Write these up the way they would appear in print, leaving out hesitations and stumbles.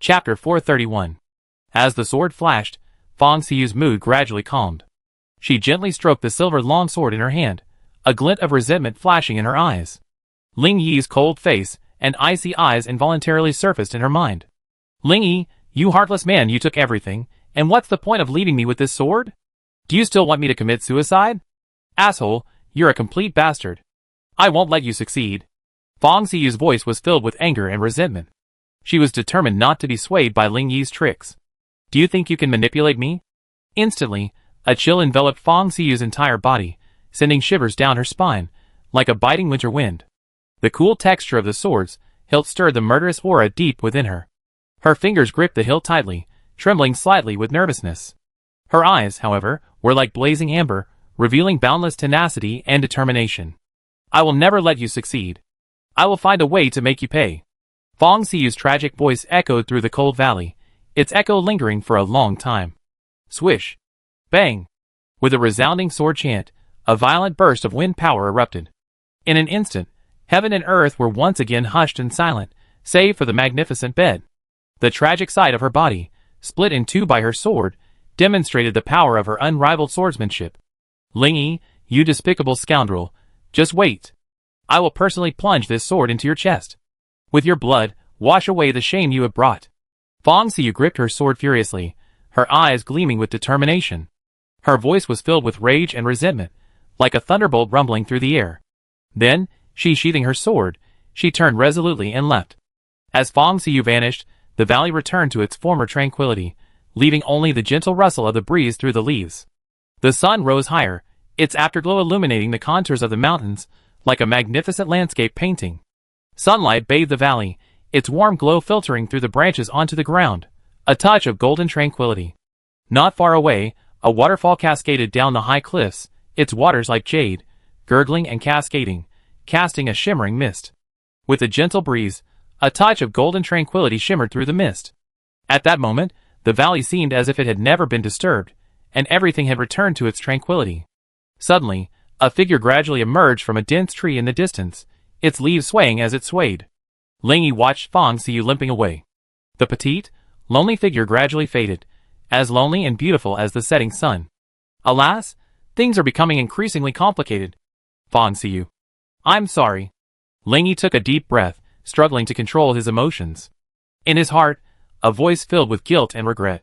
Chapter 431. As the sword flashed, Fong Siyu's mood gradually calmed. She gently stroked the silver longsword in her hand, a glint of resentment flashing in her eyes. Ling Yi's cold face and icy eyes involuntarily surfaced in her mind. Ling Yi, you heartless man, you took everything, and what's the point of leaving me with this sword? Do you still want me to commit suicide? Asshole, you're a complete bastard. I won't let you succeed. Fong Siyu's voice was filled with anger and resentment. She was determined not to be swayed by Ling Yi's tricks. Do you think you can manipulate me? Instantly, a chill enveloped Fong Siyu's entire body, sending shivers down her spine, like a biting winter wind. The cool texture of the sword's hilt stirred the murderous aura deep within her. Her fingers gripped the hilt tightly, trembling slightly with nervousness. Her eyes, however, were like blazing amber, revealing boundless tenacity and determination. I will never let you succeed. I will find a way to make you pay. Fong Siyu's tragic voice echoed through the cold valley, its echo lingering for a long time. Swish! Bang! With a resounding sword chant, a violent burst of wind power erupted. In an instant, heaven and earth were once again hushed and silent, save for the magnificent bed. The tragic side of her body, split in two by her sword, demonstrated the power of her unrivaled swordsmanship. Ling Yi, you despicable scoundrel, just wait. I will personally plunge this sword into your chest. With your blood, wash away the shame you have brought. Fong Siyu gripped her sword furiously, her eyes gleaming with determination. Her voice was filled with rage and resentment, like a thunderbolt rumbling through the air. Then, sheathing her sword, she turned resolutely and left. As Fong Siyu vanished, the valley returned to its former tranquility, leaving only the gentle rustle of the breeze through the leaves. The sun rose higher, its afterglow illuminating the contours of the mountains, like a magnificent landscape painting. Sunlight bathed the valley, its warm glow filtering through the branches onto the ground, a touch of golden tranquility. Not far away, a waterfall cascaded down the high cliffs, its waters like jade, gurgling and cascading, casting a shimmering mist. With a gentle breeze, a touch of golden tranquility shimmered through the mist. At that moment, the valley seemed as if it had never been disturbed, and everything had returned to its tranquility. Suddenly, a figure gradually emerged from a dense tree in the distance, its leaves swaying as it swayed. Ling Yi watched Fong Siyu limping away. The petite, lonely figure gradually faded, as lonely and beautiful as the setting sun. Alas, things are becoming increasingly complicated. Fong Siyu. I'm sorry. Ling Yi took a deep breath, struggling to control his emotions. In his heart, a voice filled with guilt and regret.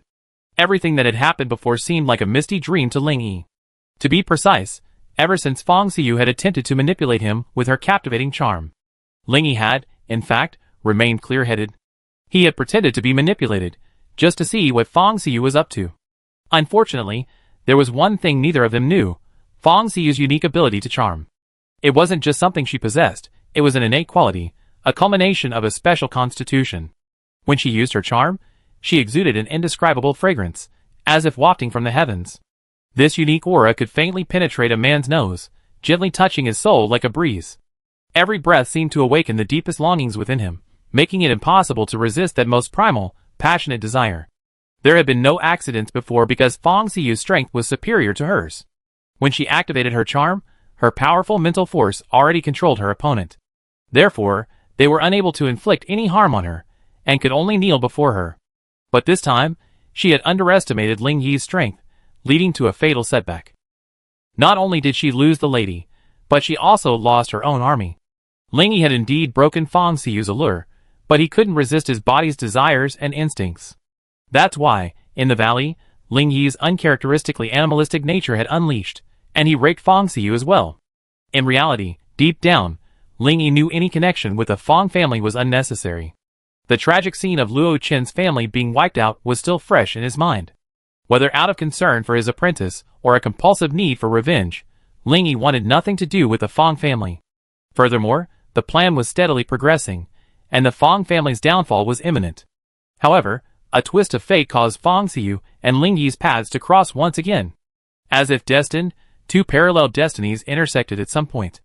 Everything that had happened before seemed like a misty dream to Ling Yi. To be precise, ever since Fong Siyu had attempted to manipulate him with her captivating charm. Ling Yi had, in fact, remained clear-headed. He had pretended to be manipulated, just to see what Fong Siyu was up to. Unfortunately, there was one thing neither of them knew: Fong Siyu's unique ability to charm. It wasn't just something she possessed, it was an innate quality, a culmination of a special constitution. When she used her charm, she exuded an indescribable fragrance, as if wafting from the heavens. This unique aura could faintly penetrate a man's nose, gently touching his soul like a breeze. Every breath seemed to awaken the deepest longings within him, making it impossible to resist that most primal, passionate desire. There had been no accidents before because Fong Siyu's strength was superior to hers. When she activated her charm, her powerful mental force already controlled her opponent. Therefore, they were unable to inflict any harm on her, and could only kneel before her. But this time, she had underestimated Ling Yi's strength, leading to a fatal setback. Not only did she lose the lady, but she also lost her own army. Ling Yi had indeed broken Fong Siyu's allure, but he couldn't resist his body's desires and instincts. That's why, in the valley, Ling Yi's uncharacteristically animalistic nature had unleashed, and he raked Fong Siyu as well. In reality, deep down, Ling Yi knew any connection with the Fong family was unnecessary. The tragic scene of Luo Chen's family being wiped out was still fresh in his mind. Whether out of concern for his apprentice or a compulsive need for revenge, Ling Yi wanted nothing to do with the Fong family. Furthermore, the plan was steadily progressing, and the Fong family's downfall was imminent. However, a twist of fate caused Fong Siyu and Ling Yi's paths to cross once again. As if destined, two parallel destinies intersected at some point.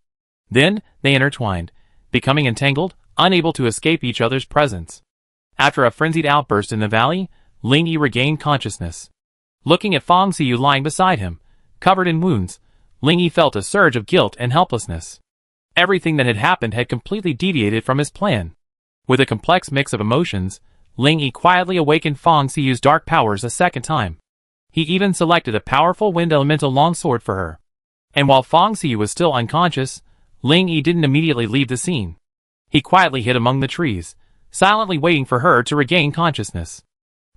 Then, they intertwined, becoming entangled, unable to escape each other's presence. After a frenzied outburst in the valley, Ling Yi regained consciousness. Looking at Fong Siyu lying beside him, covered in wounds, Ling Yi felt a surge of guilt and helplessness. Everything that had happened had completely deviated from his plan. With a complex mix of emotions, Ling Yi quietly awakened Fong Siyu's dark powers a second time. He even selected a powerful wind elemental longsword for her. And while Fong Siyu was still unconscious, Ling Yi didn't immediately leave the scene. He quietly hid among the trees, silently waiting for her to regain consciousness.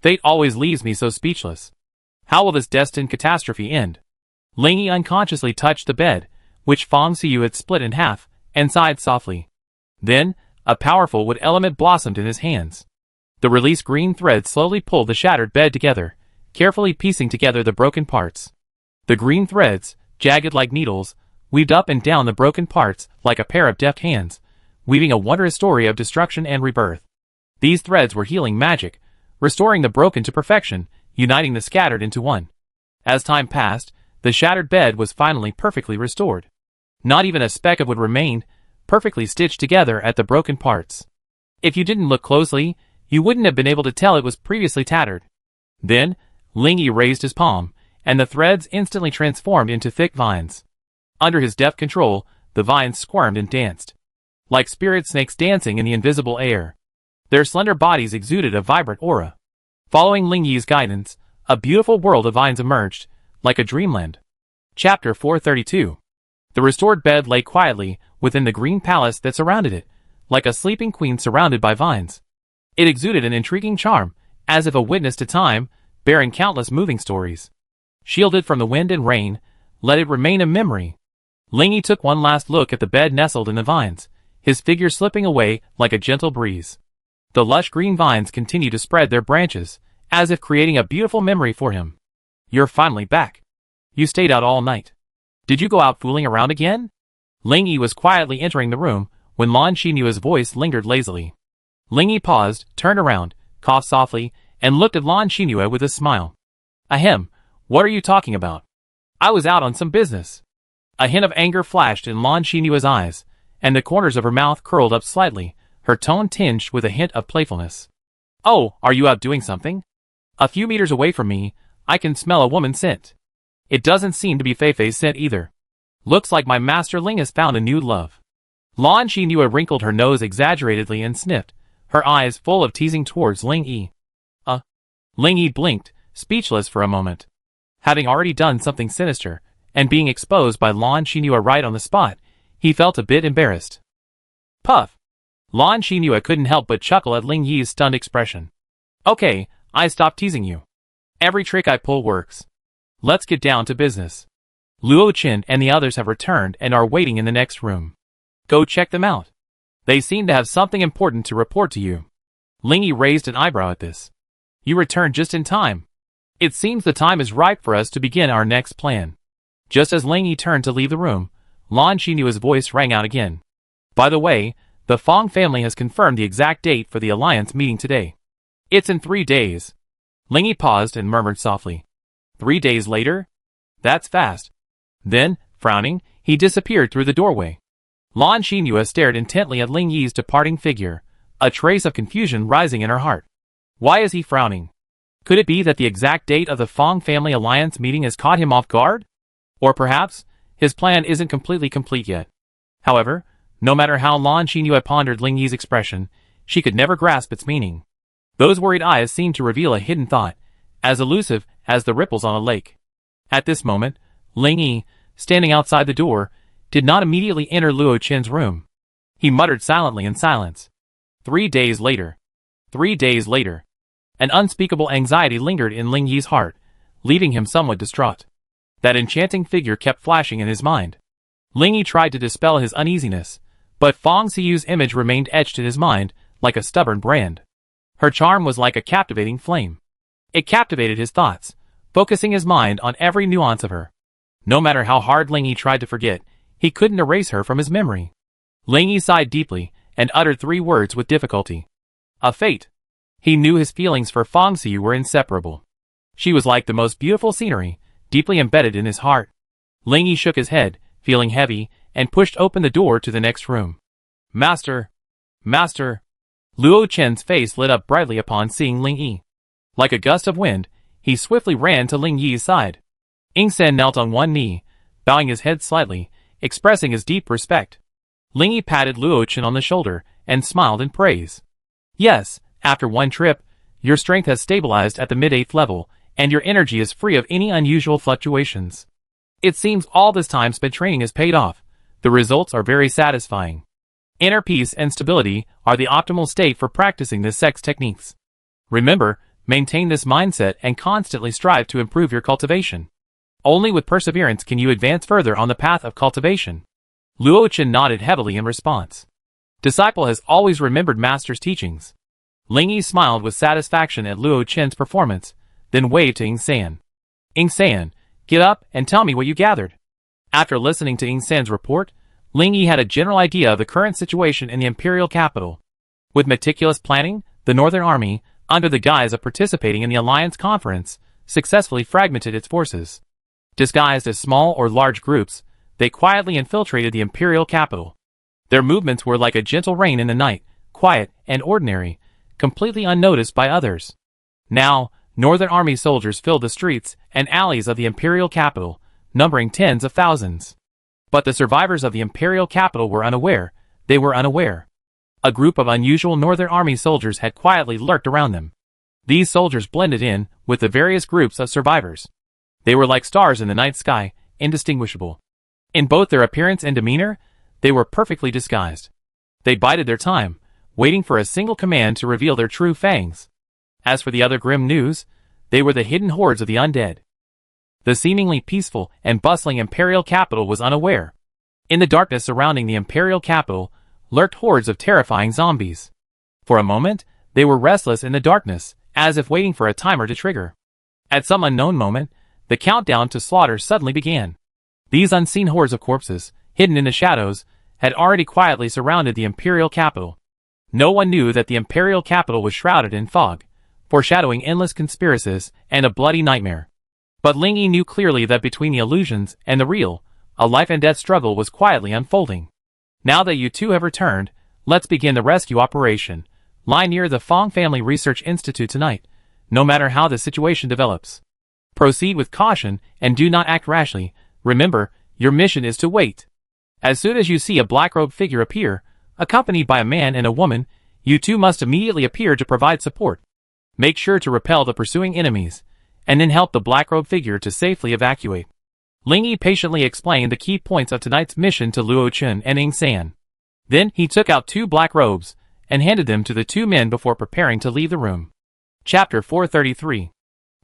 Fate always leaves me so speechless. How will this destined catastrophe end? Ling Yi unconsciously touched the bed, which Fong Siyu had split in half, and sighed softly. Then, a powerful wood element blossomed in his hands. The released green thread slowly pulled the shattered bed together, carefully piecing together the broken parts. The green threads, jagged like needles, weaved up and down the broken parts like a pair of deft hands, weaving a wondrous story of destruction and rebirth. These threads were healing magic, restoring the broken to perfection, uniting the scattered into one. As time passed, the shattered bed was finally perfectly restored. Not even a speck of wood remained, perfectly stitched together at the broken parts. If you didn't look closely, you wouldn't have been able to tell it was previously tattered. Then, Ling Yi raised his palm, and the threads instantly transformed into thick vines. Under his deft control, the vines squirmed and danced, like spirit snakes dancing in the invisible air. Their slender bodies exuded a vibrant aura. Following Ling Yi's guidance, a beautiful world of vines emerged, like a dreamland. Chapter 432. The restored bed lay quietly within the green palace that surrounded it, like a sleeping queen surrounded by vines. It exuded an intriguing charm, as if a witness to time, bearing countless moving stories. Shielded from the wind and rain, let it remain a memory. Ling Yi took one last look at the bed nestled in the vines, his figure slipping away like a gentle breeze. The lush green vines continued to spread their branches, as if creating a beautiful memory for him. You're finally back. You stayed out all night. Did you go out fooling around again? Ling Yi was quietly entering the room, when Lan Xinyue's voice lingered lazily. Ling Yi paused, turned around, coughed softly, and looked at Lan Xinyue with a smile. Ahem, what are you talking about? I was out on some business. A hint of anger flashed in Lan Xinyue's eyes, and the corners of her mouth curled up slightly, her tone tinged with a hint of playfulness. Oh, are you out doing something? A few meters away from me, I can smell a woman's scent. It doesn't seem to be Feifei's scent either. Looks like my master Ling has found a new love. Lan Xinyu wrinkled her nose exaggeratedly and sniffed, her eyes full of teasing towards Ling Yi. Ling Yi blinked, speechless for a moment. Having already done something sinister, and being exposed by Lan Xinyu right on the spot, he felt a bit embarrassed. Puff! Lan Xinyu couldn't help but chuckle at Ling Yi's stunned expression. Okay, I stopped teasing you. Every trick I pull works. Let's get down to business. Luo Qin and the others have returned and are waiting in the next room. Go check them out. They seem to have something important to report to you. Ling Yi raised an eyebrow at this. You returned just in time. It seems the time is ripe for us to begin our next plan. Just as Ling Yi turned to leave the room, Lan Xinyue's voice rang out again. By the way, the Fong family has confirmed the exact date for the alliance meeting today. It's in 3 days. Ling Yi paused and murmured softly. 3 days later? That's fast. Then, frowning, he disappeared through the doorway. Lan Xinyue stared intently at Ling Yi's departing figure, a trace of confusion rising in her heart. Why is he frowning? Could it be that the exact date of the Fong family alliance meeting has caught him off guard? Or perhaps, his plan isn't completely complete yet. However, no matter how Lan Xinyue pondered Ling Yi's expression, she could never grasp its meaning. Those worried eyes seemed to reveal a hidden thought, as elusive as the ripples on a lake. At this moment, Ling Yi, standing outside the door, did not immediately enter Luo Qin's room. He muttered silently in silence. 3 days later. 3 days later. An unspeakable anxiety lingered in Ling Yi's heart, leaving him somewhat distraught. That enchanting figure kept flashing in his mind. Ling Yi tried to dispel his uneasiness, but Fong Siyu's image remained etched in his mind like a stubborn brand. Her charm was like a captivating flame. It captivated his thoughts, focusing his mind on every nuance of her. No matter how hard Ling Yi tried to forget, he couldn't erase her from his memory. Ling Yi sighed deeply and uttered 3 words with difficulty. A fate. He knew his feelings for Fong Siyu were inseparable. She was like the most beautiful scenery, deeply embedded in his heart. Ling Yi shook his head, feeling heavy, and pushed open the door to the next room. Master! Master! Luo Chen's face lit up brightly upon seeing Ling Yi. Like a gust of wind, he swiftly ran to Ling Yi's side. Ing Sen knelt on one knee, bowing his head slightly, expressing his deep respect. Ling Yi patted Luo Chen on the shoulder and smiled in praise. Yes, after one trip, your strength has stabilized at the mid-8th level, and your energy is free of any unusual fluctuations. It seems all this time spent training has paid off. The results are very satisfying. Inner peace and stability are the optimal state for practicing this sex techniques. Remember, maintain this mindset and constantly strive to improve your cultivation. Only with perseverance can you advance further on the path of cultivation. Luo Chen nodded heavily in response. Disciple has always remembered Master's teachings. Ling Yi smiled with satisfaction at Luo Chen's performance, then waved to Ying San. Ying San, get up and tell me what you gathered. After listening to Ying San's report, Ling Yi had a general idea of the current situation in the imperial capital. With meticulous planning, the Northern Army, under the guise of participating in the Alliance Conference, successfully fragmented its forces. Disguised as small or large groups, they quietly infiltrated the imperial capital. Their movements were like a gentle rain in the night, quiet and ordinary, completely unnoticed by others. Now, Northern Army soldiers filled the streets and alleys of the imperial capital, numbering tens of thousands. But the survivors of the imperial capital were unaware. They were unaware. A group of unusual Northern Army soldiers had quietly lurked around them. These soldiers blended in with the various groups of survivors. They were like stars in the night sky, indistinguishable. In both their appearance and demeanor, they were perfectly disguised. They bided their time, waiting for a single command to reveal their true fangs. As for the other grim news, they were the hidden hordes of the undead. The seemingly peaceful and bustling imperial capital was unaware. In the darkness surrounding the imperial capital lurked hordes of terrifying zombies. For a moment, they were restless in the darkness, as if waiting for a timer to trigger. At some unknown moment, the countdown to slaughter suddenly began. These unseen hordes of corpses, hidden in the shadows, had already quietly surrounded the imperial capital. No one knew that the imperial capital was shrouded in fog, foreshadowing endless conspiracies and a bloody nightmare. But Ling Yi knew clearly that between the illusions and the real, a life-and-death struggle was quietly unfolding. Now that you two have returned, let's begin the rescue operation. Lie near the Fong Family Research Institute tonight, no matter how the situation develops. Proceed with caution and do not act rashly. Remember, your mission is to wait. As soon as you see a black-robed figure appear, accompanied by a man and a woman, you two must immediately appear to provide support. Make sure to repel the pursuing enemies, and then help the black-robed figure to safely evacuate. Ling Yi patiently explained the key points of tonight's mission to Luo Chen and Ying San. Then he took out 2 black robes and handed them to the 2 men before preparing to leave the room. Chapter 433.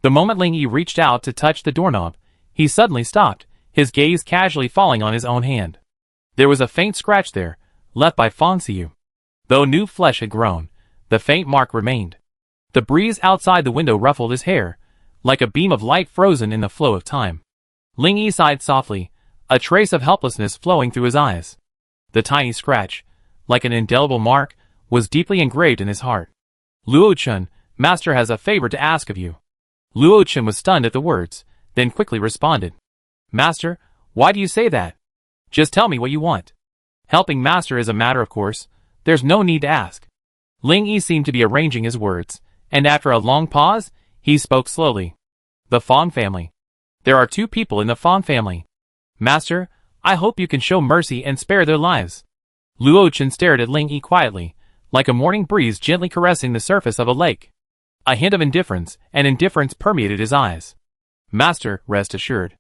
The moment Ling Yi reached out to touch the doorknob, he suddenly stopped, his gaze casually falling on his own hand. There was a faint scratch there, left by Fong Xiu. Though new flesh had grown, the faint mark remained. The breeze outside the window ruffled his hair, like a beam of light frozen in the flow of time. Ling Yi sighed softly, a trace of helplessness flowing through his eyes. The tiny scratch, like an indelible mark, was deeply engraved in his heart. Luo Chen, Master has a favor to ask of you. Luo Chen was stunned at the words, then quickly responded. Master, why do you say that? Just tell me what you want. Helping Master is a matter of course, there's no need to ask. Ling Yi seemed to be arranging his words, and after a long pause, he spoke slowly. The Fong family. There are 2 people in the Fong family. Master, I hope you can show mercy and spare their lives. Luo Chen stared at Ling Yi quietly, like a morning breeze gently caressing the surface of a lake. A hint of indifference permeated his eyes. Master, rest assured.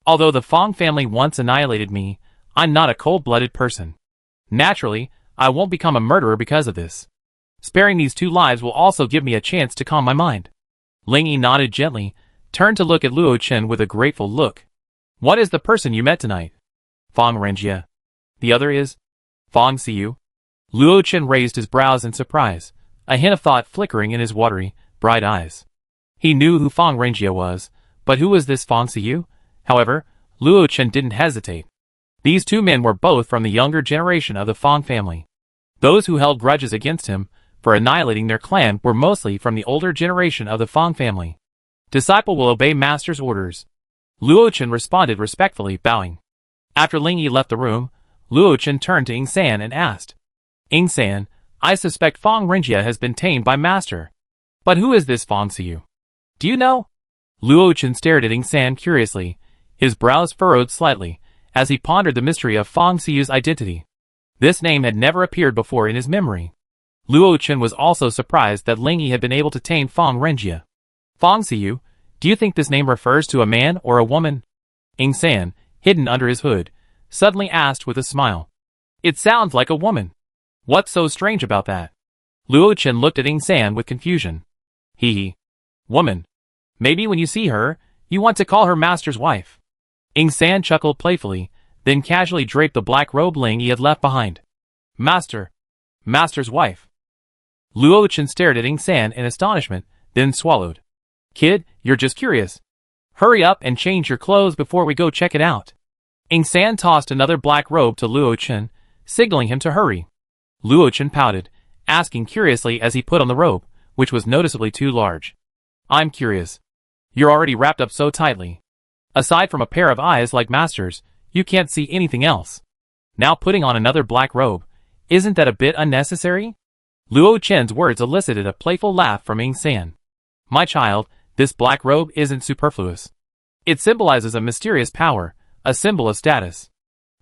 Although the Fong family once annihilated me, I'm not a cold-blooded person. Naturally, I won't become a murderer because of this. Sparing these 2 lives will also give me a chance to calm my mind. Ling Yi nodded gently, turned to look at Luo Chen with a grateful look. What is the person you met tonight? Fong Renjie. The other is? Fong Xiu. Luo Chen raised his brows in surprise, a hint of thought flickering in his watery, bright eyes. He knew who Fong Renjie was, but who was this Fong Xiu? However, Luo Chen didn't hesitate. These 2 men were both from the younger generation of the Fong family. Those who held grudges against him for annihilating their clan were mostly from the older generation of the Fong family. Disciple will obey Master's orders. Luo Chen responded respectfully, bowing. After Ling Yi left the room, Luo Chen turned to Ying San and asked, Ying San, I suspect Fong Renjie has been tamed by Master. But who is this Fong Xiu? Do you know? Luo Chen stared at Ying San curiously, his brows furrowed slightly, as he pondered the mystery of Fong Xiu's identity. This name had never appeared before in his memory. Luo Chen was also surprised that Ling Yi had been able to tame Fang Renjie. Fang Xiu, do you think this name refers to a man or a woman? Ing San, hidden under his hood, suddenly asked with a smile. It sounds like a woman. What's so strange about that? Luo Chen looked at Ing San with confusion. Hee. Woman. Maybe when you see her, you want to call her master's wife. Ing San chuckled playfully, then casually draped the black robe Ling Yi had left behind. Master's wife. Luo Chen stared at Ing San in astonishment, then swallowed. Kid, you're just curious. Hurry up and change your clothes before we go check it out. Ing San tossed another black robe to Luo Chen, signaling him to hurry. Luo Chen pouted, asking curiously as he put on the robe, which was noticeably too large. I'm curious. You're already wrapped up so tightly. Aside from a pair of eyes like Master's, you can't see anything else. Now putting on another black robe, isn't that a bit unnecessary? Luo Chen's words elicited a playful laugh from Ing San. My child, this black robe isn't superfluous. It symbolizes a mysterious power, a symbol of status.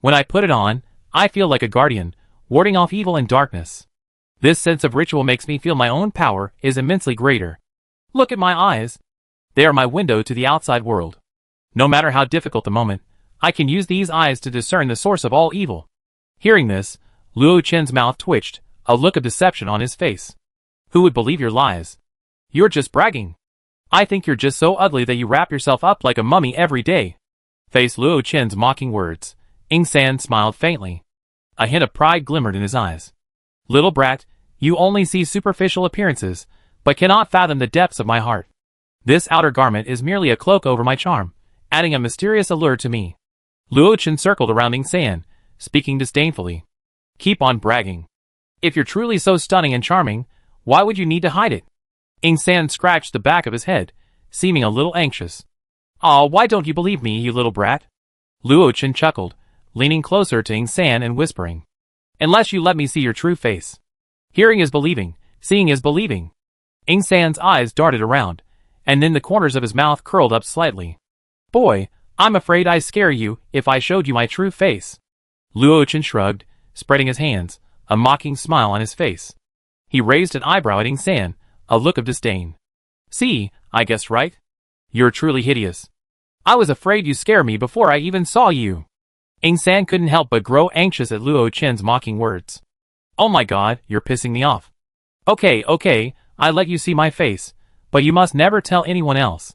When I put it on, I feel like a guardian, warding off evil and darkness. This sense of ritual makes me feel my own power is immensely greater. Look at my eyes. They are my window to the outside world. No matter how difficult the moment, I can use these eyes to discern the source of all evil. Hearing this, Luo Chen's mouth twitched, a look of deception on his face. Who would believe your lies? You're just bragging. I think you're just so ugly that you wrap yourself up like a mummy every day. Faced Luo Chen's mocking words, Ing San smiled faintly. A hint of pride glimmered in his eyes. Little brat, you only see superficial appearances, but cannot fathom the depths of my heart. This outer garment is merely a cloak over my charm, adding a mysterious allure to me. Luo Chen circled around Ing San, speaking disdainfully. Keep on bragging. If you're truly so stunning and charming, why would you need to hide it? Ing San scratched the back of his head, seeming a little anxious. Aw, why don't you believe me, you little brat? Luo Chen chuckled, leaning closer to Ing San and whispering. Unless you let me see your true face. Hearing is believing, seeing is believing. Ing San's eyes darted around, and then the corners of his mouth curled up slightly. Boy, I'm afraid I'd scare you if I showed you my true face. Luo Chen shrugged, spreading his hands, a mocking smile on his face. He raised an eyebrow at Ing San, a look of disdain. See, I guessed right? You're truly hideous. I was afraid you'd scare me before I even saw you. Ing San couldn't help but grow anxious at Luo Chen's mocking words. Oh my god, you're pissing me off. Okay, I let you see my face, but you must never tell anyone else.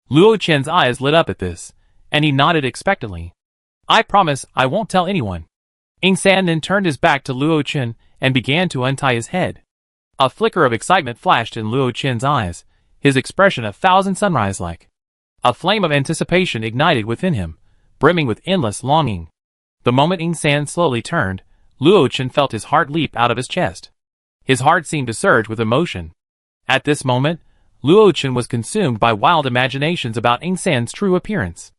Luo Chen's eyes lit up at this, and he nodded expectantly. I promise I won't tell anyone. Ing San then turned his back to Luo Chen and began to untie his head. A flicker of excitement flashed in Luo Chen's eyes, his expression a thousand sunrise-like. A flame of anticipation ignited within him, brimming with endless longing. The moment Ing San slowly turned, Luo Chen felt his heart leap out of his chest. His heart seemed to surge with emotion. At this moment, Luo Chen was consumed by wild imaginations about Ing San's true appearance.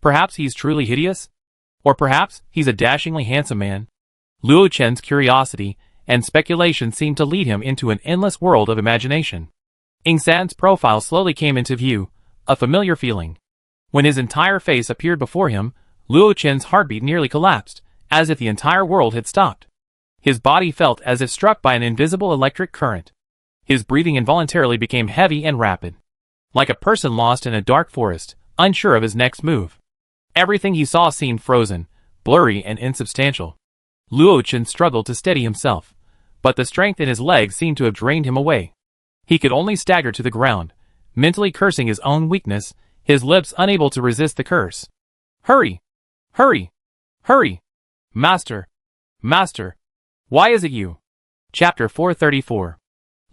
Perhaps he's truly hideous? Or perhaps he's a dashingly handsome man? Luo Chen's curiosity and speculation seemed to lead him into an endless world of imagination. Ing San's profile slowly came into view, a familiar feeling. When his entire face appeared before him, Luo Chen's heartbeat nearly collapsed, as if the entire world had stopped. His body felt as if struck by an invisible electric current. His breathing involuntarily became heavy and rapid. Like a person lost in a dark forest, unsure of his next move. Everything he saw seemed frozen, blurry and insubstantial. Luo Chen struggled to steady himself, but the strength in his legs seemed to have drained him away. He could only stagger to the ground, mentally cursing his own weakness, his lips unable to resist the curse. Hurry! Hurry! Hurry! Master! Master! Why is it you? Chapter 434.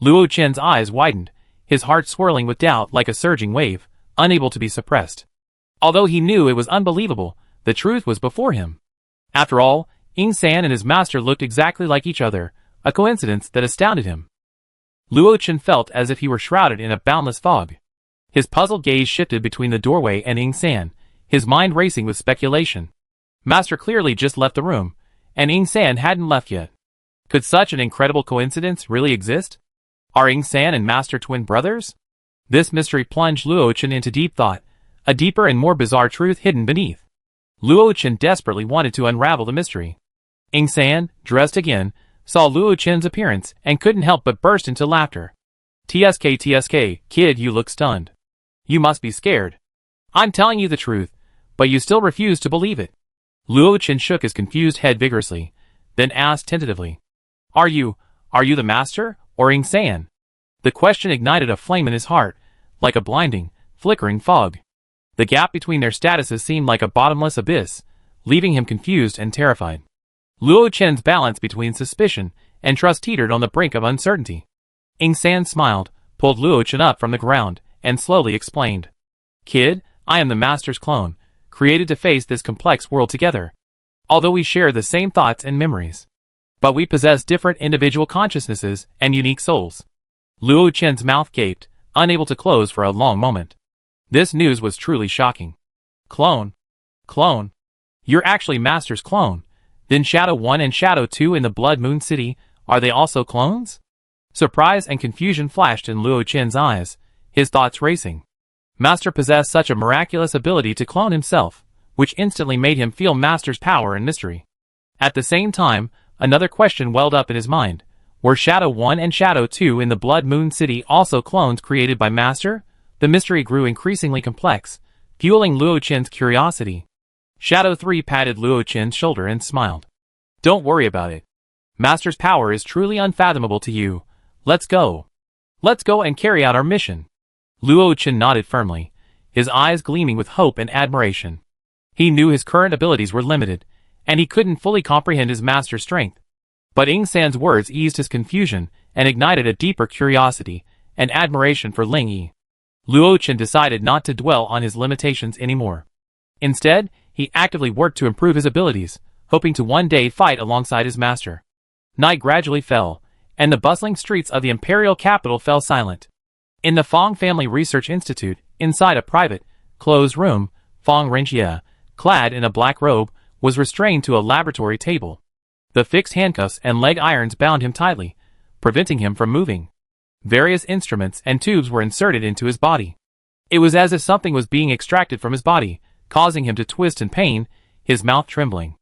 Luo Chen's eyes widened, his heart swirling with doubt like a surging wave, unable to be suppressed. Although he knew it was unbelievable, the truth was before him. After all, Ing San and his master looked exactly like each other, a coincidence that astounded him. Luo Chen felt as if he were shrouded in a boundless fog. His puzzled gaze shifted between the doorway and Ing San, his mind racing with speculation. Master clearly just left the room, and Ing San hadn't left yet. Could such an incredible coincidence really exist? Are Ing San and Master twin brothers? This mystery plunged Luo Chen into deep thought, a deeper and more bizarre truth hidden beneath. Luo Chen desperately wanted to unravel the mystery. Ing San, dressed again, saw Luo Chen's appearance and couldn't help but burst into laughter. TSK, kid, you look stunned. You must be scared. I'm telling you the truth, but you still refuse to believe it. Luo Chen shook his confused head vigorously, then asked tentatively. Are you the master, or Ing San? The question ignited a flame in his heart, like a blinding, flickering fog. The gap between their statuses seemed like a bottomless abyss, leaving him confused and terrified. Luo Chen's balance between suspicion and trust teetered on the brink of uncertainty. Ing San smiled, pulled Luo Chen up from the ground, and slowly explained. Kid, I am the master's clone, created to face this complex world together. Although we share the same thoughts and memories, but we possess different individual consciousnesses and unique souls. Luo Chen's mouth gaped, unable to close for a long moment. This news was truly shocking. Clone? Clone? You're actually Master's clone. Then Shadow 1 and Shadow 2 in the Blood Moon City, are they also clones? Surprise and confusion flashed in Luo Chen's eyes, his thoughts racing. Master possessed such a miraculous ability to clone himself, which instantly made him feel Master's power and mystery. At the same time, another question welled up in his mind. Were Shadow 1 and Shadow 2 in the Blood Moon City also clones created by Master? The mystery grew increasingly complex, fueling Luo Chen's curiosity. Shadow 3 patted Luo Chen's shoulder and smiled. Don't worry about it. Master's power is truly unfathomable to you. Let's go. Let's go and carry out our mission. Luo Chen nodded firmly, his eyes gleaming with hope and admiration. He knew his current abilities were limited, and he couldn't fully comprehend his master's strength. But Ing San's words eased his confusion and ignited a deeper curiosity and admiration for Ling Yi. Luo Chen decided not to dwell on his limitations anymore. Instead, he actively worked to improve his abilities, hoping to one day fight alongside his master. Night gradually fell, and the bustling streets of the imperial capital fell silent. In the Fong Family Research Institute, inside a private, closed room, Fong Renjie, clad in a black robe, was restrained to a laboratory table. The fixed handcuffs and leg irons bound him tightly, preventing him from moving. Various instruments and tubes were inserted into his body. It was as if something was being extracted from his body, causing him to twist in pain, his mouth trembling.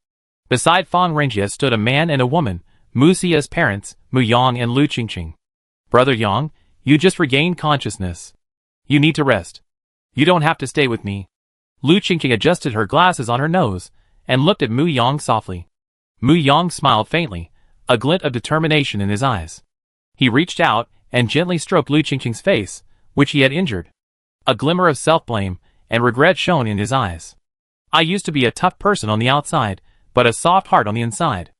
Beside Fong Renjie stood a man and a woman, Mu Xia's parents, Mu Yang and Lu Qingqing. Brother Yang, you just regained consciousness. You need to rest. You don't have to stay with me. Lu Qingqing adjusted her glasses on her nose, and looked at Mu Yang softly. Mu Yang smiled faintly, a glint of determination in his eyes. He reached out and gently stroked Lu Qingqing's face, which he had injured. A glimmer of self-blame and regret shone in his eyes. I used to be a tough person on the outside, but a soft heart on the inside.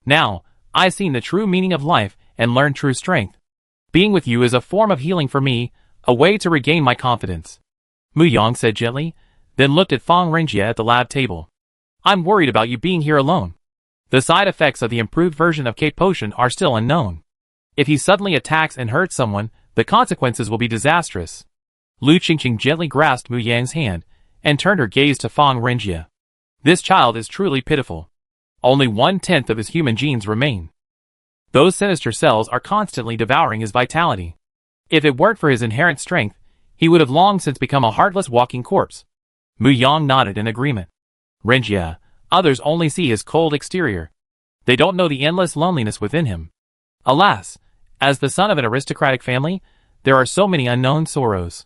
Now, I've seen the true meaning of life and learned true strength. Being with you is a form of healing for me, a way to regain my confidence. Mu Yang said gently, then looked at Fong Renjie at the lab table. I'm worried about you being here alone. The side effects of the improved version of K Potion are still unknown. If he suddenly attacks and hurts someone, the consequences will be disastrous. Lu Qingqing gently grasped Mu Yang's hand, and turned her gaze to Fong Renjie. This child is truly pitiful. Only 1/10 of his human genes remain. Those sinister cells are constantly devouring his vitality. If it weren't for his inherent strength, he would have long since become a heartless walking corpse. Mu Yang nodded in agreement. Renjie, others only see his cold exterior. They don't know the endless loneliness within him. Alas, as the son of an aristocratic family, there are so many unknown sorrows.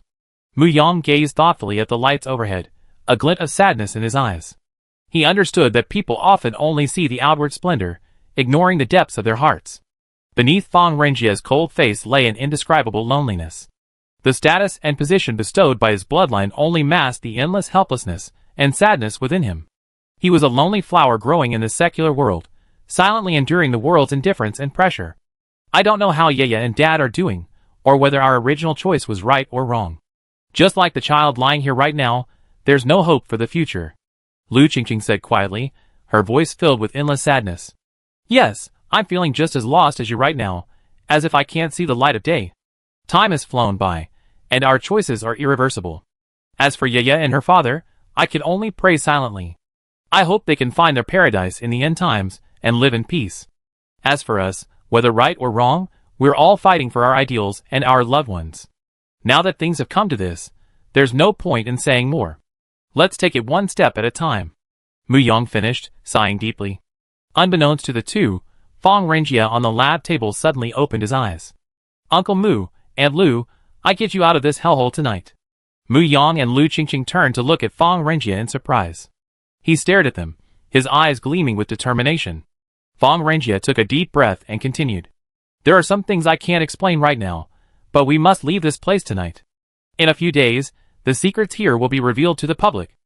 Mu Yang gazed thoughtfully at the lights overhead, a glint of sadness in his eyes. He understood that people often only see the outward splendor, ignoring the depths of their hearts. Beneath Fong Renjie's cold face lay an indescribable loneliness. The status and position bestowed by his bloodline only masked the endless helplessness and sadness within him. He was a lonely flower growing in the secular world, silently enduring the world's indifference and pressure. I don't know how Yaya and Dad are doing, or whether our original choice was right or wrong. Just like the child lying here right now, there's no hope for the future. Lu Qingqing said quietly, her voice filled with endless sadness. Yes, I'm feeling just as lost as you right now, as if I can't see the light of day. Time has flown by, and our choices are irreversible. As for Yaya and her father, I can only pray silently. I hope they can find their paradise in the end times and live in peace. As for us, whether right or wrong, we're all fighting for our ideals and our loved ones. Now that things have come to this, there's no point in saying more. Let's take it one step at a time. Mu Yang finished, sighing deeply. Unbeknownst to the two, Fong Renjie on the lab table suddenly opened his eyes. Uncle Mu, Aunt Lu, I get you out of this hellhole tonight. Mu Yang and Lu Qingqing turned to look at Fong Renjie in surprise. He stared at them, his eyes gleaming with determination. Fong Renjie took a deep breath and continued. There are some things I can't explain right now, but we must leave this place tonight. In a few days, the secrets here will be revealed to the public.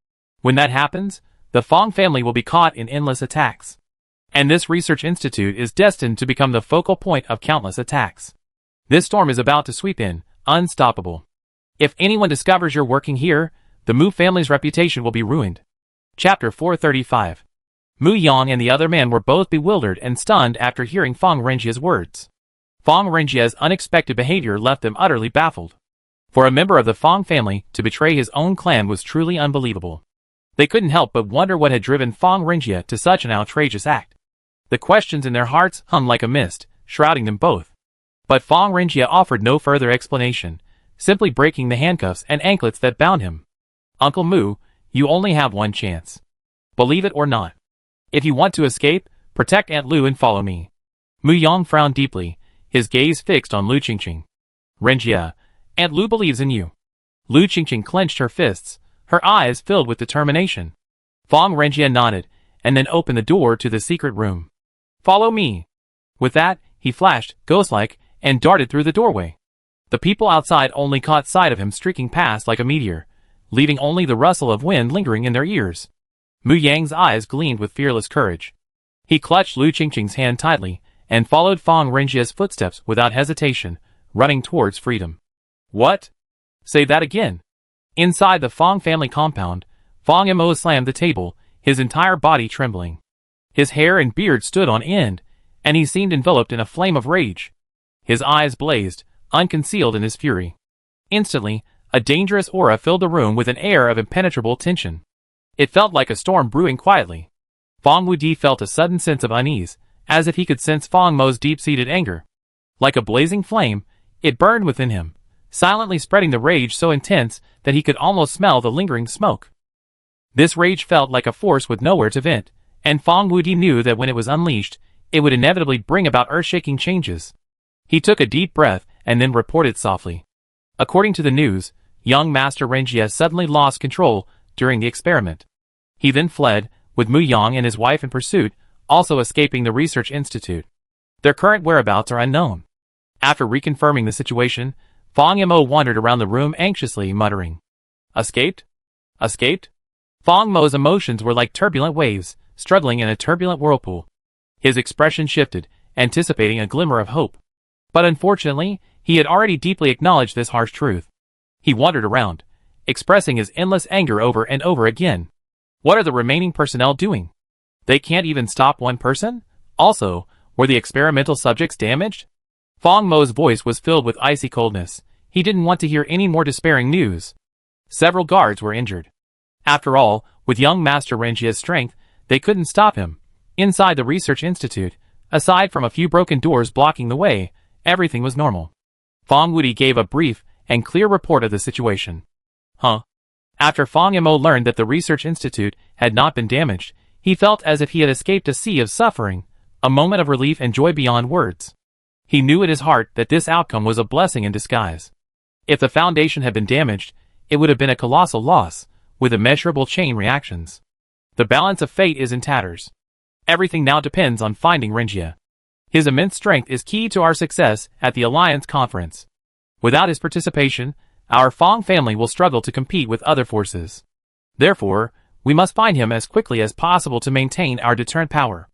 When that happens, the Fong family will be caught in endless attacks. And this research institute is destined to become the focal point of countless attacks. This storm is about to sweep in, unstoppable. If anyone discovers you're working here, the Mu family's reputation will be ruined. Chapter 435. Mu Yang and the other man were both bewildered and stunned after hearing Fong Renjie's words. Fong Renjie's unexpected behavior left them utterly baffled. For a member of the Fong family to betray his own clan was truly unbelievable. They couldn't help but wonder what had driven Fong Renjie to such an outrageous act. The questions in their hearts hung like a mist, shrouding them both. But Fong Renjie offered no further explanation, simply breaking the handcuffs and anklets that bound him. Uncle Mu, you only have one chance. Believe it or not. If you want to escape, protect Aunt Lu and follow me. Mu Yang frowned deeply, his gaze fixed on Lu Qingqing. Renjie, Aunt Lu believes in you. Lu Qingqing clenched her fists, her eyes filled with determination. Fong Renjie nodded, and then opened the door to the secret room. Follow me. With that, he flashed, ghost-like, and darted through the doorway. The people outside only caught sight of him streaking past like a meteor, leaving only the rustle of wind lingering in their ears. Mu Yang's eyes gleamed with fearless courage. He clutched Lu Qingqing's hand tightly, and followed Fong Renjie's footsteps without hesitation, running towards freedom. What? Say that again. Inside the Fong family compound, Fong Mo slammed the table, his entire body trembling. His hair and beard stood on end, and he seemed enveloped in a flame of rage. His eyes blazed, unconcealed in his fury. Instantly, a dangerous aura filled the room with an air of impenetrable tension. It felt like a storm brewing quietly. Fong Wudi felt a sudden sense of unease, as if he could sense Fong Mo's deep-seated anger. Like a blazing flame, it burned within him, silently spreading the rage so intense that he could almost smell the lingering smoke. This rage felt like a force with nowhere to vent, and Fong Wudi knew that when it was unleashed, it would inevitably bring about earth-shaking changes. He took a deep breath and then reported softly. According to the news, young Master Renjie suddenly lost control during the experiment. He then fled, with Mu Yang and his wife in pursuit, also escaping the research institute. Their current whereabouts are unknown. After reconfirming the situation, Fong Mo wandered around the room anxiously, muttering, Escaped? Escaped? Fong Mo's emotions were like turbulent waves, struggling in a turbulent whirlpool. His expression shifted, anticipating a glimmer of hope. But unfortunately, he had already deeply acknowledged this harsh truth. He wandered around, expressing his endless anger over and over again. What are the remaining personnel doing? They can't even stop one person? Also, were the experimental subjects damaged? Fong Mo's voice was filled with icy coldness. He didn't want to hear any more despairing news. Several guards were injured. After all, with young Master Renjie's strength, they couldn't stop him. Inside the research institute, aside from a few broken doors blocking the way, everything was normal. Fong Wudi gave a brief and clear report of the situation. Huh? After Fong Mo learned that the research institute had not been damaged, he felt as if he had escaped a sea of suffering, a moment of relief and joy beyond words. He knew at his heart that this outcome was a blessing in disguise. If the foundation had been damaged, it would have been a colossal loss, with immeasurable chain reactions. The balance of fate is in tatters. Everything now depends on finding Renjie. His immense strength is key to our success at the Alliance Conference. Without his participation, our Fong family will struggle to compete with other forces. Therefore, we must find him as quickly as possible to maintain our deterrent power.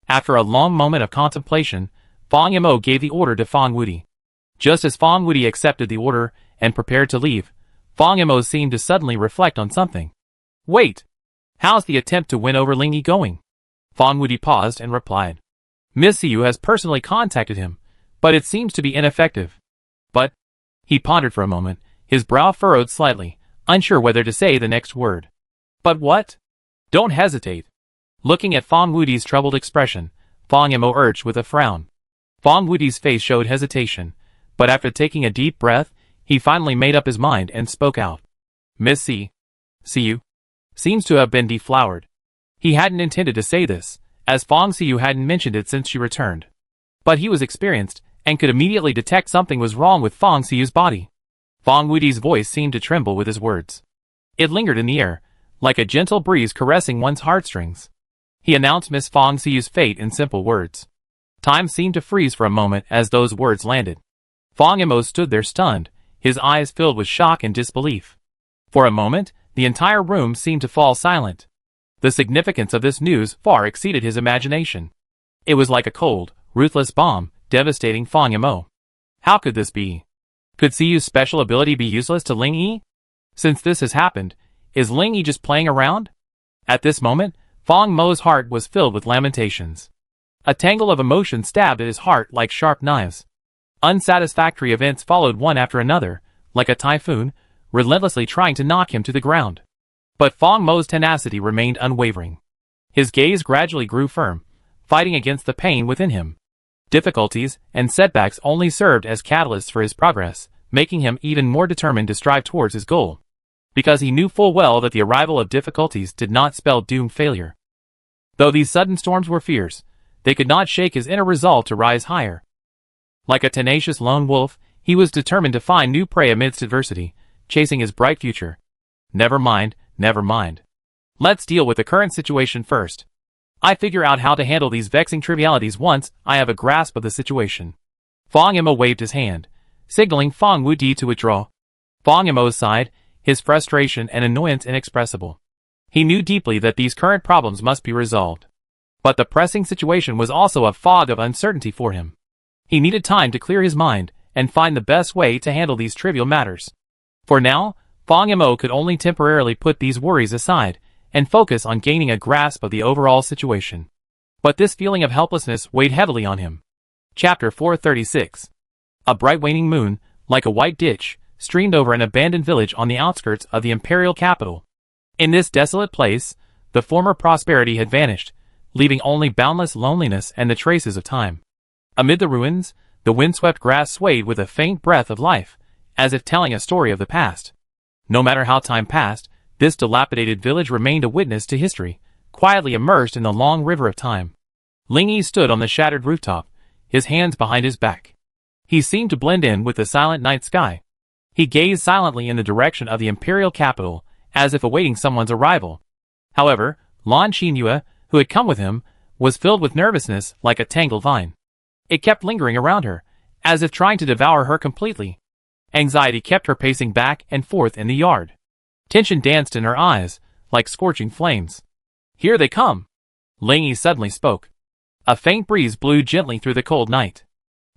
After a long moment of contemplation, Fong Mo gave the order to Fong Wudi. Just as Fong Wudi accepted the order and prepared to leave, Fong Mo seemed to suddenly reflect on something. Wait! How's the attempt to win over Ling Yi going? Fong Wudi paused and replied. Miss Siu has personally contacted him, but it seems to be ineffective. But, he pondered for a moment, his brow furrowed slightly, unsure whether to say the next word. But what? Don't hesitate. Looking at Fong Wudi's troubled expression, Fong Mo urged with a frown. Fong Wudi's face showed hesitation, but after taking a deep breath, he finally made up his mind and spoke out. Miss Siu seems to have been deflowered. He hadn't intended to say this, as Fong Siu hadn't mentioned it since she returned. But he was experienced, and could immediately detect something was wrong with Fong Siyu's body. Fong Wudi's voice seemed to tremble with his words. It lingered in the air, like a gentle breeze caressing one's heartstrings. He announced Miss Fong Siyu's fate in simple words. Time seemed to freeze for a moment as those words landed. Fong Yimou stood there stunned, his eyes filled with shock and disbelief. For a moment, the entire room seemed to fall silent. The significance of this news far exceeded his imagination. It was like a cold, ruthless bomb, devastating Fong Yimou. How could this be? Could Siyu's special ability be useless to Ling Yi? Since this has happened, is Ling Yi just playing around? At this moment, Fong Mo's heart was filled with lamentations. A tangle of emotions stabbed at his heart like sharp knives. Unsatisfactory events followed one after another, like a typhoon, relentlessly trying to knock him to the ground. But Fong Mo's tenacity remained unwavering. His gaze gradually grew firm, fighting against the pain within him. Difficulties and setbacks only served as catalysts for his progress, making him even more determined to strive towards his goal. Because he knew full well that the arrival of difficulties did not spell doomed failure. Though these sudden storms were fierce, they could not shake his inner resolve to rise higher. Like a tenacious lone wolf, he was determined to find new prey amidst adversity, chasing his bright future. Never mind, never mind. Let's deal with the current situation first. I figure out how to handle these vexing trivialities once I have a grasp of the situation. Fong Yimou waved his hand, signaling Fong Wudi to withdraw. Fong Yimou sighed, his frustration and annoyance inexpressible. He knew deeply that these current problems must be resolved. But the pressing situation was also a fog of uncertainty for him. He needed time to clear his mind and find the best way to handle these trivial matters. For now, Fong Yimou could only temporarily put these worries aside and focus on gaining a grasp of the overall situation. But this feeling of helplessness weighed heavily on him. Chapter 436. A bright waning moon, like a white ditch, streamed over an abandoned village on the outskirts of the imperial capital. In this desolate place, the former prosperity had vanished, leaving only boundless loneliness and the traces of time. Amid the ruins, the windswept grass swayed with a faint breath of life, as if telling a story of the past. No matter how time passed, this dilapidated village remained a witness to history, quietly immersed in the long river of time. Ling Yi stood on the shattered rooftop, his hands behind his back. He seemed to blend in with the silent night sky. He gazed silently in the direction of the imperial capital, as if awaiting someone's arrival. However, Lan Xinyue, who had come with him, was filled with nervousness like a tangled vine. It kept lingering around her, as if trying to devour her completely. Anxiety kept her pacing back and forth in the yard. Tension danced in her eyes, like scorching flames. Here they come! Ling Yi suddenly spoke. A faint breeze blew gently through the cold night.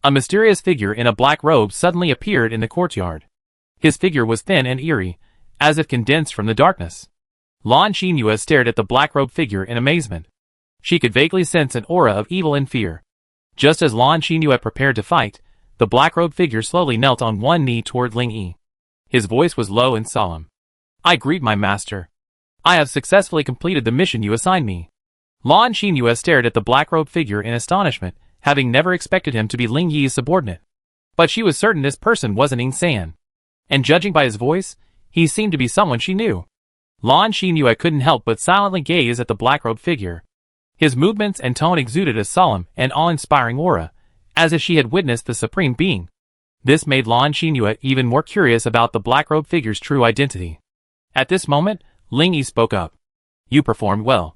A mysterious figure in a black robe suddenly appeared in the courtyard. His figure was thin and eerie, as if condensed from the darkness. Lan Xinyue stared at the black-robed figure in amazement. She could vaguely sense an aura of evil and fear. Just as Lan Xinyue prepared to fight, the black-robed figure slowly knelt on one knee toward Ling Yi. His voice was low and solemn. I greet my master. I have successfully completed the mission you assigned me. Lan Xinyue stared at the black-robed figure in astonishment, having never expected him to be Ling Yi's subordinate. But she was certain this person wasn't Ingsan. And judging by his voice, he seemed to be someone she knew. Lan Xinyue couldn't help but silently gaze at the black-robed figure. His movements and tone exuded a solemn and awe-inspiring aura, as if she had witnessed the supreme being. This made Lan Xinyue even more curious about the black-robed figure's true identity. At this moment, Ling Yi spoke up. You performed well.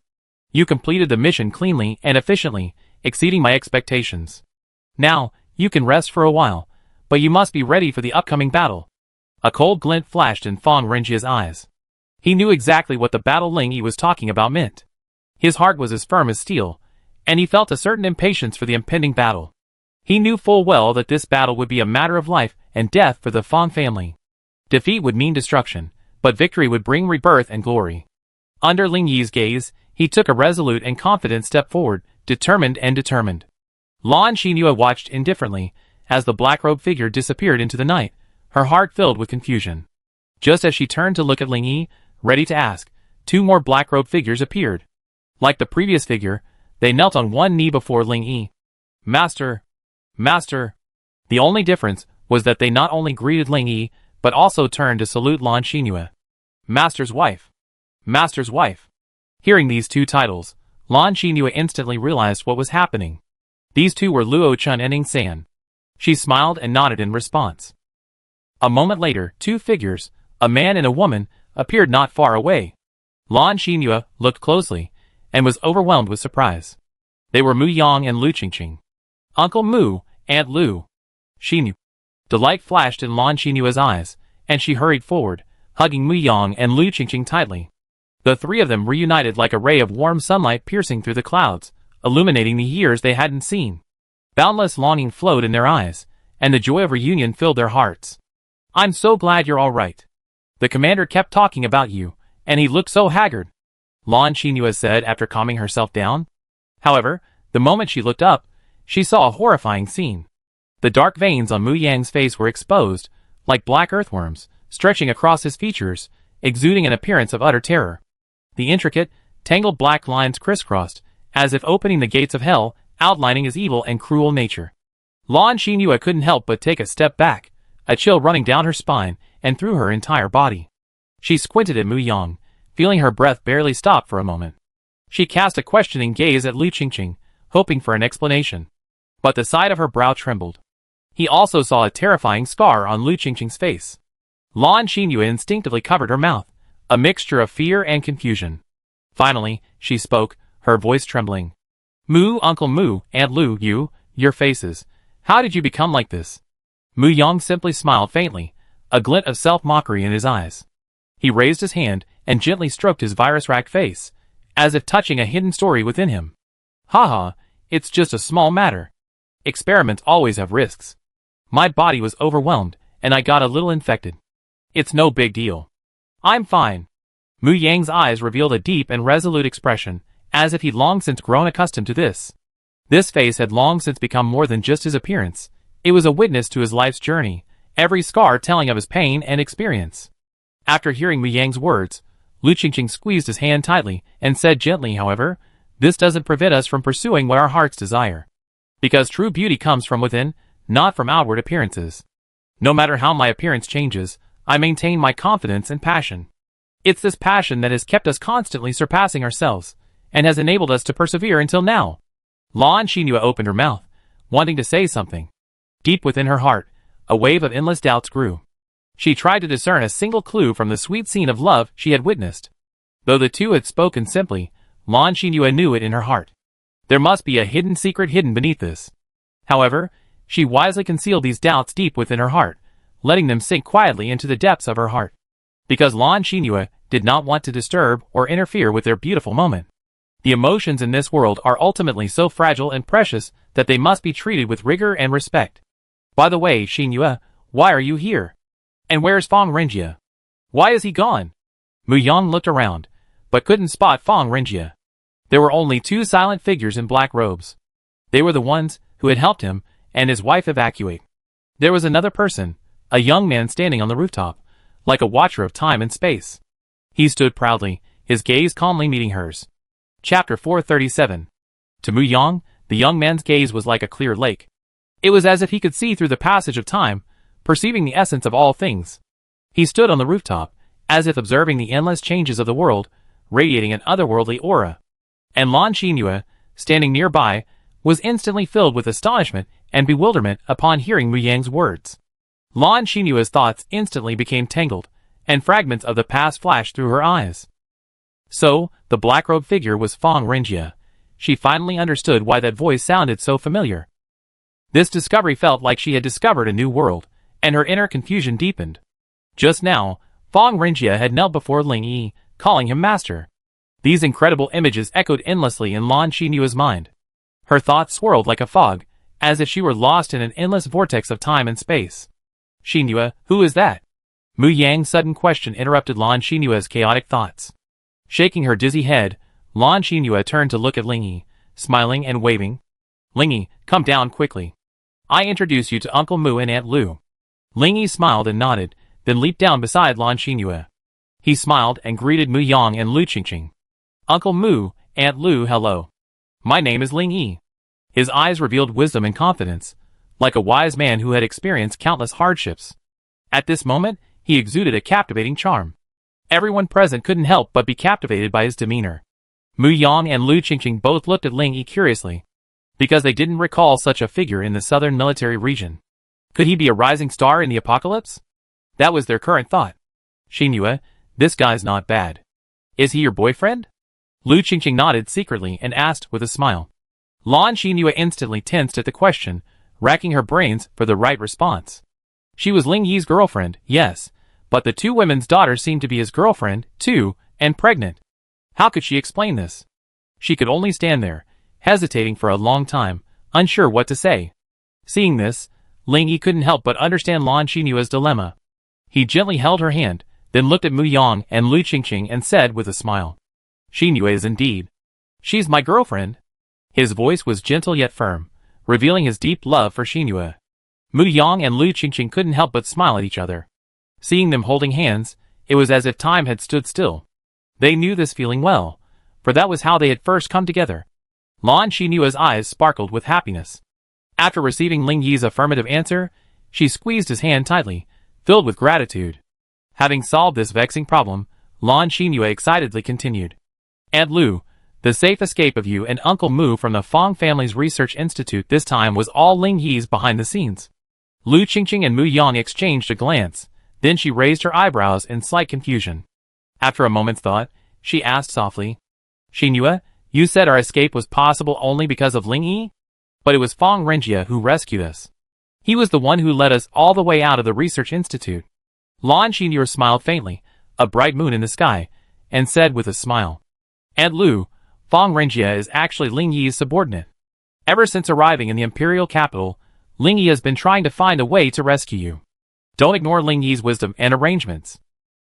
You completed the mission cleanly and efficiently, exceeding my expectations. Now, you can rest for a while, but you must be ready for the upcoming battle. A cold glint flashed in Fong Renjie's eyes. He knew exactly what the battle Ling Yi was talking about meant. His heart was as firm as steel, and he felt a certain impatience for the impending battle. He knew full well that this battle would be a matter of life and death for the Fong family. Defeat would mean destruction, but victory would bring rebirth and glory. Under Ling Yi's gaze, he took a resolute and confident step forward, determined. Lan Xinyue watched indifferently as the black-robed figure disappeared into the night, her heart filled with confusion. Just as she turned to look at Ling Yi, ready to ask, two more black-robed figures appeared. Like the previous figure, they knelt on one knee before Ling Yi. Master! Master! The only difference was that they not only greeted Ling Yi, but also turned to salute Lan Xinyue. Master's wife! Master's wife! Hearing these two titles, Lan Xinyue instantly realized what was happening. These two were Luo Chun and Ning San. She smiled and nodded in response. A moment later, two figures, a man and a woman, appeared not far away. Lan Xinyu looked closely, and was overwhelmed with surprise. They were Mu Yang and Lu Qingqing. Uncle Mu, Aunt Lu. Xinyu. Delight flashed in Lan Xinyu's eyes, and she hurried forward, hugging Mu Yang and Lu Qingqing tightly. The three of them reunited like a ray of warm sunlight piercing through the clouds, illuminating the years they hadn't seen. Boundless longing flowed in their eyes, and the joy of reunion filled their hearts. I'm so glad you're all right. The commander kept talking about you, and he looked so haggard, Lan Xinyu said after calming herself down. However, the moment she looked up, she saw a horrifying scene. The dark veins on Mu Yang's face were exposed, like black earthworms, stretching across his features, exuding an appearance of utter terror. The intricate, tangled black lines crisscrossed, as if opening the gates of hell, outlining his evil and cruel nature. Lan Xinyu couldn't help but take a step back, a chill running down her spine and through her entire body. She squinted at Mu Yang, feeling her breath barely stop for a moment. She cast a questioning gaze at Lu Qingqing, hoping for an explanation. But the side of her brow trembled. He also saw a terrifying scar on Lu Qingqing's face. Lan Xinyu instinctively covered her mouth, a mixture of fear and confusion. Finally, she spoke, her voice trembling. Mu, Uncle Mu, Aunt Lu, your faces. How did you become like this? Mu Yang simply smiled faintly, a glint of self-mockery in his eyes. He raised his hand and gently stroked his virus-racked face, as if touching a hidden story within him. Haha, it's just a small matter. Experiments always have risks. My body was overwhelmed, and I got a little infected. It's no big deal. I'm fine. Mu Yang's eyes revealed a deep and resolute expression, as if he'd long since grown accustomed to this. This face had long since become more than just his appearance. It was a witness to his life's journey, every scar telling of his pain and experience. After hearing Mu Yang's words, Lu Qingqing squeezed his hand tightly and said gently, however, this doesn't prevent us from pursuing what our hearts desire. Because true beauty comes from within, not from outward appearances. No matter how my appearance changes, I maintain my confidence and passion. It's this passion that has kept us constantly surpassing ourselves, and has enabled us to persevere until now. Lan Xinyu opened her mouth, wanting to say something. Deep within her heart, a wave of endless doubts grew. She tried to discern a single clue from the sweet scene of love she had witnessed. Though the two had spoken simply, Lan Xinyu knew it in her heart. There must be a hidden secret hidden beneath this. However, she wisely concealed these doubts deep within her heart, letting them sink quietly into the depths of her heart. Because Lan Xinyu did not want to disturb or interfere with their beautiful moment. The emotions in this world are ultimately so fragile and precious that they must be treated with rigor and respect. By the way, Xinyu, why are you here? And where's Fang Renjie? Why is he gone? Mu Yang looked around, but couldn't spot Fang Renjie. There were only two silent figures in black robes. They were the ones who had helped him and his wife evacuate. There was another person, a young man standing on the rooftop, like a watcher of time and space. He stood proudly, his gaze calmly meeting hers. Chapter 437. To Mu Yang, the young man's gaze was like a clear lake. It was as if he could see through the passage of time, perceiving the essence of all things. He stood on the rooftop, as if observing the endless changes of the world, radiating an otherworldly aura. And Lan Xinyu, standing nearby, was instantly filled with astonishment and bewilderment upon hearing Mu Yang's words. Lan Xinyu's thoughts instantly became tangled, and fragments of the past flashed through her eyes. So, the black-robed figure was Fang Renjie. She finally understood why that voice sounded so familiar. This discovery felt like she had discovered a new world, and her inner confusion deepened. Just now, Fang Renjie had knelt before Ling Yi, calling him master. These incredible images echoed endlessly in Lan Xinyu's mind. Her thoughts swirled like a fog, as if she were lost in an endless vortex of time and space. Xinyu, who is that? Mu Yang's sudden question interrupted Lan Xinyu's chaotic thoughts. Shaking her dizzy head, Lan Xinyu turned to look at Ling Yi, smiling and waving. Ling Yi, come down quickly. I introduce you to Uncle Mu and Aunt Lu. Ling Yi smiled and nodded, then leaped down beside Lan Xinyu. He smiled and greeted Mu Yang and Lu Qingqing. Uncle Mu, Aunt Lu, hello. My name is Ling Yi. His eyes revealed wisdom and confidence, like a wise man who had experienced countless hardships. At this moment, he exuded a captivating charm. Everyone present couldn't help but be captivated by his demeanor. Mu Yang and Lu Qingqing both looked at Ling Yi curiously. because they didn't recall such a figure in the southern military region. Could he be a rising star in the apocalypse? That was their current thought. Xinhua, this guy's not bad. Is he your boyfriend? Lu Qingqing nodded secretly and asked with a smile. Lan Xinhua instantly tensed at the question, racking her brains for the right response. She was Ling Yi's girlfriend, yes, but the two women's daughter seemed to be his girlfriend, too, and pregnant. How could she explain this? She could only stand there, hesitating for a long time, unsure what to say. Seeing this, Ling Yi couldn't help but understand Lan Xinhua's dilemma. He gently held her hand, then looked at Mu Yang and Lu Qingqing and said with a smile, Xinhua is indeed. She's my girlfriend. His voice was gentle yet firm, revealing his deep love for Xinhua. Mu Yang and Lu Qingqing couldn't help but smile at each other. Seeing them holding hands, it was as if time had stood still. They knew this feeling well, for that was how they had first come together. Lan Xinhua's eyes sparkled with happiness. After receiving Ling Yi's affirmative answer, she squeezed his hand tightly, filled with gratitude. Having solved this vexing problem, Lan Xinhua excitedly continued. Aunt Lu, the safe escape of you and Uncle Mu from the Fong family's research institute this time was all Ling Yi's behind the scenes. Lu Qingqing and Mu Yang exchanged a glance, then she raised her eyebrows in slight confusion. After a moment's thought, she asked softly, Xinhua, you said our escape was possible only because of Ling Yi? But it was Fong Renjie who rescued us. He was the one who led us all the way out of the research institute. Lan Xinhua smiled faintly, a bright moon in the sky, and said with a smile, Aunt Lu, Fong Renjie is actually Ling Yi's subordinate. Ever since arriving in the imperial capital, Ling Yi has been trying to find a way to rescue you. Don't ignore Ling Yi's wisdom and arrangements.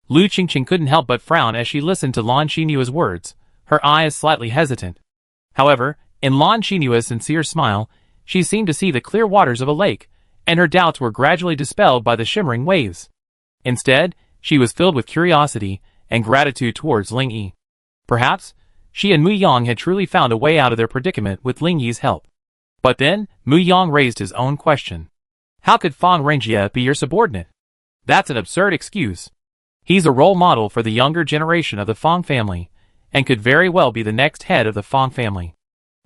Lu Qingqing couldn't help but frown as she listened to Lan Xinhua's words, her eyes slightly hesitant. However, in Lan Xinhua's sincere smile, she seemed to see the clear waters of a lake, and her doubts were gradually dispelled by the shimmering waves. Instead, she was filled with curiosity and gratitude towards Ling Yi. Perhaps, she and Mu Yang had truly found a way out of their predicament with Ling Yi's help. But then, Mu Yang raised his own question. How could Fong Renjie be your subordinate? That's an absurd excuse. He's a role model for the younger generation of the Fong family, and could very well be the next head of the Fong family.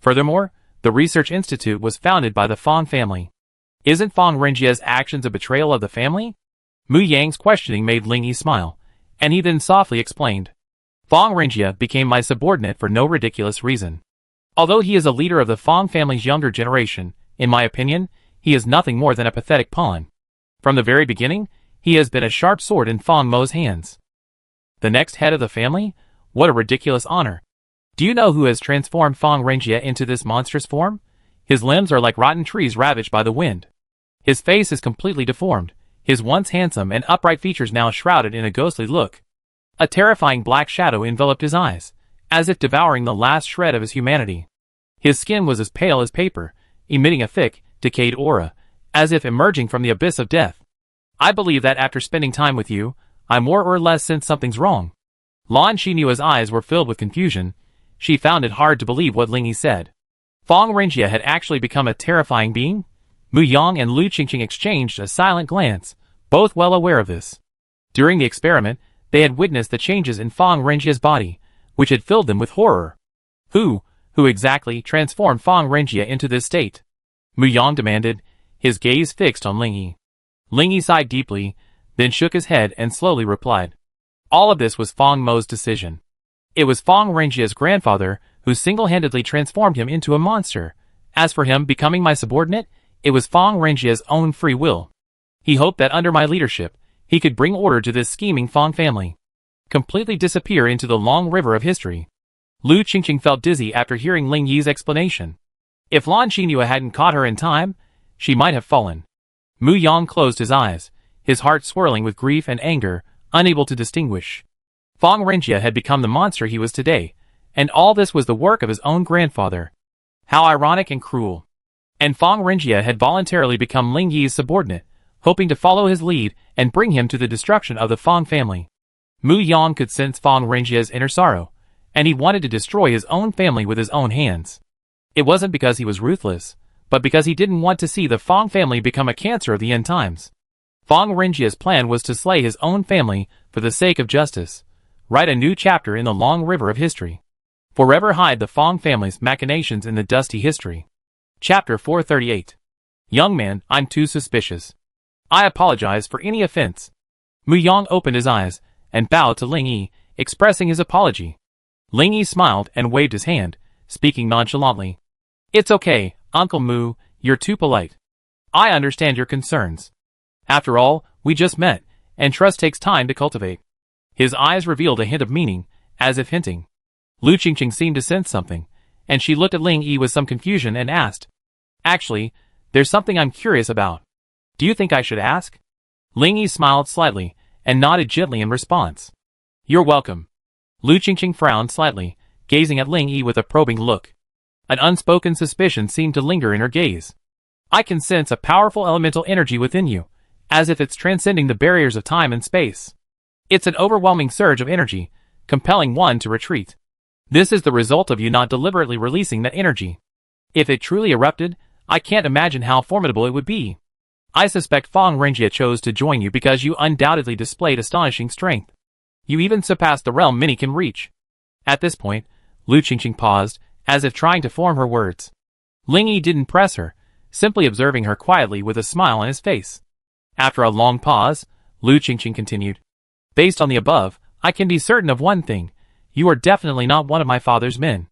Furthermore, the research institute was founded by the Fong family. Isn't Fong Renjie's actions a betrayal of the family? Mu Yang's questioning made Ling Yi smile, and he then softly explained. Fong Renjie became my subordinate for no ridiculous reason. Although he is a leader of the Fong family's younger generation, in my opinion, he is nothing more than a pathetic pawn. From the very beginning, he has been a sharp sword in Fong Mo's hands. The next head of the family? What a ridiculous honor. Do you know who has transformed Fong Renjie into this monstrous form? His limbs are like rotten trees ravaged by the wind. His face is completely deformed, his once handsome and upright features now shrouded in a ghostly look. A terrifying black shadow enveloped his eyes, as if devouring the last shred of his humanity. His skin was as pale as paper, emitting a thick, decayed aura, as if emerging from the abyss of death. I believe that after spending time with you, I more or less sense something's wrong. Lan Xinhua's eyes were filled with confusion. She found it hard to believe what Ling Yi said. Fong Renjie had actually become a terrifying being? Mu Yang and Lu Qingqing exchanged a silent glance, both well aware of this. During the experiment, they had witnessed the changes in Fong Renjie's body, which had filled them with horror. Who exactly transformed Fong Renjie into this state? Mu Yang demanded, his gaze fixed on Ling Yi. Ling Yi sighed deeply, then shook his head and slowly replied. All of this was Fong Mo's decision. It was Fong Renjie's grandfather who single-handedly transformed him into a monster. As for him becoming my subordinate, it was Fong Renjie's own free will. He hoped that under my leadership, he could bring order to this scheming Fong family. Completely disappear into the long river of history. Lu Qingqing felt dizzy after hearing Ling Yi's explanation. If Lan Xinhua hadn't caught her in time, she might have fallen. Mu Yang closed his eyes, his heart swirling with grief and anger, unable to distinguish. Fong Renjie had become the monster he was today, and all this was the work of his own grandfather. How ironic and cruel. And Fong Renjie had voluntarily become Ling Yi's subordinate, hoping to follow his lead and bring him to the destruction of the Fong family. Mu Yang could sense Fong Renjie's inner sorrow, and he wanted to destroy his own family with his own hands. It wasn't because he was ruthless, but because he didn't want to see the Fong family become a cancer of the end times. Fong Renjie's plan was to slay his own family for the sake of justice, write a new chapter in the long river of history. Forever hide the Fong family's machinations in the dusty history. Chapter 438. Young man, I'm too suspicious. I apologize for any offense. Mu Yang opened his eyes and bowed to Ling Yi, expressing his apology. Ling Yi smiled and waved his hand, speaking nonchalantly. It's okay, Uncle Mu, you're too polite. I understand your concerns. After all, we just met, and trust takes time to cultivate. His eyes revealed a hint of meaning, as if hinting. Lu Qingqing seemed to sense something, and she looked at Ling Yi with some confusion and asked, Actually, there's something I'm curious about. Do you think I should ask? Ling Yi smiled slightly, and nodded gently in response. You're welcome. Lu Qingqing frowned slightly, gazing at Ling Yi with a probing look. An unspoken suspicion seemed to linger in her gaze. I can sense a powerful elemental energy within you, as if it's transcending the barriers of time and space. It's an overwhelming surge of energy, compelling one to retreat. This is the result of you not deliberately releasing that energy. If it truly erupted, I can't imagine how formidable it would be. I suspect Feng Renjie chose to join you because you undoubtedly displayed astonishing strength. You even surpassed the realm many can reach. At this point, Lu Qingqing paused, as if trying to form her words. Ling Yi didn't press her, simply observing her quietly with a smile on his face. After a long pause, Lu Qingqing continued. Based on the above, I can be certain of one thing. You are definitely not one of my father's men.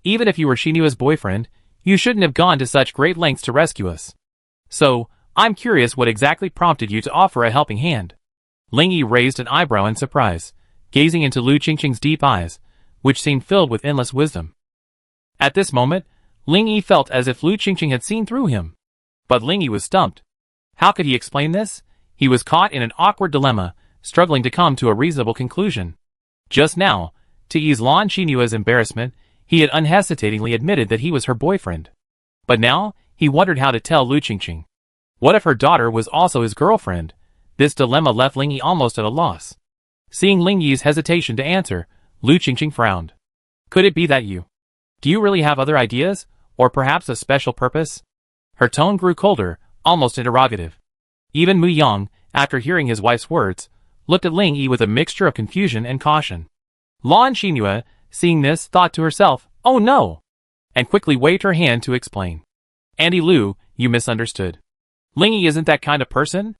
Even if you were Xinyue's boyfriend, you shouldn't have gone to such great lengths to rescue us. So, I'm curious what exactly prompted you to offer a helping hand. Ling Yi raised an eyebrow in surprise, gazing into Lu Qingqing's deep eyes, which seemed filled with endless wisdom. At this moment, Ling Yi felt as if Lu Qingqing had seen through him. But Ling Yi was stumped. How could he explain this? He was caught in an awkward dilemma, struggling to come to a reasonable conclusion. Just now, to ease Lan Xinyue's embarrassment, he had unhesitatingly admitted that he was her boyfriend. But now, he wondered how to tell Lu Qingqing. What if her daughter was also his girlfriend? This dilemma left Ling Yi almost at a loss. Seeing Ling Yi's hesitation to answer, Lu Qingqing frowned. Could it be that you? Do you really have other ideas, or perhaps a special purpose? Her tone grew colder, almost interrogative. Even Mu Yang, after hearing his wife's words, looked at Ling Yi with a mixture of confusion and caution. Lan Xinyue, seeing this, thought to herself, oh no! And quickly waved her hand to explain. Auntie Lu, you misunderstood. Ling Yi isn't that kind of person?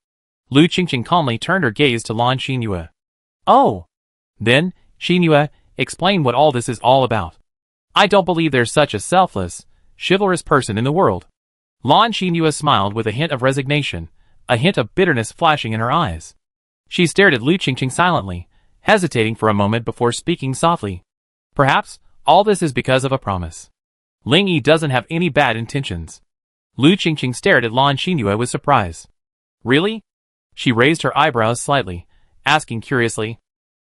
Lu Qingqing calmly turned her gaze to Lan Xinyue. Oh! Then, Xinyue, explain what all this is all about. I don't believe there's such a selfless, chivalrous person in the world. Lan Xinyue smiled with a hint of resignation, a hint of bitterness flashing in her eyes. She stared at Lu Qingqing silently, hesitating for a moment before speaking softly. Perhaps, all this is because of a promise. Ling Yi doesn't have any bad intentions. Lu Qingqing stared at Lan Xinyue with surprise. Really? She raised her eyebrows slightly, asking curiously.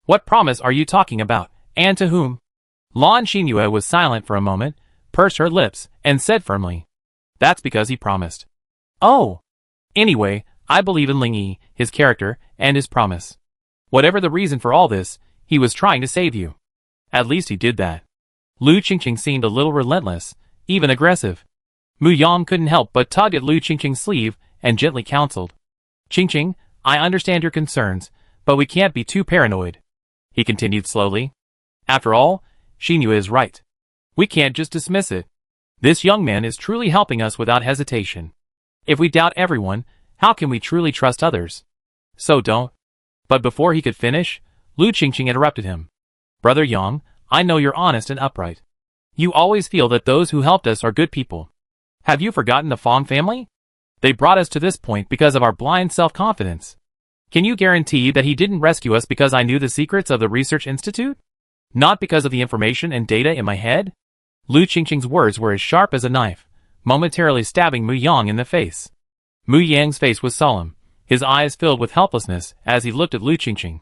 What promise are you talking about, and to whom? Lan Xinyue was silent for a moment, pursed her lips, and said firmly. That's because he promised. Oh! Anyway, I believe in Ling Yi, his character, and his promise. Whatever the reason for all this, he was trying to save you. At least he did that. Lu Qingqing seemed a little relentless, even aggressive. Mu Yang couldn't help but tug at Lu Qingqing's sleeve and gently counseled. Qingqing, I understand your concerns, but we can't be too paranoid. He continued slowly. After all, Xinyue is right. We can't just dismiss it. This young man is truly helping us without hesitation. If we doubt everyone, how can we truly trust others? So don't. But before he could finish, Lu Qingqing interrupted him. Brother Yang, I know you're honest and upright. You always feel that those who helped us are good people. Have you forgotten the Fong family? They brought us to this point because of our blind self-confidence. Can you guarantee that he didn't rescue us because I knew the secrets of the research institute? Not because of the information and data in my head? Lu Qingqing's words were as sharp as a knife, momentarily stabbing Mu Yang in the face. Mu Yang's face was solemn, his eyes filled with helplessness as he looked at Lu Qingqing.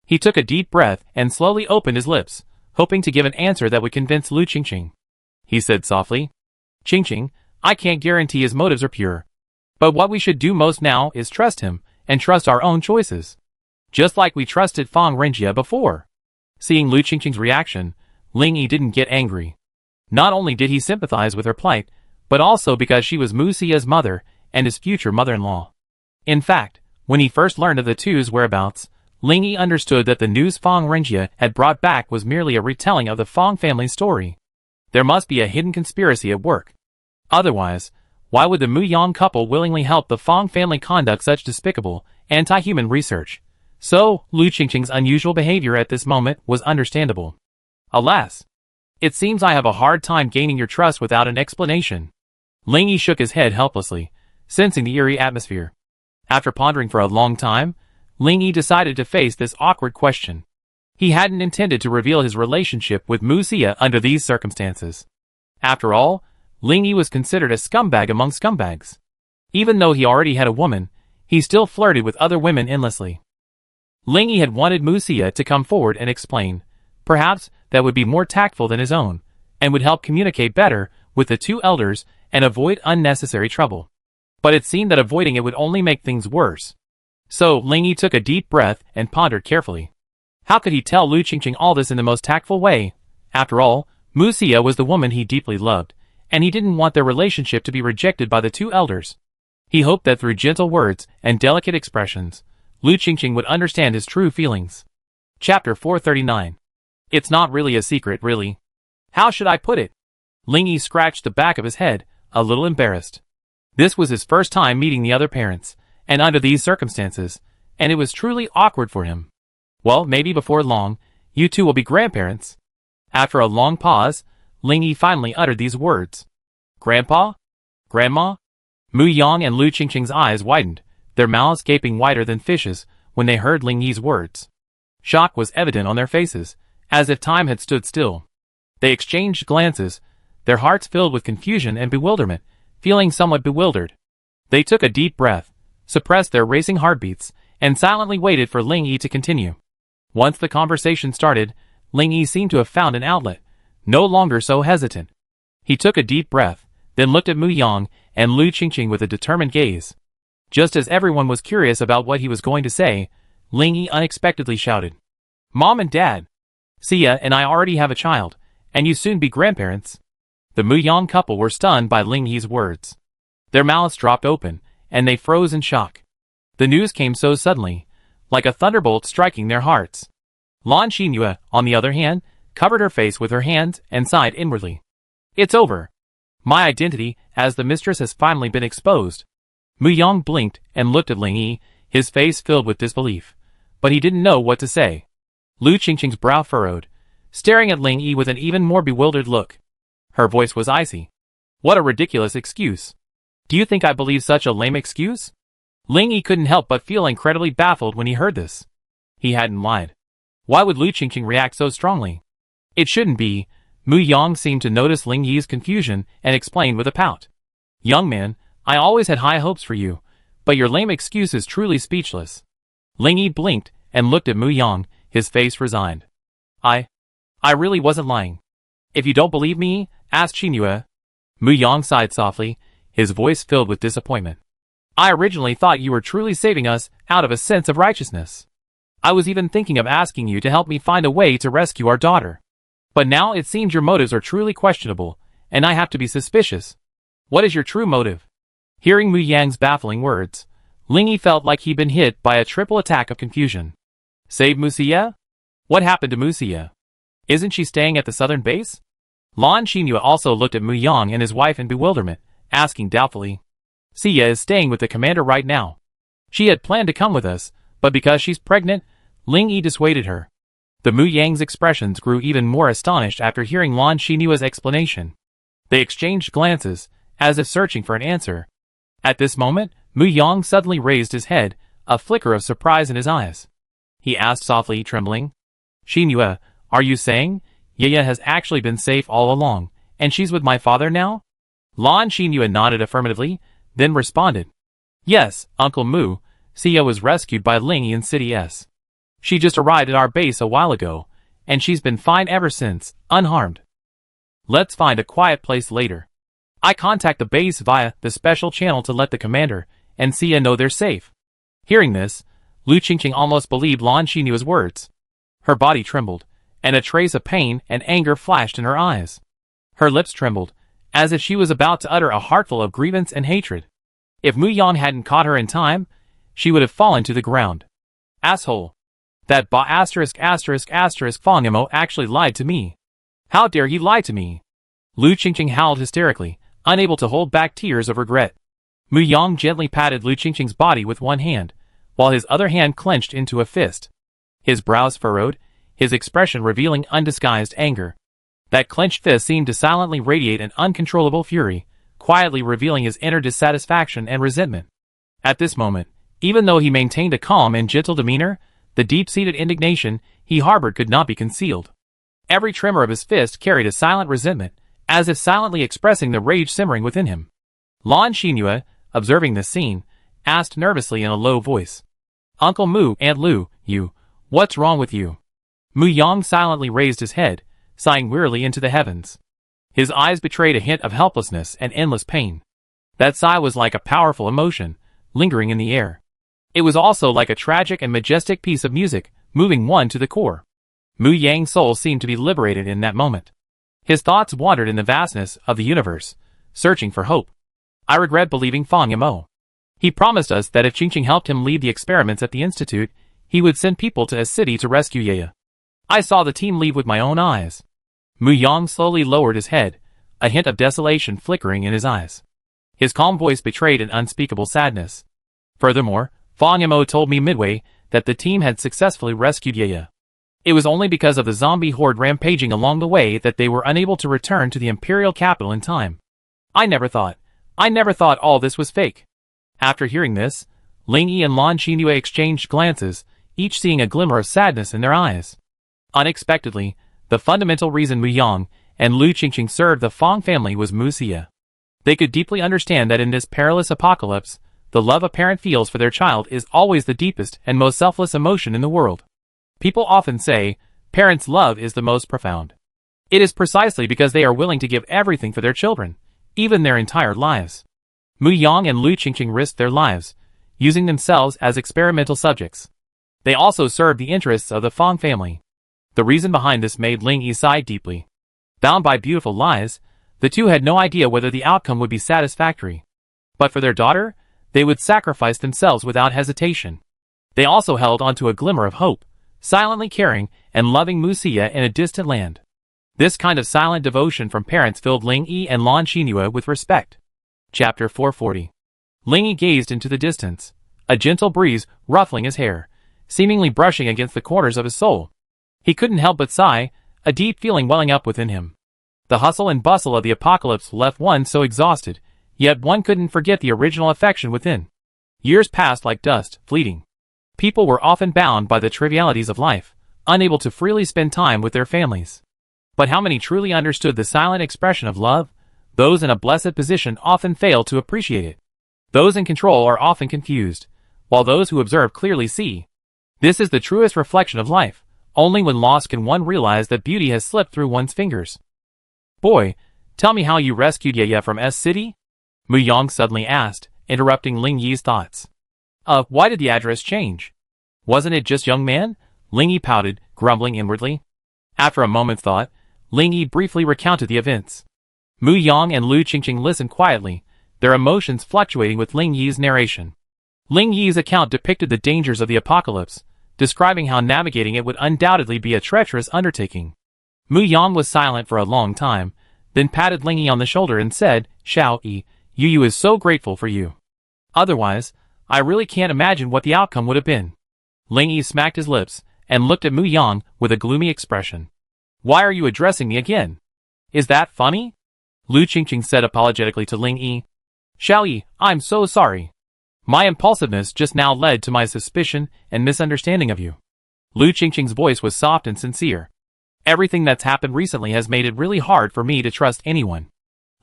He took a deep breath and slowly opened his lips, hoping to give an answer that would convince Lu Qingqing. He said softly, Qingqing, I can't guarantee his motives are pure. But what we should do most now is trust him, and trust our own choices. Just like we trusted Feng Renjie before. Seeing Lu Qingqing's reaction, Ling Yi didn't get angry. Not only did he sympathize with her plight, but also because she was Mu Xia's mother and his future mother-in-law. In fact, when he first learned of the two's whereabouts, Ling Yi understood that the news Feng Renjie had brought back was merely a retelling of the Feng family's story. There must be a hidden conspiracy at work. Otherwise, why would the Mu Yang couple willingly help the Fong family conduct such despicable, anti-human research? So, Lu Qingqing's unusual behavior at this moment was understandable. Alas, it seems I have a hard time gaining your trust without an explanation. Ling Yi shook his head helplessly, sensing the eerie atmosphere. After pondering for a long time, Ling Yi decided to face this awkward question. He hadn't intended to reveal his relationship with Mu Xia under these circumstances. After all, Ling Yi was considered a scumbag among scumbags. Even though he already had a woman, he still flirted with other women endlessly. Ling Yi had wanted Mu Xia to come forward and explain. Perhaps that would be more tactful than his own, and would help communicate better with the two elders and avoid unnecessary trouble. But it seemed that avoiding it would only make things worse. So Ling Yi took a deep breath and pondered carefully. How could he tell Lu Qingqing all this in the most tactful way? After all, Mu Xia was the woman he deeply loved, and he didn't want their relationship to be rejected by the two elders. He hoped that through gentle words and delicate expressions, Lu Qingqing would understand his true feelings. Chapter 439. It's not really a secret, really. How should I put it? Ling Yi scratched the back of his head, a little embarrassed. This was his first time meeting the other parents, and under these circumstances, and it was truly awkward for him. Well, maybe before long, you two will be grandparents. After a long pause, Ling Yi finally uttered these words. Grandpa? Grandma? Mu Yang and Lu Qingqing's eyes widened, their mouths gaping wider than fishes, when they heard Ling Yi's words. Shock was evident on their faces, as if time had stood still. They exchanged glances, their hearts filled with confusion and bewilderment, feeling somewhat bewildered. They took a deep breath, suppressed their racing heartbeats, and silently waited for Ling Yi to continue. Once the conversation started, Ling Yi seemed to have found an outlet, no longer so hesitant. He took a deep breath, then looked at Mu Yang and Lu Qingqing with a determined gaze. Just as everyone was curious about what he was going to say, Ling Yi unexpectedly shouted, Mom and Dad! Xia and I already have a child, and you soon be grandparents. The Mu Yang couple were stunned by Ling Yi's words. Their mouths dropped open, and they froze in shock. The news came so suddenly, like a thunderbolt striking their hearts. Lan Xinyue, on the other hand, covered her face with her hands and sighed inwardly. It's over. My identity as the mistress has finally been exposed. Mu Yang blinked and looked at Ling Yi, his face filled with disbelief. But he didn't know what to say. Lu Qingqing's brow furrowed, staring at Ling Yi with an even more bewildered look. Her voice was icy. What a ridiculous excuse. Do you think I believe such a lame excuse? Ling Yi couldn't help but feel incredibly baffled when he heard this. He hadn't lied. Why would Lu Qingqing react so strongly? It shouldn't be. Mu Yang seemed to notice Ling Yi's confusion and explained with a pout. Young man, I always had high hopes for you, but your lame excuse is truly speechless. Ling Yi blinked and looked at Mu Yang, his face resigned. I really wasn't lying. If you don't believe me, ask Xinyue. Mu Yang sighed softly, his voice filled with disappointment. I originally thought you were truly saving us out of a sense of righteousness. I was even thinking of asking you to help me find a way to rescue our daughter. But now it seems your motives are truly questionable, and I have to be suspicious. What is your true motive? Hearing Mu Yang's baffling words, Ling Yi felt like he'd been hit by a triple attack of confusion. Save Mu Xia? What happened to Mu Xia? Isn't she staying at the southern base? Lan Xinyue also looked at Mu Yang and his wife in bewilderment, asking doubtfully. Xia is staying with the commander right now. She had planned to come with us, but because she's pregnant, Ling Yi dissuaded her. The Mu Yang's expressions grew even more astonished after hearing Lan Xinyue's explanation. They exchanged glances, as if searching for an answer. At this moment, Mu Yang suddenly raised his head, a flicker of surprise in his eyes. He asked softly, trembling. Xinyue, are you saying Yaya has actually been safe all along, and she's with my father now? Lan Xinyue nodded affirmatively, then responded. Yes, Uncle Mu, Xia was rescued by Ling Yi in City S. She just arrived at our base a while ago, and she's been fine ever since, unharmed. Let's find a quiet place later. I contact the base via the special channel to let the commander and Xia know they're safe. Hearing this, Lu Qingqing almost believed Lan Xinyue's words. Her body trembled, and a trace of pain and anger flashed in her eyes. Her lips trembled, as if she was about to utter a heartful of grievance and hatred. If Mu Yang hadn't caught her in time, she would have fallen to the ground. Asshole. That Fong Mo actually lied to me. How dare he lie to me? Lu Qingqing howled hysterically, unable to hold back tears of regret. Mu Yang gently patted Lu Qingqing's body with one hand, while his other hand clenched into a fist. His brows furrowed, his expression revealing undisguised anger. That clenched fist seemed to silently radiate an uncontrollable fury, quietly revealing his inner dissatisfaction and resentment. At this moment, even though he maintained a calm and gentle demeanor, the deep-seated indignation he harbored could not be concealed. Every tremor of his fist carried a silent resentment, as if silently expressing the rage simmering within him. Lan Xinhua, observing this scene, asked nervously in a low voice, "Uncle Mu, Aunt Lu, what's wrong with you?" Mu Yang silently raised his head, sighing wearily into the heavens. His eyes betrayed a hint of helplessness and endless pain. That sigh was like a powerful emotion, lingering in the air. It was also like a tragic and majestic piece of music, moving one to the core. Mu Yang's soul seemed to be liberated in that moment. His thoughts wandered in the vastness of the universe, searching for hope. I regret believing Fang Yamo. He promised us that if Qingqing helped him lead the experiments at the Institute, he would send people to his city to rescue Yaya. I saw the team leave with my own eyes. Mu Yang slowly lowered his head, a hint of desolation flickering in his eyes. His calm voice betrayed an unspeakable sadness. Furthermore, Fang Yamo told me midway that the team had successfully rescued Yaya. It was only because of the zombie horde rampaging along the way that they were unable to return to the imperial capital in time. I never thought all this was fake. After hearing this, Ling Yi and Lan Xinhua exchanged glances, each seeing a glimmer of sadness in their eyes. Unexpectedly, the fundamental reason Mu Yang and Lu Qingqing served the Fang family was Mu Xia. They could deeply understand that in this perilous apocalypse, the love a parent feels for their child is always the deepest and most selfless emotion in the world. People often say, parents' love is the most profound. It is precisely because they are willing to give everything for their children, even their entire lives. Mu Yang and Lu Qingqing risked their lives, using themselves as experimental subjects. They also served the interests of the Fang family. The reason behind this made Ling Yi sigh deeply. Bound by beautiful lies, the two had no idea whether the outcome would be satisfactory. But for their daughter, they would sacrifice themselves without hesitation. They also held onto a glimmer of hope, silently caring and loving Mu Xia in a distant land. This kind of silent devotion from parents filled Ling Yi and Lan Xinhua with respect. Chapter 440. Ling Yi gazed into the distance, a gentle breeze ruffling his hair, seemingly brushing against the corners of his soul. He couldn't help but sigh, a deep feeling welling up within him. The hustle and bustle of the apocalypse left one so exhausted, yet one couldn't forget the original affection within. Years passed like dust, fleeting. People were often bound by the trivialities of life, unable to freely spend time with their families. But how many truly understood the silent expression of love? Those in a blessed position often fail to appreciate it. Those in control are often confused, while those who observe clearly see. This is the truest reflection of life. Only when lost can one realize that beauty has slipped through one's fingers. Boy, tell me how you rescued Yaya from S City? Mu Yang suddenly asked, interrupting Ling Yi's thoughts. Why did the address change? Wasn't it just young man? Ling Yi pouted, grumbling inwardly. After a moment's thought, Ling Yi briefly recounted the events. Mu Yang and Lu Qingqing listened quietly, their emotions fluctuating with Ling Yi's narration. Ling Yi's account depicted the dangers of the apocalypse, describing how navigating it would undoubtedly be a treacherous undertaking. Mu Yang was silent for a long time, then patted Ling Yi on the shoulder and said, "Xiao Yi, Yu is so grateful for you. Otherwise, I really can't imagine what the outcome would have been." Ling Yi smacked his lips and looked at Mu Yang with a gloomy expression. "Why are you addressing me again? Is that funny?" Lu Qingqing said apologetically to Ling Yi. "Xiao Yi, I'm so sorry. My impulsiveness just now led to my suspicion and misunderstanding of you." Lu Qingqing's voice was soft and sincere. "Everything that's happened recently has made it really hard for me to trust anyone."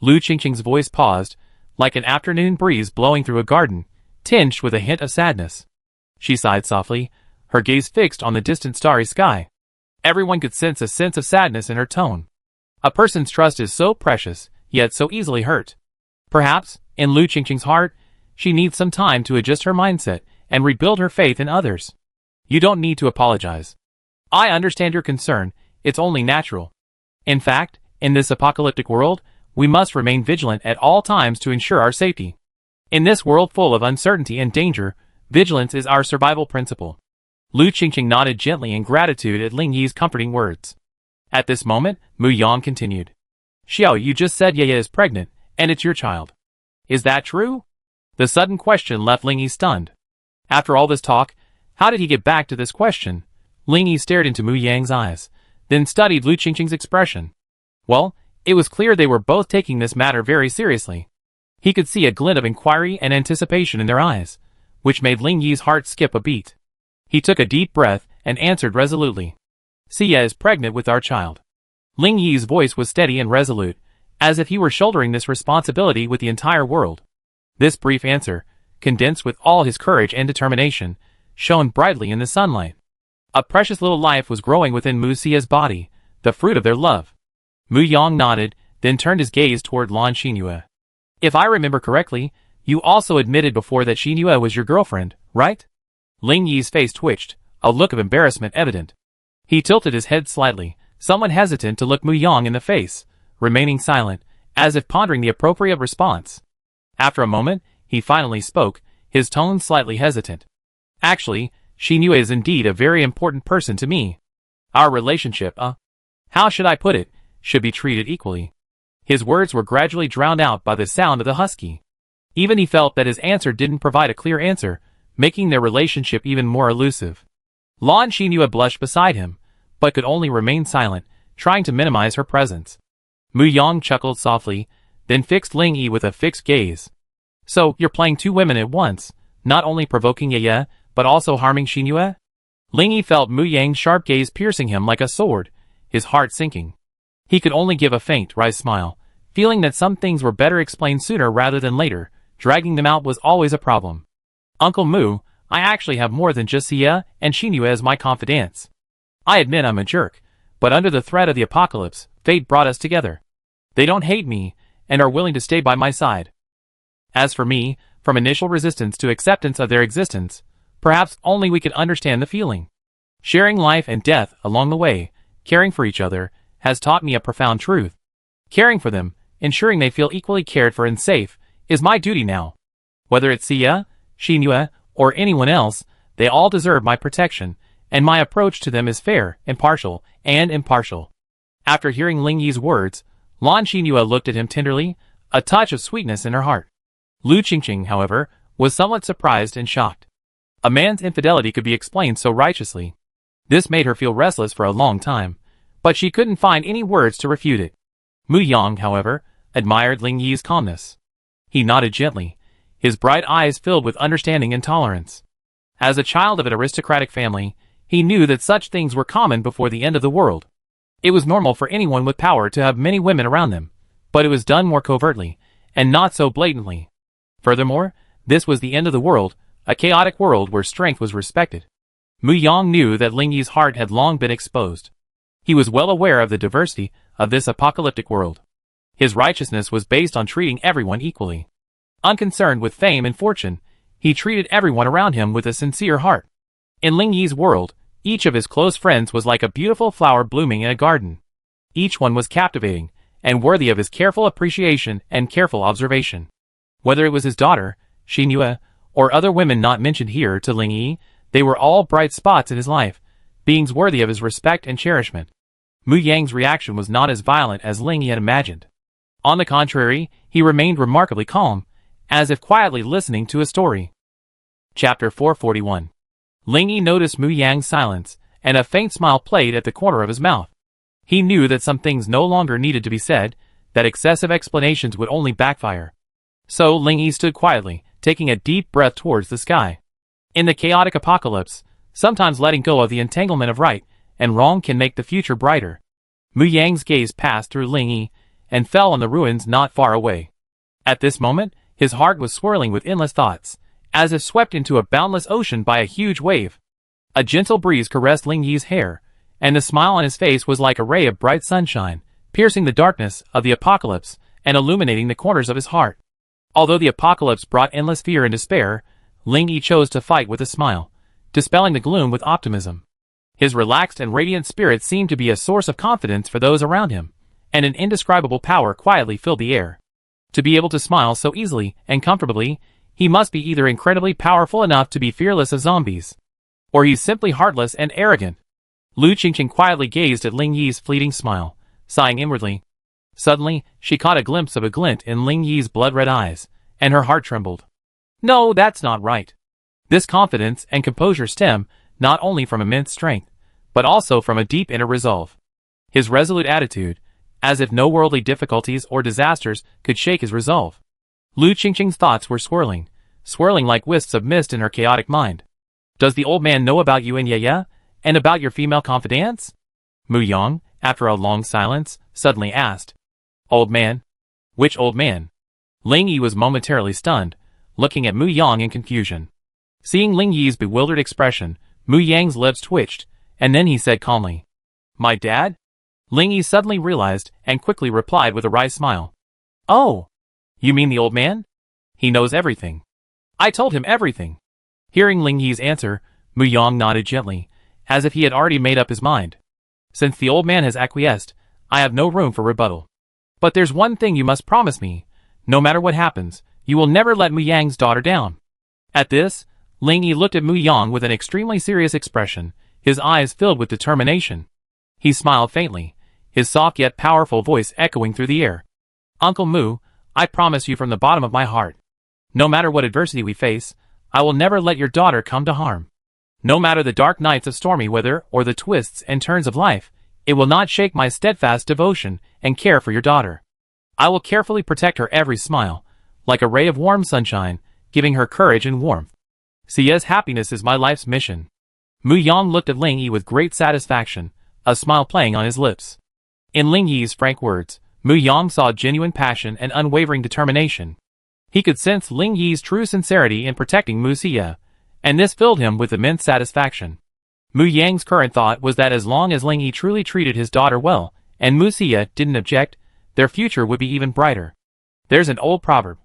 Lu Qingqing's voice paused, like an afternoon breeze blowing through a garden, tinged with a hint of sadness. She sighed softly, her gaze fixed on the distant starry sky. Everyone could sense a sense of sadness in her tone. A person's trust is so precious, yet so easily hurt. Perhaps, in Lu Qingqing's heart, she needs some time to adjust her mindset and rebuild her faith in others. "You don't need to apologize. I understand your concern, it's only natural. In fact, in this apocalyptic world, we must remain vigilant at all times to ensure our safety. In this world full of uncertainty and danger, vigilance is our survival principle." Lu Qingqing nodded gently in gratitude at Ling Yi's comforting words. At this moment, Mu Yang continued. "Xiao, you just said Yaya is pregnant, And it's your child. Is that true? The sudden question left Ling Yi stunned. After all this talk, how did he get back to this question? Ling Yi stared into Mu Yang's eyes, then studied Lu Qingqing's expression. Well, it was clear they were both taking this matter very seriously. He could see a glint of inquiry and anticipation in their eyes, which made Ling Yi's heart skip a beat. He took a deep breath and answered resolutely. Xia is pregnant with our child. Ling Yi's voice was steady and resolute, as if he were shouldering this responsibility with the entire world. This brief answer, condensed with all his courage and determination, shone brightly in the sunlight. A precious little life was growing within Mu Xia's body, the fruit of their love. Mu Yang nodded, then turned his gaze toward Lan Xinyue. If I remember correctly, you also admitted before that Xinyue was your girlfriend, right? Ling Yi's face twitched, a look of embarrassment evident. He tilted his head slightly, somewhat hesitant to look Mu Yang in the face, remaining silent, as if pondering the appropriate response. After a moment, he finally spoke, his tone slightly hesitant. Actually, Xinyue is indeed a very important person to me. Our relationship, how should I put it, should be treated equally. His words were gradually drowned out by the sound of the husky. Even he felt that his answer didn't provide a clear answer, making their relationship even more elusive. Lan Xinyue blushed beside him, but could only remain silent, trying to minimize her presence. Mu Yang chuckled softly, then fixed Ling Yi with a fixed gaze. So, you're playing two women at once, not only provoking Ye, but also harming Xinyue? Ling Yi felt Mu Yang's sharp gaze piercing him like a sword, his heart sinking. He could only give a faint, wry smile, feeling that some things were better explained sooner rather than later. Dragging them out was always a problem. Uncle Mu, I actually have more than just Xia and Xinyue as my confidants. I admit I'm a jerk, but under the threat of the apocalypse, fate brought us together. They don't hate me, and are willing to stay by my side. As for me, from initial resistance to acceptance of their existence, perhaps only we could understand the feeling. Sharing life and death along the way, caring for each other, has taught me a profound truth. Caring for them, ensuring they feel equally cared for and safe, is my duty now. Whether it's Xia, Xinyue, or anyone else, they all deserve my protection, and my approach to them is fair, impartial. After hearing Ling Yi's words, Lan Xinyue looked at him tenderly, a touch of sweetness in her heart. Lu Qingqing, however, was somewhat surprised and shocked. A man's infidelity could be explained so righteously. This made her feel restless for a long time, but she couldn't find any words to refute it. Mu Yang, however, admired Ling Yi's calmness. He nodded gently, his bright eyes filled with understanding and tolerance. As a child of an aristocratic family, he knew that such things were common before the end of the world. It was normal for anyone with power to have many women around them, but it was done more covertly, and not so blatantly. Furthermore, this was the end of the world, a chaotic world where strength was respected. Mu Yang knew that Ling Yi's heart had long been exposed. He was well aware of the diversity of this apocalyptic world. His righteousness was based on treating everyone equally. Unconcerned with fame and fortune, he treated everyone around him with a sincere heart. In Ling Yi's world, each of his close friends was like a beautiful flower blooming in a garden. Each one was captivating, and worthy of his careful appreciation and careful observation. Whether it was his daughter, Xinyue, or other women not mentioned here to Ling Yi, they were all bright spots in his life, beings worthy of his respect and cherishment. Mu Yang's reaction was not as violent as Ling Yi had imagined. On the contrary, he remained remarkably calm, as if quietly listening to a story. Chapter 441. Ling Yi noticed Mu Yang's silence, and a faint smile played at the corner of his mouth. He knew that some things no longer needed to be said, that excessive explanations would only backfire. So Ling Yi stood quietly, taking a deep breath towards the sky. In the chaotic apocalypse, sometimes letting go of the entanglement of right and wrong can make the future brighter. Mu Yang's gaze passed through Ling Yi, and fell on the ruins not far away. At this moment, his heart was swirling with endless thoughts, as if swept into a boundless ocean by a huge wave. A gentle breeze caressed Ling Yi's hair, and the smile on his face was like a ray of bright sunshine, piercing the darkness of the apocalypse and illuminating the corners of his heart. Although the apocalypse brought endless fear and despair, Ling Yi chose to fight with a smile, dispelling the gloom with optimism. His relaxed and radiant spirit seemed to be a source of confidence for those around him, and an indescribable power quietly filled the air. To be able to smile so easily and comfortably, he must be either incredibly powerful enough to be fearless of zombies, or he's simply heartless and arrogant. Lu Qingqing quietly gazed at Ling Yi's fleeting smile, sighing inwardly. Suddenly, she caught a glimpse of a glint in Ling Yi's blood-red eyes, and her heart trembled. No, that's not right. This confidence and composure stem not only from immense strength, but also from a deep inner resolve. His resolute attitude, as if no worldly difficulties or disasters could shake his resolve. Lu Qingqing's thoughts were swirling like wisps of mist in her chaotic mind. Does the old man know about you and Ye, and about your female confidants? Mu Yang, after a long silence, suddenly asked. Old man? Which old man? Ling Yi was momentarily stunned, looking at Mu Yang in confusion. Seeing Ling Yi's bewildered expression, Mu Yang's lips twitched, and then he said calmly, My dad? Ling Yi suddenly realized and quickly replied with a wry smile. Oh, you mean the old man? He knows everything. I told him everything. Hearing Ling Yi's answer, Mu Yang nodded gently, as if he had already made up his mind. Since the old man has acquiesced, I have no room for rebuttal. But there's one thing you must promise me. No matter what happens, you will never let Mu Yang's daughter down. At this, Ling Yi looked at Mu Yang with an extremely serious expression, his eyes filled with determination. He smiled faintly, his soft yet powerful voice echoing through the air. Uncle Mu, I promise you from the bottom of my heart. No matter what adversity we face, I will never let your daughter come to harm. No matter the dark nights of stormy weather or the twists and turns of life, it will not shake my steadfast devotion and care for your daughter. I will carefully protect her every smile, like a ray of warm sunshine, giving her courage and warmth. Sia's happiness is my life's mission. Mu Yang looked at Ling Yi with great satisfaction, a smile playing on his lips. In Ling Yi's frank words, Mu Yang saw genuine passion and unwavering determination. He could sense Ling Yi's true sincerity in protecting Mu Xia, and this filled him with immense satisfaction. Mu Yang's current thought was that as long as Ling Yi truly treated his daughter well, and Mu Xia didn't object, their future would be even brighter. There's an old proverb.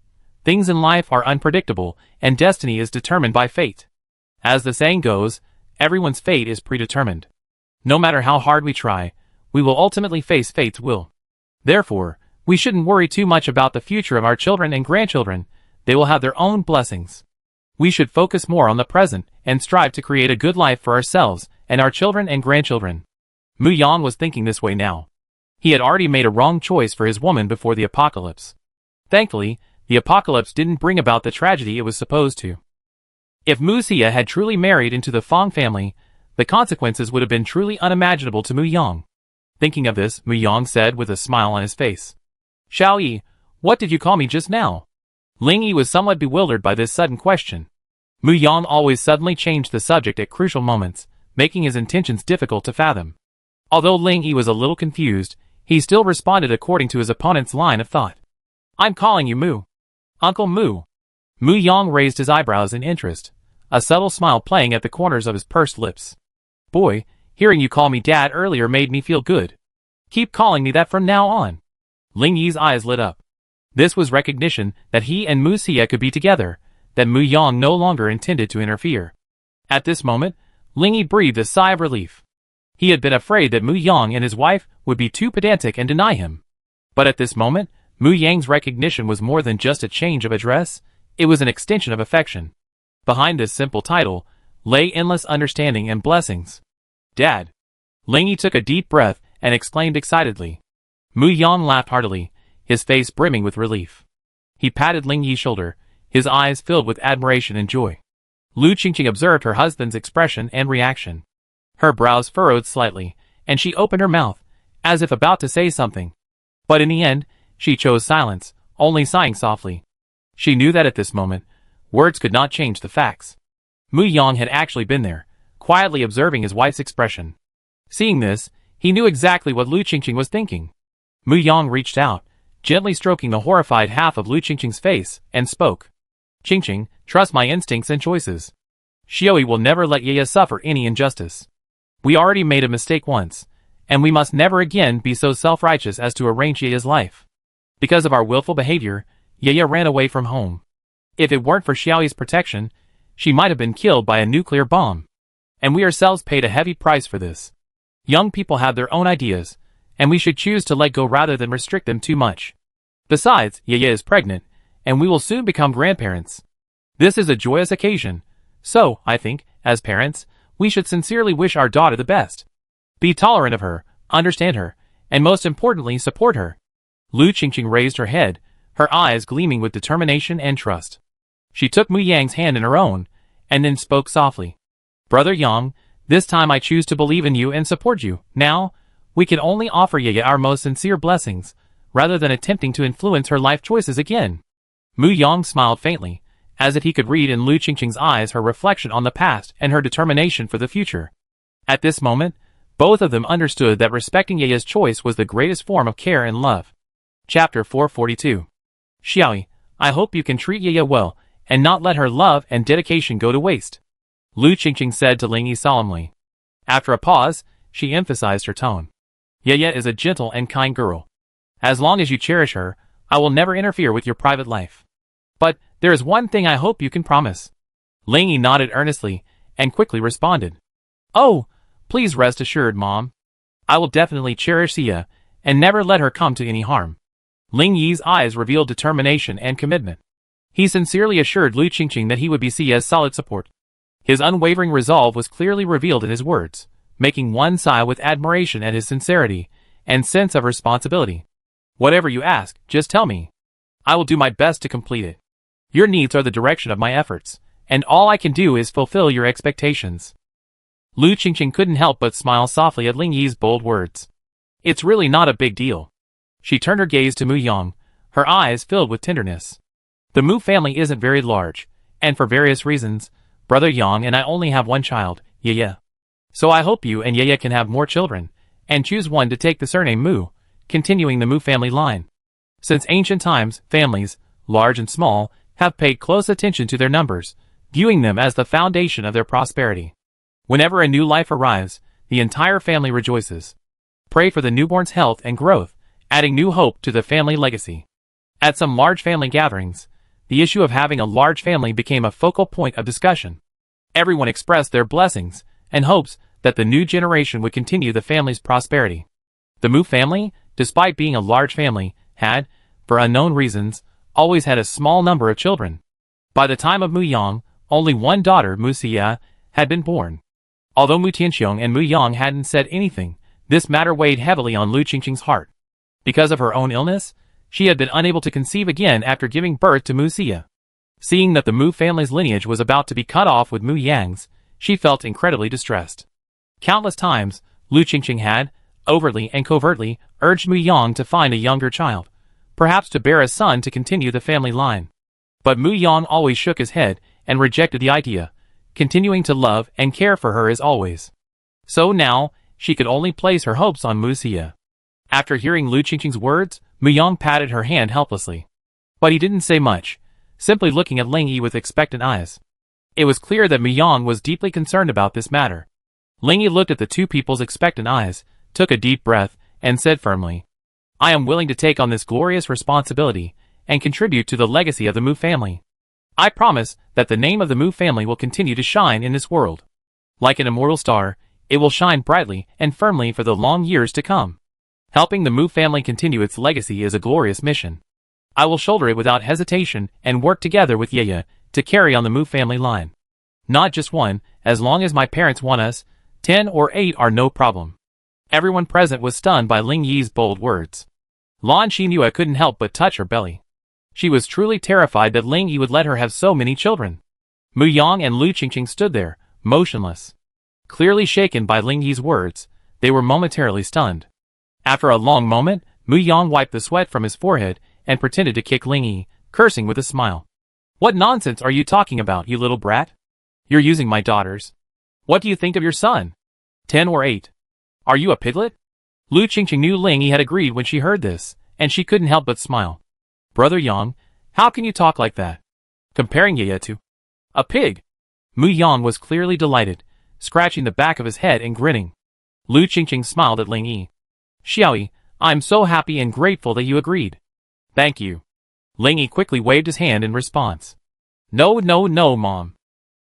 Things in life are unpredictable, and destiny is determined by fate. As the saying goes, everyone's fate is predetermined. No matter how hard we try, we will ultimately face fate's will. Therefore, we shouldn't worry too much about the future of our children and grandchildren. They will have their own blessings. We should focus more on the present and strive to create a good life for ourselves and our children and grandchildren. Mu Yang was thinking this way now. He had already made a wrong choice for his woman before the apocalypse. Thankfully, the apocalypse didn't bring about the tragedy it was supposed to. If Mu Xia had truly married into the Fong family, the consequences would have been truly unimaginable to Mu Yang. Thinking of this, Mu Yang said with a smile on his face. Xiao Yi, what did you call me just now? Ling Yi was somewhat bewildered by this sudden question. Mu Yang always suddenly changed the subject at crucial moments, making his intentions difficult to fathom. Although Ling Yi was a little confused, he still responded according to his opponent's line of thought. I'm calling you Mu. Uncle Mu. Mu Yang raised his eyebrows in interest, a subtle smile playing at the corners of his pursed lips. Boy, hearing you call me Dad earlier made me feel good. Keep calling me that from now on. Ling Yi's eyes lit up. This was recognition that he and Mu Xia could be together, that Mu Yang no longer intended to interfere. At this moment, Ling Yi breathed a sigh of relief. He had been afraid that Mu Yang and his wife would be too pedantic and deny him. But at this moment, Mu Yang's recognition was more than just a change of address, it was an extension of affection. Behind this simple title lay endless understanding and blessings. Dad. Ling Yi took a deep breath and exclaimed excitedly. Mu Yang laughed heartily, his face brimming with relief. He patted Ling Yi's shoulder, his eyes filled with admiration and joy. Lu Qingqing observed her husband's expression and reaction. Her brows furrowed slightly, and she opened her mouth, as if about to say something. But in the end, she chose silence, only sighing softly. She knew that at this moment, words could not change the facts. Mu Yang had actually been there, quietly observing his wife's expression. Seeing this, he knew exactly what Lu Qingqing was thinking. Mu Yang reached out, gently stroking the horrified half of Lu Qingqing's face, and spoke. Qingqing, trust my instincts and choices. Xiaoyi will never let Ye suffer any injustice. We already made a mistake once, and we must never again be so self-righteous as to arrange Ye's life. Because of our willful behavior, Ye ran away from home. If it weren't for Xiaoyi's protection, she might have been killed by a nuclear bomb. And we ourselves paid a heavy price for this. Young people have their own ideas, and we should choose to let go rather than restrict them too much. Besides, Ye is pregnant, and we will soon become grandparents. This is a joyous occasion, so, I think, as parents, we should sincerely wish our daughter the best. Be tolerant of her, understand her, and most importantly support her. Lu Qingqing raised her head, her eyes gleaming with determination and trust. She took Mu Yang's hand in her own, and then spoke softly. Brother Yang, this time I choose to believe in you and support you. Now, we can only offer Ye our most sincere blessings, rather than attempting to influence her life choices again. Mu Yang smiled faintly, as if he could read in Lu Qingqing's eyes her reflection on the past and her determination for the future. At this moment, both of them understood that respecting Ye's choice was the greatest form of care and love. Chapter 442. Xiaoyi, I hope you can treat Ye well, and not let her love and dedication go to waste. Lu Qingqing said to Ling Yi solemnly. After a pause, she emphasized her tone. Ye is a gentle and kind girl. As long as you cherish her, I will never interfere with your private life. But there is one thing I hope you can promise. Ling Yi nodded earnestly, and quickly responded. Oh, please rest assured, Mom. I will definitely cherish Xia, and never let her come to any harm. Ling Yi's eyes revealed determination and commitment. He sincerely assured Lu Qingqing that he would be Xia's solid support. His unwavering resolve was clearly revealed in his words, making one sigh with admiration at his sincerity and sense of responsibility. Whatever you ask, just tell me. I will do my best to complete it. Your needs are the direction of my efforts, and all I can do is fulfill your expectations. Lu Qingqing couldn't help but smile softly at Ling Yi's bold words. It's really not a big deal. She turned her gaze to Mu Yang, her eyes filled with tenderness. The Mu family isn't very large, and for various reasons, Brother Yang and I only have one child, Ye. So I hope you and Ye can have more children, and choose one to take the surname Mu, continuing the Mu family line. Since ancient times, families, large and small, have paid close attention to their numbers, viewing them as the foundation of their prosperity. Whenever a new life arrives, the entire family rejoices. Pray for the newborn's health and growth, adding new hope to the family legacy. At some large family gatherings, the issue of having a large family became a focal point of discussion. Everyone expressed their blessings and hopes that the new generation would continue the family's prosperity. The Mu family, despite being a large family, had, for unknown reasons, always had a small number of children. By the time of Mu Yang, only one daughter, Mu Xia, had been born. Although Mu Tianxiong and Mu Yang hadn't said anything, this matter weighed heavily on Lu Qingqing's heart. Because of her own illness, she had been unable to conceive again after giving birth to Mu Xia. Seeing that the Mu family's lineage was about to be cut off with Mu Yang's, she felt incredibly distressed. Countless times, Lu Qingqing had, overtly and covertly, urged Mu Yang to find a younger child, perhaps to bear a son to continue the family line. But Mu Yang always shook his head and rejected the idea, continuing to love and care for her as always. So now, she could only place her hopes on Mu Xia. After hearing Lu Qingqing's words, Mu Yang patted her hand helplessly. But he didn't say much, simply looking at Ling Yi with expectant eyes. It was clear that Mu Yang was deeply concerned about this matter. Ling Yi looked at the two people's expectant eyes, took a deep breath, and said firmly, I am willing to take on this glorious responsibility and contribute to the legacy of the Mu family. I promise that the name of the Mu family will continue to shine in this world. Like an immortal star, it will shine brightly and firmly for the long years to come. Helping the Mu family continue its legacy is a glorious mission. I will shoulder it without hesitation and work together with Ye to carry on the Mu family line. Not just one, as long as my parents want us, 10 or 8 are no problem. Everyone present was stunned by Ling Yi's bold words. Lan Xinhua couldn't help but touch her belly. She was truly terrified that Ling Yi would let her have so many children. Mu Yang and Lu Qingqing stood there, motionless. Clearly shaken by Ling Yi's words, they were momentarily stunned. After a long moment, Mu Yang wiped the sweat from his forehead and pretended to kick Ling Yi, cursing with a smile. What nonsense are you talking about, you little brat? You're using my daughters. What do you think of your son? 10 or 8. Are you a piglet? Lu Qingqing knew Ling Yi had agreed when she heard this, and she couldn't help but smile. Brother Yang, how can you talk like that? Comparing Ye to a pig? Mu Yang was clearly delighted, scratching the back of his head and grinning. Lu Qingqing smiled at Ling Yi. Xiaoyi, I'm so happy and grateful that you agreed. Thank you. Ling Yi quickly waved his hand in response. No, Mom.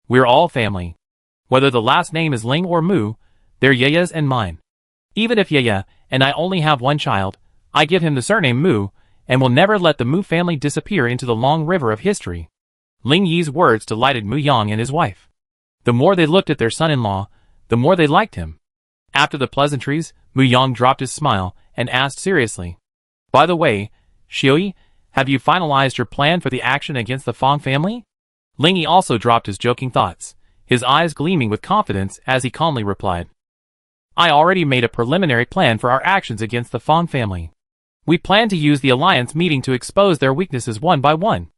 We're all family. Whether the last name is Ling or Mu, they're Ye's and mine. Even if Ye and I only have one child, I give him the surname Mu, and will never let the Mu family disappear into the long river of history. Ling Yi's words delighted Mu Yang and his wife. The more they looked at their son-in-law, the more they liked him. After the pleasantries, Mu Yang dropped his smile and asked seriously. By the way, Xiui, have you finalized your plan for the action against the Fong family? Ling Yi also dropped his joking thoughts, his eyes gleaming with confidence as he calmly replied. I already made a preliminary plan for our actions against the Fong family. We plan to use the alliance meeting to expose their weaknesses one by one.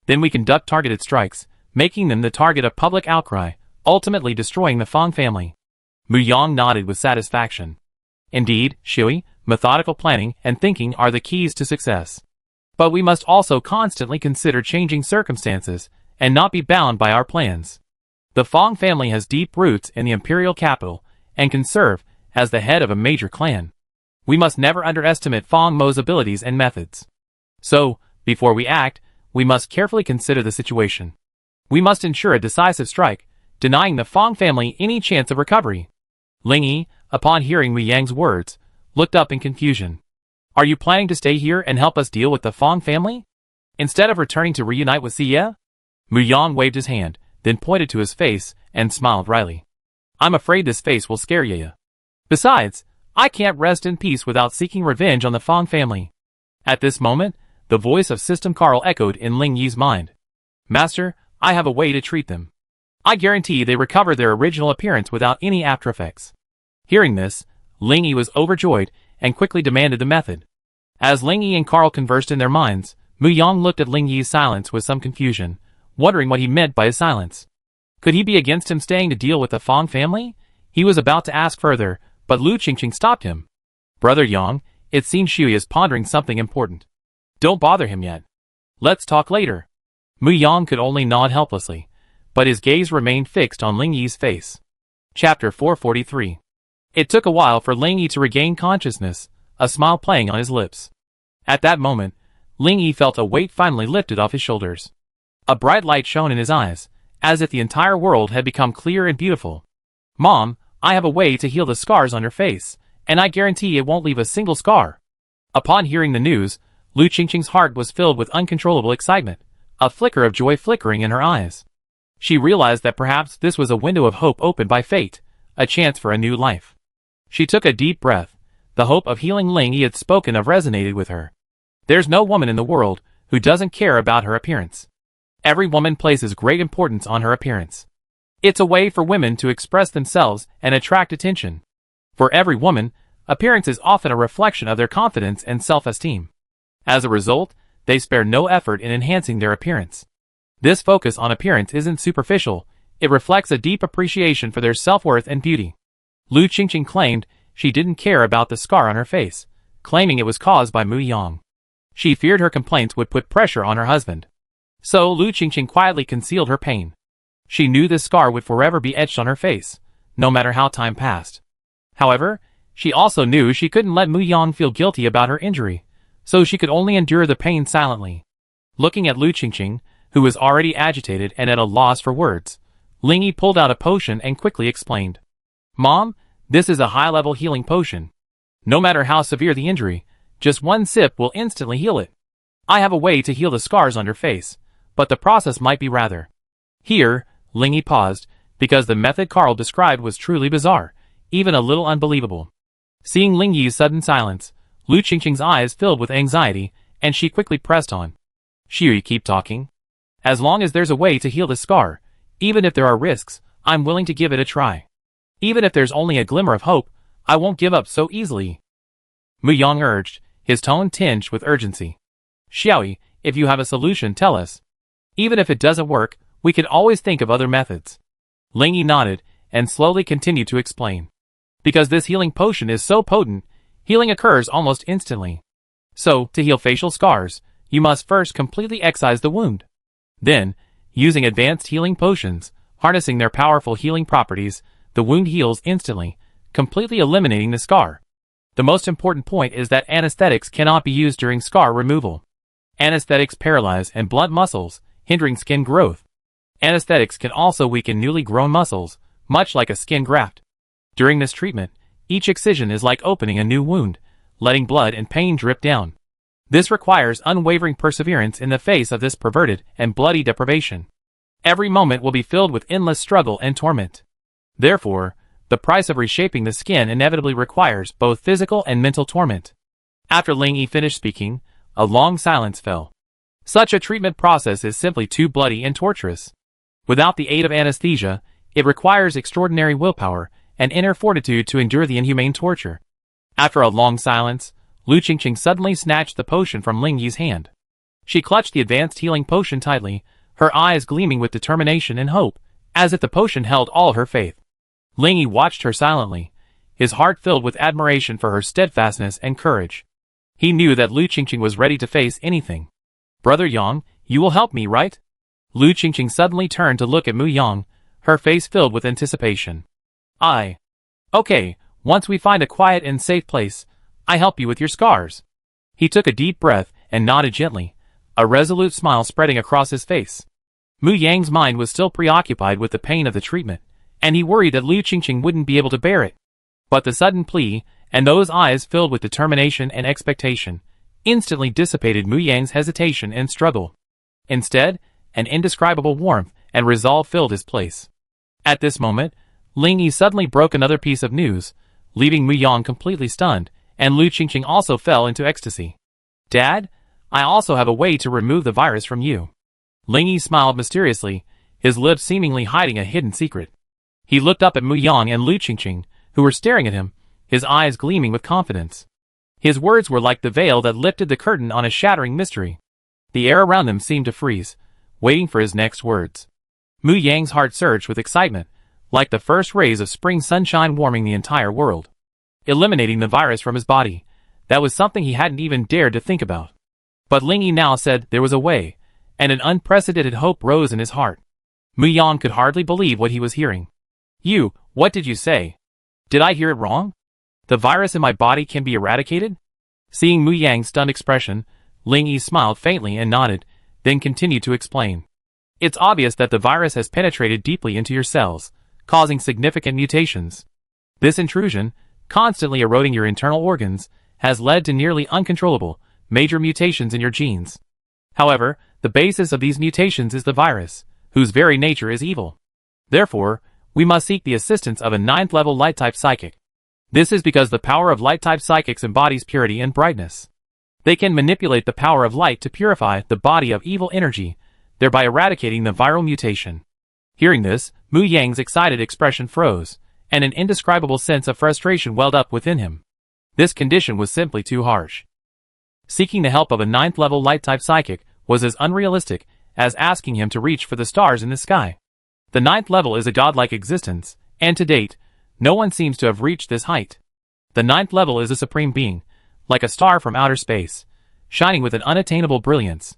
Then we conduct targeted strikes, making them the target of public outcry, ultimately destroying the Fong family. Mu Yang nodded with satisfaction. Indeed, Xiui, methodical planning and thinking are the keys to success. But we must also constantly consider changing circumstances and not be bound by our plans. The Fong family has deep roots in the imperial capital and can serve as the head of a major clan. We must never underestimate Fong Mo's abilities and methods. So, before we act, we must carefully consider the situation. We must ensure a decisive strike, denying the Fong family any chance of recovery. Ling Yi, upon hearing Mu Yang's words, looked up in confusion. Are you planning to stay here and help us deal with the Fong family? Instead of returning to reunite with Xie? Mu Yang waved his hand, then pointed to his face and smiled wryly. I'm afraid this face will scare Ye. Besides, I can't rest in peace without seeking revenge on the Fong family. At this moment, the voice of System Carl echoed in Ling Yi's mind. Master, I have a way to treat them. I guarantee they recover their original appearance without any after effects. Hearing this, Ling Yi was overjoyed and quickly demanded the method. As Ling Yi and Carl conversed in their minds, Mu Yang looked at Ling Yi's silence with some confusion, wondering what he meant by his silence. Could he be against him staying to deal with the Fong family? He was about to ask further, but Lu Qingqing stopped him. Brother Yang, it seems Xiui is pondering something important. Don't bother him yet. Let's talk later. Mu Yang could only nod helplessly, but his gaze remained fixed on Ling Yi's face. Chapter 443. It took a while for Ling Yi to regain consciousness, a smile playing on his lips. At that moment, Ling Yi felt a weight finally lifted off his shoulders. A bright light shone in his eyes, as if the entire world had become clear and beautiful. Mom, I have a way to heal the scars on your face, and I guarantee it won't leave a single scar. Upon hearing the news, Lu Qingqing's heart was filled with uncontrollable excitement, a flicker of joy flickering in her eyes. She realized that perhaps this was a window of hope opened by fate, a chance for a new life. She took a deep breath. The hope of healing Ling Yi had spoken of resonated with her. There's no woman in the world who doesn't care about her appearance. Every woman places great importance on her appearance. It's a way for women to express themselves and attract attention. For every woman, appearance is often a reflection of their confidence and self-esteem. As a result, they spare no effort in enhancing their appearance. This focus on appearance isn't superficial, it reflects a deep appreciation for their self-worth and beauty. Lu Qingqing claimed she didn't care about the scar on her face, claiming it was caused by Mu Yang. She feared her complaints would put pressure on her husband. So Lu Qingqing quietly concealed her pain. She knew this scar would forever be etched on her face, no matter how time passed. However, she also knew she couldn't let Mu Yang feel guilty about her injury, so she could only endure the pain silently. Looking at Lu Qingqing, who was already agitated and at a loss for words, Ling Yi pulled out a potion and quickly explained. Mom, this is a high-level healing potion. No matter how severe the injury, just one sip will instantly heal it. I have a way to heal the scars on your face, but the process might be rather. Here, Ling Yi paused, because the method Carl described was truly bizarre, even a little unbelievable. Seeing Ling Yi's sudden silence, Lu Qingqing's eyes filled with anxiety, and she quickly pressed on. Xiui, keep talking. As long as there's a way to heal the scar, even if there are risks, I'm willing to give it a try. Even if there's only a glimmer of hope, I won't give up so easily. Mu Yang urged, his tone tinged with urgency. Xiaoyi, if you have a solution, tell us. Even if it doesn't work, we can always think of other methods. Ling Yi nodded, and slowly continued to explain. Because this healing potion is so potent, healing occurs almost instantly. So, to heal facial scars, you must first completely excise the wound. Then, using advanced healing potions, harnessing their powerful healing properties, the wound heals instantly, completely eliminating the scar. The most important point is that anesthetics cannot be used during scar removal. Anesthetics paralyze and blunt muscles, hindering skin growth. Anesthetics can also weaken newly grown muscles, much like a skin graft. During this treatment, each excision is like opening a new wound, letting blood and pain drip down. This requires unwavering perseverance in the face of this perverted and bloody deprivation. Every moment will be filled with endless struggle and torment. Therefore, the price of reshaping the skin inevitably requires both physical and mental torment. After Ling Yi finished speaking, A long silence fell. Such a treatment process is simply too bloody and torturous. Without the aid of anesthesia, it requires extraordinary willpower and inner fortitude to endure the inhumane torture. After a long silence, Lu Qingqing suddenly snatched the potion from Ling Yi's hand. She clutched the advanced healing potion tightly, her eyes gleaming with determination and hope, as if the potion held all her faith. Ling Yi watched her silently, his heart filled with admiration for her steadfastness and courage. He knew that Lu Qingqing was ready to face anything. "Brother Yang, you will help me, right?" Lu Qingqing suddenly turned to look at Mu Yang, her face filled with anticipation. Okay, once we find a quiet and safe place, I help you with your scars." He took a deep breath and nodded gently, a resolute smile spreading across his face. Mu Yang's mind was still preoccupied with the pain of the treatment, and he worried that Lu Qingqing wouldn't be able to bear it. But the sudden plea, and those eyes filled with determination and expectation, instantly dissipated Mu Yang's hesitation and struggle. Instead, an indescribable warmth and resolve filled his place. At this moment, Ling Yi suddenly broke another piece of news, leaving Mu Yang completely stunned, and Lu Qingqing also fell into ecstasy. "Dad, I also have a way to remove the virus from you." Ling Yi smiled mysteriously, his lips seemingly hiding a hidden secret. He looked up at Mu Yang and Lu Qingqing, who were staring at him, his eyes gleaming with confidence. His words were like the veil that lifted the curtain on a shattering mystery. The air around them seemed to freeze, waiting for his next words. Mu Yang's heart surged with excitement, like the first rays of spring sunshine warming the entire world. Eliminating the virus from his body, that was something he hadn't even dared to think about. But Ling Yi now said there was a way, and an unprecedented hope rose in his heart. Mu Yang could hardly believe what he was hearing. What did you say? Did I hear it wrong? The virus in my body can be eradicated?" Seeing Mu Yang's stunned expression, Ling Yi smiled faintly and nodded, then continued to explain. "It's obvious that the virus has penetrated deeply into your cells, causing significant mutations. This intrusion, constantly eroding your internal organs, has led to nearly uncontrollable, major mutations in your genes. However, the basis of these mutations is the virus, whose very nature is evil. Therefore, we must seek the assistance of a 9th-level light-type psychic. This is because the power of light-type psychics embodies purity and brightness. They can manipulate the power of light to purify the body of evil energy, thereby eradicating the viral mutation." Hearing this, Mu Yang's excited expression froze, and an indescribable sense of frustration welled up within him. This condition was simply too harsh. Seeking the help of a 9th-level light-type psychic was as unrealistic as asking him to reach for the stars in the sky. The 9th level is a godlike existence, and to date, no one seems to have reached this height. The 9th level is a supreme being, like a star from outer space, shining with an unattainable brilliance.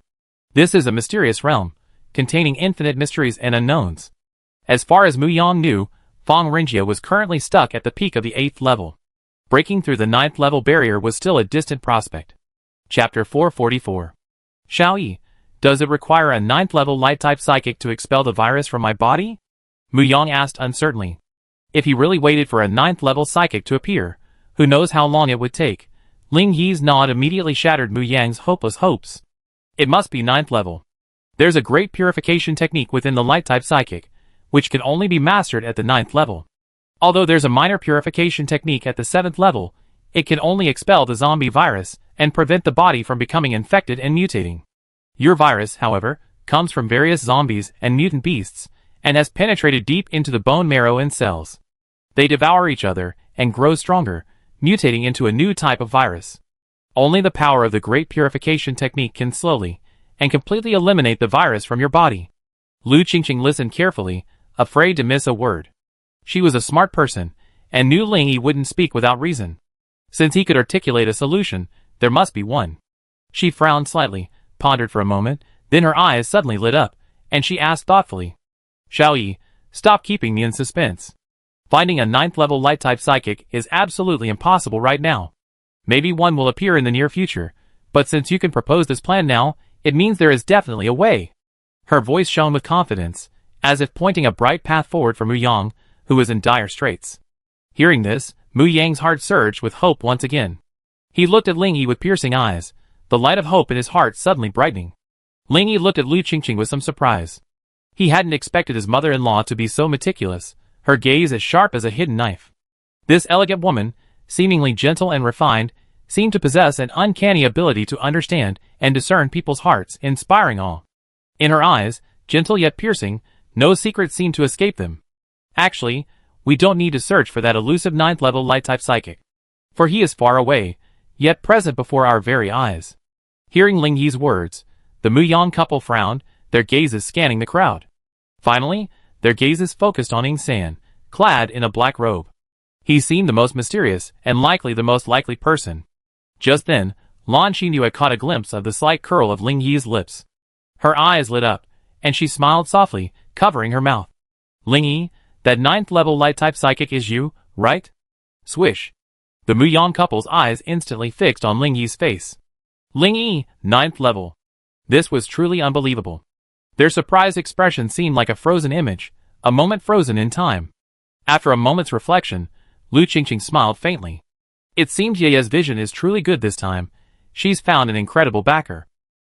This is a mysterious realm, containing infinite mysteries and unknowns. As far as Mu Yang knew, Feng Rinjia was currently stuck at the peak of the 8th level. Breaking through the 9th level barrier was still a distant prospect. Chapter 444. Xiaoyi, does it require a 9th level light-type psychic to expel the virus from my body? Mu Yang asked uncertainly. If he really waited for a 9th level psychic to appear, who knows how long it would take? Ling Yi's nod immediately shattered Mu Yang's hopeless hopes. It must be 9th level. There's a great purification technique within the light-type psychic, which can only be mastered at the 9th level. Although there's a minor purification technique at the 7th level, it can only expel the zombie virus and prevent the body from becoming infected and mutating. Your virus, however, comes from various zombies and mutant beasts, and has penetrated deep into the bone marrow and cells. They devour each other and grow stronger, mutating into a new type of virus. Only the power of the great purification technique can slowly and completely eliminate the virus from your body. Lu Qingqing listened carefully, afraid to miss a word. She was a smart person, and knew Ling Yi wouldn't speak without reason. Since he could articulate a solution, there must be one. She frowned slightly, pondered for a moment, then her eyes suddenly lit up, and she asked thoughtfully, "Xiaoyi, stop keeping me in suspense. Finding a 9th level light-type psychic is absolutely impossible right now. Maybe one will appear in the near future, but since you can propose this plan now, it means there is definitely a way." Her voice shone with confidence, as if pointing a bright path forward for Mu Yang, who was in dire straits. Hearing this, Mu Yang's heart surged with hope once again. He looked at Ling Yi with piercing eyes, the light of hope in his heart suddenly brightening. Ling Yi looked at Lu Qingqing with some surprise. He hadn't expected his mother-in-law to be so meticulous, her gaze as sharp as a hidden knife. This elegant woman, seemingly gentle and refined, seemed to possess an uncanny ability to understand and discern people's hearts, inspiring awe. In her eyes, gentle yet piercing, no secrets seemed to escape them. Actually, we don't need to search for that elusive 9th level light-type psychic. For he is far away, yet present before our very eyes. Hearing Ling Yi's words, the Muyang couple frowned, their gazes scanning the crowd. Finally, their gazes focused on Ying San, clad in a black robe. He seemed the most mysterious and likely the most likely person. Just then, Lan Xinyu had caught a glimpse of the slight curl of Ling Yi's lips. Her eyes lit up, and she smiled softly, covering her mouth. Ling Yi, that 9th level light-type psychic is you, right? Swish. The Muyang couple's eyes instantly fixed on Ling Yi's face. Ling Yi, 9th level. This was truly unbelievable. Their surprised expression seemed like a frozen image, a moment frozen in time. After a moment's reflection, Lu Qingqing smiled faintly. It seemed Ye's vision is truly good this time. She's found an incredible backer.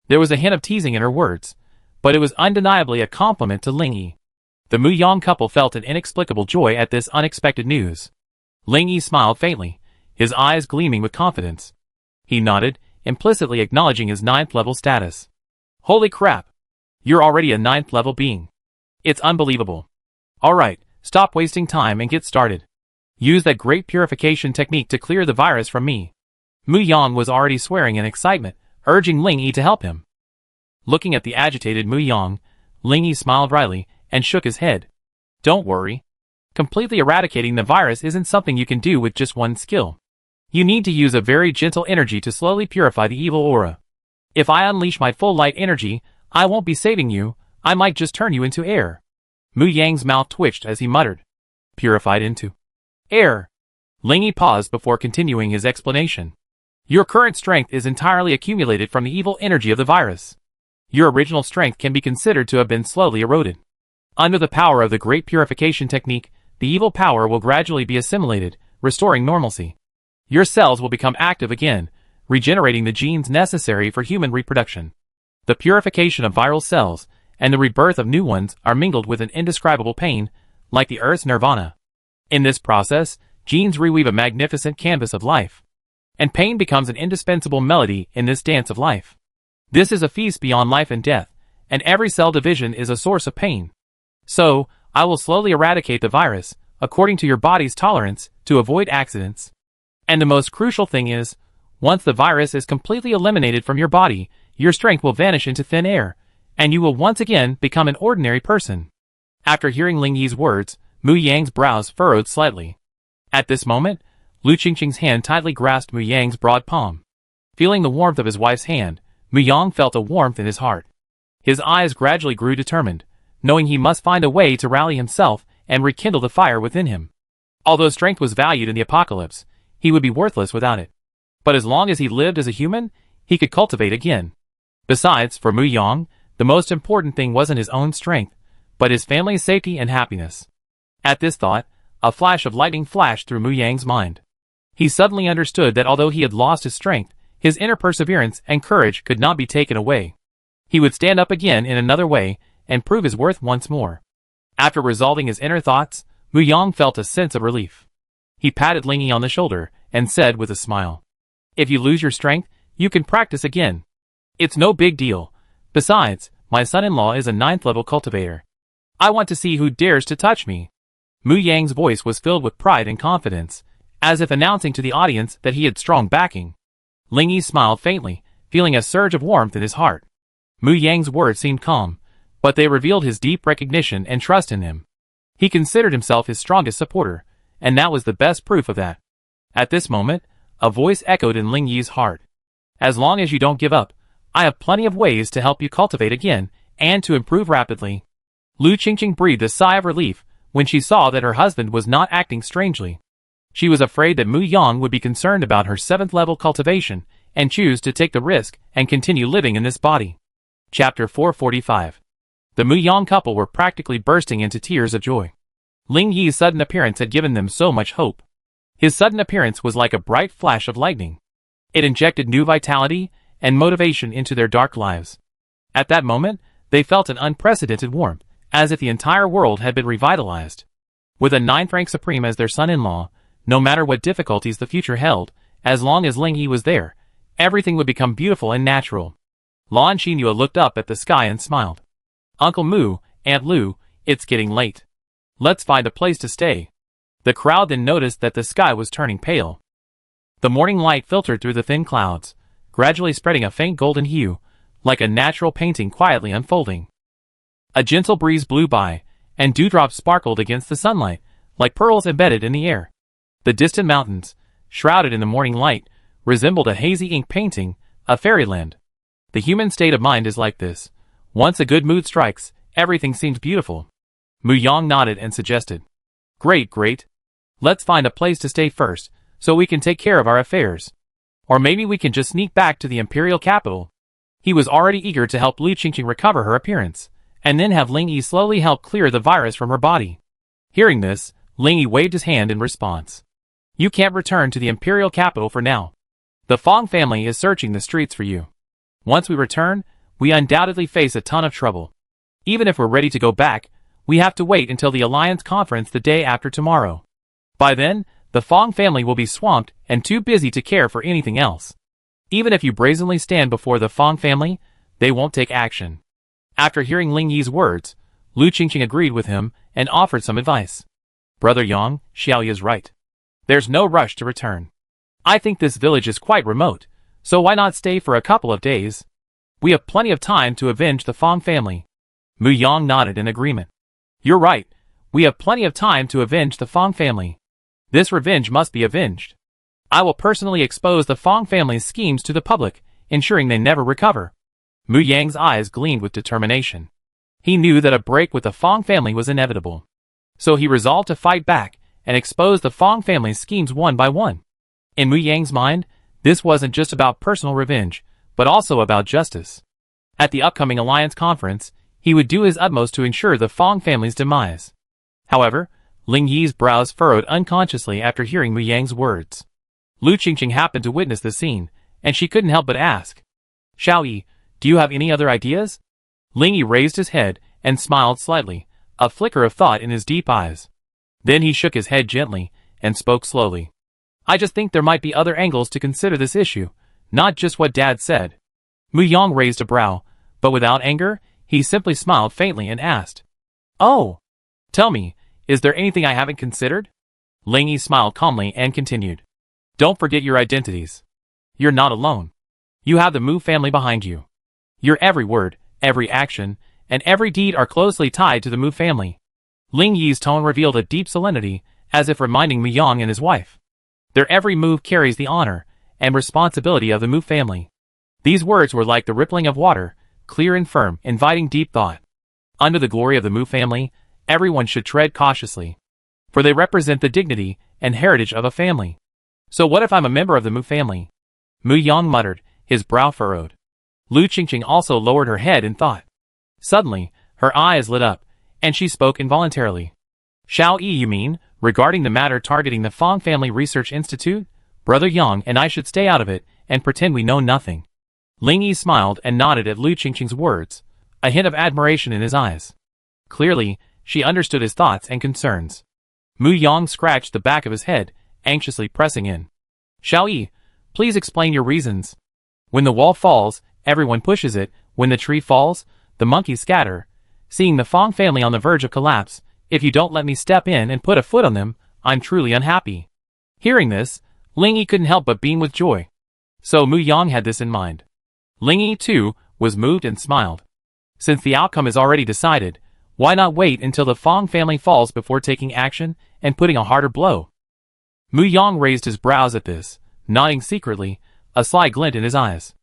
There was a hint of teasing in her words, but it was undeniably a compliment to Ling Yi. The Muyang couple felt an inexplicable joy at this unexpected news. Ling Yi smiled faintly, his eyes gleaming with confidence. He nodded, implicitly acknowledging his 9th level status. Holy crap! You're already a 9th level being. It's unbelievable. Alright, stop wasting time and get started. Use that great purification technique to clear the virus from me. Muyang was already swearing in excitement, urging Ling Yi to help him. Looking at the agitated Muyang, Ling Yi smiled wryly and shook his head. Don't worry. Completely eradicating the virus isn't something you can do with just one skill. You need to use a very gentle energy to slowly purify the evil aura. If I unleash my full light energy, I won't be saving you, I might just turn you into air. Muyang's mouth twitched as he muttered. Purified into air. Ling Yi paused before continuing his explanation. Your current strength is entirely accumulated from the evil energy of the virus. Your original strength can be considered to have been slowly eroded. Under the power of the great purification technique, the evil power will gradually be assimilated, restoring normalcy. Your cells will become active again, regenerating the genes necessary for human reproduction. The purification of viral cells and the rebirth of new ones are mingled with an indescribable pain, like the Earth's nirvana. In this process, genes reweave a magnificent canvas of life. And pain becomes an indispensable melody in this dance of life. This is a feast beyond life and death, and every cell division is a source of pain. So, I will slowly eradicate the virus, according to your body's tolerance, to avoid accidents. And the most crucial thing is, once the virus is completely eliminated from your body, your strength will vanish into thin air, and you will once again become an ordinary person. After hearing Ling Yi's words, Muyang's brows furrowed slightly. At this moment, Lu Qingqing's hand tightly grasped Muyang's broad palm. Feeling the warmth of his wife's hand, Muyang felt a warmth in his heart. His eyes gradually grew determined, knowing he must find a way to rally himself and rekindle the fire within him. Although strength was valued in the apocalypse, he would be worthless without it. But as long as he lived as a human, he could cultivate again. Besides, for Muyang, the most important thing wasn't his own strength, but his family's safety and happiness. At this thought, a flash of lightning flashed through Muyang's mind. He suddenly understood that although he had lost his strength, his inner perseverance and courage could not be taken away. He would stand up again in another way and prove his worth once more. After resolving his inner thoughts, Muyang felt a sense of relief. He patted Ling Yi on the shoulder and said with a smile, If you lose your strength, you can practice again. It's no big deal. Besides, my son-in-law is a 9th level cultivator. I want to see who dares to touch me. Muyang's voice was filled with pride and confidence, as if announcing to the audience that he had strong backing. Ling Yi smiled faintly, feeling a surge of warmth in his heart. Muyang's words seemed calm, but they revealed his deep recognition and trust in him. He considered himself his strongest supporter, and that was the best proof of that. At this moment, a voice echoed in Ling Yi's heart. As long as you don't give up, I have plenty of ways to help you cultivate again, and to improve rapidly. Lu Qingqing breathed a sigh of relief when she saw that her husband was not acting strangely. She was afraid that Muyang would be concerned about her 7th level cultivation, and choose to take the risk and continue living in this body. Chapter 445. The Muyang couple were practically bursting into tears of joy. Ling Yi's sudden appearance had given them so much hope. His sudden appearance was like a bright flash of lightning. It injected new vitality and motivation into their dark lives. At that moment, they felt an unprecedented warmth, as if the entire world had been revitalized. With a 9th rank supreme as their son-in-law, no matter what difficulties the future held, As long as Ling Yi was there, everything would become beautiful and natural. Lan Xinhua looked up at the sky and smiled. Uncle Mu, Aunt Lu, it's getting late. Let's find a place to stay. The crowd then noticed that the sky was turning pale. The morning light filtered through the thin clouds, gradually spreading a faint golden hue, like a natural painting quietly unfolding. A gentle breeze blew by, and dewdrops sparkled against the sunlight, like pearls embedded in the air. The distant mountains, shrouded in the morning light, resembled a hazy ink painting, a fairyland. The human state of mind is like this. Once a good mood strikes, everything seems beautiful. Mu Yang nodded and suggested. Great. Let's find a place to stay first, so we can take care of our affairs. Or maybe we can just sneak back to the imperial capital. He was already eager to help Lu Qingqing recover her appearance, and then have Ling Yi slowly help clear the virus from her body. Hearing this, Ling Yi waved his hand in response. You can't return to the imperial capital for now. The Fong family is searching the streets for you. Once we return, we undoubtedly face a ton of trouble. Even if we're ready to go back, we have to wait until the Alliance conference the day after tomorrow. By then, the Fong family will be swamped and too busy to care for anything else. Even if you brazenly stand before the Fong family, they won't take action. After hearing Ling Yi's words, Lu Qingqing agreed with him and offered some advice. Brother Yang, Xiaoyi is right. There's no rush to return. I think this village is quite remote, so why not stay for a couple of days? We have plenty of time to avenge the Fong family. Mu Yang nodded in agreement. You're right, we have plenty of time to avenge the Fong family. This revenge must be avenged. I will personally expose the Fong family's schemes to the public, ensuring they never recover. Mu Yang's eyes gleamed with determination. He knew that a break with the Fong family was inevitable. So he resolved to fight back and expose the Fong family's schemes one by one. In Mu Yang's mind, this wasn't just about personal revenge, but also about justice. At the upcoming Alliance conference, he would do his utmost to ensure the Fong family's demise. However, Ling Yi's brows furrowed unconsciously after hearing Mu Yang's words. Lu Qingqing happened to witness the scene, and she couldn't help but ask. Xiaoyi, do you have any other ideas? Ling Yi raised his head and smiled slightly, a flicker of thought in his deep eyes. Then he shook his head gently and spoke slowly. I just think there might be other angles to consider this issue, not just what Dad said. Mu Yang raised a brow, but without anger, he simply smiled faintly and asked. Oh! Tell me, is there anything I haven't considered? Ling Yi smiled calmly and continued. Don't forget your identities. You're not alone. You have the Mu family behind you. Your every word, every action, and every deed are closely tied to the Mu family. Ling Yi's tone revealed a deep solemnity, as if reminding Mu Yang and his wife. Their every move carries the honor and responsibility of the Mu family. These words were like the rippling of water, clear and firm, inviting deep thought. Under the glory of the Mu family, everyone should tread cautiously. For they represent the dignity and heritage of a family. So what if I'm a member of the Mu family? Mu Yang muttered, his brow furrowed. Lu Qingqing also lowered her head in thought. Suddenly, her eyes lit up, and she spoke involuntarily. Xiaoyi, you mean, regarding the matter targeting the Fong Family Research Institute? Brother Yang and I should stay out of it and pretend we know nothing. Ling Yi smiled and nodded at Lu Qingqing's words, a hint of admiration in his eyes. Clearly, she understood his thoughts and concerns. Mu Yang scratched the back of his head, anxiously pressing in. Xiaoyi, please explain your reasons. When the wall falls, everyone pushes it. When the tree falls, the monkeys scatter. Seeing the Fong family on the verge of collapse, if you don't let me step in and put a foot on them, I'm truly unhappy. Hearing this, Ling Yi couldn't help but beam with joy. So Mu Yang had this in mind. Ling Yi, too, was moved and smiled. Since the outcome is already decided, why not wait until the Fong family falls before taking action and putting a harder blow? Mu Yang raised his brows at this, nodding secretly, a sly glint in his eyes.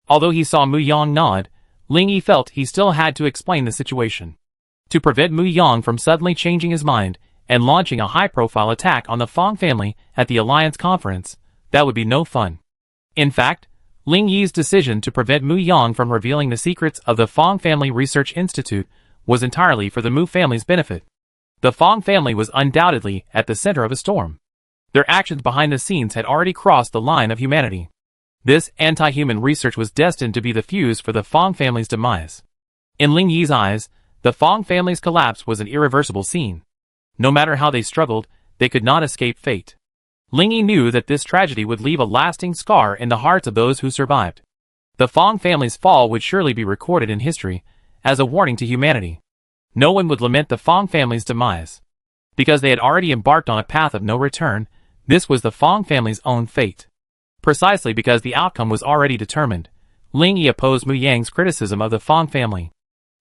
Although he saw Mu Yang nod, Ling Yi felt he still had to explain the situation. To prevent Mu Yang from suddenly changing his mind and launching a high-profile attack on the Fong family at the Alliance conference, that would be no fun. In fact, Ling Yi's decision to prevent Mu Yang from revealing the secrets of the Fong Family Research Institute was entirely for the Mu family's benefit. The Fong family was undoubtedly at the center of a storm. Their actions behind the scenes had already crossed the line of humanity. This anti-human research was destined to be the fuse for the Fong family's demise. In Ling Yi's eyes, the Fong family's collapse was an irreversible scene. No matter how they struggled, they could not escape fate. Ling Yi knew that this tragedy would leave a lasting scar in the hearts of those who survived. The Fong family's fall would surely be recorded in history as a warning to humanity. No one would lament the Fong family's demise. Because they had already embarked on a path of no return, this was the Fong family's own fate. Precisely because the outcome was already determined, Ling Yi opposed Mu Yang's criticism of the Fong family.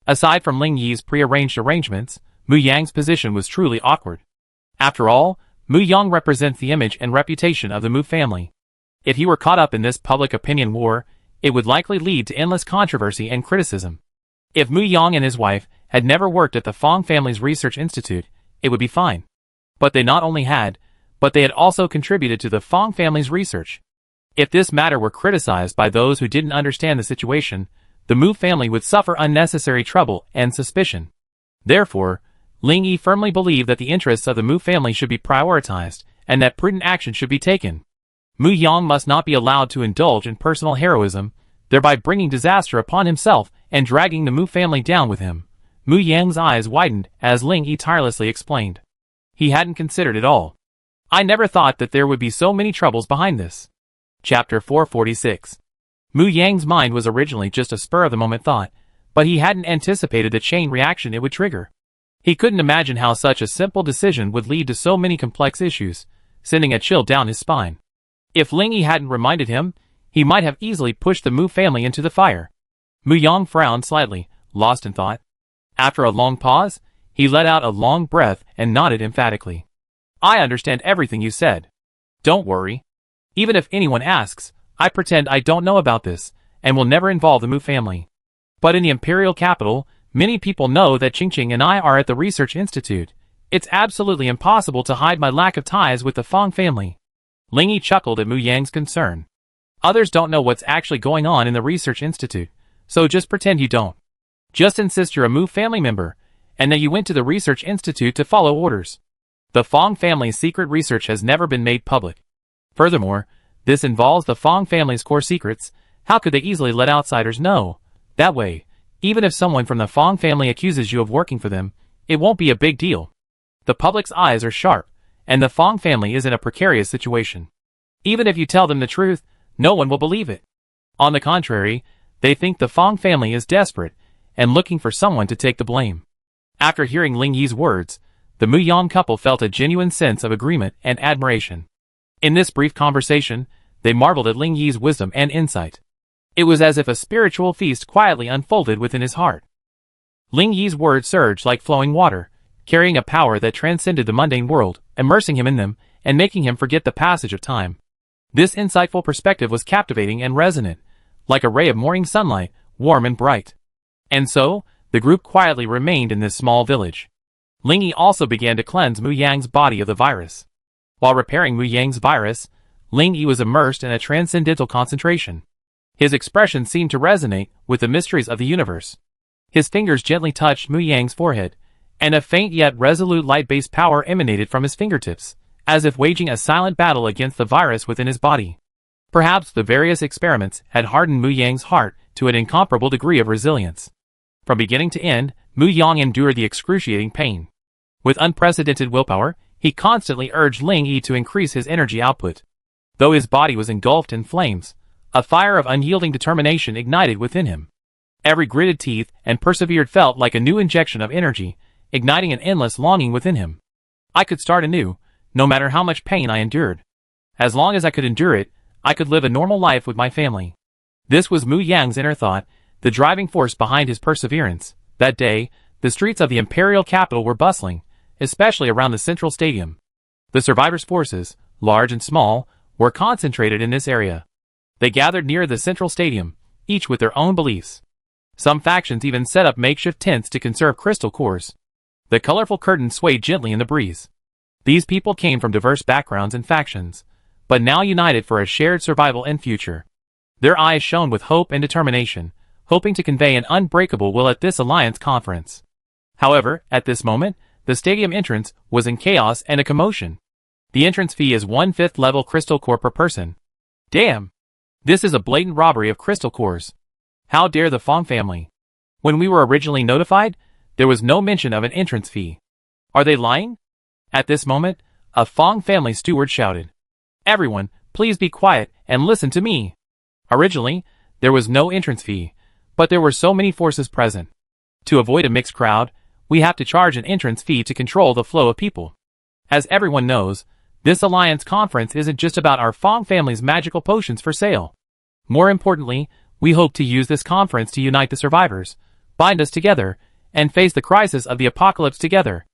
Aside from Ling Yi's prearranged arrangements, Mu Yang's position was truly awkward. After all, Mu Yang represents the image and reputation of the Mu family. If he were caught up in this public opinion war, it would likely lead to endless controversy and criticism. If Mu Yang and his wife had never worked at the Fong family's research institute, it would be fine. But they not only had, but they had also contributed to the Fong family's research. If this matter were criticized by those who didn't understand the situation, the Mu family would suffer unnecessary trouble and suspicion. Therefore, Ling Yi firmly believed that the interests of the Mu family should be prioritized, and that prudent action should be taken. Mu Yang must not be allowed to indulge in personal heroism, thereby bringing disaster upon himself and dragging the Mu family down with him. Mu Yang's eyes widened as Ling Yi tirelessly explained. He hadn't considered it all. I never thought that there would be so many troubles behind this. Chapter 446. Mu Yang's mind was originally just a spur-of-the-moment thought, but he hadn't anticipated the chain reaction it would trigger. He couldn't imagine how such a simple decision would lead to so many complex issues, sending a chill down his spine. If Ling Yi hadn't reminded him, he might have easily pushed the Mu family into the fire. Mu Yang frowned slightly, lost in thought. After a long pause, he let out a long breath and nodded emphatically. I understand everything you said. Don't worry. Even if anyone asks, I pretend I don't know about this, and will never involve the Mu family. But in the imperial capital, many people know that Qingqing and I are at the research institute. It's absolutely impossible to hide my lack of ties with the Fong family. Ling Yi chuckled at Mu Yang's concern. Others don't know what's actually going on in the research institute, so just pretend you don't. Just insist you're a Mu family member, and that you went to the research institute to follow orders. The Fong family's secret research has never been made public. Furthermore, this involves the Fong family's core secrets. How could they easily let outsiders know? That way, even if someone from the Fong family accuses you of working for them, it won't be a big deal. The public's eyes are sharp, and the Fong family is in a precarious situation. Even if you tell them the truth, no one will believe it. On the contrary, they think the Fong family is desperate and looking for someone to take the blame. After hearing Ling Yi's words, the Mu Yang couple felt a genuine sense of agreement and admiration. In this brief conversation, they marveled at Ling Yi's wisdom and insight. It was as if a spiritual feast quietly unfolded within his heart. Ling Yi's words surged like flowing water, carrying a power that transcended the mundane world, immersing him in them, and making him forget the passage of time. This insightful perspective was captivating and resonant, like a ray of morning sunlight, warm and bright. And so, the group quietly remained in this small village. Ling Yi also began to cleanse Mu Yang's body of the virus. While repairing Mu Yang's virus, Ling Yi was immersed in a transcendental concentration. His expression seemed to resonate with the mysteries of the universe. His fingers gently touched Mu Yang's forehead, and a faint yet resolute light-based power emanated from his fingertips, as if waging a silent battle against the virus within his body. Perhaps the various experiments had hardened Mu Yang's heart to an incomparable degree of resilience. From beginning to end, Mu Yang endured the excruciating pain. With unprecedented willpower, he constantly urged Ling Yi to increase his energy output. Though his body was engulfed in flames, a fire of unyielding determination ignited within him. Every gritted teeth and persevered felt like a new injection of energy, igniting an endless longing within him. I could start anew, no matter how much pain I endured. As long as I could endure it, I could live a normal life with my family. This was Mu Yang's inner thought, the driving force behind his perseverance. That day, the streets of the imperial capital were bustling, especially around the central stadium. The survivors' forces, large and small, were concentrated in this area. They gathered near the central stadium, each with their own beliefs. Some factions even set up makeshift tents to conserve crystal cores. The colorful curtains swayed gently in the breeze. These people came from diverse backgrounds and factions, but now united for a shared survival and future. Their eyes shone with hope and determination, hoping to convey an unbreakable will at this alliance conference. However, at this moment, the stadium entrance was in chaos and a commotion. The entrance fee is 1/5 level crystal core per person. Damn! This is a blatant robbery of crystal cores. How dare the Fong family? When we were originally notified, there was no mention of an entrance fee. Are they lying? At this moment, a Fong family steward shouted. Everyone, please be quiet and listen to me. Originally, there was no entrance fee, but there were so many forces present. To avoid a mixed crowd, we have to charge an entrance fee to control the flow of people. As everyone knows, this Alliance conference isn't just about our Fong family's magical potions for sale. More importantly, we hope to use this conference to unite the survivors, bind us together, and face the crisis of the apocalypse together.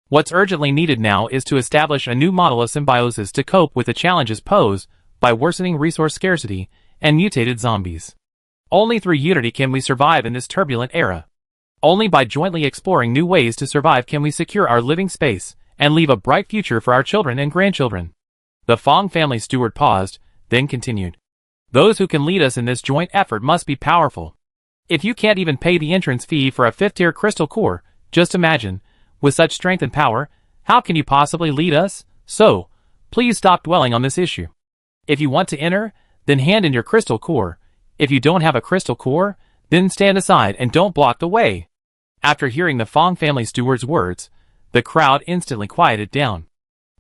What's urgently needed now is to establish a new model of symbiosis to cope with the challenges posed by worsening resource scarcity and mutated zombies. Only through unity can we survive in this turbulent era. Only by jointly exploring new ways to survive can we secure our living space and leave a bright future for our children and grandchildren. The Fong family steward paused, then continued. Those who can lead us in this joint effort must be powerful. If you can't even pay the entrance fee for a 5th-tier crystal core, just imagine, with such strength and power, how can you possibly lead us? So, please stop dwelling on this issue. If you want to enter, then hand in your crystal core. If you don't have a crystal core, then stand aside and don't block the way. After hearing the Fong family steward's words, the crowd instantly quieted down.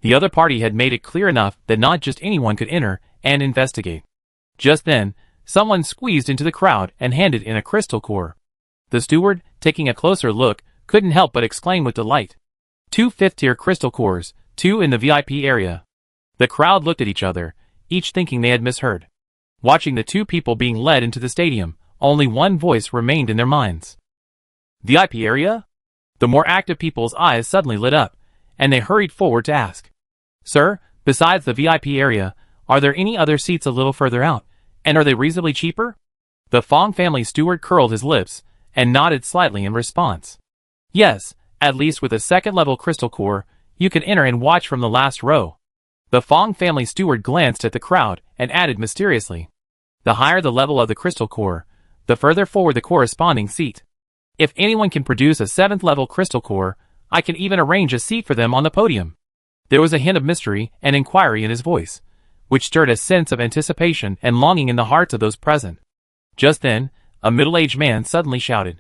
The other party had made it clear enough that not just anyone could enter and investigate. Just then, someone squeezed into the crowd and handed in a crystal core. The steward, taking a closer look, couldn't help but exclaim with delight. 2 5th-tier crystal cores, 2 in the VIP area. The crowd looked at each other, each thinking they had misheard. Watching the 2 people being led into the stadium, only one voice remained in their minds. VIP area? The more active people's eyes suddenly lit up, and they hurried forward to ask. Sir, besides the VIP area, are there any other seats a little further out, and are they reasonably cheaper? The Fong family steward curled his lips, and nodded slightly in response. Yes, at least with a 2nd-level crystal core, you can enter and watch from the last row. The Fong family steward glanced at the crowd, and added mysteriously. The higher the level of the crystal core, the further forward the corresponding seat. If anyone can produce a 7th-level crystal core, I can even arrange a seat for them on the podium. There was a hint of mystery and inquiry in his voice, which stirred a sense of anticipation and longing in the hearts of those present. Just then, a middle-aged man suddenly shouted.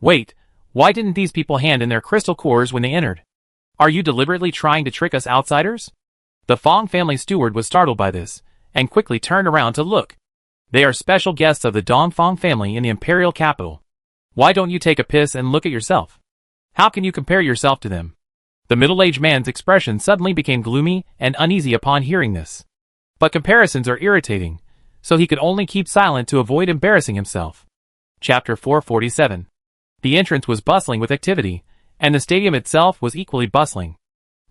Wait, why didn't these people hand in their crystal cores when they entered? Are you deliberately trying to trick us outsiders? The Fong family steward was startled by this, and quickly turned around to look. They are special guests of the Dong Fong family in the imperial capital. Why don't you take a piss and look at yourself? How can you compare yourself to them? The middle-aged man's expression suddenly became gloomy and uneasy upon hearing this. But comparisons are irritating, so he could only keep silent to avoid embarrassing himself. Chapter 447. The entrance was bustling with activity, and the stadium itself was equally bustling.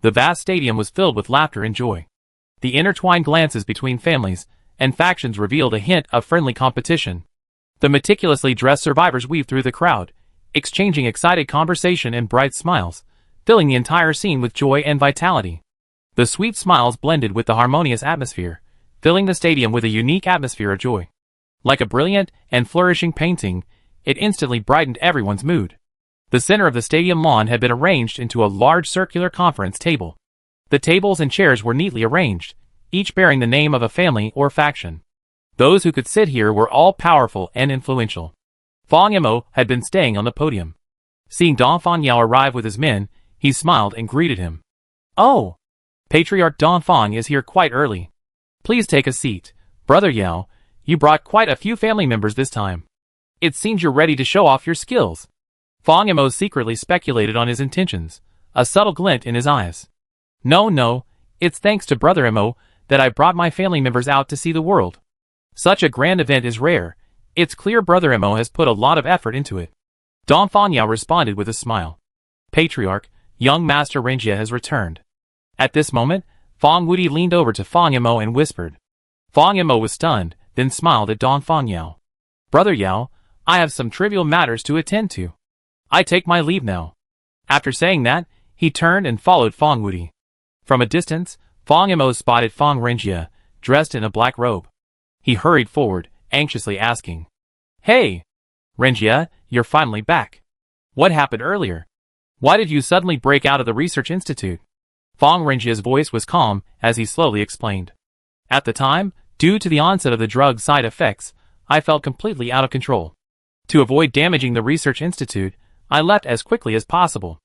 The vast stadium was filled with laughter and joy. The intertwined glances between families and factions revealed a hint of friendly competition. The meticulously dressed survivors weaved through the crowd, exchanging excited conversation and bright smiles, filling the entire scene with joy and vitality. The sweet smiles blended with the harmonious atmosphere, filling the stadium with a unique atmosphere of joy. Like a brilliant and flourishing painting, it instantly brightened everyone's mood. The center of the stadium lawn had been arranged into a large circular conference table. The tables and chairs were neatly arranged, each bearing the name of a family or faction. Those who could sit here were all powerful and influential. Fong Mo had been staying on the podium. Seeing Dong Fong Yao arrive with his men, he smiled and greeted him. Oh! Patriarch Dong Fong is here quite early. Please take a seat. Brother Yao, you brought quite a few family members this time. It seems you're ready to show off your skills. Fong Mo secretly speculated on his intentions, a subtle glint in his eyes. No, it's thanks to Brother Mo that I brought my family members out to see the world. Such a grand event is rare. It's clear Brother Mo has put a lot of effort into it. Dong Fong Yao responded with a smile. Patriarch, young Master Renjia has returned. At this moment, Fong Wudi leaned over to Fong Mo and whispered. Fong Mo was stunned, then smiled at Dong Fong Yao. Brother Yao, I have some trivial matters to attend to. I take my leave now. After saying that, he turned and followed Fong Wudi. From a distance, Fong Mo spotted Fong Renjia, dressed in a black robe. He hurried forward, anxiously asking. Hey! Renjia, you're finally back. What happened earlier? Why did you suddenly break out of the research institute? Fong Renjia's voice was calm as he slowly explained. At the time, due to the onset of the drug's side effects, I felt completely out of control. To avoid damaging the research institute, I left as quickly as possible.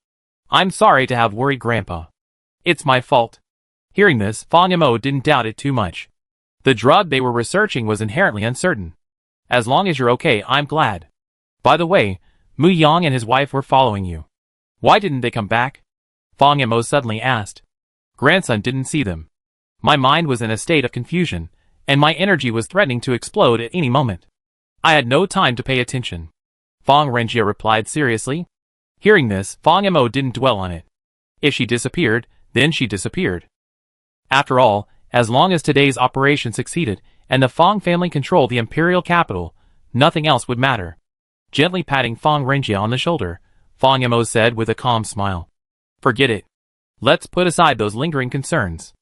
I'm sorry to have worried Grandpa. It's my fault. Hearing this, Fong Yimou didn't doubt it too much. The drug they were researching was inherently uncertain. As long as you're okay, I'm glad. By the way, Mu Yang and his wife were following you. Why didn't they come back? Fong Yimou suddenly asked. Grandson didn't see them. My mind was in a state of confusion, and my energy was threatening to explode at any moment. I had no time to pay attention. Fong Renjie replied seriously. Hearing this, Fong Yimou didn't dwell on it. If she disappeared, then she disappeared. After all, as long as today's operation succeeded, and the Fong family controlled the imperial capital, nothing else would matter. Gently patting Fong Renjie on the shoulder, Fong Yimou said with a calm smile. Forget it. Let's put aside those lingering concerns.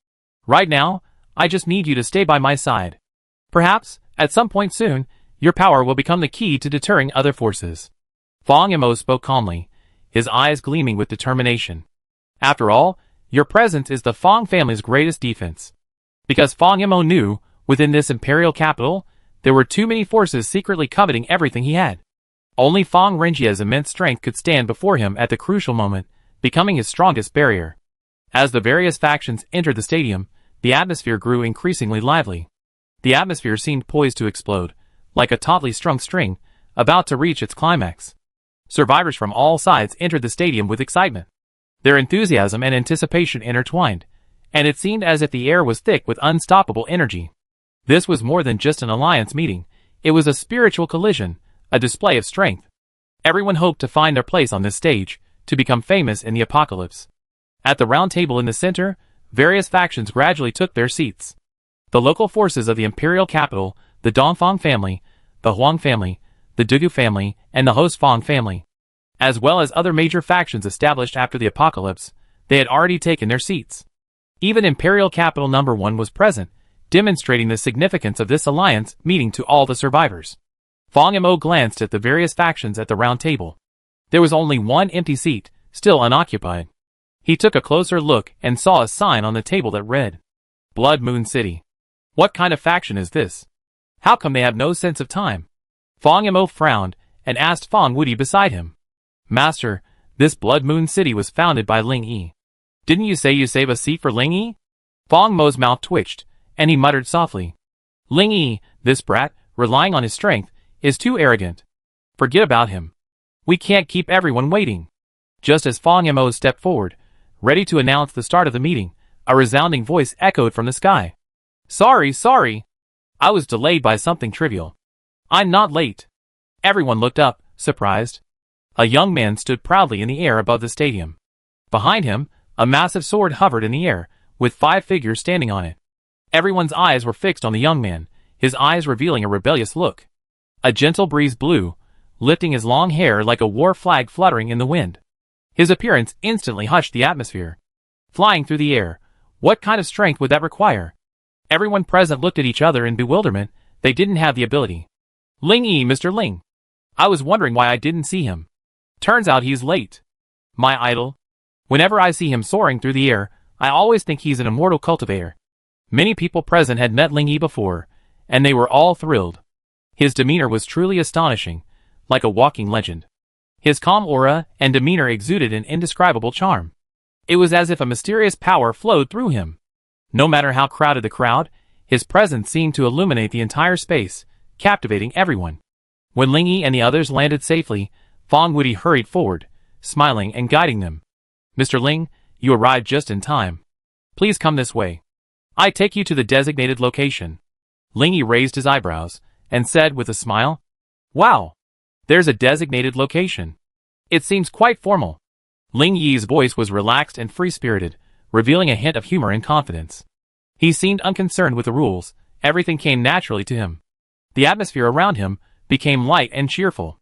Right now, I just need you to stay by my side. Perhaps, at some point soon, your power will become the key to deterring other forces. Fong Yimou spoke calmly, his eyes gleaming with determination. After all, your presence is the Fong family's greatest defense. Because Fong Yimou knew, within this imperial capital, there were too many forces secretly coveting everything he had. Only Fong Renjie's immense strength could stand before him at the crucial moment, becoming his strongest barrier. As the various factions entered the stadium, the atmosphere grew increasingly lively. The atmosphere seemed poised to explode, like a tautly strung string, about to reach its climax. Survivors from all sides entered the stadium with excitement. Their enthusiasm and anticipation intertwined, and it seemed as if the air was thick with unstoppable energy. This was more than just an alliance meeting, it was a spiritual collision, a display of strength. Everyone hoped to find their place on this stage, to become famous in the apocalypse. At the round table in the center, various factions gradually took their seats. The local forces of the imperial capital, the Dongfang family, the Huang family, the Dugu family, and the Host Fong family, as well as other major factions established after the apocalypse, they had already taken their seats. Even Imperial Capital No. 1 was present, demonstrating the significance of this alliance meeting to all the survivors. Fong Yimou glanced at the various factions at the round table. There was only one empty seat, still unoccupied. He took a closer look and saw a sign on the table that read, Blood Moon City. What kind of faction is this? How come they have no sense of time? Fong Yimou frowned and asked Fong Wudi beside him. Master, this Blood Moon City was founded by Ling Yi. Didn't you say you save a seat for Ling Yi? Fong Mo's mouth twitched, and he muttered softly. Ling Yi, this brat, relying on his strength, is too arrogant. Forget about him. We can't keep everyone waiting. Just as Fong Yimou stepped forward, ready to announce the start of the meeting, a resounding voice echoed from the sky. Sorry. I was delayed by something trivial. I'm not late. Everyone looked up, surprised. A young man stood proudly in the air above the stadium. Behind him, a massive sword hovered in the air, with 5 figures standing on it. Everyone's eyes were fixed on the young man, his eyes revealing a rebellious look. A gentle breeze blew, lifting his long hair like a war flag fluttering in the wind. His appearance instantly hushed the atmosphere. Flying through the air, what kind of strength would that require? Everyone present looked at each other in bewilderment, they didn't have the ability. Ling Yi, Mr. Ling. I was wondering why I didn't see him. Turns out he's late. My idol. Whenever I see him soaring through the air, I always think he's an immortal cultivator. Many people present had met Ling Yi before, and they were all thrilled. His demeanor was truly astonishing, like a walking legend. His calm aura and demeanor exuded an indescribable charm. It was as if a mysterious power flowed through him. No matter how crowded the crowd, his presence seemed to illuminate the entire space, captivating everyone. When Ling Yi and the others landed safely, Fong Wudi hurried forward, smiling and guiding them. Mr. Ling, you arrived just in time. Please come this way. I take you to the designated location. Ling Yi raised his eyebrows, and said with a smile, Wow! There's a designated location. It seems quite formal. Ling Yi's voice was relaxed and free-spirited, revealing a hint of humor and confidence. He seemed unconcerned with the rules, everything came naturally to him. The atmosphere around him became light and cheerful.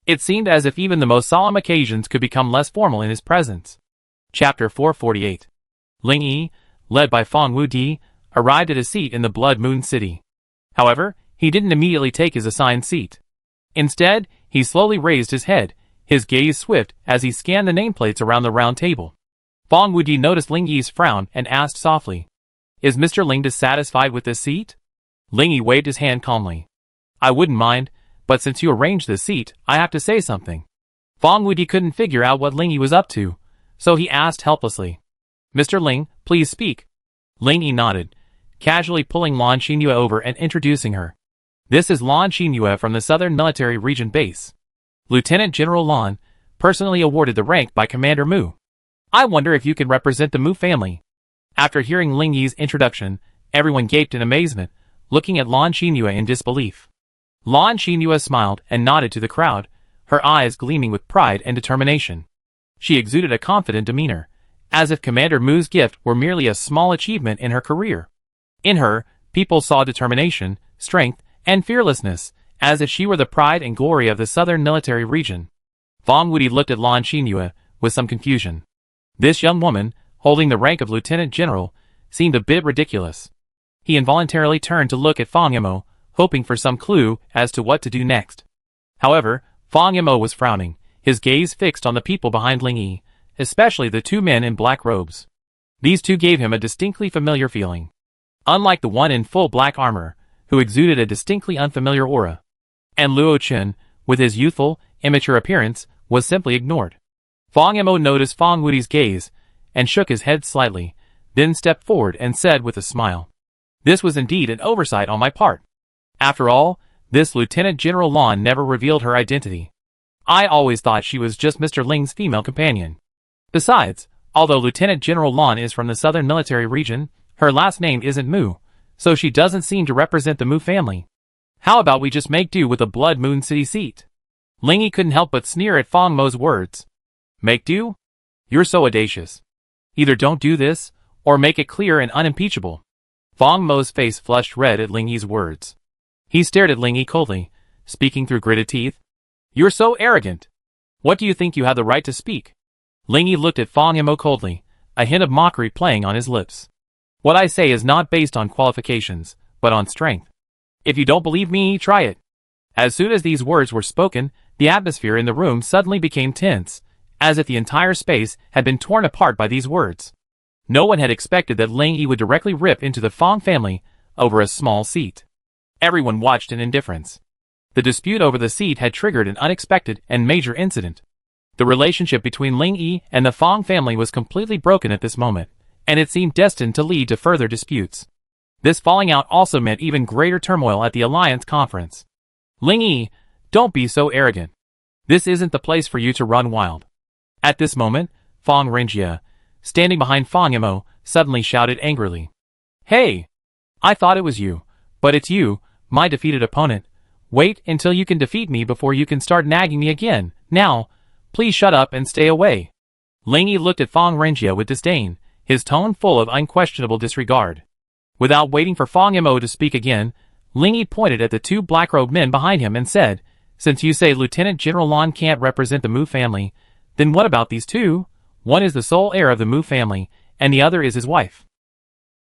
It seemed as if even the most solemn occasions could become less formal in his presence. Chapter 448. Ling Yi, led by Fong Wudi, arrived at a seat in the Blood Moon City. However, he didn't immediately take his assigned seat. Instead, he slowly raised his head, his gaze swift as he scanned the nameplates around the round table. Fong Wudi noticed Ling Yi's frown and asked softly, Is Mr. Ling dissatisfied with this seat? Ling Yi waved his hand calmly. I wouldn't mind, but since you arranged this seat, I have to say something. Fong Wudi couldn't figure out what Ling Yi was up to, so he asked helplessly. Mr. Ling, please speak. Ling Yi nodded, casually pulling Lan Xinhua over and introducing her. This is Lan Xinhua from the Southern Military Region Base. Lieutenant General Lan, personally awarded the rank by Commander Mu. I wonder if you can represent the Mu family. After hearing Ling Yi's introduction, everyone gaped in amazement, looking at Lan Xinhua in disbelief. Lan Xinhua smiled and nodded to the crowd, her eyes gleaming with pride and determination. She exuded a confident demeanor, as if Commander Mu's gift were merely a small achievement in her career. In her, people saw determination, strength, and fearlessness, as if she were the pride and glory of the Southern Military Region. Fong Wuti looked at Lan Xinhua with some confusion. This young woman, holding the rank of Lieutenant General, seemed a bit ridiculous. He involuntarily turned to look at Fong Yimou, hoping for some clue as to what to do next. However, Fong Yimou was frowning, his gaze fixed on the people behind Ling Yi, especially the two men in black robes. These two gave him a distinctly familiar feeling. Unlike the one in full black armor, who exuded a distinctly unfamiliar aura. And Luo Chen, with his youthful, immature appearance, was simply ignored. Fong Yimou noticed Fong Wuti's gaze, and shook his head slightly, then stepped forward and said with a smile. This was indeed an oversight on my part. After all, this Lieutenant General Lan never revealed her identity. I always thought she was just Mr. Ling's female companion. Besides, although Lieutenant General Lan is from the Southern Military Region, her last name isn't Mu, so she doesn't seem to represent the Mu family. How about we just make do with the Blood Moon City seat? Ling Yi couldn't help but sneer at Fong Mo's words. Make do? You're so audacious. Either don't do this, or make it clear and unimpeachable. Fong Mo's face flushed red at Ling Yi's words. He stared at Ling Yi coldly, speaking through gritted teeth. You're so arrogant. What do you think you have the right to speak? Ling Yi looked at Fong Yimou coldly, a hint of mockery playing on his lips. What I say is not based on qualifications, but on strength. If you don't believe me, try it. As soon as these words were spoken, the atmosphere in the room suddenly became tense, as if the entire space had been torn apart by these words. No one had expected that Ling Yi would directly rip into the Fong family over a small seat. Everyone watched in indifference. The dispute over the seat had triggered an unexpected and major incident. The relationship between Ling Yi and the Fong family was completely broken at this moment, and it seemed destined to lead to further disputes. This falling out also meant even greater turmoil at the Alliance Conference. Ling Yi, don't be so arrogant. This isn't the place for you to run wild. At this moment, Fong Renjie, standing behind Fong Yimou, suddenly shouted angrily. Hey! I thought it was you, but it's you, my defeated opponent. Wait until you can defeat me before you can start nagging me again. Now, please shut up and stay away. Ling Yi looked at Fong Renjie with disdain, his tone full of unquestionable disregard. Without waiting for Fong Yimou to speak again, Ling Yi pointed at the two black-robed men behind him and said, Since you say Lieutenant General Lan can't represent the Mu family, then what about these two? One is the sole heir of the Mu family, and the other is his wife.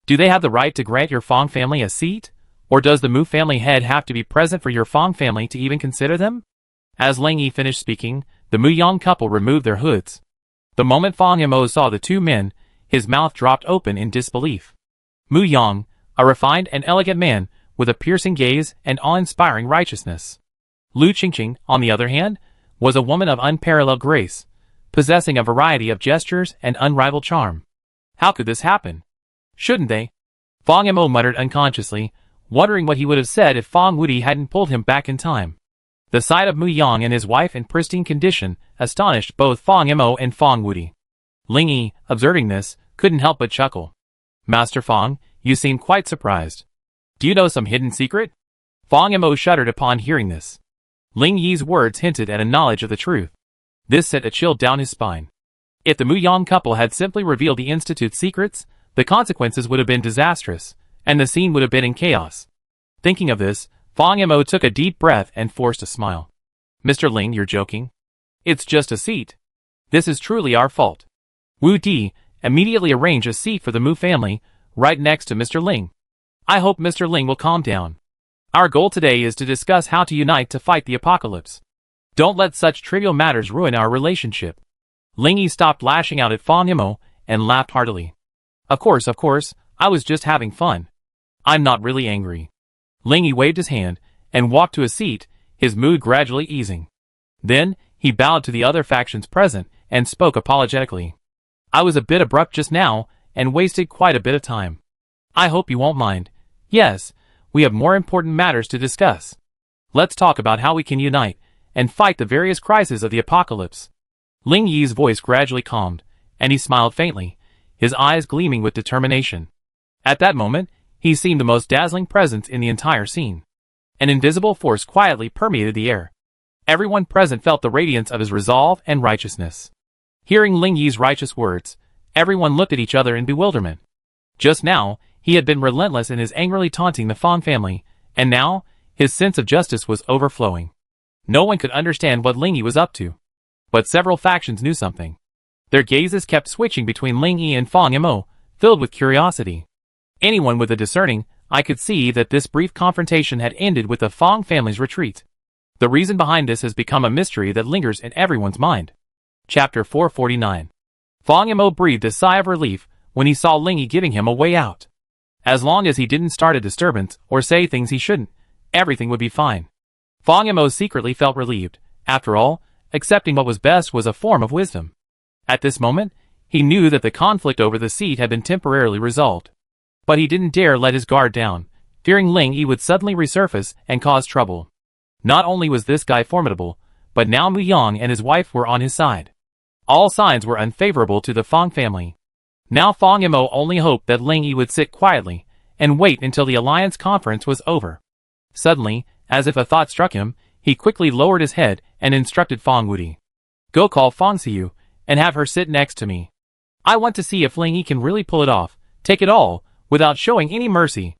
Do they have the right to grant your Fong family a seat? Or does the Mu family head have to be present for your Fong family to even consider them? As Ling Yi finished speaking, the Mu Yang couple removed their hoods. The moment Fong Yimou saw the two men, his mouth dropped open in disbelief. Mu Yang, a refined and elegant man, with a piercing gaze and awe-inspiring righteousness. Lu Qingqing, on the other hand, was a woman of unparalleled grace, possessing a variety of gestures and unrivaled charm. How could this happen? Shouldn't they? Fong Yimou muttered unconsciously, wondering what he would have said if Fong Wuti hadn't pulled him back in time. The sight of Mu Yang and his wife in pristine condition astonished both Fong Yimou and Fong Wuti. Ling Yi, observing this, couldn't help but chuckle. Master Fong, you seem quite surprised. Do you know some hidden secret? Fong Yimou shuddered upon hearing this. Ling Yi's words hinted at a knowledge of the truth. This sent a chill down his spine. If the Mu Yang couple had simply revealed the Institute's secrets, the consequences would have been disastrous, and the scene would have been in chaos. Thinking of this, Fong Yimou took a deep breath and forced a smile. Mr. Ling, you're joking? It's just a seat. This is truly our fault. Wu Di, immediately arrange a seat for the Mu family, right next to Mr. Ling. I hope Mr. Ling will calm down. Our goal today is to discuss how to unite to fight the apocalypse. Don't let such trivial matters ruin our relationship. Ling Yi stopped lashing out at Fong Yimou and laughed heartily. Of course, I was just having fun. I'm not really angry. Ling Yi waved his hand and walked to a seat, his mood gradually easing. Then, he bowed to the other factions present and spoke apologetically. I was a bit abrupt just now and wasted quite a bit of time. I hope you won't mind. Yes, we have more important matters to discuss. Let's talk about how we can unite and fight the various crises of the apocalypse. Ling Yi's voice gradually calmed, and he smiled faintly, his eyes gleaming with determination. At that moment, he seemed the most dazzling presence in the entire scene. An invisible force quietly permeated the air. Everyone present felt the radiance of his resolve and righteousness. Hearing Ling Yi's righteous words, everyone looked at each other in bewilderment. Just now, he had been relentless in his angrily taunting the Fong family, and now, his sense of justice was overflowing. No one could understand what Ling Yi was up to. But several factions knew something. Their gazes kept switching between Ling Yi and Fong Yimou, filled with curiosity. Anyone with a discerning eye could see that this brief confrontation had ended with the Fong family's retreat. The reason behind this has become a mystery that lingers in everyone's mind. Chapter 449. Fong Yimou breathed a sigh of relief when he saw Ling Yi giving him a way out. As long as he didn't start a disturbance or say things he shouldn't, everything would be fine. Fong Yimou secretly felt relieved. After all, accepting what was best was a form of wisdom. At this moment, he knew that the conflict over the seat had been temporarily resolved. But he didn't dare let his guard down, fearing Ling Yi would suddenly resurface and cause trouble. Not only was this guy formidable, but now Mu Yang and his wife were on his side. All signs were unfavorable to the Fong family. Now Fong Yimou only hoped that Ling Yi would sit quietly and wait until the alliance conference was over. Suddenly, as if a thought struck him, he quickly lowered his head and instructed Fong Wudi. Go call Fong Xiu and have her sit next to me. I want to see if Ling Yi can really pull it off, take it all, without showing any mercy.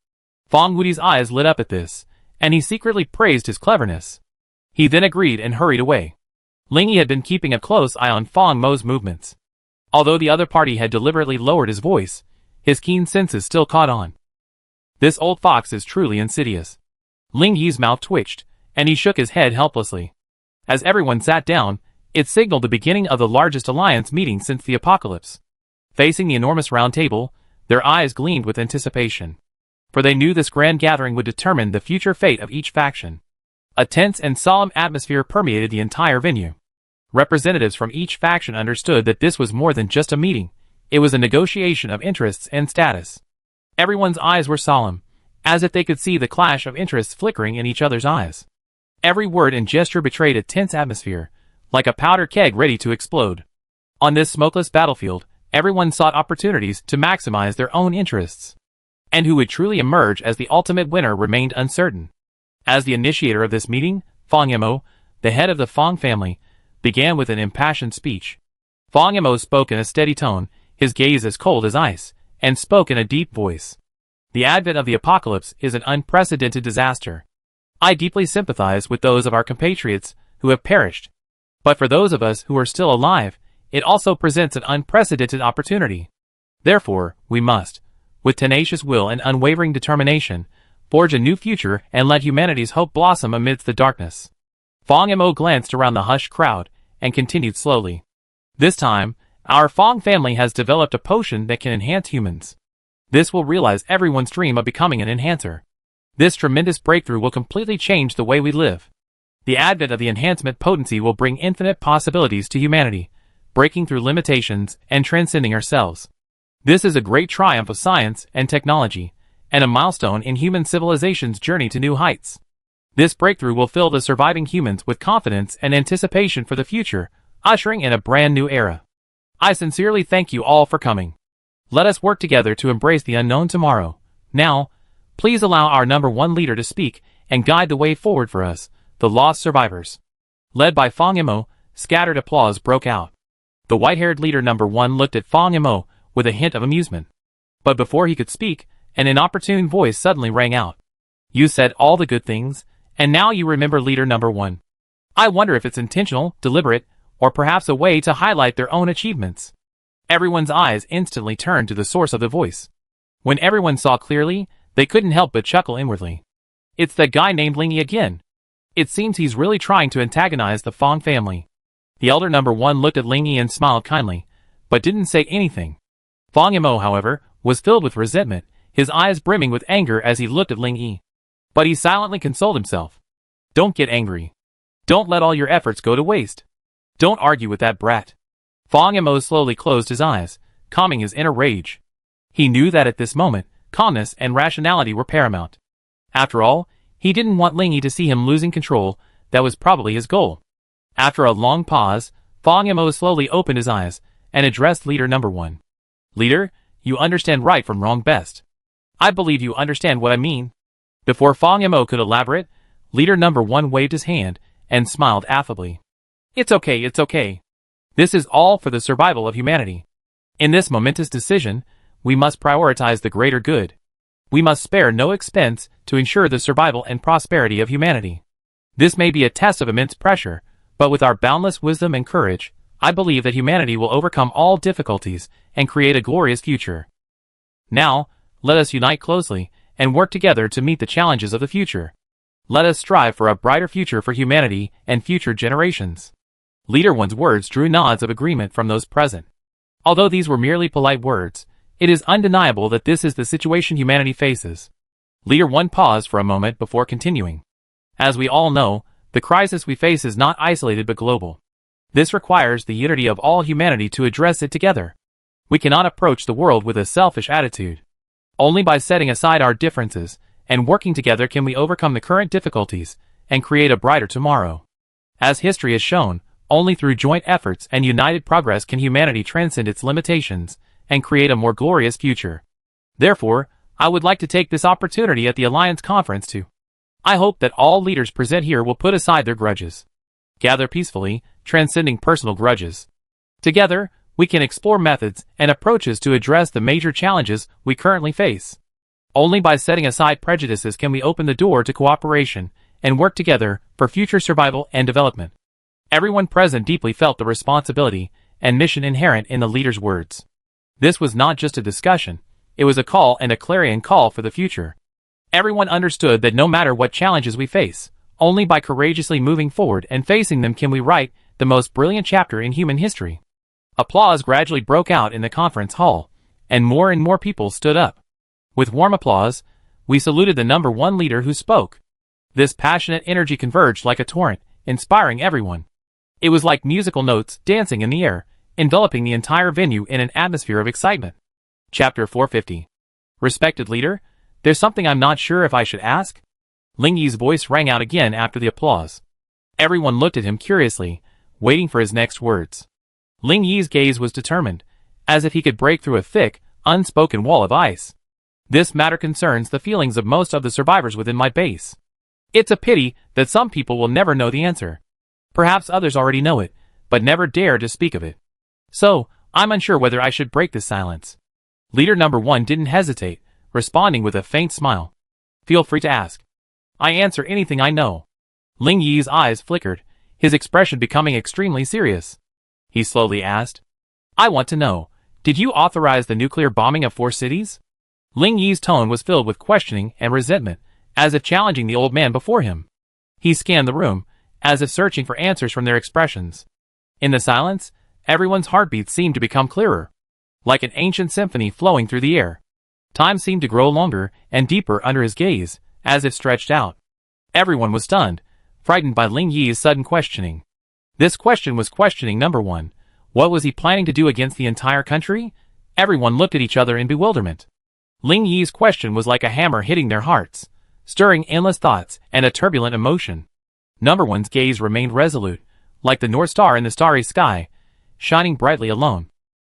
Fong Wudi's eyes lit up at this, and he secretly praised his cleverness. He then agreed and hurried away. Ling Yi had been keeping a close eye on Fong Mo's movements. Although the other party had deliberately lowered his voice, his keen senses still caught on. This old fox is truly insidious. Ling Yi's mouth twitched, and he shook his head helplessly. As everyone sat down, it signaled the beginning of the largest alliance meeting since the apocalypse. Facing the enormous round table, their eyes gleamed with anticipation. For they knew this grand gathering would determine the future fate of each faction. A tense and solemn atmosphere permeated the entire venue. Representatives from each faction understood that this was more than just a meeting. It was a negotiation of interests and status. Everyone's eyes were solemn, as if they could see the clash of interests flickering in each other's eyes. Every word and gesture betrayed a tense atmosphere, like a powder keg ready to explode. On this smokeless battlefield, everyone sought opportunities to maximize their own interests. And who would truly emerge as the ultimate winner remained uncertain. As the initiator of this meeting, Fong Yimou, the head of the Fong family, began with an impassioned speech. Fong Yimou spoke in a steady tone, his gaze as cold as ice, and spoke in a deep voice. The advent of the apocalypse is an unprecedented disaster. I deeply sympathize with those of our compatriots who have perished. But for those of us who are still alive, it also presents an unprecedented opportunity. Therefore, we must, with tenacious will and unwavering determination, forge a new future and let humanity's hope blossom amidst the darkness. Fong Yimou glanced around the hushed crowd and continued slowly. This time, our Fong family has developed a potion that can enhance humans. This will realize everyone's dream of becoming an enhancer. This tremendous breakthrough will completely change the way we live. The advent of the enhancement potency will bring infinite possibilities to humanity, breaking through limitations and transcending ourselves. This is a great triumph of science and technology, and a milestone in human civilization's journey to new heights. This breakthrough will fill the surviving humans with confidence and anticipation for the future, ushering in a brand new era. I sincerely thank you all for coming. Let us work together to embrace the unknown tomorrow. Now, please allow our number one leader to speak and guide the way forward for us, the lost survivors. Led by Fong Yimou, scattered applause broke out. The white-haired leader number one looked at Fong Yimou with a hint of amusement. But before he could speak, an inopportune voice suddenly rang out. You said all the good things, and now you remember leader number one. I wonder if it's intentional, deliberate, or perhaps a way to highlight their own achievements. Everyone's eyes instantly turned to the source of the voice. When everyone saw clearly, they couldn't help but chuckle inwardly. It's that guy named Ling Yi again. It seems he's really trying to antagonize the Fong family. The elder number one looked at Ling Yi and smiled kindly, but didn't say anything. Fong Yimou, however, was filled with resentment, his eyes brimming with anger as he looked at Ling Yi. But he silently consoled himself. Don't get angry. Don't let all your efforts go to waste. Don't argue with that brat. Fong Yimou slowly closed his eyes, calming his inner rage. He knew that at this moment, calmness and rationality were paramount. After all, he didn't want Ling Yi to see him losing control. That was probably his goal. After a long pause, Fang Yamo slowly opened his eyes and addressed leader number 1. Leader, you understand right from wrong best. I believe you understand what I mean. Before Fang Yamo could elaborate, leader number 1 waved his hand and smiled affably. It's okay, it's okay. This is all for the survival of humanity. In this momentous decision, we must prioritize the greater good. We must spare no expense to ensure the survival and prosperity of humanity. This may be a test of immense pressure, but with our boundless wisdom and courage, I believe that humanity will overcome all difficulties and create a glorious future. Now, let us unite closely and work together to meet the challenges of the future. Let us strive for a brighter future for humanity and future generations. Leader 1's words drew nods of agreement from those present. Although these were merely polite words, it is undeniable that this is the situation humanity faces. Leader 1 paused for a moment before continuing. As we all know, the crisis we face is not isolated but global. This requires the unity of all humanity to address it together. We cannot approach the world with a selfish attitude. Only by setting aside our differences and working together can we overcome the current difficulties and create a brighter tomorrow. As history has shown, only through joint efforts and united progress can humanity transcend its limitations and create a more glorious future. Therefore, I would like to take this opportunity at the Alliance Conference to I hope that all leaders present here will put aside their grudges. Gather peacefully, transcending personal grudges. Together, we can explore methods and approaches to address the major challenges we currently face. Only by setting aside prejudices can we open the door to cooperation and work together for future survival and development. Everyone present deeply felt the responsibility and mission inherent in the leader's words. This was not just a discussion, it was a call and a clarion call for the future. Everyone understood that no matter what challenges we face, only by courageously moving forward and facing them can we write the most brilliant chapter in human history. Applause gradually broke out in the conference hall, and more people stood up. With warm applause, we saluted the number 1 leader who spoke. This passionate energy converged like a torrent, inspiring everyone. It was like musical notes dancing in the air, enveloping the entire venue in an atmosphere of excitement. Chapter 450. Respected leader, there's something I'm not sure if I should ask? Ling Yi's voice rang out again after the applause. Everyone looked at him curiously, waiting for his next words. Ling Yi's gaze was determined, as if he could break through a thick, unspoken wall of ice. This matter concerns the feelings of most of the survivors within my base. It's a pity that some people will never know the answer. Perhaps others already know it, but never dare to speak of it. So, I'm unsure whether I should break this silence. Leader number 1 didn't hesitate, responding with a faint smile. Feel free to ask. I answer anything I know. Ling Yi's eyes flickered, his expression becoming extremely serious. He slowly asked, I want to know, did you authorize the nuclear bombing of 4 cities? Ling Yi's tone was filled with questioning and resentment, as if challenging the old man before him. He scanned the room, as if searching for answers from their expressions. In the silence, everyone's heartbeats seemed to become clearer, like an ancient symphony flowing through the air. Time seemed to grow longer and deeper under his gaze, as if stretched out. Everyone was stunned, frightened by Ling Yi's sudden questioning. This question was questioning number 1. What was he planning to do against the entire country? Everyone looked at each other in bewilderment. Ling Yi's question was like a hammer hitting their hearts, stirring endless thoughts and a turbulent emotion. Number 1's gaze remained resolute, like the North Star in the starry sky, shining brightly alone.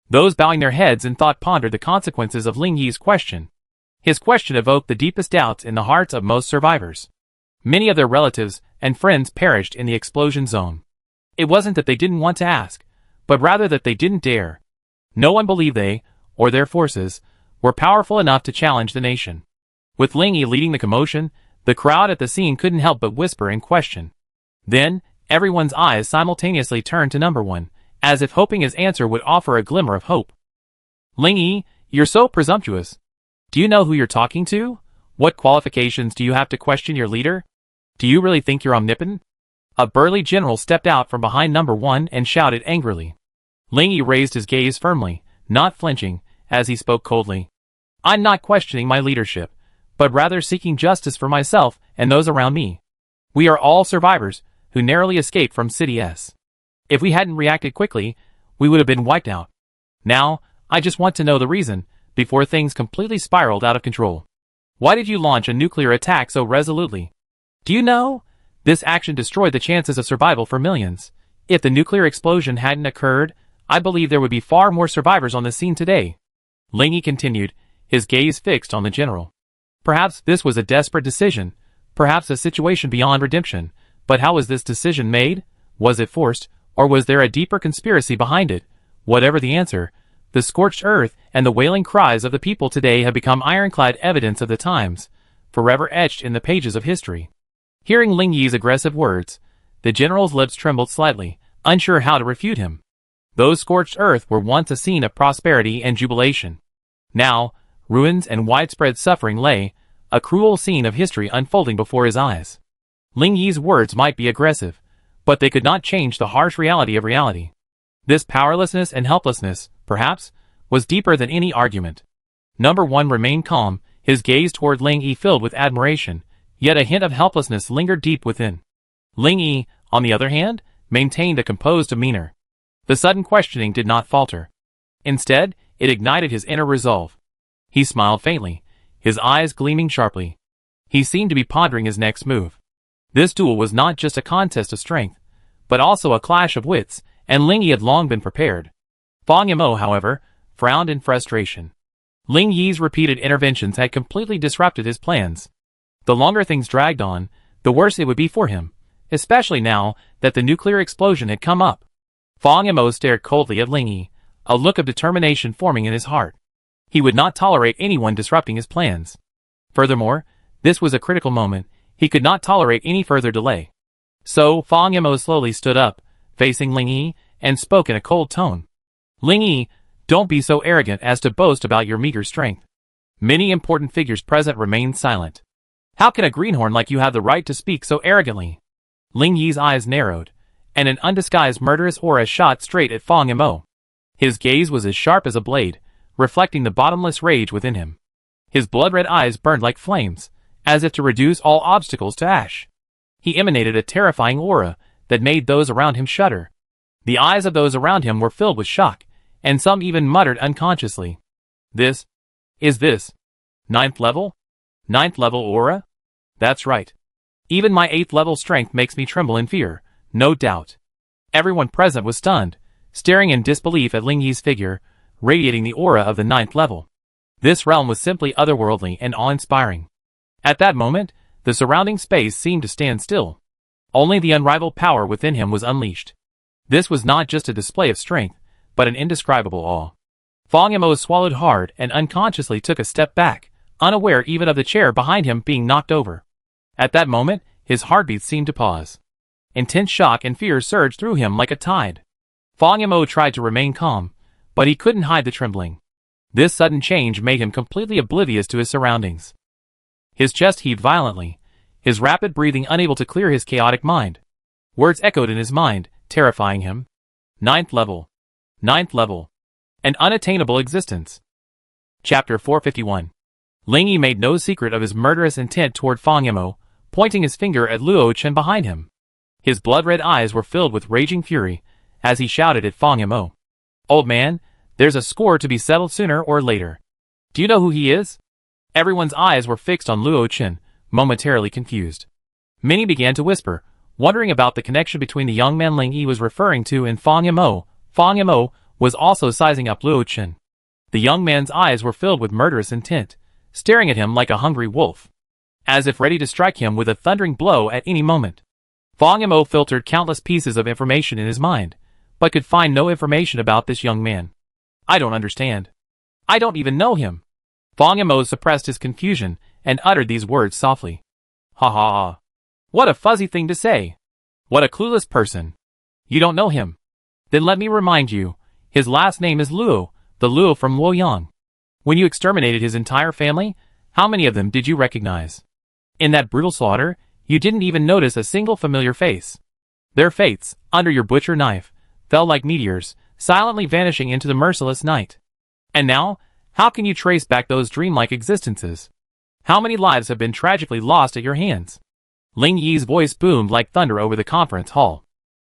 Those bowing their heads in thought pondered the consequences of Ling Yi's question. His question evoked the deepest doubts in the hearts of most survivors. Many of their relatives and friends perished in the explosion zone. It wasn't that they didn't want to ask, but rather that they didn't dare. No one believed they, or their forces, were powerful enough to challenge the nation. With Ling Yi leading the commotion, the crowd at the scene couldn't help but whisper in question. Then, everyone's eyes simultaneously turned to number 1, as if hoping his answer would offer a glimmer of hope. Ling Yi, you're so presumptuous. Do you know who you're talking to? What qualifications do you have to question your leader? Do you really think you're omnipotent? A burly general stepped out from behind number 1 and shouted angrily. Ling Yi raised his gaze firmly, not flinching, as he spoke coldly. I'm not questioning my leadership, but rather seeking justice for myself and those around me. We are all survivors who narrowly escaped from City S. If we hadn't reacted quickly, we would have been wiped out. Now, I just want to know the reason before things completely spiraled out of control. Why did you launch a nuclear attack so resolutely? Do you know? This action destroyed the chances of survival for millions. If the nuclear explosion hadn't occurred, I believe there would be far more survivors on the scene today. Ling Yi continued, his gaze fixed on the general. Perhaps this was a desperate decision, perhaps a situation beyond redemption, but how was this decision made? Was it forced, or was there a deeper conspiracy behind it? Whatever the answer, the scorched earth and the wailing cries of the people today have become ironclad evidence of the times, forever etched in the pages of history. Hearing Ling Yi's aggressive words, the general's lips trembled slightly, unsure how to refute him. Those scorched earth were once a scene of prosperity and jubilation. Now, ruins and widespread suffering lay, a cruel scene of history unfolding before his eyes. Ling Yi's words might be aggressive, but they could not change the harsh reality of reality. This powerlessness and helplessness, perhaps, was deeper than any argument. Number 1 remained calm, his gaze toward Ling Yi filled with admiration, yet a hint of helplessness lingered deep within. Ling Yi, on the other hand, maintained a composed demeanor. The sudden questioning did not falter. Instead, it ignited his inner resolve. He smiled faintly, his eyes gleaming sharply. He seemed to be pondering his next move. This duel was not just a contest of strength, but also a clash of wits, and Ling Yi had long been prepared. Fang Yimou, however, frowned in frustration. Ling Yi's repeated interventions had completely disrupted his plans. The longer things dragged on, the worse it would be for him, especially now that the nuclear explosion had come up. Fang Yimou stared coldly at Ling Yi, a look of determination forming in his heart. He would not tolerate anyone disrupting his plans. Furthermore, this was a critical moment, he could not tolerate any further delay. So, Fang Yimou slowly stood up, facing Ling Yi, and spoke in a cold tone. Ling Yi, don't be so arrogant as to boast about your meager strength. Many important figures present remained silent. How can a greenhorn like you have the right to speak so arrogantly? Ling Yi's eyes narrowed, and an undisguised murderous aura shot straight at Fang Yimou. His gaze was as sharp as a blade, reflecting the bottomless rage within him. His blood-red eyes burned like flames, as if to reduce all obstacles to ash. He emanated a terrifying aura that made those around him shudder. The eyes of those around him were filled with shock, and some even muttered unconsciously. Is this 9th level? 9th level aura? That's right. Even my 8th level strength makes me tremble in fear, no doubt. Everyone present was stunned, staring in disbelief at Ling Yi's figure, radiating the aura of the 9th level. This realm was simply otherworldly and awe-inspiring. At that moment, the surrounding space seemed to stand still. Only the unrivaled power within him was unleashed. This was not just a display of strength, but an indescribable awe. Fang Yimou swallowed hard and unconsciously took a step back, unaware even of the chair behind him being knocked over. At that moment, his heartbeat seemed to pause. Intense shock and fear surged through him like a tide. Fang Yimou tried to remain calm, but he couldn't hide the trembling. This sudden change made him completely oblivious to his surroundings. His chest heaved violently, his rapid breathing unable to clear his chaotic mind. Words echoed in his mind, terrifying him. 9th level. 9th level. An unattainable existence. Chapter 451. Ling Yi made no secret of his murderous intent toward Fang Yimou, pointing his finger at Luo Chen behind him. His blood-red eyes were filled with raging fury, as he shouted at Fang Yimou. Old man, there's a score to be settled sooner or later. Do you know who he is? Everyone's eyes were fixed on Luo Chen, momentarily confused. Many began to whisper, wondering about the connection between the young man Ling Yi was referring to and Fang Yimou. Fang Yimou was also sizing up Luo Chen. The young man's eyes were filled with murderous intent, staring at him like a hungry wolf, as if ready to strike him with a thundering blow at any moment. Fang Yimou filtered countless pieces of information in his mind, but could find no information about this young man. I don't understand. I don't even know him. Fang Yimou suppressed his confusion and uttered these words softly. Ha ha ha. What a fuzzy thing to say. What a clueless person. You don't know him. Then let me remind you, his last name is Luo, the Luo from Luoyang. When you exterminated his entire family, how many of them did you recognize? In that brutal slaughter, you didn't even notice a single familiar face. Their fates, under your butcher knife, fell like meteors, silently vanishing into the merciless night. And now, how can you trace back those dreamlike existences? How many lives have been tragically lost at your hands? Ling Yi's voice boomed like thunder over the conference hall.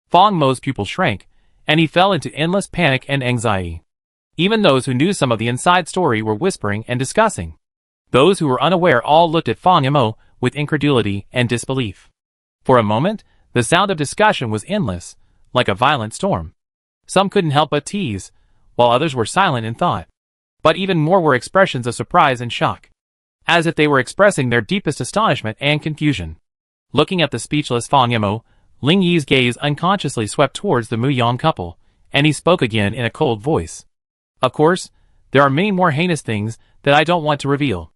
Fang Mo's pupil shrank, and he fell into endless panic and anxiety. Even those who knew some of the inside story were whispering and discussing. Those who were unaware all looked at Fang Yimou with incredulity and disbelief. For a moment, the sound of discussion was endless, like a violent storm. Some couldn't help but tease, while others were silent in thought. But even more were expressions of surprise and shock, as if they were expressing their deepest astonishment and confusion. Looking at the speechless Fang Yimou, Ling Yi's gaze unconsciously swept towards the Muyang couple, and he spoke again in a cold voice. Of course, there are many more heinous things that I don't want to reveal.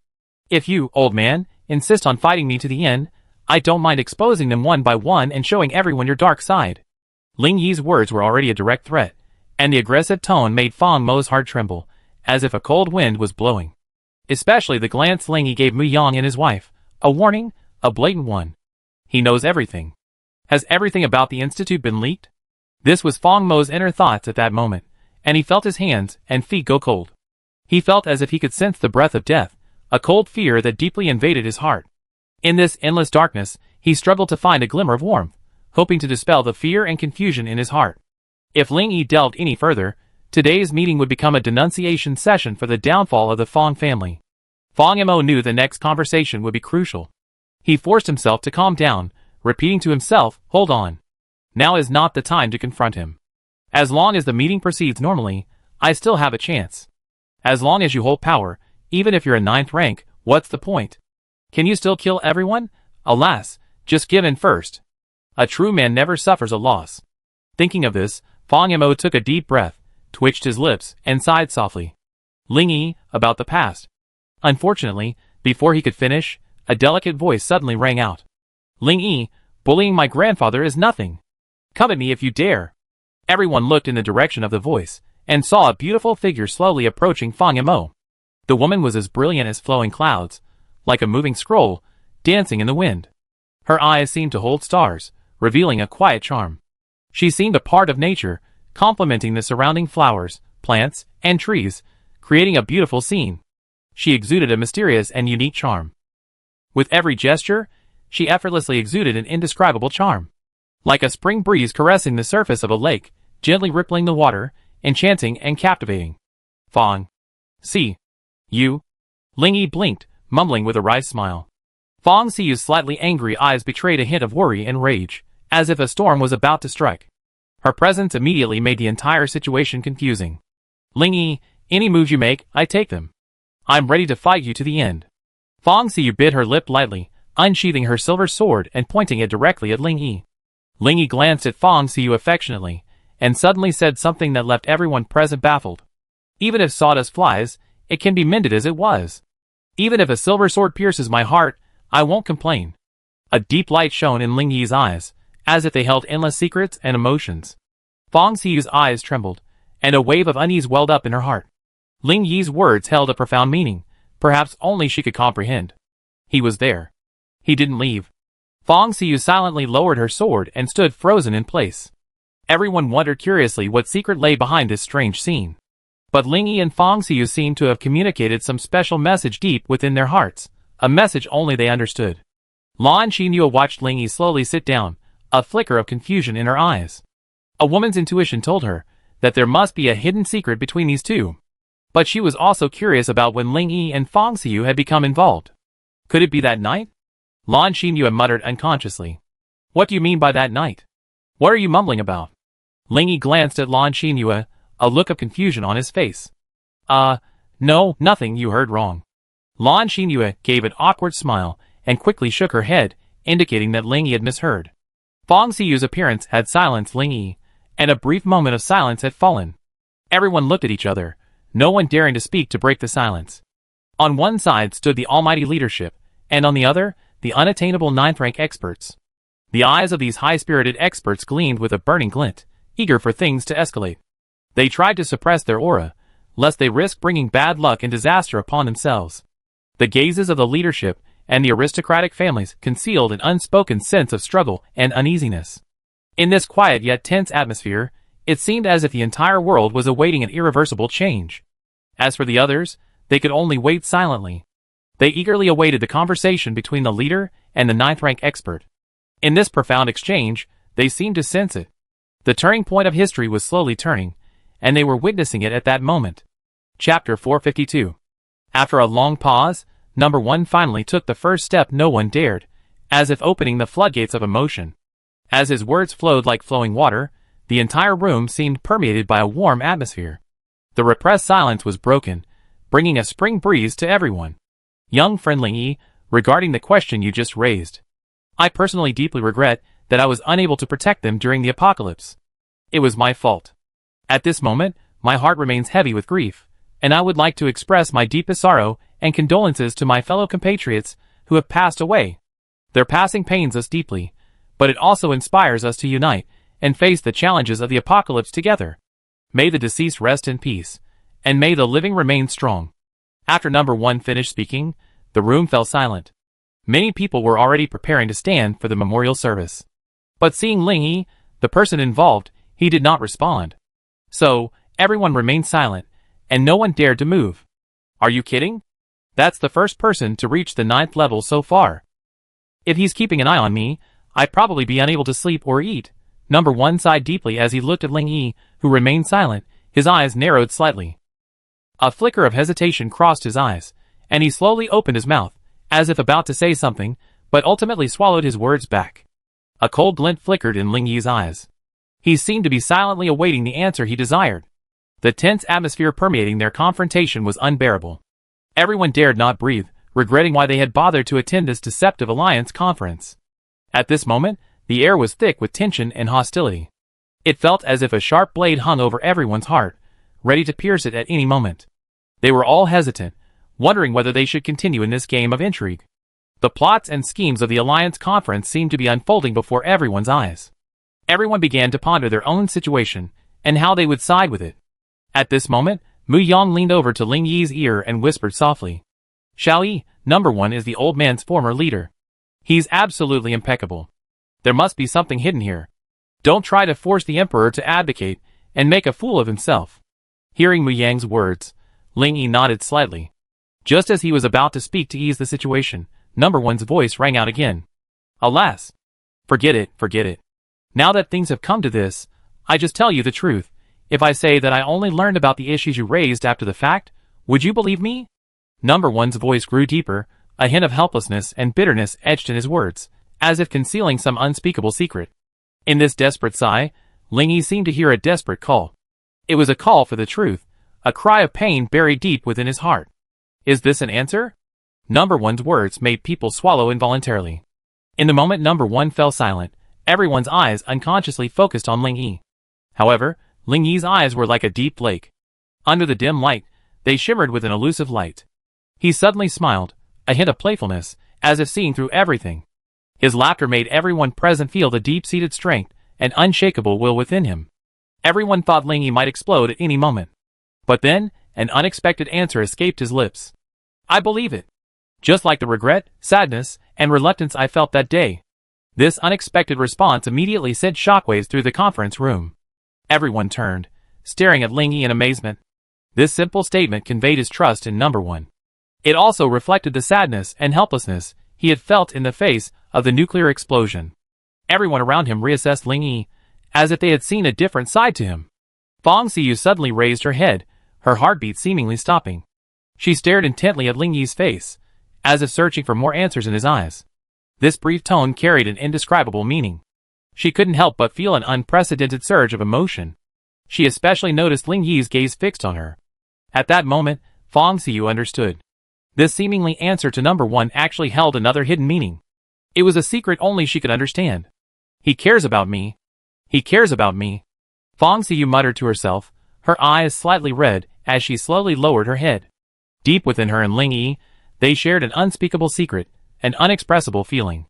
If you, old man, insist on fighting me to the end, I don't mind exposing them one by one and showing everyone your dark side. Ling Yi's words were already a direct threat, and the aggressive tone made Fang Mo's heart tremble, as if a cold wind was blowing. Especially the glance Ling Yi gave Muyang and his wife, a warning, a blatant one. He knows everything. Has everything about the Institute been leaked? This was Fang Mo's inner thoughts at that moment, and he felt his hands and feet go cold. He felt as if he could sense the breath of death, a cold fear that deeply invaded his heart. In this endless darkness, he struggled to find a glimmer of warmth, hoping to dispel the fear and confusion in his heart. If Ling Yi delved any further, today's meeting would become a denunciation session for the downfall of the Fang family. Fang Yimou knew the next conversation would be crucial. He forced himself to calm down, repeating to himself, "Hold on. Now is not the time to confront him. As long as the meeting proceeds normally, I still have a chance. As long as you hold power, even if you're a 9th rank, what's the point? Can you still kill everyone? Alas, just give in first. A true man never suffers a loss." Thinking of this, Fang Yimou took a deep breath, twitched his lips, and sighed softly. Ling Yi, about the past. Unfortunately, before he could finish, a delicate voice suddenly rang out. "Ling Yi, bullying my grandfather is nothing. Come at me if you dare." Everyone looked in the direction of the voice, and saw a beautiful figure slowly approaching Fang Yimou. The woman was as brilliant as flowing clouds, like a moving scroll, dancing in the wind. Her eyes seemed to hold stars, revealing a quiet charm. She seemed a part of nature, complementing the surrounding flowers, plants, and trees, creating a beautiful scene. She exuded a mysterious and unique charm. With every gesture, she effortlessly exuded an indescribable charm. Like a spring breeze caressing the surface of a lake, gently rippling the water, enchanting and captivating. "Fang. See. You?" Ling Yi blinked, mumbling with a wry smile. Fang Siyu's slightly angry eyes betrayed a hint of worry and rage, as if a storm was about to strike. Her presence immediately made the entire situation confusing. "Ling Yi, any moves you make, I take them. I'm ready to fight you to the end." Fang Siyu bit her lip lightly, unsheathing her silver sword and pointing it directly at Ling Yi. Ling Yi glanced at Fang Siyu affectionately, and suddenly said something that left everyone present baffled. "Even if sawdust flies, it can be mended as it was. Even if a silver sword pierces my heart, I won't complain." A deep light shone in Ling Yi's eyes, as if they held endless secrets and emotions. Fang Siyu's eyes trembled, and a wave of unease welled up in her heart. Ling Yi's words held a profound meaning, perhaps only she could comprehend. He was there. He didn't leave. Fang Siyu silently lowered her sword and stood frozen in place. Everyone wondered curiously what secret lay behind this strange scene. But Ling Yi and Fang Siyu seemed to have communicated some special message deep within their hearts, a message only they understood. Lan Xinyu watched Ling Yi slowly sit down, a flicker of confusion in her eyes. A woman's intuition told her that there must be a hidden secret between these two. But she was also curious about when Ling Yi and Fang Siyu had become involved. Could it be that night? Lan Xinyu muttered unconsciously. "What do you mean by that night? What are you mumbling about?" Ling Yi glanced at Lan Xinyu, a look of confusion on his face. No, nothing, you heard wrong." Lan Xinyu gave an awkward smile and quickly shook her head, indicating that Ling Yi had misheard. Fang Siyu's appearance had silenced Ling Yi, and a brief moment of silence had fallen. Everyone looked at each other, no one daring to speak to break the silence. On one side stood the almighty leadership, and on the other, the unattainable 9th rank experts. The eyes of these high-spirited experts gleamed with a burning glint, eager for things to escalate. They tried to suppress their aura, lest they risk bringing bad luck and disaster upon themselves. The gazes of the leadership and the aristocratic families concealed an unspoken sense of struggle and uneasiness. In this quiet yet tense atmosphere, it seemed as if the entire world was awaiting an irreversible change. As for the others, they could only wait silently. They eagerly awaited the conversation between the leader and the 9th rank expert. In this profound exchange, they seemed to sense it. The turning point of history was slowly turning, and they were witnessing it at that moment. Chapter 452. After a long pause, Number 1 finally took the first step no one dared, as if opening the floodgates of emotion. As his words flowed like flowing water, the entire room seemed permeated by a warm atmosphere. The repressed silence was broken, bringing a spring breeze to everyone. Young friend Ling Yi, regarding the question you just raised, I personally deeply regret that I was unable to protect them during the apocalypse. It was my fault. At this moment, my heart remains heavy with grief, and I would like to express my deepest sorrow and condolences to my fellow compatriots who have passed away. Their passing pains us deeply, but it also inspires us to unite and face the challenges of the apocalypse together. May the deceased rest in peace, and may the living remain strong. After Number 1 finished speaking, the room fell silent. Many people were already preparing to stand for the memorial service. But seeing Ling Yi, the person involved, he did not respond. So, everyone remained silent, and no one dared to move. Are you kidding? That's the first person to reach the 9th level so far. If he's keeping an eye on me, I'd probably be unable to sleep or eat. Number 1 sighed deeply as he looked at Ling Yi, who remained silent, his eyes narrowed slightly. A flicker of hesitation crossed his eyes, and he slowly opened his mouth, as if about to say something, but ultimately swallowed his words back. A cold glint flickered in Ling Yi's eyes. He seemed to be silently awaiting the answer he desired. The tense atmosphere permeating their confrontation was unbearable. Everyone dared not breathe, regretting why they had bothered to attend this deceptive alliance conference. At this moment, the air was thick with tension and hostility. It felt as if a sharp blade hung over everyone's heart, ready to pierce it at any moment. They were all hesitant, wondering whether they should continue in this game of intrigue. The plots and schemes of the alliance conference seemed to be unfolding before everyone's eyes. Everyone began to ponder their own situation, and how they would side with it. At this moment, Mu Yang leaned over to Ling Yi's ear and whispered softly. Xiao Yi, Number 1 is the old man's former leader. He's absolutely impeccable. There must be something hidden here. Don't try to force the emperor to abdicate and make a fool of himself. Hearing Mu Yang's words, Ling Yi nodded slightly. Just as he was about to speak to ease the situation, Number 1's voice rang out again. Alas! Forget it, forget it. Now that things have come to this, I just tell you the truth. If I say that I only learned about the issues you raised after the fact, would you believe me? Number 1's voice grew deeper, a hint of helplessness and bitterness etched in his words, as if concealing some unspeakable secret. In this desperate sigh, Ling Yi seemed to hear a desperate call. It was a call for the truth, a cry of pain buried deep within his heart. Is this an answer? Number 1's words made people swallow involuntarily. In the moment Number 1 fell silent, everyone's eyes unconsciously focused on Ling Yi. However, Ling Yi's eyes were like a deep lake. Under the dim light, they shimmered with an elusive light. He suddenly smiled, a hint of playfulness, as if seeing through everything. His laughter made everyone present feel the deep-seated strength and unshakable will within him. Everyone thought Ling Yi might explode at any moment. But then, an unexpected answer escaped his lips. I believe it. Just like the regret, sadness, and reluctance I felt that day. This unexpected response immediately sent shockwaves through the conference room. Everyone turned, staring at Ling Yi in amazement. This simple statement conveyed his trust in Number 1. It also reflected the sadness and helplessness he had felt in the face of the nuclear explosion. Everyone around him reassessed Ling Yi, as if they had seen a different side to him. Fong Xiyu suddenly raised her head, her heartbeat seemingly stopping. She stared intently at Ling Yi's face, as if searching for more answers in his eyes. This brief tone carried an indescribable meaning. She couldn't help but feel an unprecedented surge of emotion. She especially noticed Ling Yi's gaze fixed on her. At that moment, Fong Xiyu understood. This seemingly answer to Number 1 actually held another hidden meaning. It was a secret only she could understand. He cares about me. He cares about me. Fong Xiyu muttered to herself, her eyes slightly red as she slowly lowered her head. Deep within her and Ling Yi, they shared an unspeakable secret, an unexpressible feeling.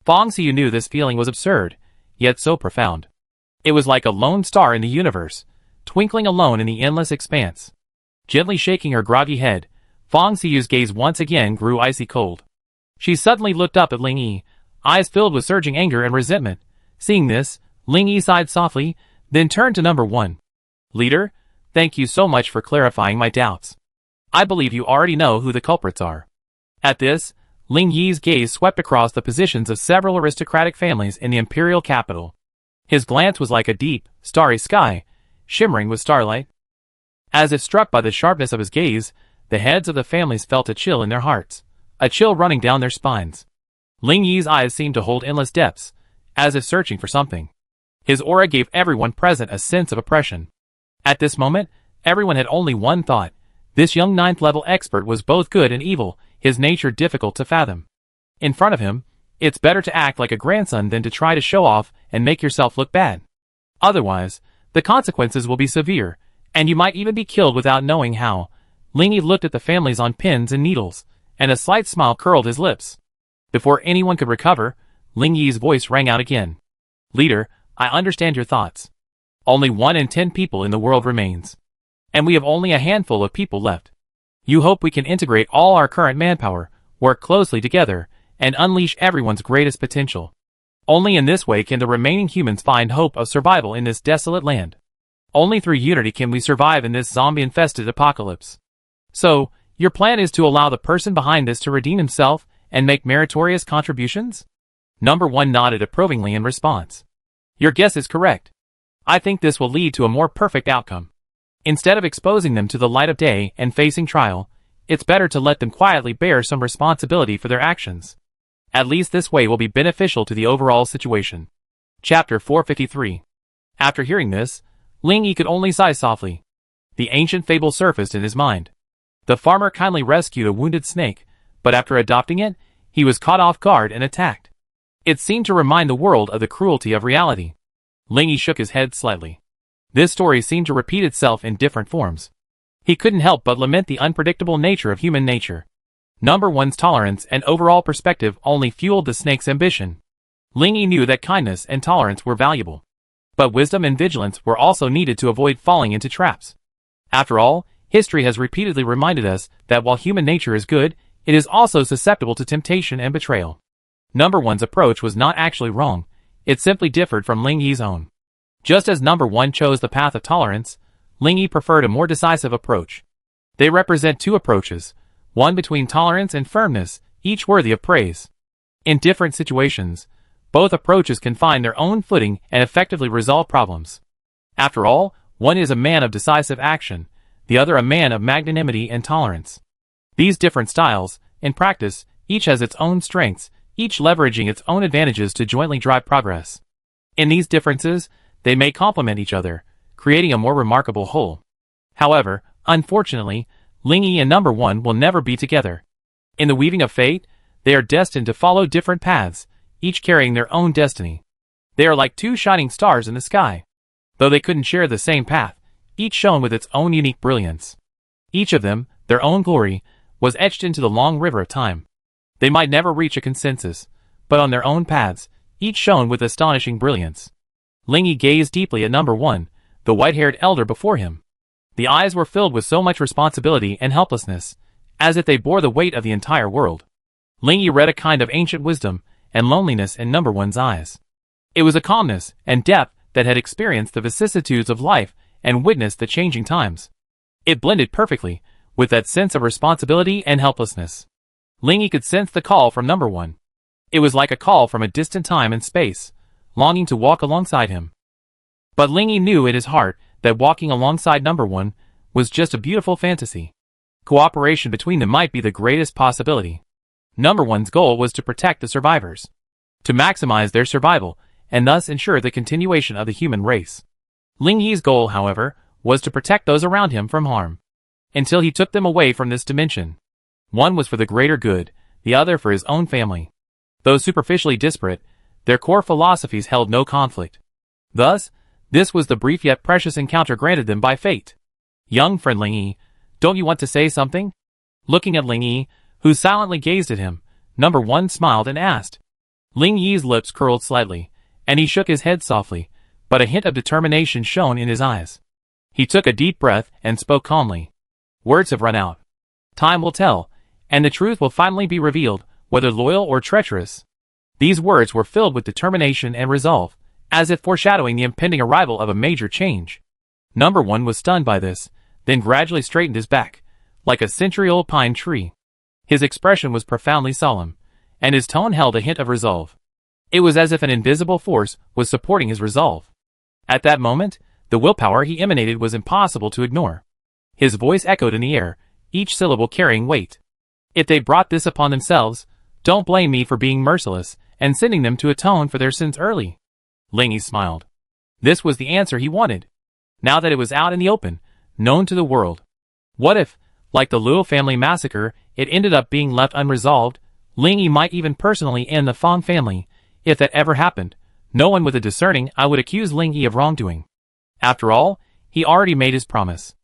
Fong Xiyu knew this feeling was absurd, yet so profound. It was like a lone star in the universe, twinkling alone in the endless expanse. Gently shaking her groggy head, Fong Xiyu's gaze once again grew icy cold. She suddenly looked up at Ling Yi, eyes filled with surging anger and resentment. Seeing this, Ling Yi sighed softly, then turned to Number 1. Leader, thank you so much for clarifying my doubts. I believe you already know who the culprits are. At this, Ling Yi's gaze swept across the positions of several aristocratic families in the imperial capital. His glance was like a deep, starry sky, shimmering with starlight. As if struck by the sharpness of his gaze, the heads of the families felt a chill in their hearts, a chill running down their spines. Ling Yi's eyes seemed to hold endless depths, as if searching for something. His aura gave everyone present a sense of oppression. At this moment, everyone had only one thought. This young 9th level expert was both good and evil, his nature difficult to fathom. In front of him, it's better to act like a grandson than to try to show off and make yourself look bad. Otherwise, the consequences will be severe, and you might even be killed without knowing how. Ling Yi looked at the families on pins and needles, and a slight smile curled his lips. Before anyone could recover, Ling Yi's voice rang out again. Leader, I understand your thoughts. Only 1 in 10 people in the world remains. And we have only a handful of people left. You hope we can integrate all our current manpower, work closely together, and unleash everyone's greatest potential. Only in this way can the remaining humans find hope of survival in this desolate land. Only through unity can we survive in this zombie-infested apocalypse. So, your plan is to allow the person behind this to redeem himself and make meritorious contributions? Number 1 nodded approvingly in response. Your guess is correct. I think this will lead to a more perfect outcome. Instead of exposing them to the light of day and facing trial, it's better to let them quietly bear some responsibility for their actions. At least this way will be beneficial to the overall situation. Chapter 453. After hearing this, Ling Yi could only sigh softly. The ancient fable surfaced in his mind. The farmer kindly rescued a wounded snake, but after adopting it, he was caught off guard and attacked. It seemed to remind the world of the cruelty of reality. Ling Yi shook his head slightly. This story seemed to repeat itself in different forms. He couldn't help but lament the unpredictable nature of human nature. Number 1's tolerance and overall perspective only fueled the snake's ambition. Ling Yi knew that kindness and tolerance were valuable. But wisdom and vigilance were also needed to avoid falling into traps. After all, history has repeatedly reminded us that while human nature is good, it is also susceptible to temptation and betrayal. Number 1's approach was not actually wrong, it simply differed from Ling Yi's own. Just as Number 1 chose the path of tolerance, Ling Yi preferred a more decisive approach. They represent 2 approaches, one between tolerance and firmness, each worthy of praise. In different situations, both approaches can find their own footing and effectively resolve problems. After all, one is a man of decisive action, the other a man of magnanimity and tolerance. These different styles, in practice, each has its own strengths, each leveraging its own advantages to jointly drive progress. In these differences, they may complement each other, creating a more remarkable whole. However, unfortunately, Ling Yi and Number 1 will never be together. In the weaving of fate, they are destined to follow different paths, each carrying their own destiny. They are like 2 shining stars in the sky. Though they couldn't share the same path, each shone with its own unique brilliance. Each of them, their own glory, was etched into the long river of time. They might never reach a consensus, but on their own paths, each shone with astonishing brilliance. Ling Yi gazed deeply at Number 1, the white-haired elder before him. The eyes were filled with so much responsibility and helplessness, as if they bore the weight of the entire world. Ling Yi read a kind of ancient wisdom and loneliness in Number 1's eyes. It was a calmness and depth that had experienced the vicissitudes of life and witnessed the changing times. It blended perfectly with that sense of responsibility and helplessness. Ling Yi could sense the call from Number 1. It was like a call from a distant time and space, longing to walk alongside him. But Ling Yi knew in his heart that walking alongside Number 1 was just a beautiful fantasy. Cooperation between them might be the greatest possibility. Number 1's goal was to protect the survivors, to maximize their survival, and thus ensure the continuation of the human race. Ling Yi's goal, however, was to protect those around him from harm, until he took them away from this dimension. One was for the greater good, the other for his own family. Though superficially disparate, their core philosophies held no conflict. Thus, this was the brief yet precious encounter granted them by fate. Young friend Ling Yi, don't you want to say something? Looking at Ling Yi, who silently gazed at him, Number 1 smiled and asked. Ling Yi's lips curled slightly, and he shook his head softly, but a hint of determination shone in his eyes. He took a deep breath and spoke calmly. Words have run out. Time will tell, and the truth will finally be revealed, whether loyal or treacherous. These words were filled with determination and resolve, as if foreshadowing the impending arrival of a major change. Number 1 was stunned by this, then gradually straightened his back, like a century-old pine tree. His expression was profoundly solemn, and his tone held a hint of resolve. It was as if an invisible force was supporting his resolve. At that moment, the willpower he emanated was impossible to ignore. His voice echoed in the air, each syllable carrying weight. If they brought this upon themselves, don't blame me for being merciless and sending them to atone for their sins early. Ling Yi smiled. This was the answer he wanted. Now that it was out in the open, known to the world. What if, like the Luo family massacre, it ended up being left unresolved? Ling Yi might even personally end the Fang family. If that ever happened, no one with a discerning eye would accuse Ling Yi of wrongdoing. After all, he already made his promise.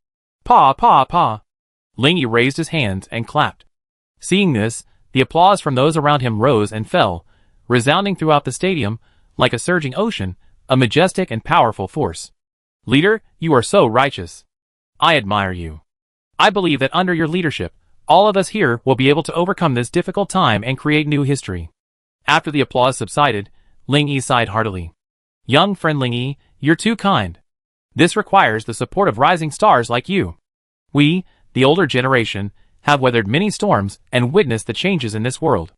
Pa. Ling Yi raised his hands and clapped. Seeing this, the applause from those around him rose and fell, resounding throughout the stadium, like a surging ocean, a majestic and powerful force. Leader, you are so righteous. I admire you. I believe that under your leadership, all of us here will be able to overcome this difficult time and create new history. After the applause subsided, Ling Yi sighed heartily. Young friend Ling Yi, you're too kind. This requires the support of rising stars like you. We, the older generation, have weathered many storms and witnessed the changes in this world.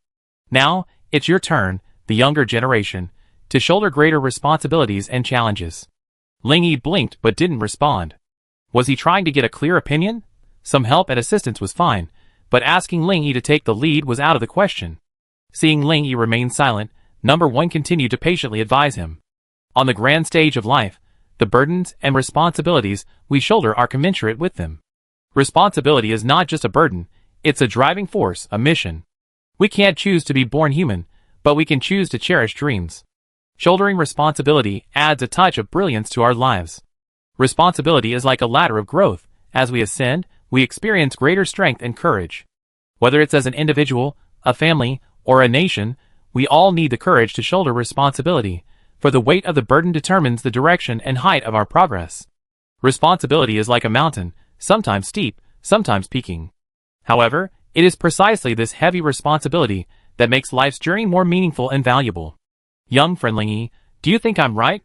Now, it's your turn, the younger generation, to shoulder greater responsibilities and challenges. Ling Yi blinked but didn't respond. Was he trying to get a clear opinion? Some help and assistance was fine, but asking Ling Yi to take the lead was out of the question. Seeing Ling Yi remain silent, Number 1 continued to patiently advise him. On the grand stage of life, the burdens and responsibilities we shoulder are commensurate with them. Responsibility is not just a burden, it's a driving force, a mission. We can't choose to be born human, but we can choose to cherish dreams. Shouldering responsibility adds a touch of brilliance to our lives. Responsibility is like a ladder of growth. As we ascend, we experience greater strength and courage. Whether it's as an individual, a family, or a nation, we all need the courage to shoulder responsibility, for the weight of the burden determines the direction and height of our progress. Responsibility is like a mountain, sometimes steep, sometimes peaking. However, it is precisely this heavy responsibility that makes life's journey more meaningful and valuable. Young friend Ling Yi, do you think I'm right?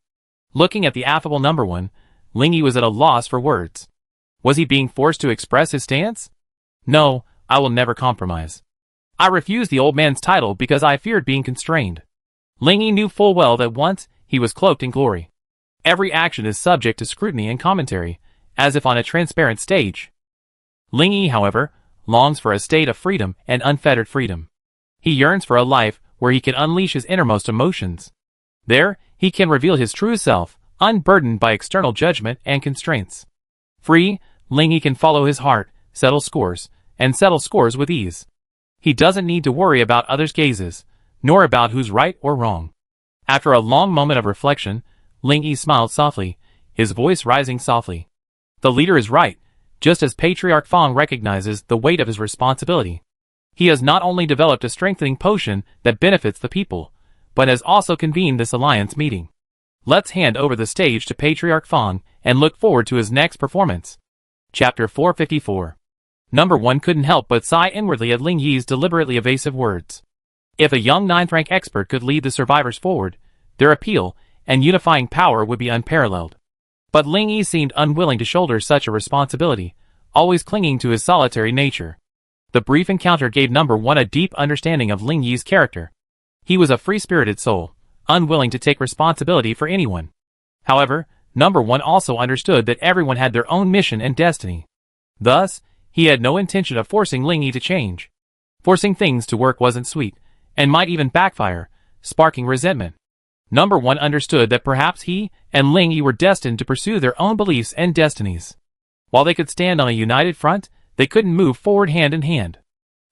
Looking at the affable Number 1, Ling Yi was at a loss for words. Was he being forced to express his stance? No, I will never compromise. I refused the old man's title because I feared being constrained. Ling Yi knew full well that once he was cloaked in glory. Every action is subject to scrutiny and commentary, as if on a transparent stage. Ling Yi, however, longs for a state of freedom and unfettered freedom. He yearns for a life where he can unleash his innermost emotions. There, he can reveal his true self, unburdened by external judgment and constraints. Free, Ling Yi can follow his heart, settle scores with ease. He doesn't need to worry about others' gazes, nor about who's right or wrong. After a long moment of reflection, Ling Yi smiled softly, his voice rising softly. The leader is right, just as Patriarch Fang recognizes the weight of his responsibility. He has not only developed a strengthening potion that benefits the people, but has also convened this alliance meeting. Let's hand over the stage to Patriarch Fang and look forward to his next performance. Chapter 454. Number 1 couldn't help but sigh inwardly at Ling Yi's deliberately evasive words. If a young 9th rank expert could lead the survivors forward, their appeal and unifying power would be unparalleled. But Ling Yi seemed unwilling to shoulder such a responsibility, always clinging to his solitary nature. The brief encounter gave Number 1 a deep understanding of Ling Yi's character. He was a free-spirited soul, unwilling to take responsibility for anyone. However, Number 1 also understood that everyone had their own mission and destiny. Thus, he had no intention of forcing Ling Yi to change. Forcing things to work wasn't sweet, and might even backfire, sparking resentment. Number 1 understood that perhaps he and Ling Yi were destined to pursue their own beliefs and destinies. While they could stand on a united front, they couldn't move forward hand in hand.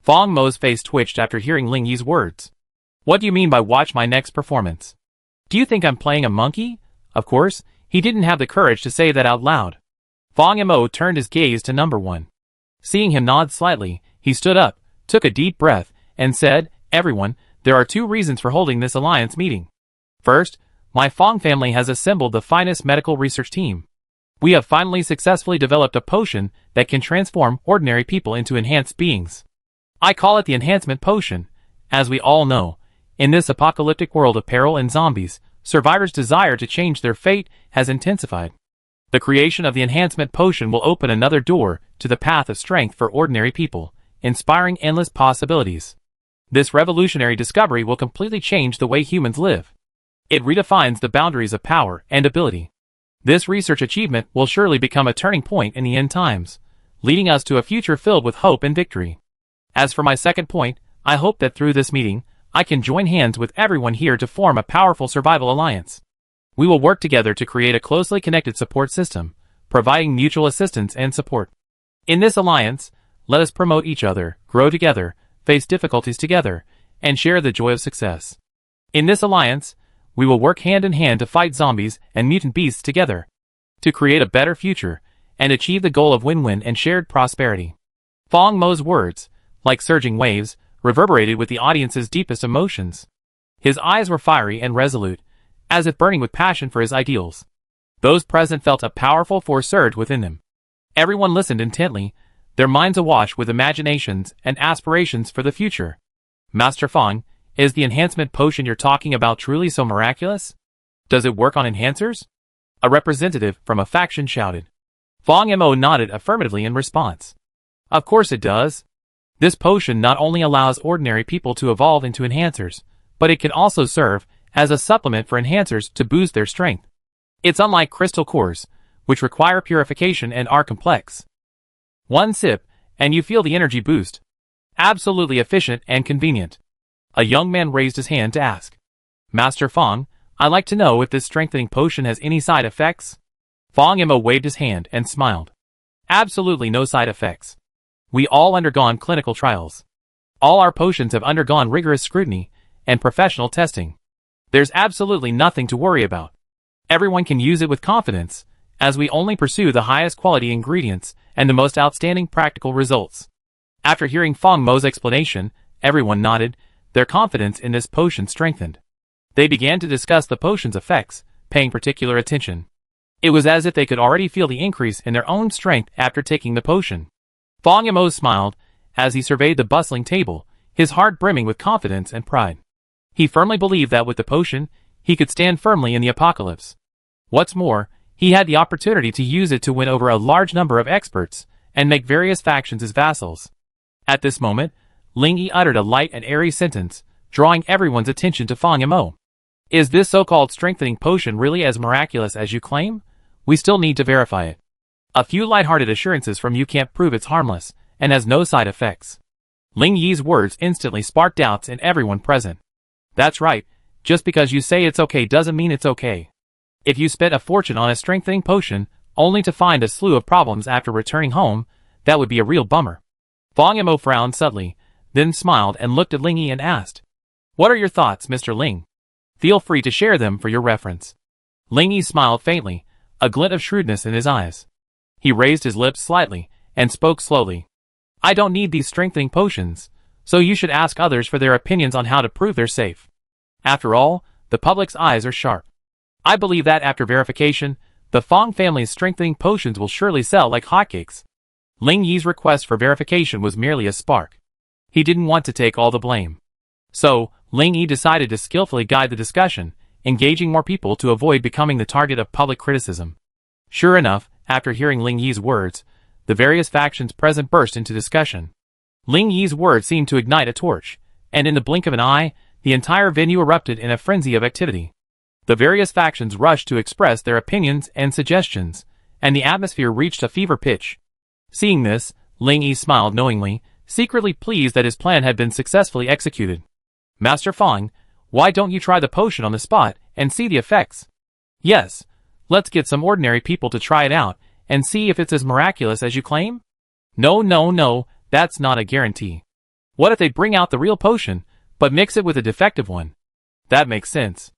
Fang Mo's face twitched after hearing Ling Yi's words. What do you mean by watch my next performance? Do you think I'm playing a monkey? Of course, he didn't have the courage to say that out loud. Fang Mo turned his gaze to Number 1. Seeing him nod slightly, he stood up, took a deep breath, and said, Everyone, there are 2 reasons for holding this alliance meeting. First, my Fang family has assembled the finest medical research team. We have finally successfully developed a potion that can transform ordinary people into enhanced beings. I call it the Enhancement Potion. As we all know, in this apocalyptic world of peril and zombies, survivors' desire to change their fate has intensified. The creation of the Enhancement Potion will open another door to the path of strength for ordinary people, inspiring endless possibilities. This revolutionary discovery will completely change the way humans live. It redefines the boundaries of power and ability. This research achievement will surely become a turning point in the end times, leading us to a future filled with hope and victory. As for my second point, I hope that through this meeting, I can join hands with everyone here to form a powerful survival alliance. We will work together to create a closely connected support system, providing mutual assistance and support. In this alliance, let us promote each other, grow together, face difficulties together, and share the joy of success. In this alliance, we will work hand in hand to fight zombies and mutant beasts together, to create a better future, and achieve the goal of win-win and shared prosperity. Fong Mo's words, like surging waves, reverberated with the audience's deepest emotions. His eyes were fiery and resolute, as if burning with passion for his ideals. Those present felt a powerful force surge within them. Everyone listened intently, their minds awash with imaginations and aspirations for the future. Master Fong, is the enhancement potion you're talking about truly so miraculous? Does it work on enhancers? A representative from a faction shouted. Fong Mo nodded affirmatively in response. Of course it does. This potion not only allows ordinary people to evolve into enhancers, but it can also serve as a supplement for enhancers to boost their strength. It's unlike crystal cores, which require purification and are complex. One sip, and you feel the energy boost. Absolutely efficient and convenient. A young man raised his hand to ask. Master Fong, I'd like to know if this strengthening potion has any side effects? Fong Mo waved his hand and smiled. Absolutely no side effects. We all undergone clinical trials. All our potions have undergone rigorous scrutiny and professional testing. There's absolutely nothing to worry about. Everyone can use it with confidence, as we only pursue the highest quality ingredients and the most outstanding practical results. After hearing Fong Mo's explanation, everyone nodded, their confidence in this potion strengthened. They began to discuss the potion's effects, paying particular attention. It was as if they could already feel the increase in their own strength after taking the potion. Fong Mo smiled as he surveyed the bustling table, his heart brimming with confidence and pride. He firmly believed that with the potion, he could stand firmly in the apocalypse. What's more, he had the opportunity to use it to win over a large number of experts and make various factions his vassals. At this moment, Ling Yi uttered a light and airy sentence, drawing everyone's attention to Fong Mo. Is this so-called strengthening potion really as miraculous as you claim? We still need to verify it. A few light-hearted assurances from you can't prove it's harmless and has no side effects. Ling Yi's words instantly sparked doubts in everyone present. That's right, just because you say it's okay doesn't mean it's okay. If you spent a fortune on a strengthening potion, only to find a slew of problems after returning home, that would be a real bummer. Fong Mo frowned subtly, then smiled and looked at Ling Yi and asked, What are your thoughts, Mr. Ling? Feel free to share them for your reference. Ling Yi smiled faintly, a glint of shrewdness in his eyes. He raised his lips slightly, and spoke slowly. I don't need these strengthening potions, so you should ask others for their opinions on how to prove they're safe. After all, the public's eyes are sharp. I believe that after verification, the Fong family's strengthening potions will surely sell like hotcakes. Ling Yi's request for verification was merely a spark. He didn't want to take all the blame. So, Ling Yi decided to skillfully guide the discussion, engaging more people to avoid becoming the target of public criticism. Sure enough, after hearing Ling Yi's words, the various factions present burst into discussion. Ling Yi's words seemed to ignite a torch, and in the blink of an eye, the entire venue erupted in a frenzy of activity. The various factions rushed to express their opinions and suggestions, and the atmosphere reached a fever pitch. Seeing this, Ling Yi smiled knowingly, secretly pleased that his plan had been successfully executed. Master Fong, why don't you try the potion on the spot and see the effects? Yes, let's get some ordinary people to try it out and see if it's as miraculous as you claim? No, that's not a guarantee. What if they bring out the real potion, but mix it with a defective one? That makes sense.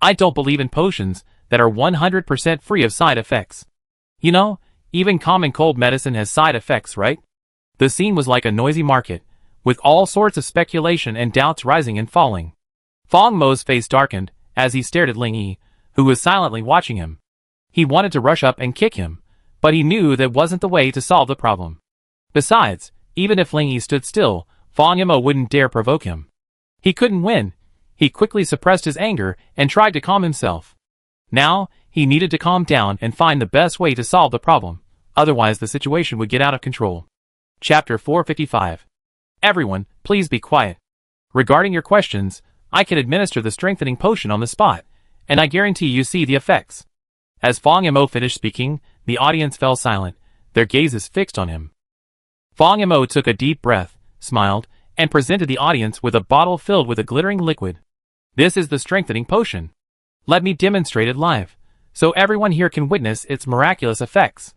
I don't believe in potions that are 100% free of side effects. You know, even common cold medicine has side effects, right? The scene was like a noisy market, with all sorts of speculation and doubts rising and falling. Fong Mo's face darkened as he stared at Ling Yi, who was silently watching him. He wanted to rush up and kick him, but he knew that wasn't the way to solve the problem. Besides, even if Ling Yi stood still, Fong Mo wouldn't dare provoke him. He couldn't win. He quickly suppressed his anger and tried to calm himself. Now, he needed to calm down and find the best way to solve the problem, otherwise the situation would get out of control. Chapter 455. Everyone, please be quiet. Regarding your questions, I can administer the strengthening potion on the spot, and I guarantee you see the effects. As Fong Mo finished speaking, the audience fell silent, their gazes fixed on him. Fong Mo took a deep breath, smiled, and presented the audience with a bottle filled with a glittering liquid. This is the strengthening potion. Let me demonstrate it live, so everyone here can witness its miraculous effects.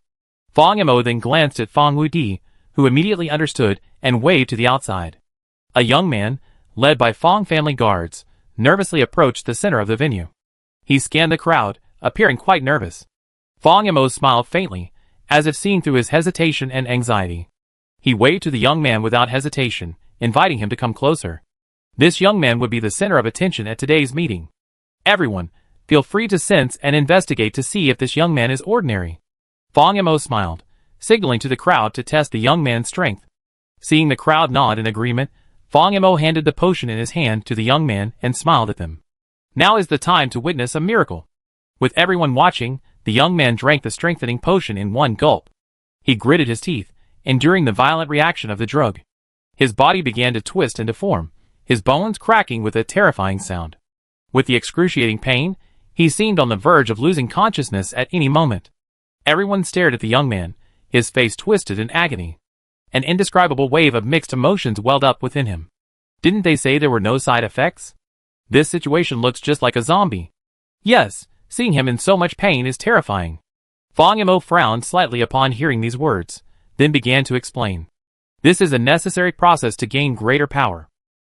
Fong Mo then glanced at Fong Wudi, who immediately understood and waved to the outside. A young man, led by Fong family guards, nervously approached the center of the venue. He scanned the crowd, appearing quite nervous. Fong Mo smiled faintly, as if seeing through his hesitation and anxiety. He waved to the young man without hesitation, inviting him to come closer. This young man would be the center of attention at today's meeting. Everyone, feel free to sense and investigate to see if this young man is ordinary. Fong Mo smiled, signaling to the crowd to test the young man's strength. Seeing the crowd nod in agreement, Fong Mo handed the potion in his hand to the young man and smiled at them. Now is the time to witness a miracle. With everyone watching, the young man drank the strengthening potion in one gulp. He gritted his teeth, enduring the violent reaction of the drug. His body began to twist and deform, his bones cracking with a terrifying sound. With the excruciating pain, he seemed on the verge of losing consciousness at any moment. Everyone stared at the young man, his face twisted in agony. An indescribable wave of mixed emotions welled up within him. Didn't they say there were no side effects? This situation looks just like a zombie. Yes, seeing him in so much pain is terrifying. Fong Mo frowned slightly upon hearing these words, then began to explain. This is a necessary process to gain greater power.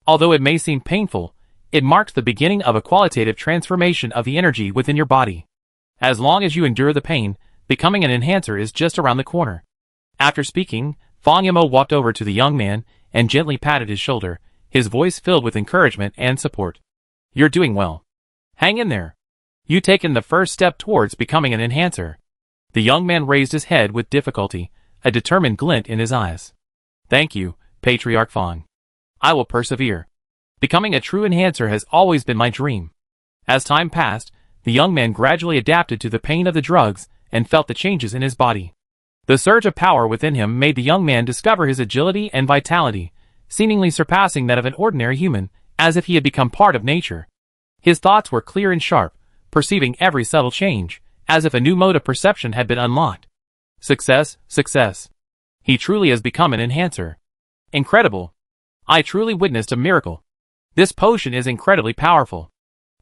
Although it may seem painful, it marks the beginning of a qualitative transformation of the energy within your body. As long as you endure the pain, becoming an enhancer is just around the corner. After speaking, Fong Mo walked over to the young man and gently patted his shoulder, his voice filled with encouragement and support. You're doing well. Hang in there. You've taken the first step towards becoming an enhancer. The young man raised his head with difficulty, a determined glint in his eyes. Thank you, Patriarch Fong. I will persevere. Becoming a true enhancer has always been my dream. As time passed, the young man gradually adapted to the pain of the drugs and felt the changes in his body. The surge of power within him made the young man discover his agility and vitality, seemingly surpassing that of an ordinary human, as if he had become part of nature. His thoughts were clear and sharp, perceiving every subtle change, as if a new mode of perception had been unlocked. Success, success. He truly has become an enhancer. Incredible. I truly witnessed a miracle. This potion is incredibly powerful.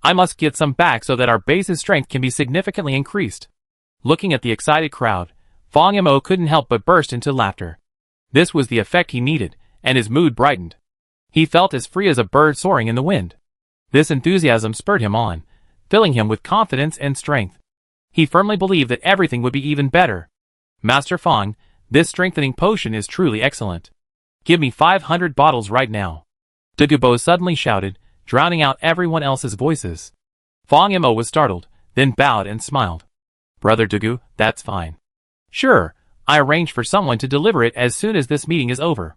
I must get some back so that our base's strength can be significantly increased. Looking at the excited crowd, Fong Mo couldn't help but burst into laughter. This was the effect he needed, and his mood brightened. He felt as free as a bird soaring in the wind. This enthusiasm spurred him on, filling him with confidence and strength. He firmly believed that everything would be even better. Master Fong, this strengthening potion is truly excellent. Give me 500 bottles right now. Dagubo suddenly shouted, drowning out everyone else's voices. Fong Mo was startled, then bowed and smiled. Brother Dagu, that's fine. Sure, I arranged for someone to deliver it as soon as this meeting is over.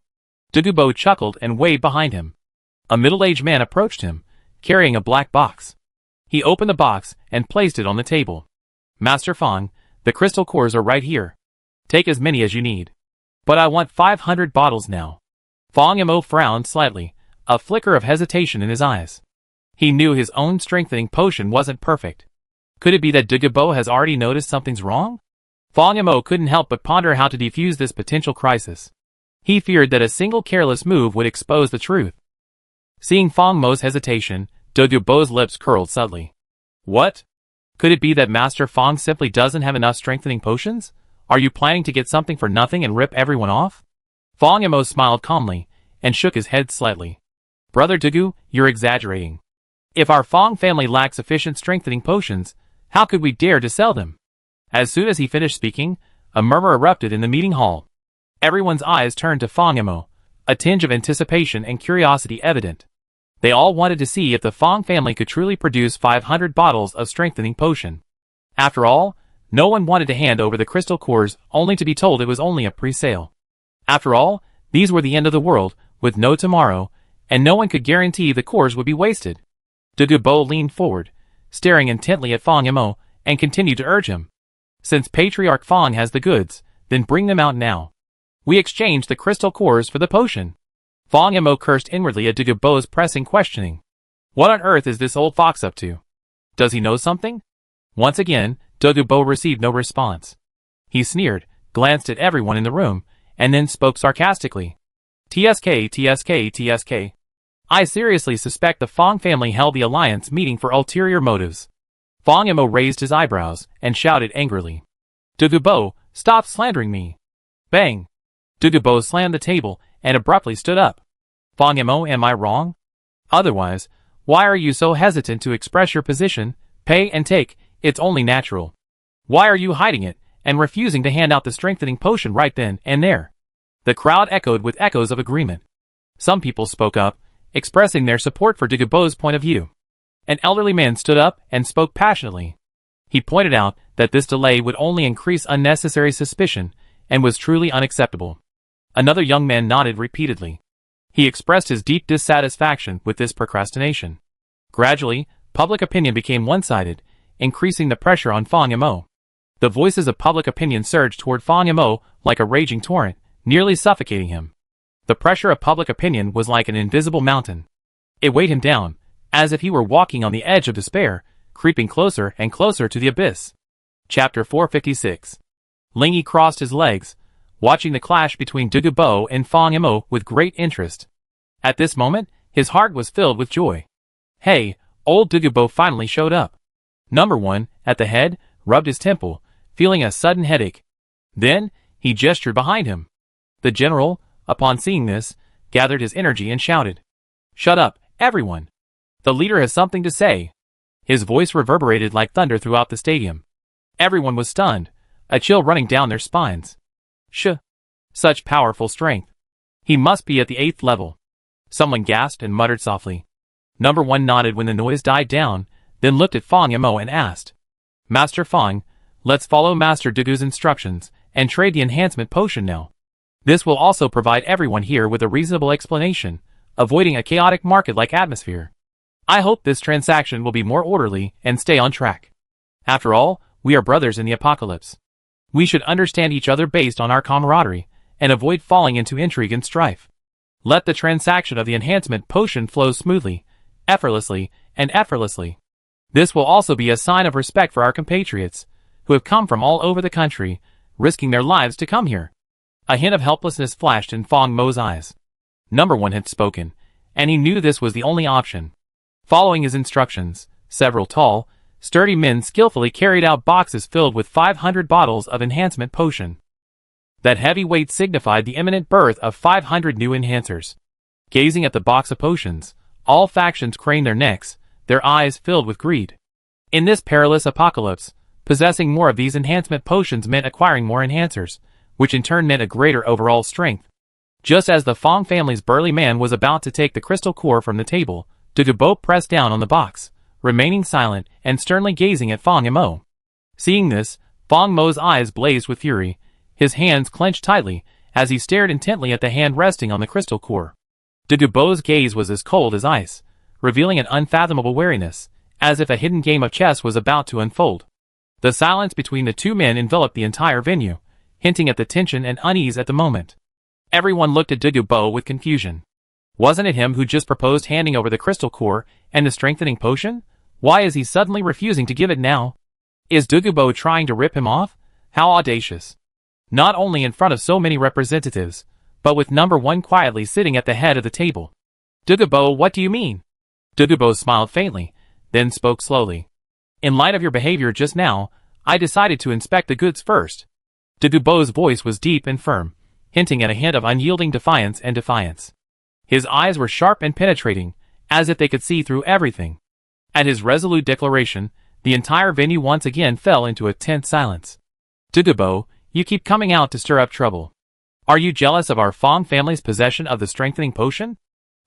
Dagubo chuckled and waved behind him. A middle-aged man approached him, carrying a black box. He opened the box and placed it on the table. Master Fong, the crystal cores are right here. Take as many as you need. But I want 500 bottles now. Fong Mo frowned slightly, a flicker of hesitation in his eyes. He knew his own strengthening potion wasn't perfect. Could it be that Dagubo has already noticed something's wrong? Fong Mo couldn't help but ponder how to defuse this potential crisis. He feared that a single careless move would expose the truth. Seeing Fong Mo's hesitation, Dagubo's lips curled subtly. What? Could it be that Master Fong simply doesn't have enough strengthening potions? Are you planning to get something for nothing and rip everyone off? Fong Mo smiled calmly, and shook his head slightly. Brother Dagu, you're exaggerating. If our Fong family lacks sufficient strengthening potions, how could we dare to sell them? As soon as he finished speaking, a murmur erupted in the meeting hall. Everyone's eyes turned to Fong Mo, a tinge of anticipation and curiosity evident. They all wanted to see if the Fong family could truly produce 500 bottles of strengthening potion. After all, no one wanted to hand over the crystal cores only to be told it was only a pre-sale. After all, these were the end of the world, with no tomorrow, and no one could guarantee the cores would be wasted. Dagubo leaned forward, staring intently at Fong Mo, and continued to urge him. Since Patriarch Fong has the goods, then bring them out now. We exchanged the crystal cores for the potion. Fong Mo cursed inwardly at Dagubo's pressing questioning. What on earth is this old fox up to? Does he know something? Once again, Dagubo received no response. He sneered, glanced at everyone in the room, and then spoke sarcastically. TSK, TSK, TSK. I seriously suspect the Fong family held the alliance meeting for ulterior motives. Fong Mo raised his eyebrows and shouted angrily. Dugubo, stop slandering me. Bang. Dugubo slammed the table and abruptly stood up. Fong Mo, am I wrong? Otherwise, why are you so hesitant to express your position? Pay and take, it's only natural. Why are you hiding it and refusing to hand out the strengthening potion right then and there? The crowd echoed with echoes of agreement. Some people spoke up, expressing their support for Dugubo's point of view. An elderly man stood up and spoke passionately. He pointed out that this delay would only increase unnecessary suspicion and was truly unacceptable. Another young man nodded repeatedly. He expressed his deep dissatisfaction with this procrastination. Gradually, public opinion became one-sided, increasing the pressure on Fong Mo. The voices of public opinion surged toward Fong Mo like a raging torrent, nearly suffocating him. The pressure of public opinion was like an invisible mountain. It weighed him down, as if he were walking on the edge of despair, creeping closer and closer to the abyss. Chapter 456. Ling Yi crossed his legs, watching the clash between Dugubo and Fong Mo with great interest. At this moment, his heart was filled with joy. Hey, old Dugubo finally showed up. Number 1, at the head, rubbed his temple, feeling a sudden headache. Then, he gestured behind him. The general, upon seeing this, gathered his energy and shouted. Shut up, everyone. The leader has something to say. His voice reverberated like thunder throughout the stadium. Everyone was stunned, a chill running down their spines. Such powerful strength. He must be at the 8th level. Someone gasped and muttered softly. Number 1 nodded when the noise died down, then looked at Fong Mo and asked. Master Fong, let's follow Master Dugu's instructions and trade the enhancement potion now. This will also provide everyone here with a reasonable explanation, avoiding a chaotic market-like atmosphere. I hope this transaction will be more orderly and stay on track. After all, we are brothers in the apocalypse. We should understand each other based on our camaraderie, and avoid falling into intrigue and strife. Let the transaction of the enhancement potion flow smoothly, effortlessly, and effortlessly. This will also be a sign of respect for our compatriots, who have come from all over the country, risking their lives to come here. A hint of helplessness flashed in Fong Mo's eyes. Number 1 had spoken, and he knew this was the only option. Following his instructions, several tall, sturdy men skillfully carried out boxes filled with 500 bottles of enhancement potion. That heavy weight signified the imminent birth of 500 new enhancers. Gazing at the box of potions, all factions craned their necks, their eyes filled with greed. In this perilous apocalypse, possessing more of these enhancement potions meant acquiring more enhancers, which in turn meant a greater overall strength. Just as the Fong family's burly man was about to take the crystal core from the table, Dugubo pressed down on the box, remaining silent and sternly gazing at Fong Mo. Seeing this, Fong Mo's eyes blazed with fury, his hands clenched tightly as he stared intently at the hand resting on the crystal core. Dugubo's gaze was as cold as ice, revealing an unfathomable wariness, as if a hidden game of chess was about to unfold. The silence between the two men enveloped the entire venue, hinting at the tension and unease at the moment. Everyone looked at Dugubo with confusion. Wasn't it him who just proposed handing over the crystal core and the strengthening potion? Why is he suddenly refusing to give it now? Is Dugubo trying to rip him off? How audacious. Not only in front of so many representatives, but with number 1 quietly sitting at the head of the table. Dugubo, what do you mean? Dugubo smiled faintly, then spoke slowly. In light of your behavior just now, I decided to inspect the goods first. Dugubo's voice was deep and firm, hinting at a hint of unyielding defiance and defiance. His eyes were sharp and penetrating, as if they could see through everything. At his resolute declaration, the entire venue once again fell into a tense silence. Dugubo, you keep coming out to stir up trouble. Are you jealous of our Fong family's possession of the strengthening potion?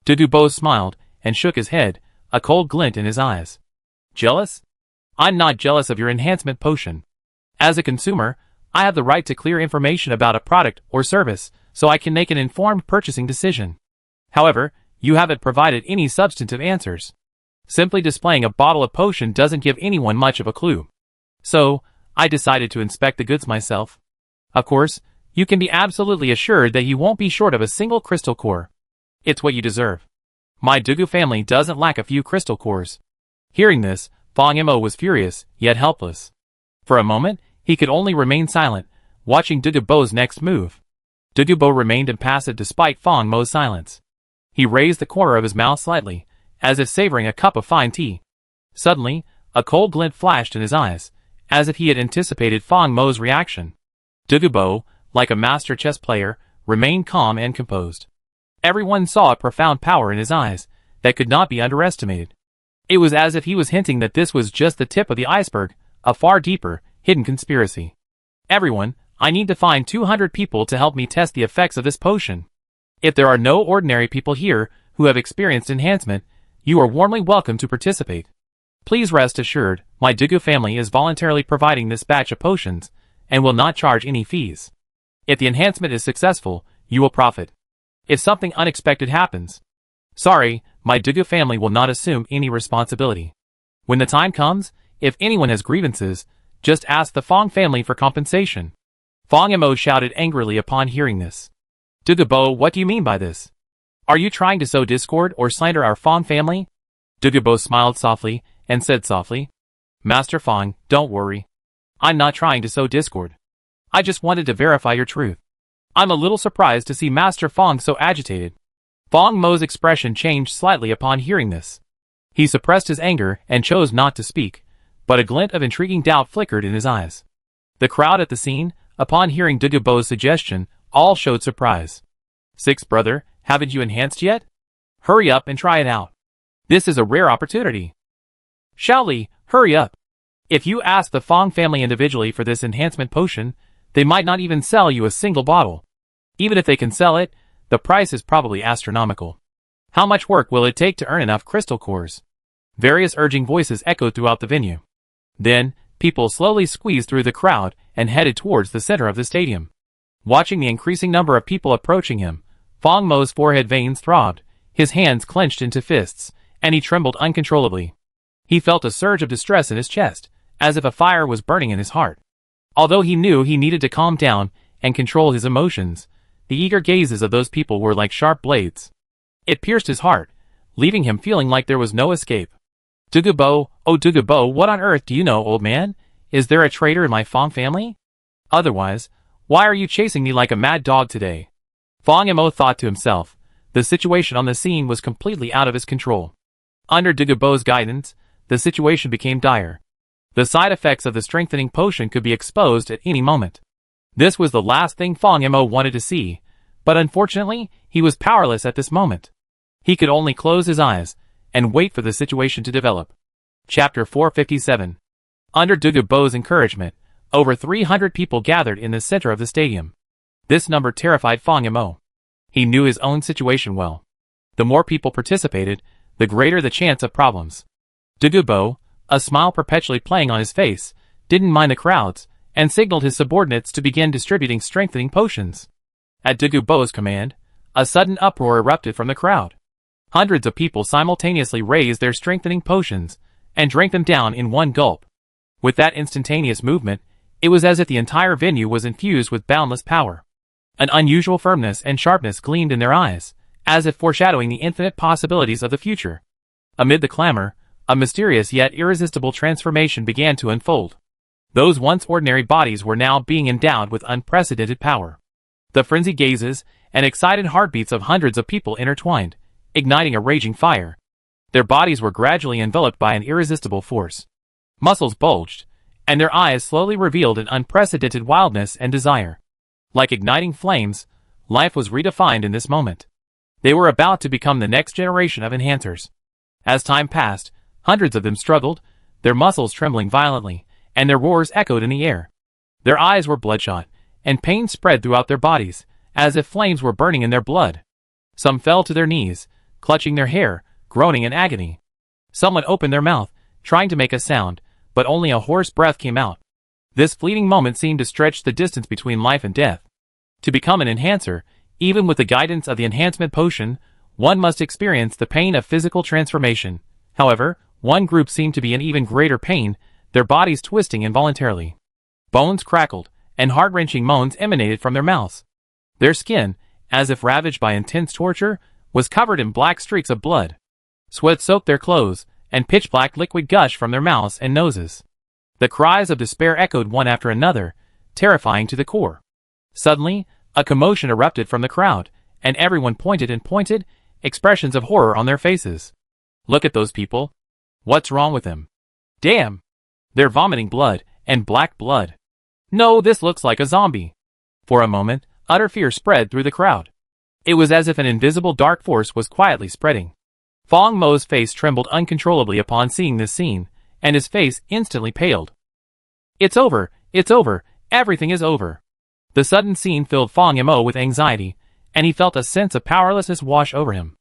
Dugubo smiled and shook his head, a cold glint in his eyes. Jealous? I'm not jealous of your enhancement potion. As a consumer, I have the right to clear information about a product or service, so I can make an informed purchasing decision. However, you haven't provided any substantive answers. Simply displaying a bottle of potion doesn't give anyone much of a clue. So, I decided to inspect the goods myself. Of course, you can be absolutely assured that you won't be short of a single crystal core. It's what you deserve. My Dugu family doesn't lack a few crystal cores. Hearing this, Fong Mo was furious, yet helpless. For a moment, he could only remain silent, watching Dugubo's next move. Dugubo remained impassive despite Fong Mo's silence. He raised the corner of his mouth slightly, as if savoring a cup of fine tea. Suddenly, a cold glint flashed in his eyes, as if he had anticipated Fong Mo's reaction. Dugubo, like a master chess player, remained calm and composed. Everyone saw a profound power in his eyes that could not be underestimated. It was as if he was hinting that this was just the tip of the iceberg, a far deeper, hidden conspiracy. Everyone, I need to find 200 people to help me test the effects of this potion. If there are no ordinary people here who have experienced enhancement, you are warmly welcome to participate. Please rest assured, my Dugu family is voluntarily providing this batch of potions, and will not charge any fees. If the enhancement is successful, you will profit. If something unexpected happens, sorry, my Dugu family will not assume any responsibility. When the time comes, if anyone has grievances, just ask the Fong family for compensation. Fong Mo shouted angrily upon hearing this. Dugubo, what do you mean by this? Are you trying to sow discord or slander our Fong family? Dugubo smiled softly and said softly, Master Fong, don't worry. I'm not trying to sow discord. I just wanted to verify your truth. I'm a little surprised to see Master Fong so agitated. Fong Mo's expression changed slightly upon hearing this. He suppressed his anger and chose not to speak, but a glint of intriguing doubt flickered in his eyes. The crowd at the scene, upon hearing Dugubo's suggestion, all showed surprise. Sixth brother, haven't you enhanced yet? Hurry up and try it out. This is a rare opportunity. Shaoli, hurry up. If you ask the Fong family individually for this enhancement potion, they might not even sell you a single bottle. Even if they can sell it, the price is probably astronomical. How much work will it take to earn enough crystal cores? Various urging voices echoed throughout the venue. Then, people slowly squeezed through the crowd and headed towards the center of the stadium. Watching the increasing number of people approaching him, Fong Mo's forehead veins throbbed, his hands clenched into fists, and he trembled uncontrollably. He felt a surge of distress in his chest, as if a fire was burning in his heart. Although he knew he needed to calm down and control his emotions, the eager gazes of those people were like sharp blades. It pierced his heart, leaving him feeling like there was no escape. Dugubo, oh Dugubo, what on earth do you know, old man? Is there a traitor in my Fong family? Otherwise, why are you chasing me like a mad dog today? Fong Mo thought to himself. The situation on the scene was completely out of his control. Under Dugubo's guidance, the situation became dire. The side effects of the strengthening potion could be exposed at any moment. This was the last thing Fong Mo wanted to see, but unfortunately, he was powerless at this moment. He could only close his eyes and wait for the situation to develop. Chapter 457. Under Dugubo's encouragement, over 300 people gathered in the center of the stadium. This number terrified Fong Mo. He knew his own situation well. The more people participated, the greater the chance of problems. Dugubo, a smile perpetually playing on his face, didn't mind the crowds, and signaled his subordinates to begin distributing strengthening potions. At Dugubo's command, a sudden uproar erupted from the crowd. Hundreds of people simultaneously raised their strengthening potions, and drank them down in one gulp. With that instantaneous movement, it was as if the entire venue was infused with boundless power. An unusual firmness and sharpness gleamed in their eyes, as if foreshadowing the infinite possibilities of the future. Amid the clamor, a mysterious yet irresistible transformation began to unfold. Those once ordinary bodies were now being endowed with unprecedented power. The frenzied gazes and excited heartbeats of hundreds of people intertwined, igniting a raging fire. Their bodies were gradually enveloped by an irresistible force. Muscles bulged, and their eyes slowly revealed an unprecedented wildness and desire. Like igniting flames, life was redefined in this moment. They were about to become the next generation of enhancers. As time passed, hundreds of them struggled, their muscles trembling violently, and their roars echoed in the air. Their eyes were bloodshot, and pain spread throughout their bodies, as if flames were burning in their blood. Some fell to their knees, clutching their hair, groaning in agony. Someone opened their mouth, trying to make a sound, but only a hoarse breath came out. This fleeting moment seemed to stretch the distance between life and death. To become an enhancer, even with the guidance of the enhancement potion, one must experience the pain of physical transformation. However, one group seemed to be in even greater pain, their bodies twisting involuntarily. Bones crackled, and heart-wrenching moans emanated from their mouths. Their skin, as if ravaged by intense torture, was covered in black streaks of blood. Sweat soaked their clothes, and pitch-black liquid gushed from their mouths and noses. The cries of despair echoed one after another, terrifying to the core. Suddenly, A commotion erupted from the crowd, and everyone pointed and pointed, expressions of horror on their faces. Look at those people. What's wrong with them? Damn! They're vomiting blood, and black blood. No, this looks like a zombie. For a moment, utter fear spread through the crowd. It was as if an invisible dark force was quietly spreading. Fong Mo's face trembled uncontrollably upon seeing this scene, and his face instantly paled. It's over, everything is over. The sudden scene filled Fong Mo with anxiety, and he felt a sense of powerlessness wash over him.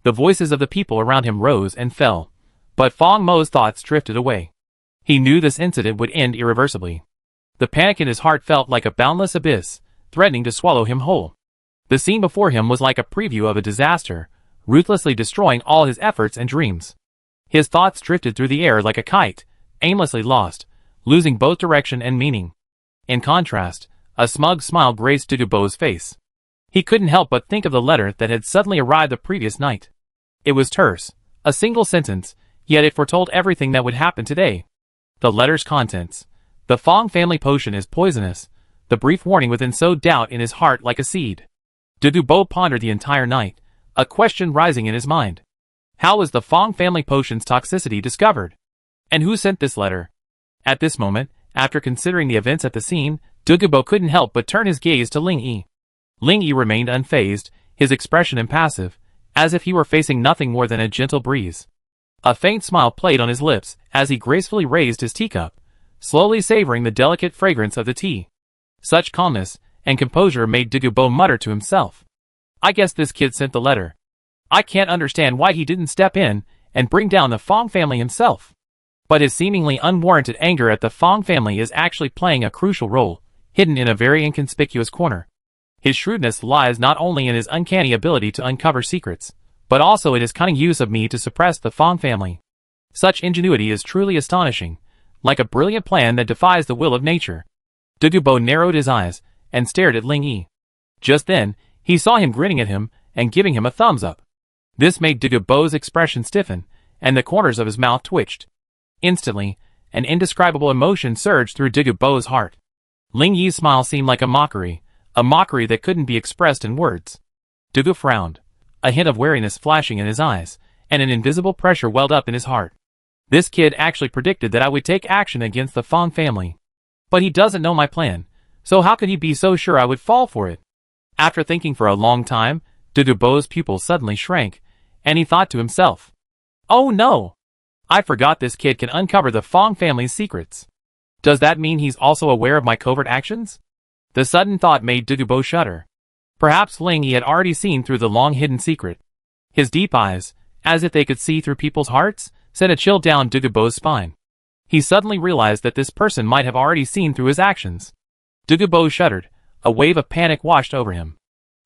The voices of the people around him rose and fell, but Fong Mo's thoughts drifted away. He knew this incident would end irreversibly. The panic in his heart felt like a boundless abyss, threatening to swallow him whole. The scene before him was like a preview of a disaster, ruthlessly destroying all his efforts and dreams. His thoughts drifted through the air like a kite, aimlessly lost, losing both direction and meaning. In contrast, a smug smile graced Dudubo's face. He couldn't help but think of the letter that had suddenly arrived the previous night. It was terse, a single sentence, yet it foretold everything that would happen today. The letter's contents. The Fong family potion is poisonous. The brief warning within sowed doubt in his heart like a seed. Dudubo pondered the entire night, a question rising in his mind. How was the Fong family potion's toxicity discovered? And who sent this letter? At this moment, after considering the events at the scene, Dudubo couldn't help but turn his gaze to Ling Yi. Ling Yi remained unfazed, his expression impassive, as if he were facing nothing more than a gentle breeze. A faint smile played on his lips as he gracefully raised his teacup, slowly savoring the delicate fragrance of the tea. Such calmness and composure made Dudubo mutter to himself. I guess this kid sent the letter. I can't understand why he didn't step in and bring down the Fong family himself. But his seemingly unwarranted anger at the Fong family is actually playing a crucial role, hidden in a very inconspicuous corner. His shrewdness lies not only in his uncanny ability to uncover secrets, but also in his cunning use of me to suppress the Fong family. Such ingenuity is truly astonishing, like a brilliant plan that defies the will of nature. Dudubo narrowed his eyes and stared at Ling Yi. Just then, he saw him grinning at him and giving him a thumbs up. This made Dudubo's expression stiffen, and the corners of his mouth twitched. Instantly, an indescribable emotion surged through Dudubo's heart. Ling Yi's smile seemed like a mockery that couldn't be expressed in words. Dudu frowned, a hint of wariness flashing in his eyes, and an invisible pressure welled up in his heart. This kid actually predicted that I would take action against the Fong family. But he doesn't know my plan, so how could he be so sure I would fall for it? After thinking for a long time, Dudubo's pupil suddenly shrank, and he thought to himself, oh no! I forgot this kid can uncover the Fong family's secrets. Does that mean he's also aware of my covert actions? The sudden thought made Dudubo shudder. Perhaps Ling Yi had already seen through the long-hidden secret. His deep eyes, as if they could see through people's hearts, sent a chill down Dudubo's spine. He suddenly realized that this person might have already seen through his actions. Dudubo shuddered, a wave of panic washed over him.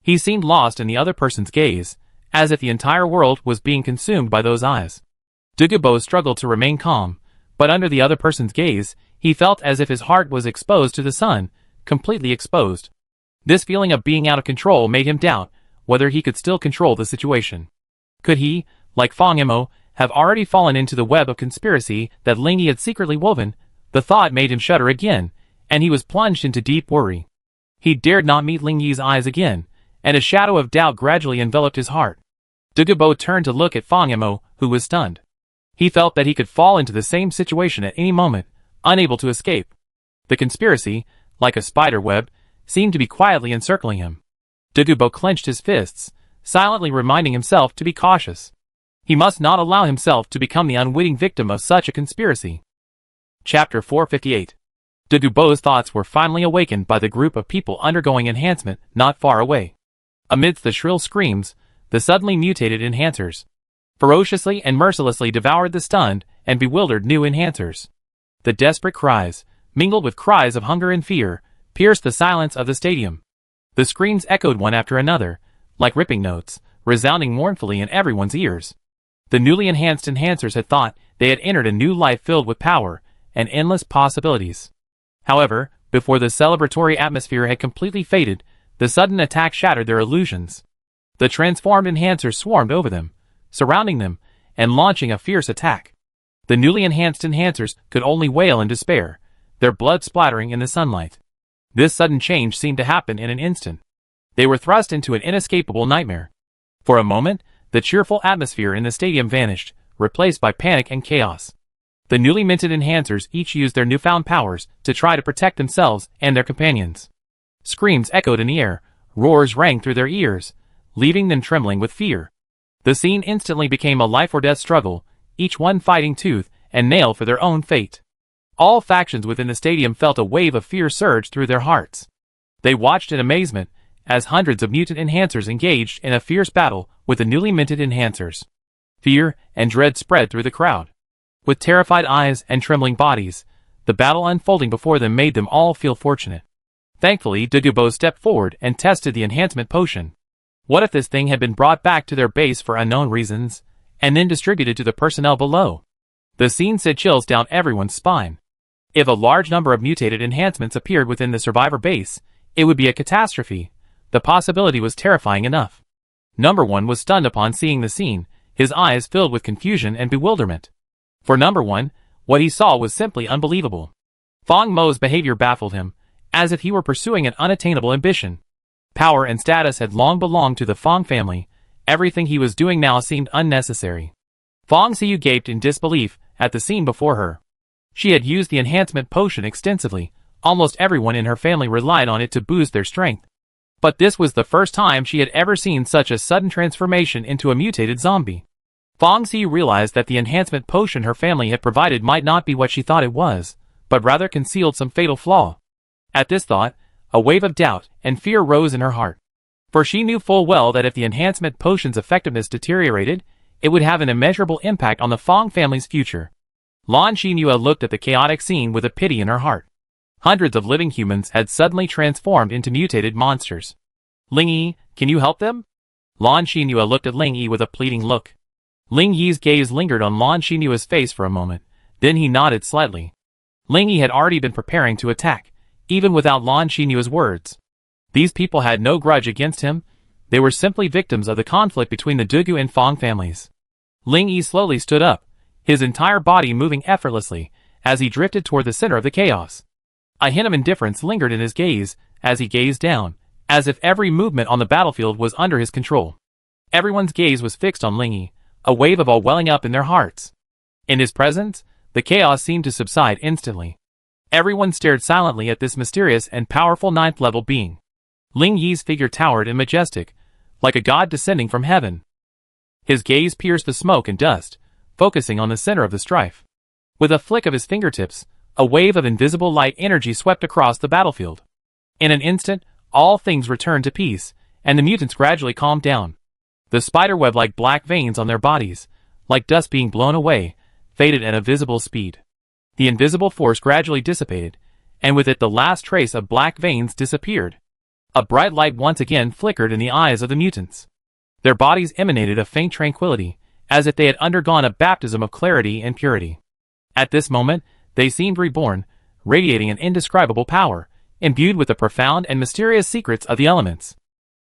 He seemed lost in the other person's gaze, as if the entire world was being consumed by those eyes. Dudubo struggled to remain calm, but under the other person's gaze, he felt as if his heart was exposed to the sun, completely exposed. This feeling of being out of control made him doubt whether he could still control the situation. Could he, like Fong Mo, have already fallen into the web of conspiracy that Ling Yi had secretly woven? The thought made him shudder again, and he was plunged into deep worry. He dared not meet Ling Yi's eyes again, and a shadow of doubt gradually enveloped his heart. Dudubo turned to look at Fong Mo, who was stunned. He felt that he could fall into the same situation at any moment, unable to escape. The conspiracy, like a spider web, seemed to be quietly encircling him. Dudubo clenched his fists, silently reminding himself to be cautious. He must not allow himself to become the unwitting victim of such a conspiracy. Chapter 458. Dudubo's thoughts were finally awakened by the group of people undergoing enhancement not far away. Amidst the shrill screams, the suddenly mutated enhancers ferociously and mercilessly devoured the stunned and bewildered new enhancers. The desperate cries, mingled with cries of hunger and fear, pierced the silence of the stadium. The screams echoed one after another, like ripping notes, resounding mournfully in everyone's ears. The newly enhanced enhancers had thought they had entered a new life filled with power and endless possibilities. However, before the celebratory atmosphere had completely faded, the sudden attack shattered their illusions. The transformed enhancers swarmed over them, surrounding them, and launching a fierce attack. The newly enhanced enhancers could only wail in despair, their blood splattering in the sunlight. This sudden change seemed to happen in an instant. They were thrust into an inescapable nightmare. For a moment, the cheerful atmosphere in the stadium vanished, replaced by panic and chaos. The newly minted enhancers each used their newfound powers to try to protect themselves and their companions. Screams echoed in the air, roars rang through their ears, leaving them trembling with fear. The scene instantly became a life-or-death struggle, each one fighting tooth and nail for their own fate. All factions within the stadium felt a wave of fear surge through their hearts. They watched in amazement as hundreds of mutant enhancers engaged in a fierce battle with the newly minted enhancers. Fear and dread spread through the crowd. With terrified eyes and trembling bodies, the battle unfolding before them made them all feel fortunate. Thankfully, Dagubo stepped forward and tested the enhancement potion. What if this thing had been brought back to their base for unknown reasons, and then distributed to the personnel below? The scene sent chills down everyone's spine. If a large number of mutated enhancements appeared within the survivor base, it would be a catastrophe. The possibility was terrifying enough. Number 1 was stunned upon seeing the scene, his eyes filled with confusion and bewilderment. For Number 1, what he saw was simply unbelievable. Fong Mo's behavior baffled him, as if he were pursuing an unattainable ambition. Power and status had long belonged to the Fong family. Everything he was doing now seemed unnecessary. Fong Xiu gaped in disbelief at the scene before her. She had used the enhancement potion extensively. Almost everyone in her family relied on it to boost their strength. But this was the first time she had ever seen such a sudden transformation into a mutated zombie. Fong Xiu realized that the enhancement potion her family had provided might not be what she thought it was, but rather concealed some fatal flaw. At this thought, a wave of doubt and fear rose in her heart. For she knew full well that if the enhancement potion's effectiveness deteriorated, it would have an immeasurable impact on the Fong family's future. Lan Xinhua looked at the chaotic scene with a pity in her heart. Hundreds of living humans had suddenly transformed into mutated monsters. Ling Yi, can you help them? Lan Xinhua looked at Ling Yi with a pleading look. Ling Yi's gaze lingered on Lan Xinhua's face for a moment, then he nodded slightly. Ling Yi had already been preparing to attack, even without Lan Xinhua's words. These people had no grudge against him, they were simply victims of the conflict between the Dugu and Fong families. Ling Yi slowly stood up, his entire body moving effortlessly, as he drifted toward the center of the chaos. A hint of indifference lingered in his gaze, as he gazed down, as if every movement on the battlefield was under his control. Everyone's gaze was fixed on Ling Yi, a wave of awe welling up in their hearts. In his presence, the chaos seemed to subside instantly. Everyone stared silently at this mysterious and powerful 9th-level being. Ling Yi's figure towered and majestic, like a god descending from heaven. His gaze pierced the smoke and dust, focusing on the center of the strife. With a flick of his fingertips, a wave of invisible light energy swept across the battlefield. In an instant, all things returned to peace, and the mutants gradually calmed down. The spiderweb-like black veins on their bodies, like dust being blown away, faded at a visible speed. The invisible force gradually dissipated, and with it the last trace of black veins disappeared. A bright light once again flickered in the eyes of the mutants. Their bodies emanated a faint tranquility, as if they had undergone a baptism of clarity and purity. At this moment, they seemed reborn, radiating an indescribable power, imbued with the profound and mysterious secrets of the elements.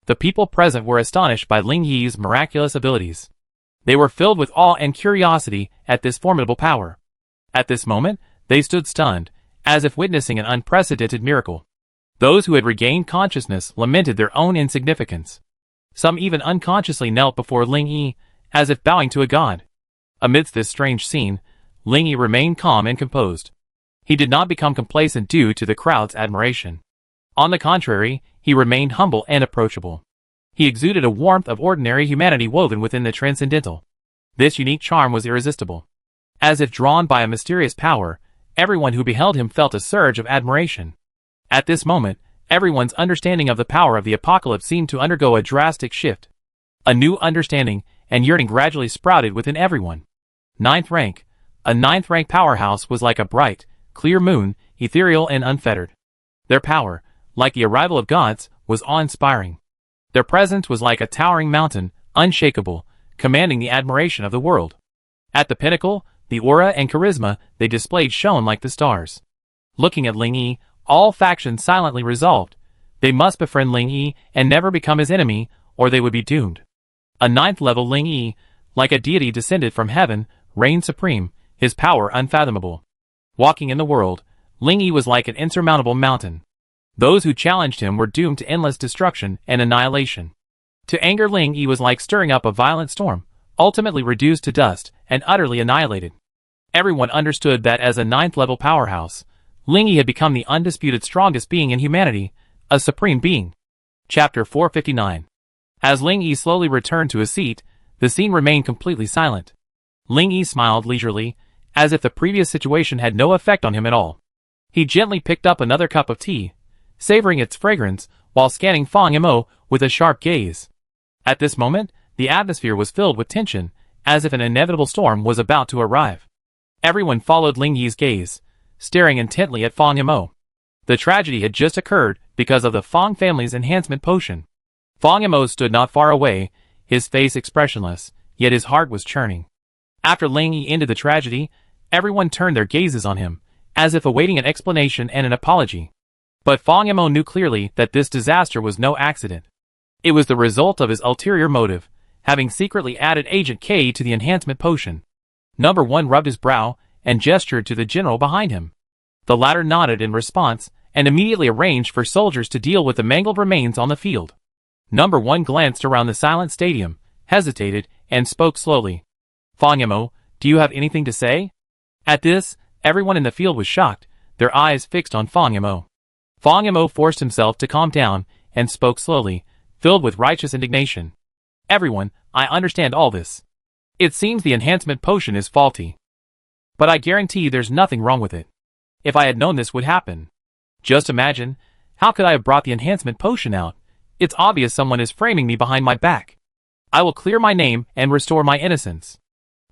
The people present were astonished by Ling Yi's miraculous abilities. They were filled with awe and curiosity at this formidable power. At this moment, they stood stunned, as if witnessing an unprecedented miracle. Those who had regained consciousness lamented their own insignificance. Some even unconsciously knelt before Ling Yi, as if bowing to a god. Amidst this strange scene, Ling Yi remained calm and composed. He did not become complacent due to the crowd's admiration. On the contrary, he remained humble and approachable. He exuded a warmth of ordinary humanity woven within the transcendental. This unique charm was irresistible. As if drawn by a mysterious power, everyone who beheld him felt a surge of admiration. At this moment, everyone's understanding of the power of the apocalypse seemed to undergo a drastic shift. A new understanding and yearning gradually sprouted within everyone. 9th rank. A 9th rank powerhouse was like a bright, clear moon, ethereal and unfettered. Their power, like the arrival of gods, was awe-inspiring. Their presence was like a towering mountain, unshakable, commanding the admiration of the world. At the pinnacle, the aura and charisma they displayed shone like the stars. Looking at Ling Yi, all factions silently resolved. They must befriend Ling Yi and never become his enemy, or they would be doomed. A 9th-level Ling Yi, like a deity descended from heaven, reigned supreme, his power unfathomable. Walking in the world, Ling Yi was like an insurmountable mountain. Those who challenged him were doomed to endless destruction and annihilation. To anger Ling Yi was like stirring up a violent storm, ultimately reduced to dust and utterly annihilated. Everyone understood that as a ninth-level powerhouse, Ling Yi had become the undisputed strongest being in humanity, a supreme being. Chapter 459. As Ling Yi slowly returned to his seat, the scene remained completely silent. Ling Yi smiled leisurely, as if the previous situation had no effect on him at all. He gently picked up another cup of tea, savoring its fragrance while scanning Fang Yimou with a sharp gaze. At this moment, the atmosphere was filled with tension, as if an inevitable storm was about to arrive. Everyone followed Ling Yi's gaze, staring intently at Fang Yimou. The tragedy had just occurred because of the Fang family's enhancement potion. Fang Yimou stood not far away, his face expressionless, yet his heart was churning. After Ling Yi ended the tragedy, everyone turned their gazes on him, as if awaiting an explanation and an apology. But Fang Yimou knew clearly that this disaster was no accident. It was the result of his ulterior motive, having secretly added Agent K to the enhancement potion. Number 1 rubbed his brow and gestured to the general behind him. The latter nodded in response and immediately arranged for soldiers to deal with the mangled remains on the field. Number 1 glanced around the silent stadium, hesitated, and spoke slowly. Fang Yimou, do you have anything to say? At this, everyone in the field was shocked, their eyes fixed on Fang Yimou. Fang Yimou forced himself to calm down and spoke slowly, filled with righteous indignation. Everyone, I understand all this. It seems the enhancement potion is faulty. But I guarantee there's nothing wrong with it. If I had known this would happen. Just imagine, how could I have brought the enhancement potion out? It's obvious someone is framing me behind my back. I will clear my name and restore my innocence.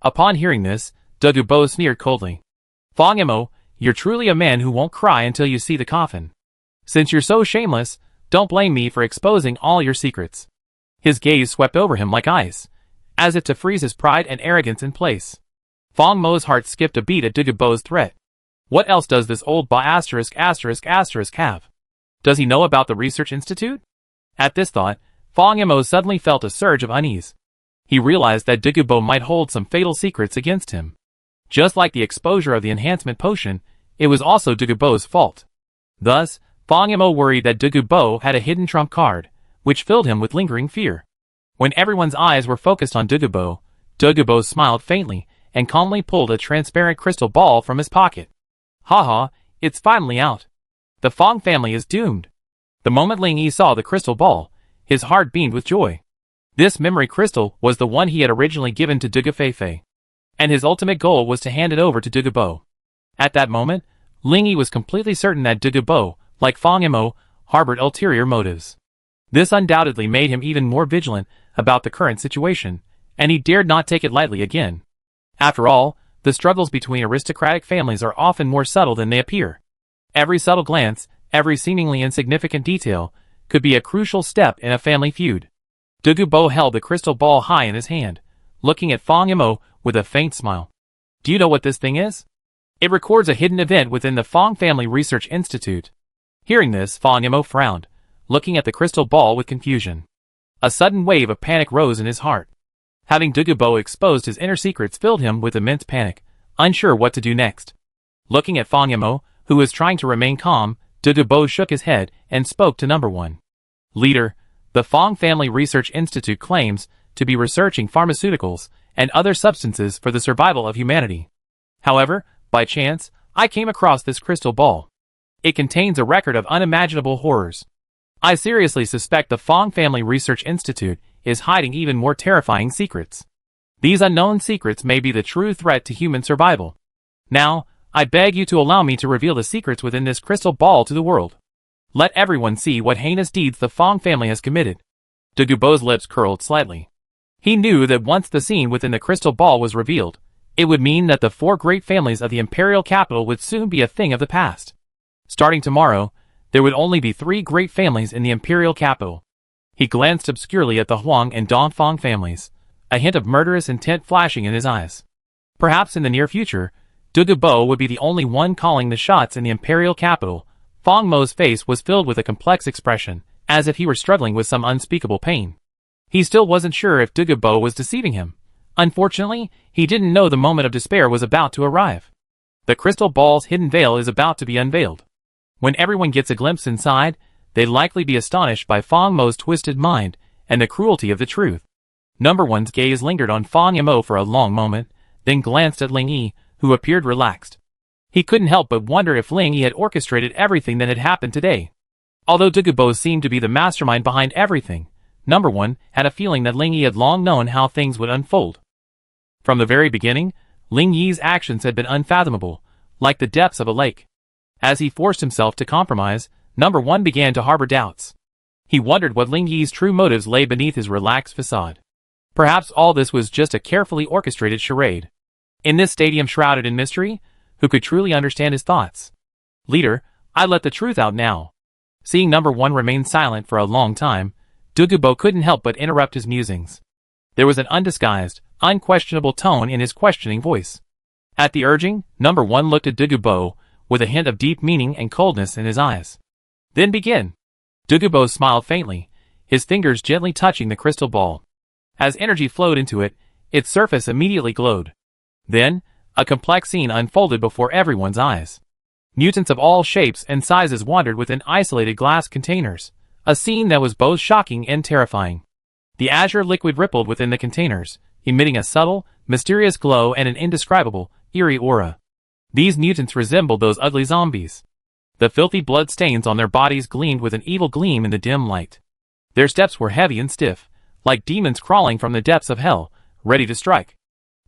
Upon hearing this, De Goubeau sneered coldly. Fang Yimou, you're truly a man who won't cry until you see the coffin. Since you're so shameless, don't blame me for exposing all your secrets. His gaze swept over him like ice, as if to freeze his pride and arrogance in place. Fang Mo's heart skipped a beat at De Goubeau's threat. What else does this old have? Does he know about the research institute? At this thought, Fang Yimou suddenly felt a surge of unease. He realized that De Goubeau might hold some fatal secrets against him. Just like the exposure of the enhancement potion, it was also De Goubeau's fault. Thus, Fang Yimou worried that De Goubeau had a hidden trump card, which filled him with lingering fear. When everyone's eyes were focused on De Goubeau smiled faintly and calmly pulled a transparent crystal ball from his pocket. Haha, it's finally out. The Fang family is doomed. The moment Ling Yi saw the crystal ball, his heart beamed with joy. This memory crystal was the one he had originally given to De Goubeau, and his ultimate goal was to hand it over to De Goubeau. At that moment, Ling Yi was completely certain that De Goubeau, like Fang Yimou, harbored ulterior motives. This undoubtedly made him even more vigilant about the current situation, and he dared not take it lightly again. After all, the struggles between aristocratic families are often more subtle than they appear. Every subtle glance, every seemingly insignificant detail, could be a crucial step in a family feud. De Goubeau held the crystal ball high in his hand, looking at Fang Yimou with a faint smile. Do you know what this thing is? It records a hidden event within the Fang Family Research Institute. Hearing this, Fang Yimou frowned, looking at the crystal ball with confusion. A sudden wave of panic rose in his heart. Having De Goubeau exposed his inner secrets filled him with immense panic, unsure what to do next. Looking at Fang Yimou, who was trying to remain calm, De Goubeau shook his head and spoke to Number 1. Leader, the Fang Family Research Institute claims to be researching pharmaceuticals and other substances for the survival of humanity. However, by chance, I came across this crystal ball. It contains a record of unimaginable horrors. I seriously suspect the Fang Family Research Institute is hiding even more terrifying secrets. These unknown secrets may be the true threat to human survival. Now, I beg you to allow me to reveal the secrets within this crystal ball to the world. Let everyone see what heinous deeds the Fang family has committed. De Goubeau's lips curled slightly. He knew that once the scene within the crystal ball was revealed, it would mean that the 4 great families of the imperial capital would soon be a thing of the past. Starting tomorrow, there would only be 3 great families in the imperial capital. He glanced obscurely at the Huang and Dongfang families, a hint of murderous intent flashing in his eyes. Perhaps in the near future, De Goubeau would be the only one calling the shots in the imperial capital. Fang Mo's face was filled with a complex expression, as if he were struggling with some unspeakable pain. He still wasn't sure if De Goubeau was deceiving him. Unfortunately, he didn't know the moment of despair was about to arrive. The crystal ball's hidden veil is about to be unveiled. When everyone gets a glimpse inside, they'd likely be astonished by Fang Mo's twisted mind and the cruelty of the truth. Number One's gaze lingered on Fang Mo for a long moment, then glanced at Ling Yi, who appeared relaxed. He couldn't help but wonder if Ling Yi had orchestrated everything that had happened today. Although Dugubo seemed to be the mastermind behind everything, Number One had a feeling that Ling Yi had long known how things would unfold. From the very beginning, Ling Yi's actions had been unfathomable, like the depths of a lake. As he forced himself to compromise, Number One began to harbor doubts. He wondered what Ling Yi's true motives lay beneath his relaxed facade. Perhaps all this was just a carefully orchestrated charade. In this stadium shrouded in mystery, who could truly understand his thoughts? Leader, I let the truth out now. Seeing Number One remain silent for a long time, Dugubo couldn't help but interrupt his musings. There was an undisguised, unquestionable tone in his questioning voice. At the urging, Number One looked at Dugubo with a hint of deep meaning and coldness in his eyes. Then begin. Dugubo smiled faintly, his fingers gently touching the crystal ball. As energy flowed into it, its surface immediately glowed. Then, a complex scene unfolded before everyone's eyes. Mutants of all shapes and sizes wandered within isolated glass containers, a scene that was both shocking and terrifying. The azure liquid rippled within the containers, emitting a subtle, mysterious glow and an indescribable, eerie aura. These mutants resembled those ugly zombies. The filthy blood stains on their bodies gleamed with an evil gleam in the dim light. Their steps were heavy and stiff, like demons crawling from the depths of hell, ready to strike.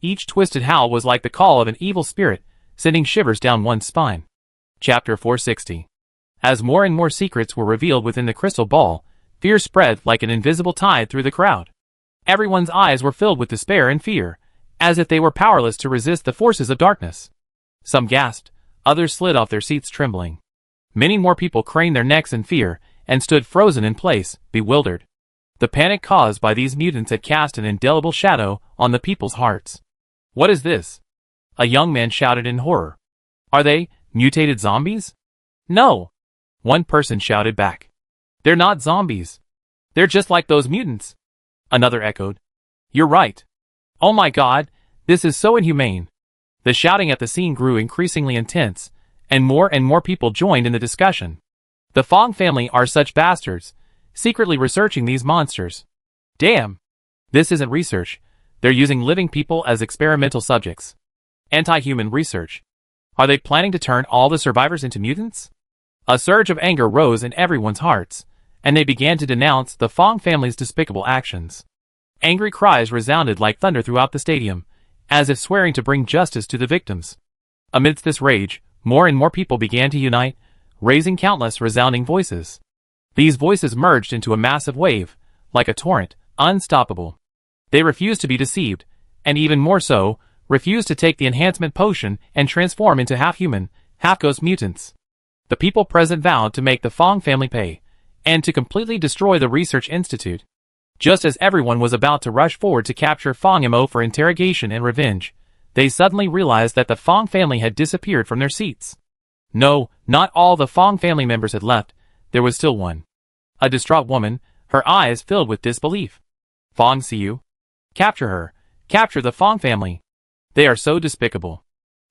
Each twisted howl was like the call of an evil spirit, sending shivers down one's spine. Chapter 460. As more and more secrets were revealed within the crystal ball, fear spread like an invisible tide through the crowd. Everyone's eyes were filled with despair and fear, as if they were powerless to resist the forces of darkness. Some gasped, others slid off their seats trembling. Many more people craned their necks in fear and stood frozen in place, bewildered. The panic caused by these mutants had cast an indelible shadow on the people's hearts. What is this? A young man shouted in horror. Are they mutated zombies? No. One person shouted back. They're not zombies. They're just like those mutants. Another echoed. You're right. Oh my God, this is so inhumane. The shouting at the scene grew increasingly intense, and more people joined in the discussion. The Fang family are such bastards, secretly researching these monsters. Damn. This isn't research. They're using living people as experimental subjects. Anti-human research. Are they planning to turn all the survivors into mutants? A surge of anger rose in everyone's hearts, and they began to denounce the Fang family's despicable actions. Angry cries resounded like thunder throughout the stadium, as if swearing to bring justice to the victims. Amidst this rage, more and more people began to unite, raising countless resounding voices. These voices merged into a massive wave, like a torrent, unstoppable. They refused to be deceived, and even more so, refused to take the enhancement potion and transform into half-human, half-ghost mutants. The people present vowed to make the Fang family pay, and to completely destroy the research institute. Just as everyone was about to rush forward to capture Fang Mo for interrogation and revenge, they suddenly realized that the Fang family had disappeared from their seats. No, not all the Fang family members had left, there was still one. A distraught woman, her eyes filled with disbelief. Fang Xiu? Capture her. Capture the Fang family. They are so despicable.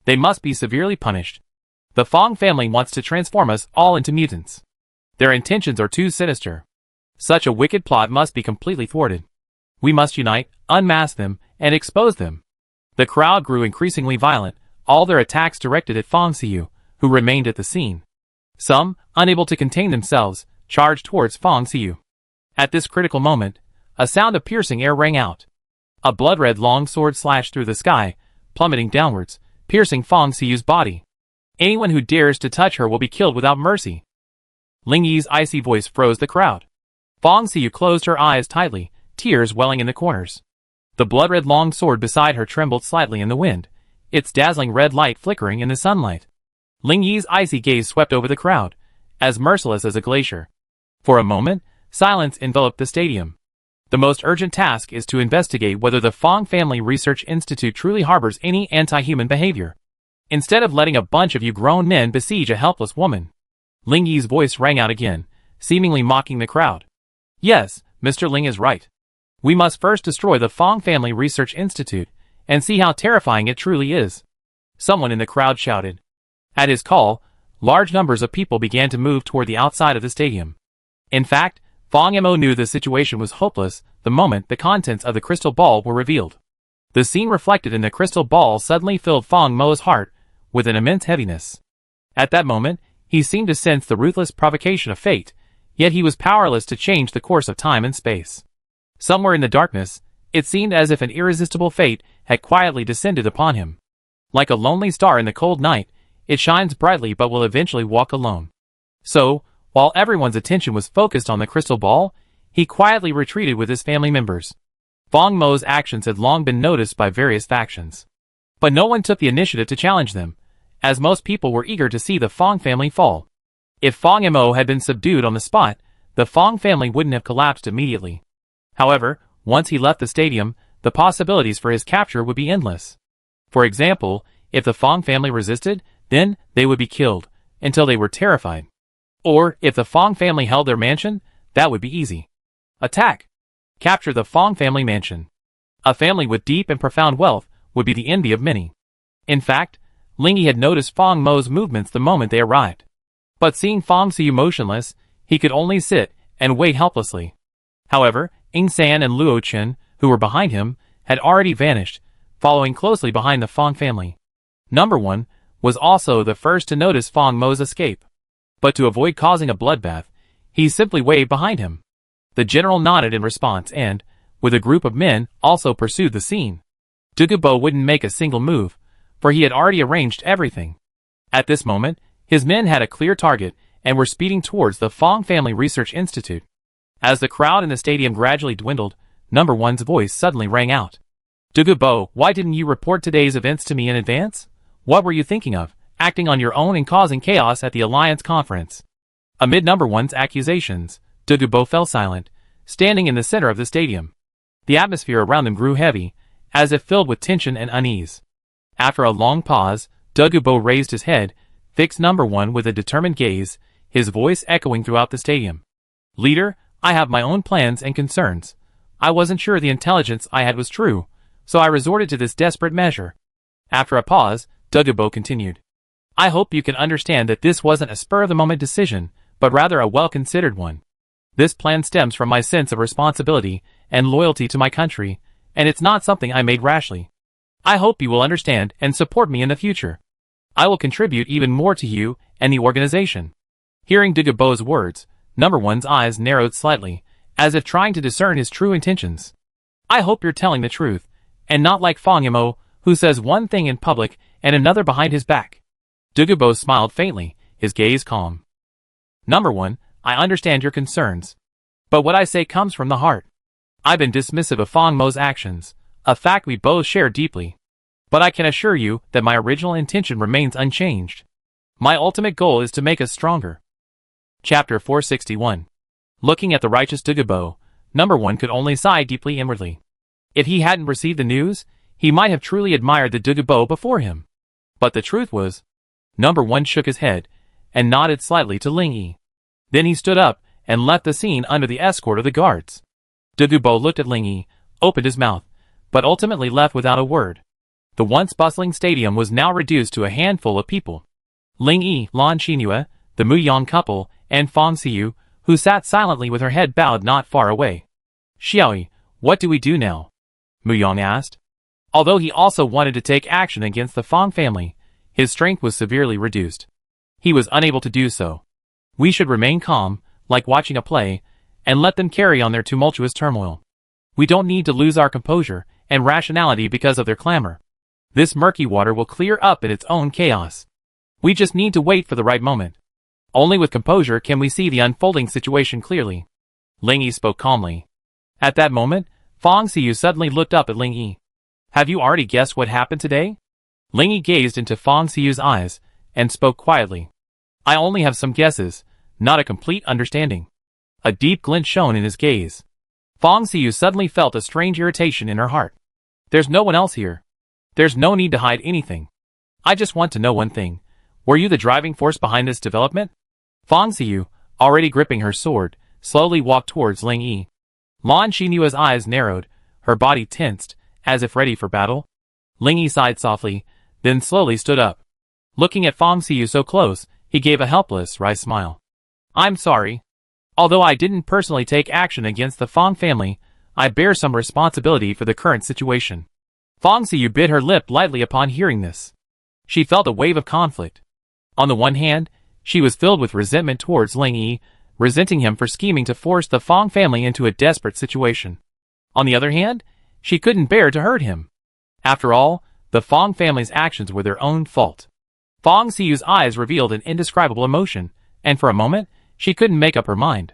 They must be severely punished. The Fang family wants to transform us all into mutants. Their intentions are too sinister. Such a wicked plot must be completely thwarted. We must unite, unmask them, and expose them. The crowd grew increasingly violent, all their attacks directed at Fang Xiu, who remained at the scene. Some, unable to contain themselves, charged towards Fang Xiu. At this critical moment, a sound of piercing air rang out. A blood-red long sword slashed through the sky, plummeting downwards, piercing Fang Xiu's body. Anyone who dares to touch her will be killed without mercy. Ling Yi's icy voice froze the crowd. Fang Xiu closed her eyes tightly, tears welling in the corners. The blood-red long sword beside her trembled slightly in the wind, its dazzling red light flickering in the sunlight. Ling Yi's icy gaze swept over the crowd, as merciless as a glacier. For a moment, silence enveloped the stadium. The most urgent task is to investigate whether the Fang Family Research Institute truly harbors any anti-human behavior. Instead of letting a bunch of you grown men besiege a helpless woman. Ling Yi's voice rang out again, seemingly mocking the crowd. Yes, Mr. Ling is right. We must first destroy the Fang Family Research Institute, and see how terrifying it truly is. Someone in the crowd shouted. At his call, large numbers of people began to move toward the outside of the stadium. In fact, Fong Mo knew the situation was hopeless the moment the contents of the crystal ball were revealed. The scene reflected in the crystal ball suddenly filled Fong Mo's heart with an immense heaviness. At that moment, he seemed to sense the ruthless provocation of fate, yet he was powerless to change the course of time and space. Somewhere in the darkness, it seemed as if an irresistible fate had quietly descended upon him. Like a lonely star in the cold night, it shines brightly but will eventually walk alone. So, while everyone's attention was focused on the crystal ball, he quietly retreated with his family members. Fong Mo's actions had long been noticed by various factions. But no one took the initiative to challenge them, as most people were eager to see the Fong family fall. If Fong Mo had been subdued on the spot, the Fong family wouldn't have collapsed immediately. However, once he left the stadium, the possibilities for his capture would be endless. For example, if the Fong family resisted, then they would be killed, until they were terrified. Or, if the Fong family held their mansion, that would be easy. Attack! Capture the Fong family mansion. A family with deep and profound wealth would be the envy of many. In fact, Lingyi had noticed Fong Mo's movements the moment they arrived. But seeing Fong Xiu motionless, he could only sit and wait helplessly. However, Ing San and Luo Chen, who were behind him, had already vanished, following closely behind the Fong family. Number 1 was also the first to notice Fong Mo's escape. But to avoid causing a bloodbath, he simply waved behind him. The general nodded in response and, with a group of men, also pursued the scene. Dugubo wouldn't make a single move, for he had already arranged everything. At this moment, his men had a clear target and were speeding towards the Fong Family Research Institute. As the crowd in the stadium gradually dwindled, Number 1's voice suddenly rang out. Dugubo, why didn't you report today's events to me in advance? What were you thinking of, acting on your own and causing chaos at the Alliance Conference? Amid Number 1's accusations, Dugubo fell silent, standing in the center of the stadium. The atmosphere around them grew heavy, as if filled with tension and unease. After a long pause, Dugubo raised his head, fixed Number 1 with a determined gaze, his voice echoing throughout the stadium. Leader, I have my own plans and concerns. I wasn't sure the intelligence I had was true, so I resorted to this desperate measure. After a pause, Dugubo continued. I hope you can understand that this wasn't a spur-of-the-moment decision, but rather a well-considered one. This plan stems from my sense of responsibility and loyalty to my country, and it's not something I made rashly. I hope you will understand and support me in the future. I will contribute even more to you and the organization. Hearing Dugubo's words, Number 1's eyes narrowed slightly, as if trying to discern his true intentions. I hope you're telling the truth, and not like Fong Mo, who says one thing in public and another behind his back. Dugubo smiled faintly, his gaze calm. Number 1, I understand your concerns. But what I say comes from the heart. I've been dismissive of Fong Mo's actions, a fact we both share deeply. But I can assure you that my original intention remains unchanged. My ultimate goal is to make us stronger. Chapter 461. Looking at the righteous Dugubo, Number 1 could only sigh deeply inwardly. If he hadn't received the news, he might have truly admired the Dugubo before him. But the truth was, Number 1 shook his head and nodded slightly to Lingyi. Then he stood up and left the scene under the escort of the guards. Dugubo looked at Lingyi, opened his mouth, but ultimately left without a word. The once bustling stadium was now reduced to a handful of people. Lingyi, Lan Xinhua, the Muyang couple, and Fong Xiu, who sat silently with her head bowed not far away. Xiaoyi, what do we do now? Muyang asked. Although he also wanted to take action against the Fong family, his strength was severely reduced. He was unable to do so. We should remain calm, like watching a play, and let them carry on their tumultuous turmoil. We don't need to lose our composure and rationality because of their clamor. This murky water will clear up in its own chaos. We just need to wait for the right moment. Only with composure can we see the unfolding situation clearly. Lingyi spoke calmly. At that moment, Fong Xiu suddenly looked up at Lingyi. Have you already guessed what happened today? Lingyi gazed into Fong Xiu's eyes and spoke quietly. I only have some guesses, not a complete understanding. A deep glint shone in his gaze. Fong Xiu suddenly felt a strange irritation in her heart. There's no one else here. There's no need to hide anything. I just want to know one thing. Were you the driving force behind this development? Fong Xiu, already gripping her sword, slowly walked towards Lingyi. Lan Xinua's eyes narrowed, her body tensed, as if ready for battle. Lingyi sighed softly, then slowly stood up. Looking at Fong Xiu so close, He gave a helpless, wry smile. I'm sorry. Although I didn't personally take action against the Fong family, I bear some responsibility for the current situation. Fong Xiyu bit her lip lightly upon hearing this. She felt a wave of conflict. On the one hand, she was filled with resentment towards Ling Yi, resenting him for scheming to force the Fong family into a desperate situation. On the other hand, she couldn't bear to hurt him. After all, the Fong family's actions were their own fault. Fong Xiyu's eyes revealed an indescribable emotion, and for a moment, she couldn't make up her mind.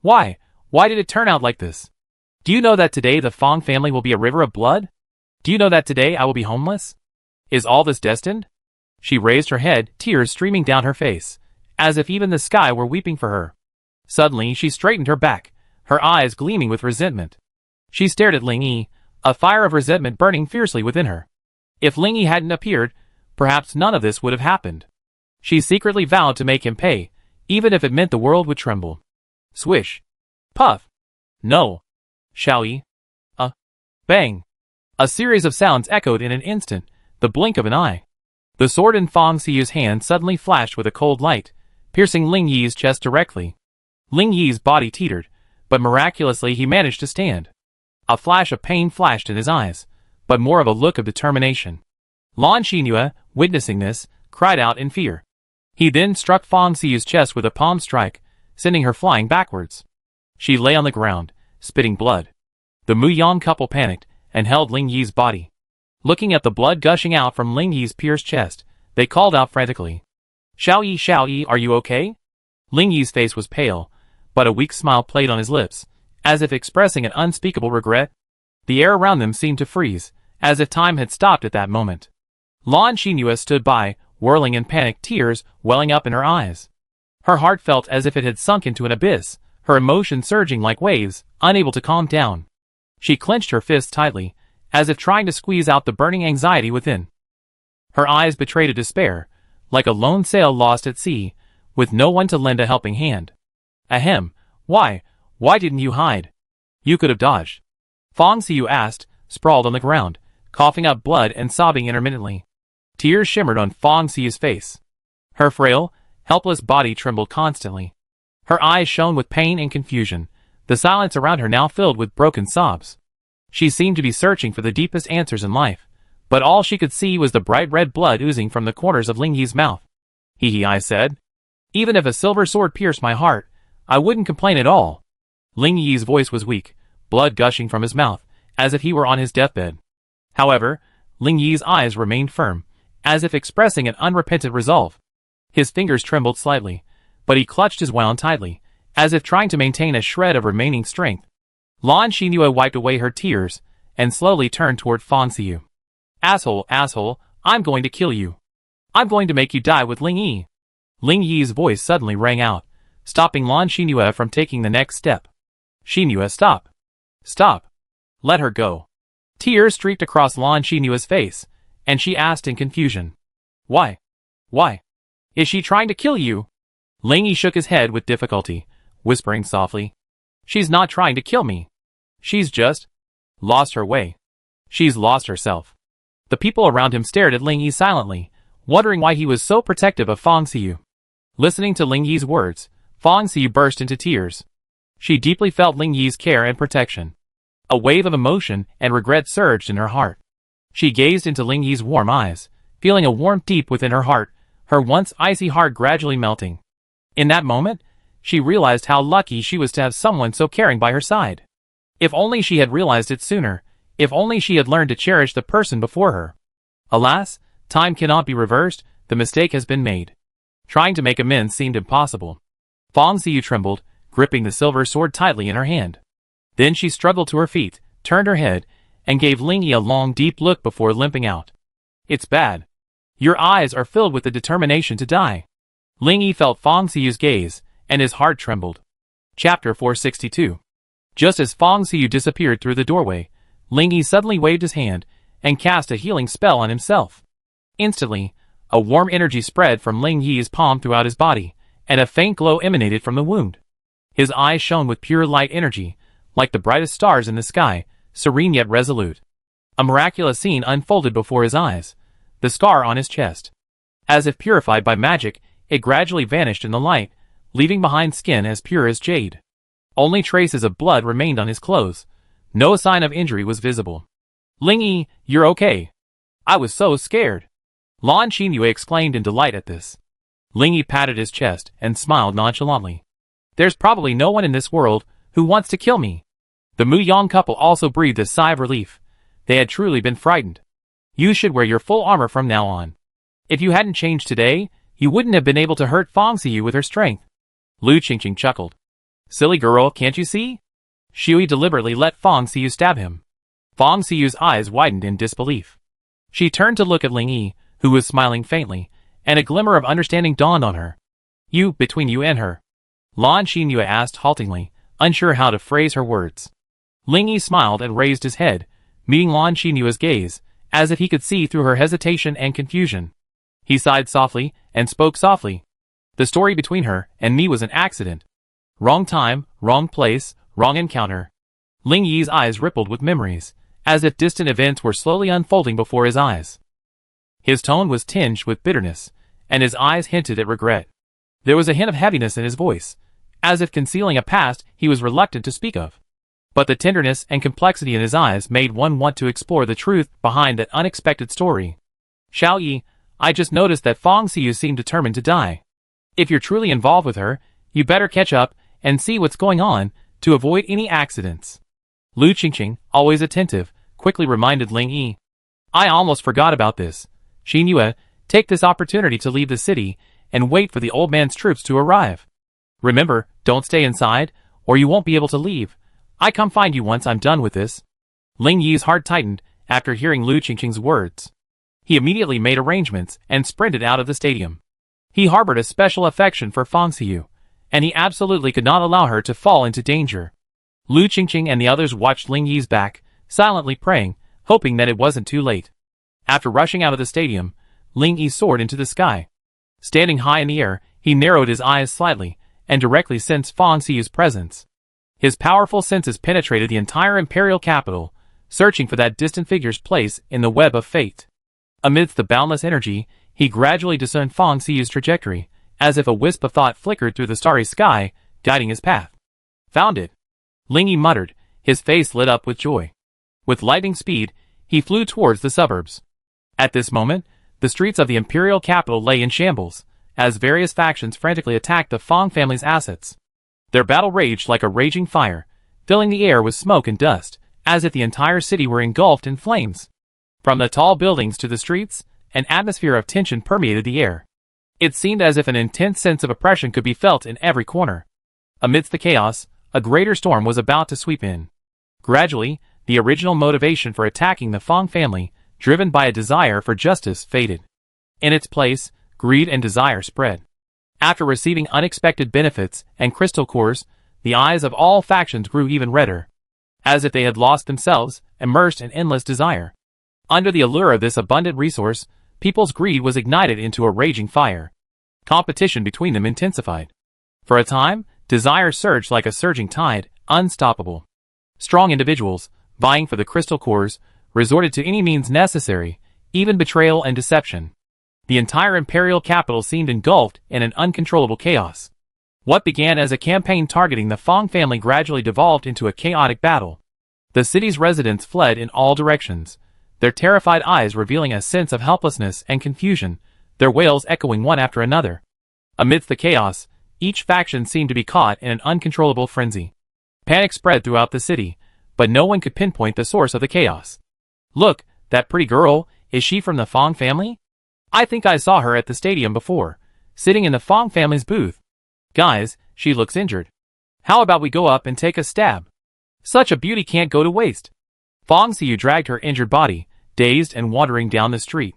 Why? Why did it turn out like this? Do you know that today the Fong family will be a river of blood? Do you know that today I will be homeless? Is all this destined? She raised her head, tears streaming down her face, as if even the sky were weeping for her. Suddenly, she straightened her back, her eyes gleaming with resentment. She stared at Ling Yi, a fire of resentment burning fiercely within her. If Ling Yi hadn't appeared, perhaps none of this would have happened. She secretly vowed to make him pay, even if it meant the world would tremble. Swish. Puff. No. Showy. Bang. A series of sounds echoed in an instant, the blink of an eye. The sword in Fong Xiyu's hand suddenly flashed with a cold light, piercing Ling Yi's chest directly. Ling Yi's body teetered, but miraculously he managed to stand. A flash of pain flashed in his eyes, but more of a look of determination. Lan Xinyu, witnessing this, cried out in fear. He then struck Fong Xiyu's chest with a palm strike, sending her flying backwards. She lay on the ground, spitting blood. The Mu Yang couple panicked and held Ling Yi's body. Looking at the blood gushing out from Ling Yi's pierced chest, they called out frantically. Xiao Yi, are you okay? Ling Yi's face was pale, but a weak smile played on his lips, as if expressing an unspeakable regret. The air around them seemed to freeze, as if time had stopped at that moment. Lan Xinyu stood by, whirling in panic, tears welling up in her eyes. Her heart felt as if it had sunk into an abyss, her emotions surging like waves, unable to calm down. She clenched her fists tightly, as if trying to squeeze out the burning anxiety within. Her eyes betrayed a despair, like a lone sail lost at sea, with no one to lend a helping hand. Ahem, why didn't you hide? You could have dodged. Fong Xiyu asked, sprawled on the ground, coughing up blood and sobbing intermittently. Tears shimmered on Fong Xiyu's face. Her frail, helpless body trembled constantly. Her eyes shone with pain and confusion, the silence around her now filled with broken sobs. She seemed to be searching for the deepest answers in life, but all she could see was the bright red blood oozing from the corners of Ling Yi's mouth. Hee, I said. Even if a silver sword pierced my heart, I wouldn't complain at all. Ling Yi's voice was weak, blood gushing from his mouth, as if he were on his deathbed. However, Ling Yi's eyes remained firm, as if expressing an unrepentant resolve. His fingers trembled slightly, but he clutched his wand tightly, as if trying to maintain a shred of remaining strength. Lan Xinyu wiped away her tears, and slowly turned toward Fong Xiyu. Asshole, I'm going to kill you. I'm going to make you die with Ling Yi. Ling Yi's voice suddenly rang out, stopping Lan Xinyu from taking the next step. Xinyu, stop. Stop. Let her go. Tears streaked across Lan Xinyu's face, and she asked in confusion. Why? Why? Is she trying to kill you? Ling Yi shook his head with difficulty, whispering softly. She's not trying to kill me. She's just lost her way. She's lost herself. The people around him stared at Ling Yi silently, wondering why he was so protective of Fong Xiyu. Listening to Ling Yi's words, Fong Xiyu burst into tears. She deeply felt Ling Yi's care and protection. A wave of emotion and regret surged in her heart. She gazed into Ling Yi's warm eyes, feeling a warmth deep within her heart, her once icy heart gradually melting. In that moment, she realized how lucky she was to have someone so caring by her side. If only she had realized it sooner, if only she had learned to cherish the person before her. Alas, time cannot be reversed, the mistake has been made. Trying to make amends seemed impossible. Fong Xiyu trembled, gripping the silver sword tightly in her hand. Then she struggled to her feet, turned her head, and gave Ling Yi a long deep look before limping out. It's bad. Your eyes are filled with the determination to die. Ling Yi felt Fong Xiyu's gaze, and his heart trembled. Chapter 462. Just as Fong Xiyu disappeared through the doorway, Ling Yi suddenly waved his hand and cast a healing spell on himself. Instantly, a warm energy spread from Ling Yi's palm throughout his body, and a faint glow emanated from the wound. His eyes shone with pure light energy, like the brightest stars in the sky, serene yet resolute. A miraculous scene unfolded before his eyes, the scar on his chest. As if purified by magic, it gradually vanished in the light, leaving behind skin as pure as jade. Only traces of blood remained on his clothes. No sign of injury was visible. "Ling Yi, you're okay." "I was so scared." Lan Qinyue exclaimed in delight at this. Ling Yi patted his chest and smiled nonchalantly. "There's probably no one in this world who wants to kill me." The Mu Yang couple also breathed a sigh of relief. They had truly been frightened. "You should wear your full armor from now on. If you hadn't changed today, you wouldn't have been able to hurt Fong Xiyu with her strength." Lu Qingqing chuckled. "Silly girl, can't you see?" Shui deliberately let Fong Xiyu stab him. Fong Xiyu's eyes widened in disbelief. She turned to look at Ling Yi, who was smiling faintly, and a glimmer of understanding dawned on her. Between you and her?" Lan Qinyue asked haltingly, unsure how to phrase her words. Ling Yi smiled and raised his head, meeting Lan Qinyue's gaze, as if he could see through her hesitation and confusion. He sighed softly and spoke softly. "The story between her and me was an accident. Wrong time, wrong place, wrong encounter." Ling Yi's eyes rippled with memories, as if distant events were slowly unfolding before his eyes. His tone was tinged with bitterness, and his eyes hinted at regret. There was a hint of heaviness in his voice, as if concealing a past he was reluctant to speak of. But the tenderness and complexity in his eyes made one want to explore the truth behind that unexpected story. "Xiao Yi, I just noticed that Fong Xiyu seemed determined to die. If you're truly involved with her, you better catch up and see what's going on to avoid any accidents." Lu Qingqing, always attentive, quickly reminded Ling Yi. "I almost forgot about this. Qinyue, take this opportunity to leave the city and wait for the old man's troops to arrive. Remember, don't stay inside, or you won't be able to leave. I come find you once I'm done with this." Ling Yi's heart tightened after hearing Lu Qingqing's words. He immediately made arrangements and sprinted out of the stadium. He harbored a special affection for Fong Xiyu, and he absolutely could not allow her to fall into danger. Lu Qingqing and the others watched Ling Yi's back, silently praying, hoping that it wasn't too late. After rushing out of the stadium, Ling Yi soared into the sky. Standing high in the air, he narrowed his eyes slightly, and directly sensed Fong Xiyu's presence. His powerful senses penetrated the entire imperial capital, searching for that distant figure's place in the web of fate. Amidst the boundless energy, he gradually discerned Fong Xiyu's trajectory, as if a wisp of thought flickered through the starry sky, guiding his path. "Found it!" Ling Yi muttered, his face lit up with joy. With lightning speed, he flew towards the suburbs. At this moment, the streets of the imperial capital lay in shambles, as various factions frantically attacked the Fong family's assets. Their battle raged like a raging fire, filling the air with smoke and dust, as if the entire city were engulfed in flames. From the tall buildings to the streets, an atmosphere of tension permeated the air. It seemed as if an intense sense of oppression could be felt in every corner. Amidst the chaos, a greater storm was about to sweep in. Gradually, the original motivation for attacking the Fong family, driven by a desire for justice, faded. In its place, greed and desire spread. After receiving unexpected benefits and crystal cores, the eyes of all factions grew even redder, as if they had lost themselves, immersed in endless desire. Under the allure of this abundant resource, people's greed was ignited into a raging fire. Competition between them intensified. For a time, desire surged like a surging tide, unstoppable. Strong individuals, vying for the crystal cores, resorted to any means necessary, even betrayal and deception. The entire imperial capital seemed engulfed in an uncontrollable chaos. What began as a campaign targeting the Fong family gradually devolved into a chaotic battle. The city's residents fled in all directions, their terrified eyes revealing a sense of helplessness and confusion, their wails echoing one after another. Amidst the chaos, each faction seemed to be caught in an uncontrollable frenzy. Panic spread throughout the city, but no one could pinpoint the source of the chaos. "Look, that pretty girl, is she from the Fong family? I think I saw her at the stadium before, sitting in the Fong family's booth. Guys, she looks injured. How about we go up and take a stab? Such a beauty can't go to waste." Fong Xiyu dragged her injured body, dazed and wandering down the street.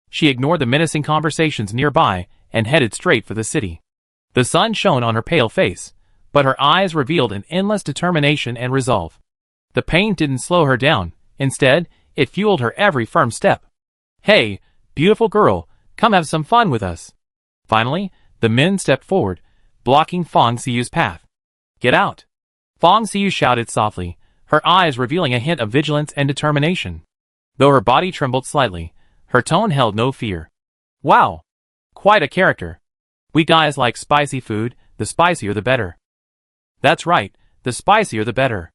She ignored the menacing conversations nearby and headed straight for the city. The sun shone on her pale face, but her eyes revealed an endless determination and resolve. The pain didn't slow her down. Instead, it fueled her every firm step. "Hey, beautiful girl, come have some fun with us." Finally, the men stepped forward, blocking Fong Xiyu's path. "Get out!" Fong Xiyu shouted softly, her eyes revealing a hint of vigilance and determination. Though her body trembled slightly, her tone held no fear. "Wow! Quite a character." We guys like spicy food, the spicier the better. That's right, the spicier the better.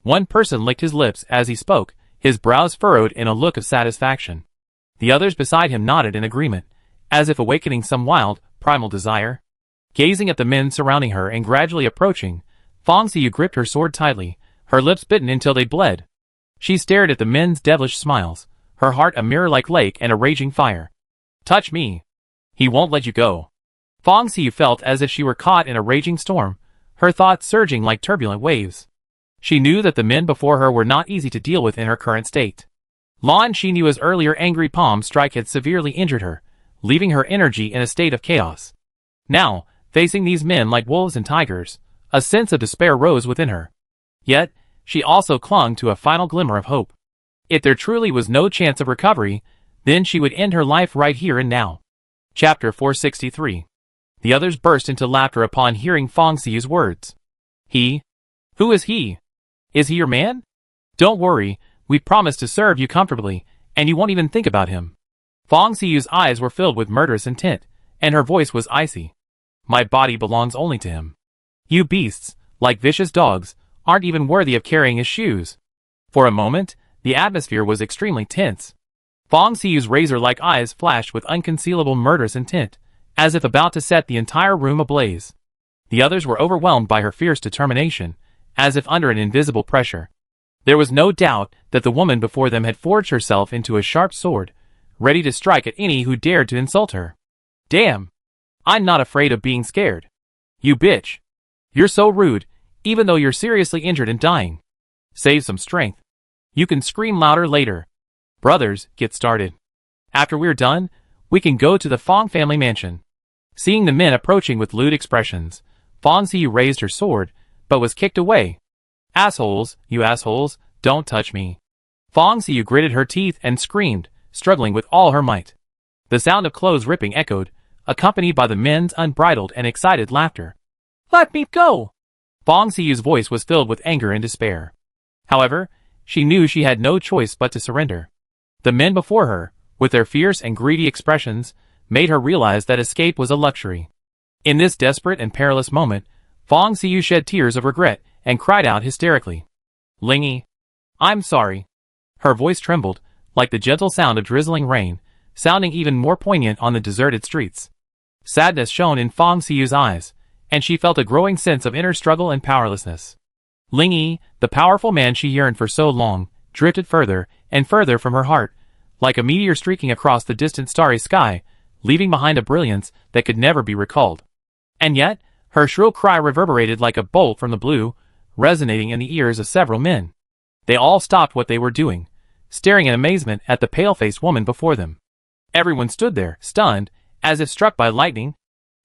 One person licked his lips as he spoke, his brows furrowed in a look of satisfaction. The others beside him nodded in agreement, as if awakening some wild, primal desire. Gazing at the men surrounding her and gradually approaching, Fong Xiyu gripped her sword tightly, her lips bitten until they bled. She stared at the men's devilish smiles, her heart a mirror-like lake and a raging fire. Touch me. He won't let you go. Fong Xiyu felt as if she were caught in a raging storm, her thoughts surging like turbulent waves. She knew that the men before her were not easy to deal with in her current state. Lan Xinyu's earlier angry palm strike had severely injured her, leaving her energy in a state of chaos. Now, facing these men like wolves and tigers, a sense of despair rose within her. Yet, she also clung to a final glimmer of hope. If there truly was no chance of recovery, then she would end her life right here and now. Chapter 463. The others burst into laughter upon hearing Fong Xiyu's words. He? Who is he? Is he your man? Don't worry, we promise to serve you comfortably, and you won't even think about him. Fong Xiyu's eyes were filled with murderous intent, and her voice was icy. My body belongs only to him. You beasts, like vicious dogs, aren't even worthy of carrying his shoes. For a moment, the atmosphere was extremely tense. Fong Xiyu's razor-like eyes flashed with unconcealable murderous intent, as if about to set the entire room ablaze. The others were overwhelmed by her fierce determination, as if under an invisible pressure. There was no doubt that the woman before them had forged herself into a sharp sword, ready to strike at any who dared to insult her. Damn! I'm not afraid of being scared. You bitch! You're so rude, even though you're seriously injured and dying. Save some strength. You can scream louder later. Brothers, get started. After we're done, we can go to the Fong family mansion. Seeing the men approaching with lewd expressions, Fong Xiyu raised her sword, but was kicked away. Assholes, you assholes, don't touch me. Fong Xiyu gritted her teeth and screamed, struggling with all her might. The sound of clothes ripping echoed, accompanied by the men's unbridled and excited laughter. Let me go! Fong Xiyu's voice was filled with anger and despair. However, she knew she had no choice but to surrender. The men before her, with their fierce and greedy expressions, made her realize that escape was a luxury. In this desperate and perilous moment, Fong Xiyu shed tears of regret and cried out hysterically. Lingy, I'm sorry. Her voice trembled, like the gentle sound of drizzling rain, sounding even more poignant on the deserted streets. Sadness shone in Fong Xiyu's eyes, and she felt a growing sense of inner struggle and powerlessness. Lingy, the powerful man she yearned for so long, drifted further and further from her heart, like a meteor streaking across the distant starry sky, leaving behind a brilliance that could never be recalled. And yet, her shrill cry reverberated like a bolt from the blue, resonating in the ears of several men. They all stopped what they were doing, staring in amazement at the pale-faced woman before them. Everyone stood there, stunned, as if struck by lightning.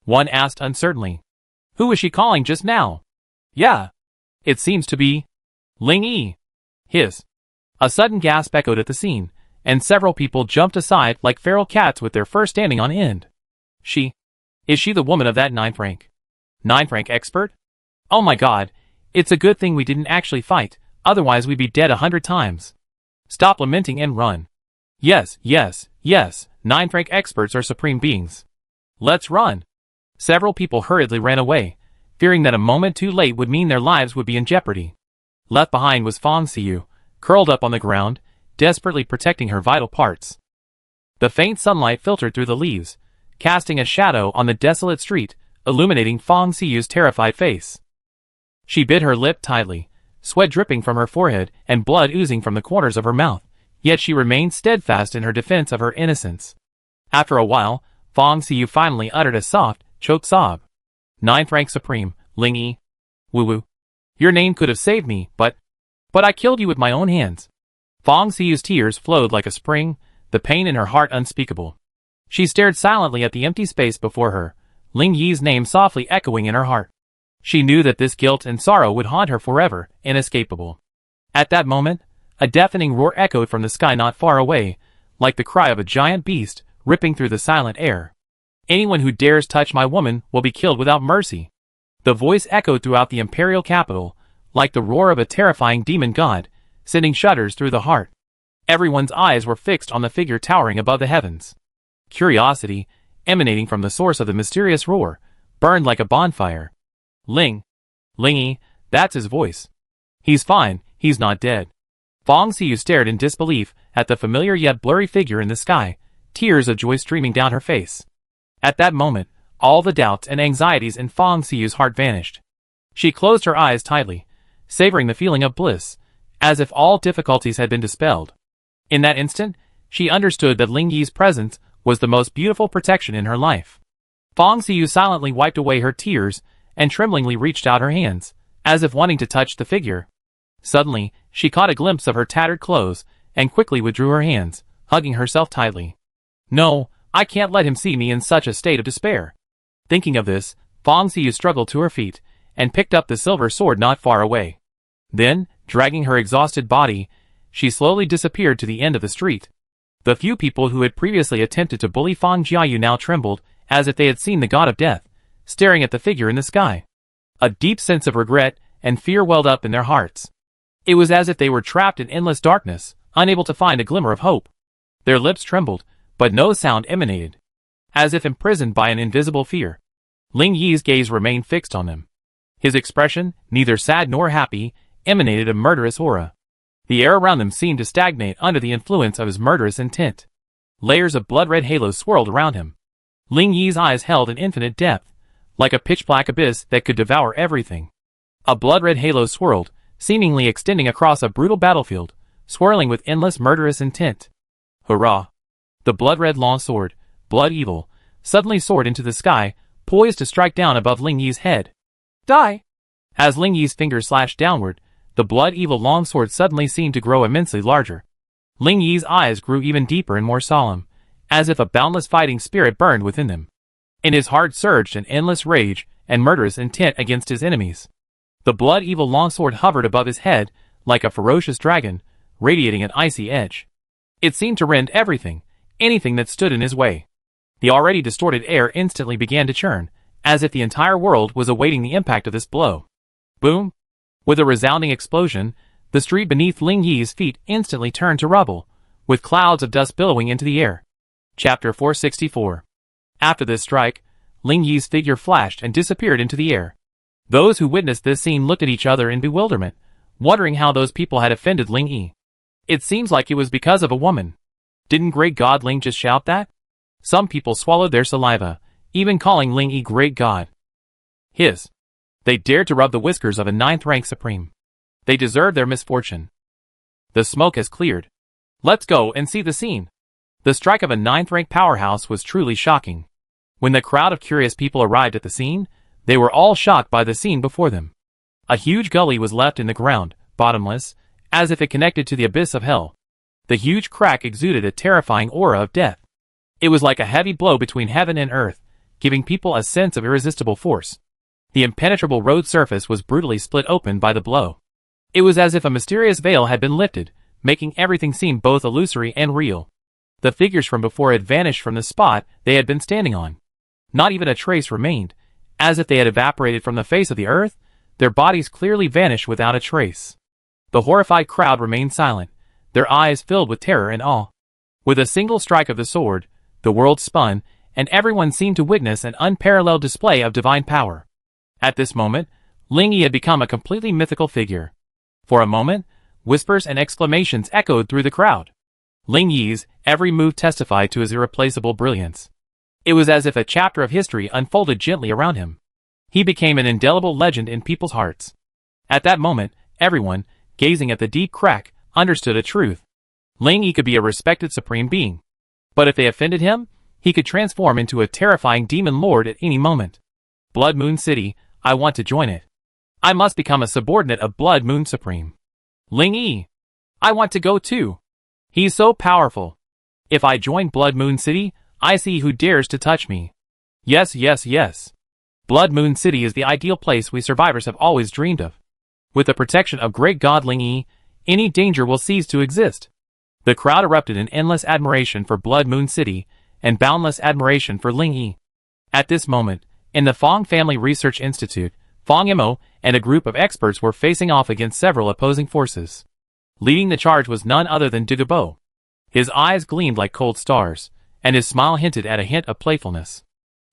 One asked uncertainly, who was she calling just now? Yeah. It seems to be Lingy. Hiss. A sudden gasp echoed at the scene, and several people jumped aside like feral cats with their fur standing on end. Is she the woman of that 9th rank? 9th rank expert? Oh my god, it's a good thing we didn't actually fight, otherwise we'd be dead 100 times. Stop lamenting and run. Yes, 9th rank experts are supreme beings. Let's run. Several people hurriedly ran away, fearing that a moment too late would mean their lives would be in jeopardy. Left behind was Fong Xiyu, curled up on the ground, desperately protecting her vital parts. The faint sunlight filtered through the leaves, casting a shadow on the desolate street, illuminating Fong Xiyu's terrified face. She bit her lip tightly, sweat dripping from her forehead and blood oozing from the corners of her mouth, yet she remained steadfast in her defense of her innocence. After a while, Fong Xiyu finally uttered a soft, choked sob. 9th rank supreme, Lingy. Woo-woo. Your name could have saved me, but I killed you with my own hands. Fong Xiyu's tears flowed like a spring, the pain in her heart unspeakable. She stared silently at the empty space before her, Lingyi's name softly echoing in her heart. She knew that this guilt and sorrow would haunt her forever, inescapable. At that moment, a deafening roar echoed from the sky not far away, like the cry of a giant beast, ripping through the silent air. Anyone who dares touch my woman will be killed without mercy. The voice echoed throughout the imperial capital, like the roar of a terrifying demon god, sending shudders through the heart. Everyone's eyes were fixed on the figure towering above the heavens. Curiosity, emanating from the source of the mysterious roar, burned like a bonfire. Ling Yi, that's his voice. He's fine, he's not dead. Fong Xiyu stared in disbelief at the familiar yet blurry figure in the sky, tears of joy streaming down her face. At that moment, all the doubts and anxieties in Fong Xiyu's heart vanished. She closed her eyes tightly, savoring the feeling of bliss, as if all difficulties had been dispelled. In that instant, she understood that Ling Yi's presence was the most beautiful protection in her life. Fong Xiyu silently wiped away her tears and tremblingly reached out her hands, as if wanting to touch the figure. Suddenly, she caught a glimpse of her tattered clothes and quickly withdrew her hands, hugging herself tightly. No, I can't let him see me in such a state of despair. Thinking of this, Fong Xiyu struggled to her feet and picked up the silver sword not far away. Then, dragging her exhausted body, she slowly disappeared to the end of the street. The few people who had previously attempted to bully Fong Jiayu now trembled, as if they had seen the god of death, staring at the figure in the sky. A deep sense of regret and fear welled up in their hearts. It was as if they were trapped in endless darkness, unable to find a glimmer of hope. Their lips trembled, but no sound emanated. As if imprisoned by an invisible fear. Ling Yi's gaze remained fixed on them. His expression, neither sad nor happy, emanated a murderous aura. The air around them seemed to stagnate under the influence of his murderous intent. Layers of blood-red halos swirled around him. Ling Yi's eyes held an infinite depth, like a pitch-black abyss that could devour everything. A blood-red halo swirled, seemingly extending across a brutal battlefield, swirling with endless murderous intent. Hurrah! The blood-red long sword, Blood Evil, suddenly soared into the sky, poised to strike down above Ling Yi's head. Die! As Ling Yi's fingers slashed downward, the Blood Evil longsword suddenly seemed to grow immensely larger. Ling Yi's eyes grew even deeper and more solemn, as if a boundless fighting spirit burned within them. In his heart surged an endless rage and murderous intent against his enemies. The Blood Evil longsword hovered above his head, like a ferocious dragon, radiating an icy edge. It seemed to rend everything, anything that stood in his way. The already distorted air instantly began to churn, as if the entire world was awaiting the impact of this blow. Boom! With a resounding explosion, the street beneath Ling Yi's feet instantly turned to rubble, with clouds of dust billowing into the air. Chapter 464. After this strike, Ling Yi's figure flashed and disappeared into the air. Those who witnessed this scene looked at each other in bewilderment, wondering how those people had offended Ling Yi. It seems like it was because of a woman. Didn't Great God Ling just shout that? Some people swallowed their saliva, even calling Ling Yi Great God. They dared to rub the whiskers of a 9th rank supreme. They deserved their misfortune. The smoke has cleared. Let's go and see the scene. The strike of a 9th rank powerhouse was truly shocking. When the crowd of curious people arrived at the scene, they were all shocked by the scene before them. A huge gully was left in the ground, bottomless, as if it connected to the abyss of hell. The huge crack exuded a terrifying aura of death. It was like a heavy blow between heaven and earth, giving people a sense of irresistible force. The impenetrable road surface was brutally split open by the blow. It was as if a mysterious veil had been lifted, making everything seem both illusory and real. The figures from before had vanished from the spot they had been standing on. Not even a trace remained, as if they had evaporated from the face of the earth, their bodies clearly vanished without a trace. The horrified crowd remained silent, their eyes filled with terror and awe. With a single strike of the sword, the world spun, and everyone seemed to witness an unparalleled display of divine power. At this moment, Ling Yi had become a completely mythical figure. For a moment, whispers and exclamations echoed through the crowd. Ling Yi's every move testified to his irreplaceable brilliance. It was as if a chapter of history unfolded gently around him. He became an indelible legend in people's hearts. At that moment, everyone, gazing at the deep crack, understood a truth. Ling Yi could be a respected supreme being. But if they offended him, he could transform into a terrifying demon lord at any moment. Blood Moon City, I want to join it. I must become a subordinate of Blood Moon Supreme. Ling Yi. I want to go too. He's so powerful. If I join Blood Moon City, I see who dares to touch me. Yes, yes, yes. Blood Moon City is the ideal place we survivors have always dreamed of. With the protection of Great God Ling Yi, any danger will cease to exist. The crowd erupted in endless admiration for Blood Moon City and boundless admiration for Ling Yi. At this moment, in the Fong Family Research Institute, Fong Mo and a group of experts were facing off against several opposing forces. Leading the charge was none other than Digabo. His eyes gleamed like cold stars, and his smile hinted at a hint of playfulness.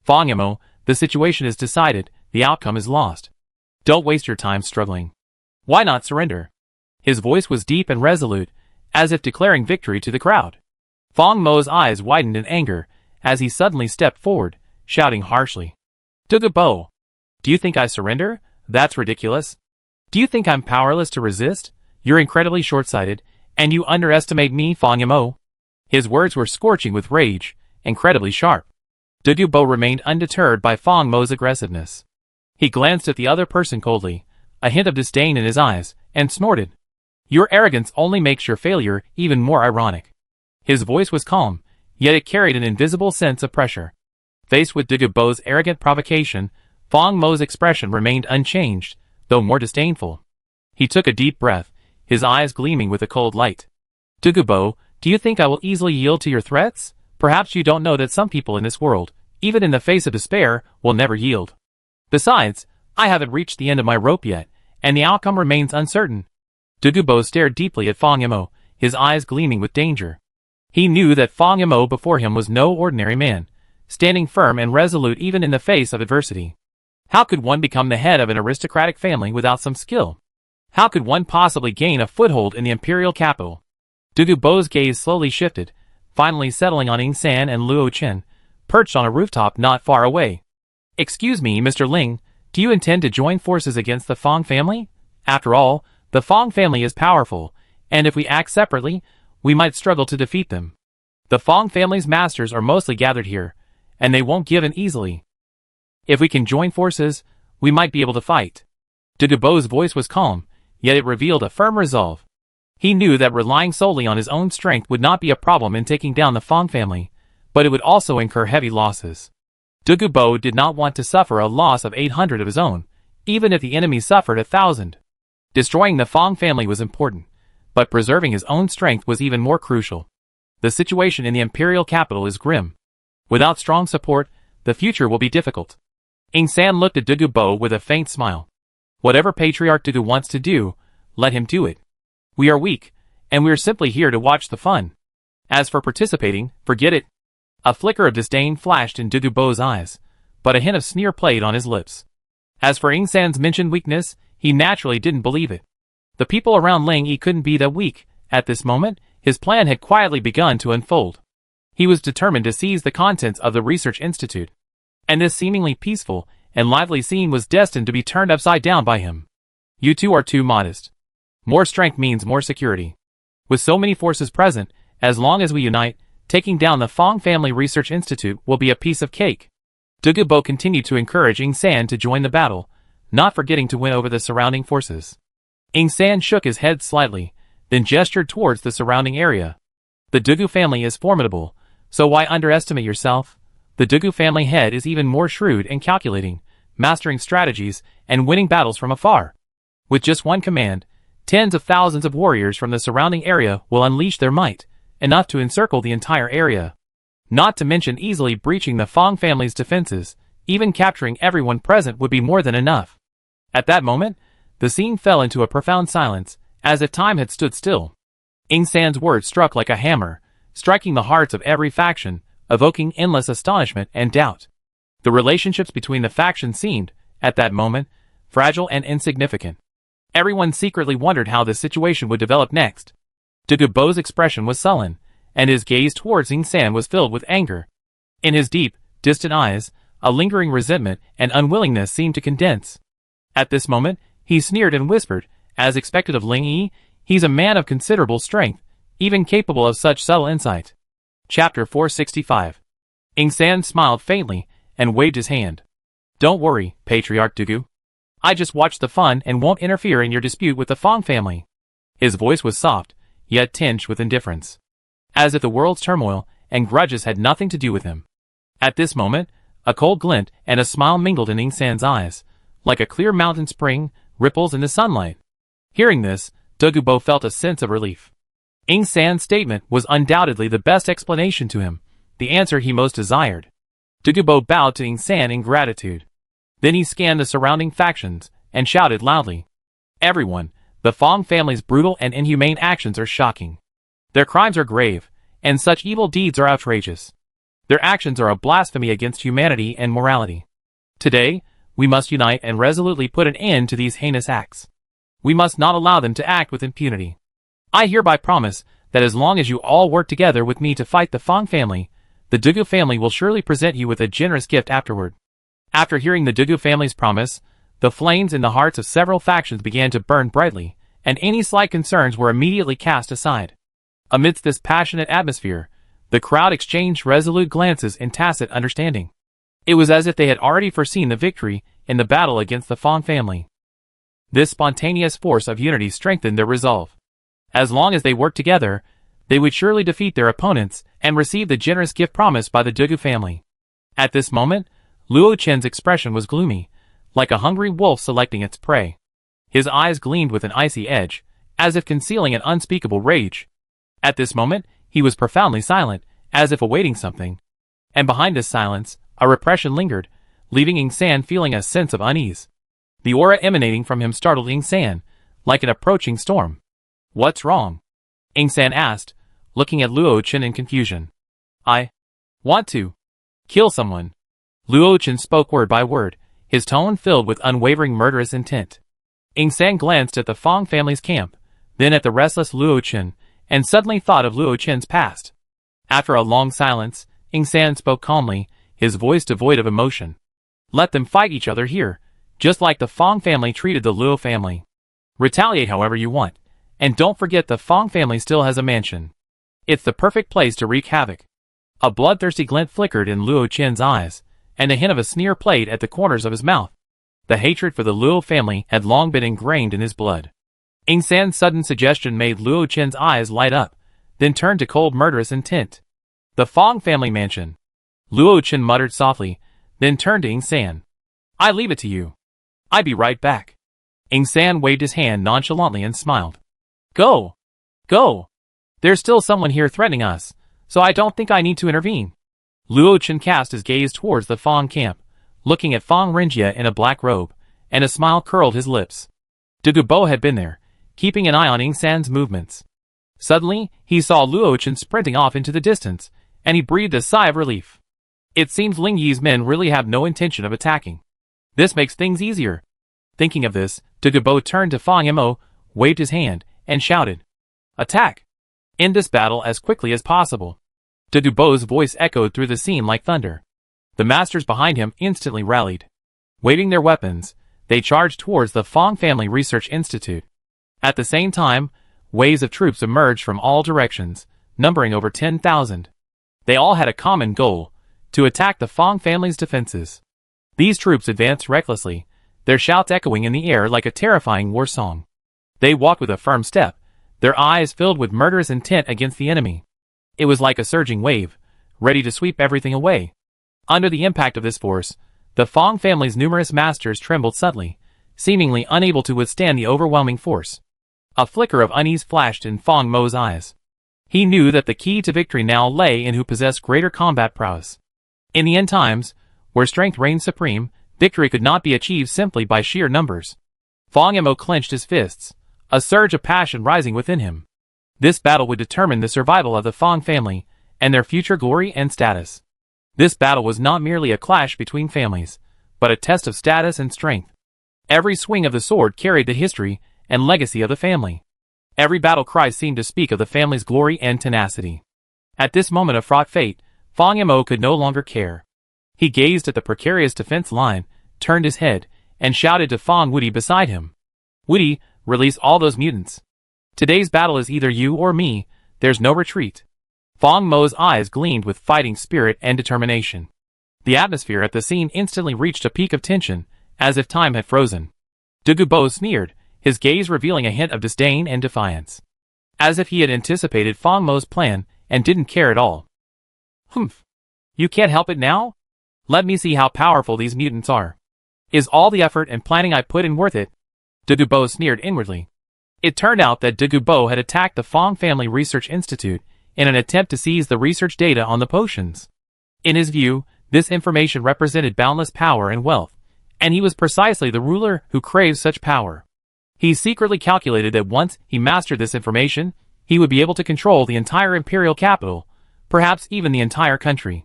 Fang Yimou, the situation is decided, the outcome is lost. Don't waste your time struggling. Why not surrender? His voice was deep and resolute, as if declaring victory to the crowd. Fang Mo's eyes widened in anger, as he suddenly stepped forward, shouting harshly. Dugubo! Do you think I surrender? That's ridiculous. Do you think I'm powerless to resist? You're incredibly short-sighted, and you underestimate me, Fang Yimou. His words were scorching with rage, incredibly sharp. Dugubo remained undeterred by Fang Mo's aggressiveness. He glanced at the other person coldly, a hint of disdain in his eyes, and snorted. Your arrogance only makes your failure even more ironic. His voice was calm, yet it carried an invisible sense of pressure. Faced with Dugubo's arrogant provocation, Fang Mo's expression remained unchanged, though more disdainful. He took a deep breath, his eyes gleaming with a cold light. Dugubo, do you think I will easily yield to your threats? Perhaps you don't know that some people in this world, even in the face of despair, will never yield. Besides, I haven't reached the end of my rope yet, and the outcome remains uncertain. Dugubo stared deeply at Fang Yimou, his eyes gleaming with danger. He knew that Fang Yimou before him was no ordinary man, standing firm and resolute even in the face of adversity. How could one become the head of an aristocratic family without some skill? How could one possibly gain a foothold in the imperial capital? Dugubo's gaze slowly shifted, finally settling on Ying San and Luo Chen, perched on a rooftop not far away. Excuse me, Mr. Ling, do you intend to join forces against the Fang family? After all, the Fang family is powerful, and if we act separately, we might struggle to defeat them. The Fang family's masters are mostly gathered here, and they won't give in easily. If we can join forces, we might be able to fight. Dugubo's voice was calm, yet it revealed a firm resolve. He knew that relying solely on his own strength would not be a problem in taking down the Fang family, but it would also incur heavy losses. Dugubo did not want to suffer a loss of 800 of his own, even if the enemy suffered 1,000. Destroying the Fang family was important, but preserving his own strength was even more crucial. The situation in the imperial capital is grim. Without strong support, the future will be difficult. Ying San looked at Dugubo with a faint smile. Whatever Patriarch Dugu wants to do, let him do it. We are weak, and we are simply here to watch the fun. As for participating, forget it. A flicker of disdain flashed in Dugubo's eyes, but a hint of sneer played on his lips. As for Ying San's mentioned weakness, he naturally didn't believe it. The people around Ling Yi couldn't be that weak. At this moment, his plan had quietly begun to unfold. He was determined to seize the contents of the research institute. And this seemingly peaceful and lively scene was destined to be turned upside down by him. You two are too modest. More strength means more security. With so many forces present, as long as we unite, taking down the Fang Family Research Institute will be a piece of cake. Dugubo continued to encourage Ying San to join the battle, not forgetting to win over the surrounding forces. Ying San shook his head slightly, then gestured towards the surrounding area. The Dugu family is formidable, so why underestimate yourself? The Dugu family head is even more shrewd and calculating, mastering strategies and winning battles from afar. With just one command, tens of thousands of warriors from the surrounding area will unleash their might, enough to encircle the entire area. Not to mention easily breaching the Fang family's defenses, even capturing everyone present would be more than enough. At that moment, the scene fell into a profound silence, as if time had stood still. Ying San's words struck like a hammer, striking the hearts of every faction, evoking endless astonishment and doubt. The relationships between the factions seemed, at that moment, fragile and insignificant. Everyone secretly wondered how the situation would develop next. Dugubo's expression was sullen, and his gaze towards Ying San was filled with anger. In his deep, distant eyes, a lingering resentment and unwillingness seemed to condense. At this moment, he sneered and whispered, as expected of Ling Yi, he's a man of considerable strength, even capable of such subtle insight. Chapter 465. Ying San smiled faintly, and waved his hand. Don't worry, Patriarch Dugu. I just watched the fun and won't interfere in your dispute with the Fang family. His voice was soft, yet tinged with indifference. As if the world's turmoil and grudges had nothing to do with him. At this moment, a cold glint and a smile mingled in Ying San's eyes, like a clear mountain spring, ripples in the sunlight. Hearing this, Dugubo felt a sense of relief. Ying San's statement was undoubtedly the best explanation to him, the answer he most desired. Dugubo bowed to Ying San in gratitude. Then he scanned the surrounding factions, and shouted loudly. Everyone, the Fang family's brutal and inhumane actions are shocking. Their crimes are grave, and such evil deeds are outrageous. Their actions are a blasphemy against humanity and morality. Today, we must unite and resolutely put an end to these heinous acts. We must not allow them to act with impunity. I hereby promise that as long as you all work together with me to fight the Fong family, the Dugu family will surely present you with a generous gift afterward. After hearing the Dugu family's promise, the flames in the hearts of several factions began to burn brightly, and any slight concerns were immediately cast aside. Amidst this passionate atmosphere, the crowd exchanged resolute glances in tacit understanding. It was as if they had already foreseen the victory in the battle against the Fong family. This spontaneous force of unity strengthened their resolve. As long as they worked together, they would surely defeat their opponents and receive the generous gift promised by the Dugu family. At this moment, Luo Chen's expression was gloomy, like a hungry wolf selecting its prey. His eyes gleamed with an icy edge, as if concealing an unspeakable rage. At this moment, he was profoundly silent, as if awaiting something. And behind this silence, a repression lingered, leaving Ing San feeling a sense of unease. The aura emanating from him startled Ing San, like an approaching storm. "What's wrong?" Ing San asked, looking at Luo Chen in confusion. "I want to kill someone." Luo Chen spoke word by word, his tone filled with unwavering murderous intent. Ing San glanced at the Fong family's camp, then at the restless Luo Chen, and suddenly thought of Luo Chen's past. After a long silence, Ing San spoke calmly, his voice devoid of emotion. "Let them fight each other here, just like the Fong family treated the Luo family. Retaliate however you want, and don't forget the Fong family still has a mansion. It's the perfect place to wreak havoc." A bloodthirsty glint flickered in Luo Chen's eyes, and a hint of a sneer played at the corners of his mouth. The hatred for the Luo family had long been ingrained in his blood. Ing San's sudden suggestion made Luo Chen's eyes light up, then turned to cold murderous intent. "The Fong family mansion." Luo Chen muttered softly, then turned to Ing San. "I leave it to you. I'll be right back." Ing San waved his hand nonchalantly and smiled. Go! Go! There's still someone here threatening us, so I don't think I need to intervene." Luo Chen cast his gaze towards the Fong camp, looking at Fong Renjia in a black robe, and a smile curled his lips. Dugu Bo had been there, keeping an eye on Ing San's movements. Suddenly, he saw Luo Chen sprinting off into the distance, and he breathed a sigh of relief. It seems Ling Yi's men really have no intention of attacking. This makes things easier. Thinking of this, Dugu Bo turned to Fong Mo, waved his hand, and shouted, "Attack! End this battle as quickly as possible." Dugu Bo's voice echoed through the scene like thunder. The masters behind him instantly rallied. Waving their weapons, they charged towards the Fong Family Research Institute. At the same time, waves of troops emerged from all directions, numbering over 10,000. They all had a common goal, to attack the Fong family's defenses. These troops advanced recklessly, their shouts echoing in the air like a terrifying war song. They walked with a firm step, their eyes filled with murderous intent against the enemy. It was like a surging wave, ready to sweep everything away. Under the impact of this force, the Fong family's numerous masters trembled subtly, seemingly unable to withstand the overwhelming force. A flicker of unease flashed in Fong Mo's eyes. He knew that the key to victory now lay in who possessed greater combat prowess. In the end times, where strength reigned supreme, victory could not be achieved simply by sheer numbers. Fong Mo clenched his fists, a surge of passion rising within him. This battle would determine the survival of the Fong family, and their future glory and status. This battle was not merely a clash between families, but a test of status and strength. Every swing of the sword carried the history and legacy of the family. Every battle cry seemed to speak of the family's glory and tenacity. At this moment of fraught fate, Fong Mo could no longer care. He gazed at the precarious defense line, turned his head, and shouted to Fong Woody beside him. "Woody, release all those mutants. Today's battle is either you or me, there's no retreat." Fong Mo's eyes gleamed with fighting spirit and determination. The atmosphere at the scene instantly reached a peak of tension, as if time had frozen. Dugu Bo sneered, his gaze revealing a hint of disdain and defiance. As if he had anticipated Fong Mo's plan and didn't care at all. "Humph. You can't help it now? Let me see how powerful these mutants are. Is all the effort and planning I put in worth it?" Dugu Bo sneered inwardly. It turned out that Dugu Bo had attacked the Fong Family Research Institute in an attempt to seize the research data on the potions. In his view, this information represented boundless power and wealth, and he was precisely the ruler who craved such power. He secretly calculated that once he mastered this information, he would be able to control the entire imperial capital, perhaps even the entire country.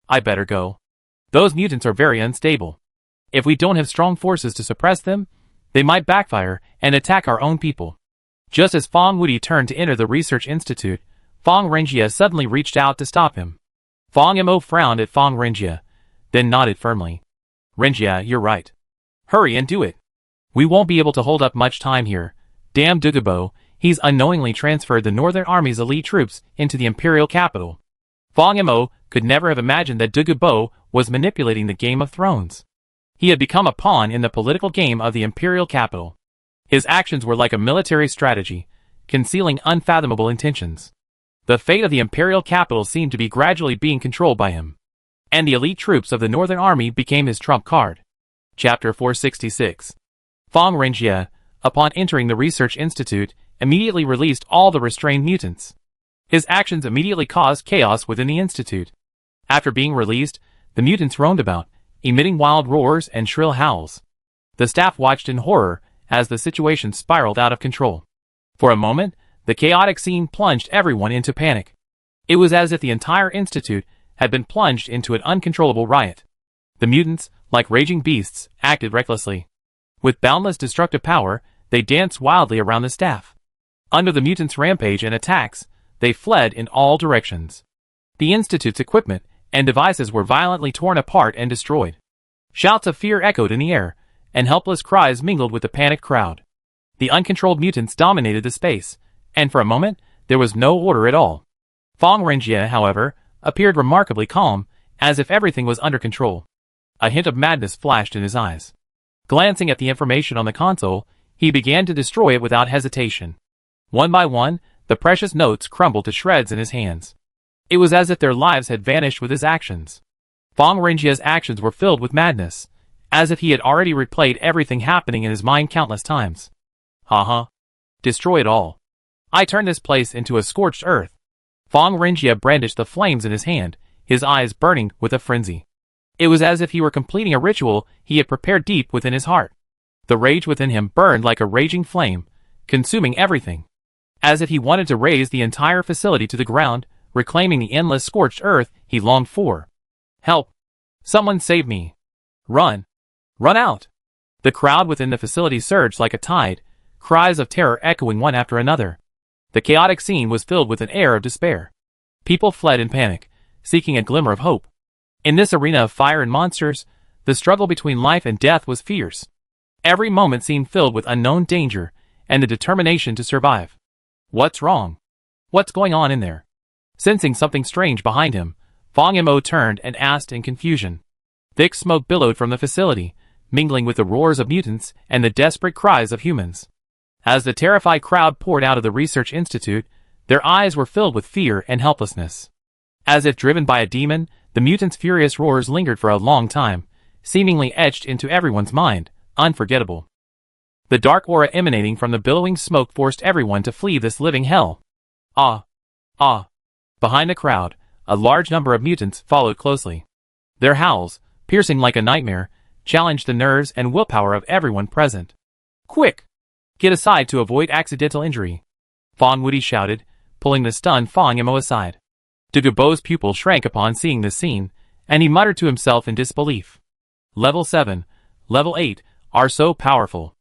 I better go. Those mutants are very unstable. If we don't have strong forces to suppress them, they might backfire and attack our own people. Just as Fong Wuti turned to enter the research institute, Fong Renjie suddenly reached out to stop him. Fong Mo frowned at Fong Renjie, then nodded firmly. Renjie, you're right. Hurry and do it. We won't be able to hold up much time here. Damn Dugabo, he's unknowingly transferred the Northern Army's elite troops into the Imperial capital. Fong Mo could never have imagined that Dugabo was manipulating the Game of Thrones. He had become a pawn in the political game of the Imperial capital. His actions were like a military strategy, concealing unfathomable intentions. The fate of the Imperial capital seemed to be gradually being controlled by him. And the elite troops of the Northern Army became his trump card. Chapter 466. Fong Renjie, upon entering the research institute, immediately released all the restrained mutants. His actions immediately caused chaos within the institute. After being released, the mutants roamed about, emitting wild roars and shrill howls. The staff watched in horror as the situation spiraled out of control. For a moment, the chaotic scene plunged everyone into panic. It was as if the entire institute had been plunged into an uncontrollable riot. The mutants, like raging beasts, acted recklessly. With boundless destructive power, they danced wildly around the staff. Under the mutants' rampage and attacks, they fled in all directions. The institute's equipment and devices were violently torn apart and destroyed. Shouts of fear echoed in the air, and helpless cries mingled with the panicked crowd. The uncontrolled mutants dominated the space, and for a moment, there was no order at all. Fong Renjie, however, appeared remarkably calm, as if everything was under control. A hint of madness flashed in his eyes. Glancing at the information on the console, he began to destroy it without hesitation. One by one, the precious notes crumbled to shreds in his hands. It was as if their lives had vanished with his actions. Fong Renjie's actions were filled with madness, as if he had already replayed everything happening in his mind countless times. Destroy it all. I turned this place into a scorched earth. Fong Renjie brandished the flames in his hand, his eyes burning with a frenzy. It was as if he were completing a ritual he had prepared deep within his heart. The rage within him burned like a raging flame, consuming everything. As if he wanted to raze the entire facility to the ground, reclaiming the endless scorched earth he longed for. Help! Someone save me! Run! Run out! The crowd within the facility surged like a tide, cries of terror echoing one after another. The chaotic scene was filled with an air of despair. People fled in panic, seeking a glimmer of hope. In this arena of fire and monsters, the struggle between life and death was fierce. Every moment seemed filled with unknown danger and the determination to survive. What's wrong? What's going on in there? Sensing something strange behind him, Fong Mo turned and asked in confusion. Thick smoke billowed from the facility, mingling with the roars of mutants and the desperate cries of humans. As the terrified crowd poured out of the research institute, their eyes were filled with fear and helplessness. As if driven by a demon, the mutants' furious roars lingered for a long time, seemingly etched into everyone's mind, unforgettable. The dark aura emanating from the billowing smoke forced everyone to flee this living hell. Behind the crowd, a large number of mutants followed closely. Their howls, piercing like a nightmare, challenged the nerves and willpower of everyone present. Quick! Get aside to avoid accidental injury. Fong Wuti shouted, pulling the stunned Fong Mo aside. Dugubo's pupil shrank upon seeing this scene, and he muttered to himself in disbelief. Level 7, Level 8, are so powerful.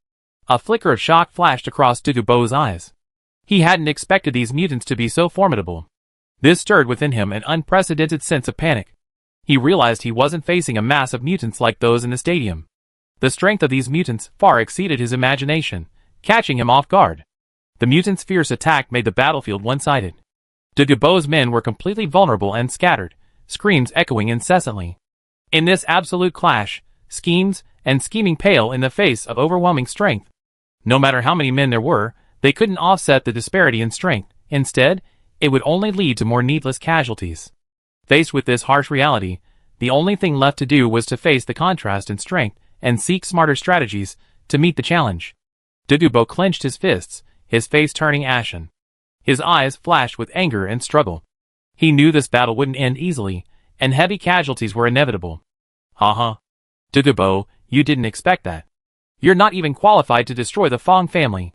A flicker of shock flashed across Dugubo's eyes. He hadn't expected these mutants to be so formidable. This stirred within him an unprecedented sense of panic. He realized he wasn't facing a mass of mutants like those in the stadium. The strength of these mutants far exceeded his imagination, catching him off guard. The mutants' fierce attack made the battlefield one-sided. Dugubo's men were completely vulnerable and scattered, screams echoing incessantly. In this absolute clash, schemes and scheming paled in the face of overwhelming strength. No matter how many men there were, they couldn't offset the disparity in strength. Instead, it would only lead to more needless casualties. Faced with this harsh reality, the only thing left to do was to face the contrast in strength and seek smarter strategies to meet the challenge. Dugubo clenched his fists, his face turning ashen. His eyes flashed with anger and struggle. He knew this battle wouldn't end easily, and heavy casualties were inevitable. Dugubo, you didn't expect that. You're not even qualified to destroy the Fong family.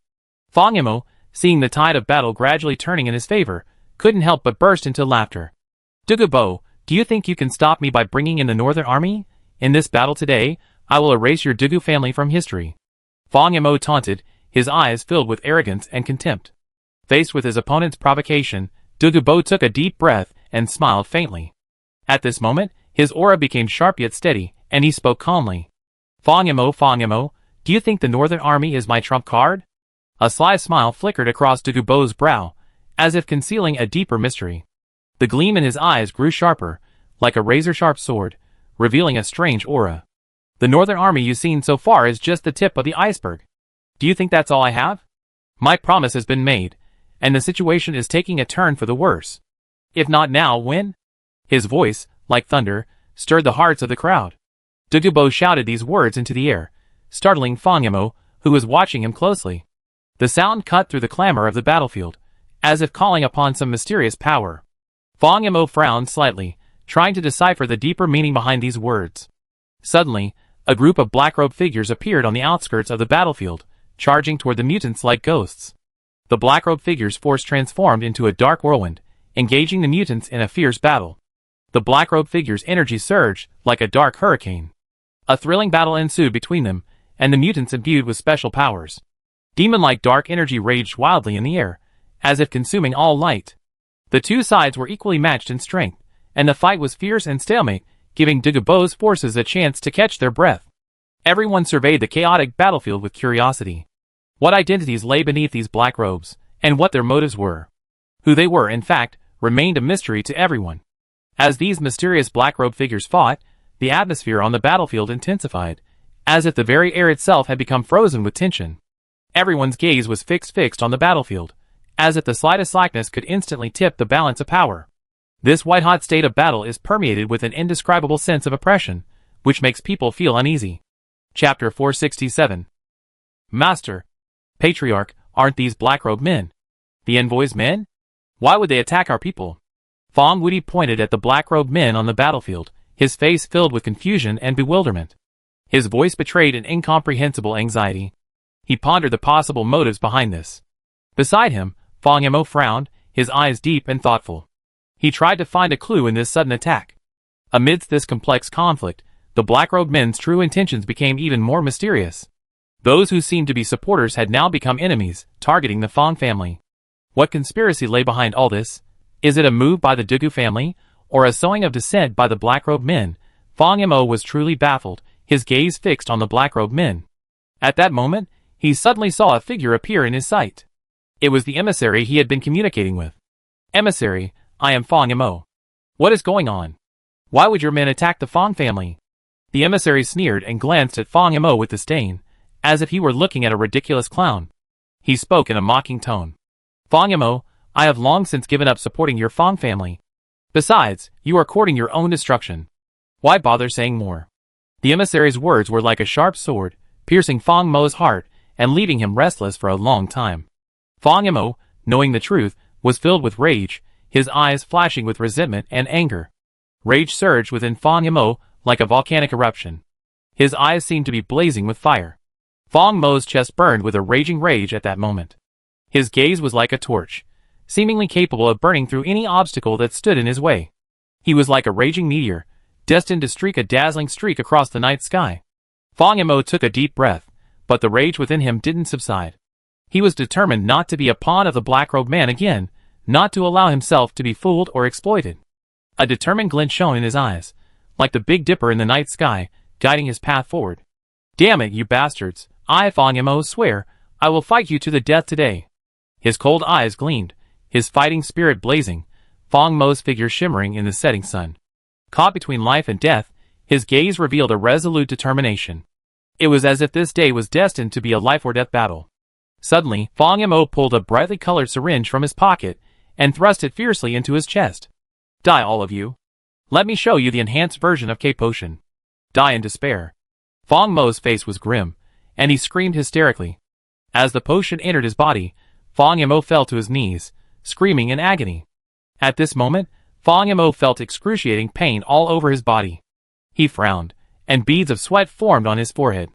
Fong Mo, seeing the tide of battle gradually turning in his favor, couldn't help but burst into laughter. Dugubo, Do you think you can stop me by bringing in the Northern Army? In this battle today, I will erase your Dugu family from history. Fang Yamo taunted, his eyes filled with arrogance and contempt. Faced with his opponent's provocation, Dugu Bo took a deep breath and smiled faintly. At this moment, his aura became sharp yet steady, and he spoke calmly. Fang Yamo, do you think the Northern Army is my trump card? A sly smile flickered across Dugu Bo's brow, as if concealing a deeper mystery. The gleam in his eyes grew sharper, like a razor-sharp sword, revealing a strange aura. The Northern Army you've seen so far is just the tip of the iceberg. Do you think that's all I have? My promise has been made, and the situation is taking a turn for the worse. If not now, when? His voice, like thunder, stirred the hearts of the crowd. Dugu Bo shouted these words into the air, startling Fang Yamo, who was watching him closely. The sound cut through the clamor of the battlefield, as if calling upon some mysterious power. Fang Yamo frowned slightly, trying to decipher the deeper meaning behind these words. Suddenly, a group of black-robed figures appeared on the outskirts of the battlefield, charging toward the mutants like ghosts. The black-robed figures' force transformed into a dark whirlwind, engaging the mutants in a fierce battle. The black-robed figures' energy surged like a dark hurricane. A thrilling battle ensued between them, and the mutants imbued with special powers. Demon-like dark energy raged wildly in the air, as if consuming all light. The two sides were equally matched in strength, and the fight was fierce and stalemate, giving Dugu Bo's forces a chance to catch their breath. Everyone surveyed the chaotic battlefield with curiosity. What identities lay beneath these black robes, and what their motives were? Who they were, in fact, remained a mystery to everyone. As these mysterious black-robed figures fought, the atmosphere on the battlefield intensified, as if the very air itself had become frozen with tension. Everyone's gaze was fixed on the battlefield, as if the slightest slackness could instantly tip the balance of power. This white-hot state of battle is permeated with an indescribable sense of oppression, which makes people feel uneasy. Chapter 467. Master. Patriarch, aren't these black-robed men? The envoy's men? Why would they attack our people? Fang Wudi pointed at the black-robed men on the battlefield, his face filled with confusion and bewilderment. His voice betrayed an incomprehensible anxiety. He pondered the possible motives behind this. Beside him, Fang Yamo frowned, his eyes deep and thoughtful. He tried to find a clue in this sudden attack. Amidst this complex conflict, the black-robed men's true intentions became even more mysterious. Those who seemed to be supporters had now become enemies, targeting the Fang family. What conspiracy lay behind all this? Is it a move by the Dugu family, or a sowing of dissent by the black-robed men? Fang Yamo was truly baffled, his gaze fixed on the black-robed men. At that moment, he suddenly saw a figure appear in his sight. It was the emissary he had been communicating with. Emissary, I am Fang Yamo. What is going on? Why would your men attack the Fang family? The emissary sneered and glanced at Fang Yamo with disdain, as if he were looking at a ridiculous clown. He spoke in a mocking tone. Fang Yamo, I have long since given up supporting your Fang family. Besides, you are courting your own destruction. Why bother saying more? The emissary's words were like a sharp sword, piercing Fang Mo's heart and leaving him restless for a long time. Fang Yamo, knowing the truth, was filled with rage, his eyes flashing with resentment and anger. Rage surged within Fang Yamo like a volcanic eruption. His eyes seemed to be blazing with fire. Fang Mo's chest burned with a raging rage at that moment. His gaze was like a torch, seemingly capable of burning through any obstacle that stood in his way. He was like a raging meteor, destined to streak a dazzling streak across the night sky. Fang Yamo took a deep breath, but the rage within him didn't subside. He was determined not to be a pawn of the black-robed man again, not to allow himself to be fooled or exploited. A determined glint shone in his eyes, like the Big Dipper in the night sky, guiding his path forward. Damn it, you bastards! I, Fang Yamo, swear, I will fight you to the death today. His cold eyes gleamed, his fighting spirit blazing, Fang Mo's figure shimmering in the setting sun. Caught between life and death, his gaze revealed a resolute determination. It was as if this day was destined to be a life-or-death battle. Suddenly, Fang Yamo pulled a brightly colored syringe from his pocket and thrust it fiercely into his chest. Die, all of you. Let me show you the enhanced version of K-Potion. Die in despair. Fang Mo's face was grim, and he screamed hysterically. As the potion entered his body, Fang Yamo fell to his knees, screaming in agony. At this moment, Fang Yamo felt excruciating pain all over his body. He frowned, and beads of sweat formed on his forehead.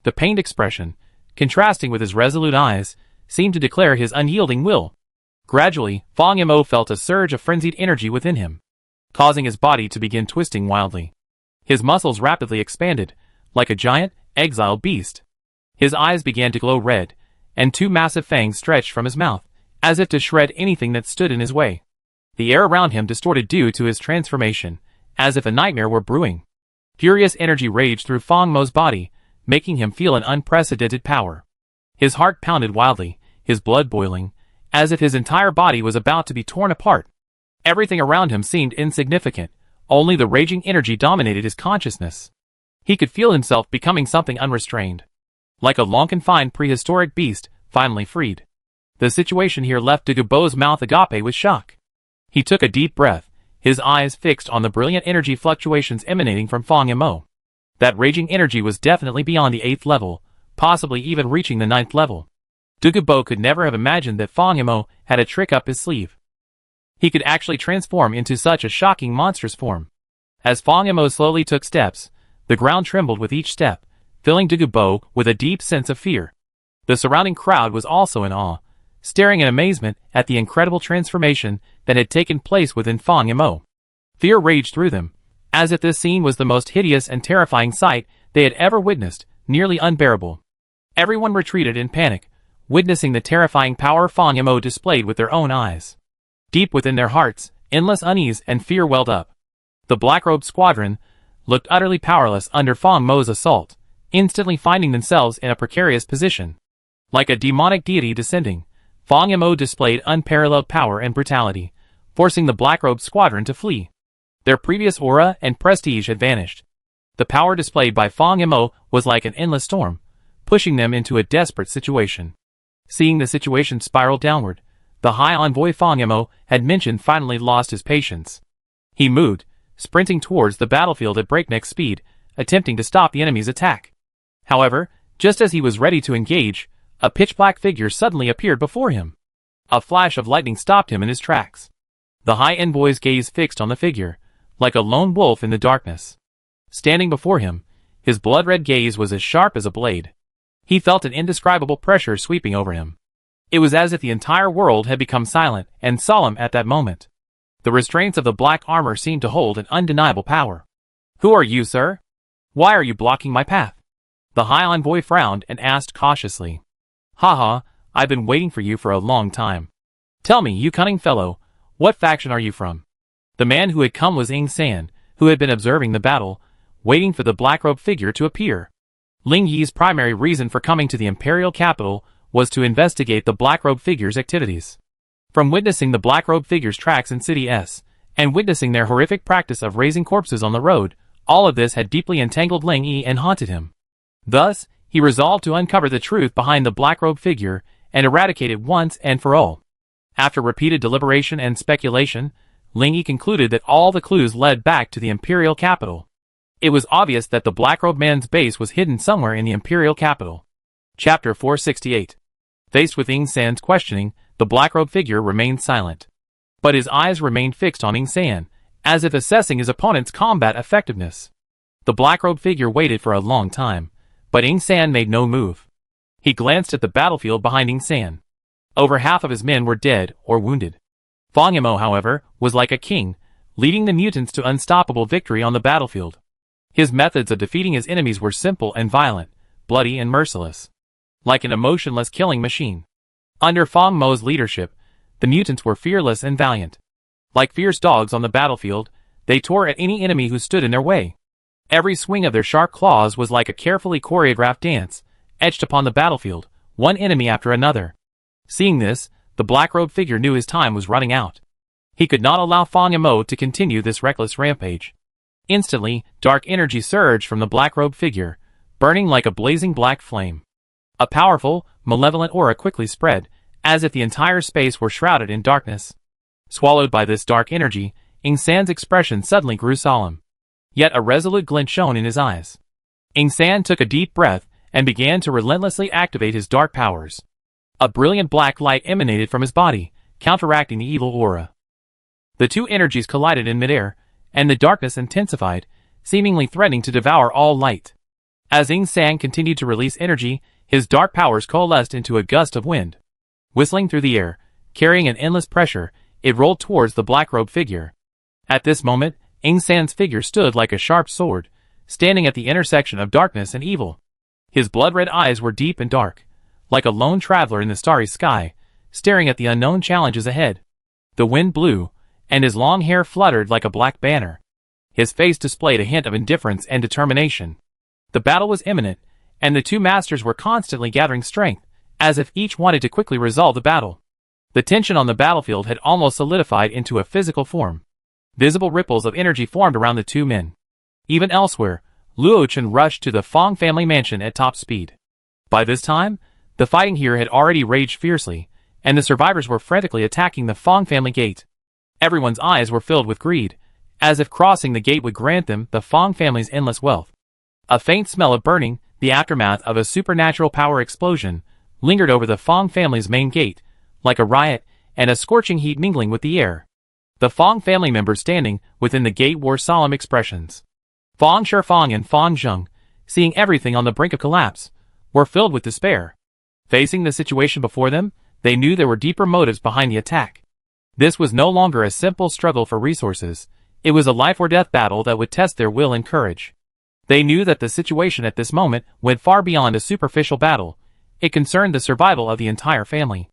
The pained expression, contrasting with his resolute eyes, seemed to declare his unyielding will. Gradually, Fang Yamo felt a surge of frenzied energy within him. causing his body to begin twisting wildly. His muscles rapidly expanded, like a giant, exiled beast. His eyes began to glow red, and two massive fangs stretched from his mouth, as if to shred anything that stood in his way. The air around him distorted due to his transformation, as if a nightmare were brewing. Furious energy raged through Fang Mo's body, making him feel an unprecedented power. His heart pounded wildly, his blood boiling, as if his entire body was about to be torn apart. Everything around him seemed insignificant, only the raging energy dominated his consciousness. He could feel himself becoming something unrestrained. Like a long-confined prehistoric beast, finally freed. The situation here left Dagubo's mouth agape with shock. He took a deep breath, his eyes fixed on the brilliant energy fluctuations emanating from Fang Mo. That raging energy was definitely beyond the 8th level, possibly even reaching the 9th level. Dagubo could never have imagined that Fang Mo had a trick up his sleeve. He could actually transform into such a shocking monstrous form. As Fang Mo slowly took steps, the ground trembled with each step, filling Dagubo with a deep sense of fear. The surrounding crowd was also in awe, staring in amazement at the incredible transformation that had taken place within Fang Mo. Fear raged through them, as if this scene was the most hideous and terrifying sight they had ever witnessed, nearly unbearable. Everyone retreated in panic, witnessing the terrifying power Fang Mo displayed with their own eyes. Deep within their hearts, endless unease and fear welled up. The Black-Robed Squadron looked utterly powerless under Fang Mo's assault, instantly finding themselves in a precarious position. Like a demonic deity descending, Fang Mo displayed unparalleled power and brutality, forcing the Black-Robed Squadron to flee. Their previous aura and prestige had vanished. The power displayed by Fang Mo was like an endless storm, pushing them into a desperate situation. Seeing the situation spiral downward, the High Envoy Fang Mo had mentioned finally lost his patience. He moved, sprinting towards the battlefield at breakneck speed, attempting to stop the enemy's attack. However, just as he was ready to engage, a pitch-black figure suddenly appeared before him. A flash of lightning stopped him in his tracks. The High Envoy's gaze fixed on the figure, like a lone wolf in the darkness. Standing before him, his blood-red gaze was as sharp as a blade. He felt an indescribable pressure sweeping over him. It was as if the entire world had become silent and solemn at that moment. The restraints of the black armor seemed to hold an undeniable power. "Who are you, sir? Why are you blocking my path?" The High Envoy frowned and asked cautiously. "Haha, I've been waiting for you for a long time. Tell me, you cunning fellow, what faction are you from?" The man who had come was Ing San, who had been observing the battle, waiting for the black-robed figure to appear. Ling Yi's primary reason for coming to the imperial capital was to investigate the black-robed figure's activities. From witnessing the black-robed figure's tracks in City S, and witnessing their horrific practice of raising corpses on the road, all of this had deeply entangled Ling Yi and haunted him. Thus, he resolved to uncover the truth behind the black-robed figure and eradicate it once and for all. After repeated deliberation and speculation, Ling Yi concluded that all the clues led back to the imperial capital. It was obvious that the black-robed man's base was hidden somewhere in the imperial capital. Chapter 468. Faced with Ing San's questioning, the black-robed figure remained silent. But his eyes remained fixed on Ing San, as if assessing his opponent's combat effectiveness. The black-robed figure waited for a long time, but Ing San made no move. He glanced at the battlefield behind Ing San. Over half of his men were dead or wounded. Fang Mo, however, was like a king, leading the mutants to unstoppable victory on the battlefield. His methods of defeating his enemies were simple and violent, bloody and merciless. Like an emotionless killing machine. Under Fang Mo's leadership, the mutants were fearless and valiant. Like fierce dogs on the battlefield, they tore at any enemy who stood in their way. Every swing of their sharp claws was like a carefully choreographed dance, etched upon the battlefield, one enemy after another. Seeing this, the black-robed figure knew his time was running out. He could not allow Fang Mo to continue this reckless rampage. Instantly, dark energy surged from the black-robed figure, burning like a blazing black flame. A powerful, malevolent aura quickly spread, as if the entire space were shrouded in darkness. Swallowed by this dark energy, Ing San's expression suddenly grew solemn. Yet a resolute glint shone in his eyes. Ing San took a deep breath and began to relentlessly activate his dark powers. A brilliant black light emanated from his body, counteracting the evil aura. The two energies collided in midair, and the darkness intensified, seemingly threatening to devour all light. As Ing San continued to release energy, his dark powers coalesced into a gust of wind. Whistling through the air, carrying an endless pressure, it rolled towards the black-robed figure. At this moment, Ing San's figure stood like a sharp sword, standing at the intersection of darkness and evil. His blood-red eyes were deep and dark, like a lone traveler in the starry sky, staring at the unknown challenges ahead. The wind blew, and his long hair fluttered like a black banner. His face displayed a hint of indifference and determination. The battle was imminent, and the two masters were constantly gathering strength, as if each wanted to quickly resolve the battle. The tension on the battlefield had almost solidified into a physical form. Visible ripples of energy formed around the two men. Even elsewhere, Luo Chen rushed to the Fong family mansion at top speed. By this time, the fighting here had already raged fiercely, and the survivors were frantically attacking the Fong family gate. Everyone's eyes were filled with greed, as if crossing the gate would grant them the Fong family's endless wealth. A faint smell of burning, the aftermath of a supernatural power explosion, lingered over the Fong family's main gate, like a riot, and a scorching heat mingling with the air. The Fong family members standing within the gate wore solemn expressions. Fong Shifeng and Fong Zheng, seeing everything on the brink of collapse, were filled with despair. Facing the situation before them, they knew there were deeper motives behind the attack. This was no longer a simple struggle for resources. It was a life-or-death battle that would test their will and courage. They knew that the situation at this moment went far beyond a superficial battle. It concerned the survival of the entire family.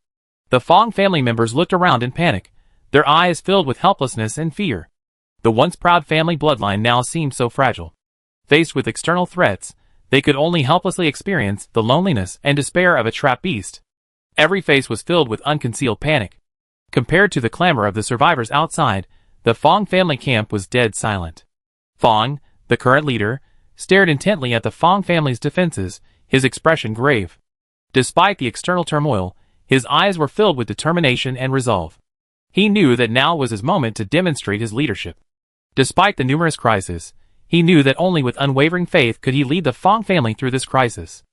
The Fong family members looked around in panic, their eyes filled with helplessness and fear. The once proud family bloodline now seemed so fragile. Faced with external threats, they could only helplessly experience the loneliness and despair of a trapped beast. Every face was filled with unconcealed panic. Compared to the clamor of the survivors outside, the Fong family camp was dead silent. Fong, the current leader, stared intently at the Fong family's defenses, his expression grave. Despite the external turmoil, his eyes were filled with determination and resolve. He knew that now was his moment to demonstrate his leadership. Despite the numerous crises, he knew that only with unwavering faith could he lead the Fong family through this crisis.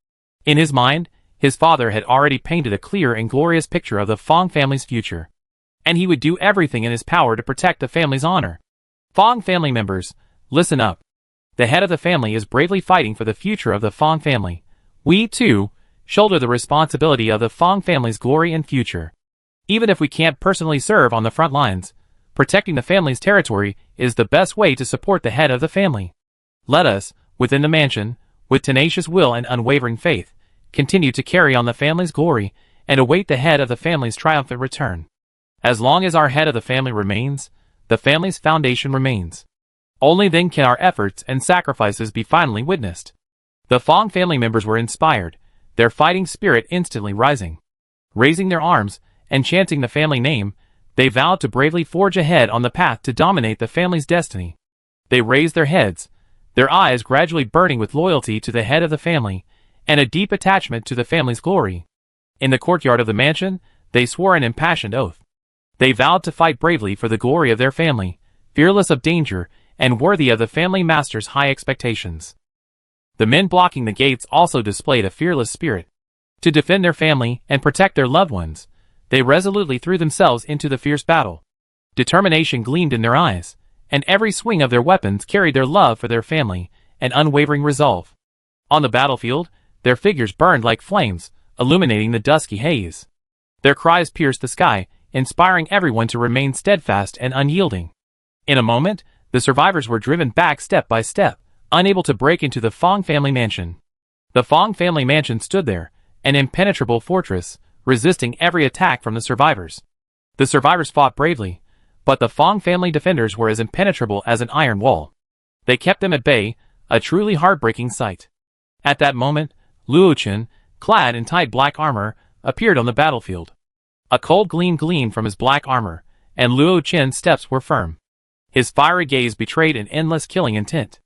In his mind, his father had already painted a clear and glorious picture of the Fong family's future, and he would do everything in his power to protect the family's honor. Fong family members, listen up. The head of the family is bravely fighting for the future of the Fong family. We, too, shoulder the responsibility of the Fong family's glory and future. Even if we can't personally serve on the front lines, protecting the family's territory is the best way to support the head of the family. Let us, within the mansion, with tenacious will and unwavering faith, continue to carry on the family's glory and await the head of the family's triumphant return. As long as our head of the family remains, the family's foundation remains. Only then can our efforts and sacrifices be finally witnessed. The Fong family members were inspired, their fighting spirit instantly rising. Raising their arms and chanting the family name, they vowed to bravely forge ahead on the path to dominate the family's destiny. They raised their heads, their eyes gradually burning with loyalty to the head of the family, and a deep attachment to the family's glory. In the courtyard of the mansion, they swore an impassioned oath. They vowed to fight bravely for the glory of their family, fearless of danger, and worthy of the family master's high expectations. The men blocking the gates also displayed a fearless spirit. To defend their family and protect their loved ones, they resolutely threw themselves into the fierce battle. Determination gleamed in their eyes, and every swing of their weapons carried their love for their family and unwavering resolve. On the battlefield, their figures burned like flames, illuminating the dusky haze. Their cries pierced the sky, inspiring everyone to remain steadfast and unyielding. In a moment, the survivors were driven back step by step, unable to break into the Fong family mansion. The Fong family mansion stood there, an impenetrable fortress, resisting every attack from the survivors. The survivors fought bravely, but the Fong family defenders were as impenetrable as an iron wall. They kept them at bay, a truly heartbreaking sight. At that moment, Luo Chen, clad in tight black armor, appeared on the battlefield. A cold gleam gleamed from his black armor, and Luo Chen's steps were firm. His fiery gaze betrayed an endless killing intent.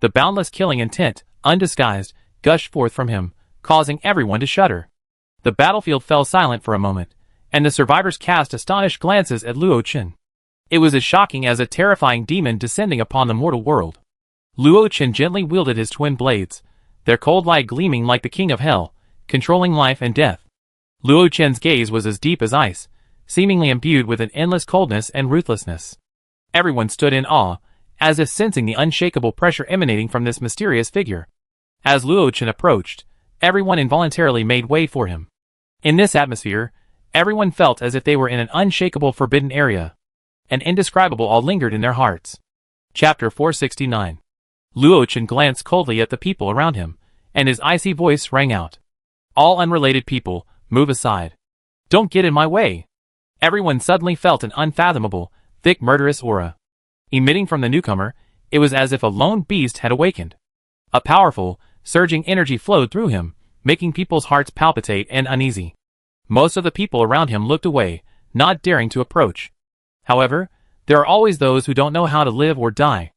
The boundless killing intent, undisguised, gushed forth from him, causing everyone to shudder. The battlefield fell silent for a moment, and the survivors cast astonished glances at Luo Chen. It was as shocking as a terrifying demon descending upon the mortal world. Luo Chen gently wielded his twin blades, their cold light gleaming like the king of hell, controlling life and death. Luo Chen's gaze was as deep as ice, seemingly imbued with an endless coldness and ruthlessness. Everyone stood in awe, as if sensing the unshakable pressure emanating from this mysterious figure. As Luo Chen approached, everyone involuntarily made way for him. In this atmosphere, everyone felt as if they were in an unshakable forbidden area. An indescribable awe lingered in their hearts. Chapter 469. Luo Chen glanced coldly at the people around him, and his icy voice rang out. All unrelated people, move aside. Don't get in my way. Everyone suddenly felt an unfathomable, thick murderous aura. Emitting from the newcomer, it was as if a lone beast had awakened. A powerful, surging energy flowed through him, making people's hearts palpitate and uneasy. Most of the people around him looked away, not daring to approach. However, there are always those who don't know how to live or die.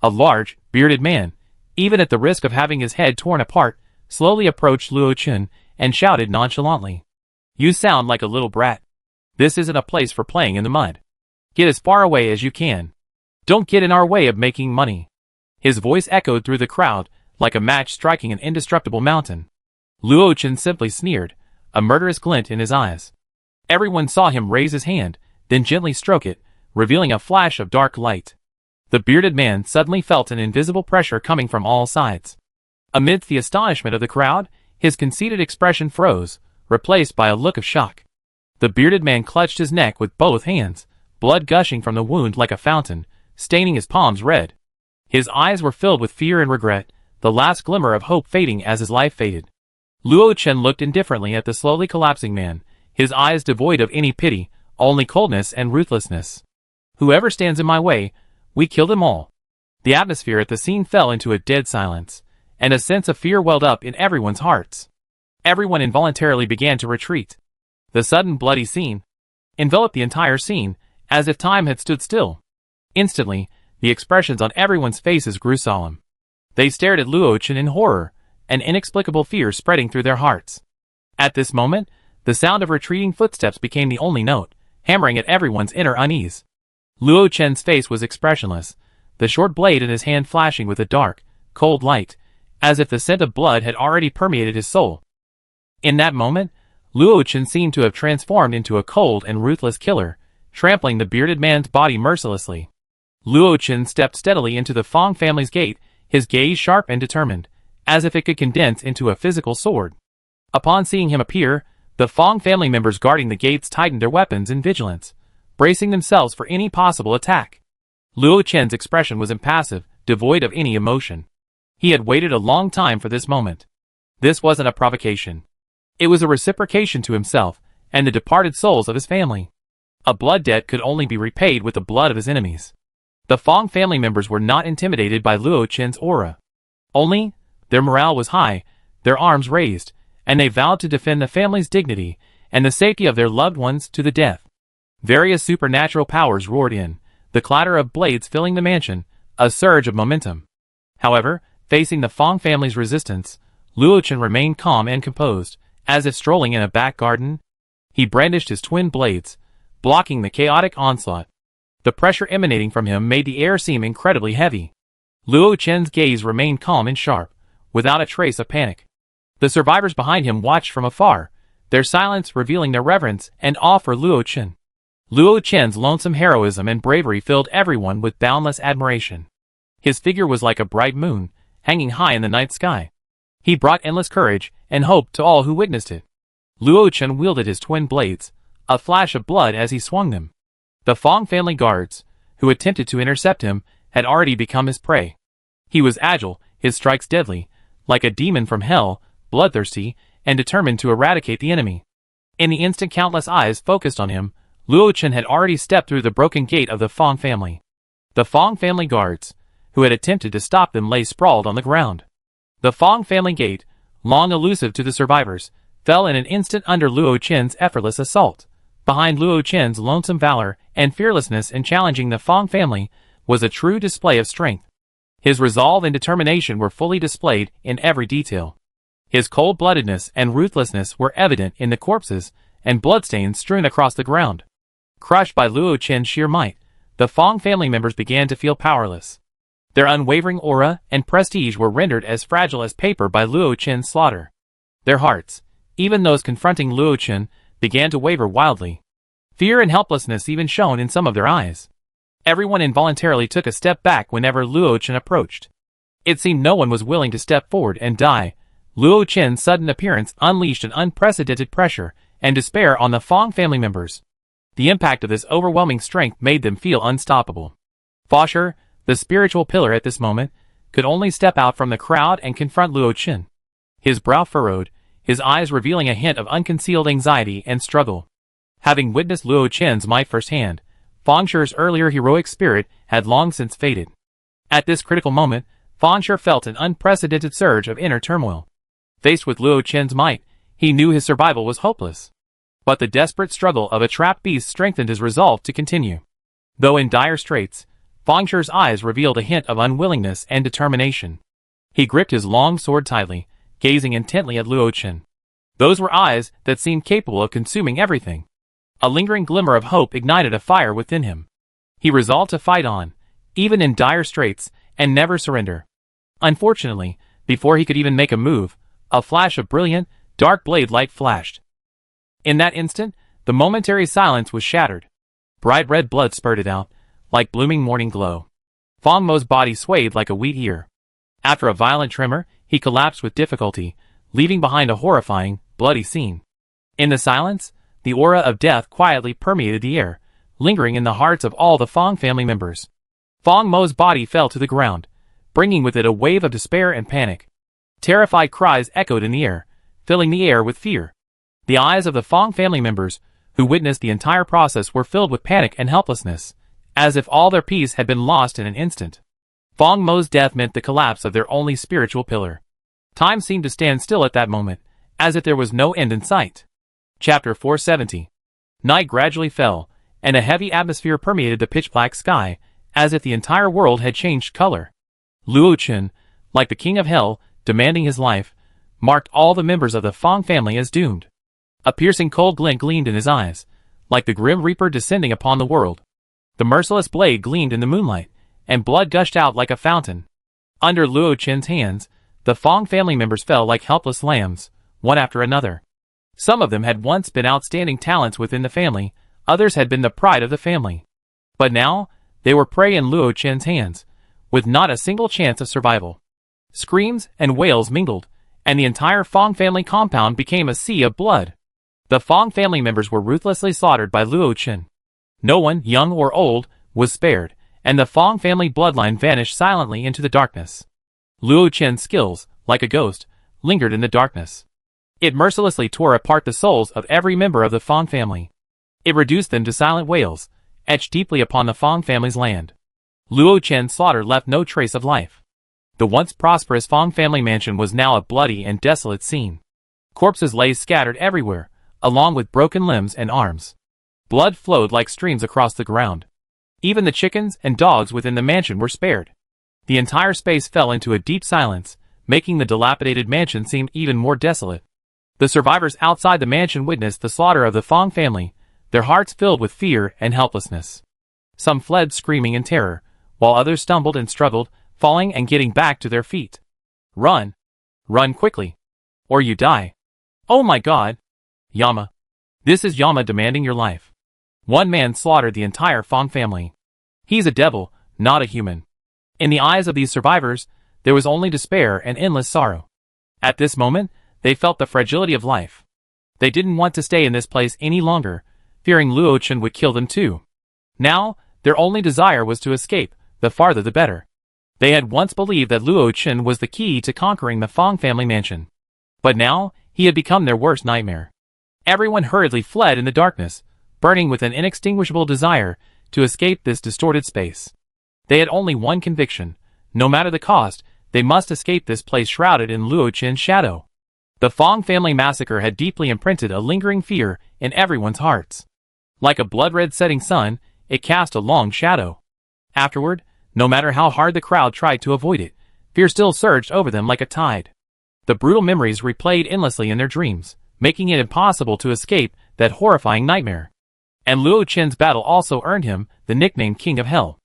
A large, bearded man, even at the risk of having his head torn apart, slowly approached Luo Chen and shouted nonchalantly. You sound like a little brat. This isn't a place for playing in the mud. Get as far away as you can. Don't get in our way of making money. His voice echoed through the crowd, like a match striking an indestructible mountain. Luo Chen simply sneered, a murderous glint in his eyes. Everyone saw him raise his hand, then gently stroke it, revealing a flash of dark light. The bearded man suddenly felt an invisible pressure coming from all sides. Amidst the astonishment of the crowd, his conceited expression froze, replaced by a look of shock. The bearded man clutched his neck with both hands, blood gushing from the wound like a fountain, staining his palms red. His eyes were filled with fear and regret, the last glimmer of hope fading as his life faded. Luo Chen looked indifferently at the slowly collapsing man, his eyes devoid of any pity, only coldness and ruthlessness. Whoever stands in my way, we kill them all. The atmosphere at the scene fell into a dead silence, and a sense of fear welled up in everyone's hearts. Everyone involuntarily began to retreat. The sudden bloody scene enveloped the entire scene, as if time had stood still. Instantly, the expressions on everyone's faces grew solemn. They stared at Luo Chen in horror, an inexplicable fear spreading through their hearts. At this moment, the sound of retreating footsteps became the only note, hammering at everyone's inner unease. Luo Chen's face was expressionless, the short blade in his hand flashing with a dark, cold light, as if the scent of blood had already permeated his soul. In that moment, Luo Chen seemed to have transformed into a cold and ruthless killer, trampling the bearded man's body mercilessly. Luo Chen stepped steadily into the Fong family's gate, his gaze sharp and determined, as if it could condense into a physical sword. Upon seeing him appear, the Fong family members guarding the gates tightened their weapons in vigilance, bracing themselves for any possible attack. Luo Chen's expression was impassive, devoid of any emotion. He had waited a long time for this moment. This wasn't a provocation. It was a reciprocation to himself and the departed souls of his family. A blood debt could only be repaid with the blood of his enemies. The Fong family members were not intimidated by Luo Chen's aura. Only, their morale was high, their arms raised, and they vowed to defend the family's dignity and the safety of their loved ones to the death. Various supernatural powers roared in, the clatter of blades filling the mansion, a surge of momentum. However, facing the Fong family's resistance, Luo Chen remained calm and composed, as if strolling in a back garden. He brandished his twin blades, blocking the chaotic onslaught. The pressure emanating from him made the air seem incredibly heavy. Luo Chen's gaze remained calm and sharp, without a trace of panic. The survivors behind him watched from afar, their silence revealing their reverence and awe for Luo Chen. Luo Chen's lonesome heroism and bravery filled everyone with boundless admiration. His figure was like a bright moon, hanging high in the night sky. He brought endless courage and hope to all who witnessed it. Luo Chen wielded his twin blades, a flash of blood as he swung them. The Fong family guards, who attempted to intercept him, had already become his prey. He was agile, his strikes deadly, like a demon from hell, bloodthirsty, and determined to eradicate the enemy. In the instant countless eyes focused on him, Luo Chen had already stepped through the broken gate of the Fong family. The Fong family guards, who had attempted to stop them, lay sprawled on the ground. The Fong family gate, long elusive to the survivors, fell in an instant under Luo Chen's effortless assault. Behind Luo Chen's lonesome valor and fearlessness in challenging the Fong family was a true display of strength. His resolve and determination were fully displayed in every detail. His cold-bloodedness and ruthlessness were evident in the corpses and bloodstains strewn across the ground. Crushed by Luo Chen's sheer might, the Fong family members began to feel powerless. Their unwavering aura and prestige were rendered as fragile as paper by Luo Chen's slaughter. Their hearts, even those confronting Luo Chen, began to waver wildly. Fear and helplessness even shone in some of their eyes. Everyone involuntarily took a step back whenever Luo Chen approached. It seemed no one was willing to step forward and die. Luo Chen's sudden appearance unleashed an unprecedented pressure and despair on the Fong family members. The impact of this overwhelming strength made them feel unstoppable. Fosher, the spiritual pillar at this moment, could only step out from the crowd and confront Luo Chen. His brow furrowed, his eyes revealing a hint of unconcealed anxiety and struggle. Having witnessed Luo Chen's might firsthand, Fengsher's earlier heroic spirit had long since faded. At this critical moment, Fengsher felt an unprecedented surge of inner turmoil. Faced with Luo Chen's might, he knew his survival was hopeless. But the desperate struggle of a trapped beast strengthened his resolve to continue. Though in dire straits, Fengsher's eyes revealed a hint of unwillingness and determination. He gripped his long sword tightly, gazing intently at Luo Chen. Those were eyes that seemed capable of consuming everything. A lingering glimmer of hope ignited a fire within him. He resolved to fight on, even in dire straits, and never surrender. Unfortunately, before he could even make a move, a flash of brilliant, dark blade light flashed. In that instant, the momentary silence was shattered. Bright red blood spurted out, like blooming morning glow. Feng Mo's body swayed like a wheat ear. After a violent tremor, he collapsed with difficulty, leaving behind a horrifying, bloody scene. In the silence, the aura of death quietly permeated the air, lingering in the hearts of all the Feng family members. Feng Mo's body fell to the ground, bringing with it a wave of despair and panic. Terrified cries echoed in the air, filling the air with fear. The eyes of the Feng family members, who witnessed the entire process, were filled with panic and helplessness, as if all their peace had been lost in an instant. Feng Mo's death meant the collapse of their only spiritual pillar. Time seemed to stand still at that moment, as if there was no end in sight. Chapter 470. Night gradually fell, and a heavy atmosphere permeated the pitch-black sky, as if the entire world had changed color. Luo Chen, like the king of hell, demanding his life, marked all the members of the Feng family as doomed. A piercing cold glint gleamed in his eyes, like the grim reaper descending upon the world. The merciless blade gleamed in the moonlight, and blood gushed out like a fountain. Under Luo Chen's hands, the Feng family members fell like helpless lambs, one after another. Some of them had once been outstanding talents within the family, others had been the pride of the family. But now, they were prey in Luo Chen's hands, with not a single chance of survival. Screams and wails mingled, and the entire Feng family compound became a sea of blood. The Feng family members were ruthlessly slaughtered by Luo Chen. No one, young or old, was spared, and the Feng family bloodline vanished silently into the darkness. Luo Chen's skills, like a ghost, lingered in the darkness. It mercilessly tore apart the souls of every member of the Feng family. It reduced them to silent wails, etched deeply upon the Feng family's land. Luo Chen's slaughter left no trace of life. The once prosperous Feng family mansion was now a bloody and desolate scene. Corpses lay scattered everywhere, along with broken limbs and arms. Blood flowed like streams across the ground. Even the chickens and dogs within the mansion were spared. The entire space fell into a deep silence, making the dilapidated mansion seem even more desolate. The survivors outside the mansion witnessed the slaughter of the Feng family, their hearts filled with fear and helplessness. Some fled screaming in terror, while others stumbled and struggled, falling and getting back to their feet. Run! Run quickly! Or you die! Oh my God! Yama! This is Yama demanding your life. One man slaughtered the entire Feng family. He's a devil, not a human. In the eyes of these survivors, there was only despair and endless sorrow. At this moment, they felt the fragility of life. They didn't want to stay in this place any longer, fearing Luo Chen would kill them too. Now, their only desire was to escape, the farther the better. They had once believed that Luo Chen was the key to conquering the Feng family mansion. But now, he had become their worst nightmare. Everyone hurriedly fled in the darkness, burning with an inextinguishable desire to escape this distorted space. They had only one conviction: no matter the cost, they must escape this place shrouded in Luo Chen's shadow. The Feng family massacre had deeply imprinted a lingering fear in everyone's hearts. Like a blood-red setting sun, it cast a long shadow. Afterward, no matter how hard the crowd tried to avoid it, fear still surged over them like a tide. The brutal memories replayed endlessly in their dreams, making it impossible to escape that horrifying nightmare. And Luo Chen's battle also earned him the nickname King of Hell.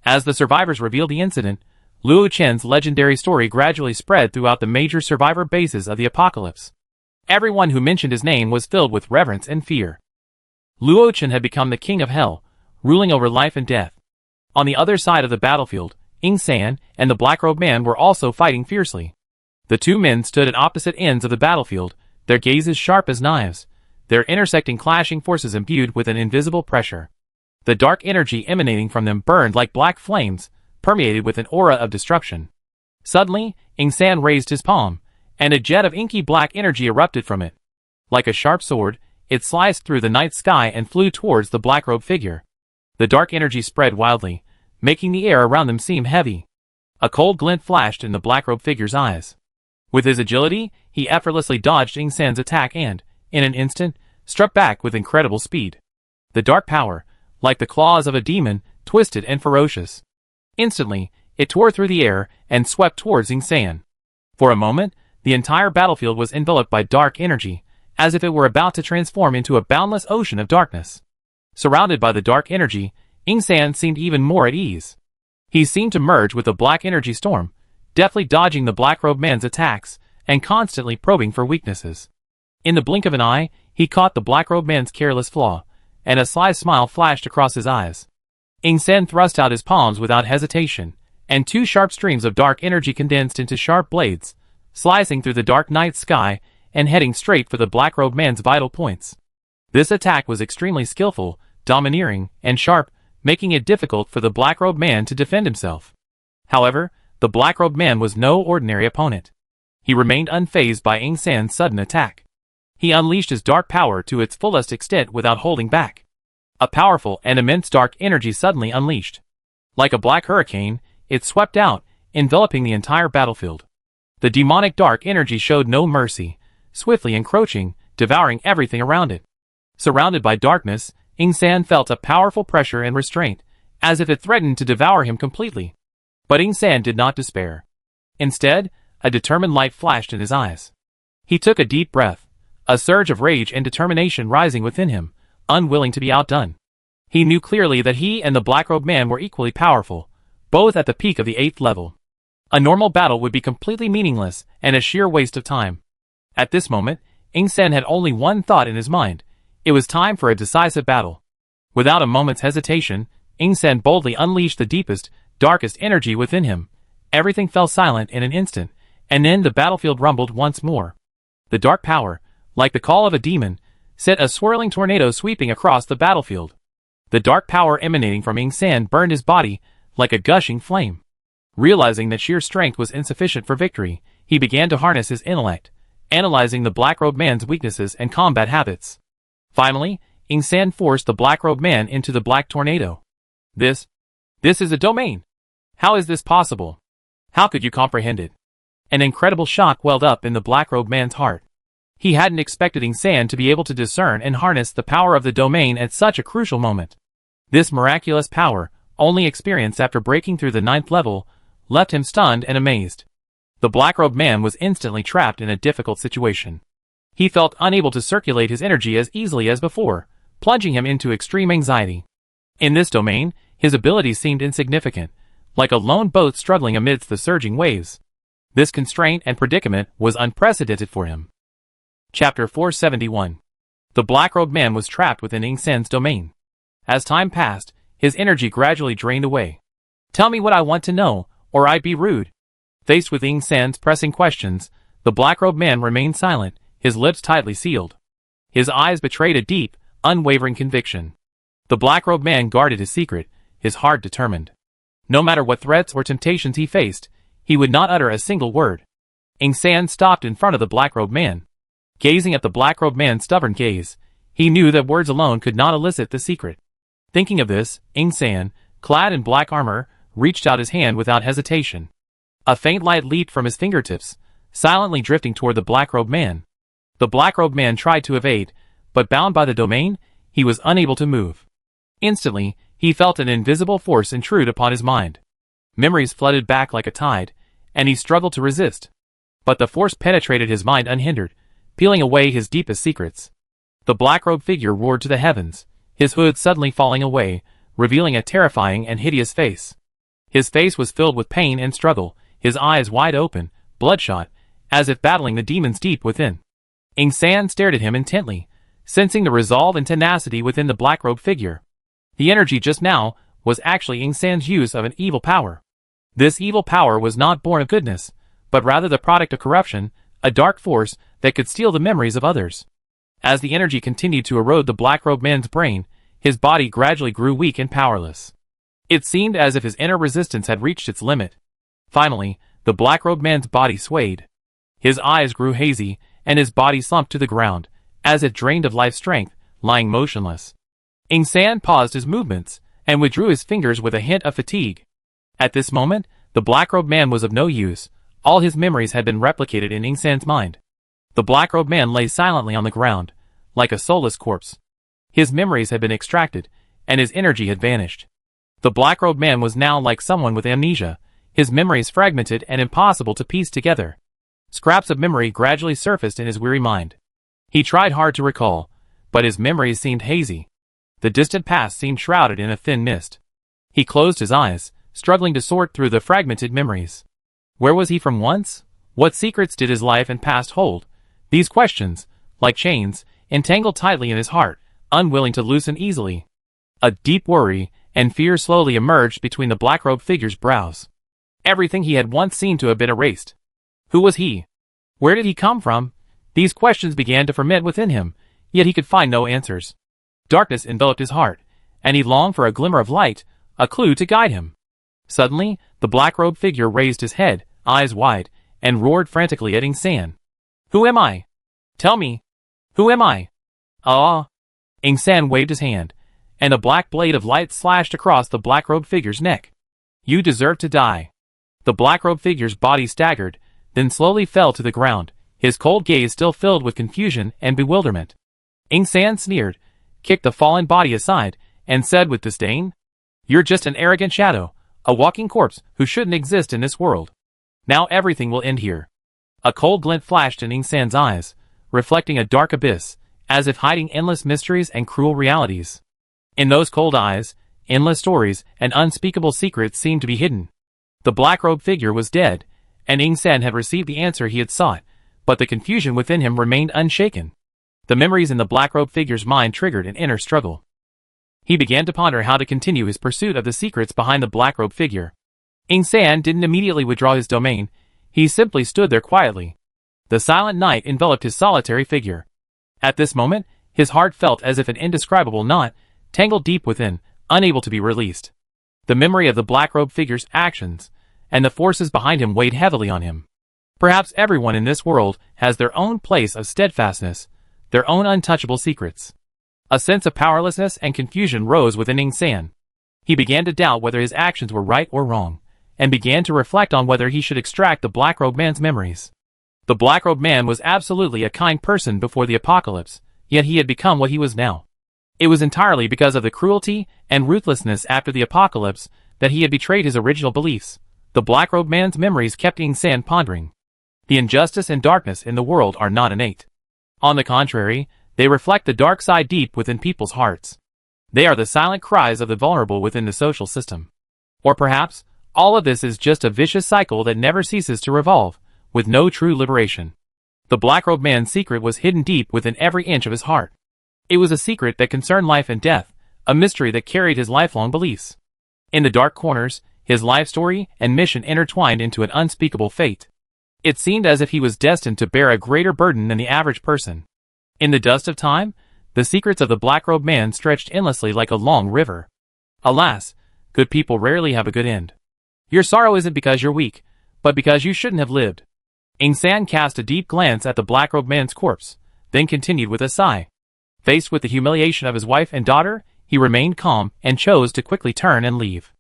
As the survivors revealed the incident, Luo Chen's legendary story gradually spread throughout the major survivor bases of the apocalypse. Everyone who mentioned his name was filled with reverence and fear. Luo Chen had become the King of Hell, ruling over life and death. On the other side of the battlefield, Ying San and the Black-Robed Man were also fighting fiercely. The two men stood at opposite ends of the battlefield, their gazes sharp as knives, their intersecting clashing forces imbued with an invisible pressure. The dark energy emanating from them burned like black flames, permeated with an aura of destruction. Suddenly, Ingsan raised his palm, and a jet of inky black energy erupted from it. Like a sharp sword, it sliced through the night sky and flew towards the black-robed figure. The dark energy spread wildly, making the air around them seem heavy. A cold glint flashed in the black-robed figure's eyes. With his agility, he effortlessly dodged Ingsan's attack and, in an instant, struck back with incredible speed. The dark power, like the claws of a demon, twisted and ferocious. Instantly, it tore through the air and swept towards Ingsan. For a moment, the entire battlefield was enveloped by dark energy, as if it were about to transform into a boundless ocean of darkness. Surrounded by the dark energy, Ingsan seemed even more at ease. He seemed to merge with the black energy storm, deftly dodging the black-robed man's attacks, and constantly probing for weaknesses. In the blink of an eye, he caught the black-robed man's careless flaw, and a sly smile flashed across his eyes. Ingsan thrust out his palms without hesitation, and two sharp streams of dark energy condensed into sharp blades, slicing through the dark night sky and heading straight for the black-robed man's vital points. This attack was extremely skillful, domineering, and sharp, making it difficult for the black-robed man to defend himself. However, the black-robed man was no ordinary opponent. He remained unfazed by Ingsan's sudden attack. He unleashed his dark power to its fullest extent without holding back. A powerful and immense dark energy suddenly unleashed. Like a black hurricane, it swept out, enveloping the entire battlefield. The demonic dark energy showed no mercy, swiftly encroaching, devouring everything around it. Surrounded by darkness, Ingsan felt a powerful pressure and restraint, as if it threatened to devour him completely. But Ingsan did not despair. Instead, a determined light flashed in his eyes. He took a deep breath, a surge of rage and determination rising within him, unwilling to be outdone. He knew clearly that he and the black-robed man were equally powerful, both at the peak of the 8th level. A normal battle would be completely meaningless and a sheer waste of time. At this moment, Ingsan had only one thought in his mind. It was time for a decisive battle. Without a moment's hesitation, Ingsan boldly unleashed the deepest, darkest energy within him. Everything fell silent in an instant, and then the battlefield rumbled once more. The dark power, like the call of a demon, sent a swirling tornado sweeping across the battlefield. The dark power emanating from Ingsan burned his body like a gushing flame. Realizing that sheer strength was insufficient for victory, he began to harness his intellect, analyzing the black-robed man's weaknesses and combat habits. Finally, Ingsan forced the black-robed man into the black tornado. This is a domain. How is this possible? How could you comprehend it? An incredible shock welled up in the black-robed man's heart. He hadn't expected Ingsan to be able to discern and harness the power of the domain at such a crucial moment. This miraculous power, only experienced after breaking through the 9th level, left him stunned and amazed. The black-robed man was instantly trapped in a difficult situation. He felt unable to circulate his energy as easily as before, plunging him into extreme anxiety. In this domain, his abilities seemed insignificant, like a lone boat struggling amidst the surging waves. This constraint and predicament was unprecedented for him. Chapter 471. The black-robed man was trapped within Ingsan's domain. As time passed, his energy gradually drained away. Tell me what I want to know, or I'd be rude. Faced with Ingsan's pressing questions, the black-robed man remained silent, his lips tightly sealed. His eyes betrayed a deep, unwavering conviction. The black-robed man guarded his secret, his heart determined. No matter what threats or temptations he faced, he would not utter a single word. Ingsan stopped in front of the black-robed man. Gazing at the black-robed man's stubborn gaze, he knew that words alone could not elicit the secret. Thinking of this, Ingsan, clad in black armor, reached out his hand without hesitation. A faint light leaped from his fingertips, silently drifting toward the black-robed man. The black-robed man tried to evade, but bound by the domain, he was unable to move. Instantly, he felt an invisible force intrude upon his mind. Memories flooded back like a tide, and he struggled to resist. But the force penetrated his mind unhindered, peeling away his deepest secrets. The black-robed figure roared to the heavens, his hood suddenly falling away, revealing a terrifying and hideous face. His face was filled with pain and struggle, his eyes wide open, bloodshot, as if battling the demons deep within. Ingsan stared at him intently, sensing the resolve and tenacity within the black-robed figure. The energy just now was actually Ingsan's use of an evil power. This evil power was not born of goodness, but rather the product of corruption, a dark force that could steal the memories of others. As the energy continued to erode the black-robed man's brain, his body gradually grew weak and powerless. It seemed as if his inner resistance had reached its limit. Finally, the black-robed man's body swayed. His eyes grew hazy, and his body slumped to the ground, as if drained of life strength, lying motionless. Ing San paused his movements, and withdrew his fingers with a hint of fatigue. At this moment, the black-robed man was of no use. All his memories had been replicated in Ing San's mind. The black-robed man lay silently on the ground, like a soulless corpse. His memories had been extracted, and his energy had vanished. The black-robed man was now like someone with amnesia, his memories fragmented and impossible to piece together. Scraps of memory gradually surfaced in his weary mind. He tried hard to recall, but his memories seemed hazy. The distant past seemed shrouded in a thin mist. He closed his eyes, struggling to sort through the fragmented memories. Where was he from once? What secrets did his life and past hold? These questions, like chains, entangled tightly in his heart, unwilling to loosen easily. A deep worry and fear slowly emerged between the black-robed figure's brows. Everything he had once seemed to have been erased. Who was he? Where did he come from? These questions began to ferment within him, yet he could find no answers. Darkness enveloped his heart, and he longed for a glimmer of light, a clue to guide him. Suddenly, the black-robed figure raised his head, eyes wide, and roared frantically at Ing San. Who am I? Tell me. Who am I? Ah! Ing San waved his hand, and a black blade of light slashed across the black-robed figure's neck. You deserve to die. The black-robed figure's body staggered, then slowly fell to the ground, his cold gaze still filled with confusion and bewilderment. Ing San sneered, kicked the fallen body aside, and said with disdain, You're just an arrogant shadow, a walking corpse who shouldn't exist in this world. Now everything will end here. A cold glint flashed in Ing San's eyes, reflecting a dark abyss, as if hiding endless mysteries and cruel realities. In those cold eyes, endless stories and unspeakable secrets seemed to be hidden. The black-robed figure was dead, and Ing San had received the answer he had sought, but the confusion within him remained unshaken. The memories in the black-robed figure's mind triggered an inner struggle. He began to ponder how to continue his pursuit of the secrets behind the black-robed figure. Ing San didn't immediately withdraw his domain, he simply stood there quietly. The silent night enveloped his solitary figure. At this moment, his heart felt as if an indescribable knot, tangled deep within, unable to be released. The memory of the black-robed figure's actions, and the forces behind him weighed heavily on him. Perhaps everyone in this world has their own place of steadfastness, their own untouchable secrets. A sense of powerlessness and confusion rose within Ing San. He began to doubt whether his actions were right or wrong, and began to reflect on whether he should extract the black-robed man's memories. The black-robed man was absolutely a kind person before the apocalypse, yet he had become what he was now. It was entirely because of the cruelty and ruthlessness after the apocalypse that he had betrayed his original beliefs. The black-robed man's memories kept Ing San pondering. The injustice and darkness in the world are not innate. On the contrary, they reflect the dark side deep within people's hearts. They are the silent cries of the vulnerable within the social system. Or perhaps, all of this is just a vicious cycle that never ceases to revolve, with no true liberation. The black-robed man's secret was hidden deep within every inch of his heart. It was a secret that concerned life and death, a mystery that carried his lifelong beliefs. In the dark corners, his life story and mission intertwined into an unspeakable fate. It seemed as if he was destined to bear a greater burden than the average person. In the dust of time, the secrets of the black-robed man stretched endlessly like a long river. Alas, good people rarely have a good end. Your sorrow isn't because you're weak, but because you shouldn't have lived. Ing San cast a deep glance at the black-robed man's corpse, then continued with a sigh. Faced with the humiliation of his wife and daughter, he remained calm and chose to quickly turn and leave.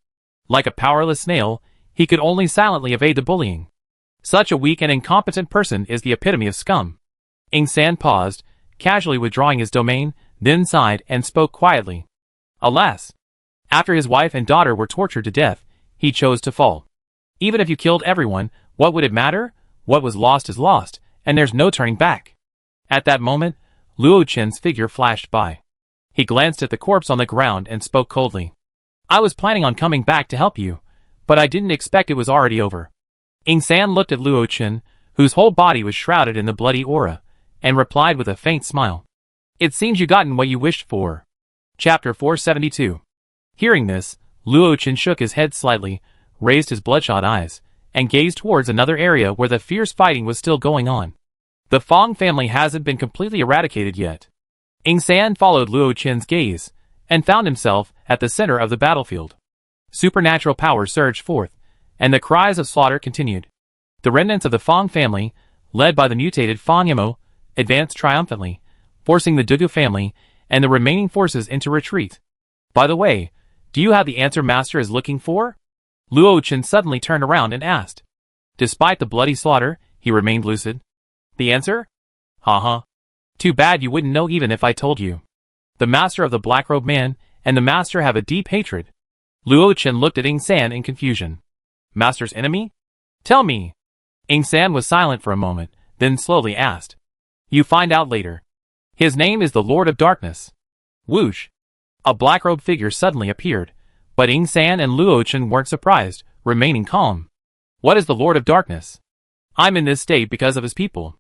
Like a powerless snail, he could only silently evade the bullying. Such a weak and incompetent person is the epitome of scum. Ing San paused, casually withdrawing his domain, then sighed and spoke quietly. Alas! After his wife and daughter were tortured to death, he chose to fall. Even if you killed everyone, what would it matter? What was lost is lost, and there's no turning back. At that moment, Luo Chen's figure flashed by. He glanced at the corpse on the ground and spoke coldly. I was planning on coming back to help you, but I didn't expect it was already over. Ing San looked at Luo Chen, whose whole body was shrouded in the bloody aura, and replied with a faint smile. It seems you gotten what you wished for. Chapter 472. Hearing this, Luo Chen shook his head slightly, raised his bloodshot eyes, and gazed towards another area where the fierce fighting was still going on. The Fong family hasn't been completely eradicated yet. Ing San followed Luo Qin's gaze, and found himself at the center of the battlefield. Supernatural power surged forth, and the cries of slaughter continued. The remnants of the Fong family, led by the mutated Fong Yamo, advanced triumphantly, forcing the Dugu family and the remaining forces into retreat. By the way, do you have the answer Master is looking for? Luo Qin suddenly turned around and asked. Despite the bloody slaughter, he remained lucid. The answer? Haha. Too bad you wouldn't know even if I told you. The Master of the Black-Robed Man and the Master have a deep hatred. Luo Qin looked at Ing San in confusion. Master's enemy? Tell me. Ing San was silent for a moment, then slowly asked. You find out later. His name is the Lord of Darkness. Whoosh. A black-robed figure suddenly appeared, but Ing San and Luo Qin weren't surprised, remaining calm. What is the Lord of Darkness? I'm in this state because of his people.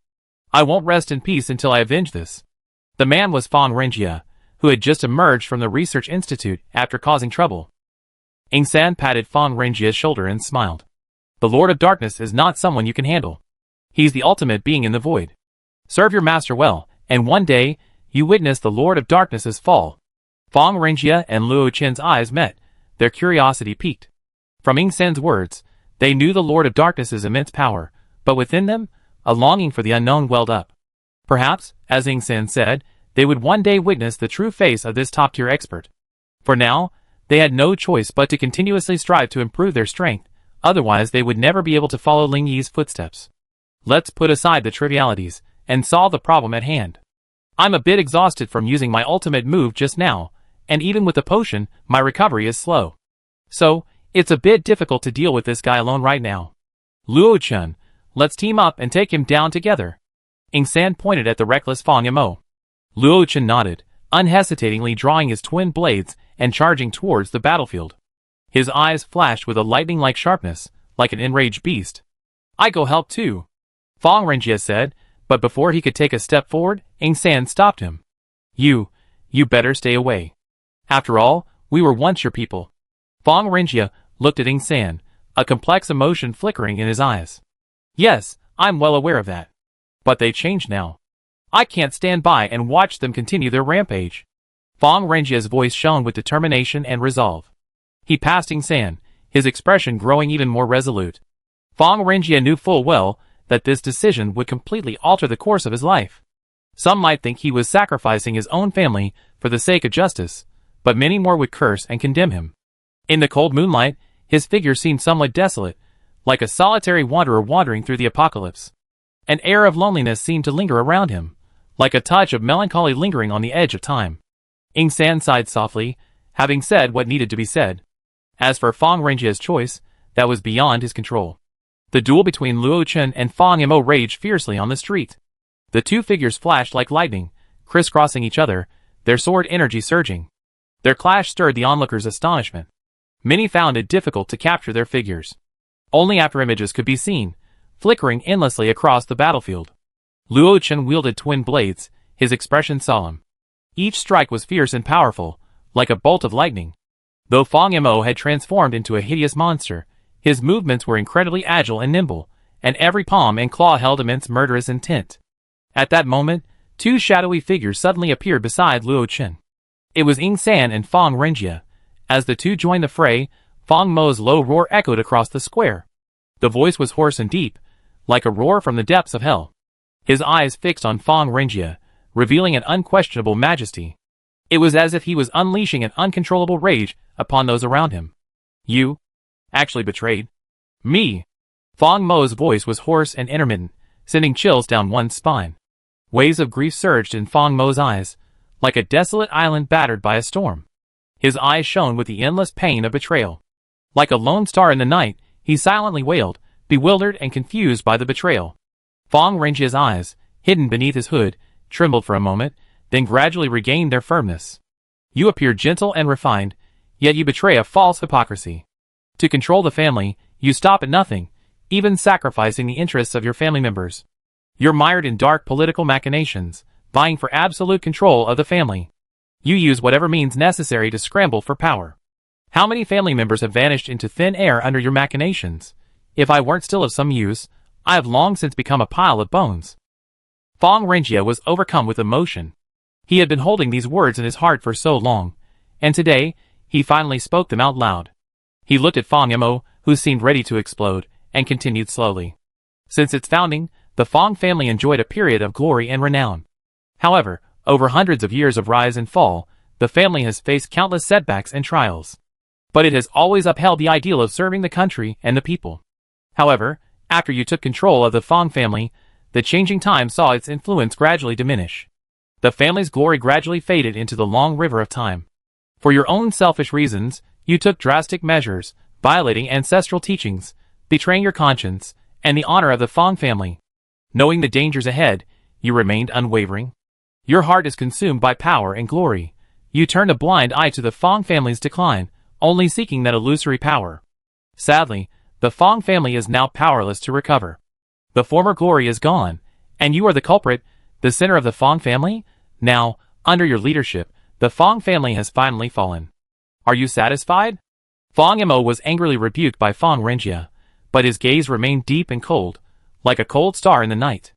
I won't rest in peace until I avenge this. The man was Fong Renjia, who had just emerged from the research institute after causing trouble. Ing San patted Fong Renjia's shoulder and smiled. The Lord of Darkness is not someone you can handle. He's the ultimate being in the void. Serve your master well, and one day, you witness the Lord of Darkness's fall. Fong Renjia and Luo Qin's eyes met, their curiosity piqued. From Ing San's words, they knew the Lord of Darkness's immense power, but within them, a longing for the unknown welled up. Perhaps, as Ing San said, they would one day witness the true face of this top-tier expert. For now, they had no choice but to continuously strive to improve their strength, otherwise they would never be able to follow Ling Yi's footsteps. Let's put aside the trivialities, and solve the problem at hand. I'm a bit exhausted from using my ultimate move just now, and even with the potion, my recovery is slow. So, it's a bit difficult to deal with this guy alone right now. Luo Qin, let's team up and take him down together. Ing San pointed at the reckless Fong Yamo. Luo Qin nodded, unhesitatingly drawing his twin blades and charging towards the battlefield. His eyes flashed with a lightning-like sharpness, like an enraged beast. I go help too, Fong Renjia said, but before he could take a step forward, Ing San stopped him. You better stay away. After all, we were once your people. Fong Renjia looked at Ing San, a complex emotion flickering in his eyes. Yes, I'm well aware of that. But they changed now. I can't stand by and watch them continue their rampage. Fong Renjia's voice shone with determination and resolve. He passed Ing San, his expression growing even more resolute. Fong Renjia knew full well that this decision would completely alter the course of his life. Some might think he was sacrificing his own family for the sake of justice, but many more would curse and condemn him. In the cold moonlight, his figure seemed somewhat desolate, like a solitary wanderer wandering through the apocalypse. An air of loneliness seemed to linger around him, like a touch of melancholy lingering on the edge of time. Ing San sighed softly, having said what needed to be said. As for Fong Renjia's choice, that was beyond his control. The duel between Luo Qin and Fong Yamo raged fiercely on the street. The two figures flashed like lightning, crisscrossing each other, their sword energy surging. Their clash stirred the onlookers' astonishment. Many found it difficult to capture their figures. Only after images could be seen, flickering endlessly across the battlefield. Luo Qin wielded twin blades, his expression solemn. Each strike was fierce and powerful, like a bolt of lightning. Though Fong Yamo had transformed into a hideous monster, his movements were incredibly agile and nimble, and every palm and claw held immense murderous intent. At that moment, two shadowy figures suddenly appeared beside Luo Qin. It was Ing San and Fong Renjia. As the two joined the fray, Fong Mo's low roar echoed across the square. The voice was hoarse and deep, like a roar from the depths of hell. His eyes fixed on Fong Renjia, revealing an unquestionable majesty. It was as if he was unleashing an uncontrollable rage upon those around him. You actually betrayed me. Fong Mo's voice was hoarse and intermittent, sending chills down one's spine. Waves of grief surged in Fong Mo's eyes, like a desolate island battered by a storm. His eyes shone with the endless pain of betrayal. Like a lone star in the night, he silently wailed, bewildered and confused by the betrayal. Fong Renjia's eyes, hidden beneath his hood, trembled for a moment, then gradually regained their firmness. You appear gentle and refined, yet you betray a false hypocrisy. To control the family, you stop at nothing, even sacrificing the interests of your family members. You're mired in dark political machinations, vying for absolute control of the family. You use whatever means necessary to scramble for power. How many family members have vanished into thin air under your machinations? If I weren't still of some use, I have long since become a pile of bones. Fong Renjia was overcome with emotion. He had been holding these words in his heart for so long, and today, he finally spoke them out loud. He looked at Fong Yimou, who seemed ready to explode, and continued slowly. Since its founding, the Fong family enjoyed a period of glory and renown. However, over hundreds of years of rise and fall, the family has faced countless setbacks and trials. But it has always upheld the ideal of serving the country and the people. However, after you took control of the Fong family, the changing times saw its influence gradually diminish. The family's glory gradually faded into the long river of time. For your own selfish reasons, you took drastic measures, violating ancestral teachings, betraying your conscience, and the honor of the Fong family. Knowing the dangers ahead, you remained unwavering. Your heart is consumed by power and glory. You turned a blind eye to the Fong family's decline, only seeking that illusory power. Sadly, the Fong family is now powerless to recover. The former glory is gone, and you are the culprit, the sinner of the Fong family? Now, under your leadership, the Fong family has finally fallen. Are you satisfied? Fong Yimou was angrily rebuked by Fong Renjie, but his gaze remained deep and cold, like a cold star in the night.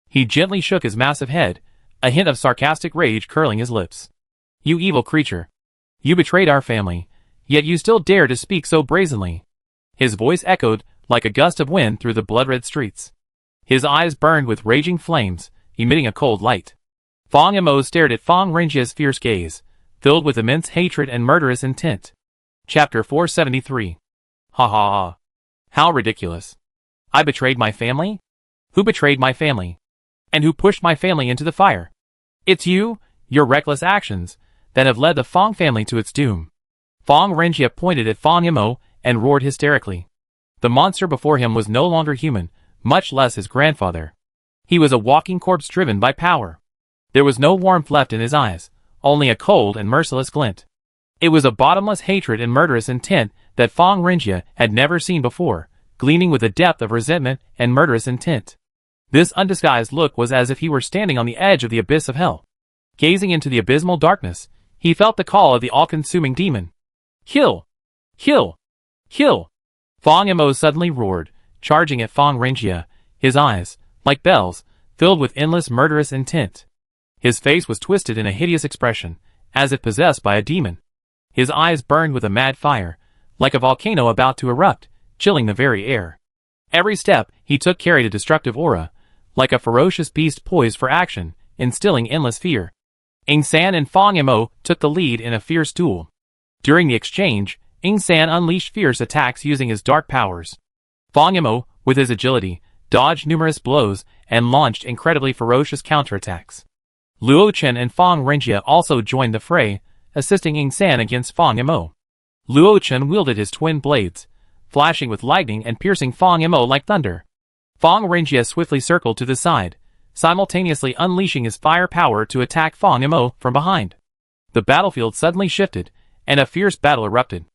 He gently shook his massive head, a hint of sarcastic rage curling his lips. You evil creature. You betrayed our family, yet you still dare to speak so brazenly. His voice echoed like a gust of wind through the blood-red streets. His eyes burned with raging flames, emitting a cold light. Fong Yimou stared at Fong Renjie's fierce gaze, filled with immense hatred and murderous intent. Chapter 473. Ha ha ha. How ridiculous. I betrayed my family? Who betrayed my family? And who pushed my family into the fire? It's you, your reckless actions, that have led the Fong family to its doom. Fong Renjie pointed at Fong Yimou and roared hysterically. The monster before him was no longer human, much less his grandfather. He was a walking corpse driven by power. There was no warmth left in his eyes, only a cold and merciless glint. It was a bottomless hatred and murderous intent that Fong Renjie had never seen before, gleaming with a depth of resentment and murderous intent. This undisguised look was as if he were standing on the edge of the abyss of hell. Gazing into the abysmal darkness, he felt the call of the all-consuming demon. Kill! Kill! Kill! Fong Yimou suddenly roared, charging at Fong Renjie, his eyes, like bells, filled with endless murderous intent. His face was twisted in a hideous expression, as if possessed by a demon. His eyes burned with a mad fire, like a volcano about to erupt, chilling the very air. Every step he took carried a destructive aura, like a ferocious beast poised for action, instilling endless fear. Ing San and Fong Yimou took the lead in a fierce duel. During the exchange, Ing San unleashed fierce attacks using his dark powers. Fong Yimou, with his agility, dodged numerous blows and launched incredibly ferocious counterattacks. Luo Chen and Fong Renjie also joined the fray, assisting Ing San against Fong Yimou. Luo Chen wielded his twin blades, flashing with lightning and piercing Fong Yimou like thunder. Fong Renjie swiftly circled to the side, simultaneously unleashing his fire power to attack Fong Yimou from behind. The battlefield suddenly shifted, and a fierce battle erupted.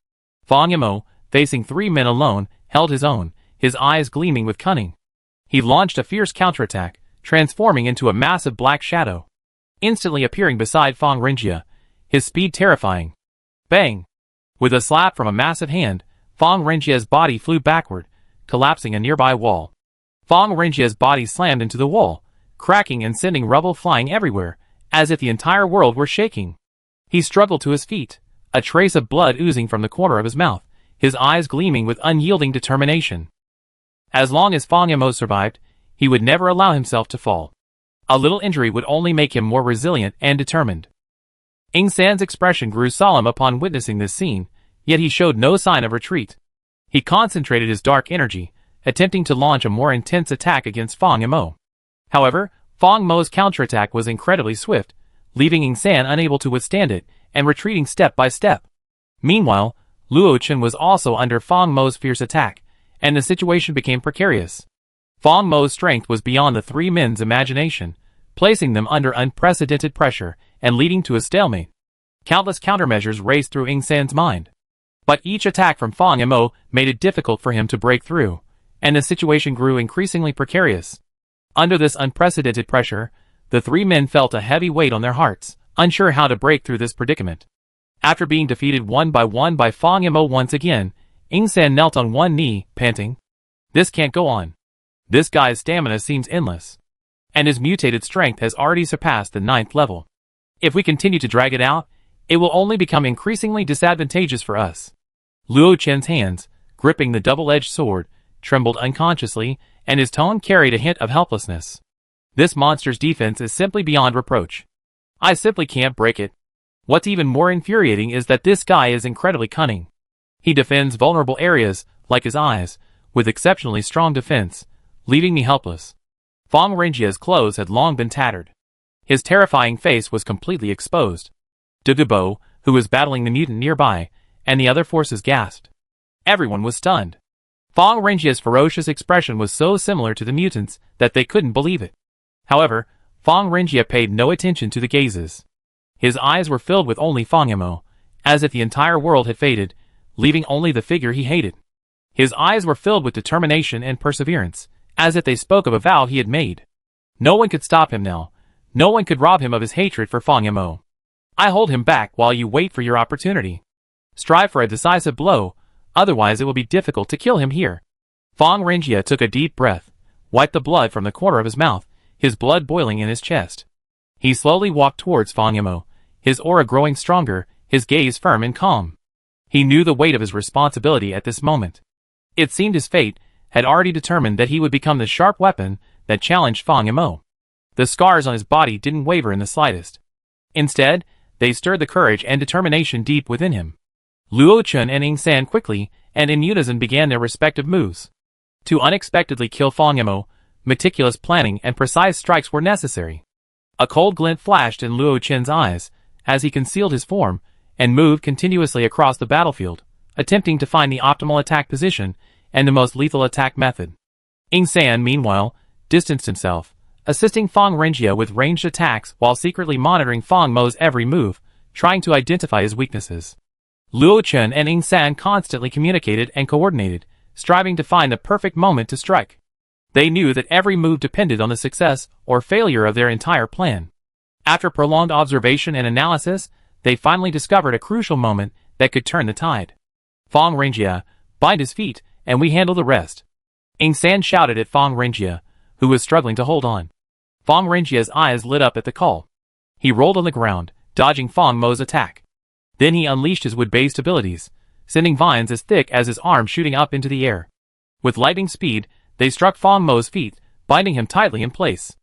Fong Yimou, facing three men alone, held his own, his eyes gleaming with cunning. He launched a fierce counterattack, transforming into a massive black shadow, instantly appearing beside Fong Renjie, his speed terrifying. Bang! With a slap from a massive hand, Fong Renjie's body flew backward, collapsing a nearby wall. Fong Renjie's body slammed into the wall, cracking and sending rubble flying everywhere, as if the entire world were shaking. He struggled to his feet, a trace of blood oozing from the corner of his mouth, his eyes gleaming with unyielding determination. As long as Fong Yimou survived, he would never allow himself to fall. A little injury would only make him more resilient and determined. Ing San's expression grew solemn upon witnessing this scene, yet he showed no sign of retreat. He concentrated his dark energy, attempting to launch a more intense attack against Fong Yimou. However, Fong Mou's counterattack was incredibly swift, leaving Ing San unable to withstand it and retreating step by step. Meanwhile, Luo Chen was also under Fong Mou's fierce attack, and the situation became precarious. Fong Mou's strength was beyond the three men's imagination, placing them under unprecedented pressure and leading to a stalemate. Countless countermeasures raced through Ing San's mind. But each attack from Fong Yimou made it difficult for him to break through, and the situation grew increasingly precarious. Under this unprecedented pressure, the three men felt a heavy weight on their hearts, unsure how to break through this predicament. After being defeated one by Fong Yimou once again, Ing San knelt on one knee, panting. This can't go on. This guy's stamina seems endless. And his mutated strength has already surpassed the 9th level. If we continue to drag it out, it will only become increasingly disadvantageous for us. Luo Chen's hands, gripping the double-edged sword, trembled unconsciously, and his tone carried a hint of helplessness. This monster's defense is simply beyond reproach. I simply can't break it. What's even more infuriating is that this guy is incredibly cunning. He defends vulnerable areas, like his eyes, with exceptionally strong defense, leaving me helpless. Fong Renjia's clothes had long been tattered. His terrifying face was completely exposed. Dugubo, who was battling the mutant nearby, and the other forces gasped. Everyone was stunned. Fong Renjia's ferocious expression was so similar to the mutants that they couldn't believe it. However, Fong Renjia paid no attention to the gazes. His eyes were filled with only Fong Yamo, as if the entire world had faded, leaving only the figure he hated. His eyes were filled with determination and perseverance, as if they spoke of a vow he had made. No one could stop him now. No one could rob him of his hatred for Fong Yamo. I hold him back while you wait for your opportunity. Strive for a decisive blow, otherwise it will be difficult to kill him here. Fong Renjia took a deep breath, wiped the blood from the corner of his mouth, his blood boiling in his chest. He slowly walked towards Fong Yamo, his aura growing stronger, his gaze firm and calm. He knew the weight of his responsibility at this moment. It seemed his fate had already determined that he would become the sharp weapon that challenged Fong Yamo. The scars on his body didn't waver in the slightest. Instead, they stirred the courage and determination deep within him. Luo Chun and Ing San quickly and in unison began their respective moves. To unexpectedly kill Fong Yamo, meticulous planning and precise strikes were necessary. A cold glint flashed in Luo Chen's eyes as he concealed his form and moved continuously across the battlefield, attempting to find the optimal attack position and the most lethal attack method. Ing San, meanwhile, distanced himself, assisting Fong Renjia with ranged attacks while secretly monitoring Fong Mo's every move, trying to identify his weaknesses. Luo Chen and Ing San constantly communicated and coordinated, striving to find the perfect moment to strike. They knew that every move depended on the success or failure of their entire plan. After prolonged observation and analysis, they finally discovered a crucial moment that could turn the tide. Fong Renjia, bind his feet, and we handle the rest. Ing San shouted at Fong Renjia, who was struggling to hold on. Fong Renjia's eyes lit up at the call. He rolled on the ground, dodging Fong Mo's attack. Then he unleashed his wood-based abilities, sending vines as thick as his arms shooting up into the air. With lightning speed, they struck Fong Mo's feet, binding him tightly in place.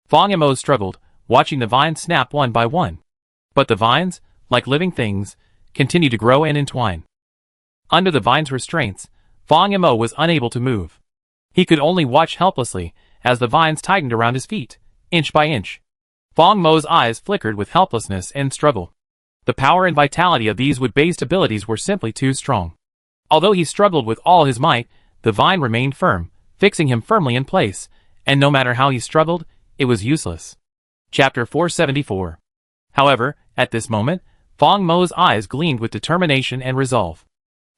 Fong Mo struggled, watching the vines snap one by one. But the vines, like living things, continued to grow and entwine. Under the vines' restraints, Fong Mo was unable to move. He could only watch helplessly as the vines tightened around his feet, inch by inch. Fong Mo's eyes flickered with helplessness and struggle. The power and vitality of these wood-based abilities were simply too strong. Although he struggled with all his might, the vine remained firm, fixing him firmly in place, and no matter how he struggled, it was useless. Chapter 474. However, at this moment, Fong Mo's eyes gleamed with determination and resolve.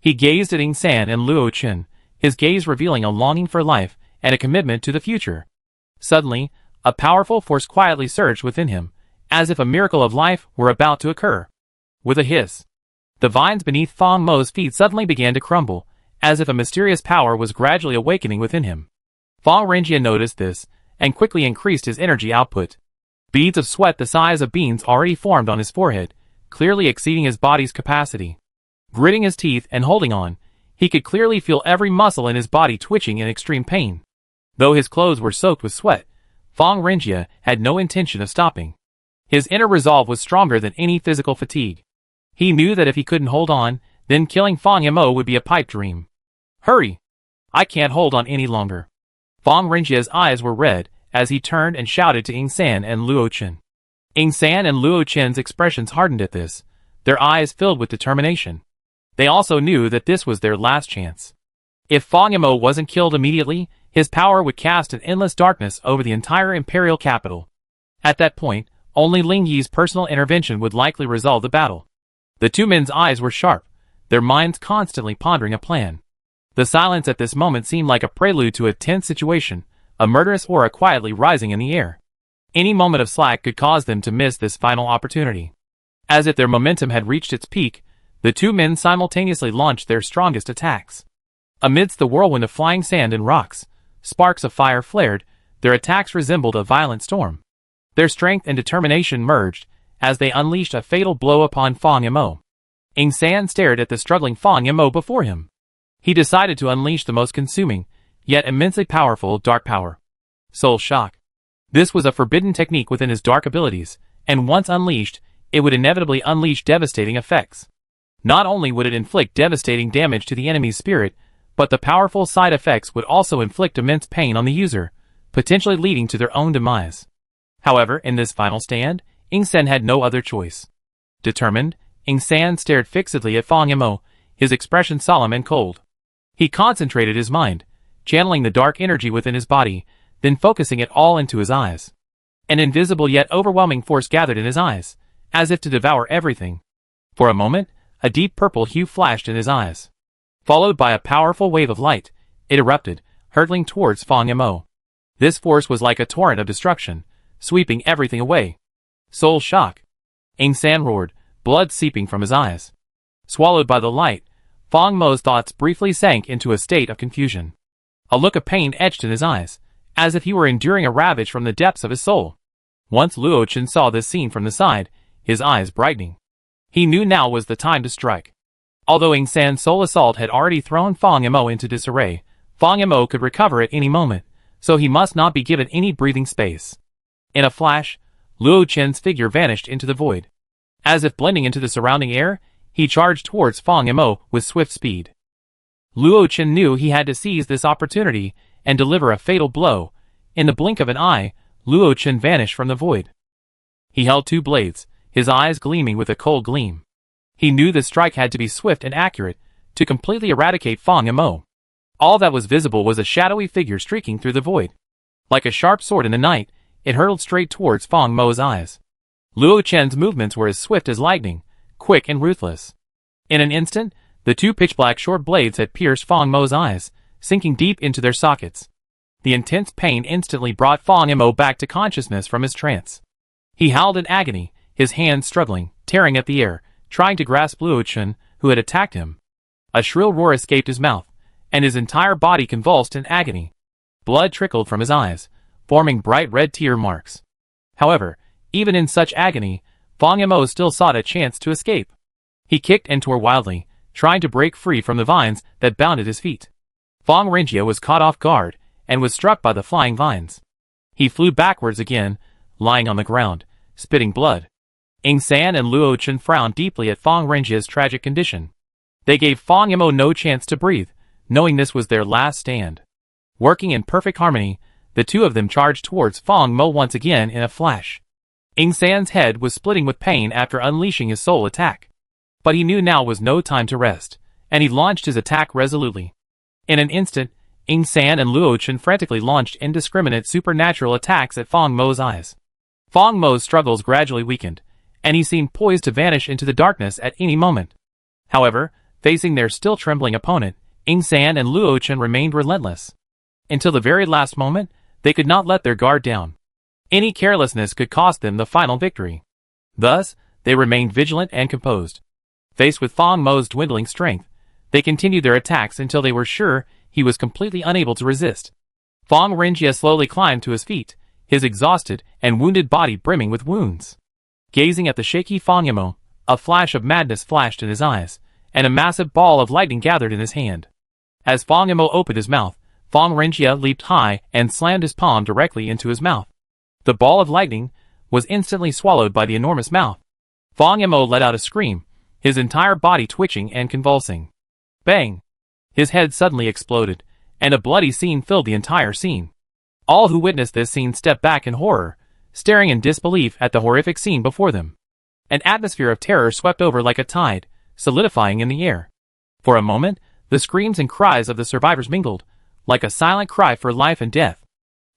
He gazed at Ing San and Luo Chen, his gaze revealing a longing for life and a commitment to the future. Suddenly, a powerful force quietly surged within him, as if a miracle of life were about to occur. With a hiss, the vines beneath Fong Mo's feet suddenly began to crumble, as if a mysterious power was gradually awakening within him. Fong Renjia noticed this, and quickly increased his energy output. Beads of sweat the size of beans already formed on his forehead, clearly exceeding his body's capacity. Gritting his teeth and holding on, he could clearly feel every muscle in his body twitching in extreme pain. Though his clothes were soaked with sweat, Fong Renjia had no intention of stopping. His inner resolve was stronger than any physical fatigue. He knew that if he couldn't hold on, then killing Fong Mo would be a pipe dream. Hurry! I can't hold on any longer. Fong Renjia's eyes were red as he turned and shouted to Ing San and Luo Chen. Ing San and Luo Chen's expressions hardened at this, their eyes filled with determination. They also knew that this was their last chance. If Fong Mo wasn't killed immediately, his power would cast an endless darkness over the entire imperial capital. At that point, only Ling Yi's personal intervention would likely resolve the battle. The two men's eyes were sharp, their minds constantly pondering a plan. The silence at this moment seemed like a prelude to a tense situation, a murderous aura quietly rising in the air. Any moment of slack could cause them to miss this final opportunity. As if their momentum had reached its peak, the two men simultaneously launched their strongest attacks. Amidst the whirlwind of flying sand and rocks, sparks of fire flared, their attacks resembled a violent storm. Their strength and determination merged, as they unleashed a fatal blow upon Fang Yamo. Ing San stared at the struggling Fang Yamo before him. He decided to unleash the most consuming, yet immensely powerful dark power. Soul Shock. This was a forbidden technique within his dark abilities, and once unleashed, it would inevitably unleash devastating effects. Not only would it inflict devastating damage to the enemy's spirit, but the powerful side effects would also inflict immense pain on the user, potentially leading to their own demise. However, in this final stand, Ing San had no other choice. Determined, Ing San stared fixedly at Fang Yamo, his expression solemn and cold. He concentrated his mind, channeling the dark energy within his body, then focusing it all into his eyes. An invisible yet overwhelming force gathered in his eyes, as if to devour everything. For a moment, a deep purple hue flashed in his eyes. Followed by a powerful wave of light, it erupted, hurtling towards Fang Yamo. This force was like a torrent of destruction, sweeping everything away. Soul Shock. Ing San roared, blood seeping from his eyes. Swallowed by the light, Fang Mo's thoughts briefly sank into a state of confusion. A look of pain etched in his eyes, as if he were enduring a ravage from the depths of his soul. Once Luo Chen saw this scene from the side, his eyes brightening. He knew now was the time to strike. Although Ing San's soul assault had already thrown Fang Yamo into disarray, Fang Yamo could recover at any moment, so he must not be given any breathing space. In a flash, Luo Chen's figure vanished into the void. As if blending into the surrounding air, he charged towards Fang Yamo with swift speed. Luo Chen knew he had to seize this opportunity and deliver a fatal blow. In the blink of an eye, Luo Chen vanished from the void. He held two blades, his eyes gleaming with a cold gleam. He knew the strike had to be swift and accurate to completely eradicate Fang Yamo. All that was visible was a shadowy figure streaking through the void. Like a sharp sword in the night, it hurtled straight towards Fang Mo's eyes. Luo Chen's movements were as swift as lightning, quick and ruthless. In an instant, the two pitch-black short blades had pierced Fang Mo's eyes, sinking deep into their sockets. The intense pain instantly brought Fang Yamo back to consciousness from his trance. He howled in agony, his hands struggling, tearing at the air, trying to grasp Luo Chen, who had attacked him. A shrill roar escaped his mouth, and his entire body convulsed in agony. Blood trickled from his eyes, forming bright red tear marks. However, even in such agony, Fang Yamo still sought a chance to escape. He kicked and tore wildly, trying to break free from the vines that bound at his feet. Fang Renjia was caught off guard, and was struck by the flying vines. He flew backwards again, lying on the ground, spitting blood. Ing San and Luo Chen frowned deeply at Fang Renjia's tragic condition. They gave Fang Yamo no chance to breathe, knowing this was their last stand. Working in perfect harmony, the two of them charged towards Fang Mo once again in a flash. Ing San's head was splitting with pain after unleashing his soul attack. But he knew now was no time to rest, and he launched his attack resolutely. In an instant, Ing San and Luo Chen frantically launched indiscriminate supernatural attacks at Fang Mo's eyes. Fang Mo's struggles gradually weakened, and he seemed poised to vanish into the darkness at any moment. However, facing their still trembling opponent, Ing San and Luo Chen remained relentless. Until the very last moment, they could not let their guard down. Any carelessness could cost them the final victory. Thus, they remained vigilant and composed. Faced with Fang Mo's dwindling strength, they continued their attacks until they were sure he was completely unable to resist. Fang Renjia slowly climbed to his feet, his exhausted and wounded body brimming with wounds. Gazing at the shaky Fang Yamo, a flash of madness flashed in his eyes, and a massive ball of lightning gathered in his hand. As Fang Yamo opened his mouth, Fang Renjia leaped high and slammed his palm directly into his mouth. The ball of lightning was instantly swallowed by the enormous mouth. Fang Yamo let out a scream, his entire body twitching and convulsing. Bang! His head suddenly exploded, and a bloody scene filled the entire scene. All who witnessed this scene stepped back in horror, staring in disbelief at the horrific scene before them. An atmosphere of terror swept over like a tide, solidifying in the air. For a moment, the screams and cries of the survivors mingled, like a silent cry for life and death.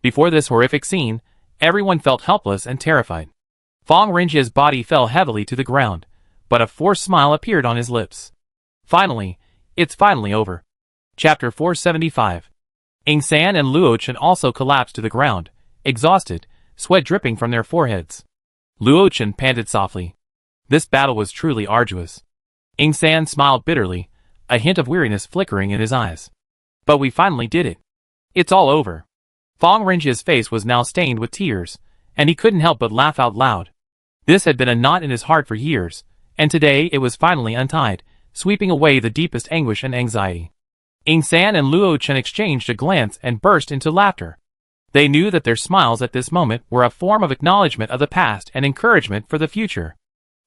Before this horrific scene, everyone felt helpless and terrified. Fang Renjia's body fell heavily to the ground, but a forced smile appeared on his lips. Finally, it's finally over. Chapter 475. Ing San and Luo Chen also collapsed to the ground, exhausted, sweat dripping from their foreheads. Luo Chen panted softly. This battle was truly arduous. Ing San smiled bitterly, a hint of weariness flickering in his eyes. But we finally did it. It's all over. Fang Renjia's face was now stained with tears, and he couldn't help but laugh out loud. This had been a knot in his heart for years, and today it was finally untied, sweeping away the deepest anguish and anxiety. Ingsan and Luo Chen exchanged a glance and burst into laughter. They knew that their smiles at this moment were a form of acknowledgement of the past and encouragement for the future.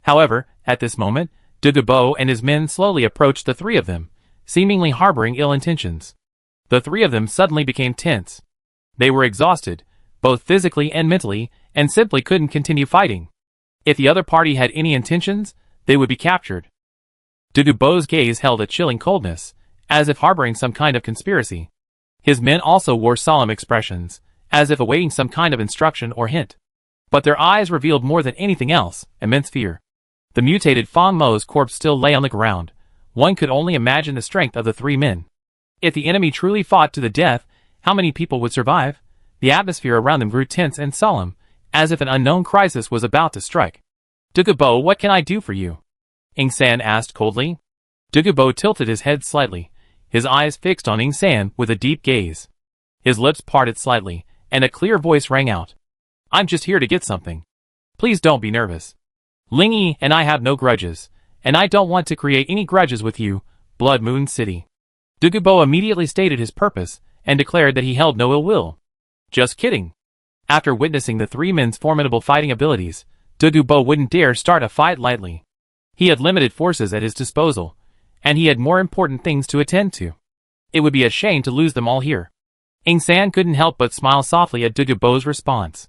However, at this moment, Dugabo and his men slowly approached the three of them, seemingly harboring ill intentions. The three of them suddenly became tense. They were exhausted, both physically and mentally, and simply couldn't continue fighting. If the other party had any intentions, they would be captured. Dugubo's gaze held a chilling coldness, as if harboring some kind of conspiracy. His men also wore solemn expressions, as if awaiting some kind of instruction or hint. But their eyes revealed more than anything else, immense fear. The mutated Fang Mo's corpse still lay on the ground. One could only imagine the strength of the three men. If the enemy truly fought to the death, how many people would survive? The atmosphere around them grew tense and solemn, as if an unknown crisis was about to strike. Dugabo, what can I do for you? Ingsan asked coldly. Dugabo tilted his head slightly, his eyes fixed on Ingsan with a deep gaze. His lips parted slightly, and a clear voice rang out. I'm just here to get something. Please don't be nervous. Ling Yi and I have no grudges, and I don't want to create any grudges with you, Blood Moon City. Dugabo immediately stated his purpose, and declared that he held no ill will. Just kidding. After witnessing the three men's formidable fighting abilities, Dugabo wouldn't dare start a fight lightly. He had limited forces at his disposal, and he had more important things to attend to. It would be a shame to lose them all here. Ingsan couldn't help but smile softly at Dugubo's response.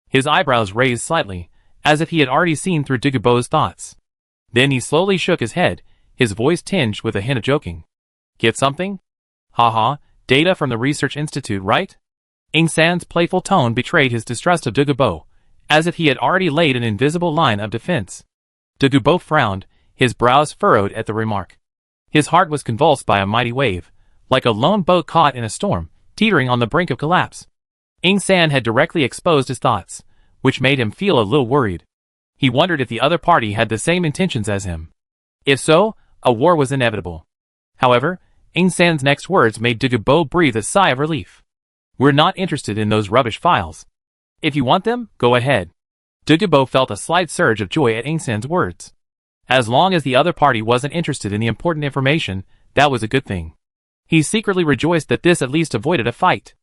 His eyebrows raised slightly, as if he had already seen through Dugubo's thoughts. Then he slowly shook his head, his voice tinged with a hint of joking. Get something? Haha, data from the Research Institute, right? Ingsan's playful tone betrayed his distrust of Dugubo, as if he had already laid an invisible line of defense. Dugubo frowned, his brows furrowed at the remark. His heart was convulsed by a mighty wave, like a lone boat caught in a storm, teetering on the brink of collapse. Ingsan had directly exposed his thoughts, which made him feel a little worried. He wondered if the other party had the same intentions as him. If so, a war was inevitable. However, Ingsan's next words made Dugubo breathe a sigh of relief. We're not interested in those rubbish files. If you want them, go ahead. Dugubo felt a slight surge of joy at Ingsan's words. As long as the other party wasn't interested in the important information, that was a good thing. He secretly rejoiced that this at least avoided a fight.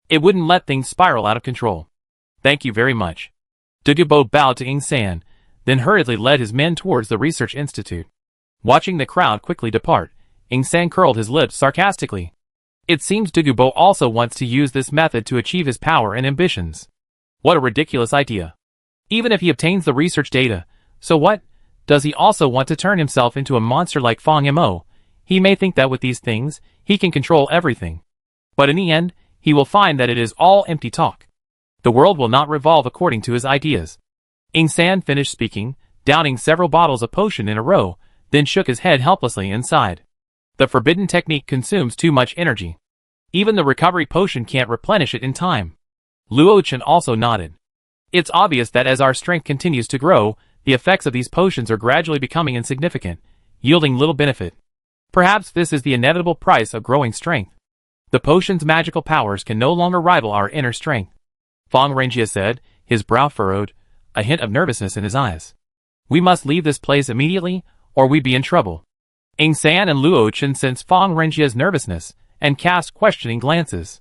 It wouldn't let things spiral out of control. Thank you very much. Dugubo bowed to Ingsan, then hurriedly led his men towards the Research Institute. Watching the crowd quickly depart, Ingsan curled his lips sarcastically. It seems Dugubo also wants to use this method to achieve his power and ambitions. What a ridiculous idea. Even if he obtains the research data, so what? Does he also want to turn himself into a monster like Fang Mo? He may think that with these things, he can control everything. But in the end, he will find that it is all empty talk. The world will not revolve according to his ideas. Ingsan finished speaking, downing several bottles of potion in a row, then shook his head helplessly and sighed. The forbidden technique consumes too much energy. Even the recovery potion can't replenish it in time. Luo Chen also nodded. It's obvious that as our strength continues to grow, the effects of these potions are gradually becoming insignificant, yielding little benefit. Perhaps this is the inevitable price of growing strength. The potion's magical powers can no longer rival our inner strength. Fang Renjia said, his brow furrowed, a hint of nervousness in his eyes. We must leave this place immediately, or we'd be in trouble. Ingsan and Luo Chen sensed Fang Renjia's nervousness, and cast questioning glances.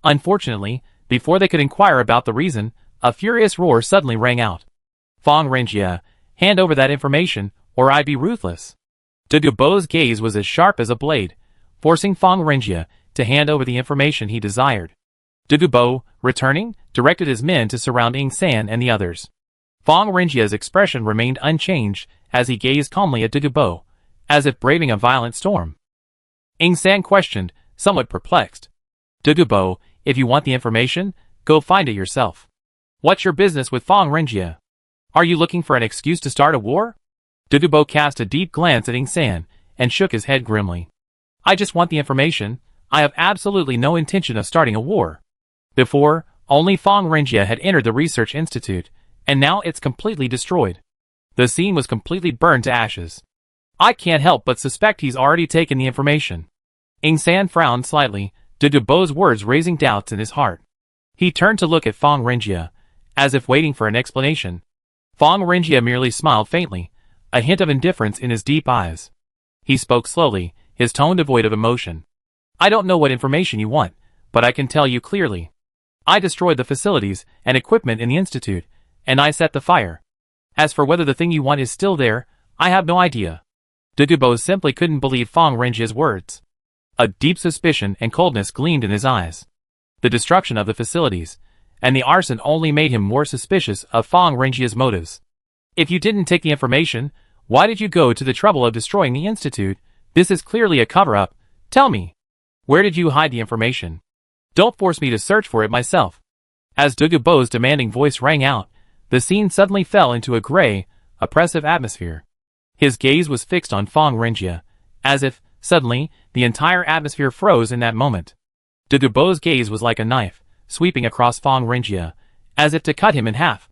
Unfortunately, before they could inquire about the reason, a furious roar suddenly rang out. Fang Renjia, hand over that information, or I'd be ruthless. Dugubo's gaze was as sharp as a blade, forcing Fang Renjia to hand over the information he desired. Dugubo, returning, directed his men to surround Ingsan and the others. Fang Renjia's expression remained unchanged as he gazed calmly at Dugubo, as if braving a violent storm. Ingsan questioned, somewhat perplexed. Dugubo, if you want the information, go find it yourself. What's your business with Fang Renjia? Are you looking for an excuse to start a war? Dugubo cast a deep glance at Ingsan, and shook his head grimly. I just want the information. I have absolutely no intention of starting a war. Before, only Fang Renjia had entered the Research Institute, and now it's completely destroyed. The scene was completely burned to ashes. I can't help but suspect he's already taken the information. Ingsan frowned slightly, Dugubo's words raising doubts in his heart. He turned to look at Fang Renjia, as if waiting for an explanation. Fong Renjie merely smiled faintly, a hint of indifference in his deep eyes. He spoke slowly, his tone devoid of emotion. I don't know what information you want, but I can tell you clearly. I destroyed the facilities and equipment in the Institute, and I set the fire. As for whether the thing you want is still there, I have no idea. Dagobah simply couldn't believe Fong Renjie's words. A deep suspicion and coldness gleamed in his eyes. The destruction of the facilities and the arson only made him more suspicious of Fong Renjie's motives. If you didn't take the information, why did you go to the trouble of destroying the Institute? This is clearly a cover-up. Tell me. Where did you hide the information? Don't force me to search for it myself. As Dagobah's demanding voice rang out, the scene suddenly fell into a gray, oppressive atmosphere. His gaze was fixed on Fong Renjie, as if, suddenly, the entire atmosphere froze in that moment. Dagobah's gaze was like a knife, sweeping across Fong Renjie, as if to cut him in half.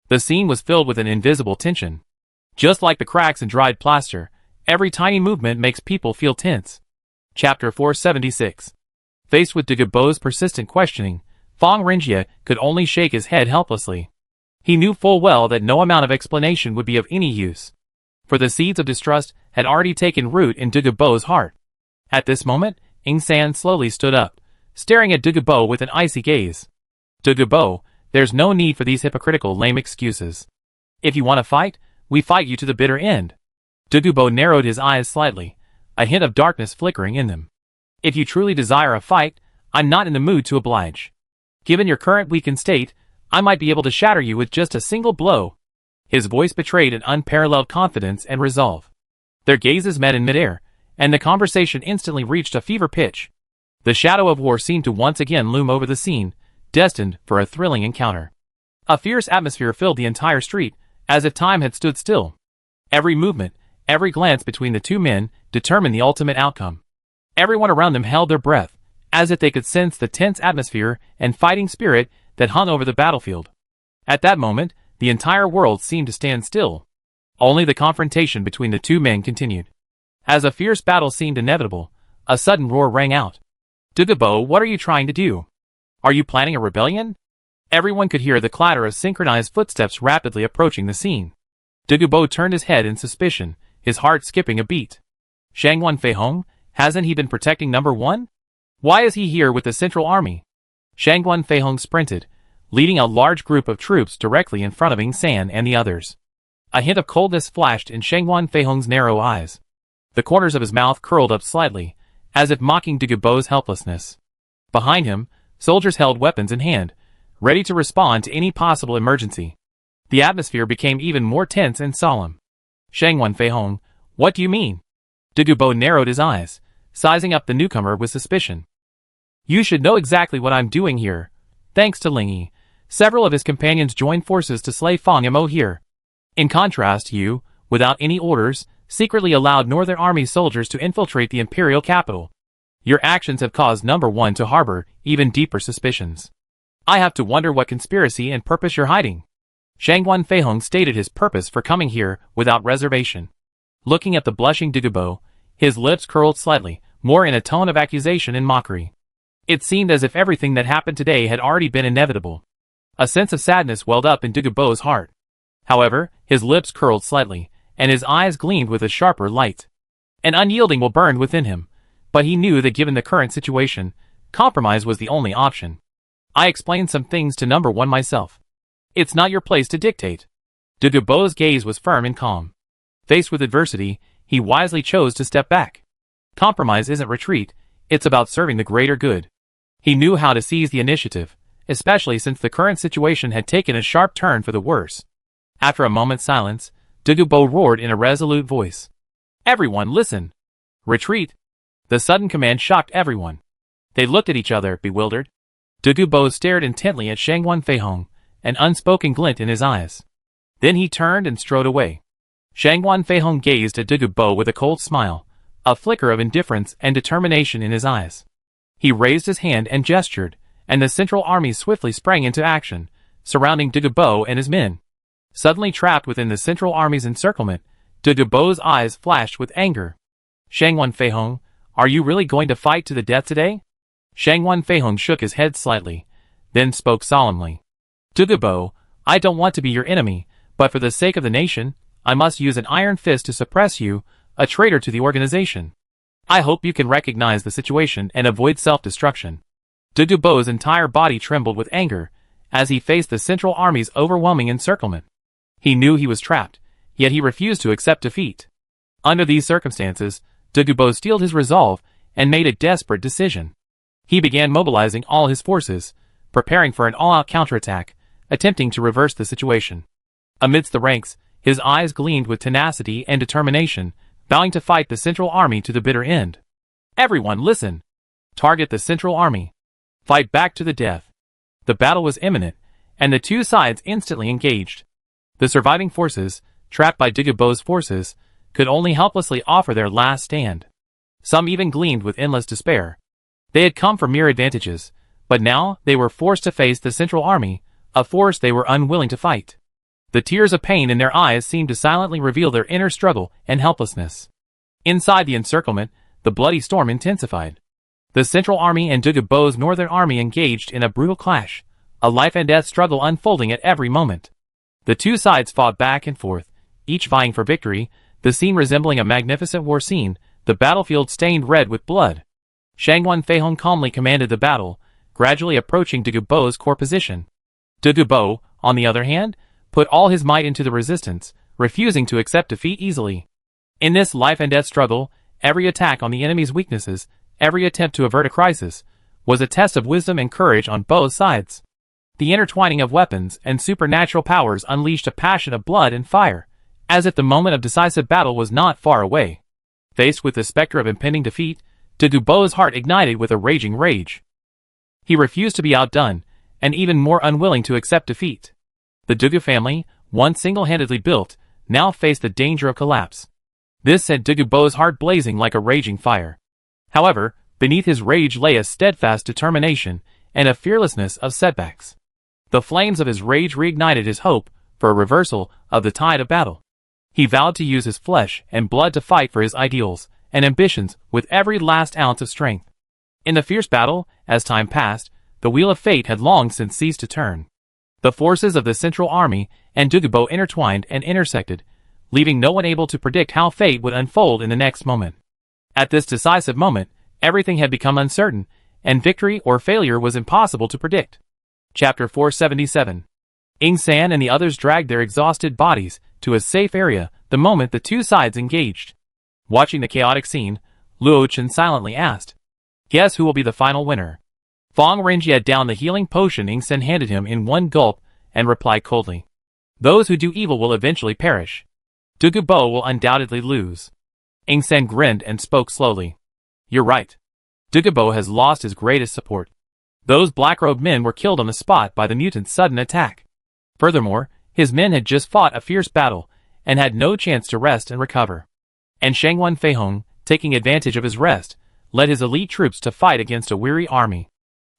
The scene was filled with an invisible tension. Just like the cracks in dried plaster, every tiny movement makes people feel tense. Chapter 476. Faced with Dagobah's persistent questioning, Fong Renjie could only shake his head helplessly. He knew full well that no amount of explanation would be of any use, for the seeds of distrust had already taken root in Dagobah's heart. At this moment, Ing San slowly stood up, staring at Dagobah with an icy gaze. Dagobah, there's no need for these hypocritical lame excuses. If you want to fight, we fight you to the bitter end. Dagobah narrowed his eyes slightly, a hint of darkness flickering in them. If you truly desire a fight, I'm not in the mood to oblige. Given your current weakened state, I might be able to shatter you with just a single blow. His voice betrayed an unparalleled confidence and resolve. Their gazes met in midair, and the conversation instantly reached a fever pitch. The shadow of war seemed to once again loom over the scene, destined for a thrilling encounter. A fierce atmosphere filled the entire street, as if time had stood still. Every movement, every glance between the two men determined the ultimate outcome. Everyone around them held their breath, as if they could sense the tense atmosphere and fighting spirit that hung over the battlefield. At that moment, the entire world seemed to stand still. Only the confrontation between the two men continued. As a fierce battle seemed inevitable, a sudden roar rang out. Dagobah, what are you trying to do? Are you planning a rebellion? Everyone could hear the clatter of synchronized footsteps rapidly approaching the scene. Dagobah turned his head in suspicion, his heart skipping a beat. Shangwan Feihong, hasn't he been protecting number one? Why is he here with the Central Army? Shangwan Feihong sprinted, leading a large group of troops directly in front of Ing San and the others. A hint of coldness flashed in Shangwan Feihong's narrow eyes. The corners of his mouth curled up slightly, as if mocking Dagobah's helplessness. Behind him, soldiers held weapons in hand, ready to respond to any possible emergency. The atmosphere became even more tense and solemn. Shangwan Feihong, what do you mean? Dagobah narrowed his eyes, sizing up the newcomer with suspicion. You should know exactly what I'm doing here. Thanks to Lingyi, several of his companions joined forces to slay Fong Mo here. In contrast, you, without any orders, secretly allowed Northern Army soldiers to infiltrate the imperial capital. Your actions have caused number one to harbor even deeper suspicions. I have to wonder what conspiracy and purpose you're hiding. Shangwan Feihong stated his purpose for coming here without reservation. Looking at the blushing Dagobah, his lips curled slightly, more in a tone of accusation and mockery. It seemed as if everything that happened today had already been inevitable. A sense of sadness welled up in Dagobah's heart. However, his lips curled slightly, and his eyes gleamed with a sharper light. An unyielding will burned within him, but he knew that given the current situation, compromise was the only option. I explained some things to number one myself. It's not your place to dictate. Dagobah's gaze was firm and calm. Faced with adversity, he wisely chose to step back. Compromise isn't retreat, it's about serving the greater good. He knew how to seize the initiative, especially since the current situation had taken a sharp turn for the worse. After a moment's silence, Dagobah roared in a resolute voice. Everyone listen! Retreat! The sudden command shocked everyone. They looked at each other, bewildered. Dagobah stared intently at Shangwan Feihong, an unspoken glint in his eyes. Then he turned and strode away. Shangwan Feihong gazed at Dagobah with a cold smile, a flicker of indifference and determination in his eyes. He raised his hand and gestured, and the Central Army swiftly sprang into action, surrounding Dagobah and his men. Suddenly trapped within the Central Army's encirclement, Dagobah's eyes flashed with anger. Shangwan Feihong, are you really going to fight to the death today? Shangwan Feihong shook his head slightly, then spoke solemnly. Dagobah, I don't want to be your enemy, But for the sake of the nation, I must use an iron fist to suppress you, a traitor to the organization. I hope you can recognize the situation and avoid self-destruction. Dugubo's entire body trembled with anger as he faced the Central Army's overwhelming encirclement. He knew he was trapped, yet he refused to accept defeat. Under these circumstances, Dugubo steeled his resolve and made a desperate decision. He began mobilizing all his forces, preparing for an all-out counterattack, attempting to reverse the situation. Amidst the ranks, his eyes gleamed with tenacity and determination, vowing to fight the Central Army to the bitter end. Everyone listen! Target the Central Army. Fight back to the death. The battle was imminent, and the two sides instantly engaged. The surviving forces, trapped by Dugubo's forces, could only helplessly offer their last stand. Some even gleamed with endless despair. They had come for mere advantages, but now they were forced to face the Central Army, a force they were unwilling to fight. The tears of pain in their eyes seemed to silently reveal their inner struggle and helplessness. Inside the encirclement, the bloody storm intensified. The Central Army and Dugubo's Northern Army engaged in a brutal clash, a life-and-death struggle unfolding at every moment. The two sides fought back and forth, each vying for victory, the scene resembling a magnificent war scene, the battlefield stained red with blood. Shangwan Feihong calmly commanded the battle, gradually approaching Dugubo's core position. Dugubo, on the other hand, put all his might into the resistance, refusing to accept defeat easily. In this life-and-death struggle, every attack on the enemy's weaknesses, every attempt to avert a crisis, was a test of wisdom and courage on both sides. The intertwining of weapons and supernatural powers unleashed a passion of blood and fire, as if the moment of decisive battle was not far away. Faced with the specter of impending defeat, Dugubo's heart ignited with a raging rage. He refused to be outdone, and even more unwilling to accept defeat. The Dugu family, once single-handedly built, now faced the danger of collapse. This sent Dugubo's heart blazing like a raging fire. However, beneath his rage lay a steadfast determination and a fearlessness of setbacks. The flames of his rage reignited his hope for a reversal of the tide of battle. He vowed to use his flesh and blood to fight for his ideals and ambitions with every last ounce of strength. In the fierce battle, as time passed, the wheel of fate had long since ceased to turn. The forces of the Central Army and Dugubo intertwined and intersected, leaving no one able to predict how fate would unfold in the next moment. At this decisive moment, everything had become uncertain, and victory or failure was impossible to predict. Chapter 477. Ing San and the others dragged their exhausted bodies to a safe area the moment the two sides engaged. Watching the chaotic scene, Luo Chen silently asked, "Guess who will be the final winner?" Fong Renjie downed the healing potion Ing San handed him in one gulp and replied coldly, "Those who do evil will eventually perish. Dugubo will undoubtedly lose." Ing San grinned and spoke slowly. "You're right. Dugubo has lost his greatest support. Those black-robed men were killed on the spot by the mutant's sudden attack. Furthermore, his men had just fought a fierce battle and had no chance to rest and recover. And Shangwan Feihong, taking advantage of his rest, led his elite troops to fight against a weary army.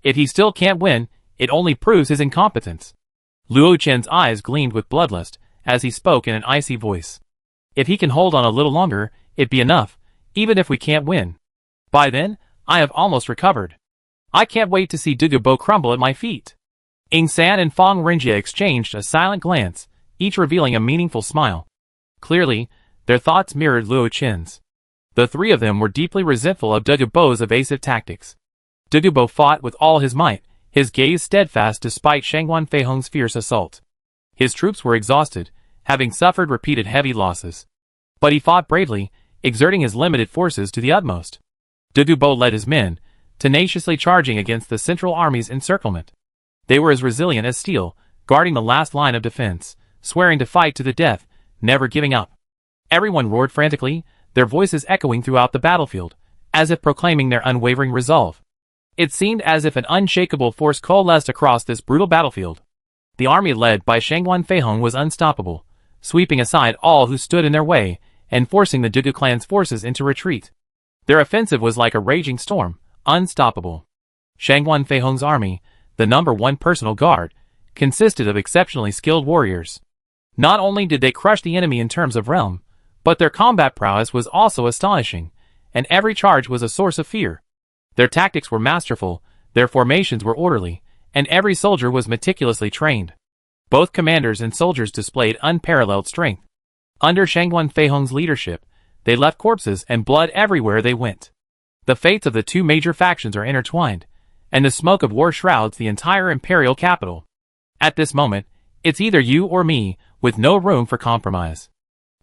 If he still can't win, it only proves his incompetence." Luo Chen's eyes gleamed with bloodlust as he spoke in an icy voice. "If he can hold on a little longer, it'd be enough, even if we can't win. By then, I have almost recovered. I can't wait to see Dugubo crumble at my feet." Ing San and Fong Renjie exchanged a silent glance, each revealing a meaningful smile. Clearly, their thoughts mirrored Luo Chen's. The three of them were deeply resentful of Dugubo's evasive tactics. Dugubo fought with all his might, his gaze steadfast despite Shangwan Feihong's fierce assault. His troops were exhausted, having suffered repeated heavy losses. But he fought bravely, exerting his limited forces to the utmost. Dugubo led his men, tenaciously charging against the Central Army's encirclement. They were as resilient as steel, guarding the last line of defense, swearing to fight to the death, never giving up. Everyone roared frantically, their voices echoing throughout the battlefield, as if proclaiming their unwavering resolve. It seemed as if an unshakable force coalesced across this brutal battlefield. The army led by Shangwan Feihong was unstoppable, sweeping aside all who stood in their way, and forcing the Dugu clan's forces into retreat. Their offensive was like a raging storm, unstoppable. Shangwan Feihong's army, the #1 personal guard, consisted of exceptionally skilled warriors. Not only did they crush the enemy in terms of realm, but their combat prowess was also astonishing, and every charge was a source of fear. Their tactics were masterful, their formations were orderly, and every soldier was meticulously trained. Both commanders and soldiers displayed unparalleled strength. Under Shangguan Feihong's leadership, they left corpses and blood everywhere they went. The fates of the two major factions are intertwined, and the smoke of war shrouds the entire imperial capital. At this moment, it's either you or me, with no room for compromise.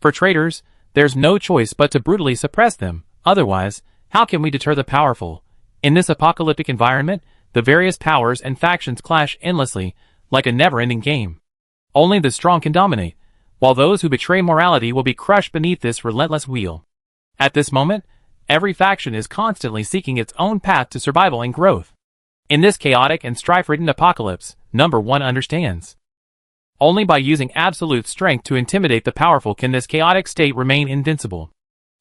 For traitors, there's no choice but to brutally suppress them, otherwise, how can we deter the powerful? In this apocalyptic environment, the various powers and factions clash endlessly, like a never-ending game. Only the strong can dominate, while those who betray morality will be crushed beneath this relentless wheel. At this moment, every faction is constantly seeking its own path to survival and growth. In this chaotic and strife-ridden apocalypse, Number 1 understands. Only by using absolute strength to intimidate the powerful can this chaotic state remain invincible.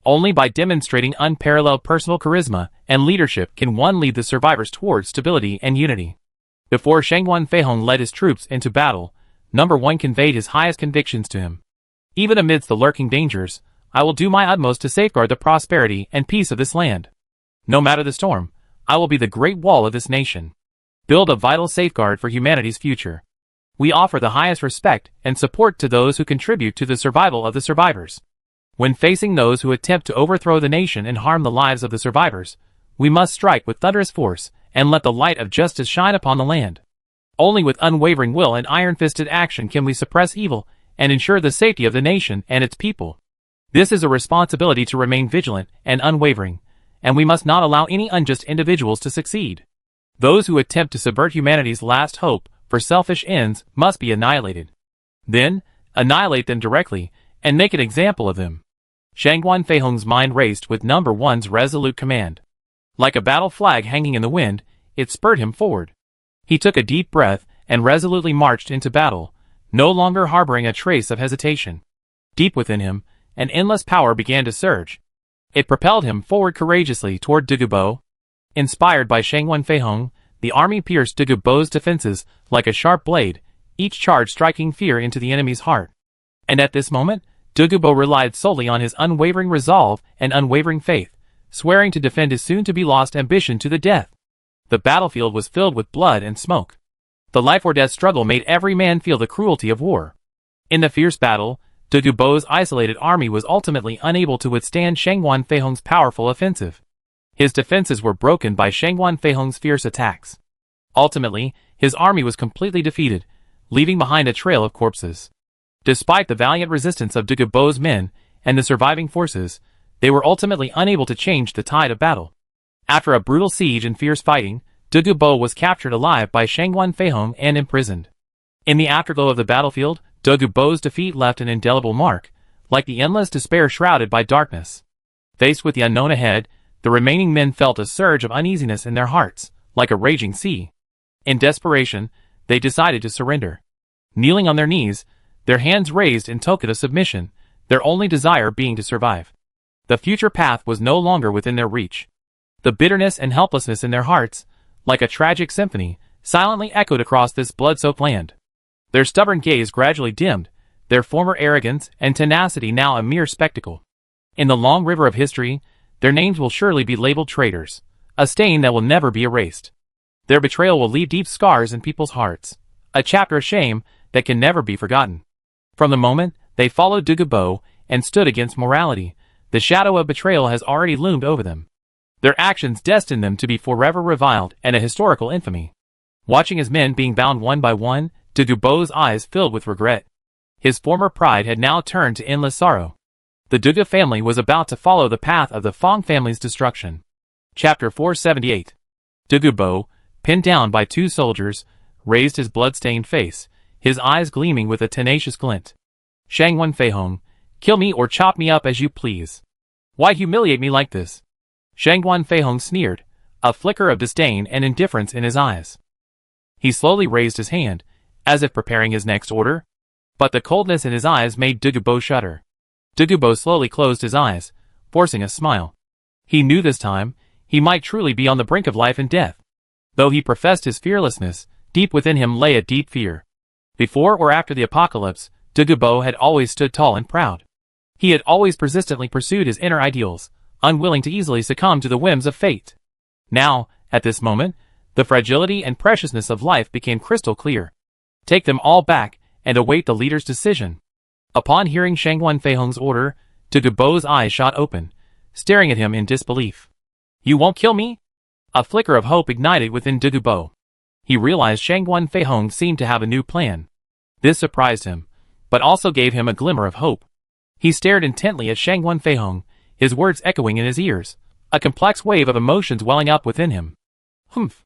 Only by demonstrating unparalleled personal charisma and leadership can one lead the survivors towards stability and unity. Before Shangguan Feihong led his troops into battle, Number 1 conveyed his highest convictions to him. Even amidst the lurking dangers, I will do my utmost to safeguard the prosperity and peace of this land. No matter the storm, I will be the great wall of this nation. Build a vital safeguard for humanity's future. We offer the highest respect and support to those who contribute to the survival of the survivors. When facing those who attempt to overthrow the nation and harm the lives of the survivors, we must strike with thunderous force and let the light of justice shine upon the land. Only with unwavering will and iron-fisted action can we suppress evil and ensure the safety of the nation and its people. This is a responsibility to remain vigilant and unwavering, and we must not allow any unjust individuals to succeed. Those who attempt to subvert humanity's last hope for selfish ends must be annihilated. Then, annihilate them directly and make an example of them. Shangguan Feihong's mind raced with Number 1's resolute command. Like a battle flag hanging in the wind, it spurred him forward. He took a deep breath and resolutely marched into battle, no longer harboring a trace of hesitation. Deep within him, an endless power began to surge. It propelled him forward courageously toward Dugubo. Inspired by Shangguan Feihong, the army pierced Dugubo's defenses like a sharp blade, each charge striking fear into the enemy's heart. And at this moment, Dugubo relied solely on his unwavering resolve and unwavering faith, swearing to defend his soon-to-be-lost ambition to the death. The battlefield was filled with blood and smoke. The life-or-death struggle made every man feel the cruelty of war. In the fierce battle, Dugubo's isolated army was ultimately unable to withstand Shangguan Feihong's powerful offensive. His defenses were broken by Shangguan Feihong's fierce attacks. Ultimately, his army was completely defeated, leaving behind a trail of corpses. Despite the valiant resistance of Dugubo's men and the surviving forces, they were ultimately unable to change the tide of battle. After a brutal siege and fierce fighting, Dugubo was captured alive by Shangguan Feihong and imprisoned. In the afterglow of the battlefield, Dugubo's defeat left an indelible mark, like the endless despair shrouded by darkness. Faced with the unknown ahead, the remaining men felt a surge of uneasiness in their hearts, like a raging sea. In desperation, they decided to surrender. Kneeling on their knees, their hands raised in token of submission, their only desire being to survive. The future path was no longer within their reach. The bitterness and helplessness in their hearts, like a tragic symphony, silently echoed across this blood-soaked land. Their stubborn gaze gradually dimmed, their former arrogance and tenacity now a mere spectacle. In the long river of history, their names will surely be labeled traitors, a stain that will never be erased. Their betrayal will leave deep scars in people's hearts, a chapter of shame that can never be forgotten. From the moment they followed Dugubo and stood against morality, the shadow of betrayal has already loomed over them. Their actions destined them to be forever reviled and a historical infamy. Watching his men being bound one by one, Dugubo's eyes filled with regret. His former pride had now turned to endless sorrow. The Dugu family was about to follow the path of the Fong family's destruction. Chapter 478. Dugubo, pinned down by two soldiers, raised his blood-stained face, his eyes gleaming with a tenacious glint. Shangguan Feihong, kill me or chop me up as you please. Why humiliate me like this? Shangguan Feihong sneered, a flicker of disdain and indifference in his eyes. He slowly raised his hand, as if preparing his next order, but the coldness in his eyes made Dugubo shudder. Dugubo slowly closed his eyes, forcing a smile. He knew this time, he might truly be on the brink of life and death. Though he professed his fearlessness, deep within him lay a deep fear. Before or after the apocalypse, Dugubo had always stood tall and proud. He had always persistently pursued his inner ideals, unwilling to easily succumb to the whims of fate. Now, at this moment, the fragility and preciousness of life became crystal clear. Take them all back, and await the leader's decision. Upon hearing Shangguan Feihong's order, Dugubo's eyes shot open, staring at him in disbelief. "You won't kill me?" A flicker of hope ignited within Dugubo. He realized Shangguan Feihong seemed to have a new plan. This surprised him, but also gave him a glimmer of hope. He stared intently at Shangguan Feihong, his words echoing in his ears, a complex wave of emotions welling up within him. "Humph.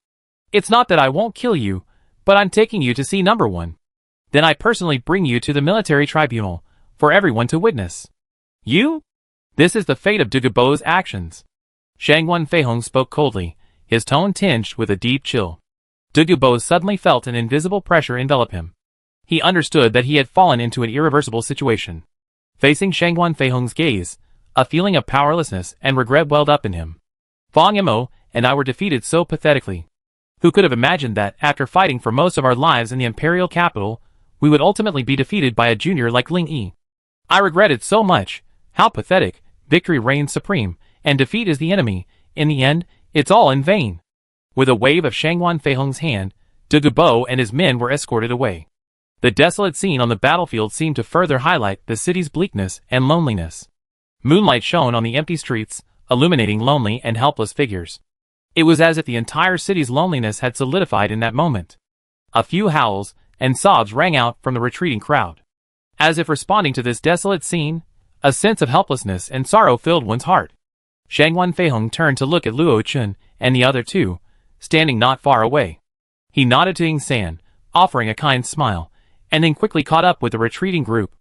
It's not that I won't kill you, but I'm taking you to see number one. Then I personally bring you to the military tribunal, for everyone to witness." "You?" This is the fate of Dugubo's actions. Shangguan Feihong spoke coldly, his tone tinged with a deep chill. Dugubo suddenly felt an invisible pressure envelop him. He understood that he had fallen into an irreversible situation. Facing Shangguan Feihong's gaze, a feeling of powerlessness and regret welled up in him. "Fong Mo and I were defeated so pathetically. Who could have imagined that, after fighting for most of our lives in the imperial capital, we would ultimately be defeated by a junior like Ling Yi? I regret it so much. How pathetic. Victory reigns supreme, and defeat is the enemy. In the end, it's all in vain." With a wave of Shangguan Feihong's hand, Dugubo and his men were escorted away. The desolate scene on the battlefield seemed to further highlight the city's bleakness and loneliness. Moonlight shone on the empty streets, illuminating lonely and helpless figures. It was as if the entire city's loneliness had solidified in that moment. A few howls and sobs rang out from the retreating crowd. As if responding to this desolate scene, a sense of helplessness and sorrow filled one's heart. Shangguan Feihong turned to look at Luo Chun and the other two, standing not far away. He nodded to Ying San, offering a kind smile, and then quickly caught up with the retreating group.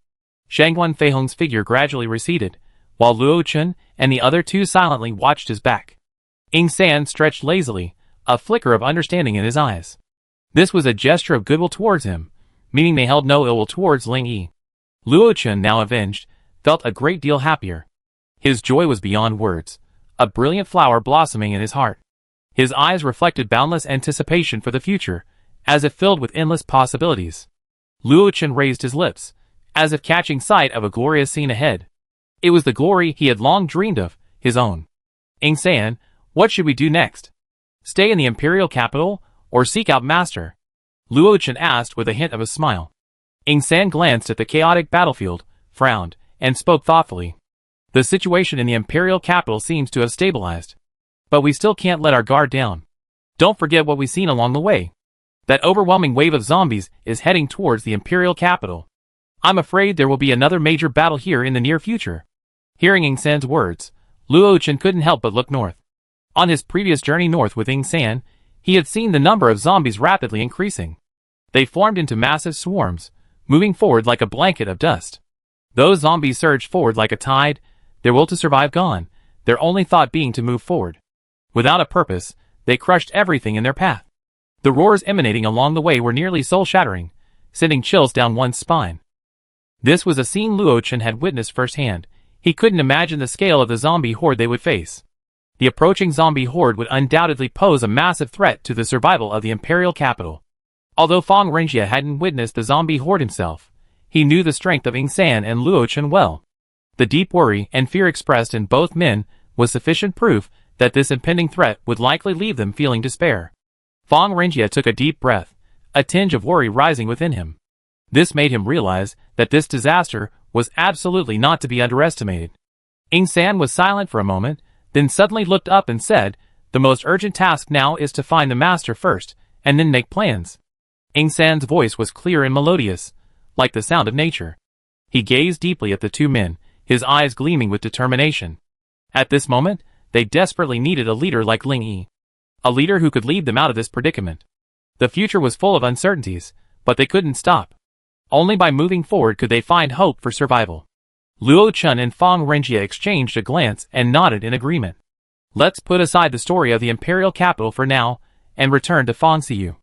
Shangguan Feihong's figure gradually receded, while Luo Chun and the other two silently watched his back. Ying San stretched lazily, a flicker of understanding in his eyes. This was a gesture of goodwill towards him, meaning they held no ill will towards Ling Yi. Luo Chun, now avenged, felt a great deal happier. His joy was beyond words, a brilliant flower blossoming in his heart. His eyes reflected boundless anticipation for the future, as if filled with endless possibilities. Luo Chun raised his lips, as if catching sight of a glorious scene ahead. It was the glory he had long dreamed of, his own. "Ying San, what should we do next? Stay in the imperial capital, or seek out Master?" Luo Chun asked with a hint of a smile. Ying San glanced at the chaotic battlefield, frowned, and spoke thoughtfully. "The situation in the imperial capital seems to have stabilized. But we still can't let our guard down. Don't forget what we've seen along the way. That overwhelming wave of zombies is heading towards the imperial capital. I'm afraid there will be another major battle here in the near future." Hearing Ying San's words, Luo Chun couldn't help but look north. On his previous journey north with Ying San, he had seen the number of zombies rapidly increasing. They formed into massive swarms, moving forward like a blanket of dust. Those zombies surged forward like a tide, their will to survive gone, their only thought being to move forward. Without a purpose, they crushed everything in their path. The roars emanating along the way were nearly soul-shattering, sending chills down one's spine. This was a scene Luo Chun had witnessed firsthand. He couldn't imagine the scale of the zombie horde they would face. The approaching zombie horde would undoubtedly pose a massive threat to the survival of the imperial capital. Although Fong Renjie hadn't witnessed the zombie horde himself, he knew the strength of Ying San and Luo Chun well. The deep worry and fear expressed in both men was sufficient proof that this impending threat would likely leave them feeling despair. Fong Renjie took a deep breath, a tinge of worry rising within him. This made him realize that this disaster was absolutely not to be underestimated. Ying San was silent for a moment, then suddenly looked up and said, "The most urgent task now is to find the master first, and then make plans." Ying San's voice was clear and melodious, like the sound of nature. He gazed deeply at the two men, his eyes gleaming with determination. At this moment, they desperately needed a leader like Ling Yi. A leader who could lead them out of this predicament. The future was full of uncertainties, but they couldn't stop. Only by moving forward could they find hope for survival. Luo Chun and Fong Renjie exchanged a glance and nodded in agreement. "Let's put aside the story of the imperial capital for now, and return to Fong Siyu."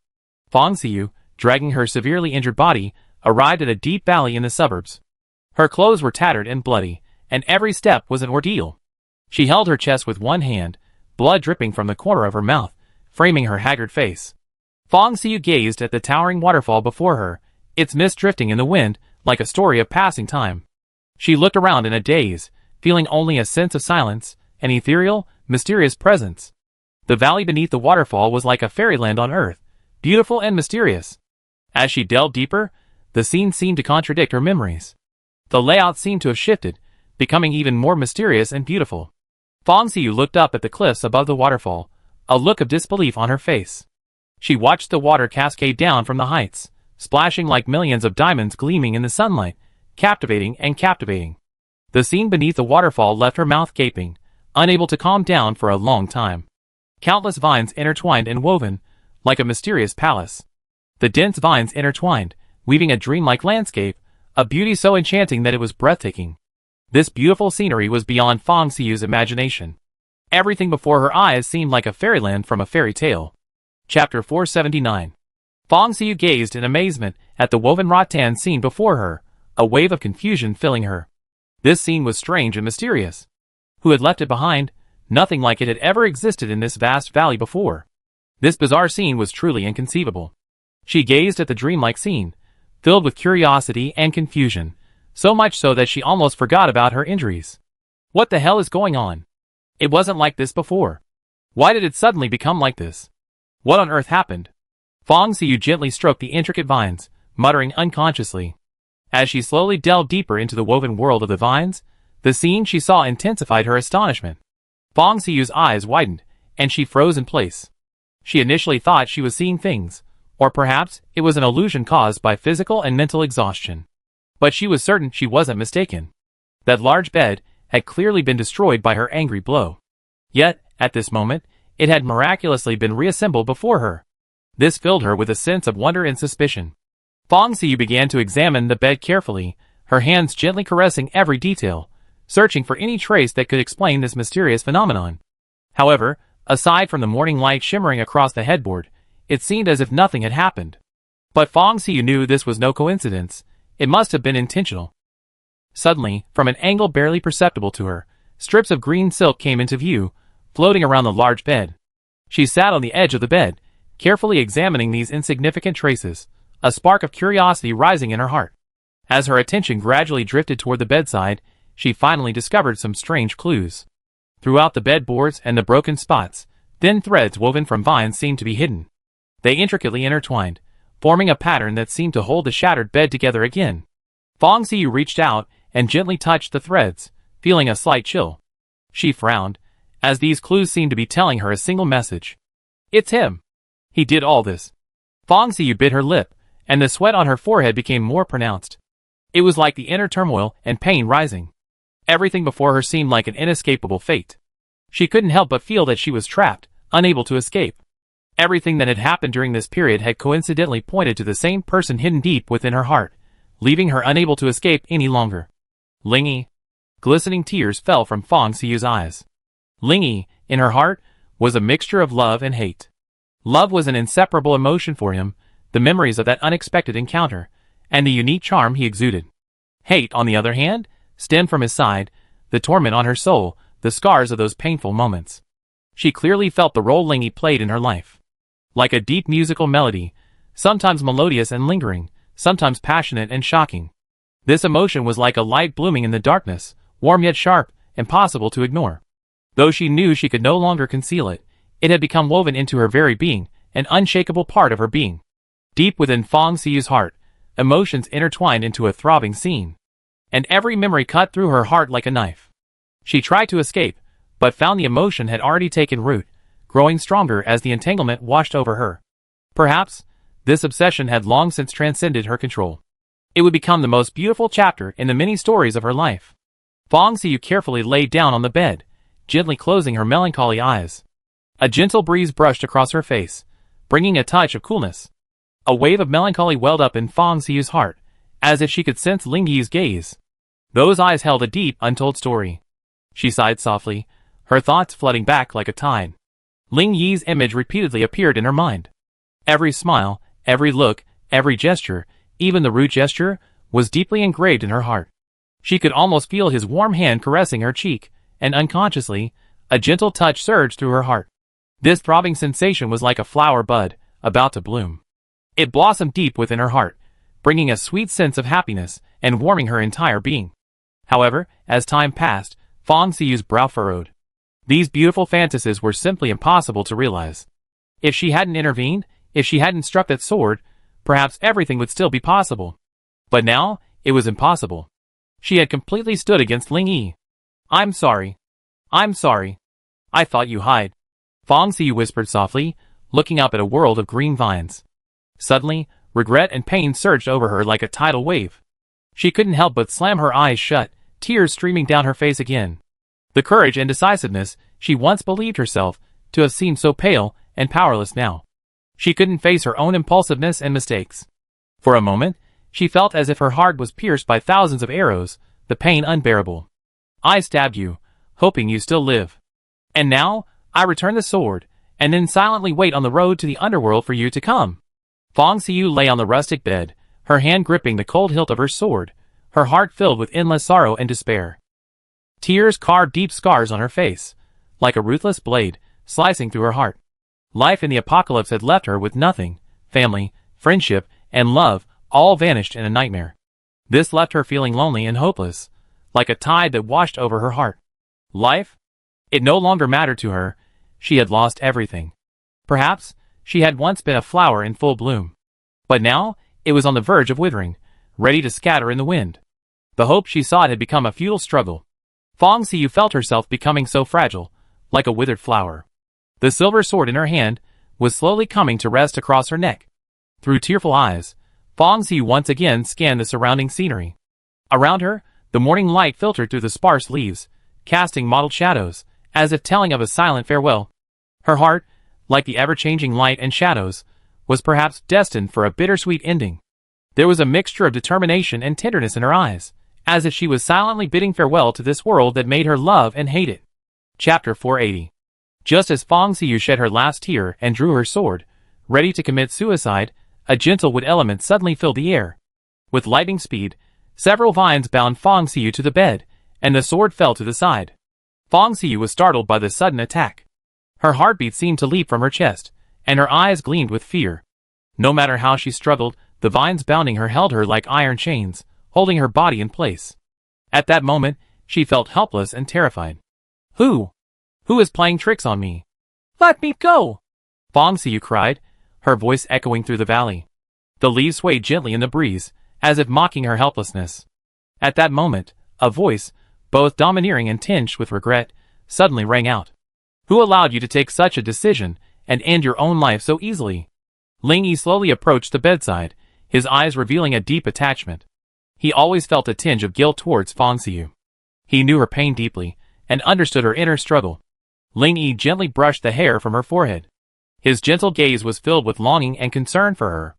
Fong Siyu, dragging her severely injured body, arrived at a deep valley in the suburbs. Her clothes were tattered and bloody, and every step was an ordeal. She held her chest with one hand, blood dripping from the corner of her mouth, framing her haggard face. Fong Siyu gazed at the towering waterfall before her, its mist drifting in the wind like a story of passing time. She looked around in a daze, feeling only a sense of silence, an ethereal, mysterious presence. The valley beneath the waterfall was like a fairyland on earth, beautiful and mysterious. As she delved deeper, the scene seemed to contradict her memories. The layout seemed to have shifted, becoming even more mysterious and beautiful. Fong Xiyu looked up at the cliffs above the waterfall, a look of disbelief on her face. She watched the water cascade down from the heights, splashing like millions of diamonds gleaming in the sunlight, captivating and captivating. The scene beneath the waterfall left her mouth gaping, unable to calm down for a long time. Countless vines intertwined and woven, like a mysterious palace. The dense vines intertwined, weaving a dreamlike landscape, a beauty so enchanting that it was breathtaking. This beautiful scenery was beyond Fong Xiyu's imagination. Everything before her eyes seemed like a fairyland from a fairy tale. Chapter 479. Fong Xiyu gazed in amazement at the woven rattan scene before her, a wave of confusion filling her. This scene was strange and mysterious. Who had left it behind? Nothing like it had ever existed in this vast valley before. This bizarre scene was truly inconceivable. She gazed at the dreamlike scene, filled with curiosity and confusion, so much so that she almost forgot about her injuries. What the hell is going on? It wasn't like this before. Why did it suddenly become like this? What on earth happened? Fong Xiyu gently stroked the intricate vines, muttering unconsciously. As she slowly delved deeper into the woven world of the vines, the scene she saw intensified her astonishment. Fong Xiyu's eyes widened, and she froze in place. She initially thought she was seeing things, or perhaps it was an illusion caused by physical and mental exhaustion. But she was certain she wasn't mistaken. That large bed had clearly been destroyed by her angry blow. Yet, at this moment, it had miraculously been reassembled before her. This filled her with a sense of wonder and suspicion. Fong Xiyu began to examine the bed carefully, her hands gently caressing every detail, searching for any trace that could explain this mysterious phenomenon. However, aside from the morning light shimmering across the headboard, it seemed as if nothing had happened. But Fong Xiyu knew this was no coincidence. It must have been intentional. Suddenly, from an angle barely perceptible to her, strips of green silk came into view, floating around the large bed. She sat on the edge of the bed, carefully examining these insignificant traces, a spark of curiosity rising in her heart. As her attention gradually drifted toward the bedside, she finally discovered some strange clues. Throughout the bedboards and the broken spots, thin threads woven from vines seemed to be hidden. They intricately intertwined, forming a pattern that seemed to hold the shattered bed together again. Fong Xiyu reached out and gently touched the threads, feeling a slight chill. She frowned, as these clues seemed to be telling her a single message. It's him. He did all this. Fong Xiyu bit her lip, and the sweat on her forehead became more pronounced. It was like the inner turmoil and pain rising. Everything before her seemed like an inescapable fate. She couldn't help but feel that she was trapped, unable to escape. Everything that had happened during this period had coincidentally pointed to the same person hidden deep within her heart, leaving her unable to escape any longer. Lingyi. Glistening tears fell from Fong Xiyu's eyes. Lingyi, in her heart, was a mixture of love and hate. Love was an inseparable emotion for him, the memories of that unexpected encounter, and the unique charm he exuded. Hate, on the other hand, stemmed from his side, the torment on her soul, the scars of those painful moments. She clearly felt the role Lingyi played in her life. Like a deep musical melody, sometimes melodious and lingering, sometimes passionate and shocking. This emotion was like a light blooming in the darkness, warm yet sharp, impossible to ignore. Though she knew she could no longer conceal it, it had become woven into her very being, an unshakable part of her being. Deep within Fong Xiyu's heart, emotions intertwined into a throbbing scene. And every memory cut through her heart like a knife. She tried to escape, but found the emotion had already taken root, growing stronger as the entanglement washed over her. Perhaps, this obsession had long since transcended her control. It would become the most beautiful chapter in the many stories of her life. Fong Xiyu carefully laid down on the bed, gently closing her melancholy eyes. A gentle breeze brushed across her face, bringing a touch of coolness. A wave of melancholy welled up in Fong Xiyu's heart, as if she could sense Lingyi's gaze. Those eyes held a deep, untold story. She sighed softly, her thoughts flooding back like a tide. Lingyi's image repeatedly appeared in her mind. Every smile, every look, every gesture, even the rude gesture, was deeply engraved in her heart. She could almost feel his warm hand caressing her cheek, and unconsciously, a gentle touch surged through her heart. This throbbing sensation was like a flower bud, about to bloom. It blossomed deep within her heart, bringing a sweet sense of happiness and warming her entire being. However, as time passed, Fong Xiyu's brow furrowed. These beautiful fantasies were simply impossible to realize. If she hadn't intervened, if she hadn't struck that sword, perhaps everything would still be possible. But now, it was impossible. She had completely stood against Ling Yi. I'm sorry. I'm sorry. I thought you hide. Fong Xiyu whispered softly, looking up at a world of green vines. Suddenly, regret and pain surged over her like a tidal wave. She couldn't help but slam her eyes shut, tears streaming down her face again. The courage and decisiveness she once believed herself to have seemed so pale and powerless now. She couldn't face her own impulsiveness and mistakes. For a moment, she felt as if her heart was pierced by thousands of arrows, the pain unbearable. I stabbed you, hoping you still live. And now, I return the sword, and then silently wait on the road to the underworld for you to come. Fong Xiyu lay on the rustic bed, her hand gripping the cold hilt of her sword, her heart filled with endless sorrow and despair. Tears carved deep scars on her face, like a ruthless blade, slicing through her heart. Life in the apocalypse had left her with nothing. Family, friendship, and love all vanished in a nightmare. This left her feeling lonely and hopeless, like a tide that washed over her heart. Life? It no longer mattered to her. She had lost everything. Perhaps she had once been a flower in full bloom. But now, it was on the verge of withering, ready to scatter in the wind. The hope she sought had become a futile struggle. Fong Xiyu felt herself becoming so fragile, like a withered flower. The silver sword in her hand was slowly coming to rest across her neck. Through tearful eyes, Fong Xiyu once again scanned the surrounding scenery. Around her, the morning light filtered through the sparse leaves, casting mottled shadows, as if telling of a silent farewell. Her heart, like the ever-changing light and shadows, was perhaps destined for a bittersweet ending. There was a mixture of determination and tenderness in her eyes, as if she was silently bidding farewell to this world that made her love and hate it. Chapter 480. Just as Fong Xiyu shed her last tear and drew her sword, ready to commit suicide, a gentle wood element suddenly filled the air. With lightning speed, several vines bound Fong Xiyu to the bed, and the sword fell to the side. Fong Xiyu was startled by the sudden attack. Her heartbeat seemed to leap from her chest, and her eyes gleamed with fear. No matter how she struggled, the vines bounding her held her like iron chains, holding her body in place. At that moment, she felt helpless and terrified. Who is playing tricks on me? Let me go! Fong Xiyu cried, her voice echoing through the valley. The leaves swayed gently in the breeze, as if mocking her helplessness. At that moment, a voice, both domineering and tinged with regret, suddenly rang out. Who allowed you to take such a decision and end your own life so easily? Ling Yi slowly approached the bedside, his eyes revealing a deep attachment. He always felt a tinge of guilt towards Fong Xiyu. He knew her pain deeply, and understood her inner struggle. Ling Yi gently brushed the hair from her forehead. His gentle gaze was filled with longing and concern for her.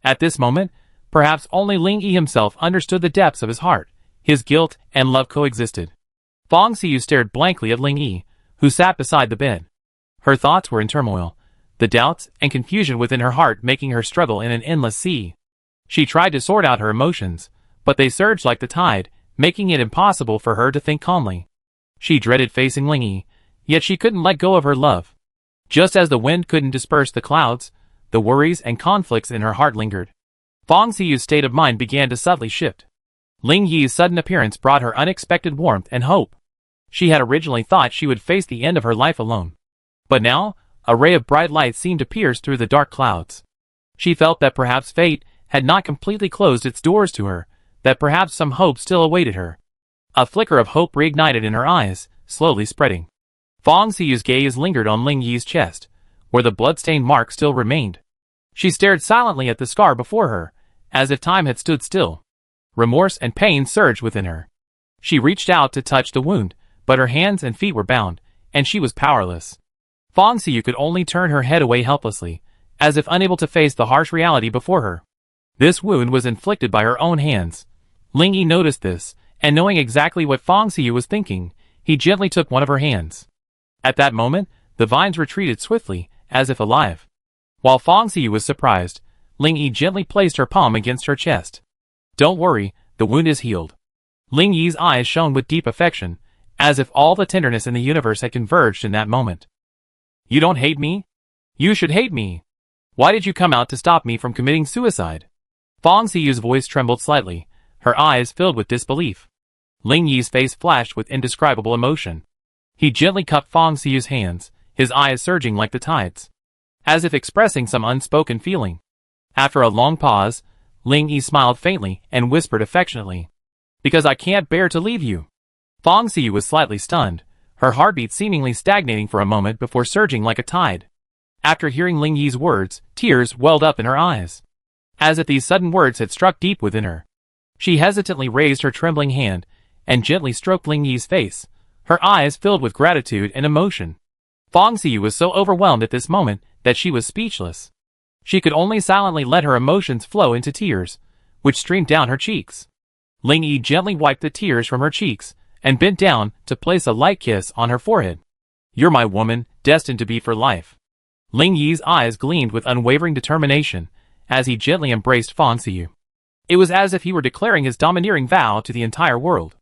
At this moment, perhaps only Ling Yi himself understood the depths of his heart. His guilt and love coexisted. Fong Xiyu stared blankly at Ling Yi, who sat beside the bed. Her thoughts were in turmoil, the doubts and confusion within her heart making her struggle in an endless sea. She tried to sort out her emotions, but they surged like the tide, making it impossible for her to think calmly. She dreaded facing Ling Yi, yet she couldn't let go of her love. Just as the wind couldn't disperse the clouds, the worries and conflicts in her heart lingered. Fong Xiyu's state of mind began to subtly shift. Ling Yi's sudden appearance brought her unexpected warmth and hope. She had originally thought she would face the end of her life alone. But now, a ray of bright light seemed to pierce through the dark clouds. She felt that perhaps fate had not completely closed its doors to her, that perhaps some hope still awaited her. A flicker of hope reignited in her eyes, slowly spreading. Fong Xiyu's gaze lingered on Ling Yi's chest, where the blood-stained mark still remained. She stared silently at the scar before her, as if time had stood still. Remorse and pain surged within her. She reached out to touch the wound, but her hands and feet were bound, and she was powerless. Fong Xiyu could only turn her head away helplessly, as if unable to face the harsh reality before her. This wound was inflicted by her own hands. Ling Yi noticed this, and knowing exactly what Fong Xiyu was thinking, he gently took one of her hands. At that moment, the vines retreated swiftly, as if alive. While Fong Xiyu was surprised, Ling Yi gently placed her palm against her chest. Don't worry, the wound is healed. Ling Yi's eyes shone with deep affection, as if all the tenderness in the universe had converged in that moment. You don't hate me? You should hate me. Why did you come out to stop me from committing suicide? Fong Xiyu's voice trembled slightly, her eyes filled with disbelief. Ling Yi's face flashed with indescribable emotion. He gently cupped Fong Xiyu's hands, his eyes surging like the tides, as if expressing some unspoken feeling. After a long pause, Ling Yi smiled faintly and whispered affectionately. Because I can't bear to leave you. Fong Xiyu was slightly stunned, her heartbeat seemingly stagnating for a moment before surging like a tide. After hearing Ling Yi's words, tears welled up in her eyes. As if these sudden words had struck deep within her. She hesitantly raised her trembling hand and gently stroked Ling Yi's face, her eyes filled with gratitude and emotion. Fong Xiyu was so overwhelmed at this moment that she was speechless. She could only silently let her emotions flow into tears, which streamed down her cheeks. Ling Yi gently wiped the tears from her cheeks and bent down to place a light kiss on her forehead. You're my woman, destined to be for life. Ling Yi's eyes gleamed with unwavering determination as he gently embraced Fong Xiyu. It was as if he were declaring his domineering vow to the entire world.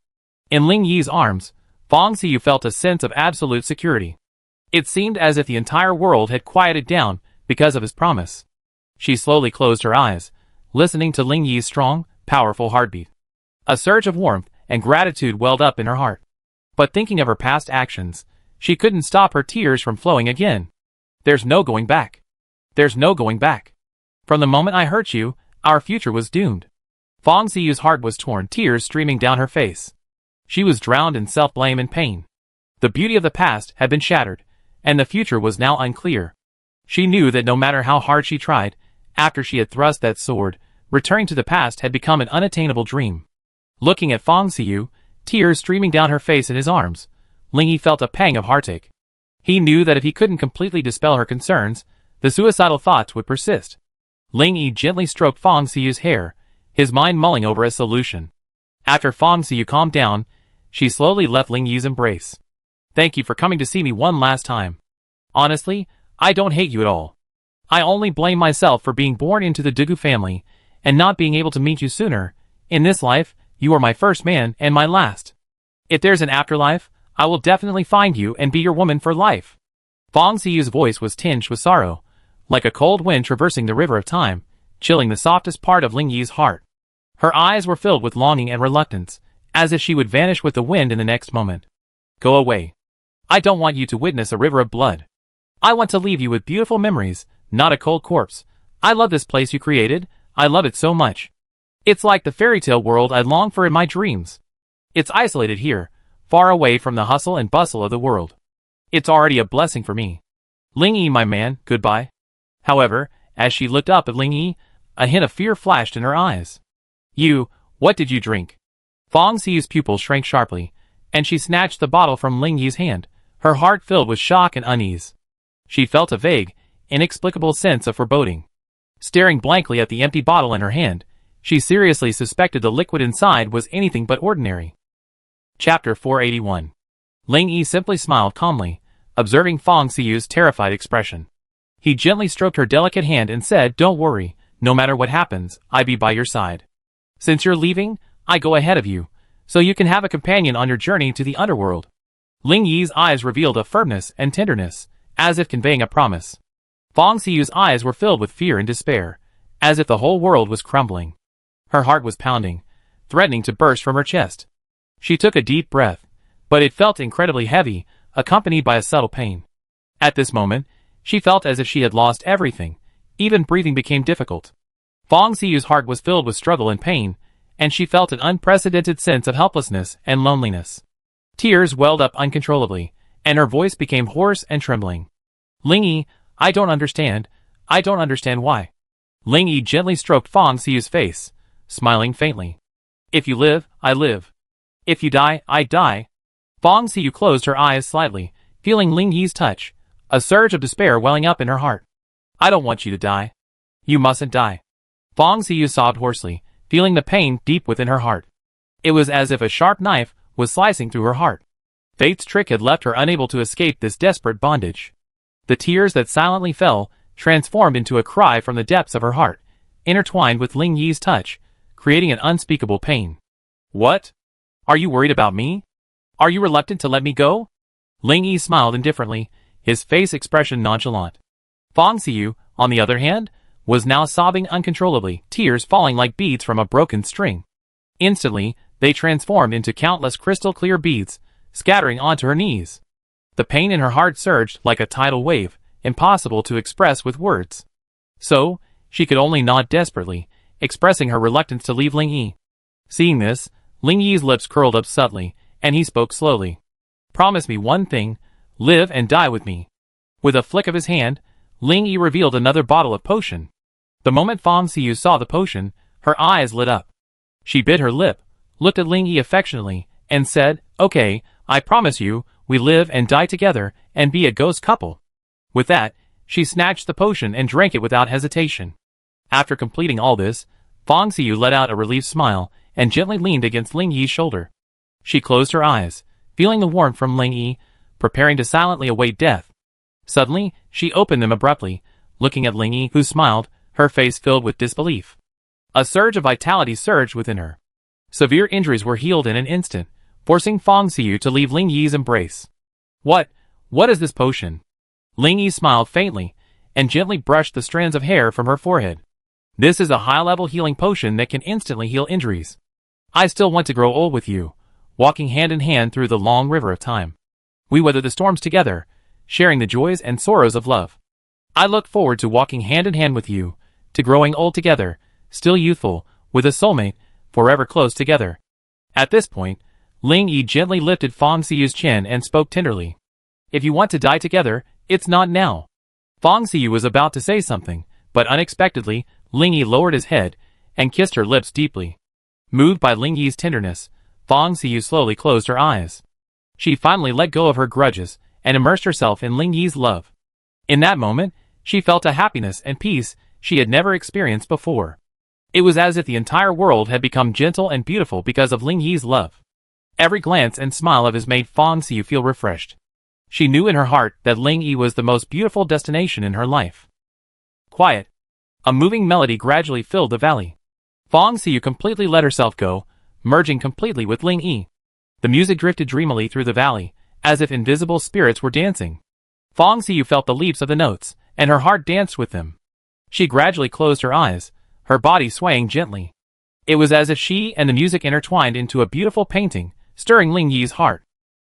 In Ling Yi's arms, Fong Xiyu felt a sense of absolute security. It seemed as if the entire world had quieted down because of his promise. She slowly closed her eyes, listening to Ling Yi's strong, powerful heartbeat. A surge of warmth and gratitude welled up in her heart. But thinking of her past actions, she couldn't stop her tears from flowing again. There's no going back. There's no going back. From the moment I hurt you, our future was doomed. Fong Xiyu's heart was torn, tears streaming down her face. She was drowned in self-blame and pain. The beauty of the past had been shattered, and the future was now unclear. She knew that no matter how hard she tried, after she had thrust that sword, returning to the past had become an unattainable dream. Looking at Fong Xiyu, tears streaming down her face in his arms, Ling Yi felt a pang of heartache. He knew that if he couldn't completely dispel her concerns, the suicidal thoughts would persist. Ling Yi gently stroked Fong Xiyu's hair, his mind mulling over a solution. After Fong Xiyu calmed down, she slowly left Ling Yi's embrace. Thank you for coming to see me one last time. Honestly, I don't hate you at all. I only blame myself for being born into the Dugu family and not being able to meet you sooner. In this life, you are my first man and my last. If there's an afterlife, I will definitely find you and be your woman for life. Fong Xiyu's voice was tinged with sorrow, like a cold wind traversing the river of time, chilling the softest part of Ling Yi's heart. Her eyes were filled with longing and reluctance, as if she would vanish with the wind in the next moment. Go away. I don't want you to witness a river of blood. I want to leave you with beautiful memories, not a cold corpse. I love this place you created, I love it so much. It's like the fairy tale world I long for in my dreams. It's isolated here, far away from the hustle and bustle of the world. It's already a blessing for me. Ling Yi, my man, goodbye. However, as she looked up at Ling Yi, a hint of fear flashed in her eyes. What did you drink? Fong Xiyu's pupils shrank sharply, and she snatched the bottle from Ling Yi's hand, her heart filled with shock and unease. She felt a vague, inexplicable sense of foreboding. Staring blankly at the empty bottle in her hand, she seriously suspected the liquid inside was anything but ordinary. Chapter 481. Ling Yi simply smiled calmly, observing Fong Xiyu's terrified expression. He gently stroked her delicate hand and said, "Don't worry, no matter what happens, I be by your side. Since you're leaving, I go ahead of you, so you can have a companion on your journey to the underworld." Ling Yi's eyes revealed a firmness and tenderness, as if conveying a promise. Fong Xiyu's eyes were filled with fear and despair, as if the whole world was crumbling. Her heart was pounding, threatening to burst from her chest. She took a deep breath, but it felt incredibly heavy, accompanied by a subtle pain. At this moment, she felt as if she had lost everything. Even breathing became difficult. Fong Xiyu's heart was filled with struggle and pain, and she felt an unprecedented sense of helplessness and loneliness. Tears welled up uncontrollably, and her voice became hoarse and trembling. Ling Yi, I don't understand why. Ling Yi gently stroked Fong Xiyu's face, smiling faintly. If you live, I live. If you die, I die. Fong Xiyu closed her eyes slightly, feeling Ling Yi's touch, a surge of despair welling up in her heart. I don't want you to die. You mustn't die. Fong Xiyu sobbed hoarsely, feeling the pain deep within her heart. It was as if a sharp knife was slicing through her heart. Fate's trick had left her unable to escape this desperate bondage. The tears that silently fell transformed into a cry from the depths of her heart, intertwined with Ling Yi's touch, creating an unspeakable pain. What? Are you worried about me? Are you reluctant to let me go? Ling Yi smiled indifferently, his face expression nonchalant. Fong Xiyu, on the other hand, was now sobbing uncontrollably, tears falling like beads from a broken string. Instantly, they transformed into countless crystal-clear beads, scattering onto her knees. The pain in her heart surged like a tidal wave, impossible to express with words. So, she could only nod desperately, expressing her reluctance to leave Ling Yi. Seeing this, Ling Yi's lips curled up subtly, and he spoke slowly. "Promise me one thing, live and die with me." With a flick of his hand, Ling Yi revealed another bottle of potion. The moment Fang Xiyu saw the potion, her eyes lit up. She bit her lip, looked at Ling Yi affectionately, and said, "Okay, I promise you, we live and die together, and be a ghost couple." With that, she snatched the potion and drank it without hesitation. After completing all this, Fang Xiyu let out a relieved smile, and gently leaned against Ling Yi's shoulder. She closed her eyes, feeling the warmth from Ling Yi, preparing to silently await death. Suddenly, she opened them abruptly, looking at Ling Yi, who smiled, her face filled with disbelief. A surge of vitality surged within her. Severe injuries were healed in an instant, forcing Fang Xiyu to leave Ling Yi's embrace. What is this potion?" Ling Yi smiled faintly, and gently brushed the strands of hair from her forehead. "This is a high-level healing potion that can instantly heal injuries. I still want to grow old with you, walking hand in hand through the long river of time. We weather the storms together, sharing the joys and sorrows of love. I look forward to walking hand in hand with you, to growing old together, still youthful, with a soulmate, forever close together." At this point, Ling Yi gently lifted Fang Xiyu's chin and spoke tenderly. "If you want to die together, it's not now." Fang Xiyu was about to say something, but unexpectedly, Ling Yi lowered his head and kissed her lips deeply. Moved by Ling Yi's tenderness, Fang Xiyu slowly closed her eyes. She finally let go of her grudges and immersed herself in Ling Yi's love. In that moment, she felt a happiness and peace she had never experienced before. It was as if the entire world had become gentle and beautiful because of Ling Yi's love. Every glance and smile of his made Fang Xiyu feel refreshed. She knew in her heart that Ling Yi was the most beautiful destination in her life. Quiet. A moving melody gradually filled the valley. Fang Xiyu completely let herself go, merging completely with Ling Yi. The music drifted dreamily through the valley, as if invisible spirits were dancing. Fang Xiyu felt the leaps of the notes, and her heart danced with them. She gradually closed her eyes, her body swaying gently. It was as if she and the music intertwined into a beautiful painting, stirring Ling Yi's heart.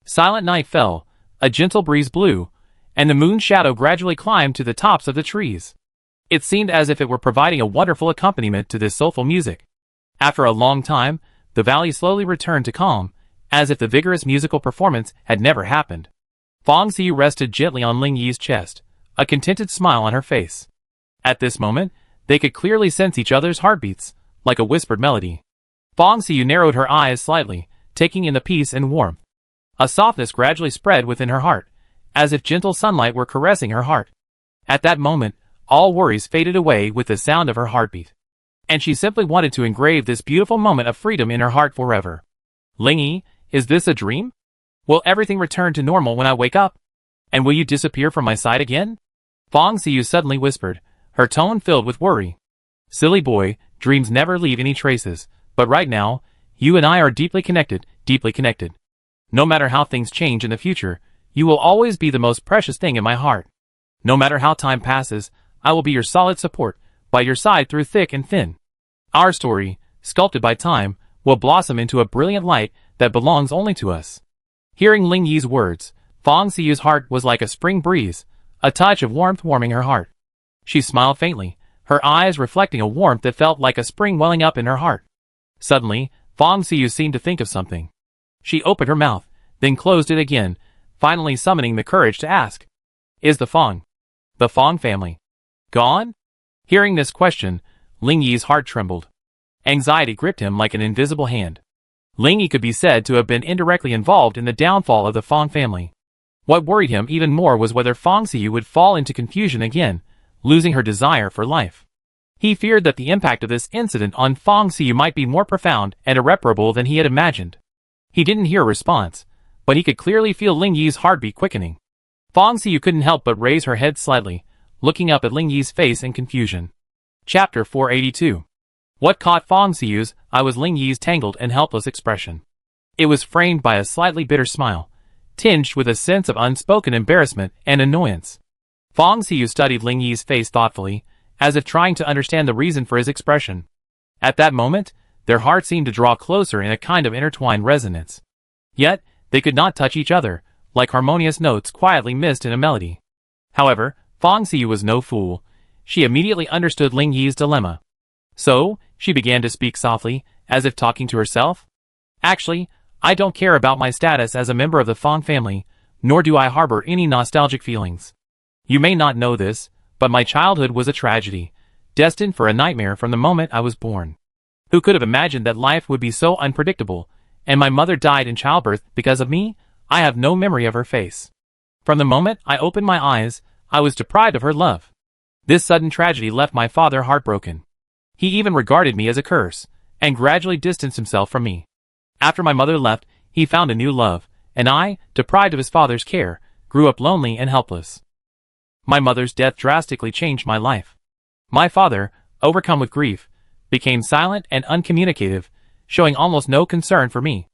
Silent night fell, a gentle breeze blew, and the moon's shadow gradually climbed to the tops of the trees. It seemed as if it were providing a wonderful accompaniment to this soulful music. After a long time, the valley slowly returned to calm, as if the vigorous musical performance had never happened. Fang Xiyu rested gently on Ling Yi's chest, a contented smile on her face. At this moment, they could clearly sense each other's heartbeats, like a whispered melody. Fang Xiyu narrowed her eyes slightly, taking in the peace and warmth. A softness gradually spread within her heart, as if gentle sunlight were caressing her heart. At that moment, all worries faded away with the sound of her heartbeat. And she simply wanted to engrave this beautiful moment of freedom in her heart forever. Ling Yi, is this a dream? Will everything return to normal when I wake up? And will you disappear from my side again? Fang Xiyu suddenly whispered, her tone filled with worry. Silly boy, dreams never leave any traces, but right now, you and I are deeply connected, deeply connected. No matter how things change in the future, you will always be the most precious thing in my heart. No matter how time passes, I will be your solid support, by your side through thick and thin. Our story, sculpted by time, will blossom into a brilliant light that belongs only to us. Hearing Ling Yi's words, Fang Xiyu's heart was like a spring breeze, a touch of warmth warming her heart. She smiled faintly, her eyes reflecting a warmth that felt like a spring welling up in her heart. Suddenly, Fang Xiyu seemed to think of something. She opened her mouth, then closed it again, finally summoning the courage to ask. Is the Fang family, gone? Hearing this question, Ling Yi's heart trembled. Anxiety gripped him like an invisible hand. Ling Yi could be said to have been indirectly involved in the downfall of the Fang family. What worried him even more was whether Fang Xiyu would fall into confusion again, losing her desire for life. He feared that the impact of this incident on Fang Xiyu might be more profound and irreparable than he had imagined. He didn't hear a response, but he could clearly feel Ling Yi's heartbeat quickening. Fang Xiyu couldn't help but raise her head slightly, looking up at Ling Yi's face in confusion. Chapter 482. What caught Fang Xiyu's eye was Ling Yi's tangled and helpless expression. It was framed by a slightly bitter smile, tinged with a sense of unspoken embarrassment and annoyance. Fang Xiyu studied Ling Yi's face thoughtfully, as if trying to understand the reason for his expression. At that moment, their hearts seemed to draw closer in a kind of intertwined resonance. Yet, they could not touch each other, like harmonious notes quietly missed in a melody. However, Fang Xiyu was no fool. She immediately understood Ling Yi's dilemma. So, She began to speak softly, as if talking to herself. Actually, I don't care about my status as a member of the Fong family, nor do I harbor any nostalgic feelings. You may not know this, but my childhood was a tragedy, destined for a nightmare from the moment I was born. Who could have imagined that life would be so unpredictable, and my mother died in childbirth because of me? I have no memory of her face. From the moment I opened my eyes, I was deprived of her love. This sudden tragedy left my father heartbroken. He even regarded me as a curse, and gradually distanced himself from me. After my mother left, he found a new love, and I, deprived of his father's care, grew up lonely and helpless. My mother's death drastically changed my life. My father, overcome with grief, became silent and uncommunicative, showing almost no concern for me.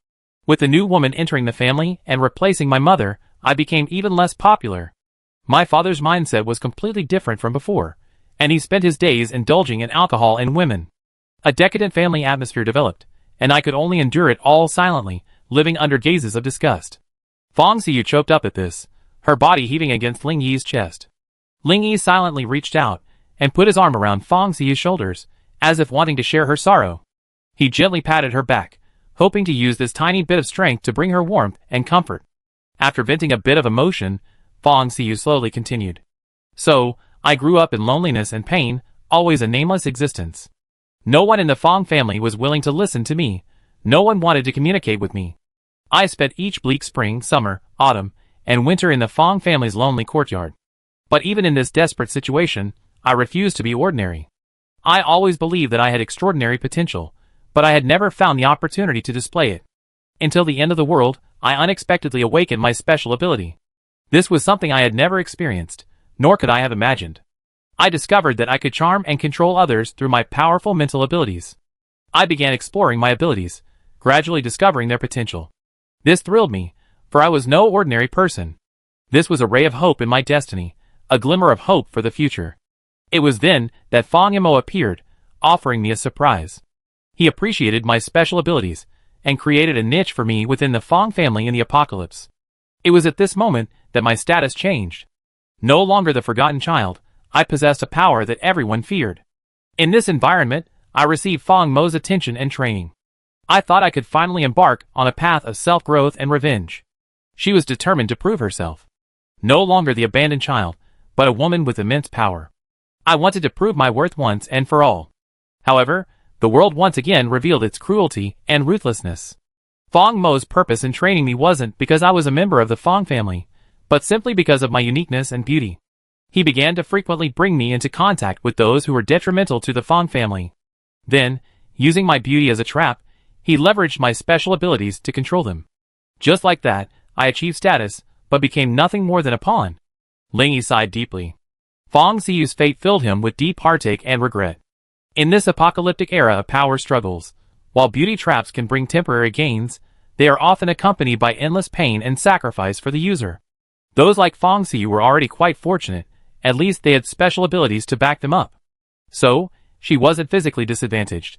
With the new woman entering the family and replacing my mother, I became even less popular. My father's mindset was completely different from before, and he spent his days indulging in alcohol and women. A decadent family atmosphere developed, and I could only endure it all silently, living under gazes of disgust. Fong Xiyu choked up at this, her body heaving against Ling Yi's chest. Ling Yi silently reached out, and put his arm around Fong Xiyu's shoulders, as if wanting to share her sorrow. He gently patted her back, hoping to use this tiny bit of strength to bring her warmth and comfort. After venting a bit of emotion, Fong Xiyu slowly continued. So, I grew up in loneliness and pain, always a nameless existence. No one in the Fong family was willing to listen to me. No one wanted to communicate with me. I spent each bleak spring, summer, autumn, and winter in the Fong family's lonely courtyard. But even in this desperate situation, I refused to be ordinary. I always believed that I had extraordinary potential, but I had never found the opportunity to display it. Until the end of the world, I unexpectedly awakened my special ability. This was something I had never experienced, nor could I have imagined. I discovered that I could charm and control others through my powerful mental abilities. I began exploring my abilities, gradually discovering their potential. This thrilled me, for I was no ordinary person. This was a ray of hope in my destiny, a glimmer of hope for the future. It was then that Fong Yimou appeared, offering me a surprise. He appreciated my special abilities, and created a niche for me within the Fong family in the apocalypse. It was at this moment that my status changed. No longer the forgotten child, I possessed a power that everyone feared. In this environment, I received Fong Mo's attention and training. I thought I could finally embark on a path of self-growth and revenge. She was determined to prove herself. No longer the abandoned child, but a woman with immense power. I wanted to prove my worth once and for all. However, the world once again revealed its cruelty and ruthlessness. Fong Mo's purpose in training me wasn't because I was a member of the Fong family, but simply because of my uniqueness and beauty. He began to frequently bring me into contact with those who were detrimental to the Fong family. Then, using my beauty as a trap, he leveraged my special abilities to control them. Just like that, I achieved status, but became nothing more than a pawn. Ling Yi sighed deeply. Fong Xiyu's fate filled him with deep heartache and regret. In this apocalyptic era of power struggles, while beauty traps can bring temporary gains, they are often accompanied by endless pain and sacrifice for the user. Those like Fong Xiyu were already quite fortunate, at least they had special abilities to back them up. So, she wasn't physically disadvantaged.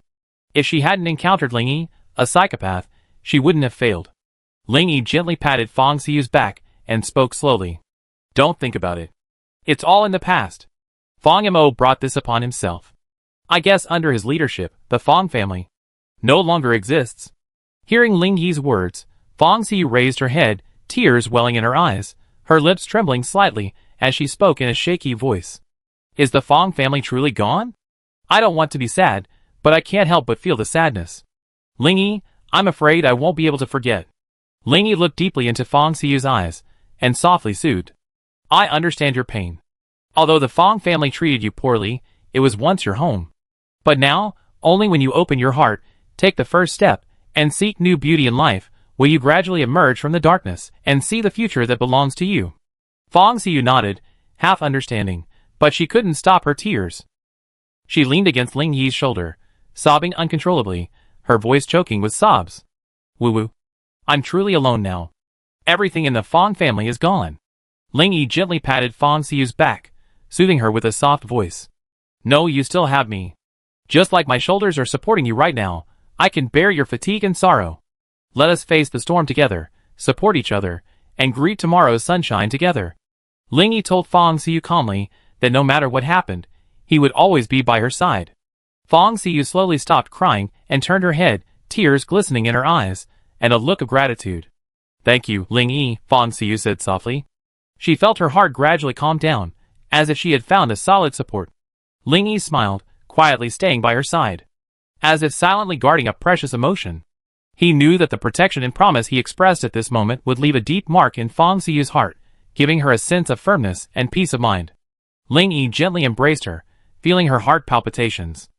If she hadn't encountered Ling Yi, a psychopath, she wouldn't have failed. Ling Yi gently patted Fong Xiyu's back and spoke slowly. Don't think about it. It's all in the past. Fong Yimou brought this upon himself. I guess under his leadership, the Fong family no longer exists. Hearing Ling Yi's words, Fong Xiyu raised her head, tears welling in her eyes, her lips trembling slightly as she spoke in a shaky voice. Is the Fong family truly gone? I don't want to be sad, but I can't help but feel the sadness. Ling Yi, I'm afraid I won't be able to forget. Ling Yi looked deeply into Fong Xiyu's eyes, and softly soothed. I understand your pain. Although the Fong family treated you poorly, it was once your home. But now, only when you open your heart, take the first step, and seek new beauty in life, will you gradually emerge from the darkness, and see the future that belongs to you. Fong Xiyu nodded, half understanding, but she couldn't stop her tears. She leaned against Ling Yi's shoulder, sobbing uncontrollably, her voice choking with sobs. Woo-woo. I'm truly alone now. Everything in the Fong family is gone. Ling Yi gently patted Fong Xiyu's back, soothing her with a soft voice. No, you still have me. Just like my shoulders are supporting you right now, I can bear your fatigue and sorrow. Let us face the storm together, support each other, and greet tomorrow's sunshine together. Ling Yi told Fong Xiyu calmly that no matter what happened, he would always be by her side. Fong Xiyu slowly stopped crying and turned her head, tears glistening in her eyes, and a look of gratitude. "Thank you, Ling Yi," Fong Xiyu said softly. She felt her heart gradually calm down, as if she had found a solid support. Ling Yi smiled, quietly staying by her side, as if silently guarding a precious emotion. He knew that the protection and promise he expressed at this moment would leave a deep mark in Fong Xiyu's heart, giving her a sense of firmness and peace of mind. Ling Yi gently embraced her, feeling her heart palpitations.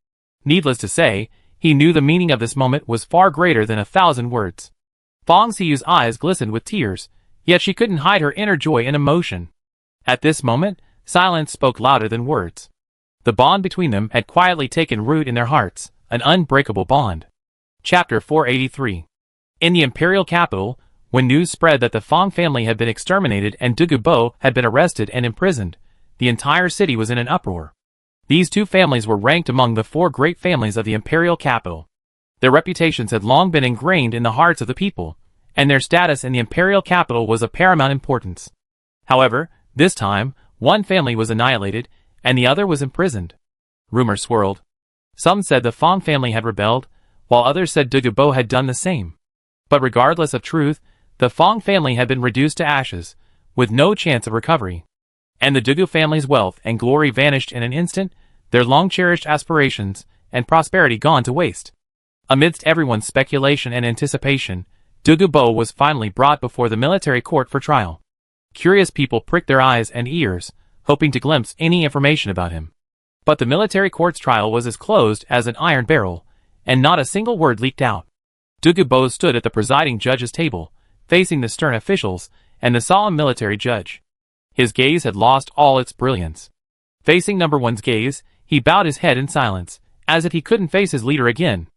Needless to say, he knew the meaning of this moment was far greater than 1,000 words. Fong Xiyu's eyes glistened with tears, yet she couldn't hide her inner joy and emotion. At this moment, silence spoke louder than words. The bond between them had quietly taken root in their hearts, an unbreakable bond. Chapter 483. In the imperial capital, when news spread that the Fong family had been exterminated and Dugu Bo had been arrested and imprisoned, the entire city was in an uproar. These two families were ranked among the 4 great families of the imperial capital. Their reputations had long been ingrained in the hearts of the people, and their status in the imperial capital was of paramount importance. However, this time, one family was annihilated, and the other was imprisoned. Rumors swirled. Some said the Fong family had rebelled, while others said Dugu Bo had done the same. But regardless of truth, the Fong family had been reduced to ashes, with no chance of recovery. And the Dugu family's wealth and glory vanished in an instant, their long-cherished aspirations and prosperity gone to waste. Amidst everyone's speculation and anticipation, Dugu Bo was finally brought before the military court for trial. Curious people pricked their eyes and ears, hoping to glimpse any information about him. But the military court's trial was as closed as an iron barrel, and not a single word leaked out. Dugu Bo stood at the presiding judge's table, facing the stern officials and the solemn military judge. His gaze had lost all its brilliance. Facing number one's gaze, he bowed his head in silence, as if he couldn't face his leader again.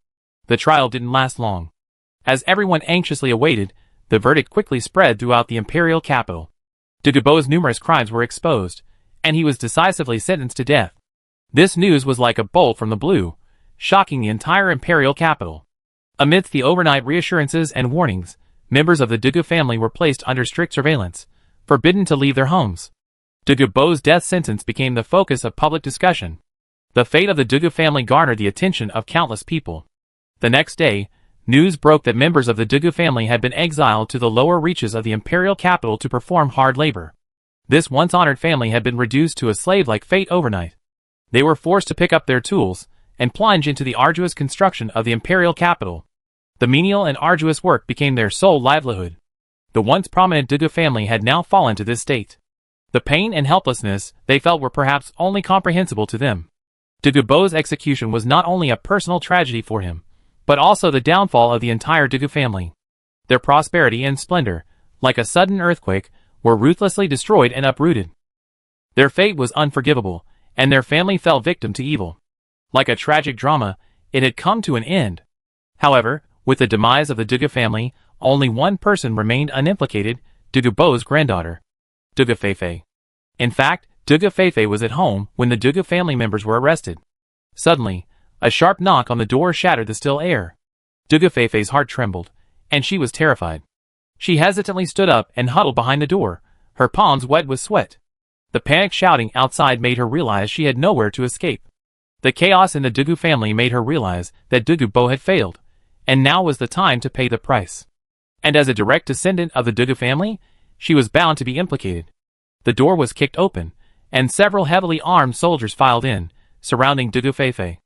The trial didn't last long. As everyone anxiously awaited, the verdict quickly spread throughout the imperial capital. Dugu Bo's numerous crimes were exposed, and he was decisively sentenced to death. This news was like a bolt from the blue, shocking the entire imperial capital. Amidst the overnight reassurances and warnings, members of the Dugu family were placed under strict surveillance, forbidden to leave their homes. Dugu Bo's death sentence became the focus of public discussion. The fate of the Dugu family garnered the attention of countless people. The next day, news broke that members of the Dugu family had been exiled to the lower reaches of the imperial capital to perform hard labor. This once honored family had been reduced to a slave-like fate overnight. They were forced to pick up their tools and plunge into the arduous construction of the imperial capital. The menial and arduous work became their sole livelihood. The once prominent Dugu family had now fallen to this state. The pain and helplessness they felt were perhaps only comprehensible to them. Dugu Bo's execution was not only a personal tragedy for him, but also the downfall of the entire Dugu family. Their prosperity and splendor, like a sudden earthquake, were ruthlessly destroyed and uprooted. Their fate was unforgivable, and their family fell victim to evil. Like a tragic drama, it had come to an end. However, with the demise of the Dugu family, only one person remained unimplicated, Dugu Bo's granddaughter, Dugu Feifei. In fact, Dugu Feifei was at home when the Dugu family members were arrested. Suddenly, a sharp knock on the door shattered the still air. Dugu Feifei's heart trembled, and she was terrified. She hesitantly stood up and huddled behind the door, her palms wet with sweat. The panicked shouting outside made her realize she had nowhere to escape. The chaos in the Dugu family made her realize that Dugu Bo had failed, and now was the time to pay the price. And as a direct descendant of the Dugu family, she was bound to be implicated. The door was kicked open, and several heavily armed soldiers filed in, surrounding Dugu Feifei.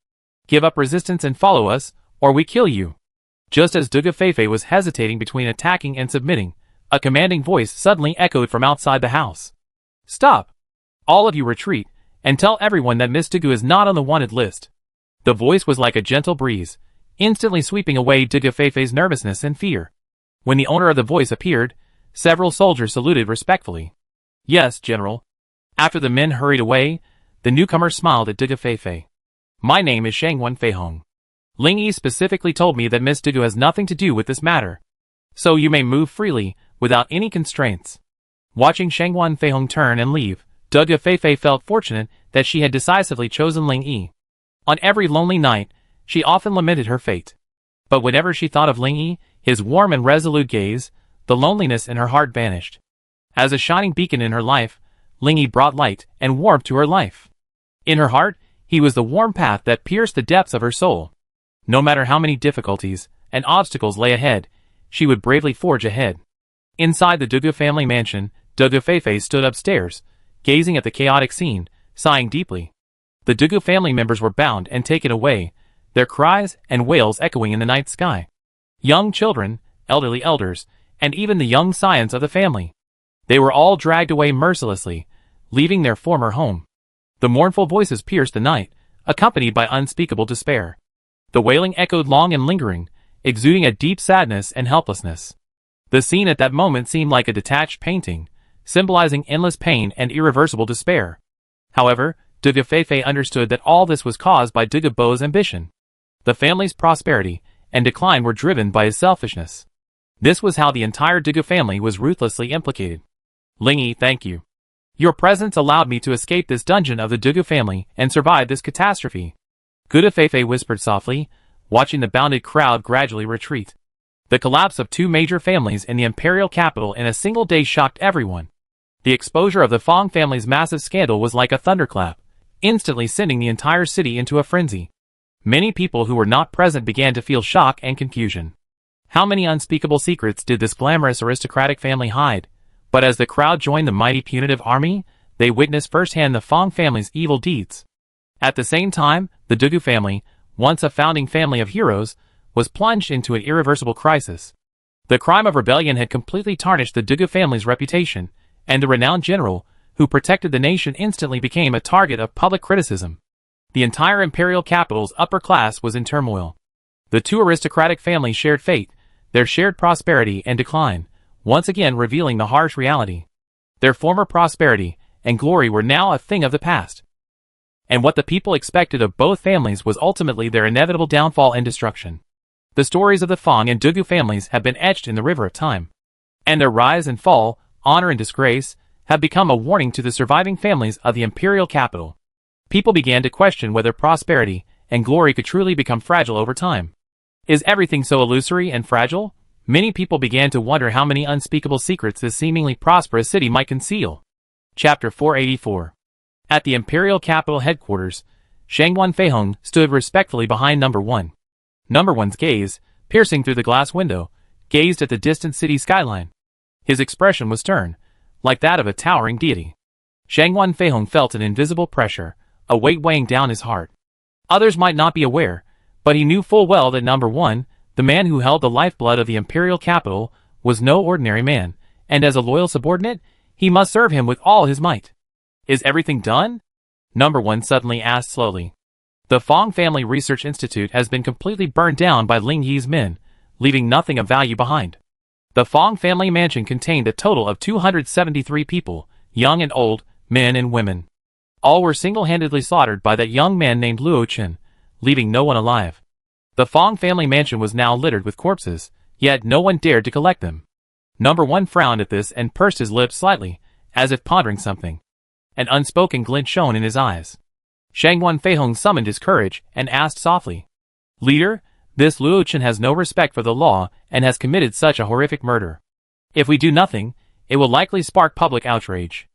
"Give up resistance and follow us, or we kill you." Just as Dugu Feifei was hesitating between attacking and submitting, a commanding voice suddenly echoed from outside the house. "Stop! All of you retreat, and tell everyone that Miss Dugu is not on the wanted list." The voice was like a gentle breeze, instantly sweeping away Dugu Feifei's nervousness and fear. When the owner of the voice appeared, several soldiers saluted respectfully. "Yes, General." After the men hurried away, the newcomer smiled at Dugu Feifei. "My name is Shangwan Feihong. Ling Yi specifically told me that Miss Dugu has nothing to do with this matter. So you may move freely, without any constraints." Watching Shangwan Feihong turn and leave, Dugu Feifei felt fortunate that she had decisively chosen Ling Yi. On every lonely night, she often lamented her fate. But whenever she thought of Ling Yi, his warm and resolute gaze, the loneliness in her heart vanished. As a shining beacon in her life, Ling Yi brought light and warmth to her life. In her heart, He was the warm path that pierced the depths of her soul. No matter how many difficulties and obstacles lay ahead, she would bravely forge ahead. Inside the Dugu family mansion, Dugu Feifei stood upstairs, gazing at the chaotic scene, sighing deeply. The Dugu family members were bound and taken away, their cries and wails echoing in the night sky. Young children, elderly elders, and even the young scions of the family. They were all dragged away mercilessly, leaving their former home. The mournful voices pierced the night, accompanied by unspeakable despair. The wailing echoed long and lingering, exuding a deep sadness and helplessness. The scene at that moment seemed like a detached painting, symbolizing endless pain and irreversible despair. However, Dugu Feifei understood that all this was caused by Dugu Bo's ambition. The family's prosperity and decline were driven by his selfishness. This was how the entire Dugu family was ruthlessly implicated. Lingyi, thank you. Your presence allowed me to escape this dungeon of the Dugu family and survive this catastrophe. Dugu Feifei whispered softly, watching the bounded crowd gradually retreat. The collapse of two major families in the imperial capital in a single day shocked everyone. The exposure of the Fong family's massive scandal was like a thunderclap, instantly sending the entire city into a frenzy. Many people who were not present began to feel shock and confusion. How many unspeakable secrets did this glamorous aristocratic family hide? But as the crowd joined the mighty punitive army, they witnessed firsthand the Fong family's evil deeds. At the same time, the Dugu family, once a founding family of heroes, was plunged into an irreversible crisis. The crime of rebellion had completely tarnished the Dugu family's reputation, and the renowned general, who protected the nation, instantly became a target of public criticism. The entire imperial capital's upper class was in turmoil. The two aristocratic families shared fate, their shared prosperity and decline, once again revealing the harsh reality. Their former prosperity and glory were now a thing of the past. And what the people expected of both families was ultimately their inevitable downfall and destruction. The stories of the Fong and Dugu families have been etched in the river of time. And their rise and fall, honor and disgrace, have become a warning to the surviving families of the imperial capital. People began to question whether prosperity and glory could truly become fragile over time. Is everything so illusory and fragile? Many people began to wonder how many unspeakable secrets this seemingly prosperous city might conceal. Chapter 484. At the imperial capital headquarters, Shangguan Feihong stood respectfully behind Number 1. Number 1's gaze, piercing through the glass window, gazed at the distant city skyline. His expression was stern, like that of a towering deity. Shangguan Feihong felt an invisible pressure, a weight weighing down his heart. Others might not be aware, but he knew full well that Number 1, the man who held the lifeblood of the imperial capital, was no ordinary man, and as a loyal subordinate, he must serve him with all his might. Is everything done? Number 1 suddenly asked slowly. The Fong Family Research Institute has been completely burned down by Lingyi's men, leaving nothing of value behind. The Fong family mansion contained a total of 273 people, young and old, men and women. All were single-handedly slaughtered by that young man named Luo Chen, leaving no one alive. The Fong family mansion was now littered with corpses, yet no one dared to collect them. Number 1 frowned at this and pursed his lips slightly, as if pondering something. An unspoken glint shone in his eyes. Shangguan Feihong summoned his courage and asked softly, "Leader, this Luo Chen has no respect for the law and has committed such a horrific murder. If we do nothing, it will likely spark public outrage."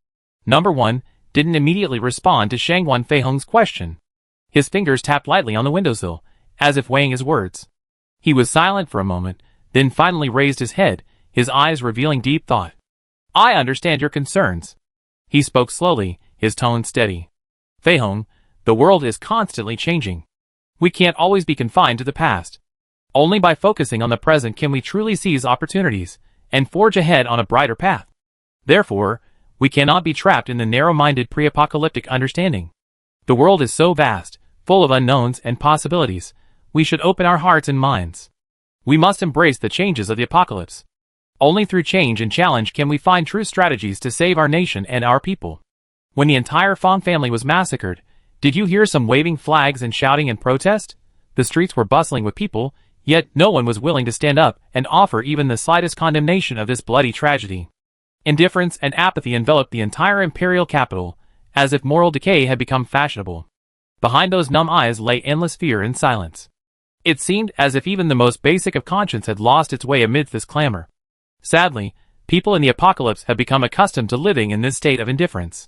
Number 1 didn't immediately respond to Shangguan Feihong's question. His fingers tapped lightly on the windowsill, as if weighing his words. He was silent for a moment, then finally raised his head, his eyes revealing deep thought. "I understand your concerns." He spoke slowly, his tone steady. "Feihong, the world is constantly changing. We can't always be confined to the past. Only by focusing on the present can we truly seize opportunities and forge ahead on a brighter path. Therefore, we cannot be trapped in the narrow-minded pre-apocalyptic understanding. The world is so vast, full of unknowns and possibilities. We should open our hearts and minds. We must embrace the changes of the apocalypse. Only through change and challenge can we find true strategies to save our nation and our people." When the entire Fong family was massacred, did you hear some waving flags and shouting in protest? The streets were bustling with people, yet no one was willing to stand up and offer even the slightest condemnation of this bloody tragedy. Indifference and apathy enveloped the entire imperial capital, as if moral decay had become fashionable. Behind those numb eyes lay endless fear and silence. It seemed as if even the most basic of conscience had lost its way amidst this clamor. Sadly, people in the apocalypse have become accustomed to living in this state of indifference.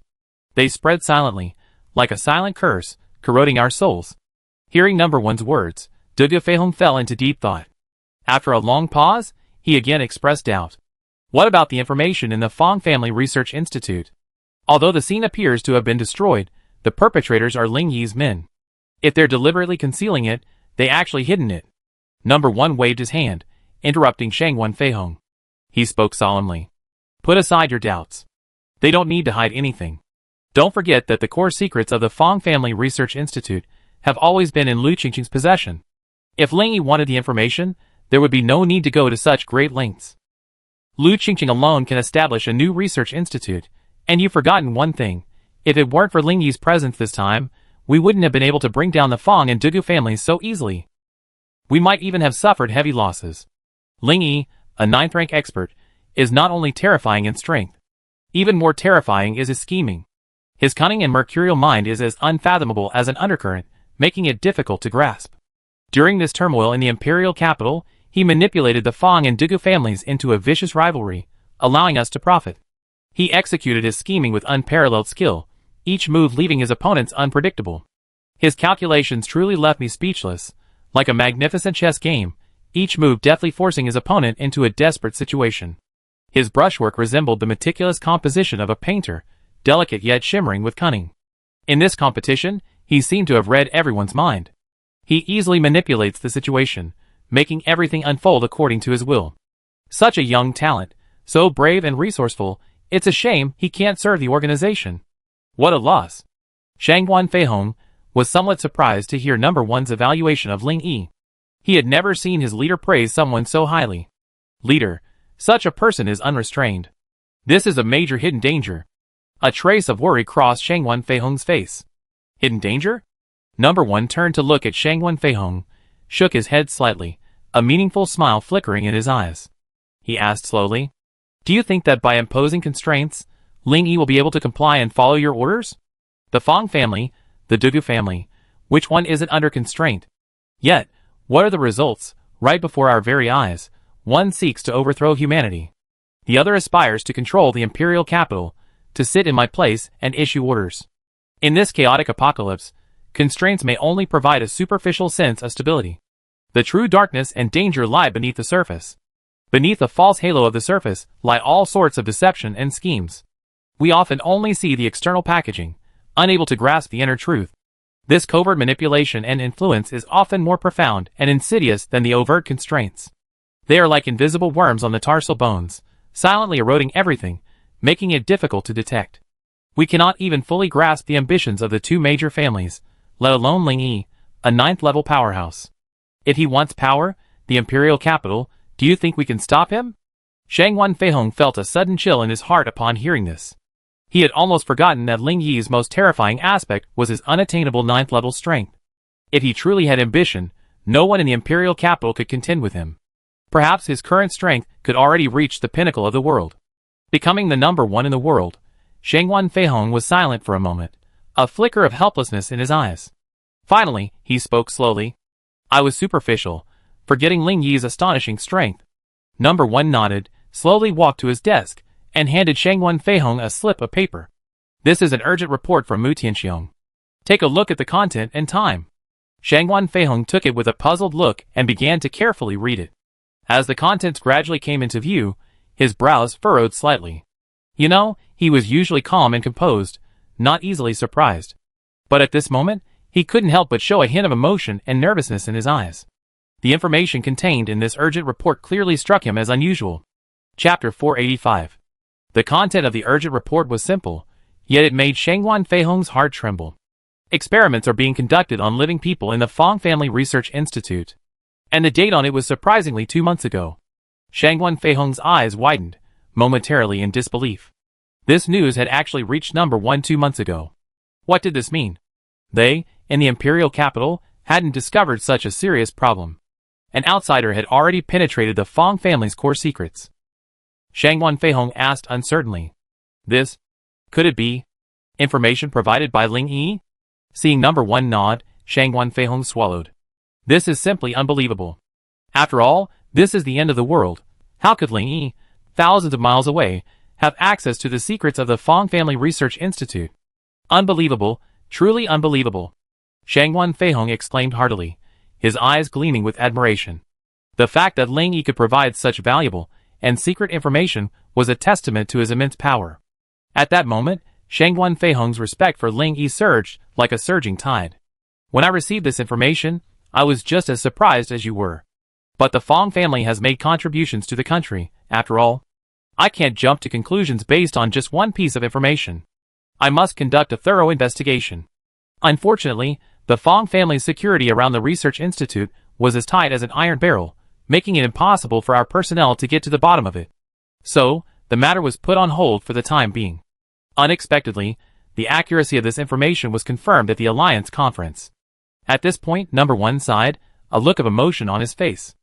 They spread silently, like a silent curse, corroding our souls. Hearing number one's words, Du Feihong fell into deep thought. After a long pause, he again expressed doubt. What about the information in the Fong Family Research Institute? Although the scene appears to have been destroyed, the perpetrators are Ling Yi's men. If they're deliberately concealing it, they actually hidden it. Number one waved his hand, interrupting Shangwan Feihong. He spoke solemnly. Put aside your doubts. They don't need to hide anything. Don't forget that the core secrets of the Fong Family Research Institute have always been in Lu Qingqing's possession. If Ling Yi wanted the information, there would be no need to go to such great lengths. Lu Qingqing alone can establish a new research institute, and you've forgotten one thing. If it weren't for Ling Yi's presence this time, we wouldn't have been able to bring down the Fong and Dugu families so easily. We might even have suffered heavy losses. Ling Yi, a 9th rank expert, is not only terrifying in strength. Even more terrifying is his scheming. His cunning and mercurial mind is as unfathomable as an undercurrent, making it difficult to grasp. During this turmoil in the imperial capital, he manipulated the Fong and Dugu families into a vicious rivalry, allowing us to profit. He executed his scheming with unparalleled skill, each move leaving his opponents unpredictable. His calculations truly left me speechless. Like a magnificent chess game, each move deftly forcing his opponent into a desperate situation. His brushwork resembled the meticulous composition of a painter, delicate yet shimmering with cunning. In this competition, he seemed to have read everyone's mind. He easily manipulates the situation, making everything unfold according to his will. Such a young talent, so brave and resourceful, it's a shame he can't serve the organization. What a loss. Shangwan Feihong was somewhat surprised to hear number one's evaluation of Ling Yi. He had never seen his leader praise someone so highly. Leader, such a person is unrestrained. This is a major hidden danger. A trace of worry crossed Shangwan Feihong's face. Hidden danger? Number one turned to look at Shangwan Feihong, shook his head slightly, a meaningful smile flickering in his eyes. He asked slowly, do you think that by imposing constraints, Ling Yi will be able to comply and follow your orders? The Fong family, the Dugu family, which one isn't under constraint? Yet, what are the results? Right before our very eyes, one seeks to overthrow humanity. The other aspires to control the imperial capital, to sit in my place and issue orders. In this chaotic apocalypse, constraints may only provide a superficial sense of stability. The true darkness and danger lie beneath the surface. Beneath the false halo of the surface lie all sorts of deception and schemes. We often only see the external packaging, unable to grasp the inner truth. This covert manipulation and influence is often more profound and insidious than the overt constraints. They are like invisible worms on the tarsal bones, silently eroding everything, making it difficult to detect. We cannot even fully grasp the ambitions of the two major families, let alone Ling Yi, a 9th-level powerhouse. If he wants power, the imperial capital, do you think we can stop him? Shangwan Feihong felt a sudden chill in his heart upon hearing this. He had almost forgotten that Ling Yi's most terrifying aspect was his unattainable 9th-level strength. If he truly had ambition, no one in the imperial capital could contend with him. Perhaps his current strength could already reach the pinnacle of the world. Becoming the number one in the world, Shangwan Feihong was silent for a moment, a flicker of helplessness in his eyes. Finally, he spoke slowly. I was superficial, forgetting Ling Yi's astonishing strength. Number one nodded, slowly walked to his desk, and handed Shangwan Feihong a slip of paper. This is an urgent report from Mu Tianxiong. Take a look at the content and time. Shangwan Feihong took it with a puzzled look and began to carefully read it. As the contents gradually came into view, his brows furrowed slightly. You know, he was usually calm and composed, not easily surprised. But at this moment, he couldn't help but show a hint of emotion and nervousness in his eyes. The information contained in this urgent report clearly struck him as unusual. Chapter 485. The content of the urgent report was simple, yet it made Shangwan Feihong's heart tremble. Experiments are being conducted on living people in the Fong Family Research Institute. And the date on it was surprisingly 2 months ago. Shangwan Feihong's eyes widened, momentarily in disbelief. This news had actually reached number one 2 months ago. What did this mean? They, in the imperial capital, hadn't discovered such a serious problem. An outsider had already penetrated the Fong family's core secrets. Shangwan Feihong asked uncertainly. This? Could it be information provided by Ling Yi? Seeing number one nod, Shangwan Feihong swallowed. This is simply unbelievable. After all, this is the end of the world. How could Ling Yi, thousands of miles away, have access to the secrets of the Fong Family Research Institute? Unbelievable, truly unbelievable. Shangwan Feihong exclaimed heartily, his eyes gleaming with admiration. The fact that Ling Yi could provide such valuable and secret information was a testament to his immense power. At that moment, Shangwan Feihong's respect for Ling Yi surged like a surging tide. When I received this information, I was just as surprised as you were. But the Fong family has made contributions to the country, after all. I can't jump to conclusions based on just one piece of information. I must conduct a thorough investigation. Unfortunately, the Fong family's security around the research institute was as tight as an iron barrel, making it impossible for our personnel to get to the bottom of it. So, the matter was put on hold for the time being. Unexpectedly, the accuracy of this information was confirmed at the Alliance conference. At this point, Number One sighed, a look of emotion on his face.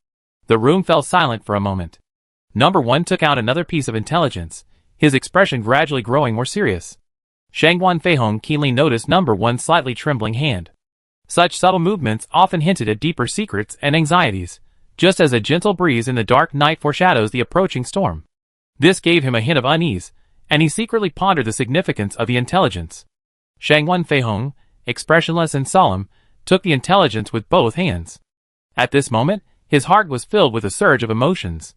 The room fell silent for a moment. Number One took out another piece of intelligence, his expression gradually growing more serious. Shangwan Feihong keenly noticed Number One's slightly trembling hand. Such subtle movements often hinted at deeper secrets and anxieties, just as a gentle breeze in the dark night foreshadows the approaching storm. This gave him a hint of unease, and he secretly pondered the significance of the intelligence. Shangwan Feihong, expressionless and solemn, took the intelligence with both hands. At this moment, his heart was filled with a surge of emotions.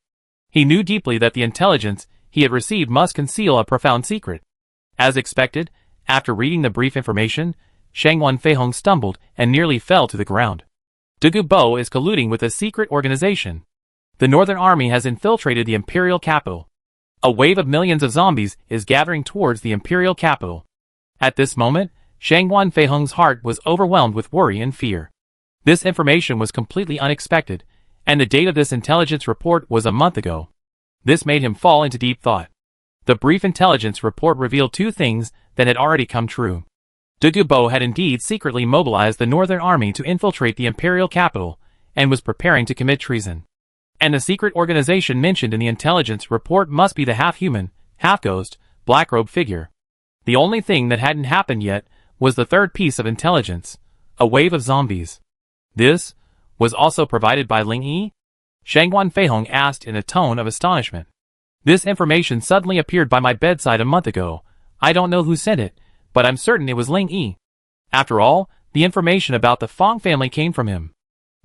He knew deeply that the intelligence he had received must conceal a profound secret. As expected, after reading the brief information, Shangwan Feihong stumbled and nearly fell to the ground. Dugu Bo is colluding with a secret organization. The Northern Army has infiltrated the imperial capital. A wave of millions of zombies is gathering towards the imperial capital. At this moment, Shangwan Feihong's heart was overwhelmed with worry and fear. This information was completely unexpected, and the date of this intelligence report was a month ago. This made him fall into deep thought. The brief intelligence report revealed two things that had already come true. Dugu Bo had indeed secretly mobilized the Northern Army to infiltrate the imperial capital, and was preparing to commit treason. And the secret organization mentioned in the intelligence report must be the half-human, half-ghost, black-robed figure. The only thing that hadn't happened yet was the third piece of intelligence, a wave of zombies. This was also provided by Ling Yi? Shangwan Feihong asked in a tone of astonishment. This information suddenly appeared by my bedside a month ago. I don't know who sent it, but I'm certain it was Ling Yi. After all, the information about the Fong family came from him.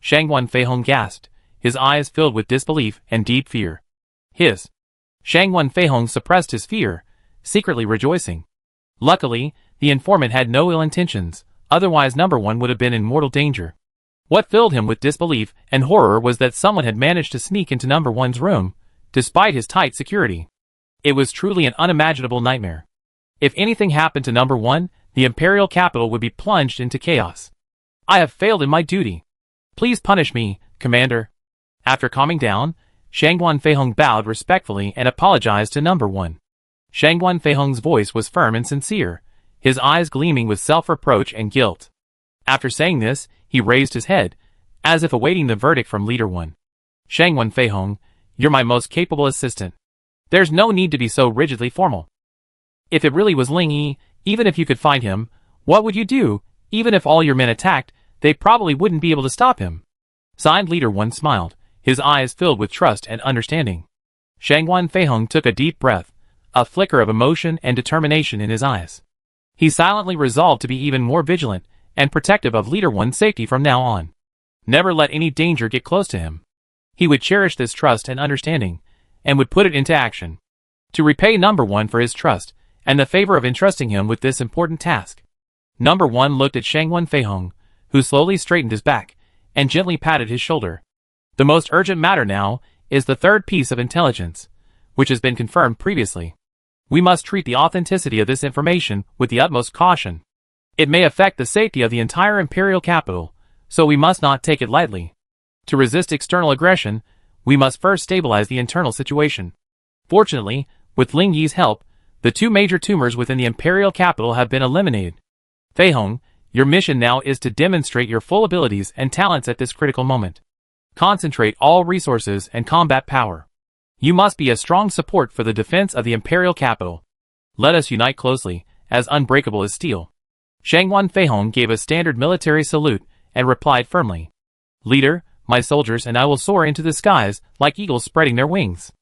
Shangwan Feihong gasped, his eyes filled with disbelief and deep fear. Shangwan Feihong suppressed his fear, secretly rejoicing. Luckily, the informant had no ill intentions, otherwise Number One would have been in mortal danger. What filled him with disbelief and horror was that someone had managed to sneak into Number One's room, despite his tight security. It was truly an unimaginable nightmare. If anything happened to Number One, the imperial capital would be plunged into chaos. I have failed in my duty. Please punish me, Commander. After calming down, Shangwan Feihong bowed respectfully and apologized to Number One. Shangwan Feihong's voice was firm and sincere, his eyes gleaming with self-reproach and guilt. After saying this, he raised his head, as if awaiting the verdict from Leader One. Shangwan Feihong, you're my most capable assistant. There's no need to be so rigidly formal. If it really was Ling Yi, even if you could find him, what would you do? Even if all your men attacked, they probably wouldn't be able to stop him. Signed Leader One smiled, his eyes filled with trust and understanding. Shangwan Feihong took a deep breath, a flicker of emotion and determination in his eyes. He silently resolved to be even more vigilant and protective of Leader One's safety from now on. Never let any danger get close to him. He would cherish this trust and understanding, and would put it into action. To repay Number One for his trust, and the favor of entrusting him with this important task. Number One looked at Shangwan Feihong, who slowly straightened his back, and gently patted his shoulder. The most urgent matter now is the third piece of intelligence, which has been confirmed previously. We must treat the authenticity of this information with the utmost caution. It may affect the safety of the entire imperial capital, so we must not take it lightly. To resist external aggression, we must first stabilize the internal situation. Fortunately, with Ling Yi's help, the two major tumors within the imperial capital have been eliminated. Feihong, your mission now is to demonstrate your full abilities and talents at this critical moment. Concentrate all resources and combat power. You must be a strong support for the defense of the imperial capital. Let us unite closely, as unbreakable as steel. Shangwan Feihong gave a standard military salute and replied firmly. Leader, my soldiers and I will soar into the skies like eagles spreading their wings.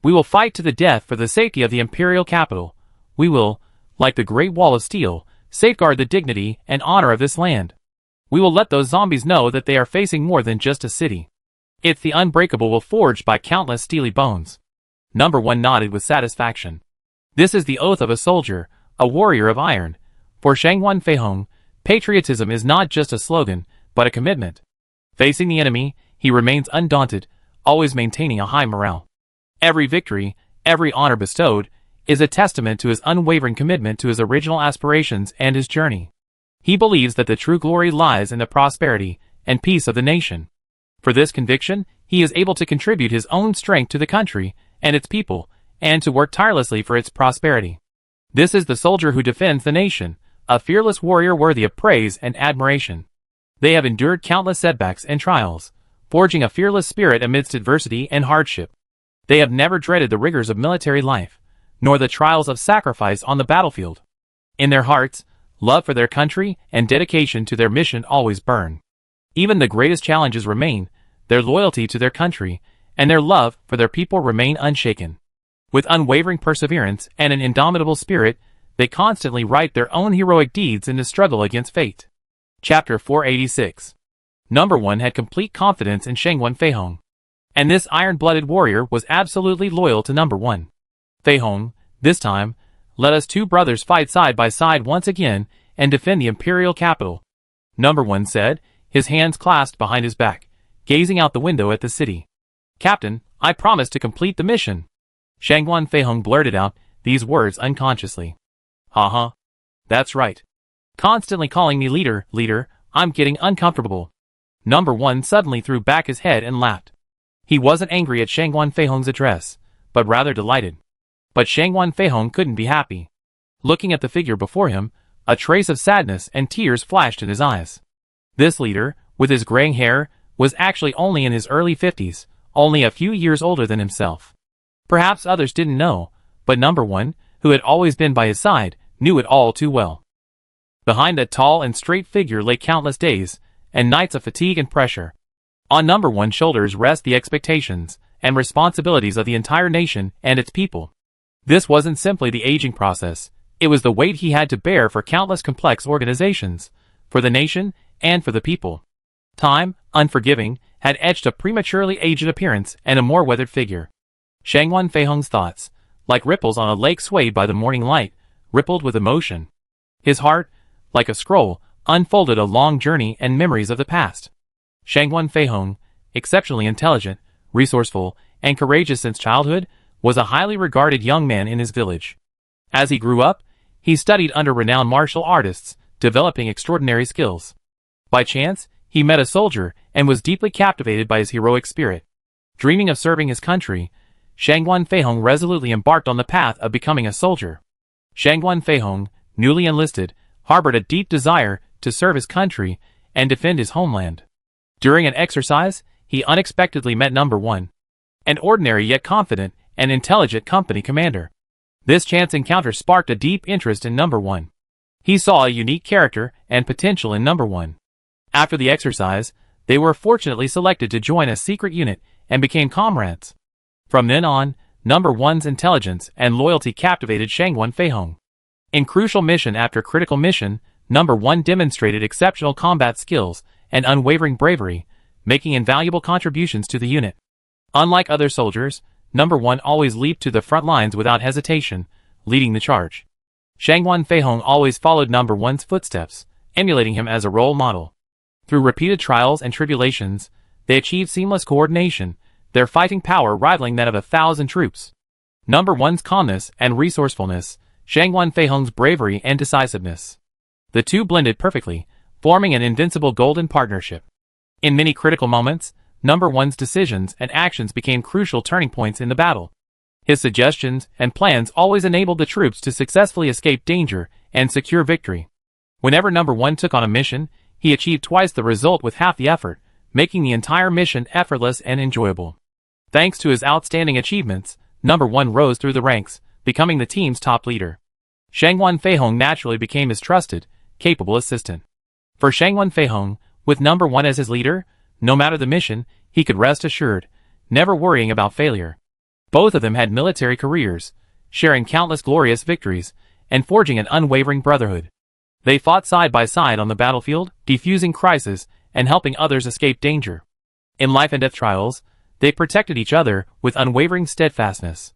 We will fight to the death for the safety of the imperial capital. We will, like the Great Wall of Steel, safeguard the dignity and honor of this land. We will let those zombies know that they are facing more than just a city. It's the unbreakable will forged by countless steely bones. Number 1 nodded with satisfaction. This is the oath of a soldier, a warrior of iron. For Shangwan Feihong, patriotism is not just a slogan, but a commitment. Facing the enemy, he remains undaunted, always maintaining a high morale. Every victory, every honor bestowed, is a testament to his unwavering commitment to his original aspirations and his journey. He believes that the true glory lies in the prosperity and peace of the nation. For this conviction, he is able to contribute his own strength to the country and its people, and to work tirelessly for its prosperity. This is the soldier who defends the nation, a fearless warrior worthy of praise and admiration. They have endured countless setbacks and trials, forging a fearless spirit amidst adversity and hardship. They have never dreaded the rigors of military life, nor the trials of sacrifice on the battlefield. In their hearts, love for their country and dedication to their mission always burn. Even the greatest challenges remain, their loyalty to their country and their love for their people remain unshaken. With unwavering perseverance and an indomitable spirit, they constantly write their own heroic deeds in the struggle against fate. Chapter 486. Number 1 had complete confidence in Shangwan Feihong. And this iron-blooded warrior was absolutely loyal to Number 1. Feihong, this time, let us two brothers fight side by side once again and defend the imperial capital. Number 1 said, his hands clasped behind his back, gazing out the window at the city. Captain, I promise to complete the mission. Shangwan Feihong blurted out these words unconsciously. Ha. That's right. Constantly calling me leader, I'm getting uncomfortable. Number 1 suddenly threw back his head and laughed. He wasn't angry at Shangwan Feihong's address, but rather delighted. But Shangwan Feihong couldn't be happy. Looking at the figure before him, a trace of sadness and tears flashed in his eyes. This leader, with his graying hair, was actually only in his early 50s, only a few years older than himself. Perhaps others didn't know, but Number 1, who had always been by his side, knew it all too well. Behind that tall and straight figure lay countless days and nights of fatigue and pressure. On Number 1's shoulders rest the expectations and responsibilities of the entire nation and its people. This wasn't simply the aging process, it was the weight he had to bear for countless complex organizations, for the nation, and for the people. Time, unforgiving, had etched a prematurely aged appearance and a more weathered figure. Shangwan Feihong's thoughts, like ripples on a lake swayed by the morning light, rippled with emotion. His heart, like a scroll, unfolded a long journey and memories of the past. Shangwan Feihong, exceptionally intelligent, resourceful, and courageous since childhood, was a highly regarded young man in his village. As he grew up, he studied under renowned martial artists, developing extraordinary skills. By chance, he met a soldier and was deeply captivated by his heroic spirit. Dreaming of serving his country, Shangwan Feihong resolutely embarked on the path of becoming a soldier. Shangwan Feihong, newly enlisted, harbored a deep desire to serve his country and defend his homeland. During an exercise, he unexpectedly met Number 1, an ordinary yet confident and intelligent company commander. This chance encounter sparked a deep interest in Number 1. He saw a unique character and potential in Number 1. After the exercise, they were fortunately selected to join a secret unit and became comrades. From then on, Number 1's intelligence and loyalty captivated Shangwan Feihong. In crucial mission after critical mission, Number 1 demonstrated exceptional combat skills and unwavering bravery, making invaluable contributions to the unit. Unlike other soldiers, Number 1 always leaped to the front lines without hesitation, leading the charge. Shangwan Feihong always followed Number 1's footsteps, emulating him as a role model. Through repeated trials and tribulations, they achieved seamless coordination, their fighting power rivaling that of 1,000 troops. Number 1's calmness and resourcefulness, Shangwan Feihong's bravery and decisiveness. The two blended perfectly, forming an invincible golden partnership. In many critical moments, Number 1's decisions and actions became crucial turning points in the battle. His suggestions and plans always enabled the troops to successfully escape danger and secure victory. Whenever Number 1 took on a mission, he achieved twice the result with half the effort, making the entire mission effortless and enjoyable. Thanks to his outstanding achievements, Number 1 rose through the ranks, becoming the team's top leader. Shangwan Feihong naturally became his trusted, capable assistant. For Shangwan Feihong, with Number 1 as his leader, no matter the mission, he could rest assured, never worrying about failure. Both of them had military careers, sharing countless glorious victories, and forging an unwavering brotherhood. They fought side by side on the battlefield, defusing crises and helping others escape danger. In life and death trials, they protected each other with unwavering steadfastness.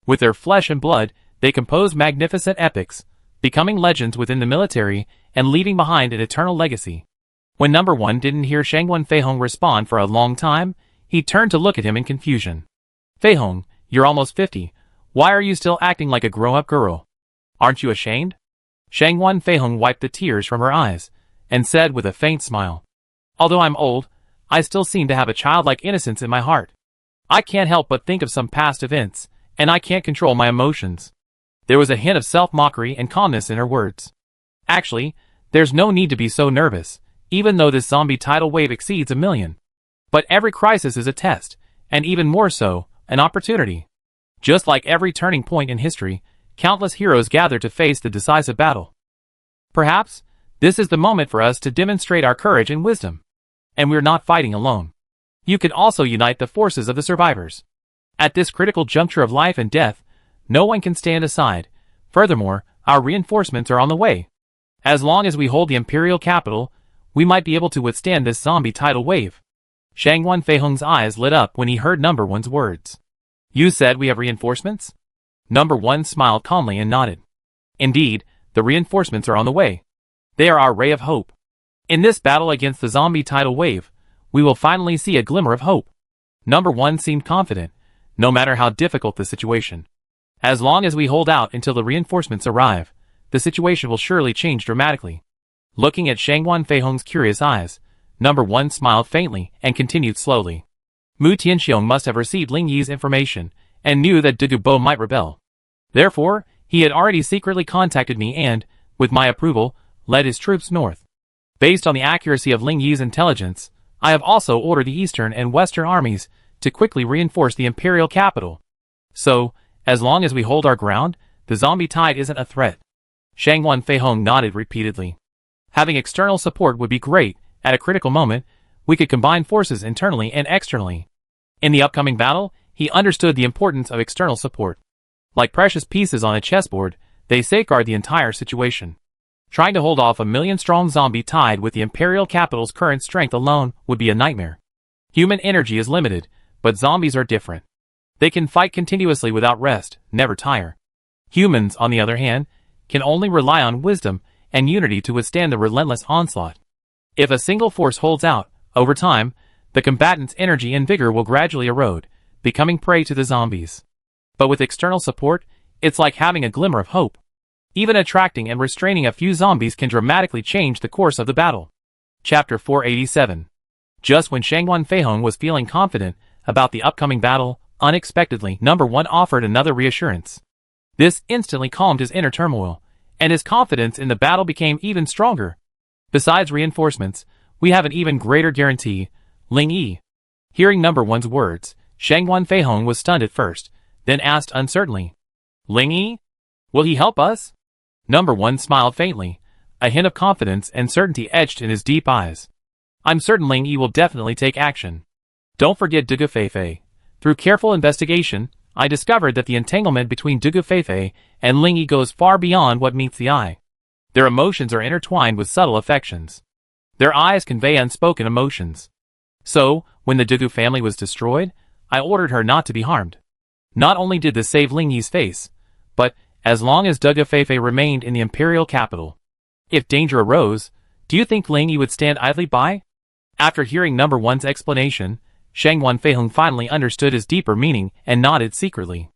With their flesh and blood, they composed magnificent epics, becoming legends within the military and leaving behind an eternal legacy. When number one didn't hear Shangwan Feihong respond for a long time, he turned to look at him in confusion. Feihong, you're almost 50. Why are you still acting like a grown-up girl? Aren't you ashamed? Shangwan Feihong wiped the tears from her eyes and said with a faint smile. Although I'm old, I still seem to have a childlike innocence in my heart. I can't help but think of some past events, and I can't control my emotions. There was a hint of self-mockery and calmness in her words. Actually, there's no need to be so nervous, even though this zombie tidal wave exceeds 1 million. But every crisis is a test, and even more so, an opportunity. Just like every turning point in history, countless heroes gather to face the decisive battle. Perhaps, this is the moment for us to demonstrate our courage and wisdom. And we're not fighting alone. You could also unite the forces of the survivors. At this critical juncture of life and death, no one can stand aside. Furthermore, our reinforcements are on the way. As long as we hold the imperial capital, we might be able to withstand this zombie tidal wave. Shangwan Feihong's eyes lit up when he heard number one's words. You said we have reinforcements? Number one smiled calmly and nodded. Indeed, the reinforcements are on the way. They are our ray of hope. In this battle against the zombie tidal wave, we will finally see a glimmer of hope. Number one seemed confident, no matter how difficult the situation. As long as we hold out until the reinforcements arrive, the situation will surely change dramatically. Looking at Shangwan Feihong's curious eyes, number one smiled faintly and continued slowly. Mu Tianxiong must have received Ling Yi's information and knew that Dugu Bo might rebel. Therefore, he had already secretly contacted me and, with my approval, led his troops north. Based on the accuracy of Ling Yi's intelligence, I have also ordered the eastern and western armies to quickly reinforce the imperial capital. So, as long as we hold our ground, the zombie tide isn't a threat. Shangwan Feihong nodded repeatedly. Having external support would be great. At a critical moment, we could combine forces internally and externally. In the upcoming battle, he understood the importance of external support. Like precious pieces on a chessboard, they safeguard the entire situation. Trying to hold off 1 million-strong zombie tide with the imperial capital's current strength alone would be a nightmare. Human energy is limited, but zombies are different. They can fight continuously without rest, never tire. Humans, on the other hand, can only rely on wisdom and unity to withstand the relentless onslaught. If a single force holds out, over time, the combatant's energy and vigor will gradually erode, becoming prey to the zombies. But with external support, it's like having a glimmer of hope. Even attracting and restraining a few zombies can dramatically change the course of the battle. Chapter 487. Just when Shangwan Feihong was feeling confident about the upcoming battle, unexpectedly, number one offered another reassurance. This instantly calmed his inner turmoil, and his confidence in the battle became even stronger. Besides reinforcements, we have an even greater guarantee, Ling Yi. Hearing number one's words, Shangwan Feihong was stunned at first, then asked uncertainly, Ling Yi? Will he help us? Number one smiled faintly, a hint of confidence and certainty etched in his deep eyes. I'm certain Ling Yi will definitely take action. Don't forget Dugu Feifei. Through careful investigation, I discovered that the entanglement between Dugu Feifei and Ling Yi goes far beyond what meets the eye. Their emotions are intertwined with subtle affections. Their eyes convey unspoken emotions. So, when the Dugu family was destroyed, I ordered her not to be harmed. Not only did this save Ling Yi's face, but, as long as Dugu Feifei remained in the imperial capital, if danger arose, do you think Ling Yi would stand idly by? After hearing number one's explanation, Shangwan Feihong finally understood his deeper meaning and nodded secretly.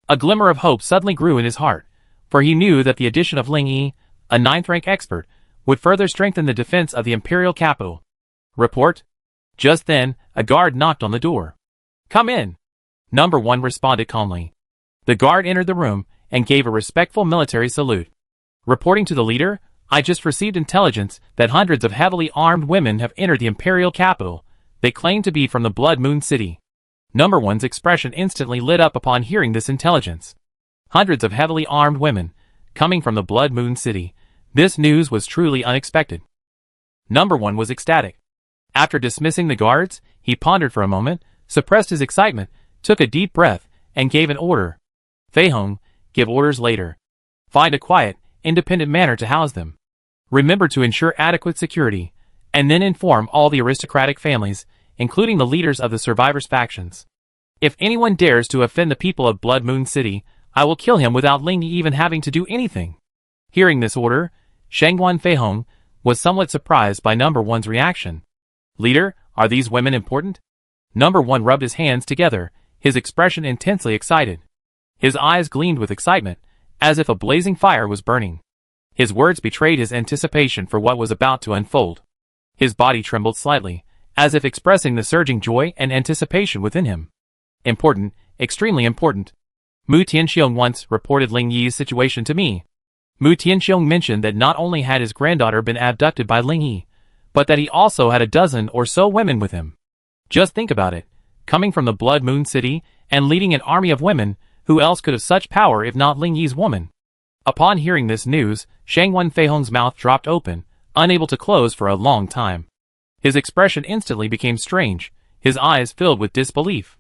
A glimmer of hope suddenly grew in his heart, for he knew that the addition of Ling Yi, a 9th-rank expert, would further strengthen the defense of the imperial capital. Report? Just then, a guard knocked on the door. Come in. Number one responded calmly. The guard entered the room and gave a respectful military salute. Reporting to the leader, I just received intelligence that hundreds of heavily armed women have entered the imperial capital. They claim to be from the Blood Moon City. Number one's expression instantly lit up upon hearing this intelligence. Hundreds of heavily armed women, coming from the Blood Moon City. This news was truly unexpected. Number one was ecstatic. After dismissing the guards, he pondered for a moment, suppressed his excitement, took a deep breath, and gave an order. Feihong, give orders later. Find a quiet, independent manner to house them. Remember to ensure adequate security, and then inform all the aristocratic families, including the leaders of the survivors' factions. If anyone dares to offend the people of Blood Moon City, I will kill him without Ling Yi even having to do anything." Hearing this order, Shangguan Feihong was somewhat surprised by Number One's reaction. "Leader, are these women important?" Number One rubbed his hands together, his expression intensely excited. His eyes gleamed with excitement, as if a blazing fire was burning. His words betrayed his anticipation for what was about to unfold. His body trembled slightly, as if expressing the surging joy and anticipation within him. "Important, extremely important. Mu Tianxiong once reported Ling Yi's situation to me. Mu Tianxiong mentioned that not only had his granddaughter been abducted by Ling Yi, but that he also had a dozen or so women with him. Just think about it, coming from the Blood Moon City and leading an army of women, who else could have such power if not Ling Yi's woman?" Upon hearing this news, Shangguan Feihong's mouth dropped open, unable to close for a long time. His expression instantly became strange, his eyes filled with disbelief.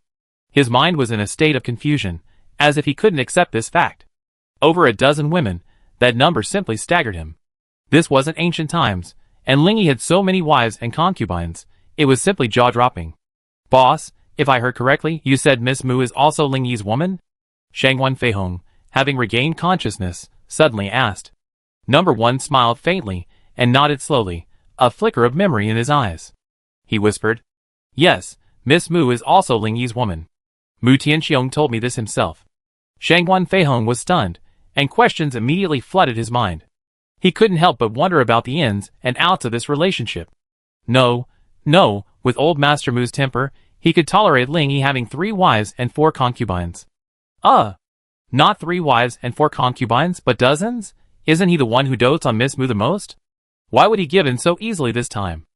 His mind was in a state of confusion, as if he couldn't accept this fact. Over a dozen women, that number simply staggered him. This wasn't ancient times, and Ling Yi had so many wives and concubines, it was simply jaw-dropping. "Boss, if I heard correctly, you said Miss Mu is also Ling Yi's woman?" Shangguan Feihong, having regained consciousness, suddenly asked. Number One smiled faintly and nodded slowly, a flicker of memory in his eyes. He whispered, "Yes, Miss Mu is also Ling Yi's woman. Mu Tianxiong told me this himself." Shangguan Feihong was stunned, and questions immediately flooded his mind. He couldn't help but wonder about the ins and outs of this relationship. No, with old Master Mu's temper, he could tolerate Ling Yi having 3 wives and 4 concubines. Not 3 wives and 4 concubines, but dozens? Isn't he the one who dotes on Miss Mu the most? Why would he give in so easily this time?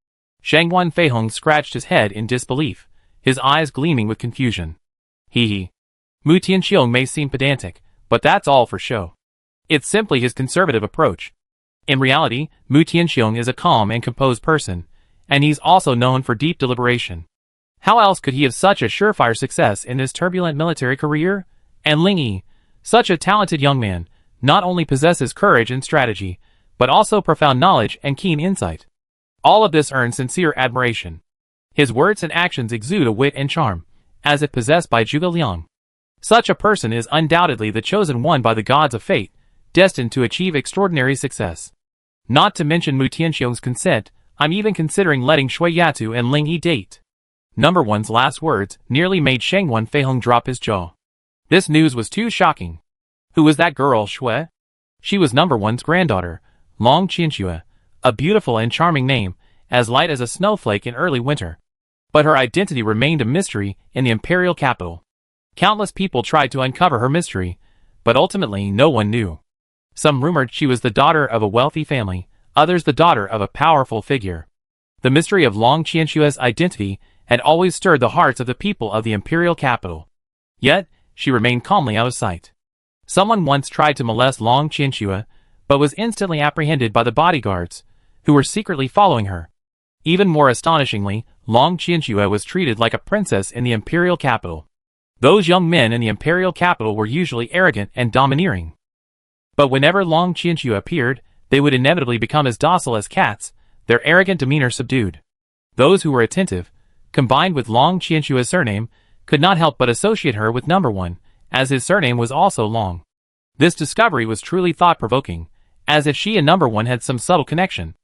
Shangguan Feihong scratched his head in disbelief, his eyes gleaming with confusion. He. Mu Tianxiong may seem pedantic, but that's all for show. It's simply his conservative approach. In reality, Mu Tianxiong is a calm and composed person, and he's also known for deep deliberation. How else could he have such a surefire success in his turbulent military career? And Ling Yi, such a talented young man, not only possesses courage and strategy, but also profound knowledge and keen insight. All of this earns sincere admiration. His words and actions exude a wit and charm, as if possessed by Zhuge Liang. Such a person is undoubtedly the chosen one by the gods of fate, destined to achieve extraordinary success. Not to mention Mu Tianxiong's consent, I'm even considering letting Shui Yatu and Ling Yi date. Number One's last words nearly made Shangguan Feihong drop his jaw. This news was too shocking. Who was that girl, Shui? She was Number One's granddaughter, Long Qianxue, a beautiful and charming name, as light as a snowflake in early winter. But her identity remained a mystery in the imperial capital. Countless people tried to uncover her mystery, but ultimately no one knew. Some rumored she was the daughter of a wealthy family, others the daughter of a powerful figure. The mystery of Long Qianxue's identity had always stirred the hearts of the people of the imperial capital. Yet, she remained calmly out of sight. Someone once tried to molest Long Qianxue, but was instantly apprehended by the bodyguards, who were secretly following her. Even more astonishingly, Long Qianxue was treated like a princess in the imperial capital. Those young men in the imperial capital were usually arrogant and domineering. But whenever Long Qianxue appeared, they would inevitably become as docile as cats, their arrogant demeanor subdued. Those who were attentive, combined with Long Qianxue's surname, could not help but associate her with Number One, as his surname was also Long. This discovery was truly thought-provoking, as if she and Number One had some subtle connection.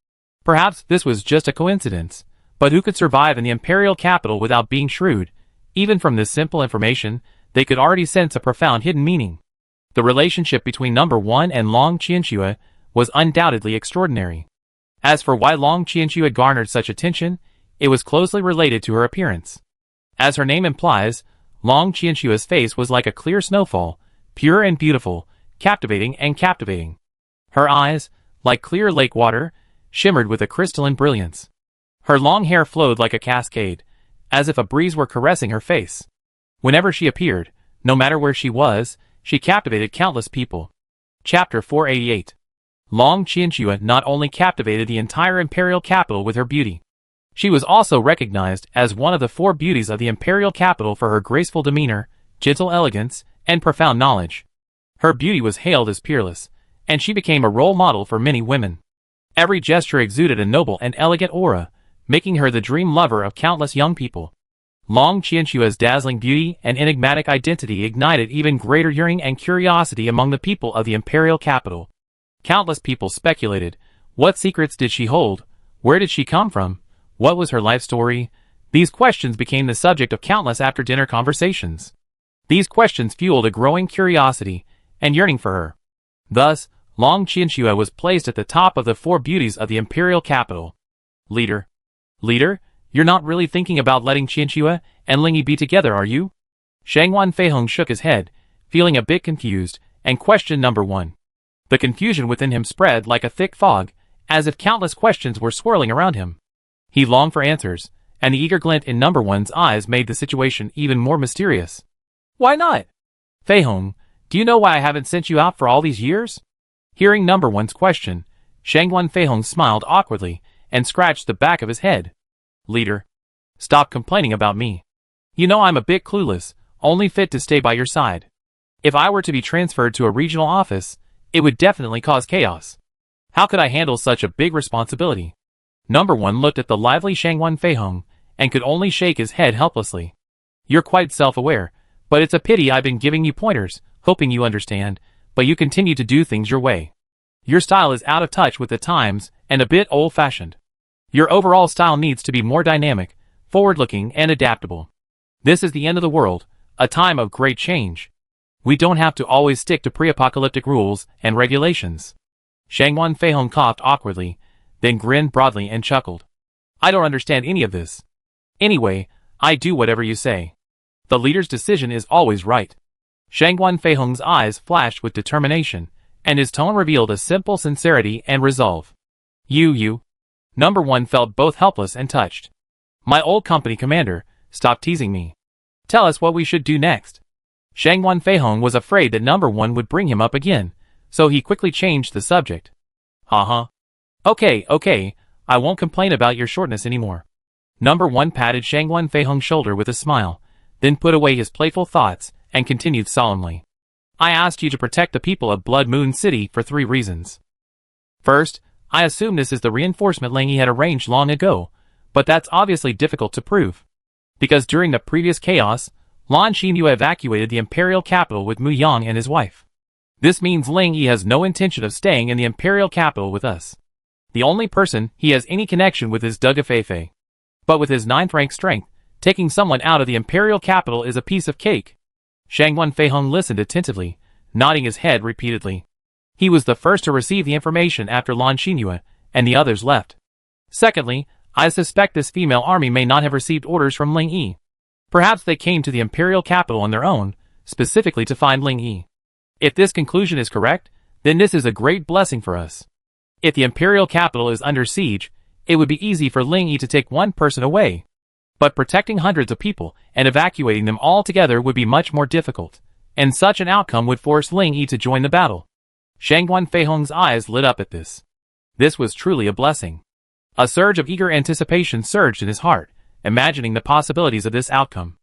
Perhaps this was just a coincidence, but who could survive in the imperial capital without being shrewd? Even from this simple information, they could already sense a profound hidden meaning. The relationship between Number One and Long Qianxue was undoubtedly extraordinary. As for why Long Qianxue garnered such attention, it was closely related to her appearance. As her name implies, Long Qianxue's face was like a clear snowfall, pure and beautiful, captivating and captivating. Her eyes, like clear lake water, shimmered with a crystalline brilliance. Her long hair flowed like a cascade, as if a breeze were caressing her face. Whenever she appeared, no matter where she was, she captivated countless people. Chapter 488. Long Qianxue not only captivated the entire imperial capital with her beauty. She was also recognized as one of the 4 beauties of the imperial capital for her graceful demeanor, gentle elegance, and profound knowledge. Her beauty was hailed as peerless, and she became a role model for many women. Every gesture exuded a noble and elegant aura, making her the dream lover of countless young people. Long Qianxua's dazzling beauty and enigmatic identity ignited even greater yearning and curiosity among the people of the imperial capital. Countless people speculated, what secrets did she hold? Where did she come from? What was her life story? These questions became the subject of countless after-dinner conversations. These questions fueled a growing curiosity and yearning for her. Thus, Long Qianxua was placed at the top of the four beauties of the imperial capital. Leader. Leader, you're not really thinking about letting Qianxua and Ling Yi be together, are you? Shangwan Feihong shook his head, feeling a bit confused, and questioned number one. The confusion within him spread like a thick fog, as if countless questions were swirling around him. He longed for answers, and the eager glint in number one's eyes made the situation even more mysterious. Why not? Feihong, do you know why I haven't sent you out for all these years? Hearing number one's question, Shangwan Feihong smiled awkwardly and scratched the back of his head. Leader. Stop complaining about me. You know I'm a bit clueless, only fit to stay by your side. If I were to be transferred to a regional office, it would definitely cause chaos. How could I handle such a big responsibility? Number one looked at the lively Shangwan Feihong and could only shake his head helplessly. You're quite self-aware, but it's a pity I've been giving you pointers, hoping you understand, but you continue to do things your way. Your style is out of touch with the times and a bit old-fashioned. Your overall style needs to be more dynamic, forward-looking, and adaptable. This is the end of the world, a time of great change. We don't have to always stick to pre-apocalyptic rules and regulations. Shangwan Feihong coughed awkwardly, then grinned broadly and chuckled. I don't understand any of this. Anyway, I do whatever you say. The leader's decision is always right. Shangwan Feihong's eyes flashed with determination, and his tone revealed a simple sincerity and resolve. You. Number one felt both helpless and touched. My old company commander, stop teasing me. Tell us what we should do next. Shangwan Feihong was afraid that number one would bring him up again, so he quickly changed the subject. Okay, I won't complain about your shortness anymore. Number one patted Shangwan Feihong's shoulder with a smile, then put away his playful thoughts and continued solemnly. I asked you to protect the people of Blood Moon City for 3 reasons. First, I assume this is the reinforcement Ling Yi had arranged long ago, but that's obviously difficult to prove. Because during the previous chaos, Lan Xinyu evacuated the imperial capital with Mu Yang and his wife. This means Ling Yi has no intention of staying in the imperial capital with us. The only person he has any connection with is Duga Feifei. But with his 9th rank strength, taking someone out of the imperial capital is a piece of cake. Shangwan Feihong listened attentively, nodding his head repeatedly. He was the first to receive the information after Lan Xinyu, and the others left. Secondly, I suspect this female army may not have received orders from Ling Yi. Perhaps they came to the imperial capital on their own, specifically to find Ling Yi. If this conclusion is correct, then this is a great blessing for us. If the imperial capital is under siege, it would be easy for Ling Yi to take one person away. But protecting hundreds of people and evacuating them all together would be much more difficult, and such an outcome would force Ling Yi to join the battle. Shangwan Feihong's eyes lit up at this. This was truly a blessing. A surge of eager anticipation surged in his heart, imagining the possibilities of this outcome.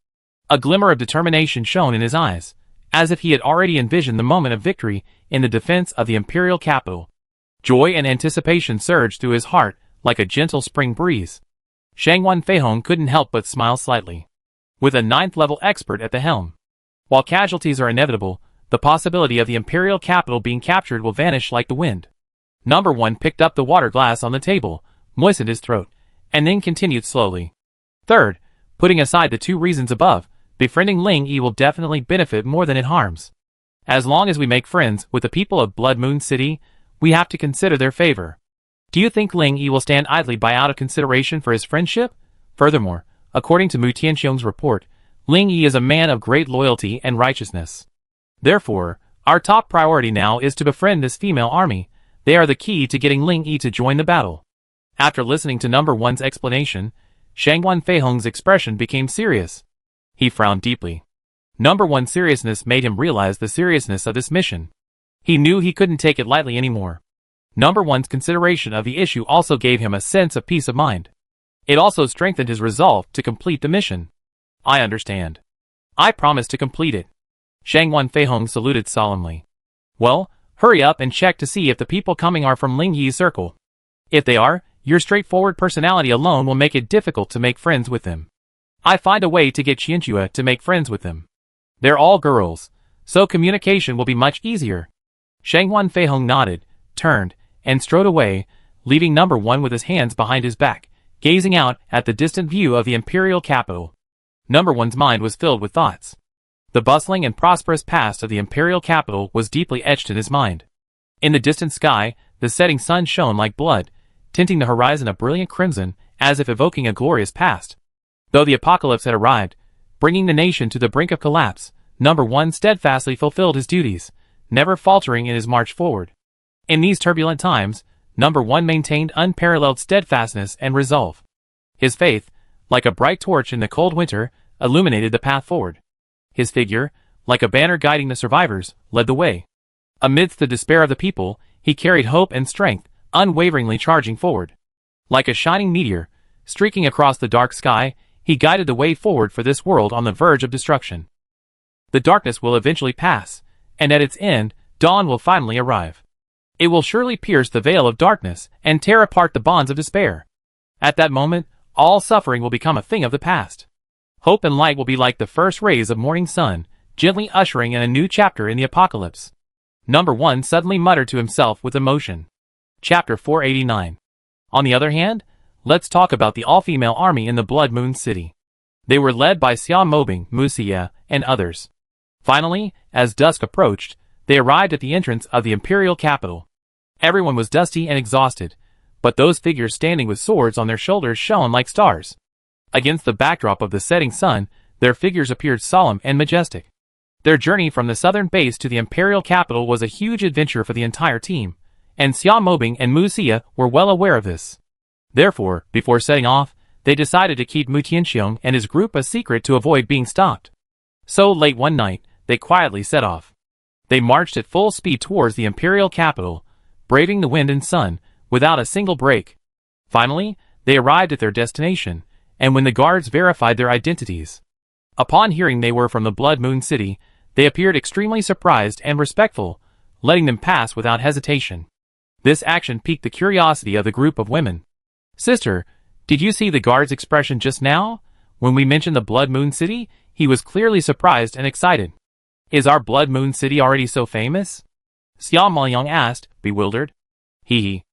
A glimmer of determination shone in his eyes, as if he had already envisioned the moment of victory in the defense of the imperial capital. Joy and anticipation surged through his heart like a gentle spring breeze. Shangwan Feihong couldn't help but smile slightly. With a 9th-level expert at the helm. While casualties are inevitable, the possibility of the imperial capital being captured will vanish like the wind. Number one picked up the water glass on the table, moistened his throat, and then continued slowly. Third, putting aside the 2 reasons above, befriending Ling Yi will definitely benefit more than it harms. As long as we make friends with the people of Blood Moon City, we have to consider their favor. Do you think Ling Yi will stand idly by out of consideration for his friendship? Furthermore, according to Mu Tianxiong's report, Ling Yi is a man of great loyalty and righteousness. Therefore, our top priority now is to befriend this female army. They are the key to getting Ling Yi to join the battle. After listening to number one's explanation, Shangwan Feihong's expression became serious. He frowned deeply. Number one's seriousness made him realize the seriousness of this mission. He knew he couldn't take it lightly anymore. Number one's consideration of the issue also gave him a sense of peace of mind. It also strengthened his resolve to complete the mission. I understand. I promise to complete it. Shangwan Feihong saluted solemnly. Well, hurry up and check to see if the people coming are from Ling Yi's circle. If they are, your straightforward personality alone will make it difficult to make friends with them. I find a way to get Qianxue to make friends with them. They're all girls, so communication will be much easier. Shanghuan Feihong nodded, turned, and strode away, leaving number 1 with his hands behind his back, gazing out at the distant view of the imperial capital. Number 1's mind was filled with thoughts. The bustling and prosperous past of the imperial capital was deeply etched in his mind. In the distant sky, the setting sun shone like blood, tinting the horizon a brilliant crimson, as if evoking a glorious past. Though the apocalypse had arrived, bringing the nation to the brink of collapse, number 1 steadfastly fulfilled his duties, never faltering in his march forward. In these turbulent times, number 1 maintained unparalleled steadfastness and resolve. His faith, like a bright torch in the cold winter, illuminated the path forward. His figure, like a banner guiding the survivors, led the way. Amidst the despair of the people, he carried hope and strength, unwaveringly charging forward. Like a shining meteor, streaking across the dark sky, he guided the way forward for this world on the verge of destruction. The darkness will eventually pass, and at its end, dawn will finally arrive. It will surely pierce the veil of darkness and tear apart the bonds of despair. At that moment, all suffering will become a thing of the past. Hope and light will be like the first rays of morning sun, gently ushering in a new chapter in the apocalypse. Number 1 suddenly muttered to himself with emotion. Chapter 489. On the other hand, let's talk about the all-female army in the Blood Moon City. They were led by Xia Mobing, Mu Xie, and others. Finally, as dusk approached, they arrived at the entrance of the imperial capital. Everyone was dusty and exhausted, but those figures standing with swords on their shoulders shone like stars. Against the backdrop of the setting sun, their figures appeared solemn and majestic. Their journey from the southern base to the imperial capital was a huge adventure for the entire team, and Xia Mobing and Mu Xie were well aware of this. Therefore, before setting off, they decided to keep Mu Tianxiong and his group a secret to avoid being stopped. So late one night, they quietly set off. They marched at full speed towards the imperial capital, braving the wind and sun, without a single break. Finally, they arrived at their destination, and when the guards verified their identities, upon hearing they were from the Blood Moon City, they appeared extremely surprised and respectful, letting them pass without hesitation. This action piqued the curiosity of the group of women. "Sister, did you see the guard's expression just now? When we mentioned the Blood Moon City, he was clearly surprised and excited. Is our Blood Moon City already so famous?" Xia Maoyang asked, bewildered. Hee.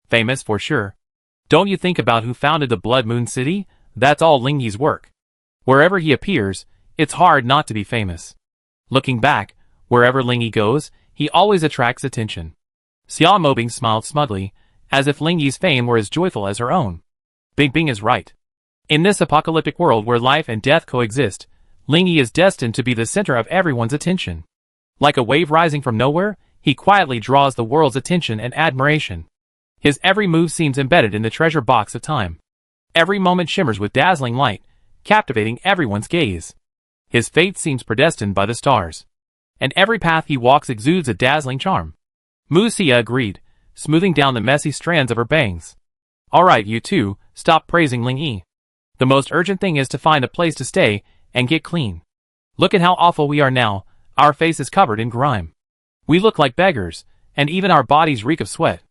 Famous for sure. Don't you think about who founded the Blood Moon City? That's all Ling Yi's work. Wherever he appears, it's hard not to be famous. Looking back, wherever Ling Yi goes, he always attracts attention. Xia Mobing smiled smugly, as if Ling Yi's fame were as joyful as her own. Bing is right. In this apocalyptic world where life and death coexist, Ling Yi is destined to be the center of everyone's attention. Like a wave rising from nowhere, he quietly draws the world's attention and admiration. His every move seems embedded in the treasure box of time. Every moment shimmers with dazzling light, captivating everyone's gaze. His fate seems predestined by the stars. And every path he walks exudes a dazzling charm. Mu Xie agreed, smoothing down the messy strands of her bangs. Alright, you two, stop praising Ling Yi. The most urgent thing is to find a place to stay and get clean. Look at how awful we are now, our faces covered in grime. We look like beggars, and even our bodies reek of sweat.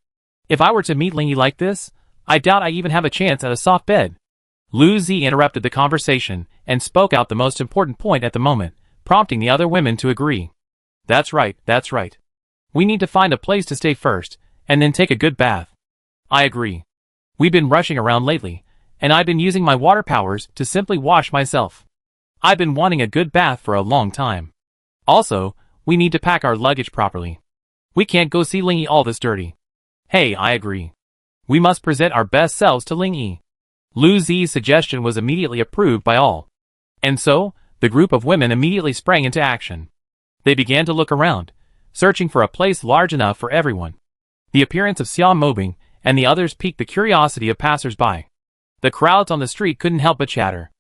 If I were to meet Ling Yi like this, I doubt I even have a chance at a soft bed. Lu Zi interrupted the conversation and spoke out the most important point at the moment, prompting the other women to agree. That's right. We need to find a place to stay first, and then take a good bath. I agree. We've been rushing around lately, and I've been using my water powers to simply wash myself. I've been wanting a good bath for a long time. Also, we need to pack our luggage properly. We can't go see Ling Yi all this dirty. Hey, I agree. We must present our best selves to Ling Yi. Lu Zi's suggestion was immediately approved by all. And so, the group of women immediately sprang into action. They began to look around, searching for a place large enough for everyone. The appearance of Xia Mobing and the others piqued the curiosity of passers-by. The crowds on the street couldn't help but chatter.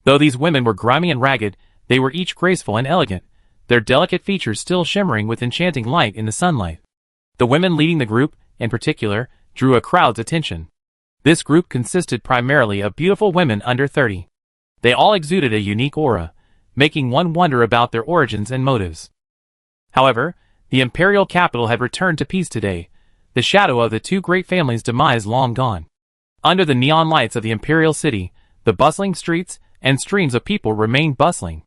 Though these women were grimy and ragged, they were each graceful and elegant, their delicate features still shimmering with enchanting light in the sunlight. The women leading the group, in particular, drew a crowd's attention. This group consisted primarily of beautiful women under 30. They all exuded a unique aura, making one wonder about their origins and motives. However, the imperial capital had returned to peace today, the shadow of the two great families' demise long gone. Under the neon lights of the imperial city, the bustling streets and streams of people remained bustling.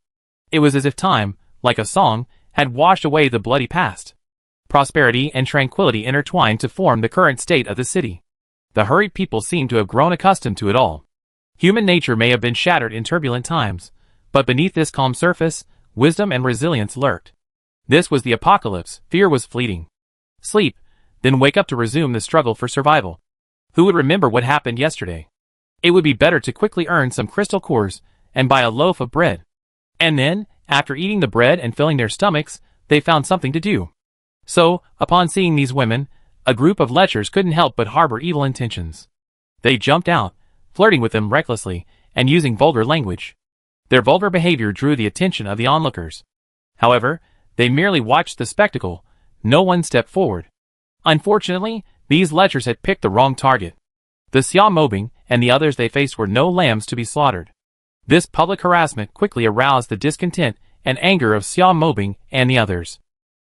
It was as if time, like a song, had washed away the bloody past. Prosperity and tranquility intertwined to form the current state of the city. The hurried people seemed to have grown accustomed to it all. Human nature may have been shattered in turbulent times, but beneath this calm surface, wisdom and resilience lurked. This was the apocalypse. Fear was fleeting. Sleep, then wake up to resume the struggle for survival. Who would remember what happened yesterday? It would be better to quickly earn some crystal cores and buy a loaf of bread. And then, after eating the bread and filling their stomachs, they found something to do. So, upon seeing these women, a group of lechers couldn't help but harbor evil intentions. They jumped out, flirting with them recklessly and using vulgar language. Their vulgar behavior drew the attention of the onlookers. However, they merely watched the spectacle. No one stepped forward. Unfortunately, these lechers had picked the wrong target. The Xia Mobing and the others they faced were no lambs to be slaughtered. This public harassment quickly aroused the discontent and anger of Xia Mobing and the others.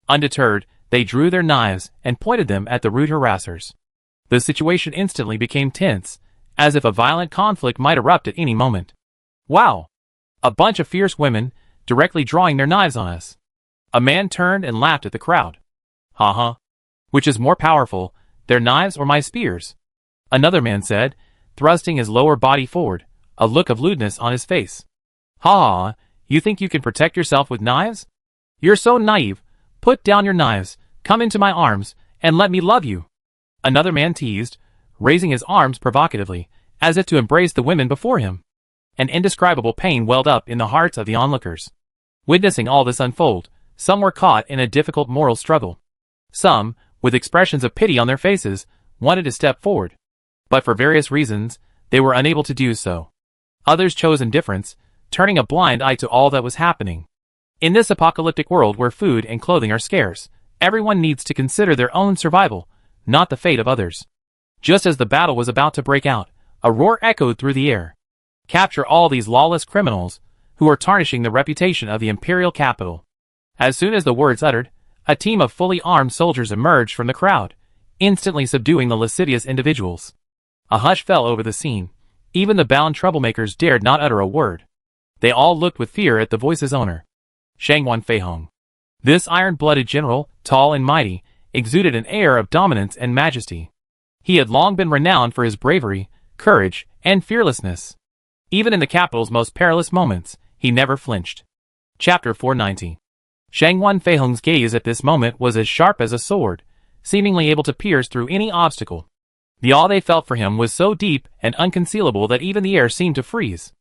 Undeterred, they drew their knives and pointed them at the rude harassers. The situation instantly became tense, as if a violent conflict might erupt at any moment. Wow! A bunch of fierce women, directly drawing their knives on us. A man turned and laughed at the crowd. Ha ha. Which is more powerful, their knives or my spears? Another man said, thrusting his lower body forward, a look of lewdness on his face. Ha ha, you think you can protect yourself with knives? You're so naive. Put down your knives, come into my arms, and let me love you. Another man teased, raising his arms provocatively, as if to embrace the women before him. An indescribable pain welled up in the hearts of the onlookers. Witnessing all this unfold, some were caught in a difficult moral struggle. Some, with expressions of pity on their faces, wanted to step forward. But for various reasons, they were unable to do so. Others chose indifference, turning a blind eye to all that was happening. In this apocalyptic world where food and clothing are scarce, everyone needs to consider their own survival, not the fate of others. Just as the battle was about to break out, a roar echoed through the air. Capture all these lawless criminals, who are tarnishing the reputation of the imperial capital. As soon as the words uttered, a team of fully armed soldiers emerged from the crowd, instantly subduing the lascivious individuals. A hush fell over the scene. Even the bound troublemakers dared not utter a word. They all looked with fear at the voice's owner. Shangwan Feihong. This iron-blooded general, tall and mighty, exuded an air of dominance and majesty. He had long been renowned for his bravery, courage, and fearlessness. Even in the capital's most perilous moments, he never flinched. Chapter 490. Shangwan Feihong's gaze at this moment was as sharp as a sword, seemingly able to pierce through any obstacle. The awe they felt for him was so deep and unconcealable that even the air seemed to freeze.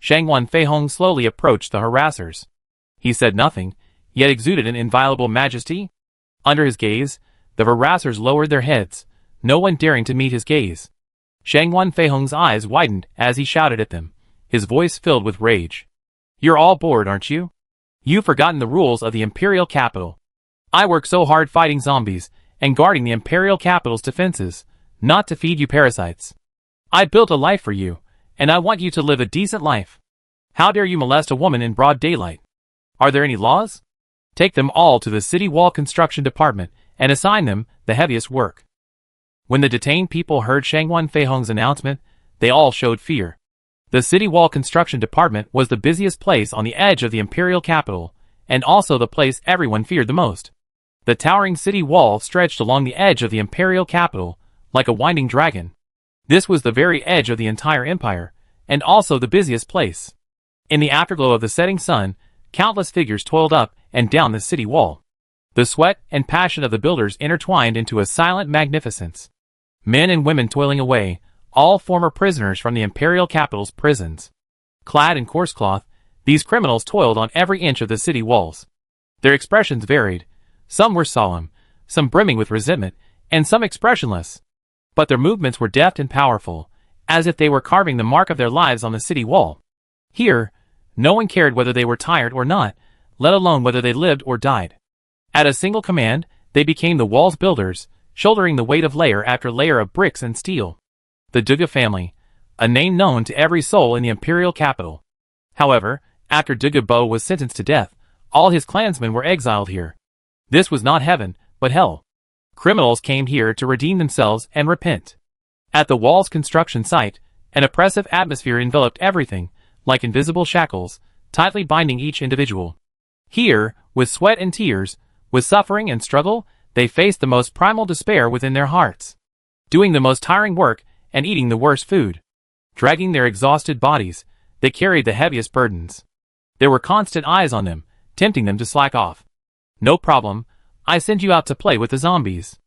Shangwan Feihong slowly approached the harassers. He said nothing, yet exuded an inviolable majesty. Under his gaze, the harassers lowered their heads, no one daring to meet his gaze. Shangwan Feihong's eyes widened as he shouted at them, his voice filled with rage. You're all bored, aren't you? You've forgotten the rules of the imperial capital. I work so hard fighting zombies and guarding the imperial capital's defenses, not to feed you parasites. I built a life for you, and I want you to live a decent life. How dare you molest a woman in broad daylight? Are there any laws? Take them all to the city wall construction department and assign them the heaviest work. When the detained people heard Shangwan Feihong's announcement, they all showed fear. The city wall construction department was the busiest place on the edge of the imperial capital, and also the place everyone feared the most. The towering city wall stretched along the edge of the imperial capital, like a winding dragon. This was the very edge of the entire empire, and also the busiest place. In the afterglow of the setting sun, countless figures toiled up and down the city wall. The sweat and passion of the builders intertwined into a silent magnificence. Men and women toiling away, all former prisoners from the imperial capital's prisons. Clad in coarse cloth, these criminals toiled on every inch of the city walls. Their expressions varied. Some were solemn, some brimming with resentment, and some expressionless. But their movements were deft and powerful, as if they were carving the mark of their lives on the city wall. Here, no one cared whether they were tired or not, let alone whether they lived or died. At a single command, they became the wall's builders, shouldering the weight of layer after layer of bricks and steel. The Duga family, a name known to every soul in the imperial capital. However, after Duga Bo was sentenced to death, all his clansmen were exiled here. This was not heaven, but hell. Criminals came here to redeem themselves and repent. At the wall's construction site, an oppressive atmosphere enveloped everything, like invisible shackles, tightly binding each individual. Here, with sweat and tears, with suffering and struggle, they faced the most primal despair within their hearts. Doing the most tiring work and eating the worst food. Dragging their exhausted bodies, they carried the heaviest burdens. There were constant eyes on them, tempting them to slack off. No problem, I send you out to play with the zombies.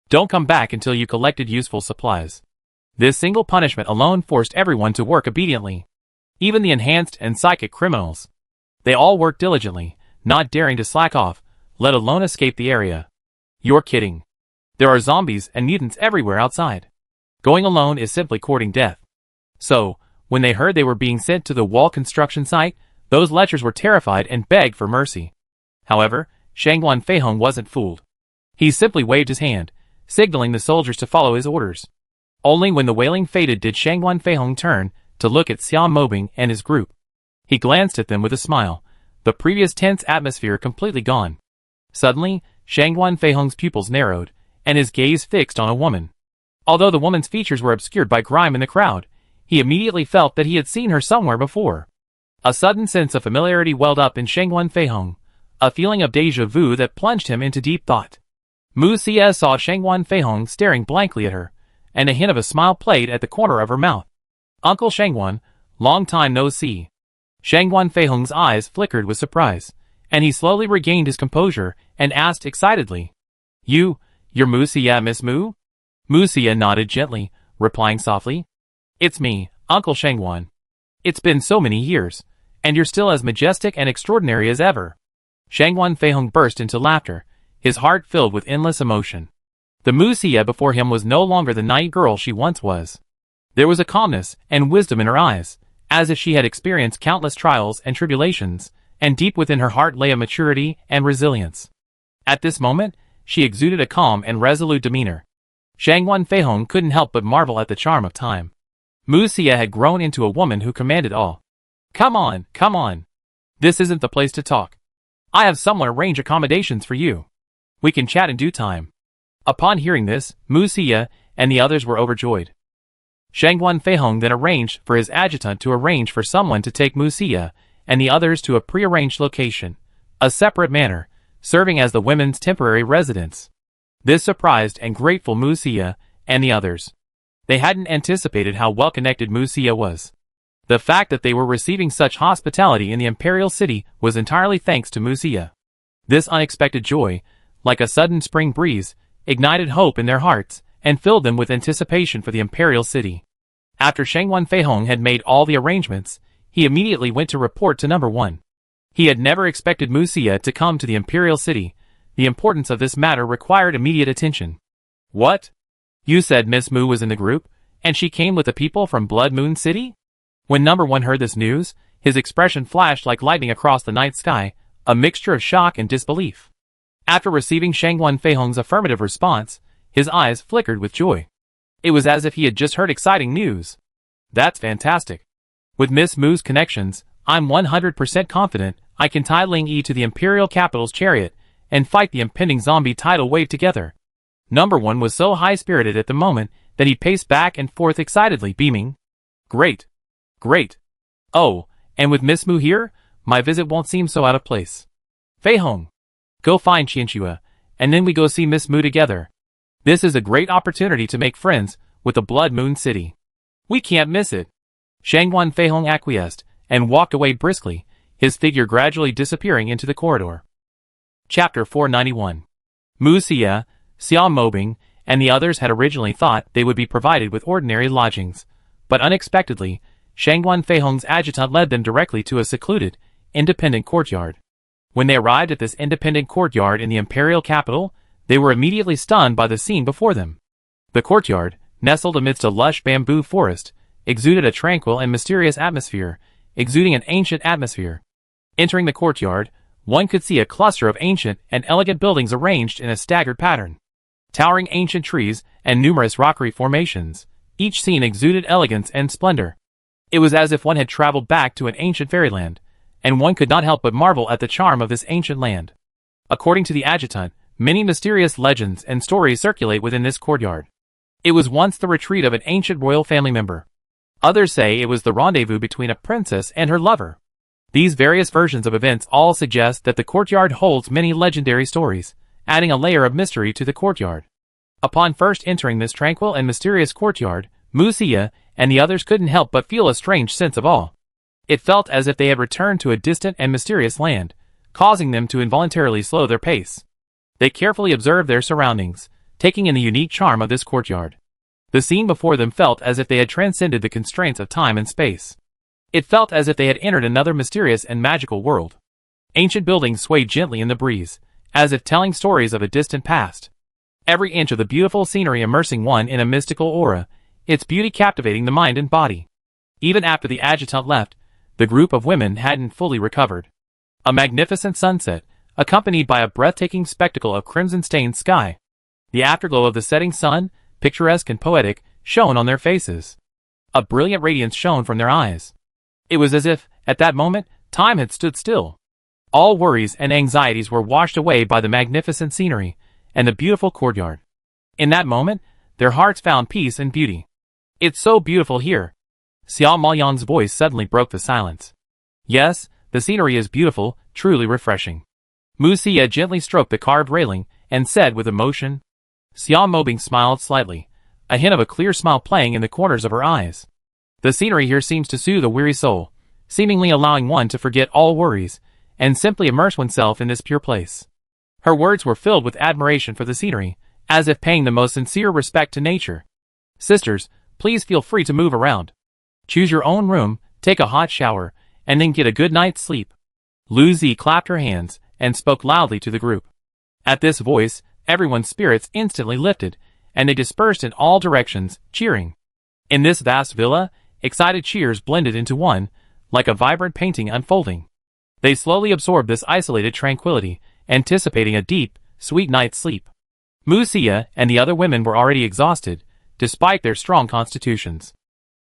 Don't come back until you collected useful supplies. This single punishment alone forced everyone to work obediently. Even the enhanced and psychic criminals. They all worked diligently, not daring to slack off, let alone escape the area. You're kidding. There are zombies and mutants everywhere outside. Going alone is simply courting death. So, when they heard they were being sent to the wall construction site, those lechers were terrified and begged for mercy. However, Shangguan Feihong wasn't fooled. He simply waved his hand, signaling the soldiers to follow his orders. Only when the wailing faded did Shangguan Feihong turn to look at Xiao Mobing and his group. He glanced at them with a smile, the previous tense atmosphere completely gone. Suddenly, Shangguan Feihong's pupils narrowed, and his gaze fixed on a woman. Although the woman's features were obscured by grime in the crowd, he immediately felt that he had seen her somewhere before. A sudden sense of familiarity welled up in Shangguan Feihong, a feeling of déjà vu that plunged him into deep thought. Mu Xie saw Shangguan Feihong staring blankly at her, and a hint of a smile played at the corner of her mouth. Uncle Shangguan, long time no see. Shangguan Feihong's eyes flickered with surprise, and he slowly regained his composure and asked excitedly, You're Mu Xie, Miss Mu? Mu Xie nodded gently, replying softly, It's me, Uncle Shangguan. It's been so many years, and you're still as majestic and extraordinary as ever. Shangguan Feihong burst into laughter, his heart filled with endless emotion. The Mu Xie before him was no longer the naive girl she once was. There was a calmness and wisdom in her eyes, as if she had experienced countless trials and tribulations, and deep within her heart lay a maturity and resilience. At this moment, she exuded a calm and resolute demeanor. Shangguan Feihong couldn't help but marvel at the charm of time. Mu Xie had grown into a woman who commanded all. Come on. This isn't the place to talk. I have someone arrange accommodations for you. We can chat in due time. Upon hearing this, Mu Xie and the others were overjoyed. Shangguan Feihong then arranged for his adjutant to arrange for someone to take Mu Xie and the others to a prearranged location, a separate manor, serving as the women's temporary residence. This surprised and grateful Mu Xie and the others. They hadn't anticipated how well-connected Mu Xie was. The fact that they were receiving such hospitality in the imperial city was entirely thanks to Mu Xie. This unexpected joy, like a sudden spring breeze, ignited hope in their hearts and filled them with anticipation for the imperial city. After Shangguan Feihong had made all the arrangements, he immediately went to report to number 1. He had never expected Mu Xie to come to the imperial city. The importance of this matter required immediate attention. What? You said Miss Mu was in the group, and she came with the people from Blood Moon City? When number 1 heard this news, his expression flashed like lightning across the night sky, a mixture of shock and disbelief. After receiving Shangguan Feihong's affirmative response, his eyes flickered with joy. It was as if he had just heard exciting news. That's fantastic. With Miss Mu's connections, I'm 100% confident I can tie Ling Yi to the Imperial Capital's chariot and fight the impending zombie tidal wave together. Number 1 was so high-spirited at the moment that he paced back and forth excitedly, beaming. Great. Oh, and with Miss Mu here, my visit won't seem so out of place. Feihong, go find Qianxue, and then we go see Miss Mu together. This is a great opportunity to make friends with the Blood Moon City. We can't miss it. Shangguan Feihong acquiesced and walked away briskly, his figure gradually disappearing into the corridor. Chapter 491. Mu Xie, Xiao Mobing, and the others had originally thought they would be provided with ordinary lodgings, but unexpectedly, Shangguan Feihong's adjutant led them directly to a secluded, independent courtyard. When they arrived at this independent courtyard in the imperial capital, they were immediately stunned by the scene before them. The courtyard, nestled amidst a lush bamboo forest, exuded a tranquil and mysterious atmosphere, exuding an ancient atmosphere. Entering the courtyard, one could see a cluster of ancient and elegant buildings arranged in a staggered pattern. Towering ancient trees and numerous rockery formations, each scene exuded elegance and splendor. It was as if one had traveled back to an ancient fairyland, and one could not help but marvel at the charm of this ancient land. According to the adjutant, Many mysterious legends and stories circulate within this courtyard. It was once the retreat of an ancient royal family member. Others say it was the rendezvous between a princess and her lover. These various versions of events all suggest that the courtyard holds many legendary stories, adding a layer of mystery to the courtyard. Upon first entering this tranquil and mysterious courtyard, Musia and the others couldn't help but feel a strange sense of awe. It felt as if they had returned to a distant and mysterious land, causing them to involuntarily slow their pace. They carefully observed their surroundings, taking in the unique charm of this courtyard. The scene before them felt as if they had transcended the constraints of time and space. It felt as if they had entered another mysterious and magical world. Ancient buildings swayed gently in the breeze, as if telling stories of a distant past. Every inch of the beautiful scenery immersing one in a mystical aura, its beauty captivating the mind and body. Even after the adjutant left, the group of women hadn't fully recovered. A magnificent sunset, accompanied by a breathtaking spectacle of crimson-stained sky. The afterglow of the setting sun, picturesque and poetic, shone on their faces. A brilliant radiance shone from their eyes. It was as if, at that moment, time had stood still. All worries and anxieties were washed away by the magnificent scenery and the beautiful courtyard. In that moment, their hearts found peace and beauty. "It's so beautiful here." Xiao Maoyan's voice suddenly broke the silence. "Yes, the scenery is beautiful, truly refreshing." Musia gently stroked the carved railing and said with emotion. Xiao Mobing smiled slightly, a hint of a clear smile playing in the corners of her eyes. "The scenery here seems to soothe a weary soul, seemingly allowing one to forget all worries and simply immerse oneself in this pure place." Her words were filled with admiration for the scenery, as if paying the most sincere respect to nature. "Sisters, please feel free to move around. Choose your own room, take a hot shower, and then get a good night's sleep." Lu Zi clapped her hands and spoke loudly to the group. At this voice, everyone's spirits instantly lifted, and they dispersed in all directions, cheering. In this vast villa, excited cheers blended into one, like a vibrant painting unfolding. They slowly absorbed this isolated tranquility, anticipating a deep, sweet night's sleep. Musia and the other women were already exhausted, despite their strong constitutions.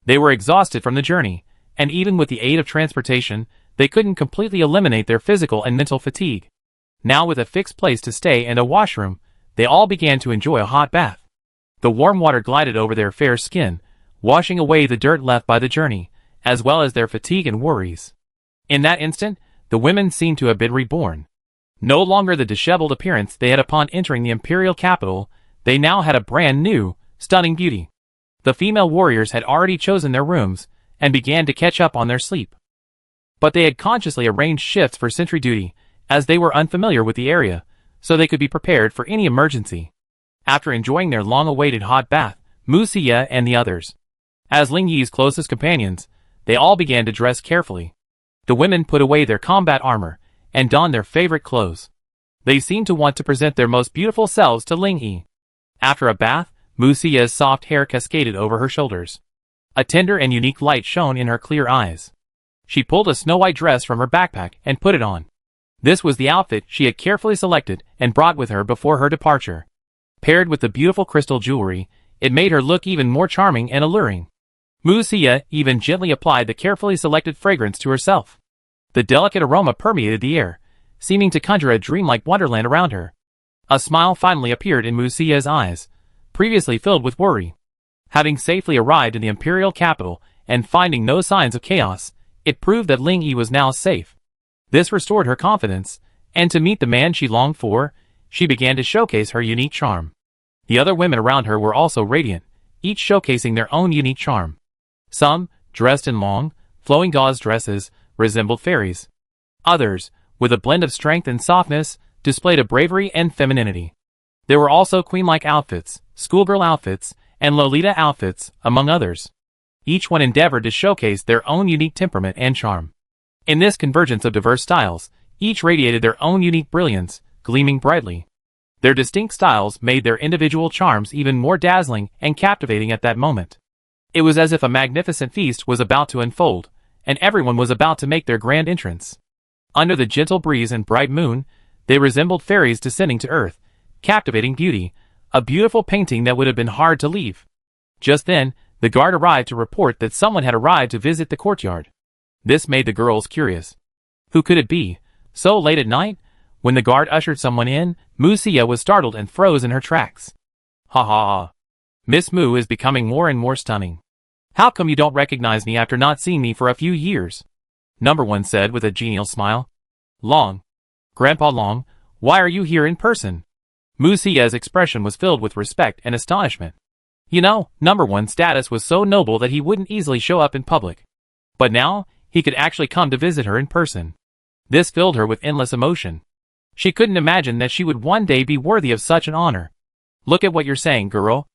They were exhausted from the journey, and even with the aid of transportation, they couldn't completely eliminate their physical and mental fatigue. Now with a fixed place to stay and a washroom, they all began to enjoy a hot bath. The warm water glided over their fair skin, washing away the dirt left by the journey, as well as their fatigue and worries. In that instant, the women seemed to have been reborn. No longer the disheveled appearance they had upon entering the imperial capital, they now had a brand new, stunning beauty. The female warriors had already chosen their rooms, and began to catch up on their sleep. But they had consciously arranged shifts for sentry duty, as they were unfamiliar with the area, so they could be prepared for any emergency. After enjoying their long-awaited hot bath, Musia and the others, as Ling Yi's closest companions, they all began to dress carefully. The women put away their combat armor, and donned their favorite clothes. They seemed to want to present their most beautiful selves to Ling Yi. After a bath, Musia's soft hair cascaded over her shoulders. A tender and unique light shone in her clear eyes. She pulled a snow-white dress from her backpack and put it on. This was the outfit she had carefully selected and brought with her before her departure. Paired with the beautiful crystal jewelry, it made her look even more charming and alluring. Musia even gently applied the carefully selected fragrance to herself. The delicate aroma permeated the air, seeming to conjure a dreamlike wonderland around her. A smile finally appeared in Musia's eyes, previously filled with worry. Having safely arrived in the imperial capital and finding no signs of chaos, it proved that Ling Yi was now safe. This restored her confidence, and to meet the man she longed for, she began to showcase her unique charm. The other women around her were also radiant, each showcasing their own unique charm. Some, dressed in long, flowing gauze dresses, resembled fairies. Others, with a blend of strength and softness, displayed a bravery and femininity. There were also queen-like outfits, schoolgirl outfits, and Lolita outfits, among others. Each one endeavored to showcase their own unique temperament and charm. In this convergence of diverse styles, each radiated their own unique brilliance, gleaming brightly. Their distinct styles made their individual charms even more dazzling and captivating at that moment. It was as if a magnificent feast was about to unfold, and everyone was about to make their grand entrance. Under the gentle breeze and bright moon, they resembled fairies descending to earth, captivating beauty, a beautiful painting that would have been hard to leave. Just then, the guard arrived to report that someone had arrived to visit the courtyard. This made the girls curious. Who could it be? So late at night? When the guard ushered someone in, Mu Xia was startled and froze in her tracks. Ha ha ha. Miss Mu is becoming more and more stunning. How come you don't recognize me after not seeing me for a few years? Number 1 said with a genial smile. Long. Grandpa Long, why are you here in person? Mu Xia's expression was filled with respect and astonishment. You know, Number 1's status was so noble that he wouldn't easily show up in public. But now, he could actually come to visit her in person. This filled her with endless emotion. She couldn't imagine that she would one day be worthy of such an honor. Look at what you're saying, girl.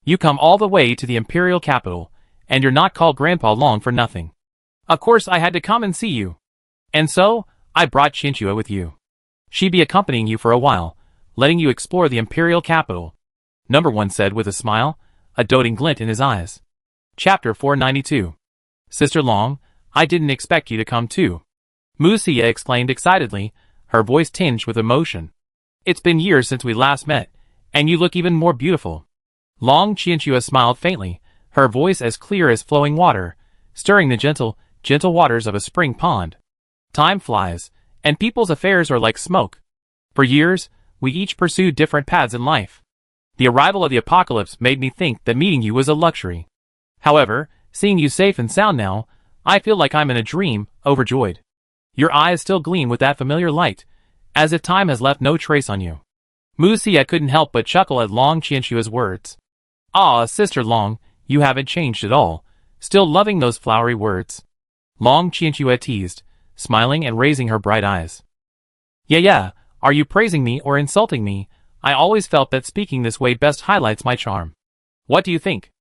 You come all the way to the imperial capital, and you're not called Grandpa Long for nothing. Of course I had to come and see you. And so, I brought Chinchua with you. She be accompanying you for a while, letting you explore the imperial capital. Number 1 said with a smile, a doting glint in his eyes. Chapter 492. Sister Long, I didn't expect you to come too. Mu Xia exclaimed excitedly, her voice tinged with emotion. It's been years since we last met, and you look even more beautiful. Long Chinchua smiled faintly, her voice as clear as flowing water, stirring the gentle waters of a spring pond. Time flies, and people's affairs are like smoke. For years, we each pursued different paths in life. The arrival of the apocalypse made me think that meeting you was a luxury. However, seeing you safe and sound now, I feel like I'm in a dream, overjoyed. Your eyes still gleam with that familiar light, as if time has left no trace on you. Mu Xia couldn't help but chuckle at Long Qianxua's words. Ah, Sister Long, you haven't changed at all, still loving those flowery words. Long Qianxua teased, smiling and raising her bright eyes. Yeah, are you praising me or insulting me? I always felt that speaking this way best highlights my charm. What do you think?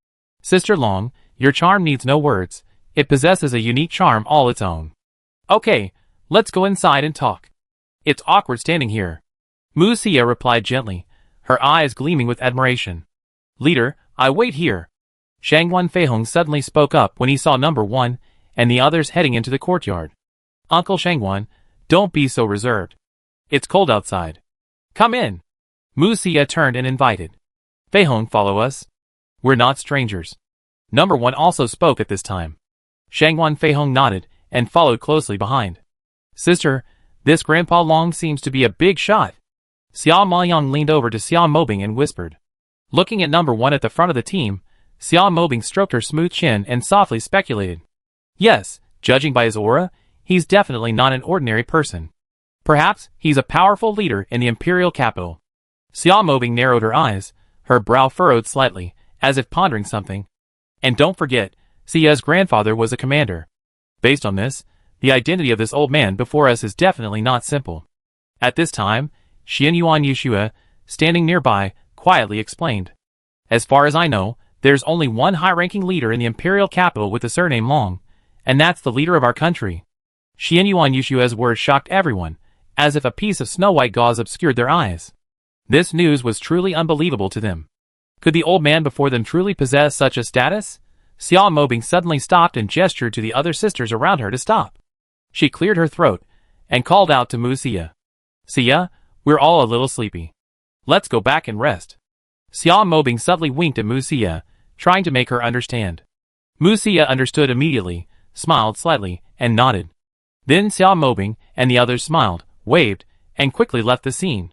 Sister Long, your charm needs no words, it possesses a unique charm all its own. Okay, let's go inside and talk. It's awkward standing here. Mu Xia replied gently, her eyes gleaming with admiration. Leader, I wait here. Shangguan Feihong suddenly spoke up when he saw Number 1 and the others heading into the courtyard. Uncle Shangguan, don't be so reserved. It's cold outside. Come in. Mu Xia turned and invited. Feihong, follow us. We're not strangers. Number 1 also spoke at this time. Shangguan Feihong nodded and followed closely behind. Sister, this Grandpa Long seems to be a big shot. Xia Maoyang leaned over to Xia Mobing and whispered. Looking at Number 1 at the front of the team, Xia Mobing stroked her smooth chin and softly speculated. Yes, judging by his aura, he's definitely not an ordinary person. Perhaps he's a powerful leader in the imperial capital. Xia Mobing narrowed her eyes, her brow furrowed slightly, as if pondering something. And don't forget, Xia's grandfather was a commander. Based on this, the identity of this old man before us is definitely not simple. At this time, Xianyuan Yushua, standing nearby, quietly explained. As far as I know, there's only one high-ranking leader in the imperial capital with the surname Long, and that's the leader of our country. Xianyuan Yushua's words shocked everyone, as if a piece of snow-white gauze obscured their eyes. This news was truly unbelievable to them. Could the old man before them truly possess such a status? Xia Mobing suddenly stopped and gestured to the other sisters around her to stop. She cleared her throat and called out to Mu Xia. Xia, we're all a little sleepy. Let's go back and rest. Xia Mobing subtly winked at Mu Xia, trying to make her understand. Mu Xia understood immediately, smiled slightly, and nodded. Then Xia Mobing and the others smiled, waved, and quickly left the scene.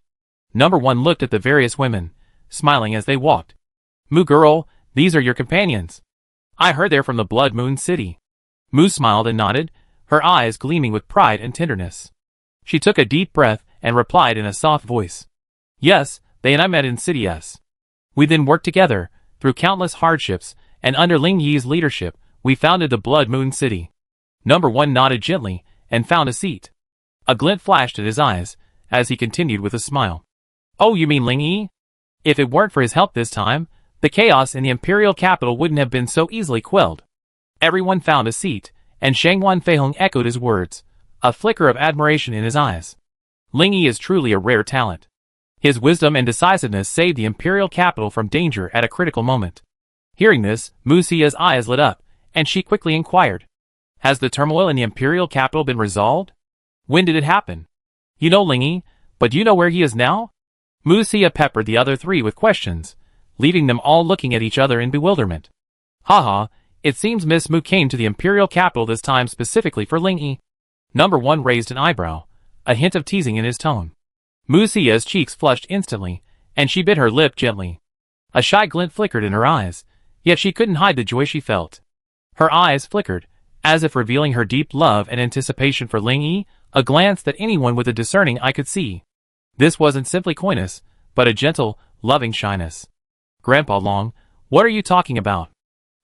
Number 1 looked at the various women, smiling as they walked. Mu girl, these are your companions. I heard they're from the Blood Moon City. Mu smiled and nodded, her eyes gleaming with pride and tenderness. She took a deep breath and replied in a soft voice. Yes, they and I met in City S. We then worked together, through countless hardships, and under Ling Yi's leadership, we founded the Blood Moon City. Number 1 nodded gently, and found a seat. A glint flashed at his eyes, as he continued with a smile. Oh, you mean Ling Yi? If it weren't for his help this time, the chaos in the imperial capital wouldn't have been so easily quelled. Everyone found a seat, and Shangguan Feihong echoed his words, a flicker of admiration in his eyes. Ling Yi is truly a rare talent. His wisdom and decisiveness saved the imperial capital from danger at a critical moment. Hearing this, Mu Xia's eyes lit up, and she quickly inquired. Has the turmoil in the imperial capital been resolved? When did it happen? You know Ling Yi, but do you know where he is now? Mu Xia peppered the other three with questions, leaving them all looking at each other in bewilderment. Haha, it seems Miss Mu came to the imperial capital this time specifically for Ling Yi. Number 1 raised an eyebrow, a hint of teasing in his tone. Mu Xia's cheeks flushed instantly, and she bit her lip gently. A shy glint flickered in her eyes, yet she couldn't hide the joy she felt. Her eyes flickered, as if revealing her deep love and anticipation for Ling Yi, a glance that anyone with a discerning eye could see. This wasn't simply coyness, but a gentle, loving shyness. Grandpa Long, what are you talking about?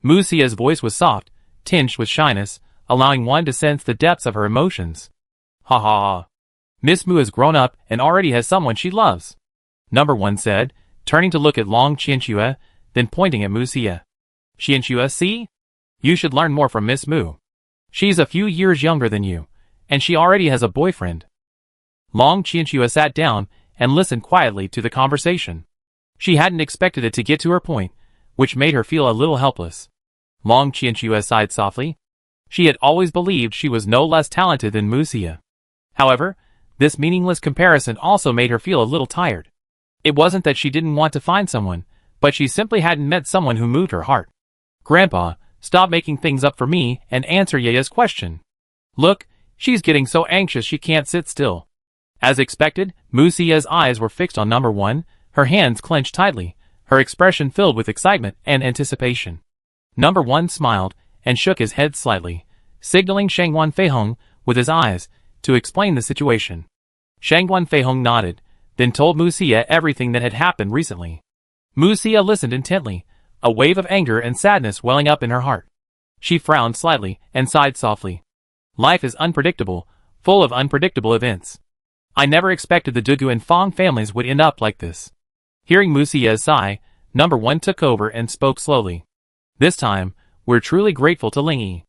Mu Xia's voice was soft, tinged with shyness, allowing one to sense the depths of her emotions. Ha ha ha. Miss Mu has grown up and already has someone she loves. Number 1 said, turning to look at Long Qianxue, then pointing at Mu Xia. Qianxue, see? You should learn more from Miss Mu. She's a few years younger than you, and she already has a boyfriend. Long Qianxue sat down and listened quietly to the conversation. She hadn't expected it to get to her point, which made her feel a little helpless. Long Qianxue sighed softly. She had always believed she was no less talented than Mu Xia. However, this meaningless comparison also made her feel a little tired. It wasn't that she didn't want to find someone, but she simply hadn't met someone who moved her heart. Grandpa, stop making things up for me and answer Yaya's question. Look, she's getting so anxious she can't sit still. As expected, Mu Xia's eyes were fixed on number 1, her hands clenched tightly, her expression filled with excitement and anticipation. Number 1 smiled and shook his head slightly, signaling Shangguan Feihong with his eyes to explain the situation. Shangguan Feihong nodded, then told Mu Xia everything that had happened recently. Mu Xia listened intently, a wave of anger and sadness welling up in her heart. She frowned slightly and sighed softly. Life is unpredictable, full of unpredictable events. I never expected the Dugu and Fong families would end up like this. Hearing Mu Xia's sigh, number 1 took over and spoke slowly. This time, we're truly grateful to Ling Yi.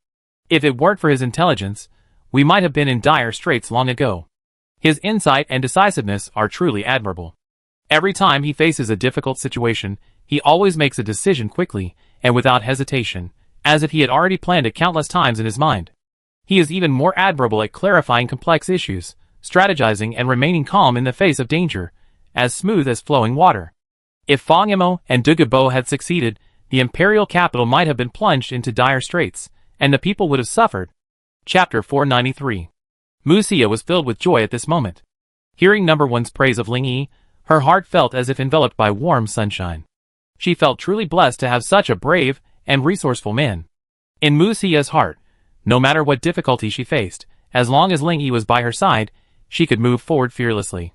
If it weren't for his intelligence, we might have been in dire straits long ago. His insight and decisiveness are truly admirable. Every time he faces a difficult situation, he always makes a decision quickly and without hesitation, as if he had already planned it countless times in his mind. He is even more admirable at clarifying complex issues, strategizing and remaining calm in the face of danger, as smooth as flowing water. If Fong Yimou and Dugu Bo had succeeded, the imperial capital might have been plunged into dire straits, and the people would have suffered. Chapter 493. Mu Xia was filled with joy at this moment. Hearing number 1's praise of Ling Yi, her heart felt as if enveloped by warm sunshine. She felt truly blessed to have such a brave and resourceful man. In Mu Xia's heart, no matter what difficulty she faced, as long as Ling Yi was by her side, she could move forward fearlessly.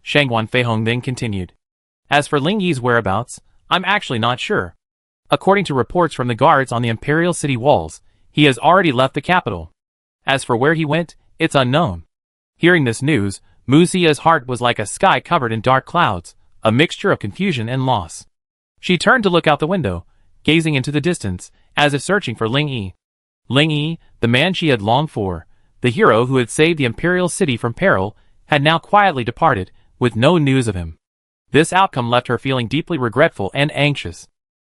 Shangguan Feihong then continued. As for Ling Yi's whereabouts, I'm actually not sure. According to reports from the guards on the imperial city walls, he has already left the capital. As for where he went, it's unknown. Hearing this news, Mu Xia's heart was like a sky covered in dark clouds, a mixture of confusion and loss. She turned to look out the window, gazing into the distance, as if searching for Ling Yi. Ling Yi, the man she had longed for, the hero who had saved the imperial city from peril, had now quietly departed, with no news of him. This outcome left her feeling deeply regretful and anxious.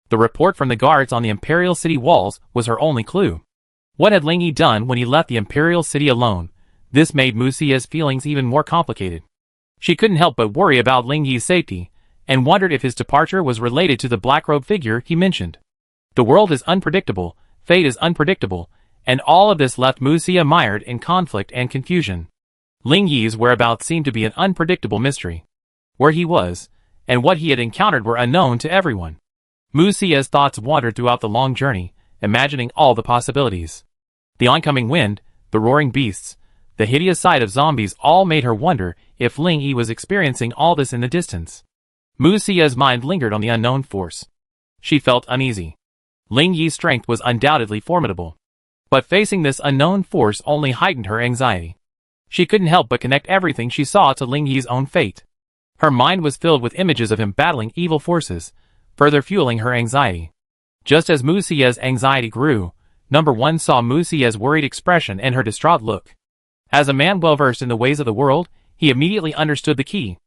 The report from the guards on the imperial city walls was her only clue. What had Ling Yi done when he left the imperial city alone? This made Mu Xia's feelings even more complicated. She couldn't help but worry about Ling Yi's safety, and wondered if his departure was related to the black-robed figure he mentioned. The world is unpredictable, fate is unpredictable, and all of this left Mu Xia mired in conflict and confusion. Ling Yi's whereabouts seemed to be an unpredictable mystery. Where he was, and what he had encountered were unknown to everyone. Mu Xia's thoughts wandered throughout the long journey, imagining all the possibilities. The oncoming wind, the roaring beasts, the hideous sight of zombies all made her wonder if Ling Yi was experiencing all this in the distance. Mu Xia's mind lingered on the unknown force. She felt uneasy. Ling Yi's strength was undoubtedly formidable. But facing this unknown force only heightened her anxiety. She couldn't help but connect everything she saw to Ling Yi's own fate. Her mind was filled with images of him battling evil forces, further fueling her anxiety. Just as Mu Xia's anxiety grew, number 1 saw Mu Xia's worried expression and her distraught look. As a man well-versed in the ways of the world, he immediately understood the key.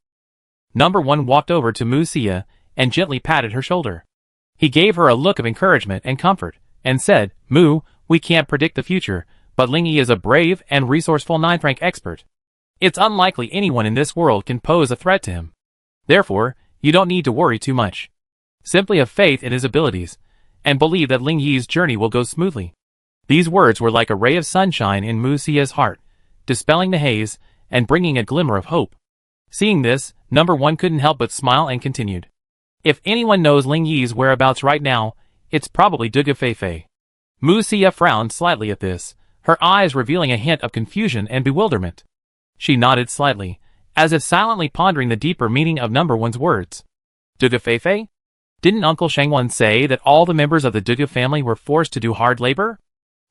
Number 1 walked over to Mu Xia and gently patted her shoulder. He gave her a look of encouragement and comfort, and said, Mu, we can't predict the future, but Ling Yi is a brave and resourceful 9th rank expert. It's unlikely anyone in this world can pose a threat to him. Therefore, you don't need to worry too much. Simply have faith in his abilities, and believe that Ling Yi's journey will go smoothly. These words were like a ray of sunshine in Mu Xia's heart, dispelling the haze and bringing a glimmer of hope. Seeing this, number 1 couldn't help but smile and continued. If anyone knows Ling Yi's whereabouts right now, it's probably Duga Feifei. Mu Xia frowned slightly at this, her eyes revealing a hint of confusion and bewilderment. She nodded slightly, as if silently pondering the deeper meaning of number 1's words. Duga Feifei? Didn't Uncle Shangwan say that all the members of the Duga family were forced to do hard labor?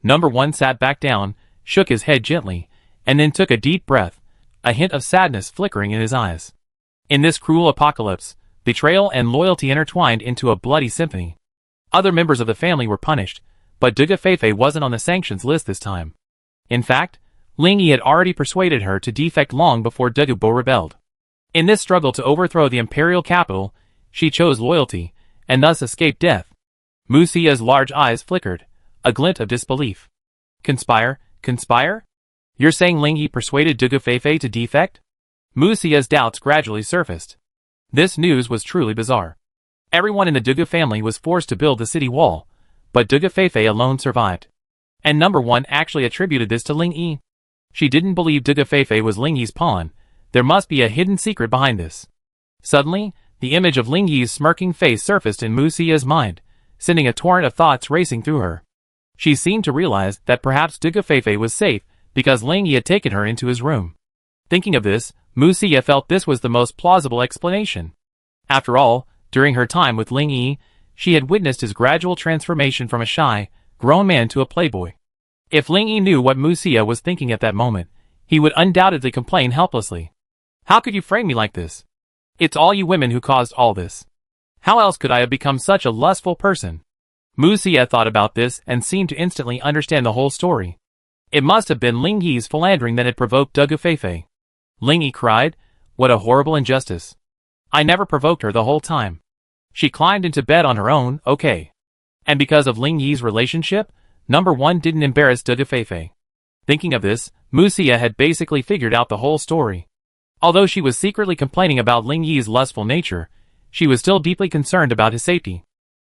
Number 1 sat back down, shook his head gently, and then took a deep breath, a hint of sadness flickering in his eyes. In this cruel apocalypse, betrayal and loyalty intertwined into a bloody symphony. Other members of the family were punished, but Duga Feifei wasn't on the sanctions list this time. In fact, Ling Yi had already persuaded her to defect long before Duga Bo rebelled. In this struggle to overthrow the imperial capital, she chose loyalty, and thus escaped death. Mu Xia's large eyes flickered, a glint of disbelief. Conspire? Conspire? You're saying Ling Yi persuaded Duga Feifei to defect? Mu Xia's doubts gradually surfaced. This news was truly bizarre. Everyone in the Duga family was forced to build the city wall, but Duga Feifei alone survived. And number 1 actually attributed this to Ling Yi. She didn't believe Duga Feifei was Ling Yi's pawn. There must be a hidden secret behind this. Suddenly, the image of Ling Yi's smirking face surfaced in Mu Xia's mind, sending a torrent of thoughts racing through her. She seemed to realize that perhaps Duga Feifei was safe because Ling Yi had taken her into his room. Thinking of this, Mu Xia felt this was the most plausible explanation. After all, during her time with Ling Yi, she had witnessed his gradual transformation from a shy, grown man to a playboy. If Ling Yi knew what Mu Xia was thinking at that moment, he would undoubtedly complain helplessly. How could you frame me like this? It's all you women who caused all this. How else could I have become such a lustful person? Mu Xia thought about this and seemed to instantly understand the whole story. It must have been Ling Yi's philandering that had provoked Duga Feifei. Ling Yi cried, "What a horrible injustice. I never provoked her the whole time. She climbed into bed on her own, okay." And because of Ling Yi's relationship, number 1 didn't embarrass Duga Feifei. Thinking of this, Mu Xia had basically figured out the whole story. Although she was secretly complaining about Ling Yi's lustful nature, she was still deeply concerned about his safety.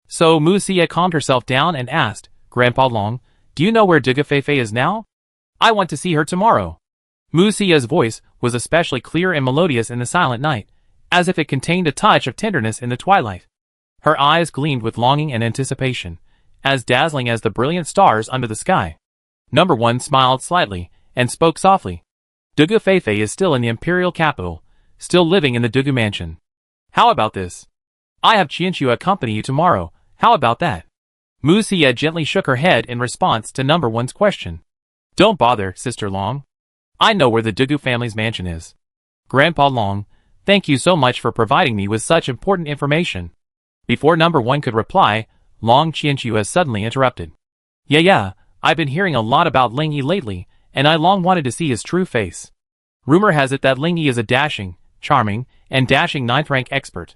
So Mu Xia calmed herself down and asked, "Grandpa Long, do you know where Duga Feifei is now? I want to see her tomorrow." Mu Xia's voice was especially clear and melodious in the silent night, as if it contained a touch of tenderness in the twilight. Her eyes gleamed with longing and anticipation, as dazzling as the brilliant stars under the sky. Number 1 smiled slightly, and spoke softly. "Duga Feifei is still in the imperial capital, still living in the Duga mansion. How about this? I have Qianxu accompany you tomorrow, how about that?" Mu Xia gently shook her head in response to number 1's question. "Don't bother, Sister Long. I know where the Dugu family's mansion is." "Grandpa Long, thank you so much for providing me with such important information." Before number 1 could reply, Long Qianxu has suddenly interrupted. Yeah, I've been hearing a lot about Ling Yi lately, and I long wanted to see his true face. Rumor has it that Ling Yi is a dashing, charming, and dashing 9th rank expert.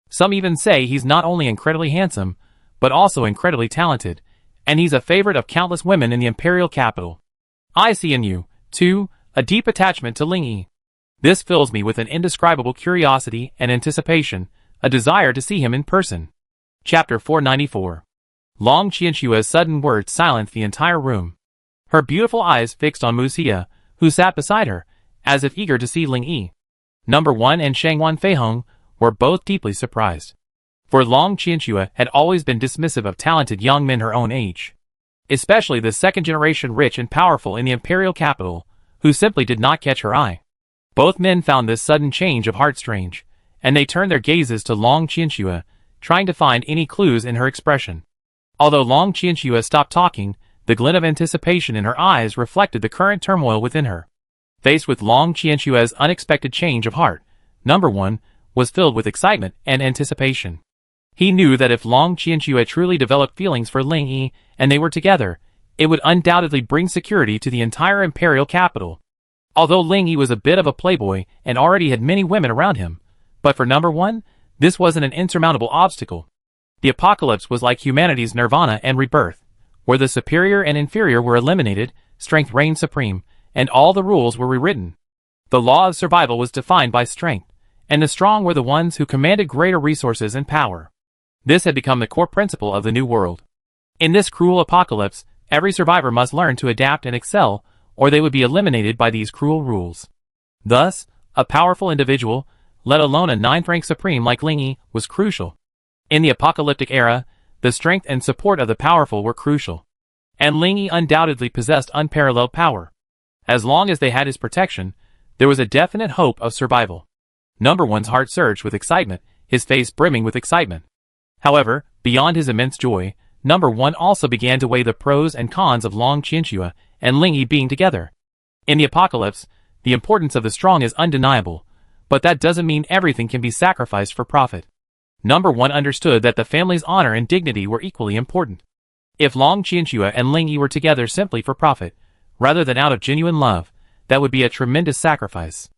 Some even say he's not only incredibly handsome, but also incredibly talented, and he's a favorite of countless women in the imperial capital. I see in you, too, a deep attachment to Ling Yi. This fills me with an indescribable curiosity and anticipation, a desire to see him in person. Chapter 494. Long Qianxua's sudden words silenced the entire room. Her beautiful eyes fixed on Mu Xia, who sat beside her, as if eager to see Ling Yi. Number 1 and Shangwan Feihong were both deeply surprised. For Long Qianxua had always been dismissive of talented young men her own age. Especially the second generation rich and powerful in the imperial capital, who simply did not catch her eye. Both men found this sudden change of heart strange, and they turned their gazes to Long Qianxua, trying to find any clues in her expression. Although Long Qianxua stopped talking, the glint of anticipation in her eyes reflected the current turmoil within her. Faced with Long Qianxua's unexpected change of heart, number 1 was filled with excitement and anticipation. He knew that if Long Qianxua truly developed feelings for Ling Yi and they were together, it would undoubtedly bring security to the entire imperial capital. Although Ling Yi was a bit of a playboy and already had many women around him, but for number 1, this wasn't an insurmountable obstacle. The apocalypse was like humanity's nirvana and rebirth, where the superior and inferior were eliminated, strength reigned supreme, and all the rules were rewritten. The law of survival was defined by strength, and the strong were the ones who commanded greater resources and power. This had become the core principle of the new world. In this cruel apocalypse, every survivor must learn to adapt and excel, or they would be eliminated by these cruel rules. Thus, A powerful individual, let alone a ninth-rank supreme like Ling Yi, was crucial. In the apocalyptic era, the strength and support of the powerful were crucial. And Ling Yi undoubtedly possessed unparalleled power. As long as they had his protection, there was a definite hope of survival. Number One's heart surged with excitement, his face brimming with excitement. However, beyond his immense joy, Number One also began to weigh the pros and cons of Long Qianxue and Ling Yi being together. In the apocalypse, the importance of the strong is undeniable, but that doesn't mean everything can be sacrificed for profit. Number One understood that the family's honor and dignity were equally important. If Long Qianxue and Ling Yi were together simply for profit, rather than out of genuine love, that would be a tremendous sacrifice.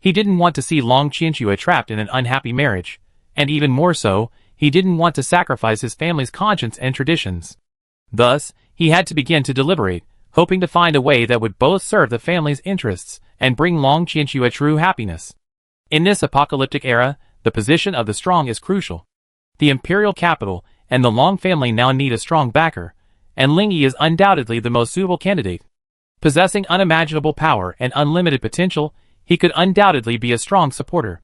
He didn't want to see Long Qianxue trapped in an unhappy marriage, and even more so, he didn't want to sacrifice his family's conscience and traditions. Thus, he had to begin to deliberate, hoping to find a way that would both serve the family's interests and bring Long Qianxue true happiness. In this apocalyptic era, the position of the strong is crucial. The imperial capital and the Long family now need a strong backer, and Ling Yi is undoubtedly the most suitable candidate. Possessing unimaginable power and unlimited potential, he could undoubtedly be a strong supporter.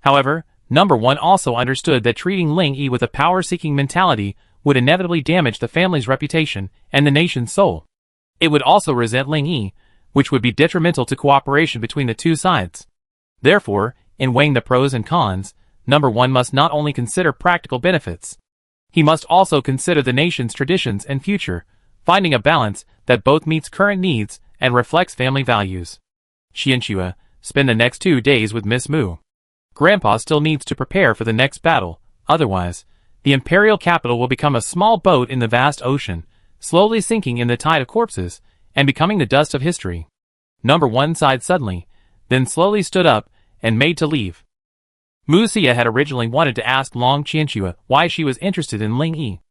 However, Number One also understood that treating Ling Yi with a power-seeking mentality would inevitably damage the family's reputation and the nation's soul. It would also resent Ling Yi, which would be detrimental to cooperation between the two sides. Therefore, in weighing the pros and cons, Number One must not only consider practical benefits. He must also consider the nation's traditions and future, finding a balance that both meets current needs and reflects family values. Qianxue, spend the next 2 days with Miss Mu. Grandpa still needs to prepare for the next battle, otherwise, the imperial capital will become a small boat in the vast ocean, slowly sinking in the tide of corpses, and becoming the dust of history. Number One sighed suddenly, then slowly stood up, and made to leave. Mu Xia had originally wanted to ask Long Qianxue why she was interested in Ling Yi.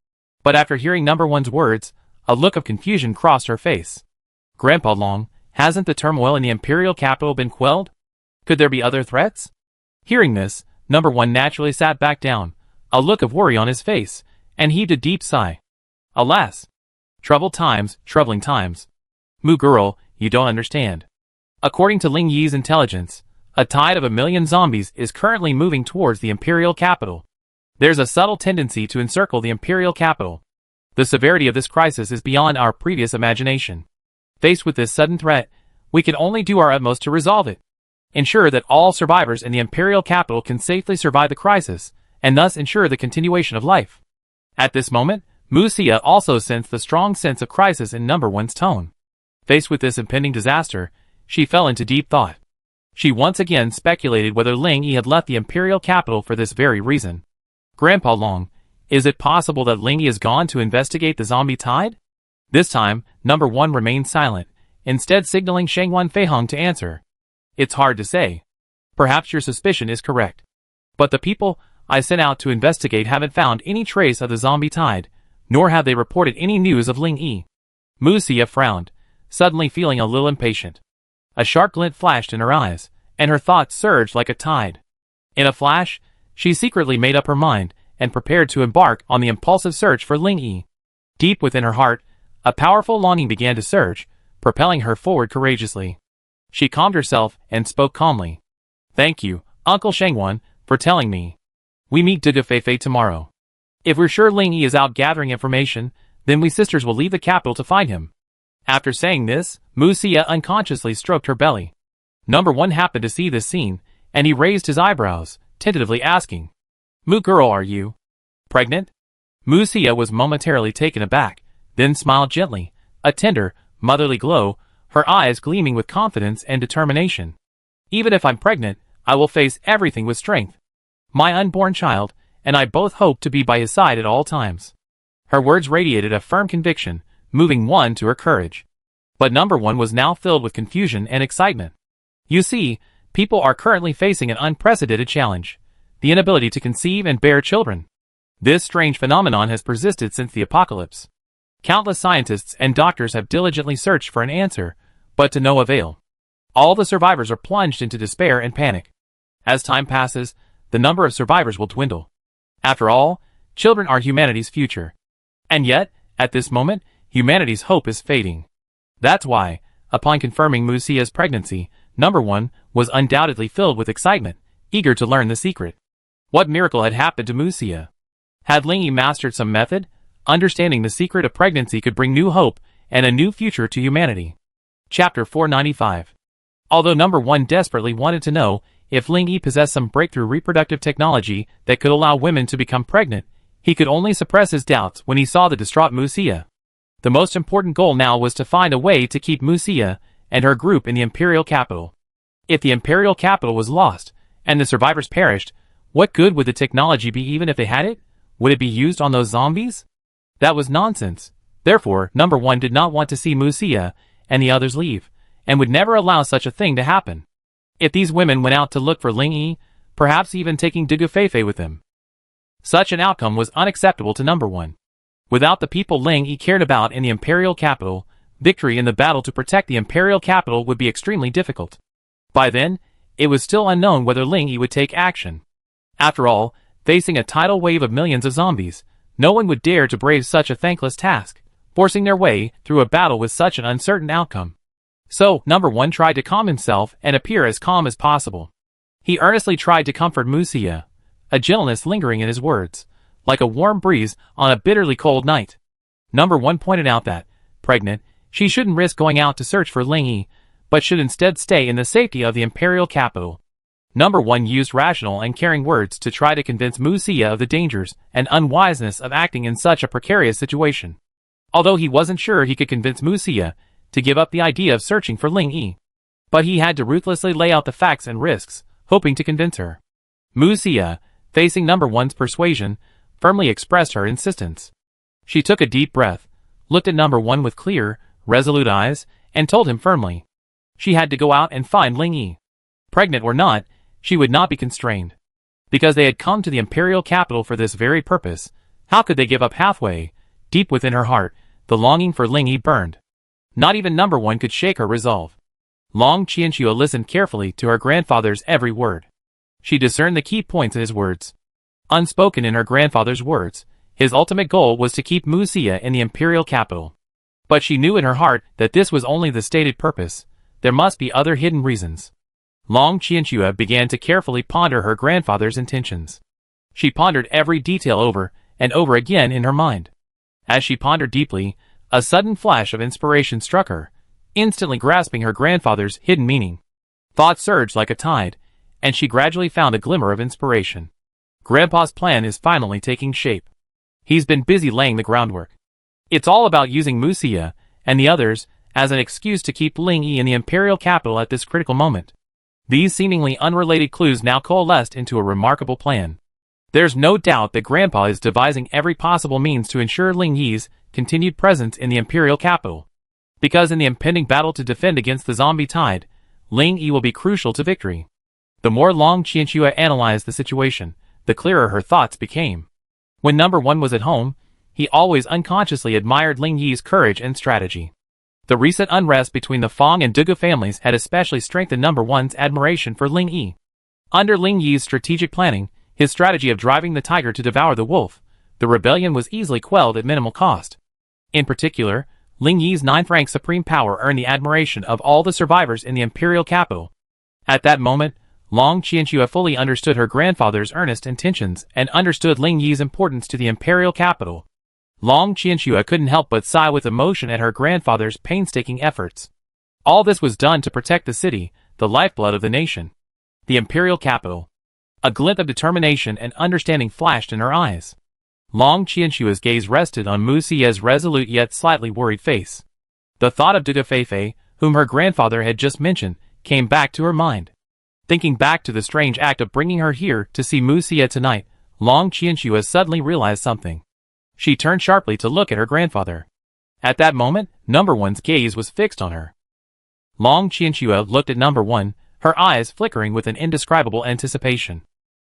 But after hearing Number One's words, a look of confusion crossed her face. Grandpa Long, hasn't the turmoil in the imperial capital been quelled? Could there be other threats? Hearing this, Number One naturally sat back down, a look of worry on his face, and heaved a deep sigh. Alas! Troubled times, troubling times. Mu girl, you don't understand. According to Ling Yi's intelligence, a tide of 1 million zombies is currently moving towards the imperial capital. There's a subtle tendency to encircle the imperial capital. The severity of this crisis is beyond our previous imagination. Faced with this sudden threat, we can only do our utmost to resolve it. Ensure that all survivors in the imperial capital can safely survive the crisis, and thus ensure the continuation of life. At this moment, Mu Xia also sensed the strong sense of crisis in Number One's tone. Faced with this impending disaster, she fell into deep thought. She once again speculated whether Ling Yi had left the imperial capital for this very reason. Grandpa Long, is it possible that Ling Yi has gone to investigate the zombie tide? This time, Number One remained silent, instead signaling Shangwan Feihong to answer. It's hard to say. Perhaps your suspicion is correct. But the people I sent out to investigate haven't found any trace of the zombie tide, nor have they reported any news of Ling Yi. Mu Xia frowned, suddenly feeling a little impatient. A sharp glint flashed in her eyes, and her thoughts surged like a tide. In a flash, she secretly made up her mind and prepared to embark on the impulsive search for Ling Yi. Deep within her heart, a powerful longing began to surge, propelling her forward courageously. She calmed herself and spoke calmly. Thank you, Uncle Shangwan, for telling me. We meet Duga Feifei tomorrow. If we're sure Ling Yi is out gathering information, then we sisters will leave the capital to find him. After saying this, Mu Xia unconsciously stroked her belly. Number One happened to see this scene, and he raised his eyebrows, tentatively asking, Mu girl, are you pregnant? Mu Xia was momentarily taken aback, then smiled gently, a tender, motherly glow, her eyes gleaming with confidence and determination. Even if I'm pregnant, I will face everything with strength. My unborn child, and I both hope to be by his side at all times. Her words radiated a firm conviction, moving one to her courage. But Number One was now filled with confusion and excitement. You see, people are currently facing an unprecedented challenge, the inability to conceive and bear children. This strange phenomenon has persisted since the apocalypse. Countless scientists and doctors have diligently searched for an answer, but to no avail. All the survivors are plunged into despair and panic. As time passes, the number of survivors will dwindle. After all, children are humanity's future. And yet, at this moment, humanity's hope is fading. That's why, upon confirming Mu Xia's pregnancy, Number 1 was undoubtedly filled with excitement, eager to learn the secret. What miracle had happened to Musia? Had Ling Yi mastered some method? Understanding the secret of pregnancy could bring new hope and a new future to humanity. Chapter 495. Although Number 1 desperately wanted to know if Ling Yi possessed some breakthrough reproductive technology that could allow women to become pregnant, he could only suppress his doubts when he saw the distraught Musia. The most important goal now was to find a way to keep Musia and her group in the Imperial capital. If the Imperial capital was lost, and the survivors perished, what good would the technology be even if they had it? Would it be used on those zombies? That was nonsense. Therefore, Number 1 did not want to see Musia and the others leave, and would never allow such a thing to happen. If these women went out to look for Ling Yi, perhaps even taking Dugufeifei with them, such an outcome was unacceptable to Number 1. Without the people Ling Yi cared about in the Imperial capital, victory in the battle to protect the Imperial capital would be extremely difficult. By then, it was still unknown whether Ling Yi would take action. After all, facing a tidal wave of millions of zombies, no one would dare to brave such a thankless task, forcing their way through a battle with such an uncertain outcome. So, Number 1 tried to calm himself and appear as calm as possible. He earnestly tried to comfort Musia, a gentleness lingering in his words, like a warm breeze on a bitterly cold night. Number 1 pointed out that, pregnant, she shouldn't risk going out to search for Ling Yi, but should instead stay in the safety of the Imperial capital. Number 1 used rational and caring words to try to convince Musia of the dangers and unwiseness of acting in such a precarious situation. Although he wasn't sure he could convince Musia to give up the idea of searching for Ling Yi, but he had to ruthlessly lay out the facts and risks, hoping to convince her. Musia, facing Number 1's persuasion, firmly expressed her insistence. She took a deep breath, looked at Number 1 with clear, resolute eyes, and told him firmly she had to go out and find Ling Yi. Pregnant or not, she would not be constrained. Because they had come to the Imperial capital for this very purpose, how could they give up halfway? Deep within her heart, the longing for Ling Yi burned. Not even Number 1 could shake her resolve. Long Qianxue listened carefully to her grandfather's every word. She discerned the key points in his words. Unspoken in her grandfather's words, his ultimate goal was to keep Musia in the Imperial capital. But she knew in her heart that this was only the stated purpose. There must be other hidden reasons. Long Qianxue began to carefully ponder her grandfather's intentions. She pondered every detail over and over again in her mind. As she pondered deeply, a sudden flash of inspiration struck her, instantly grasping her grandfather's hidden meaning. Thought surged like a tide, and she gradually found a glimmer of inspiration. Grandpa's plan is finally taking shape. He's been busy laying the groundwork. It's all about using Musia and the others as an excuse to keep Ling Yi in the Imperial capital at this critical moment. These seemingly unrelated clues now coalesced into a remarkable plan. There's no doubt that Grandpa is devising every possible means to ensure Ling Yi's continued presence in the Imperial capital. Because in the impending battle to defend against the zombie tide, Ling Yi will be crucial to victory. The more Long Qianxue analyzed the situation, the clearer her thoughts became. When Number 1 was at home, he always unconsciously admired Ling Yi's courage and strategy. The recent unrest between the Fang and Dugu families had especially strengthened Number 1's admiration for Ling Yi. Under Ling Yi's strategic planning, his strategy of driving the tiger to devour the wolf, the rebellion was easily quelled at minimal cost. In particular, Ling Yi's 9th-rank supreme power earned the admiration of all the survivors in the Imperial capital. At that moment, Long Qianxue fully understood her grandfather's earnest intentions and understood Ling Yi's importance to the Imperial capital. Long Qianxue couldn't help but sigh with emotion at her grandfather's painstaking efforts. All this was done to protect the city, the lifeblood of the nation. The Imperial capital. A glint of determination and understanding flashed in her eyes. Long Qianxue's gaze rested on Musia's resolute yet slightly worried face. The thought of Dugufeifei, whom her grandfather had just mentioned, came back to her mind. Thinking back to the strange act of bringing her here to see Musia tonight, Long Qianxue suddenly realized something. She turned sharply to look at her grandfather. At that moment, Number 1's gaze was fixed on her. Long Qianxue looked at Number 1, her eyes flickering with an indescribable anticipation.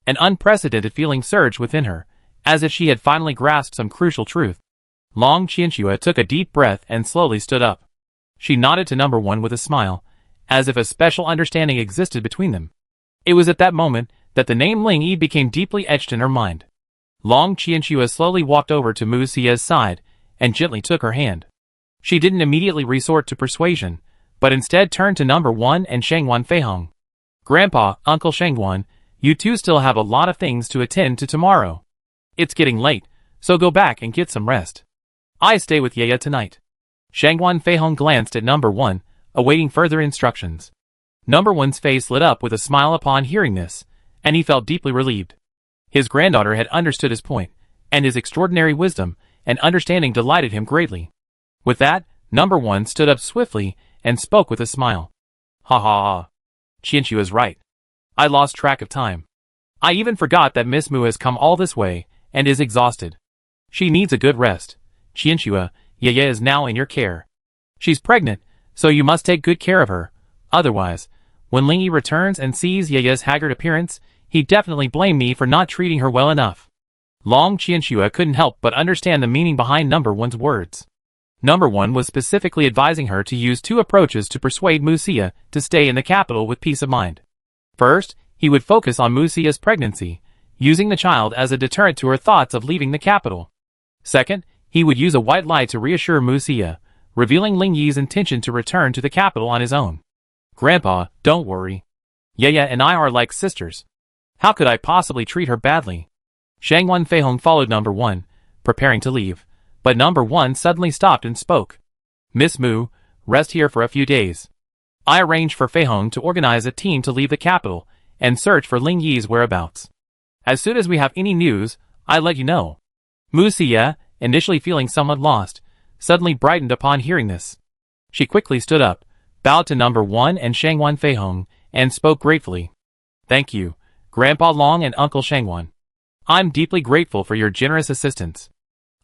An unprecedented feeling surged within her, as if she had finally grasped some crucial truth. Long Qianxue took a deep breath and slowly stood up. She nodded to Number 1 with a smile, as if a special understanding existed between them. It was at that moment that the name Ling Yi became deeply etched in her mind. Long Qianxue slowly walked over to Musia's side and gently took her hand. She didn't immediately resort to persuasion, but instead turned to number 1 and Shangwan Feihong. Grandpa, Uncle Shangwan, you two still have a lot of things to attend to tomorrow. It's getting late, so go back and get some rest. I stay with Yaya tonight. Shangwan Feihong glanced at number 1, awaiting further instructions. Number 1's face lit up with a smile upon hearing this, and he felt deeply relieved. His granddaughter had understood his point, and his extraordinary wisdom and understanding delighted him greatly. With that, number 1 stood up swiftly and spoke with a smile. Ha ha ha. Qianxu is right. I lost track of time. I even forgot that Miss Mu has come all this way and is exhausted. She needs a good rest. Qianxu, Yaya is now in your care. She's pregnant, so you must take good care of her. Otherwise, when Lingyi returns and sees Yaya's haggard appearance, he'd definitely blame me for not treating her well enough. Long Qianxu couldn't help but understand the meaning behind number 1's words. Number 1 was specifically advising her to use 2 approaches to persuade Muxia to stay in the capital with peace of mind. First, he would focus on Muxia's pregnancy, using the child as a deterrent to her thoughts of leaving the capital. Second, he would use a white lie to reassure Muxia, revealing Lingyi's intention to return to the capital on his own. Grandpa, don't worry. Yaya and I are like sisters. How could I possibly treat her badly? Shangwan Feihong followed number 1, preparing to leave, but number 1 suddenly stopped and spoke. Miss Mu, rest here for a few days. I arranged for Feihong to organize a team to leave the capital and search for Lingyi's whereabouts. As soon as we have any news, I'll let you know. Muxia, initially feeling somewhat lost, suddenly brightened upon hearing this. She quickly stood up, bowed to number 1 and Shangwan Feihong, and spoke gratefully. Thank you, Grandpa Long and Uncle Shangwan. I'm deeply grateful for your generous assistance.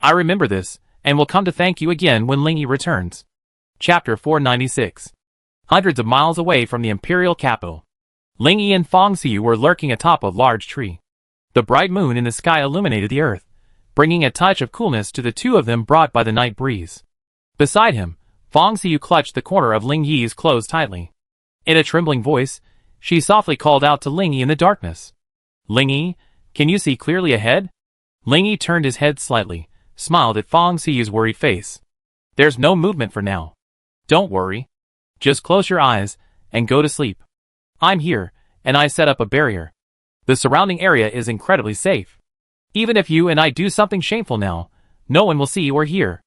I remember this, and will come to thank you again when Lingyi returns. Chapter 496. Hundreds of miles away from the imperial capital, Lingyi and Fong Xiu were lurking atop a large tree. The bright moon in the sky illuminated the earth, bringing a touch of coolness to the two of them brought by the night breeze. Beside him, Fong Xiu clutched the corner of Lingyi's clothes tightly. In a trembling voice, she softly called out to Lingyi in the darkness. Lingyi, can you see clearly ahead? Lingyi turned his head slightly, smiled at Fong Xiu's worried face. There's no movement for now. Don't worry. Just close your eyes and go to sleep. I'm here, and I set up a barrier. The surrounding area is incredibly safe. Even if you and I do something shameful now, no one will see or hear.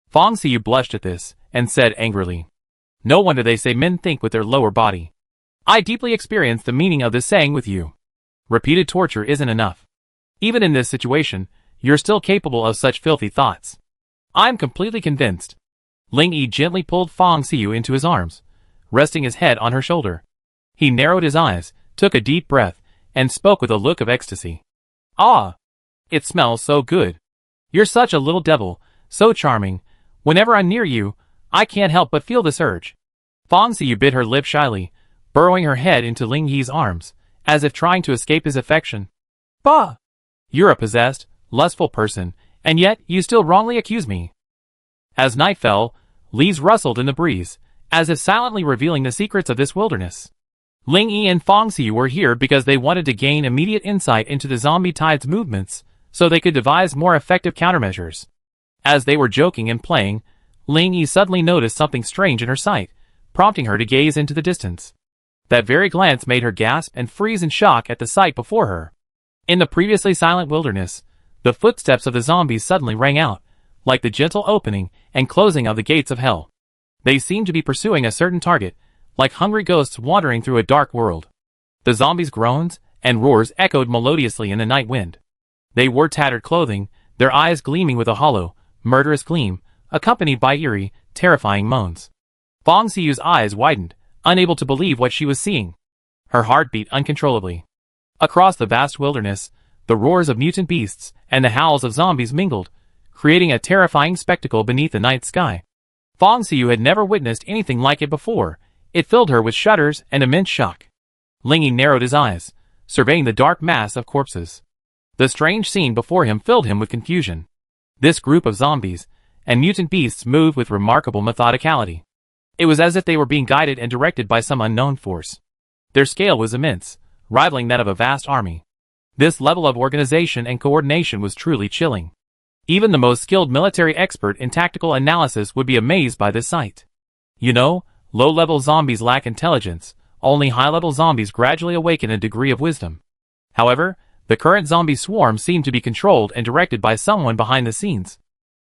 Fong Xiu blushed at this, and said angrily. No wonder they say men think with their lower body. I deeply experienced the meaning of this saying with you. Repeated torture isn't enough. Even in this situation, you're still capable of such filthy thoughts. I'm completely convinced. Lingyi gently pulled Fong Xiu into his arms, resting his head on her shoulder. He narrowed his eyes, took a deep breath, and spoke with a look of ecstasy. Ah! It smells so good. You're such a little devil, so charming. Whenever I'm near you, I can't help but feel this urge. Fong Xiu bit her lip shyly, burrowing her head into Lingyi's arms, as if trying to escape his affection. Bah! You're a possessed, lustful person, and yet you still wrongly accuse me. As night fell, leaves rustled in the breeze, as if silently revealing the secrets of this wilderness. Lingyi and Fong Xiu were here because they wanted to gain immediate insight into the zombie tide's movements, so they could devise more effective countermeasures. As they were joking and playing, Lingyi suddenly noticed something strange in her sight, prompting her to gaze into the distance. That very glance made her gasp and freeze in shock at the sight before her. In the previously silent wilderness, the footsteps of the zombies suddenly rang out, like the gentle opening and closing of the gates of hell. They seemed to be pursuing a certain target, like hungry ghosts wandering through a dark world. The zombies' groans and roars echoed melodiously in the night wind. They wore tattered clothing, their eyes gleaming with a hollow, murderous gleam, accompanied by eerie, terrifying moans. Fong Xiu's eyes widened, unable to believe what she was seeing. Her heart beat uncontrollably. Across the vast wilderness, the roars of mutant beasts and the howls of zombies mingled, creating a terrifying spectacle beneath the night sky. Fong Xiu had never witnessed anything like it before. It filled her with shudders and immense shock. Lingyi narrowed his eyes, surveying the dark mass of corpses. The strange scene before him filled him with confusion. This group of zombies and mutant beasts moved with remarkable methodicality. It was as if they were being guided and directed by some unknown force. Their scale was immense, rivaling that of a vast army. This level of organization and coordination was truly chilling. Even the most skilled military expert in tactical analysis would be amazed by this sight. You know, Low-level zombies lack intelligence, only high-level zombies gradually awaken a degree of wisdom. However, the current zombie swarm seemed to be controlled and directed by someone behind the scenes.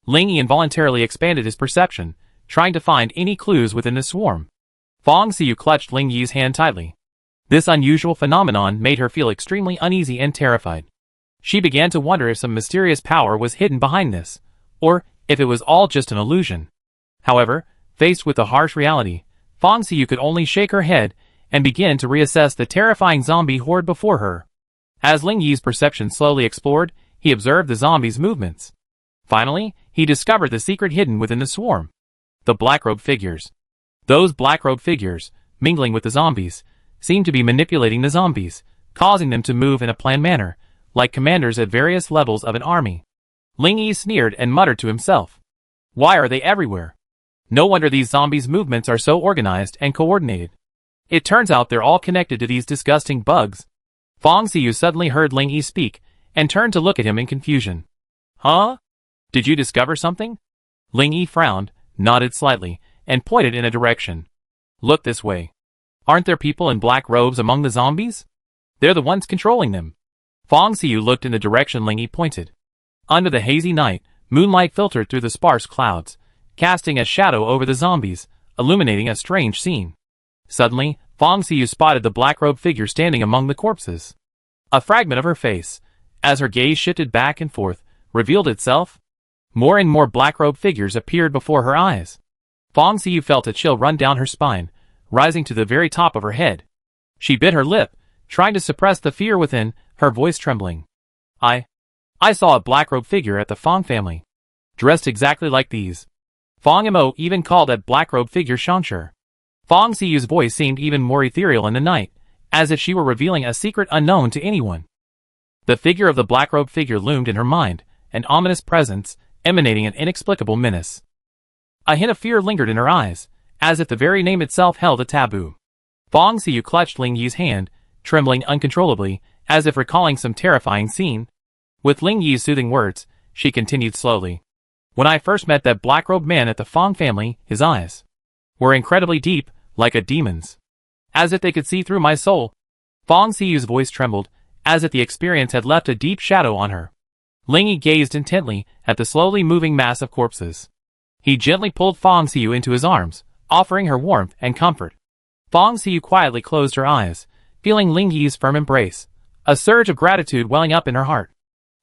Ling Yi involuntarily expanded his perception, trying to find any clues within the swarm. Fong Xiu clutched Ling Yi's hand tightly. This unusual phenomenon made her feel extremely uneasy and terrified. She began to wonder if some mysterious power was hidden behind this, or if it was all just an illusion. However, faced with the harsh reality, Fong Xiu could only shake her head and begin to reassess the terrifying zombie horde before her. As Ling Yi's perception slowly explored, he observed the zombies' movements. Finally, he discovered the secret hidden within the swarm. The black-robed figures. Those black-robed figures, mingling with the zombies, seemed to be manipulating the zombies, causing them to move in a planned manner, like commanders at various levels of an army. Ling Yi sneered and muttered to himself. Why are they everywhere? No wonder these zombies' movements are so organized and coordinated. It turns out they're all connected to these disgusting bugs. Fong Xiu suddenly heard Ling Yi speak, and turned to look at him in confusion. Huh? Did you discover something? Ling Yi frowned, nodded slightly, and pointed in a direction. Look this way. Aren't there people in black robes among the zombies? They're the ones controlling them. Fong Xiu looked in the direction Ling Yi pointed. Under the hazy night, moonlight filtered through the sparse clouds, casting a shadow over the zombies, illuminating a strange scene. Suddenly, Fong Xiu spotted the black-robed figure standing among the corpses. A fragment of her face, as her gaze shifted back and forth, revealed itself. More and more black-robed figures appeared before her eyes. Fong Xiu felt a chill run down her spine, rising to the very top of her head. She bit her lip, trying to suppress the fear within, her voice trembling. I saw a black-robed figure at the Fong family. Dressed exactly like these. Fong Mo even called that black-robed figure Shangshi. Fong Xiu's voice seemed even more ethereal in the night, as if she were revealing a secret unknown to anyone. The figure of the black-robed figure loomed in her mind, an ominous presence, emanating an inexplicable menace. A hint of fear lingered in her eyes, as if the very name itself held a taboo. Fong Xiu clutched Ling Yi's hand, trembling uncontrollably, as if recalling some terrifying scene. With Ling Yi's soothing words, she continued slowly. When I first met that black-robed man at the Fong family, his eyes were incredibly deep, like a demon's. As if they could see through my soul. Fong Xiu's voice trembled, as if the experience had left a deep shadow on her. Ling Yi gazed intently at the slowly moving mass of corpses. He gently pulled Fong Xiu into his arms, offering her warmth and comfort. Fong Xiu quietly closed her eyes, feeling Ling Yi's firm embrace, a surge of gratitude welling up in her heart.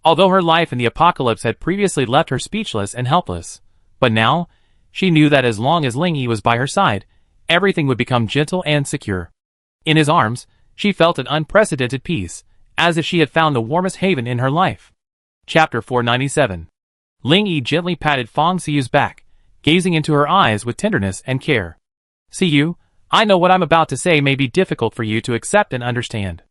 Although her life in the apocalypse had previously left her speechless and helpless, but now, she knew that as long as Ling Yi was by her side, everything would become gentle and secure. In his arms, she felt an unprecedented peace, as if she had found the warmest haven in her life. Chapter 497. Ling Yi gently patted Fong Xiu's back, gazing into her eyes with tenderness and care. Xiu, I know what I'm about to say may be difficult for you to accept and understand.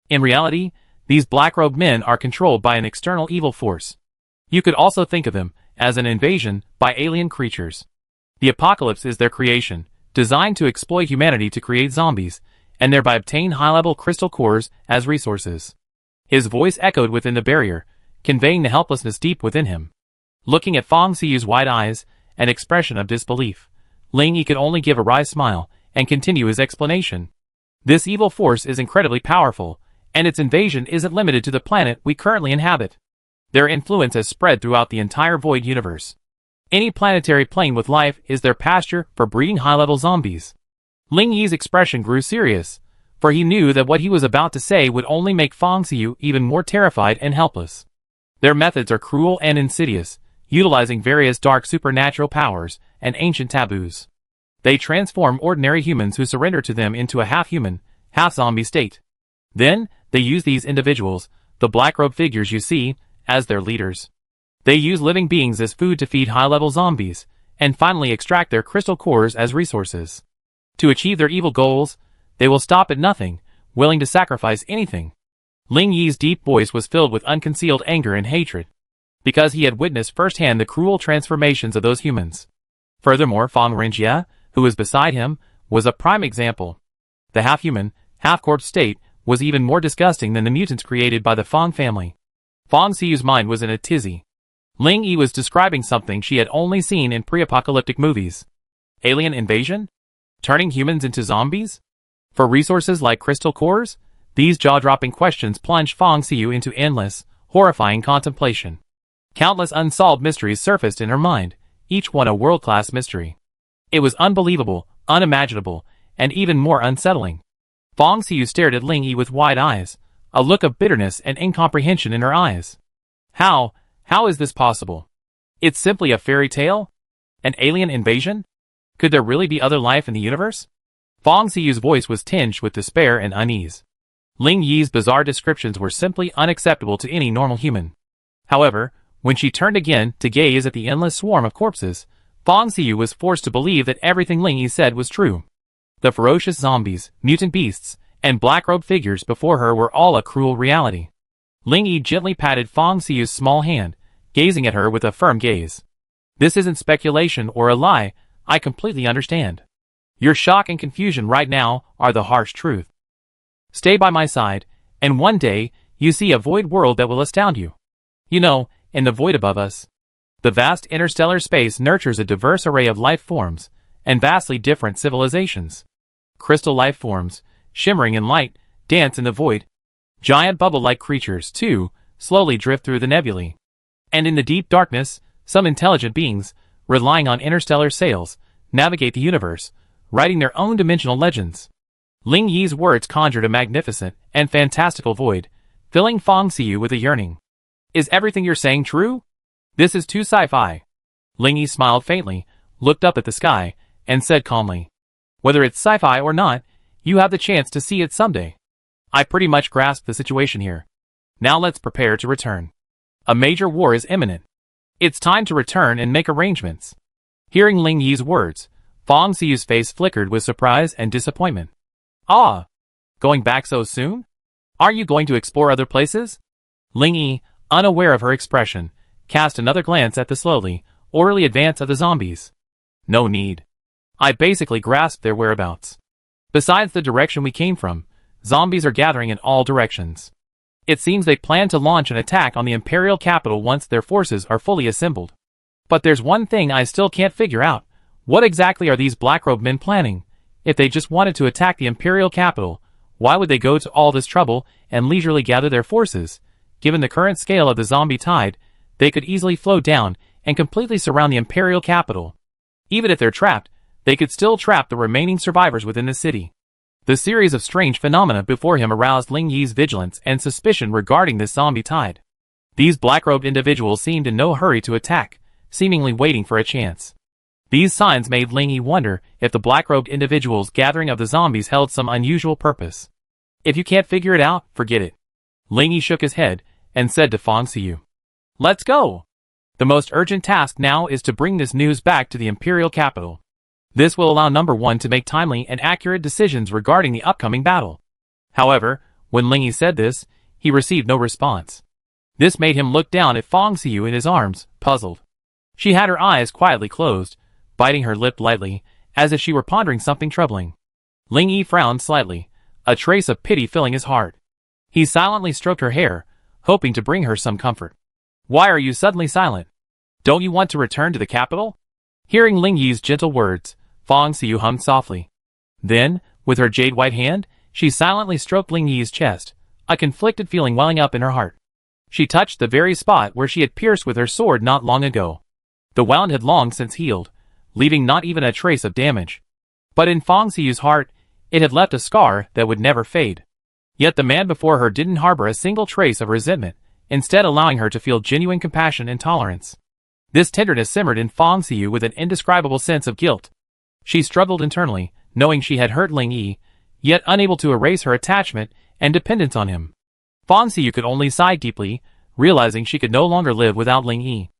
In reality, these black-robed men are controlled by an external evil force. You could also think of them as an invasion by alien creatures. The apocalypse is their creation, designed to exploit humanity to create zombies, and thereby obtain high-level crystal cores as resources. His voice echoed within the barrier, conveying the helplessness deep within him. Looking at Fong Xiu's wide eyes, an expression of disbelief, Ling Yi could only give a wry smile and continue his explanation. This evil force is incredibly powerful, and its invasion isn't limited to the planet we currently inhabit. Their influence has spread throughout the entire Void universe. Any planetary plane with life is their pasture for breeding high-level zombies. Ling Yi's expression grew serious, for he knew that what he was about to say would only make Fong Xiu even more terrified and helpless. Their methods are cruel and insidious, utilizing various dark supernatural powers and ancient taboos. They transform ordinary humans who surrender to them into a half-human, half-zombie state. Then, they use these individuals, the black-robed figures you see, as their leaders. They use living beings as food to feed high-level zombies, and finally extract their crystal cores as resources. To achieve their evil goals, they will stop at nothing, willing to sacrifice anything. Ling Yi's deep voice was filled with unconcealed anger and hatred, because he had witnessed firsthand the cruel transformations of those humans. Furthermore, Fong Renjie, who was beside him, was a prime example. The half-human, half-corpse state was even more disgusting than the mutants created by the Fong family. Fong Xiu's mind was in a tizzy. Ling Yi was describing something she had only seen in pre-apocalyptic movies. Alien invasion? Turning humans into zombies? For resources like crystal cores? These jaw-dropping questions plunged Fong Xiu into endless, horrifying contemplation. Countless unsolved mysteries surfaced in her mind, each one a world-class mystery. It was unbelievable, unimaginable, and even more unsettling. Fong Xiu stared at Ling Yi with wide eyes, a look of bitterness and incomprehension in her eyes. How is this possible? It's simply a fairy tale? An alien invasion? Could there really be other life in the universe? Fong Xiu's voice was tinged with despair and unease. Ling Yi's bizarre descriptions were simply unacceptable to any normal human. However, when she turned again to gaze at the endless swarm of corpses, Fong Xiu was forced to believe that everything Ling Yi said was true. The ferocious zombies, mutant beasts, and black-robed figures before her were all a cruel reality. Ling Yi gently patted Fong Xiu's small hand, gazing at her with a firm gaze. This isn't speculation or a lie, I completely understand. Your shock and confusion right now are the harsh truth. Stay by my side, and one day, you see a void world that will astound you. You know, in the void above us, the vast interstellar space nurtures a diverse array of life forms, and vastly different civilizations. Crystal life forms, shimmering in light, dance in the void. Giant bubble-like creatures, too, slowly drift through the nebulae. And in the deep darkness, some intelligent beings, relying on interstellar sails, navigate the universe, writing their own dimensional legends. Ling Yi's words conjured a magnificent and fantastical void, filling Fong Xiu with a yearning. Is everything you're saying true? This is too sci-fi. Ling Yi smiled faintly, looked up at the sky, and said calmly, whether it's sci-fi or not, you have the chance to see it someday. I pretty much grasp the situation here. Now let's prepare to return. A major war is imminent. It's time to return and make arrangements. Hearing Ling Yi's words, Fong Xiu's face flickered with surprise and disappointment. Ah! Going back so soon? Aren't you going to explore other places? Ling Yi, unaware of her expression, cast another glance at the slowly, orderly advance of the zombies. No need. I basically grasped their whereabouts. Besides the direction we came from, zombies are gathering in all directions. It seems they plan to launch an attack on the Imperial capital once their forces are fully assembled. But there's one thing I still can't figure out. What exactly are these black-robed men planning? If they just wanted to attack the Imperial capital, why would they go to all this trouble and leisurely gather their forces? Given the current scale of the zombie tide, they could easily flow down and completely surround the Imperial capital. Even if they're trapped, they could still trap the remaining survivors within the city. The series of strange phenomena before him aroused Ling Yi's vigilance and suspicion regarding this zombie tide. These black-robed individuals seemed in no hurry to attack, seemingly waiting for a chance. These signs made Ling Yi wonder if the black-robed individuals' gathering of the zombies held some unusual purpose. If you can't figure it out, forget it. Ling Yi shook his head and said to Fong Xiu, let's go! The most urgent task now is to bring this news back to the Imperial capital. This will allow number one to make timely and accurate decisions regarding the upcoming battle. However, when Ling Yi said this, he received no response. This made him look down at Fong Xiu in his arms, puzzled. She had her eyes quietly closed, biting her lip lightly, as if she were pondering something troubling. Ling Yi frowned slightly, a trace of pity filling his heart. He silently stroked her hair, hoping to bring her some comfort. Why are you suddenly silent? Don't you want to return to the capital? Hearing Ling Yi's gentle words, Fong Xiu hummed softly. Then, with her jade-white hand, she silently stroked Ling Yi's chest, a conflicted feeling welling up in her heart. She touched the very spot where she had pierced with her sword not long ago. The wound had long since healed, leaving not even a trace of damage. But in Fong Xiu's heart, it had left a scar that would never fade. Yet the man before her didn't harbor a single trace of resentment, instead allowing her to feel genuine compassion and tolerance. This tenderness simmered in Fong Xiu with an indescribable sense of guilt. She struggled internally, knowing she had hurt Ling Yi, yet unable to erase her attachment and dependence on him. Fong Xiu could only sigh deeply, realizing she could no longer live without Ling Yi.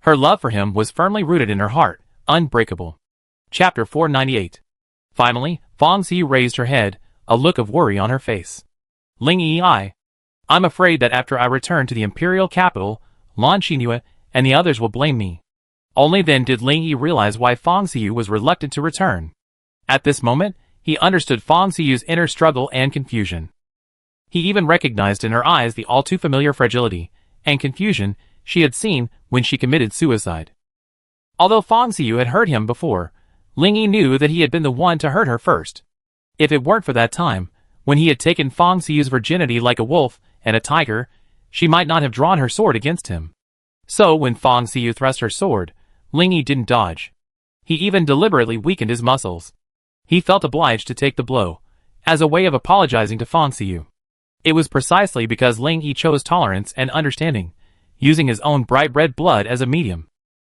Her love for him was firmly rooted in her heart, unbreakable. Chapter 498. Finally, Fong Xiu raised her head, a look of worry on her face. Ling Yi, I'm afraid that after I return to the Imperial capital, Lan Xinhua and the others will blame me. Only then did Ling Yi realize why Fong Xiu was reluctant to return. At this moment, he understood Fong Xiu's inner struggle and confusion. He even recognized in her eyes the all-too-familiar fragility and confusion she had seen when she committed suicide. Although Fong Xiu had hurt him before, Ling Yi knew that he had been the one to hurt her first. If it weren't for that time, when he had taken Fang Xiyu's virginity like a wolf and a tiger, she might not have drawn her sword against him. So when Fang Xiyu thrust her sword, Ling Yi didn't dodge. He even deliberately weakened his muscles. He felt obliged to take the blow, as a way of apologizing to Fang Xiyu. It was precisely because Ling Yi chose tolerance and understanding, using his own bright red blood as a medium.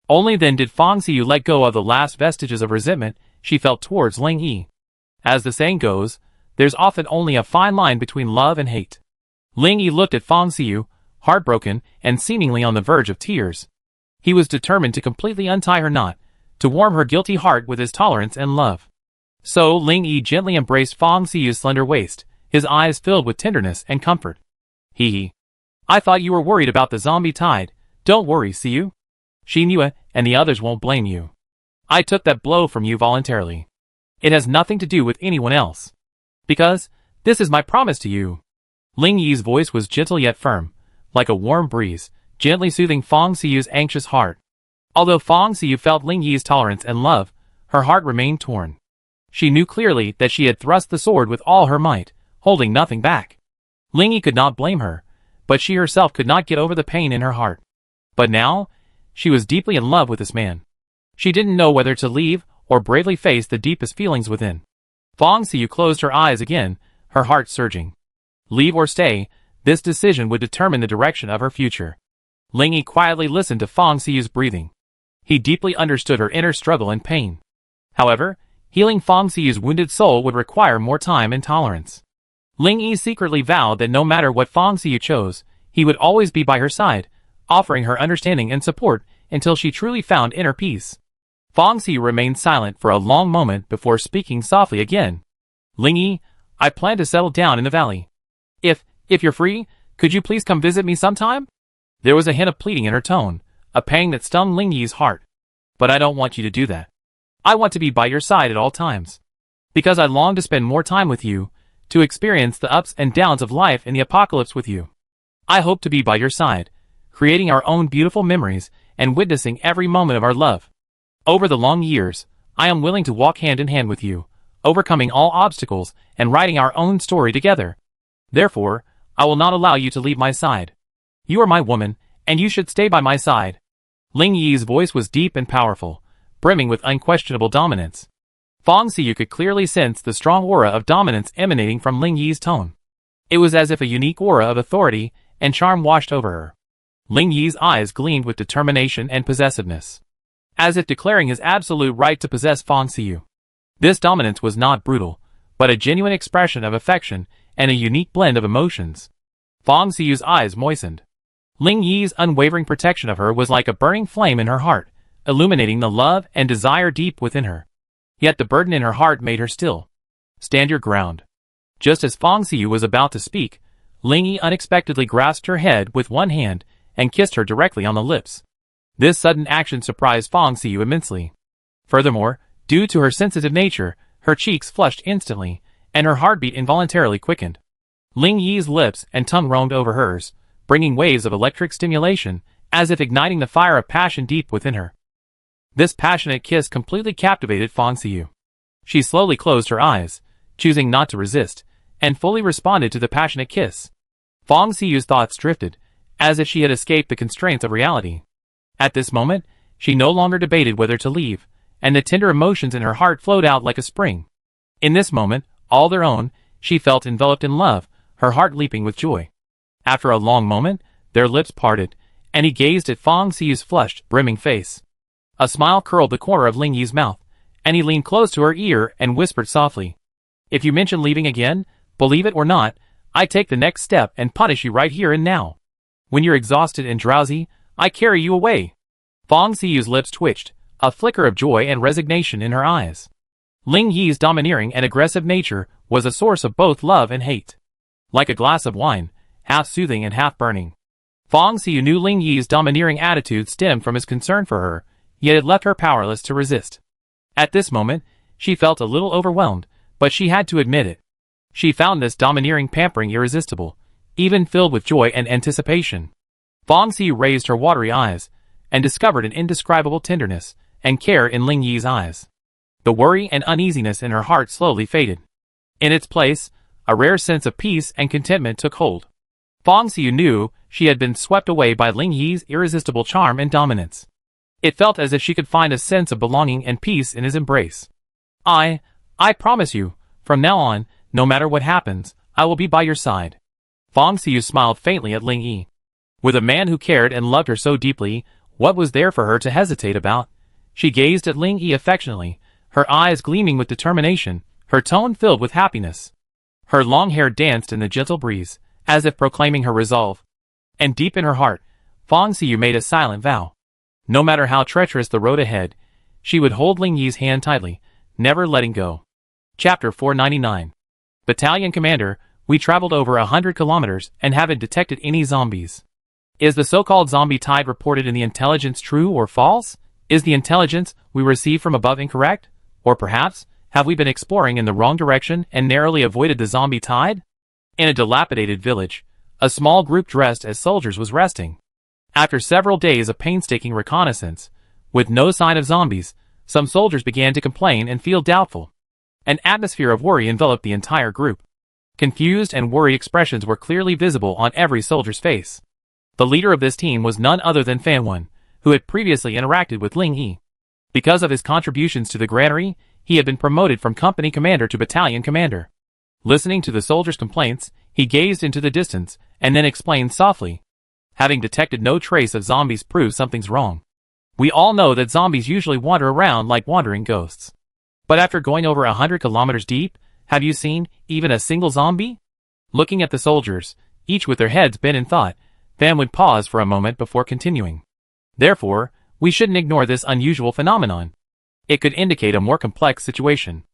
Only then did Fang Xiyu let go of the last vestiges of resentment she felt towards Ling Yi. As the saying goes, there's often only a fine line between love and hate. Ling Yi looked at Fang Xiyu, heartbroken and seemingly on the verge of tears. He was determined to completely untie her knot, to warm her guilty heart with his tolerance and love. So Ling Yi gently embraced Fang Xiyu's slender waist, his eyes filled with tenderness and comfort. Hee. I thought you were worried about the zombie tide. Don't worry, Xiyu. She knew it, and the others won't blame you. I took that blow from you voluntarily. It has nothing to do with anyone else. Because, this is my promise to you. Ling Yi's voice was gentle yet firm, like a warm breeze, gently soothing Fang Xiyu's anxious heart. Although Fang Xiyu felt Ling Yi's tolerance and love, her heart remained torn. She knew clearly that she had thrust the sword with all her might, holding nothing back. Ling Yi could not blame her, but she herself could not get over the pain in her heart. But now, she was deeply in love with this man. She didn't know whether to leave or bravely face the deepest feelings within. Fang Xiyu closed her eyes again, her heart surging. Leave or stay, this decision would determine the direction of her future. Ling Yi quietly listened to Fang Xiyu's breathing. He deeply understood her inner struggle and pain. However, healing Fang Xiyu's wounded soul would require more time and tolerance. Ling Yi secretly vowed that no matter what Fang Xiyu chose, he would always be by her side, offering her understanding and support until she truly found inner peace. Fang Xiyu remained silent for a long moment before speaking softly again. Ling Yi, I plan to settle down in the valley. If you're free, could you please come visit me sometime? There was a hint of pleading in her tone, a pang that stung Ling Yi's heart. But I don't want you to do that. I want to be by your side at all times. Because I long to spend more time with you, to experience the ups and downs of life in the apocalypse with you. I hope to be by your side, creating our own beautiful memories and witnessing every moment of our love. Over the long years, I am willing to walk hand in hand with you, overcoming all obstacles and writing our own story together. Therefore, I will not allow you to leave my side. You are my woman, and you should stay by my side. Ling Yi's voice was deep and powerful, brimming with unquestionable dominance. Fang Xiyu could clearly sense the strong aura of dominance emanating from Ling Yi's tone. It was as if a unique aura of authority and charm washed over her. Ling Yi's eyes gleamed with determination and possessiveness, as if declaring his absolute right to possess Fang Xiyu. This dominance was not brutal, but a genuine expression of affection and a unique blend of emotions. Fang Xiyu's eyes moistened. Ling Yi's unwavering protection of her was like a burning flame in her heart, illuminating the love and desire deep within her. Yet the burden in her heart made her still. Stand your ground. Just as Fang Xiyu was about to speak, Ling Yi unexpectedly grasped her head with one hand and kissed her directly on the lips. This sudden action surprised Fang Xiyu immensely. Furthermore, due to her sensitive nature, her cheeks flushed instantly, and her heartbeat involuntarily quickened. Ling Yi's lips and tongue roamed over hers, bringing waves of electric stimulation, as if igniting the fire of passion deep within her. This passionate kiss completely captivated Fang Xiyu. She slowly closed her eyes, choosing not to resist, and fully responded to the passionate kiss. Fang Xiyu's thoughts drifted, as if she had escaped the constraints of reality. At this moment, she no longer debated whether to leave, and the tender emotions in her heart flowed out like a spring. In this moment, all their own, she felt enveloped in love, her heart leaping with joy. After a long moment, their lips parted, and he gazed at Fang Xiyu's flushed, brimming face. A smile curled the corner of Ling Yi's mouth, and he leaned close to her ear and whispered softly, "If you mention leaving again, believe it or not, I take the next step and punish you right here and now. When you're exhausted and drowsy, I carry you away." Fang Xiyu's lips twitched, a flicker of joy and resignation in her eyes. Ling Yi's domineering and aggressive nature was a source of both love and hate. Like a glass of wine, half soothing and half burning. Fang Xiyu knew Ling Yi's domineering attitude stemmed from his concern for her, yet it left her powerless to resist. At this moment, she felt a little overwhelmed, but she had to admit it. She found this domineering pampering irresistible, even filled with joy and anticipation. Fang Xiyu raised her watery eyes, and discovered an indescribable tenderness and care in Ling Yi's eyes. The worry and uneasiness in her heart slowly faded. In its place, a rare sense of peace and contentment took hold. Fang Xiu knew she had been swept away by Ling Yi's irresistible charm and dominance. It felt as if she could find a sense of belonging and peace in his embrace. I promise you, from now on, no matter what happens, I will be by your side. Fang Xiu smiled faintly at Ling Yi. With a man who cared and loved her so deeply, what was there for her to hesitate about? She gazed at Ling Yi affectionately, her eyes gleaming with determination, her tone filled with happiness. Her long hair danced in the gentle breeze, as if proclaiming her resolve. And deep in her heart, Fang Xiu made a silent vow. No matter how treacherous the road ahead, she would hold Ling Yi's hand tightly, never letting go. Chapter 499. Battalion Commander, we traveled over 100 kilometers and haven't detected any zombies. Is the so-called zombie tide reported in the intelligence true or false? Is the intelligence we receive from above incorrect? Or perhaps, have we been exploring in the wrong direction and narrowly avoided the zombie tide? In a dilapidated village, a small group dressed as soldiers was resting. After several days of painstaking reconnaissance, with no sign of zombies, some soldiers began to complain and feel doubtful. An atmosphere of worry enveloped the entire group. Confused and worried expressions were clearly visible on every soldier's face. The leader of this team was none other than Fan Wen, who had previously interacted with Ling Yi. Because of his contributions to the granary, he had been promoted from company commander to battalion commander. Listening to the soldiers' complaints, he gazed into the distance, and then explained softly. Having detected no trace of zombies proves something's wrong. We all know that zombies usually wander around like wandering ghosts. But after going over 100 kilometers deep, have you seen even a single zombie? Looking at the soldiers, each with their heads bent in thought, Fan would pause for a moment before continuing. Therefore, we shouldn't ignore this unusual phenomenon. It could indicate a more complex situation.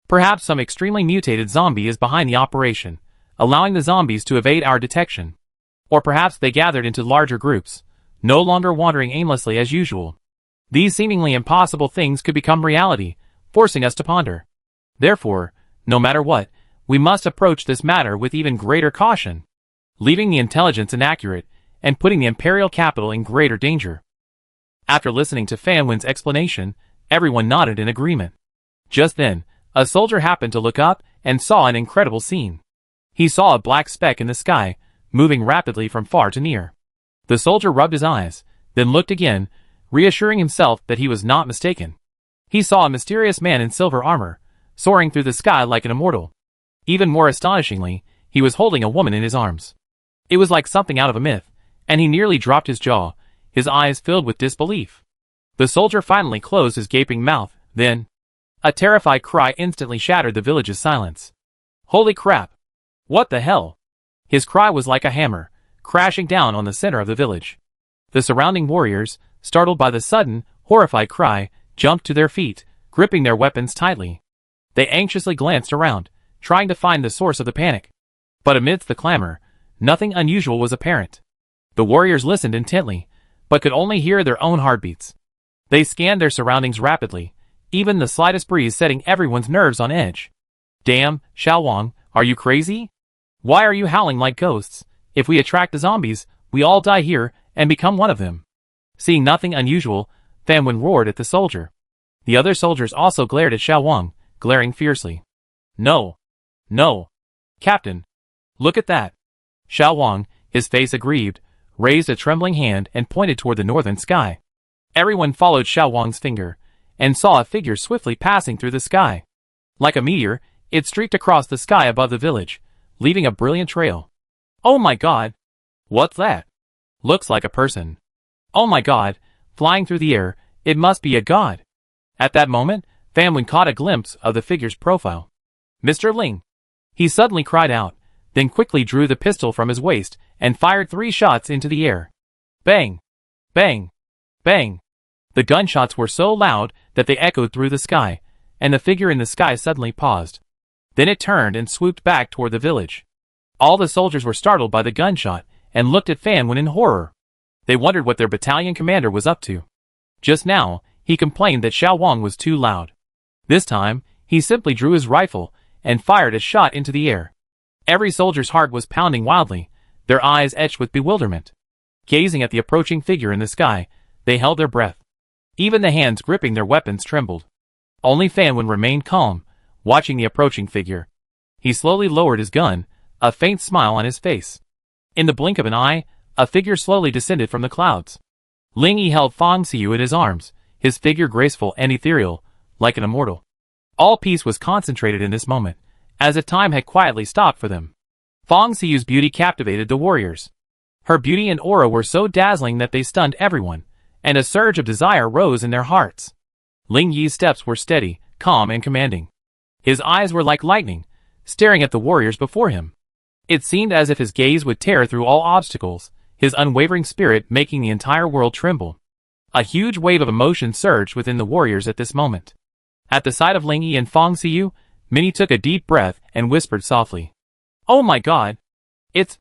Perhaps some extremely mutated zombie is behind the operation, allowing the zombies to evade our detection. Or perhaps they gathered into larger groups, no longer wandering aimlessly as usual. These seemingly impossible things could become reality, forcing us to ponder. Therefore, no matter what, we must approach this matter with even greater caution, leaving the intelligence inaccurate and putting the imperial capital in greater danger. After listening to Fan Wen's explanation, everyone nodded in agreement. Just then, a soldier happened to look up and saw an incredible scene. He saw a black speck in the sky, moving rapidly from far to near. The soldier rubbed his eyes, then looked again, reassuring himself that he was not mistaken. He saw a mysterious man in silver armor, soaring through the sky like an immortal. Even more astonishingly, he was holding a woman in his arms. It was like something out of a myth, and he nearly dropped his jaw, his eyes filled with disbelief. The soldier finally closed his gaping mouth, then a terrified cry instantly shattered the village's silence. Holy crap! What the hell? His cry was like a hammer, crashing down on the center of the village. The surrounding warriors, startled by the sudden, horrified cry, jumped to their feet, gripping their weapons tightly. They anxiously glanced around, trying to find the source of the panic. But amidst the clamor, nothing unusual was apparent. The warriors listened intently, but could only hear their own heartbeats. They scanned their surroundings rapidly, even the slightest breeze setting everyone's nerves on edge. Damn, Xiao Wang, are you crazy? Why are you howling like ghosts? If we attract the zombies, we all die here and become one of them. Seeing nothing unusual, Fan Wen roared at the soldier. The other soldiers also glared at Xiao Wang, glaring fiercely. No. No. Captain. Look at that. Xiao Wang, his face aggrieved, raised a trembling hand and pointed toward the northern sky. Everyone followed Xiao Wang's finger, and saw a figure swiftly passing through the sky. Like a meteor, it streaked across the sky above the village, leaving a brilliant trail. Oh my god! What's that? Looks like a person. Oh my god, flying through the air, it must be a god. At that moment, Fan Wen caught a glimpse of the figure's profile. Mr. Ling! He suddenly cried out, then quickly drew the pistol from his waist and fired 3 shots into the air. Bang! Bang! Bang! The gunshots were so loud that they echoed through the sky, and the figure in the sky suddenly paused. Then it turned and swooped back toward the village. All the soldiers were startled by the gunshot and looked at Fan Wen in horror. They wondered what their battalion commander was up to. Just now, he complained that Xiao Wang was too loud. This time, he simply drew his rifle and fired a shot into the air. Every soldier's heart was pounding wildly, their eyes etched with bewilderment. Gazing at the approaching figure in the sky, they held their breath. Even the hands gripping their weapons trembled. Only Fan Wen remained calm, watching the approaching figure. He slowly lowered his gun, a faint smile on his face. In the blink of an eye, a figure slowly descended from the clouds. Ling Yi held Fang Xiu in his arms, his figure graceful and ethereal, like an immortal. All peace was concentrated in this moment, as if time had quietly stopped for them. Fang Xiu's beauty captivated the warriors. Her beauty and aura were so dazzling that they stunned everyone, and a surge of desire rose in their hearts. Ling Yi's steps were steady, calm and commanding. His eyes were like lightning, staring at the warriors before him. It seemed as if his gaze would tear through all obstacles, his unwavering spirit making the entire world tremble. A huge wave of emotion surged within the warriors at this moment. At the sight of Ling Yi and Fang Xiu, many took a deep breath and whispered softly, "Oh my god! It's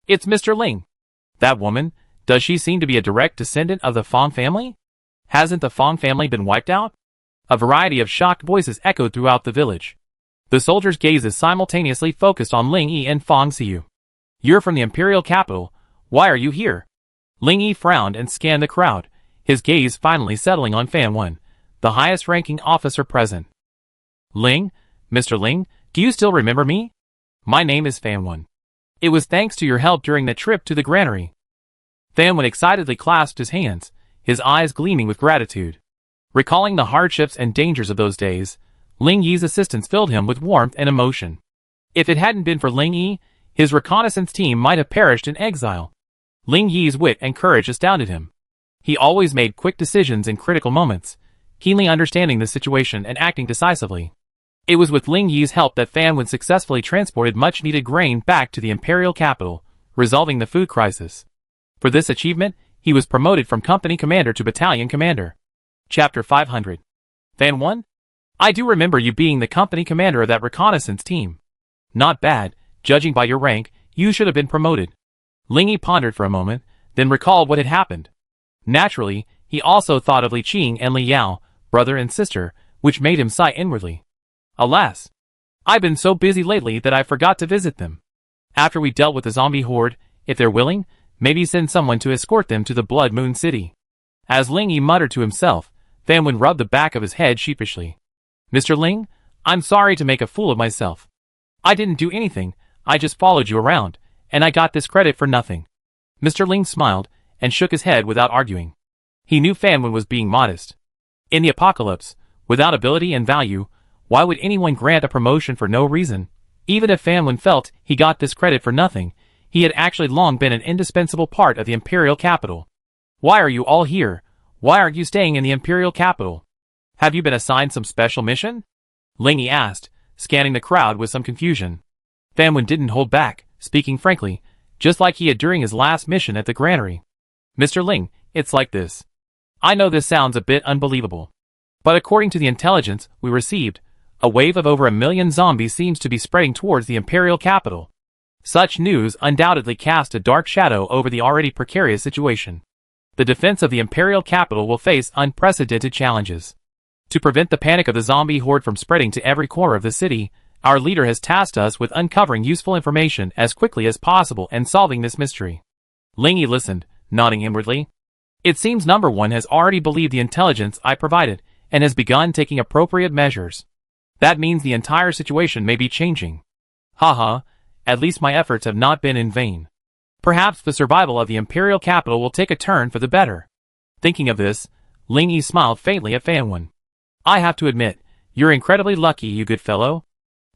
Mr. Ling! That woman, does she seem to be a direct descendant of the Fang family? Hasn't the Fang family been wiped out?" A variety of shocked voices echoed throughout the village. The soldiers' gazes simultaneously focused on Ling Yi and Fang Xiu. "You're from the imperial capital. Why are you here?" Ling Yi frowned and scanned the crowd, his gaze finally settling on Fan Wen, the highest-ranking officer present. "Ling, Mr. Ling, do you still remember me? My name is Fan Wen. It was thanks to your help during that trip to the granary." Fan Wen excitedly clasped his hands, his eyes gleaming with gratitude. Recalling the hardships and dangers of those days, Ling Yi's assistance filled him with warmth and emotion. If it hadn't been for Ling Yi, his reconnaissance team might have perished in exile. Ling Yi's wit and courage astounded him. He always made quick decisions in critical moments, keenly understanding the situation and acting decisively. It was with Ling Yi's help that Fan Wen successfully transported much-needed grain back to the imperial capital, resolving the food crisis. For this achievement, he was promoted from company commander to battalion commander. Chapter 500. Fan Wen? I do remember you being the company commander of that reconnaissance team. Not bad, judging by your rank, you should have been promoted. Ling Yi pondered for a moment, then recalled what had happened. Naturally, he also thought of Li Qing and Li Yao, brother and sister, which made him sigh inwardly. Alas! I've been so busy lately that I forgot to visit them. After we dealt with the zombie horde, if they're willing, maybe send someone to escort them to the Blood Moon City. As Ling Yi muttered to himself, Fan Wen rubbed the back of his head sheepishly. Mr. Ling, I'm sorry to make a fool of myself. I didn't do anything, I just followed you around, and I got this credit for nothing. Mr. Ling smiled, and shook his head without arguing. He knew Fan Wen was being modest. In the apocalypse, without ability and value, why would anyone grant a promotion for no reason? Even if Fan Wen felt he got this credit for nothing, he had actually long been an indispensable part of the imperial capital. Why are you all here? Why aren't you staying in the imperial capital? Have you been assigned some special mission? Ling Yi asked, scanning the crowd with some confusion. Fan Wen didn't hold back, speaking frankly, just like he had during his last mission at the granary. Mr. Ling, it's like this. I know this sounds a bit unbelievable. But according to the intelligence we received, a wave of over 1 million zombies seems to be spreading towards the imperial capital. Such news undoubtedly cast a dark shadow over the already precarious situation. The defense of the imperial capital will face unprecedented challenges. To prevent the panic of the zombie horde from spreading to every corner of the city, our leader has tasked us with uncovering useful information as quickly as possible and solving this mystery. Ling Yi listened, nodding inwardly. It seems number one has already believed the intelligence I provided and has begun taking appropriate measures. That means the entire situation may be changing. Haha, at least my efforts have not been in vain. Perhaps the survival of the imperial capital will take a turn for the better. Thinking of this, Ling Yi smiled faintly at Fan Wen. I have to admit, you're incredibly lucky, you good fellow.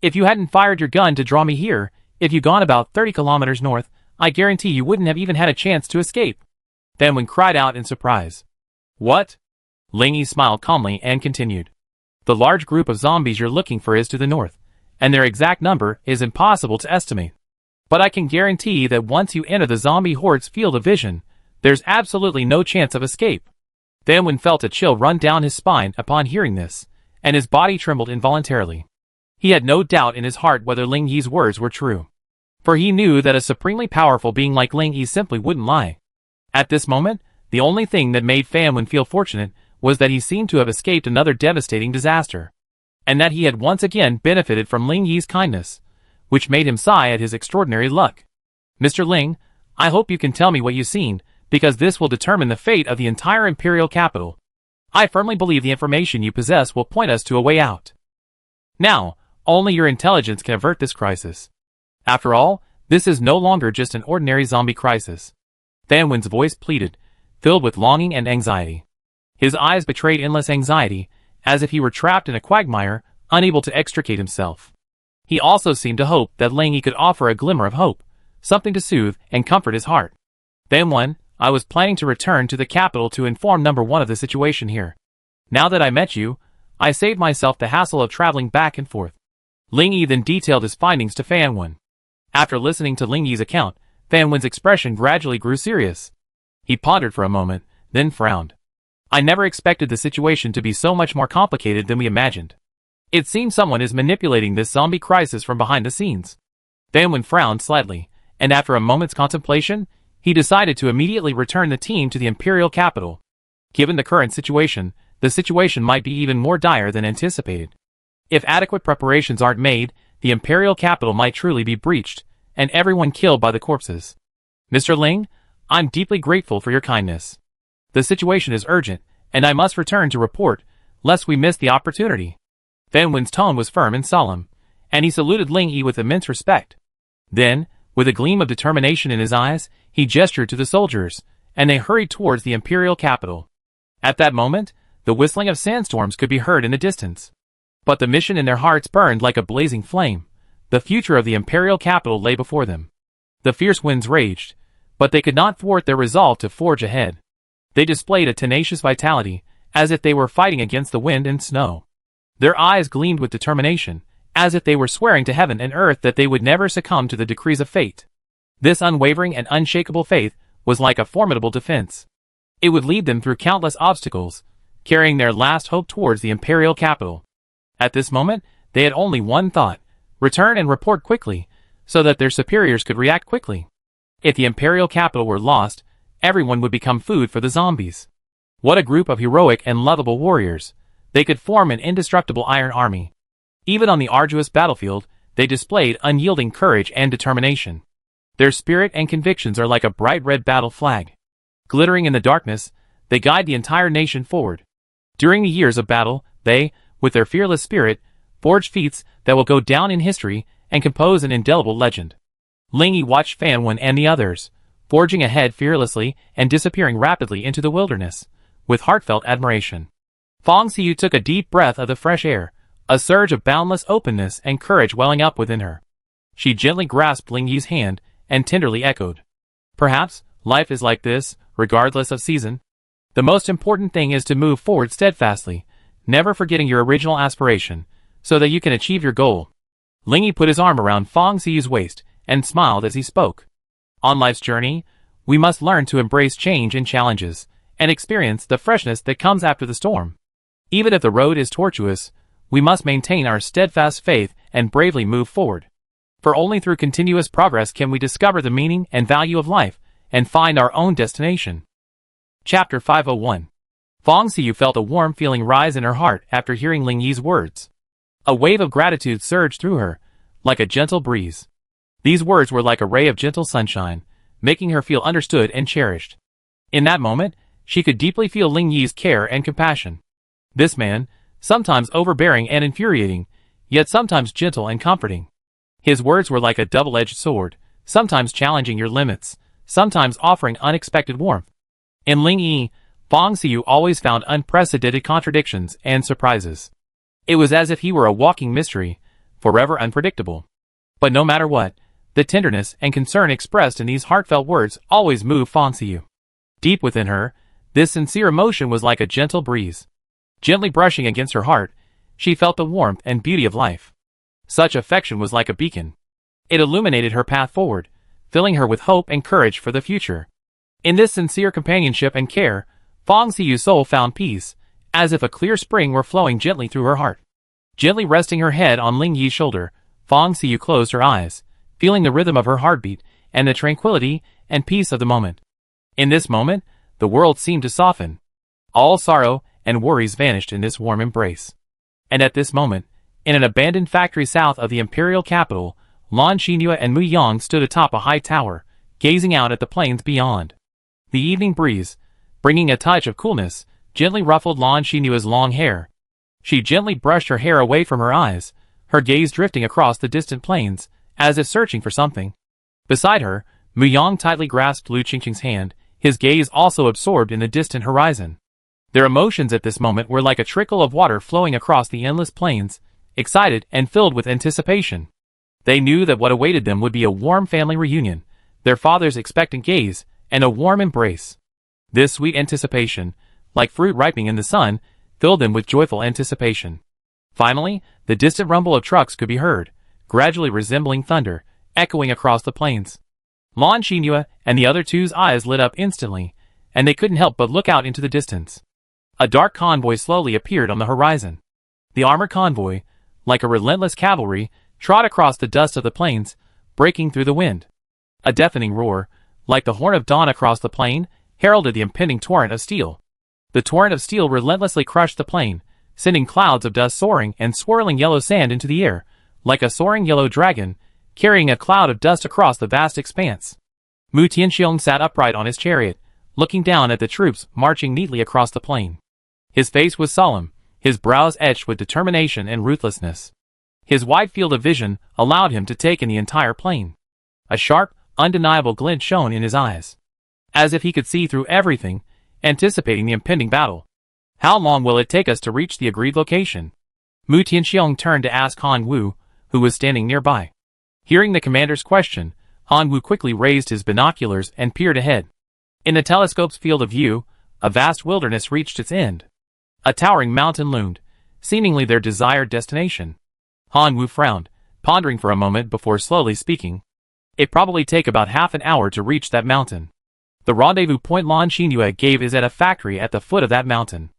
If you hadn't fired your gun to draw me here, if you'd gone about 30 kilometers north, I guarantee you wouldn't have even had a chance to escape. Fan Wen cried out in surprise. What? Ling Yi smiled calmly and continued. The large group of zombies you're looking for is to the north, and their exact number is impossible to estimate. But I can guarantee that once you enter the zombie horde's field of vision, there's absolutely no chance of escape. Fan Wen felt a chill run down his spine upon hearing this, and his body trembled involuntarily. He had no doubt in his heart whether Ling Yi's words were true. For he knew that a supremely powerful being like Ling Yi simply wouldn't lie. At this moment, the only thing that made Fan Wen feel fortunate was that he seemed to have escaped another devastating disaster, and that he had once again benefited from Ling Yi's kindness, which made him sigh at his extraordinary luck. Mr. Ling, I hope you can tell me what you've seen, because this will determine the fate of the entire imperial capital. I firmly believe the information you possess will point us to a way out. Now, only your intelligence can avert this crisis. After all, this is no longer just an ordinary zombie crisis. Fan Wen's voice pleaded, filled with longing and anxiety. His eyes betrayed endless anxiety, as if he were trapped in a quagmire, unable to extricate himself. He also seemed to hope that Ling Yi could offer a glimmer of hope, something to soothe and comfort his heart. Fan Wen, I was planning to return to the capital to inform number 1 of the situation here. Now that I met you, I saved myself the hassle of traveling back and forth. Ling Yi then detailed his findings to Fan Wen. After listening to Ling Yi's account, Fan Wen's expression gradually grew serious. He pondered for a moment, then frowned. I never expected the situation to be so much more complicated than we imagined. It seems someone is manipulating this zombie crisis from behind the scenes. Fan Wen frowned slightly, and after a moment's contemplation, he decided to immediately return the team to the imperial capital. Given the current situation, the situation might be even more dire than anticipated. If adequate preparations aren't made, the imperial capital might truly be breached, and everyone killed by the corpses. Mr. Ling, I'm deeply grateful for your kindness. The situation is urgent, and I must return to report, lest we miss the opportunity. Fan Wen's tone was firm and solemn, and he saluted Ling Yi with immense respect. Then, with a gleam of determination in his eyes, he gestured to the soldiers, and they hurried towards the imperial capital. At that moment, the whistling of sandstorms could be heard in the distance. But the mission in their hearts burned like a blazing flame. The future of the imperial capital lay before them. The fierce winds raged, but they could not thwart their resolve to forge ahead. They displayed a tenacious vitality, as if they were fighting against the wind and snow. Their eyes gleamed with determination, as if they were swearing to heaven and earth that they would never succumb to the decrees of fate. This unwavering and unshakable faith was like a formidable defense. It would lead them through countless obstacles, carrying their last hope towards the imperial capital. At this moment, they had only one thought: return and report quickly, so that their superiors could react quickly. If the imperial capital were lost, everyone would become food for the zombies. What a group of heroic and lovable warriors! They could form an indestructible iron army. Even on the arduous battlefield, they displayed unyielding courage and determination. Their spirit and convictions are like a bright red battle flag. Glittering in the darkness, they guide the entire nation forward. During the years of battle, they, with their fearless spirit, forged feats that will go down in history and compose an indelible legend. Ling Yi watched Fan Wen and the others, forging ahead fearlessly and disappearing rapidly into the wilderness, with heartfelt admiration. Fong Xiyu took a deep breath of the fresh air, a surge of boundless openness and courage welling up within her. She gently grasped Ling Yi's hand and tenderly echoed, "Perhaps life is like this, regardless of season. The most important thing is to move forward steadfastly, never forgetting your original aspiration, so that you can achieve your goal." Ling Yi put his arm around Fong Xiyu's waist and smiled as he spoke. On life's journey, we must learn to embrace change and challenges, and experience the freshness that comes after the storm. Even if the road is tortuous, we must maintain our steadfast faith and bravely move forward. For only through continuous progress can we discover the meaning and value of life, and find our own destination. Chapter 501. Fong Xiyu felt a warm feeling rise in her heart after hearing Ling Yi's words. A wave of gratitude surged through her, like a gentle breeze. These words were like a ray of gentle sunshine, making her feel understood and cherished. In that moment, she could deeply feel Ling Yi's care and compassion. This man, sometimes overbearing and infuriating, yet sometimes gentle and comforting. His words were like a double-edged sword, sometimes challenging your limits, sometimes offering unexpected warmth. In Ling Yi, Fong Xiyu always found unprecedented contradictions and surprises. It was as if he were a walking mystery, forever unpredictable. But no matter what, the tenderness and concern expressed in these heartfelt words always moved Fong Xiyu. Deep within her, this sincere emotion was like a gentle breeze. Gently brushing against her heart, she felt the warmth and beauty of life. Such affection was like a beacon. It illuminated her path forward, filling her with hope and courage for the future. In this sincere companionship and care, Fong Xiyu's soul found peace, as if a clear spring were flowing gently through her heart. Gently resting her head on Ling Yi's shoulder, Fong Xiyu closed her eyes, feeling the rhythm of her heartbeat and the tranquility and peace of the moment. In this moment, the world seemed to soften. All sorrow and worries vanished in this warm embrace. And at this moment, in an abandoned factory south of the imperial capital, Lan Xinhua and Mu Yang stood atop a high tower, gazing out at the plains beyond. The evening breeze, bringing a touch of coolness, gently ruffled Lan Xinyue's long hair. She gently brushed her hair away from her eyes, her gaze drifting across the distant plains, as if searching for something. Beside her, Mu Yang tightly grasped Lu Qingqing's hand, his gaze also absorbed in the distant horizon. Their emotions at this moment were like a trickle of water flowing across the endless plains, excited and filled with anticipation. They knew that what awaited them would be a warm family reunion, their father's expectant gaze, and a warm embrace. This sweet anticipation, like fruit ripening in the sun, filled them with joyful anticipation. Finally, the distant rumble of trucks could be heard, gradually resembling thunder, echoing across the plains. Lan Xinyue and the other two's eyes lit up instantly, and they couldn't help but look out into the distance. A dark convoy slowly appeared on the horizon. The armored convoy, like a relentless cavalry, trod across the dust of the plains, breaking through the wind. A deafening roar, like the horn of dawn across the plain, heralded the impending torrent of steel. The torrent of steel relentlessly crushed the plain, sending clouds of dust soaring and swirling yellow sand into the air, like a soaring yellow dragon, carrying a cloud of dust across the vast expanse. Mu Tianxiong sat upright on his chariot, looking down at the troops marching neatly across the plain. His face was solemn, his brows etched with determination and ruthlessness. His wide field of vision allowed him to take in the entire plain. A sharp, undeniable glint shone in his eyes, as if he could see through everything, anticipating the impending battle. How long will it take us to reach the agreed location? Mu Tianxiong turned to ask Han Wu, who was standing nearby. Hearing the commander's question, Han Wu quickly raised his binoculars and peered ahead. In the telescope's field of view, a vast wilderness reached its end. A towering mountain loomed, seemingly their desired destination. Han Wu frowned, pondering for a moment before slowly speaking. It'd probably take about half an hour to reach that mountain. The rendezvous point Lan Xinyue gave is at a factory at the foot of that mountain.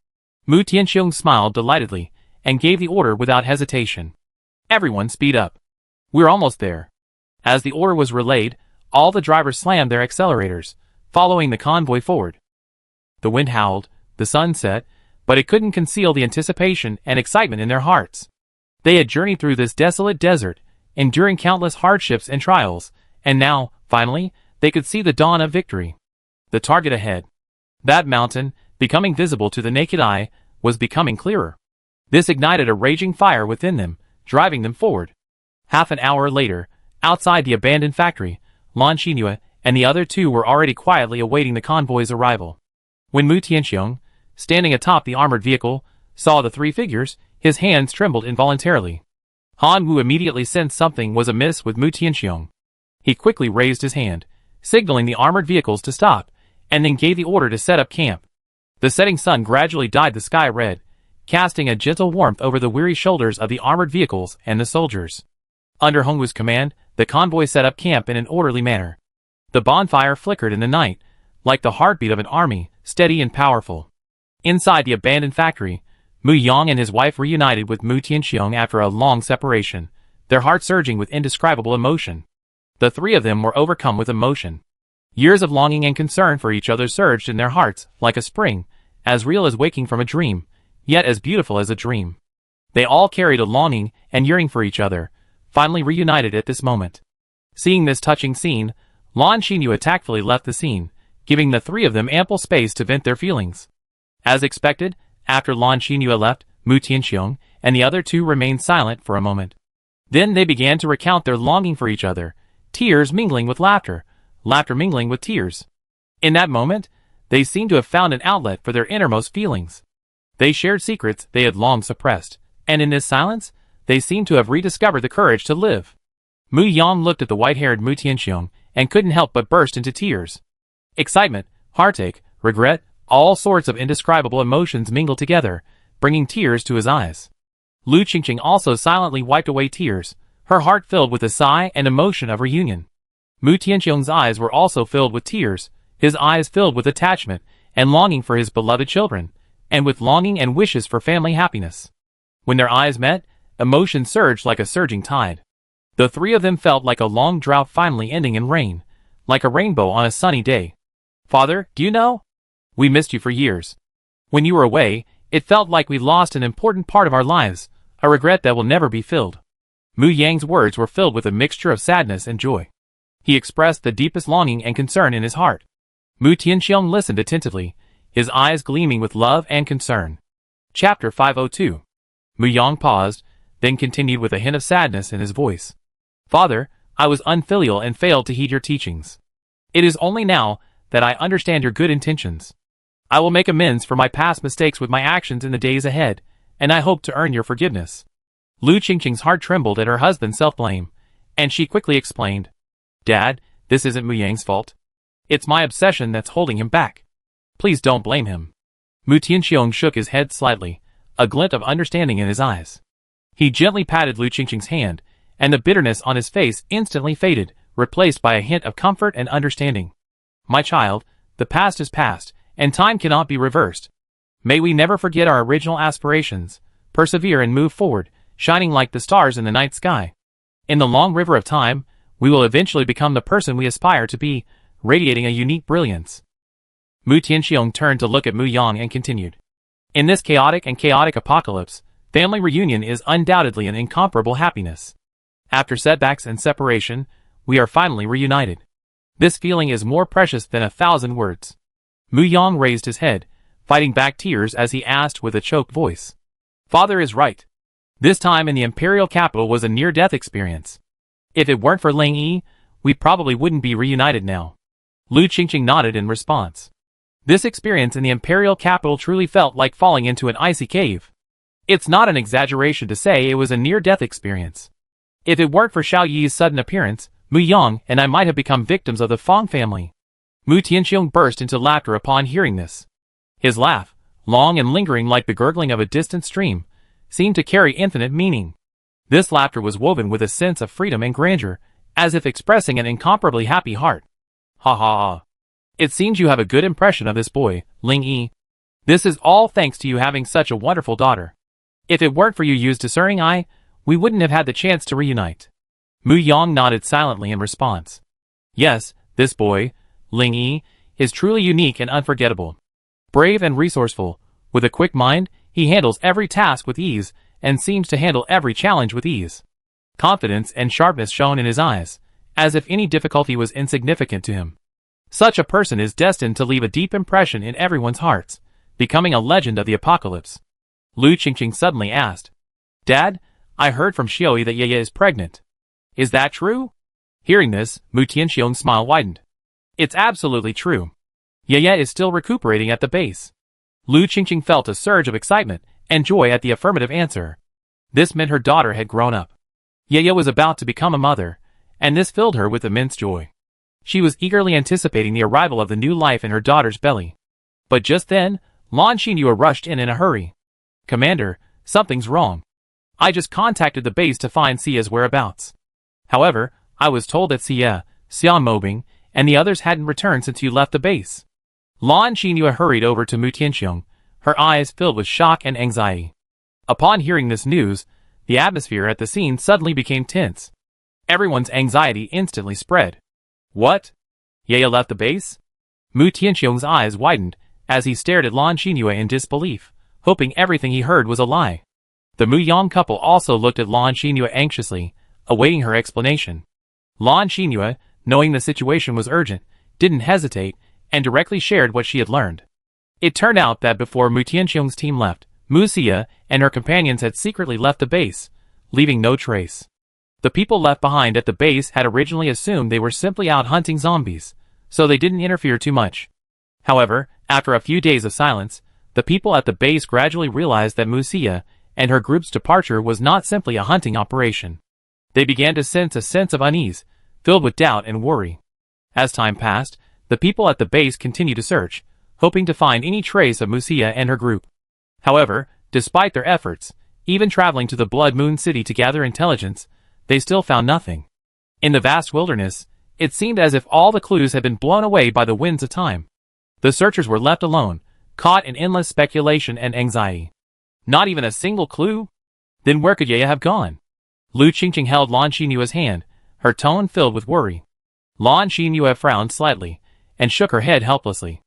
Mu Tianxiong smiled delightedly, and gave the order without hesitation. Everyone speed up. We're almost there. As the order was relayed, all the drivers slammed their accelerators, following the convoy forward. The wind howled, the sun set, but it couldn't conceal the anticipation and excitement in their hearts. They had journeyed through this desolate desert, enduring countless hardships and trials, and now, finally, they could see the dawn of victory. The target ahead. That mountain, becoming visible to the naked eye, was becoming clearer. This ignited a raging fire within them, driving them forward. Half an hour later, outside the abandoned factory, Lan Xinyue and the other two were already quietly awaiting the convoy's arrival. When Mu Tianxiong, standing atop the armored vehicle, saw the three figures, his hands trembled involuntarily. Han Wu immediately sensed something was amiss with Mu Tianxiong. He quickly raised his hand, signaling the armored vehicles to stop, and then gave the order to set up camp. The setting sun gradually dyed the sky red, casting a gentle warmth over the weary shoulders of the armored vehicles and the soldiers. Under Hong Wu's command, the convoy set up camp in an orderly manner. The bonfire flickered in the night, like the heartbeat of an army, steady and powerful. Inside the abandoned factory, Mu Yang and his wife reunited with Mu Tianxiong after a long separation, their hearts surging with indescribable emotion. The three of them were overcome with emotion. Years of longing and concern for each other surged in their hearts, like a spring, as real as waking from a dream, yet as beautiful as a dream. They all carried a longing and yearning for each other, finally reunited at this moment. Seeing this touching scene, Lan Xinyue tactfully left the scene, giving the three of them ample space to vent their feelings. As expected, after Lan Xinyue left, Mu Tianxiong and the other two remained silent for a moment. Then they began to recount their longing for each other, tears mingling with laughter, laughter mingling with tears. In that moment, they seemed to have found an outlet for their innermost feelings. They shared secrets they had long suppressed, and in this silence, they seemed to have rediscovered the courage to live. Mu Yang looked at the white-haired Mu Tianxiong and couldn't help but burst into tears. Excitement, heartache, regret, all sorts of indescribable emotions mingled together, bringing tears to his eyes. Lu Qingqing also silently wiped away tears, her heart filled with a sigh and emotion of reunion. Mu Tianxiong's eyes were also filled with tears, his eyes filled with attachment and longing for his beloved children, and with longing and wishes for family happiness. When their eyes met, emotion surged like a surging tide. The three of them felt like a long drought finally ending in rain, like a rainbow on a sunny day. Father, do you know? We missed you for years. When you were away, it felt like we lost an important part of our lives, a regret that will never be filled. Mu Yang's words were filled with a mixture of sadness and joy. He expressed the deepest longing and concern in his heart. Mu Tianxiong listened attentively, his eyes gleaming with love and concern. Chapter 502. Mu Yang paused, then continued with a hint of sadness in his voice. Father, I was unfilial and failed to heed your teachings. It is only now that I understand your good intentions. I will make amends for my past mistakes with my actions in the days ahead, and I hope to earn your forgiveness. Lu Qingqing's heart trembled at her husband's self-blame, and she quickly explained, Dad, this isn't Mu Yang's fault. It's my obsession that's holding him back. Please don't blame him. Mu Tianxiong shook his head slightly, a glint of understanding in his eyes. He gently patted Lu Qingqing's hand, and the bitterness on his face instantly faded, replaced by a hint of comfort and understanding. My child, the past is past, and time cannot be reversed. May we never forget our original aspirations, persevere and move forward, shining like the stars in the night sky. In the long river of time, we will eventually become the person we aspire to be, radiating a unique brilliance. Mu Tianxiong turned to look at Mu Yang and continued. In this chaotic apocalypse, family reunion is undoubtedly an incomparable happiness. After setbacks and separation, we are finally reunited. This feeling is more precious than 1,000 words. Mu Yang raised his head, fighting back tears as he asked with a choked voice. Father is right. This time in the imperial capital was a near-death experience. If it weren't for Ling Yi, we probably wouldn't be reunited now. Lu Qingqing nodded in response. This experience in the imperial capital truly felt like falling into an icy cave. It's not an exaggeration to say it was a near-death experience. If it weren't for Xiao Yi's sudden appearance, Mu Yang and I might have become victims of the Fong family. Mu Tianxiong burst into laughter upon hearing this. His laugh, long and lingering like the gurgling of a distant stream, seemed to carry infinite meaning. This laughter was woven with a sense of freedom and grandeur, as if expressing an incomparably happy heart. Ha ha ha. It seems you have a good impression of this boy, Ling Yi. This is all thanks to you having such a wonderful daughter. If it weren't for you Yu's discerning eye, we wouldn't have had the chance to reunite. Mu Yang nodded silently in response. Yes, this boy, Ling Yi, is truly unique and unforgettable. Brave and resourceful, with a quick mind, he handles every task with ease, and seems to handle every challenge with ease. Confidence and sharpness shone in his eyes, as if any difficulty was insignificant to him. Such a person is destined to leave a deep impression in everyone's hearts, becoming a legend of the apocalypse. Lu Qingqing suddenly asked, Dad, I heard from Xiaoyi that Yeye is pregnant. Is that true? Hearing this, Mu Tianxiong's smile widened. It's absolutely true. Yeye is still recuperating at the base. Lu Qingqing felt a surge of excitement and joy at the affirmative answer. This meant her daughter had grown up. Yeye was about to become a mother, and this filled her with immense joy. She was eagerly anticipating the arrival of the new life in her daughter's belly. But just then, Lan Xinyu rushed in a hurry. Commander, something's wrong. I just contacted the base to find Xia's whereabouts. However, I was told that Xia, Mobing, and the others hadn't returned since you left the base. Lan Xinyu hurried over to Mu Tianxiong, her eyes filled with shock and anxiety. Upon hearing this news, the atmosphere at the scene suddenly became tense. Everyone's anxiety instantly spread. What? Yeye left the base? Mu Tianxiong's eyes widened as he stared at Lan Xinyu in disbelief, hoping everything he heard was a lie. The Mu Yang couple also looked at Lan Xinyu anxiously, awaiting her explanation. Lan Xinyu, knowing the situation was urgent, didn't hesitate, and directly shared what she had learned. It turned out that before Mu Tianxiong's team left, Mu Xia and her companions had secretly left the base, leaving no trace. The people left behind at the base had originally assumed they were simply out hunting zombies, so they didn't interfere too much. However, after a few days of silence, the people at the base gradually realized that Mu Xia and her group's departure was not simply a hunting operation. They began to sense a sense of unease, filled with doubt and worry. As time passed, the people at the base continued to search, hoping to find any trace of Mu Xia and her group. However, despite their efforts, even traveling to the Blood Moon City to gather intelligence, they still found nothing. In the vast wilderness, it seemed as if all the clues had been blown away by the winds of time. The searchers were left alone, caught in endless speculation and anxiety. Not even a single clue? Then where could Yeye have gone? Lu Qingqing held Lan Xinyue's hand, her tone filled with worry. Lan Xinyu frowned slightly, and shook her head helplessly.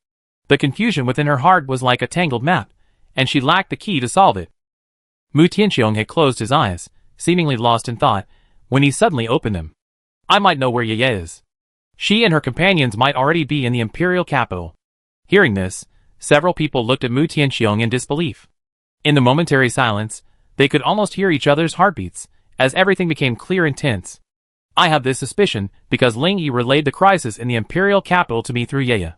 The confusion within her heart was like a tangled map, and she lacked the key to solve it. Mu Tianxiong had closed his eyes, seemingly lost in thought, when he suddenly opened them. I might know where Yeye is. She and her companions might already be in the imperial capital. Hearing this, Several people looked at Mu Tianxiong in disbelief. In the momentary silence, they could almost hear each other's heartbeats, as everything became clear and tense. I have this suspicion because Ling Yi relayed the crisis in the imperial capital to me through Ye.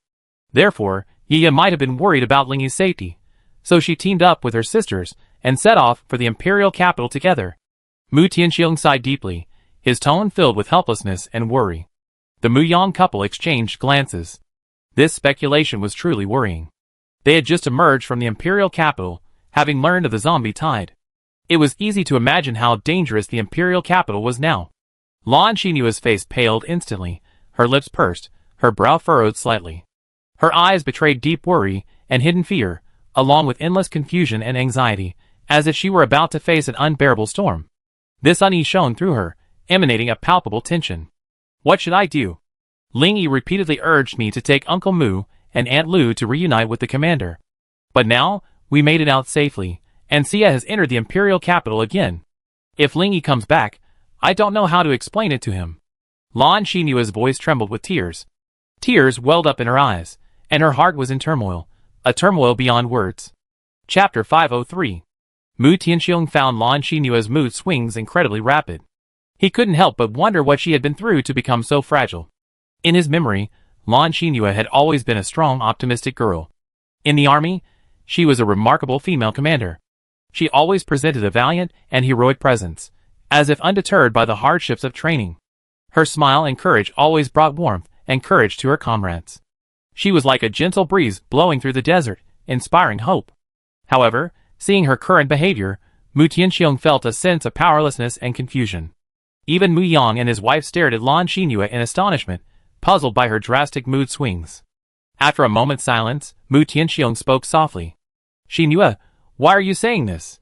Therefore, Ye might have been worried about Ling Yi's safety, so she teamed up with her sisters and set off for the imperial capital together. Mu Tianxiong sighed deeply, his tone filled with helplessness and worry. The Mu Yang couple exchanged glances. This speculation was truly worrying. They had just emerged from the imperial capital, having learned of the zombie tide. It was easy to imagine how dangerous the imperial capital was now. Lan Xinyue's face paled instantly, her lips pursed, her brow furrowed slightly. Her eyes betrayed deep worry and hidden fear, along with endless confusion and anxiety, as if she were about to face an unbearable storm. This unease shone through her, emanating a palpable tension. What should I do? Ling Yi repeatedly urged me to take Uncle Mu and Aunt Lu to reunite with the commander. But now, we made it out safely, and Xia has entered the imperial capital again. If Ling Yi comes back, I don't know how to explain it to him. Lan Xinyue's voice trembled with tears. Tears welled up in her eyes, and her heart was in turmoil, a turmoil beyond words. Chapter 503. Mu Tianxiong found Lan Xinyue's mood swings incredibly rapid. He couldn't help but wonder what she had been through to become so fragile. In his memory, Lan Xinyue had always been a strong, optimistic girl. In the army, she was a remarkable female commander. She always presented a valiant and heroic presence, as if undeterred by the hardships of training. Her smile and courage always brought warmth and courage to her comrades. She was like a gentle breeze blowing through the desert, inspiring hope. However, seeing her current behavior, Mu Tianxiong felt a sense of powerlessness and confusion. Even Mu Yang and his wife stared at Lan Xinyue in astonishment, puzzled by her drastic mood swings. After a moment's silence, Mu Tianxiong spoke softly. Xinyue, why are you saying this?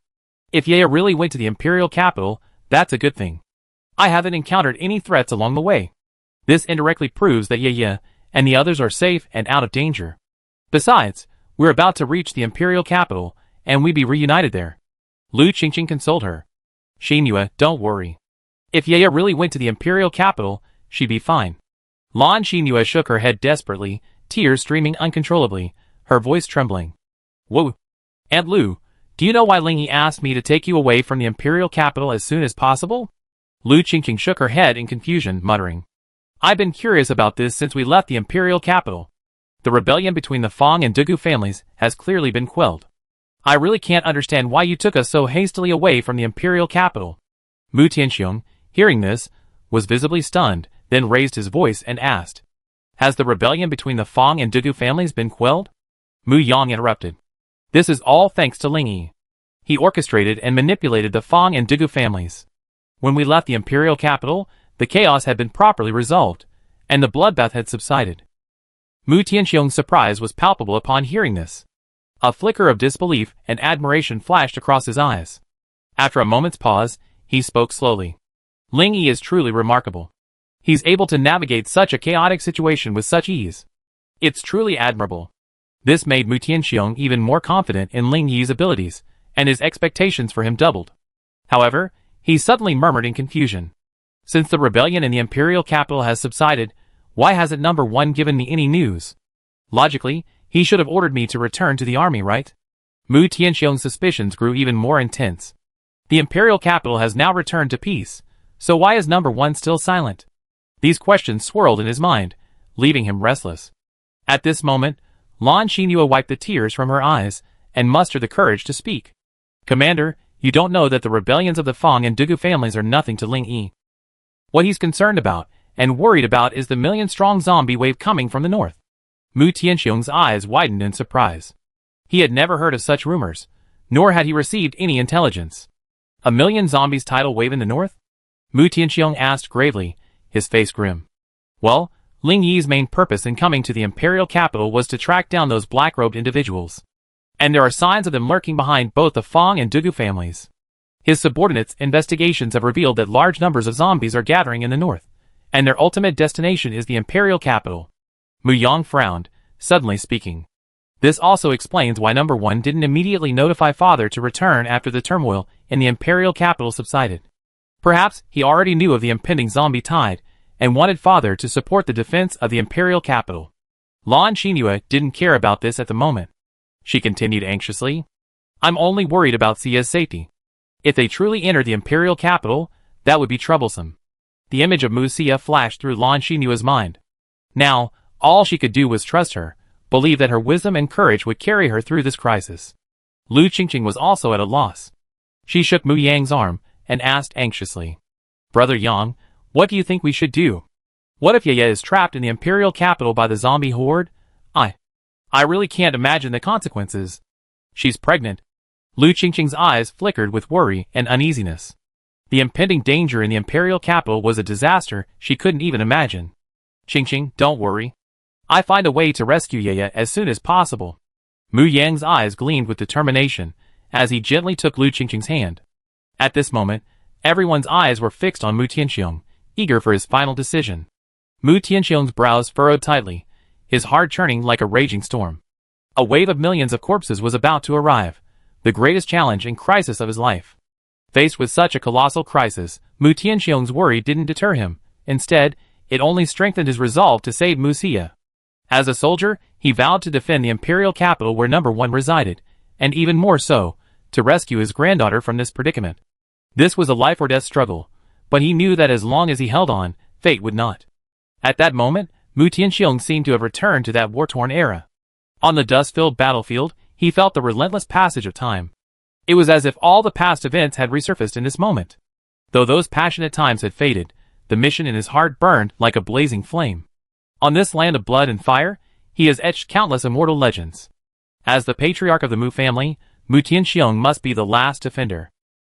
If Ye really went to the imperial capital, that's a good thing. I haven't encountered any threats along the way. This indirectly proves that Ye and the others are safe and out of danger. Besides, we're about to reach the imperial capital, and we be reunited there. Lu Qingqing consoled her. Xinyue, don't worry. If Ye really went to the imperial capital, she'd be fine. Lan Xinyue shook her head desperately, tears streaming uncontrollably, her voice trembling. Whoa! Aunt Lu, do you know why Ling Yi asked me to take you away from the imperial capital as soon as possible? Lu Qingqing shook her head in confusion, muttering. I've been curious about this since we left the imperial capital. The rebellion between the Fang and Dugu families has clearly been quelled. I really can't understand why you took us so hastily away from the imperial capital. Mu Tianxiong, hearing this, was visibly stunned, then raised his voice and asked. Has the rebellion between the Fang and Dugu families been quelled? Mu Yang interrupted. This is all thanks to Ling Yi. He orchestrated and manipulated the Fang and Dugu families. When we left the imperial capital, the chaos had been properly resolved, and the bloodbath had subsided. Mu Tianxiong's surprise was palpable upon hearing this. A flicker of disbelief and admiration flashed across his eyes. After a moment's pause, he spoke slowly. Ling Yi is truly remarkable. He's able to navigate such a chaotic situation with such ease. It's truly admirable. This made Mu Tianxiong even more confident in Ling Yi's abilities, and his expectations for him doubled. However, he suddenly murmured in confusion. Since the rebellion in the imperial capital has subsided, why hasn't number one given me any news? Logically, he should have ordered me to return to the army, right? Mu Tianxiong's suspicions grew even more intense. The imperial capital has now returned to peace, so why is number one still silent? These questions swirled in his mind, leaving him restless. At this moment, Lan Xinyue wiped the tears from her eyes and mustered the courage to speak. Commander, you don't know that the rebellions of the Fang and Dugu families are nothing to Ling Yi. What he's concerned about and worried about is the million-strong zombie wave coming from the north. Mu Tianxiong's eyes widened in surprise. He had never heard of such rumors, nor had he received any intelligence. A million zombies tidal wave in the north? Mu Tianxiong asked gravely, his face grim. Well, Ling Yi's main purpose in coming to the imperial capital was to track down those black-robed individuals. And there are signs of them lurking behind both the Fang and Dugu families. His subordinates' investigations have revealed that large numbers of zombies are gathering in the north, and their ultimate destination is the imperial capital. Mu Yang frowned, suddenly speaking. This also explains why number one didn't immediately notify father to return after the turmoil in the imperial capital subsided. Perhaps he already knew of the impending zombie tide, and wanted father to support the defense of the imperial capital. Lan Xinyue didn't care about this at the moment. she continued anxiously. I'm only worried about Sia's safety. If they truly enter the imperial capital, that would be troublesome. The image of Mu Xia flashed through Lan Xinyue's mind. Now, all she could do was trust her, believe that her wisdom and courage would carry her through this crisis. Lu Qingqing was also at a loss. She shook Mu Yang's arm and asked anxiously, Brother Yang, what do you think we should do? What if Yaya is trapped in the imperial capital by the zombie horde? I really can't imagine the consequences. She's pregnant. Lu Qingqing's eyes flickered with worry and uneasiness. The impending danger in the imperial capital was a disaster she couldn't even imagine. Qingqing, don't worry. I find a way to rescue Yaya as soon as possible. Mu Yang's eyes gleamed with determination as he gently took Lu Qingqing's hand. At this moment, everyone's eyes were fixed on Mu Tianxiong, eager for his final decision. Mu Tianxiong's brows furrowed tightly, his heart churning like a raging storm. A wave of millions of corpses was about to arrive, the greatest challenge and crisis of his life. Faced with such a colossal crisis, Mu Tianxiong's worry didn't deter him. Instead, it only strengthened his resolve to save Mu Xia. As a soldier, he vowed to defend the imperial capital where number 1 resided, and even more so, to rescue his granddaughter from this predicament. This was a life-or-death struggle, but he knew that as long as he held on, fate would not. At that moment, Mu Tianxiong seemed to have returned to that war-torn era. On the dust-filled battlefield, he felt the relentless passage of time. It was as if all the past events had resurfaced in this moment. Though those passionate times had faded, the mission in his heart burned like a blazing flame. On this land of blood and fire, he has etched countless immortal legends. As the patriarch of the Mu family, Mu Tianxiong must be the last defender.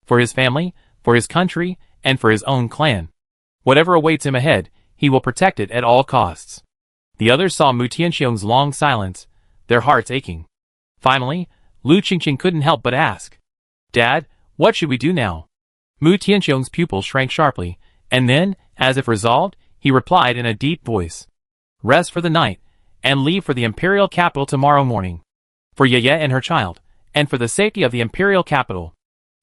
For his family, for his country, and for his own clan. Whatever awaits him ahead, he will protect it at all costs. The others saw Mu Tianxiong's long silence, their hearts aching. Finally, Lu Qingqing couldn't help but ask, Dad, what should we do now? Mu Tianxiong's pupils shrank sharply, and then, as if resolved, he replied in a deep voice, Rest for the night, and leave for the imperial capital tomorrow morning. For Yaya and her child, and for the safety of the imperial capital.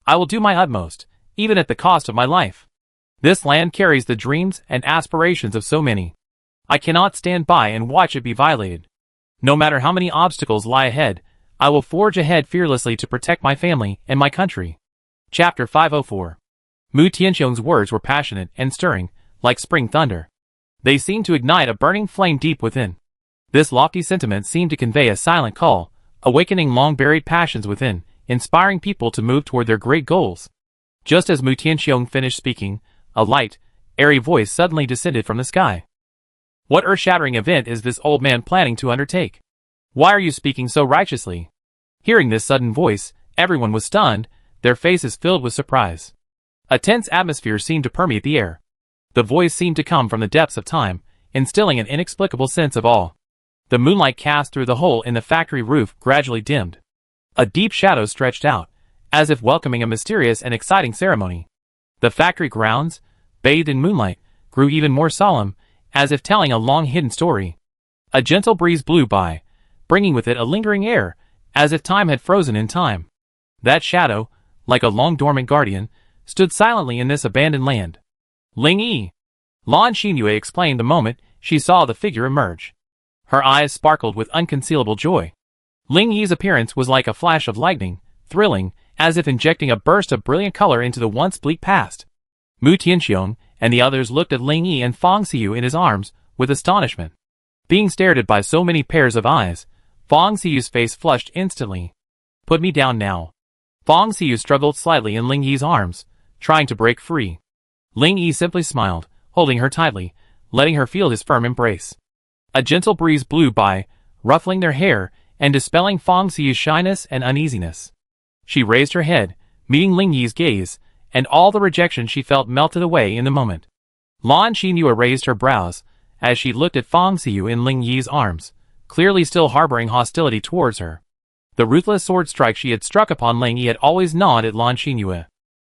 I will do my utmost, even at the cost of my life. This land carries the dreams and aspirations of so many. I cannot stand by and watch it be violated. No matter how many obstacles lie ahead, I will forge ahead fearlessly to protect my family and my country. Chapter 504. Mu Tianxiong's words were passionate and stirring, like spring thunder. They seemed to ignite a burning flame deep within. This lofty sentiment seemed to convey a silent call, awakening long-buried passions within, inspiring people to move toward their great goals. Just as Mu Tianxiong finished speaking, a light, airy voice suddenly descended from the sky. What earth-shattering event is this old man planning to undertake? Why are you speaking so righteously? Hearing this sudden voice, everyone was stunned, their faces filled with surprise. A tense atmosphere seemed to permeate the air. The voice seemed to come from the depths of time, instilling an inexplicable sense of awe. The moonlight cast through the hole in the factory roof gradually dimmed. A deep shadow stretched out, as if welcoming a mysterious and exciting ceremony. The factory grounds, bathed in moonlight, grew even more solemn, as if telling a long-hidden story. A gentle breeze blew by, bringing with it a lingering air, as if time had frozen in time. That shadow, like a long-dormant guardian, stood silently in this abandoned land. Ling Yi! Lan Xinyue exclaimed the moment she saw the figure emerge. Her eyes sparkled with unconcealable joy. Ling Yi's appearance was like a flash of lightning, thrilling, as if injecting a burst of brilliant color into the once bleak past. Mu Tianxiong and the others looked at Ling Yi and Fang Xiyu in his arms with astonishment. Being stared at by so many pairs of eyes, Fang Xiyu's face flushed instantly. Put me down now. Fang Xiyu struggled slightly in Ling Yi's arms, trying to break free. Ling Yi simply smiled, holding her tightly, letting her feel his firm embrace. A gentle breeze blew by, ruffling their hair and dispelling Fang Xiyu's shyness and uneasiness. She raised her head, meeting Ling Yi's gaze, and all the rejection she felt melted away in the moment. Lan Xinyue raised her brows, as she looked at Fang Xiyu in Ling Yi's arms, clearly still harboring hostility towards her. The ruthless sword strike she had struck upon Ling Yi had always gnawed at Lan Xinyue.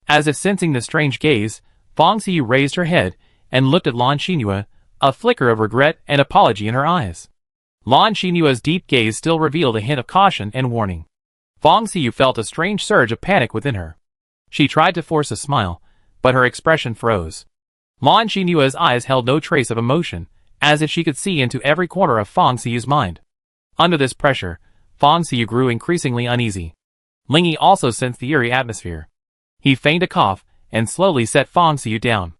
As if sensing the strange gaze, Fang Xiyu raised her head, and looked at Lan Xinyue, a flicker of regret and apology in her eyes. Lan Xinyue's deep gaze still revealed a hint of caution and warning. Fang Xiyu felt a strange surge of panic within her. She tried to force a smile, but her expression froze. Lan Xinyue's eyes held no trace of emotion, as if she could see into every corner of Fang Xiyu's mind. Under this pressure, Fang Xiyu grew increasingly uneasy. Ling Yi also sensed the eerie atmosphere. He feigned a cough and slowly set Fang Xiyu down.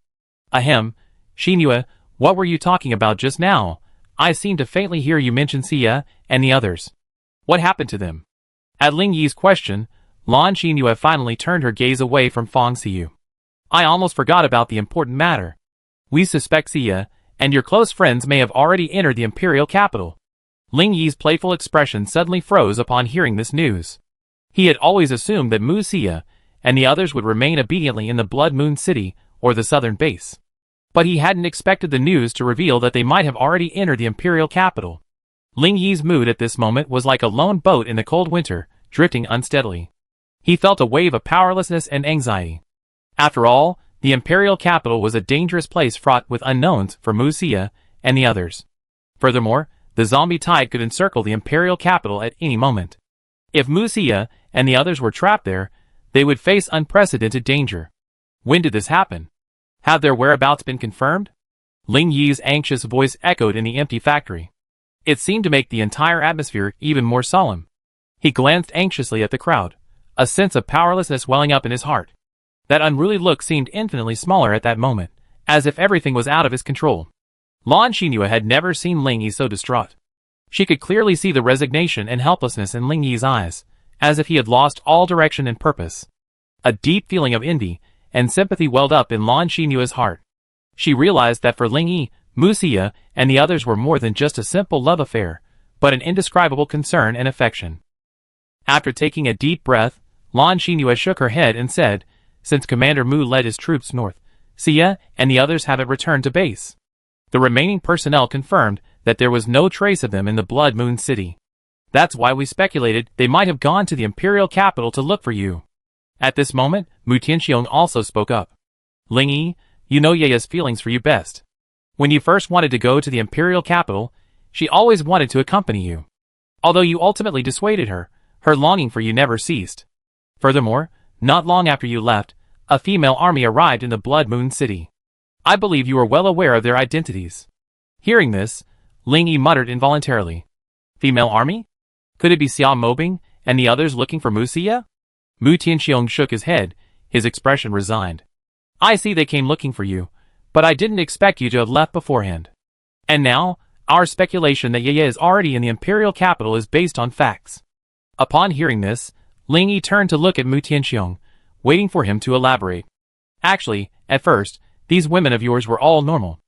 Ahem, Xinhua, what were you talking about just now? I seem to faintly hear you mention Xia and the others. What happened to them? At Ling Yi's question, Lan Xinhua finally turned her gaze away from Fang Xiyu. I almost forgot about the important matter. We suspect Xia and your close friends may have already entered the imperial capital. Ling Yi's playful expression suddenly froze upon hearing this news. He had always assumed that Mu Xia and the others would remain obediently in the Blood Moon City or the southern base. But he hadn't expected the news to reveal that they might have already entered the imperial capital. Ling Yi's mood at this moment was like a lone boat in the cold winter, drifting unsteadily. He felt a wave of powerlessness and anxiety. After all, the imperial capital was a dangerous place fraught with unknowns for Mu Xia and the others. Furthermore, the zombie tide could encircle the imperial capital at any moment. If Mu Xia and the others were trapped there, they would face unprecedented danger. When did this happen? Had their whereabouts been confirmed? Ling Yi's anxious voice echoed in the empty factory. It seemed to make the entire atmosphere even more solemn. He glanced anxiously at the crowd, a sense of powerlessness welling up in his heart. That unruly look seemed infinitely smaller at that moment, as if everything was out of his control. Lan Xinhua had never seen Ling Yi so distraught. She could clearly see the resignation and helplessness in Ling Yi's eyes, as if he had lost all direction and purpose. A deep feeling of envy and sympathy welled up in Lan Xinhua's heart. She realized that for Ling Yi, Mu Xia and the others were more than just a simple love affair, but an indescribable concern and affection. After taking a deep breath, Lan Xinhua shook her head and said, since Commander Mu led his troops north, Xia and the others haven't returned to base. The remaining personnel confirmed that there was no trace of them in the Blood Moon City. That's why we speculated they might have gone to the imperial capital to look for you. At this moment, Mu Tianxiong also spoke up. Ling Yi, you know Yaya's feelings for you best. When you first wanted to go to the imperial capital, she always wanted to accompany you. Although you ultimately dissuaded her, her longing for you never ceased. Furthermore, not long after you left, a female army arrived in the Blood Moon City. I believe you are well aware of their identities. Hearing this, Ling Yi muttered involuntarily. Female army? Could it be Xia Mobing and the others looking for Mu Xia? Mu Tianxiong shook his head, his expression resigned. I see they came looking for you, but I didn't expect you to have left beforehand. And now, our speculation that Yaya is already in the imperial capital is based on facts. Upon hearing this, Ling Yi turned to look at Mu Tianxiong, waiting for him to elaborate. Actually, at first, these women of yours were all normal.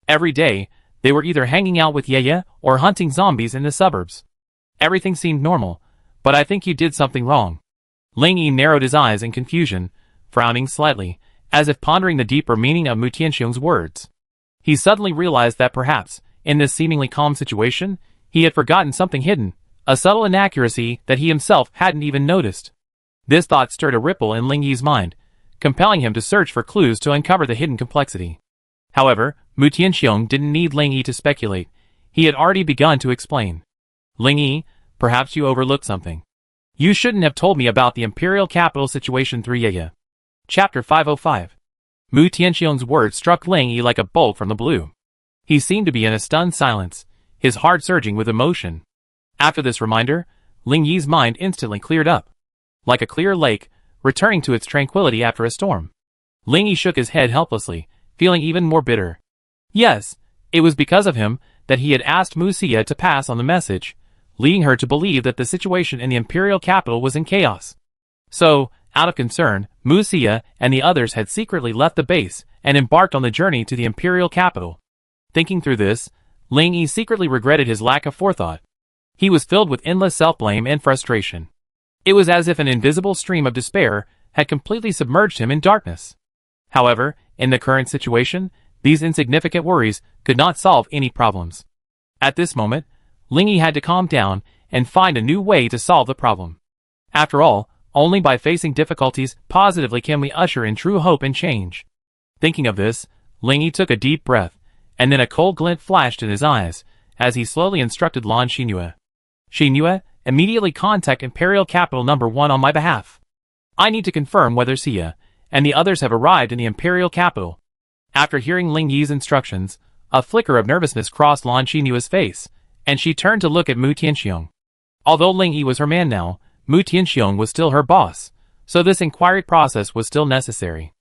Every day, they were either hanging out with Yaya or hunting zombies in the suburbs. Everything seemed normal, but I think you did something wrong. Ling Yi narrowed his eyes in confusion, frowning slightly, as if pondering the deeper meaning of Mu Tianxiong's words. He suddenly realized that perhaps, in this seemingly calm situation, he had forgotten something hidden, a subtle inaccuracy that he himself hadn't even noticed. This thought stirred a ripple in Ling Yi's mind, compelling him to search for clues to uncover the hidden complexity. However, Mu Tianxiong didn't need Ling Yi to speculate. He had already begun to explain. Ling Yi, perhaps you overlooked something. You shouldn't have told me about the imperial capital situation through Yaya. Chapter 505. Mu Tianxiong's words struck Ling Yi like a bolt from the blue. He seemed to be in a stunned silence, his heart surging with emotion. After this reminder, Ling Yi's mind instantly cleared up. Like a clear lake, returning to its tranquility after a storm. Ling Yi shook his head helplessly, feeling even more bitter. Yes, it was because of him that he had asked Mu Xia to pass on the message, leading her to believe that the situation in the imperial capital was in chaos. So, out of concern, Mu Xia and the others had secretly left the base and embarked on the journey to the imperial capital. Thinking through this, Ling Yi secretly regretted his lack of forethought. He was filled with endless self-blame and frustration. It was as if an invisible stream of despair had completely submerged him in darkness. However, in the current situation, these insignificant worries could not solve any problems. At this moment, Ling Yi had to calm down and find a new way to solve the problem. After all, only by facing difficulties positively can we usher in true hope and change. Thinking of this, Ling Yi took a deep breath, and then a cold glint flashed in his eyes, as he slowly instructed Lan Xinhua. Xinhua, immediately contact Imperial Capital No. 1 on my behalf. I need to confirm whether Xia and the others have arrived in the Imperial Capital. After hearing Ling Yi's instructions, a flicker of nervousness crossed Lan Xinhua's face, and she turned to look at Mu Tianxiong. Although Ling Yi was her man now, Mu Tianxiong was still her boss, so this inquiry process was still necessary.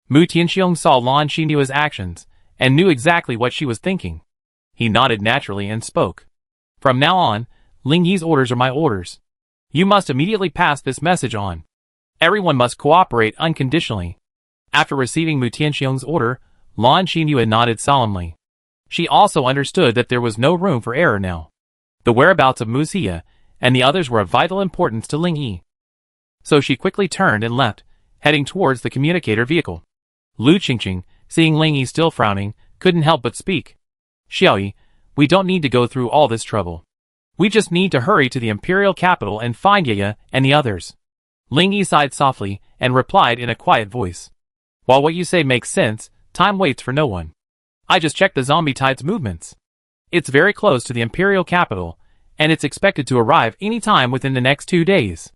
Mu Tianxiong saw Lan Xinyue's actions, and knew exactly what she was thinking. He nodded naturally and spoke. From now on, Ling Yi's orders are my orders. You must immediately pass this message on. Everyone must cooperate unconditionally. After receiving Mu Tianxiong's order, Lan Xinyue nodded solemnly. She also understood that there was no room for error now. The whereabouts of Mu Xie and the others were of vital importance to Ling Yi. So she quickly turned and left, heading towards the communicator vehicle. Lu Qingqing, seeing Ling Yi still frowning, couldn't help but speak. Xiaoyi, we don't need to go through all this trouble. We just need to hurry to the imperial capital and find Ye and the others. Ling Yi sighed softly and replied in a quiet voice. While what you say makes sense, time waits for no one. I just checked the zombie tide's movements. It's very close to the imperial capital, and it's expected to arrive any time within the next 2 days.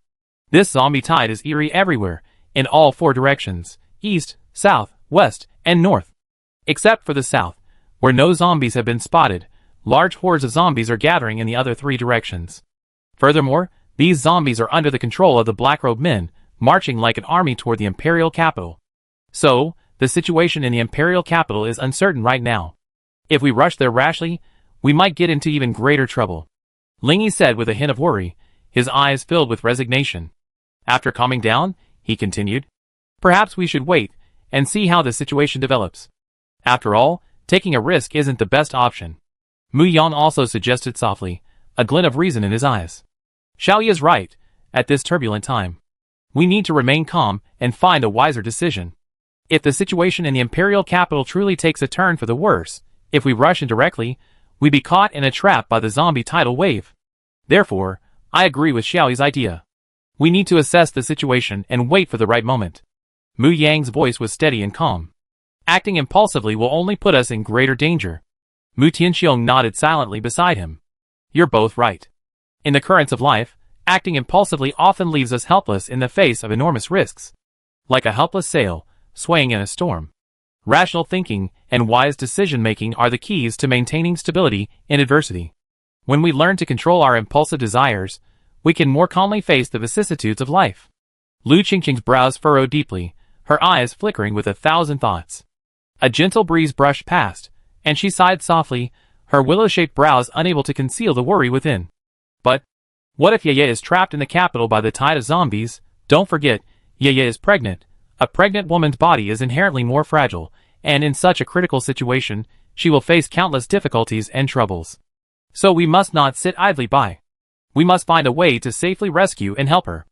This zombie tide is eerie everywhere, in all 4 directions, east, south, west, and north. Except for the south, where no zombies have been spotted, large hordes of zombies are gathering in the other 3 directions. Furthermore, these zombies are under the control of the black-robed men, marching like an army toward the imperial capital. So, the situation in the imperial capital is uncertain right now. If we rush there rashly, we might get into even greater trouble. Ling Yi said with a hint of worry, his eyes filled with resignation. After calming down, he continued, perhaps we should wait and see how the situation develops. After all, taking a risk isn't the best option. Mu Yan also suggested softly, a glint of reason in his eyes. Xiaoyi is right, at this turbulent time. We need to remain calm and find a wiser decision. If the situation in the imperial capital truly takes a turn for the worse, if we rush indirectly, we'd be caught in a trap by the zombie tidal wave. Therefore, I agree with Xiaoyi's idea. We need to assess the situation and wait for the right moment. Mu Yang's voice was steady and calm. Acting impulsively will only put us in greater danger. Mu Tianxiong nodded silently beside him. You're both right. In the currents of life, acting impulsively often leaves us helpless in the face of enormous risks. Like a helpless sail, swaying in a storm. Rational thinking and wise decision-making are the keys to maintaining stability in adversity. When we learn to control our impulsive desires, we can more calmly face the vicissitudes of life. Lu Qingqing's brows furrowed deeply, her eyes flickering with 1,000 thoughts. A gentle breeze brushed past, and she sighed softly, her willow-shaped brows unable to conceal the worry within. But, what if Ye is trapped in the capital by the tide of zombies? Don't forget, Ye is pregnant. A pregnant woman's body is inherently more fragile, and in such a critical situation, she will face countless difficulties and troubles. So we must not sit idly by. We must find a way to safely rescue and help her.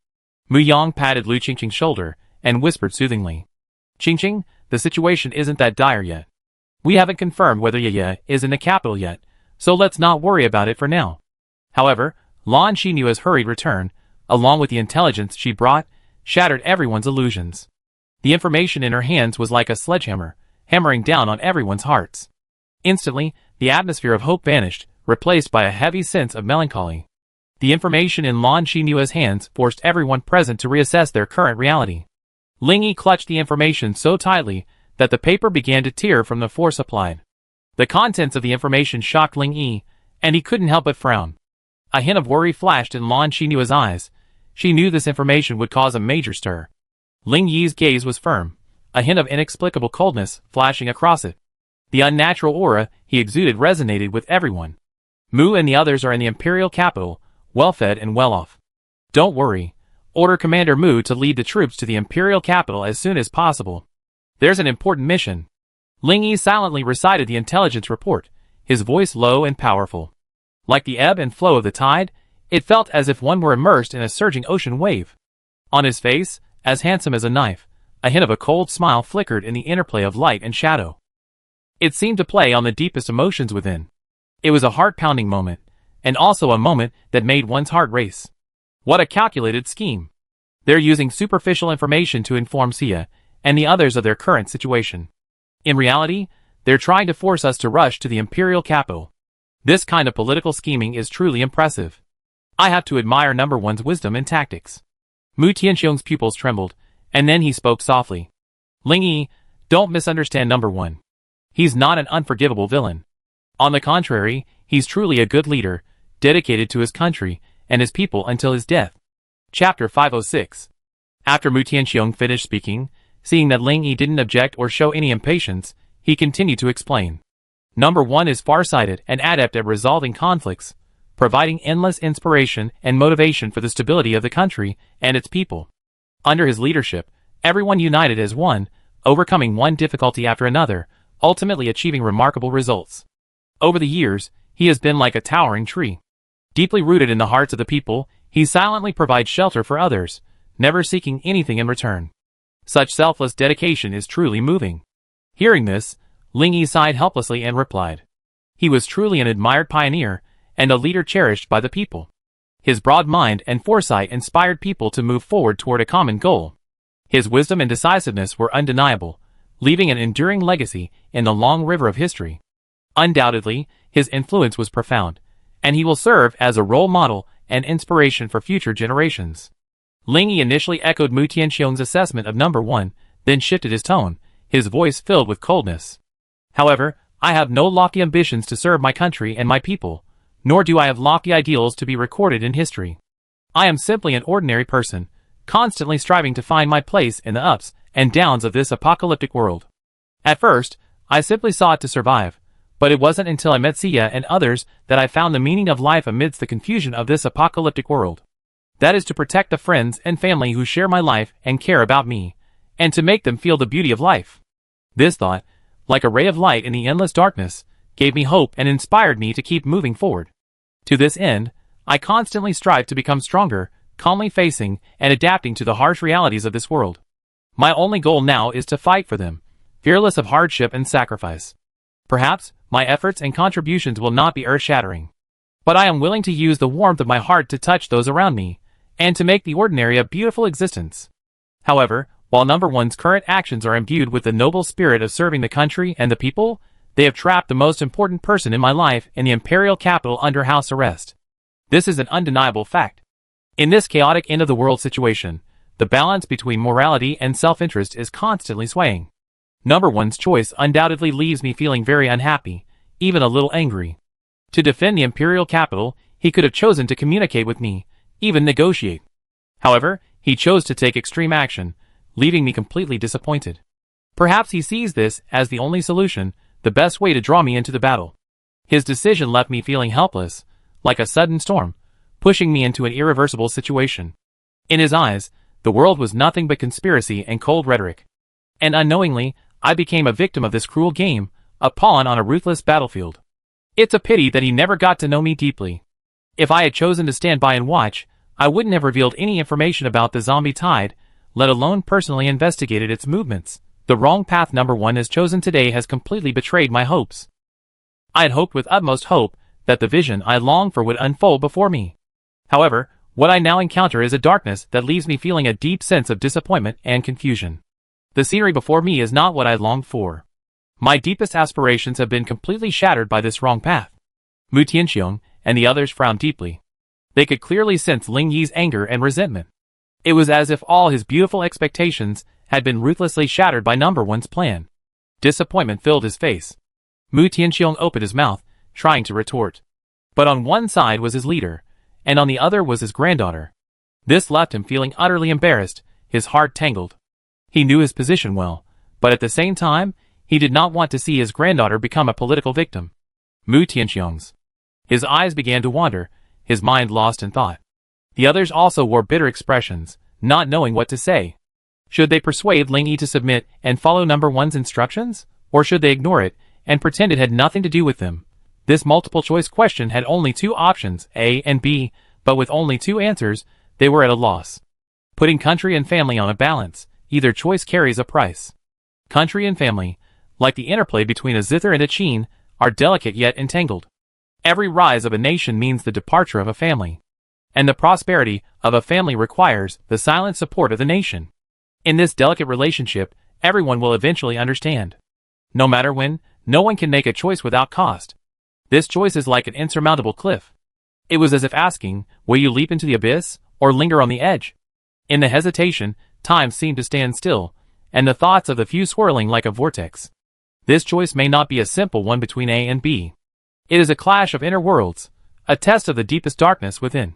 Mu Yang patted Lu Qingqing's shoulder and whispered soothingly. Qingqing, the situation isn't that dire yet. We haven't confirmed whether Ye is in the capital yet, so let's not worry about it for now. However, Lan Xinyue's hurried return, along with the intelligence she brought, shattered everyone's illusions. The information in her hands was like a sledgehammer, hammering down on everyone's hearts. Instantly, the atmosphere of hope vanished, replaced by a heavy sense of melancholy. The information in Lan Xinyue's hands forced everyone present to reassess their current reality. Ling Yi clutched the information so tightly that the paper began to tear from the force applied. The contents of the information shocked Ling Yi, and he couldn't help but frown. A hint of worry flashed in Lan Xinyue's eyes. She knew this information would cause a major stir. Ling Yi's gaze was firm, a hint of inexplicable coldness flashing across it. The unnatural aura he exuded resonated with everyone. Mu and the others are in the imperial capital, well-fed and well-off. Don't worry. Order Commander Mu to lead the troops to the imperial capital as soon as possible. There's an important mission. Ling Yi silently recited the intelligence report, his voice low and powerful. Like the ebb and flow of the tide, it felt as if one were immersed in a surging ocean wave. On his face, as handsome as a knife, a hint of a cold smile flickered in the interplay of light and shadow. It seemed to play on the deepest emotions within. It was a heart-pounding moment, and also a moment that made one's heart race. What a calculated scheme. They're using superficial information to inform Xie and the others of their current situation. In reality, they're trying to force us to rush to the imperial capital. This kind of political scheming is truly impressive. I have to admire number one's wisdom and tactics. Mu Tianxiong's pupils trembled, and then he spoke softly. Ling Yi, don't misunderstand number one. He's not an unforgivable villain. On the contrary, he's truly a good leader, dedicated to his country, and his people until his death. Chapter 506. After Mu Tianxiong finished speaking, seeing that Ling Yi didn't object or show any impatience, he continued to explain. Number 1 is farsighted and adept at resolving conflicts, providing endless inspiration and motivation for the stability of the country and its people. Under his leadership, everyone united as one, overcoming one difficulty after another, ultimately achieving remarkable results. Over the years, he has been like a towering tree. Deeply rooted in the hearts of the people, he silently provides shelter for others, never seeking anything in return. Such selfless dedication is truly moving. Hearing this, Ling Yi sighed helplessly and replied. He was truly an admired pioneer, and a leader cherished by the people. His broad mind and foresight inspired people to move forward toward a common goal. His wisdom and decisiveness were undeniable, leaving an enduring legacy in the long river of history. Undoubtedly, his influence was profound, and he will serve as a role model and inspiration for future generations. Ling Yi initially echoed Mu Tianxiong's assessment of number 1, then shifted his tone, his voice filled with coldness. However, I have no lofty ambitions to serve my country and my people, nor do I have lofty ideals to be recorded in history. I am simply an ordinary person, constantly striving to find my place in the ups and downs of this apocalyptic world. At first, I simply sought to survive, but it wasn't until I met Sia and others that I found the meaning of life amidst the confusion of this apocalyptic world. That is to protect the friends and family who share my life and care about me, and to make them feel the beauty of life. This thought, like a ray of light in the endless darkness, gave me hope and inspired me to keep moving forward. To this end, I constantly strive to become stronger, calmly facing and adapting to the harsh realities of this world. My only goal now is to fight for them, fearless of hardship and sacrifice. Perhaps, my efforts and contributions will not be earth-shattering, but I am willing to use the warmth of my heart to touch those around me, and to make the ordinary a beautiful existence. However, while number 1's current actions are imbued with the noble spirit of serving the country and the people, they have trapped the most important person in my life in the imperial capital under house arrest. This is an undeniable fact. In this chaotic end-of-the-world situation, the balance between morality and self-interest is constantly swaying. Number 1's choice undoubtedly leaves me feeling very unhappy, even a little angry. To defend the imperial capital, he could have chosen to communicate with me, even negotiate. However, he chose to take extreme action, leaving me completely disappointed. Perhaps he sees this as the only solution, the best way to draw me into the battle. His decision left me feeling helpless, like a sudden storm, pushing me into an irreversible situation. In his eyes, the world was nothing but conspiracy and cold rhetoric. And unknowingly, I became a victim of this cruel game, a pawn on a ruthless battlefield. It's a pity that he never got to know me deeply. If I had chosen to stand by and watch, I wouldn't have revealed any information about the zombie tide, let alone personally investigated its movements. The wrong path number 1 has chosen today has completely betrayed my hopes. I had hoped with utmost hope that the vision I longed for would unfold before me. However, what I now encounter is a darkness that leaves me feeling a deep sense of disappointment and confusion. The scenery before me is not what I longed for. My deepest aspirations have been completely shattered by this wrong path. Mu Tianxiong and the others frowned deeply. They could clearly sense Ling Yi's anger and resentment. It was as if all his beautiful expectations had been ruthlessly shattered by number 1's plan. Disappointment filled his face. Mu Tianxiong opened his mouth, trying to retort. But on one side was his leader, and on the other was his granddaughter. This left him feeling utterly embarrassed, his heart tangled. He knew his position well, but at the same time, he did not want to see his granddaughter become a political victim. Mu Tianxiong's. His eyes began to wander, his mind lost in thought. The others also wore bitter expressions, not knowing what to say. Should they persuade Ling Yi to submit and follow number 1's instructions, or should they ignore it and pretend it had nothing to do with them? This multiple-choice question had only 2 options, A and B, but with only 2 answers, they were at a loss. Putting country and family on a balance, either choice carries a price. Country and family, like the interplay between a zither and a chain, are delicate yet entangled. Every rise of a nation means the departure of a family. And the prosperity of a family requires the silent support of the nation. In this delicate relationship, everyone will eventually understand. No matter when, no one can make a choice without cost. This choice is like an insurmountable cliff. It was as if asking, will you leap into the abyss, or linger on the edge? In the hesitation, time seemed to stand still, and the thoughts of the few swirling like a vortex. This choice may not be a simple one between A and B. It is a clash of inner worlds, a test of the deepest darkness within.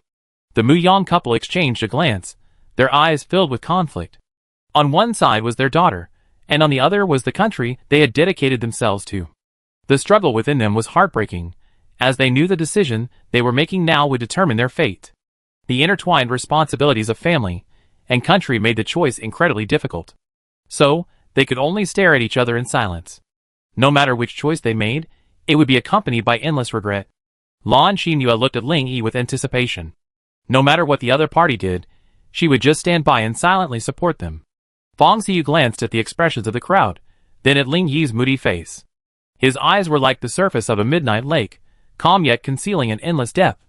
The Muyang couple exchanged a glance, their eyes filled with conflict. On one side was their daughter, and on the other was the country they had dedicated themselves to. The struggle within them was heartbreaking, as they knew the decision they were making now would determine their fate. The intertwined responsibilities of family and country made the choice incredibly difficult. So, they could only stare at each other in silence. No matter which choice they made, it would be accompanied by endless regret. Lan Xinhua looked at Ling Yi with anticipation. No matter what the other party did, she would just stand by and silently support them. Fang Xiyu glanced at the expressions of the crowd, then at Ling Yi's moody face. His eyes were like the surface of a midnight lake, calm yet concealing an endless depth.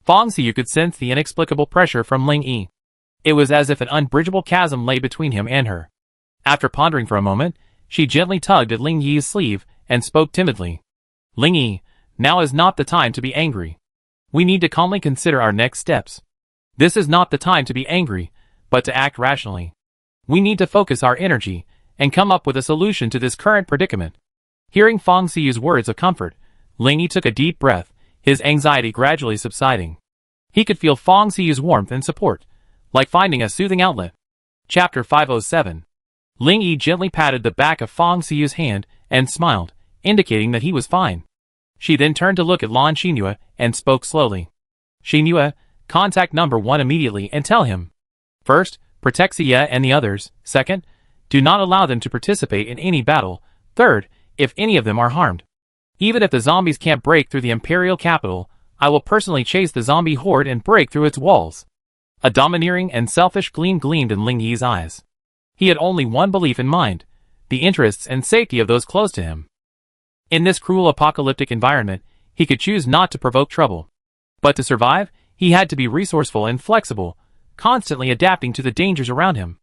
Fang Xiyu could sense the inexplicable pressure from Ling Yi. It was as if an unbridgeable chasm lay between him and her. After pondering for a moment, she gently tugged at Ling Yi's sleeve and spoke timidly. Ling Yi, now is not the time to be angry. We need to calmly consider our next steps. This is not the time to be angry, but to act rationally. We need to focus our energy and come up with a solution to this current predicament. Hearing Fang Xiyu's words of comfort, Ling Yi took a deep breath, his anxiety gradually subsiding. He could feel Fang Xiyu's warmth and support, like finding a soothing outlet. Chapter 507. Ling Yi gently patted the back of Fang Xiyu's hand and smiled, indicating that he was fine. She then turned to look at Lan Xinhua and spoke slowly. Xinhua, contact number 1 immediately and tell him. First, protect Xia and the others. Second, do not allow them to participate in any battle. Third, if any of them are harmed. Even if the zombies can't break through the Imperial capital, I will personally chase the zombie horde and break through its walls. A domineering and selfish gleam gleamed in Ling Yi's eyes. He had only one belief in mind, the interests and safety of those close to him. In this cruel apocalyptic environment, he could choose not to provoke trouble. But to survive, he had to be resourceful and flexible, constantly adapting to the dangers around him.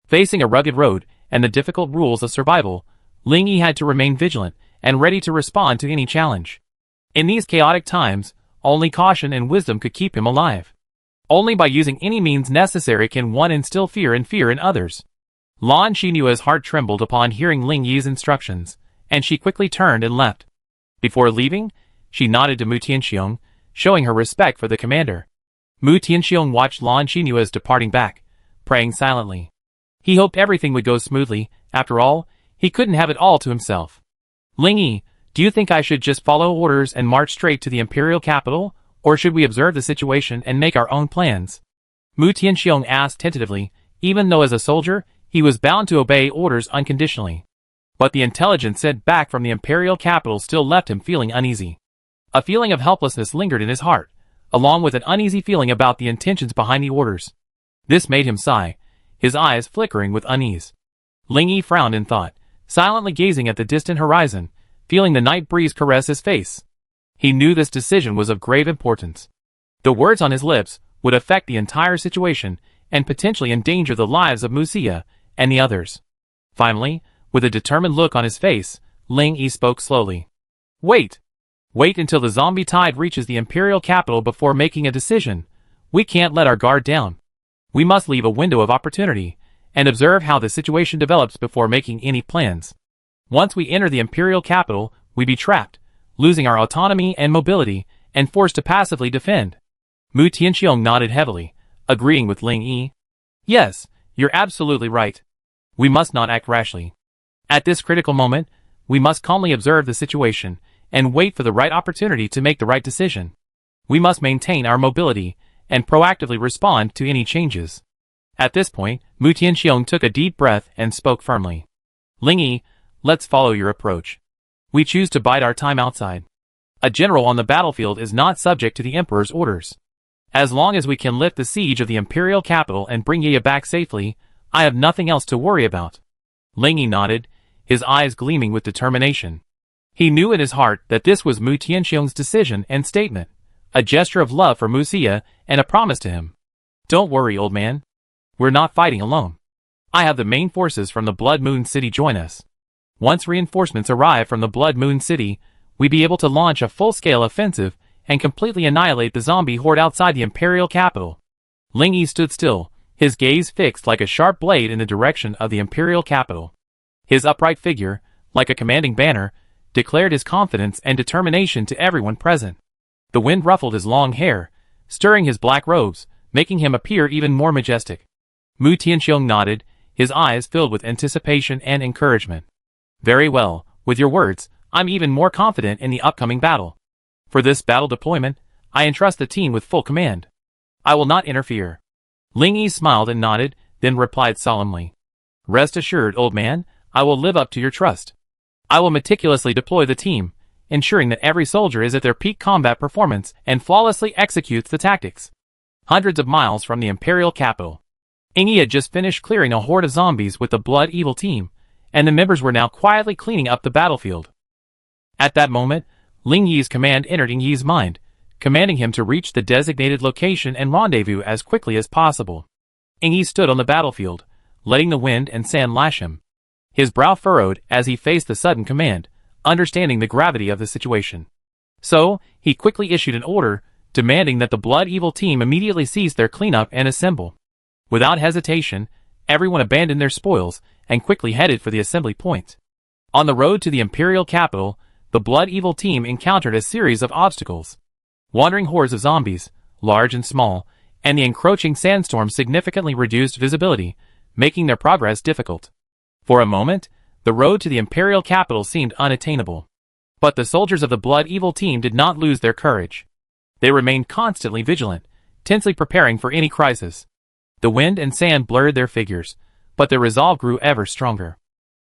Facing a rugged road and the difficult rules of survival, Ling Yi had to remain vigilant and ready to respond to any challenge. In these chaotic times, only caution and wisdom could keep him alive. Only by using any means necessary can one instill fear in others. Lan Xinua's heart trembled upon hearing Ling Yi's instructions, and she quickly turned and left. Before leaving, she nodded to Mu Tianxiong, showing her respect for the commander. Mu Tianxiong watched Lan Xinua's departing back, praying silently. He hoped everything would go smoothly. After all, he couldn't have it all to himself. Ling Yi, do you think I should just follow orders and march straight to the Imperial capital, or should we observe the situation and make our own plans? Mu Tianxiong asked tentatively, even though as a soldier, he was bound to obey orders unconditionally. But the intelligence sent back from the Imperial capital still left him feeling uneasy. A feeling of helplessness lingered in his heart, along with an uneasy feeling about the intentions behind the orders. This made him sigh, his eyes flickering with unease. Ling Yi frowned in thought, silently gazing at the distant horizon, feeling the night breeze caress his face. He knew this decision was of grave importance. The words on his lips would affect the entire situation and potentially endanger the lives of Mu Xia and the others. Finally, with a determined look on his face, Ling Yi spoke slowly. Wait! Wait until the zombie tide reaches the Imperial capital before making a decision. We can't let our guard down. We must leave a window of opportunity and observe how the situation develops before making any plans. Once we enter the Imperial capital, we'd be trapped, losing our autonomy and mobility, and forced to passively defend. Mu Tianxiong nodded heavily, agreeing with Ling Yi. Yes, you're absolutely right. We must not act rashly. At this critical moment, we must calmly observe the situation and wait for the right opportunity to make the right decision. We must maintain our mobility and proactively respond to any changes. At this point, Mu Tianxiong took a deep breath and spoke firmly. Ling Yi, let's follow your approach. We choose to bide our time outside. A general on the battlefield is not subject to the Emperor's orders. As long as we can lift the siege of the Imperial capital and bring Ye back safely, I have nothing else to worry about. Ling Yi nodded, his eyes gleaming with determination. He knew in his heart that this was Mu Tianxiong's decision and statement, a gesture of love for Mu Xia and a promise to him. Don't worry, old man. We're not fighting alone. I have the main forces from the Blood Moon City join us. Once reinforcements arrive from the Blood Moon City, we'll be able to launch a full-scale offensive and completely annihilate the zombie horde outside the Imperial capital. Ling Yi stood still, his gaze fixed like a sharp blade in the direction of the Imperial capital. His upright figure, like a commanding banner, declared his confidence and determination to everyone present. The wind ruffled his long hair, stirring his black robes, making him appear even more majestic. Mu Tianxiong nodded, his eyes filled with anticipation and encouragement. Very well, with your words, I'm even more confident in the upcoming battle. For this battle deployment, I entrust the team with full command. I will not interfere. Ling Yi smiled and nodded, then replied solemnly. Rest assured, old man, I will live up to your trust. I will meticulously deploy the team, ensuring that every soldier is at their peak combat performance and flawlessly executes the tactics. Hundreds of miles from the imperial capital, Ing Yi had just finished clearing a horde of zombies with the Blood Evil team, and the members were now quietly cleaning up the battlefield. At that moment, Ling Yi's command entered Ing Yi's mind, commanding him to reach the designated location and rendezvous as quickly as possible. Ing Yi stood on the battlefield, letting the wind and sand lash him. His brow furrowed as he faced the sudden command, understanding the gravity of the situation. So, he quickly issued an order, demanding that the Blood Evil team immediately cease their cleanup and assemble. Without hesitation, everyone abandoned their spoils and quickly headed for the assembly point. On the road to the imperial capital, the Blood Evil team encountered a series of obstacles. Wandering hordes of zombies, large and small, and the encroaching sandstorm significantly reduced visibility, making their progress difficult. For a moment, the road to the imperial capital seemed unattainable. But the soldiers of the Blood Evil team did not lose their courage. They remained constantly vigilant, tensely preparing for any crisis. The wind and sand blurred their figures, but their resolve grew ever stronger.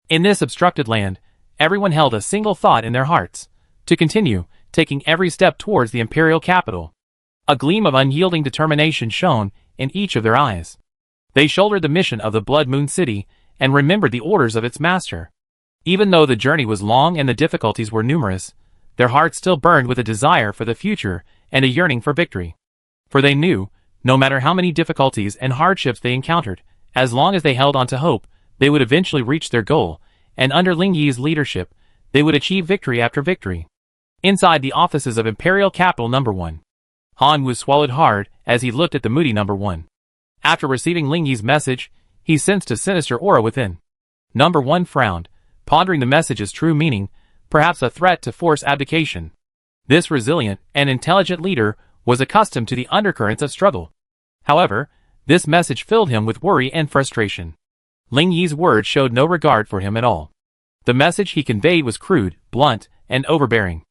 In this obstructed land, everyone held a single thought in their hearts: to continue, taking every step towards the imperial capital. A gleam of unyielding determination shone in each of their eyes. They shouldered the mission of the Blood Moon City and remembered the orders of its master. Even though the journey was long and the difficulties were numerous, their hearts still burned with a desire for the future and a yearning for victory. For they knew, no matter how many difficulties and hardships they encountered, as long as they held on to hope, they would eventually reach their goal, and under Ling Yi's leadership, they would achieve victory after victory. Inside the offices of Imperial Capital No. 1, Han Wu swallowed hard as he looked at the moody No. 1. After receiving Ling Yi's message, he sensed a sinister aura within. No. 1 frowned, pondering the message's true meaning, perhaps a threat to force abdication. This resilient and intelligent leader was accustomed to the undercurrents of struggle. However, this message filled him with worry and frustration. Ling Yi's words showed no regard for him at all. The message he conveyed was crude, blunt, and overbearing.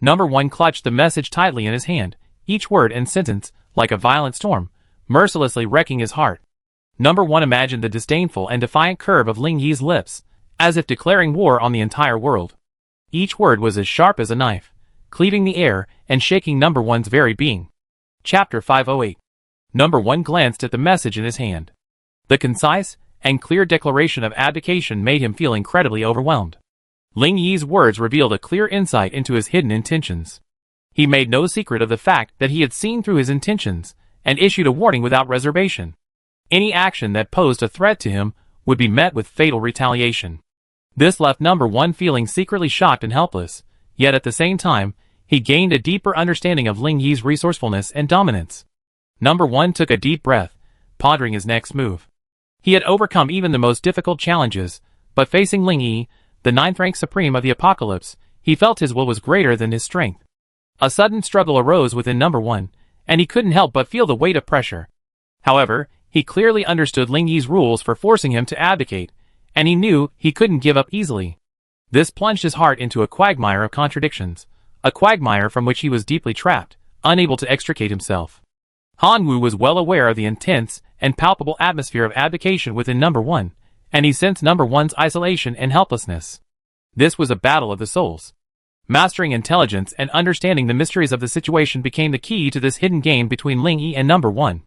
No. 1 clutched the message tightly in his hand, each word and sentence, like a violent storm, mercilessly wrecking his heart. No. 1 imagined the disdainful and defiant curve of Ling Yi's lips, as if declaring war on the entire world. Each word was as sharp as a knife, cleaving the air and shaking No. 1's very being. Chapter 508. No. 1 glanced at the message in his hand. The concise and clear declaration of abdication made him feel incredibly overwhelmed. Ling Yi's words revealed a clear insight into his hidden intentions. He made no secret of the fact that he had seen through his intentions and issued a warning without reservation. Any action that posed a threat to him would be met with fatal retaliation. This left No. 1 feeling secretly shocked and helpless, yet at the same time, he gained a deeper understanding of Ling Yi's resourcefulness and dominance. No. 1 took a deep breath, pondering his next move. He had overcome even the most difficult challenges, but facing Ling Yi, the 9th rank supreme of the apocalypse, he felt his will was greater than his strength. A sudden struggle arose within No. 1, and he couldn't help but feel the weight of pressure. However, he clearly understood Ling Yi's rules for forcing him to abdicate, and he knew he couldn't give up easily. This plunged his heart into a quagmire of contradictions, a quagmire from which he was deeply trapped, unable to extricate himself. Han Wu was well aware of the intense and palpable atmosphere of abdication within No. 1, and he sensed No. 1's isolation and helplessness. This was a battle of the souls. Mastering intelligence and understanding the mysteries of the situation became the key to this hidden game between Ling Yi and No. 1.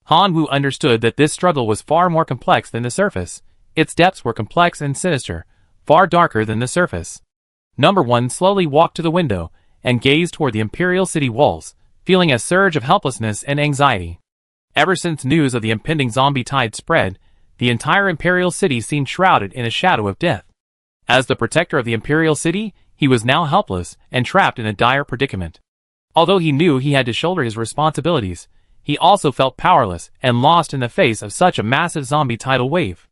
Han Wu understood that this struggle was far more complex than the surface. Its depths were complex and sinister, far darker than the surface. No. 1 slowly walked to the window and gazed toward the imperial city walls, feeling a surge of helplessness and anxiety. Ever since news of the impending zombie tide spread, the entire imperial city seemed shrouded in a shadow of death. As the protector of the imperial city, he was now helpless and trapped in a dire predicament. Although he knew he had to shoulder his responsibilities, he also felt powerless and lost in the face of such a massive zombie tidal wave.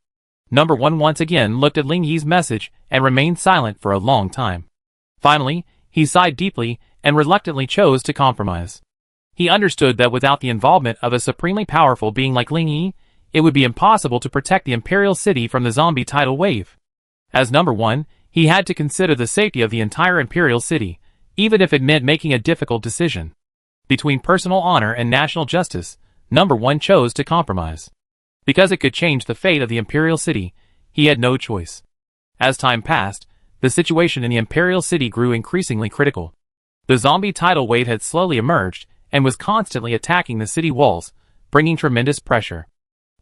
No. 1 once again looked at Ling Yi's message and remained silent for a long time. Finally, he sighed deeply and reluctantly chose to compromise. He understood that without the involvement of a supremely powerful being like Ling Yi, it would be impossible to protect the Imperial City from the zombie tidal wave. As number one, he had to consider the safety of the entire Imperial City, even if it meant making a difficult decision. Between personal honor and national justice, number one chose to compromise. Because it could change the fate of the Imperial City, he had no choice. As time passed, the situation in the Imperial City grew increasingly critical. The zombie tidal wave had slowly emerged and was constantly attacking the city walls, bringing tremendous pressure.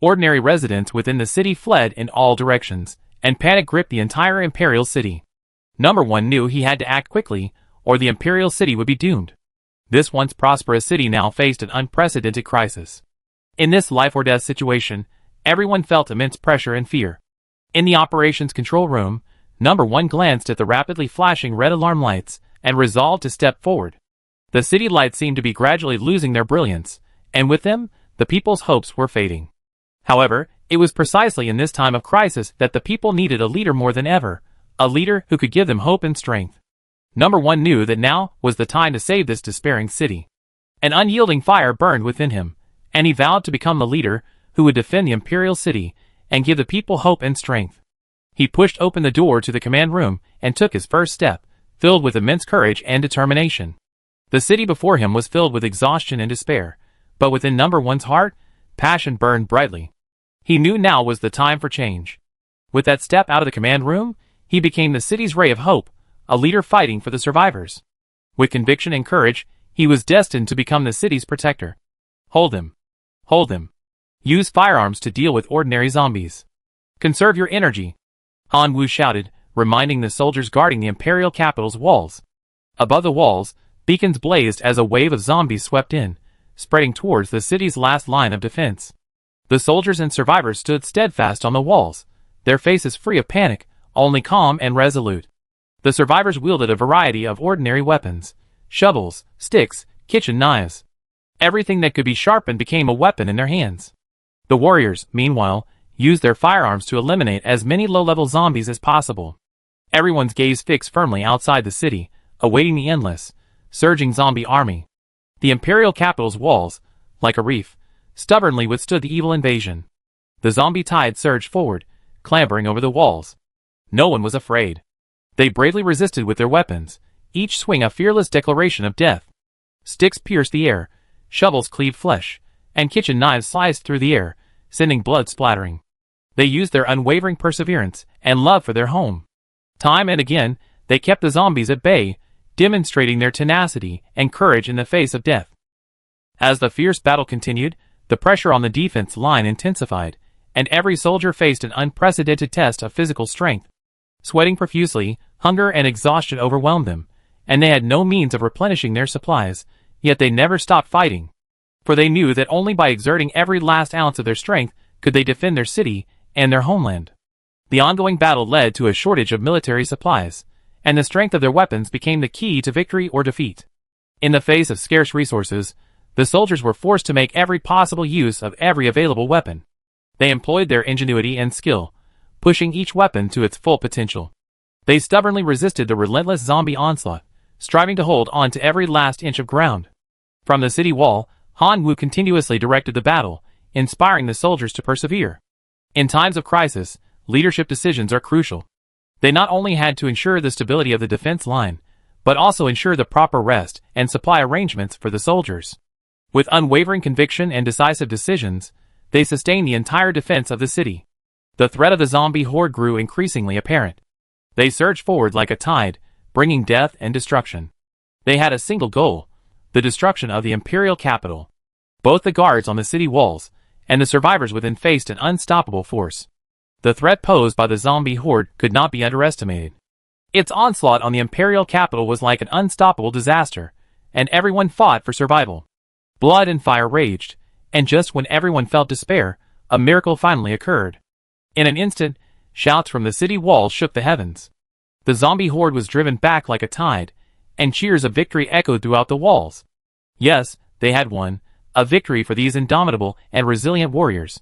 Ordinary residents within the city fled in all directions, and panic gripped the entire Imperial City. Number one knew he had to act quickly, or the Imperial City would be doomed. This once prosperous city now faced an unprecedented crisis. In this life-or-death situation, everyone felt immense pressure and fear. In the operations control room, number one glanced at the rapidly flashing red alarm lights and resolved to step forward. The city lights seemed to be gradually losing their brilliance, and with them, the people's hopes were fading. However, it was precisely in this time of crisis that the people needed a leader more than ever, a leader who could give them hope and strength. Number one knew that now was the time to save this despairing city. An unyielding fire burned within him, and he vowed to become the leader who would defend the Imperial City and give the people hope and strength. He pushed open the door to the command room and took his first step, filled with immense courage and determination. The city before him was filled with exhaustion and despair, but within number one's heart, passion burned brightly. He knew now was the time for change. With that step out of the command room, he became the city's ray of hope, a leader fighting for the survivors. With conviction and courage, he was destined to become the city's protector. Hold him. Hold him. Use firearms to deal with ordinary zombies. Conserve your energy. Han Wu shouted, reminding the soldiers guarding the Imperial capital's walls. Above the walls, beacons blazed as a wave of zombies swept in, spreading towards the city's last line of defense. The soldiers and survivors stood steadfast on the walls, their faces free of panic, only calm and resolute. The survivors wielded a variety of ordinary weapons: shovels, sticks, kitchen knives. Everything that could be sharpened became a weapon in their hands. The warriors, meanwhile, used their firearms to eliminate as many low-level zombies as possible. Everyone's gaze fixed firmly outside the city, awaiting the endless, surging zombie army. The Imperial capital's walls, like a reef, stubbornly withstood the evil invasion. The zombie tide surged forward, clambering over the walls. No one was afraid. They bravely resisted with their weapons, each swing a fearless declaration of death. Sticks pierced the air, shovels cleaved flesh, and kitchen knives sliced through the air, sending blood splattering. They used their unwavering perseverance and love for their home. Time and again, they kept the zombies at bay, demonstrating their tenacity and courage in the face of death. As the fierce battle continued, the pressure on the defense line intensified, and every soldier faced an unprecedented test of physical strength. Sweating profusely, hunger and exhaustion overwhelmed them, and they had no means of replenishing their supplies, yet they never stopped fighting. For they knew that only by exerting every last ounce of their strength could they defend their city and their homeland. The ongoing battle led to a shortage of military supplies, and the strength of their weapons became the key to victory or defeat. In the face of scarce resources, the soldiers were forced to make every possible use of every available weapon. They employed their ingenuity and skill, pushing each weapon to its full potential. They stubbornly resisted the relentless zombie onslaught, striving to hold on to every last inch of ground. From the city wall, Han Wu continuously directed the battle, inspiring the soldiers to persevere. In times of crisis, leadership decisions are crucial. They not only had to ensure the stability of the defense line, but also ensure the proper rest and supply arrangements for the soldiers. With unwavering conviction and decisive decisions, they sustained the entire defense of the city. The threat of the zombie horde grew increasingly apparent. They surged forward like a tide, bringing death and destruction. They had a single goal: the destruction of the Imperial capital. Both the guards on the city walls and the survivors within faced an unstoppable force. The threat posed by the zombie horde could not be underestimated. Its onslaught on the Imperial capital was like an unstoppable disaster, and everyone fought for survival. Blood and fire raged, and just when everyone felt despair, a miracle finally occurred. In an instant, shouts from the city walls shook the heavens. The zombie horde was driven back like a tide, and cheers of victory echoed throughout the walls. Yes, they had won, a victory for these indomitable and resilient warriors.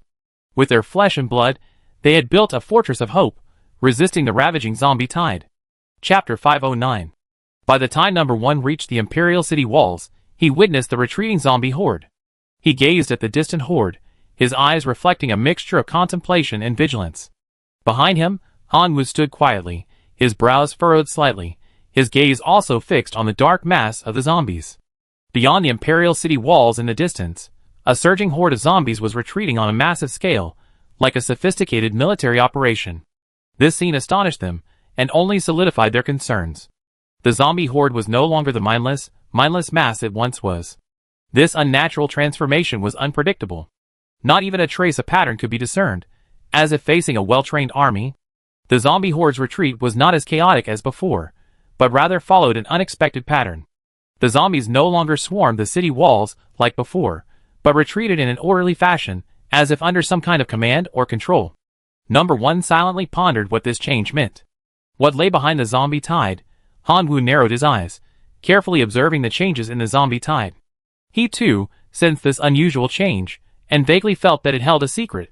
With their flesh and blood, they had built a fortress of hope, resisting the ravaging zombie tide. Chapter 509. By the time number 1 reached the Imperial City walls, he witnessed the retreating zombie horde. He gazed at the distant horde, his eyes reflecting a mixture of contemplation and vigilance. Behind him, Han Wu stood quietly, his brows furrowed slightly, his gaze also fixed on the dark mass of the zombies. Beyond the Imperial City walls in the distance, a surging horde of zombies was retreating on a massive scale, like a sophisticated military operation. This scene astonished them, and only solidified their concerns. The zombie horde was no longer the mindless mass it once was. This unnatural transformation was unpredictable. Not even a trace of pattern could be discerned, as if facing a well-trained army. The zombie horde's retreat was not as chaotic as before, but rather followed an unexpected pattern. The zombies no longer swarmed the city walls like before, but retreated in an orderly fashion, as if under some kind of command or control. Number 1 silently pondered what this change meant. What lay behind the zombie tide? Han Wu narrowed his eyes, carefully observing the changes in the zombie tide. He too sensed this unusual change, and vaguely felt that it held a secret.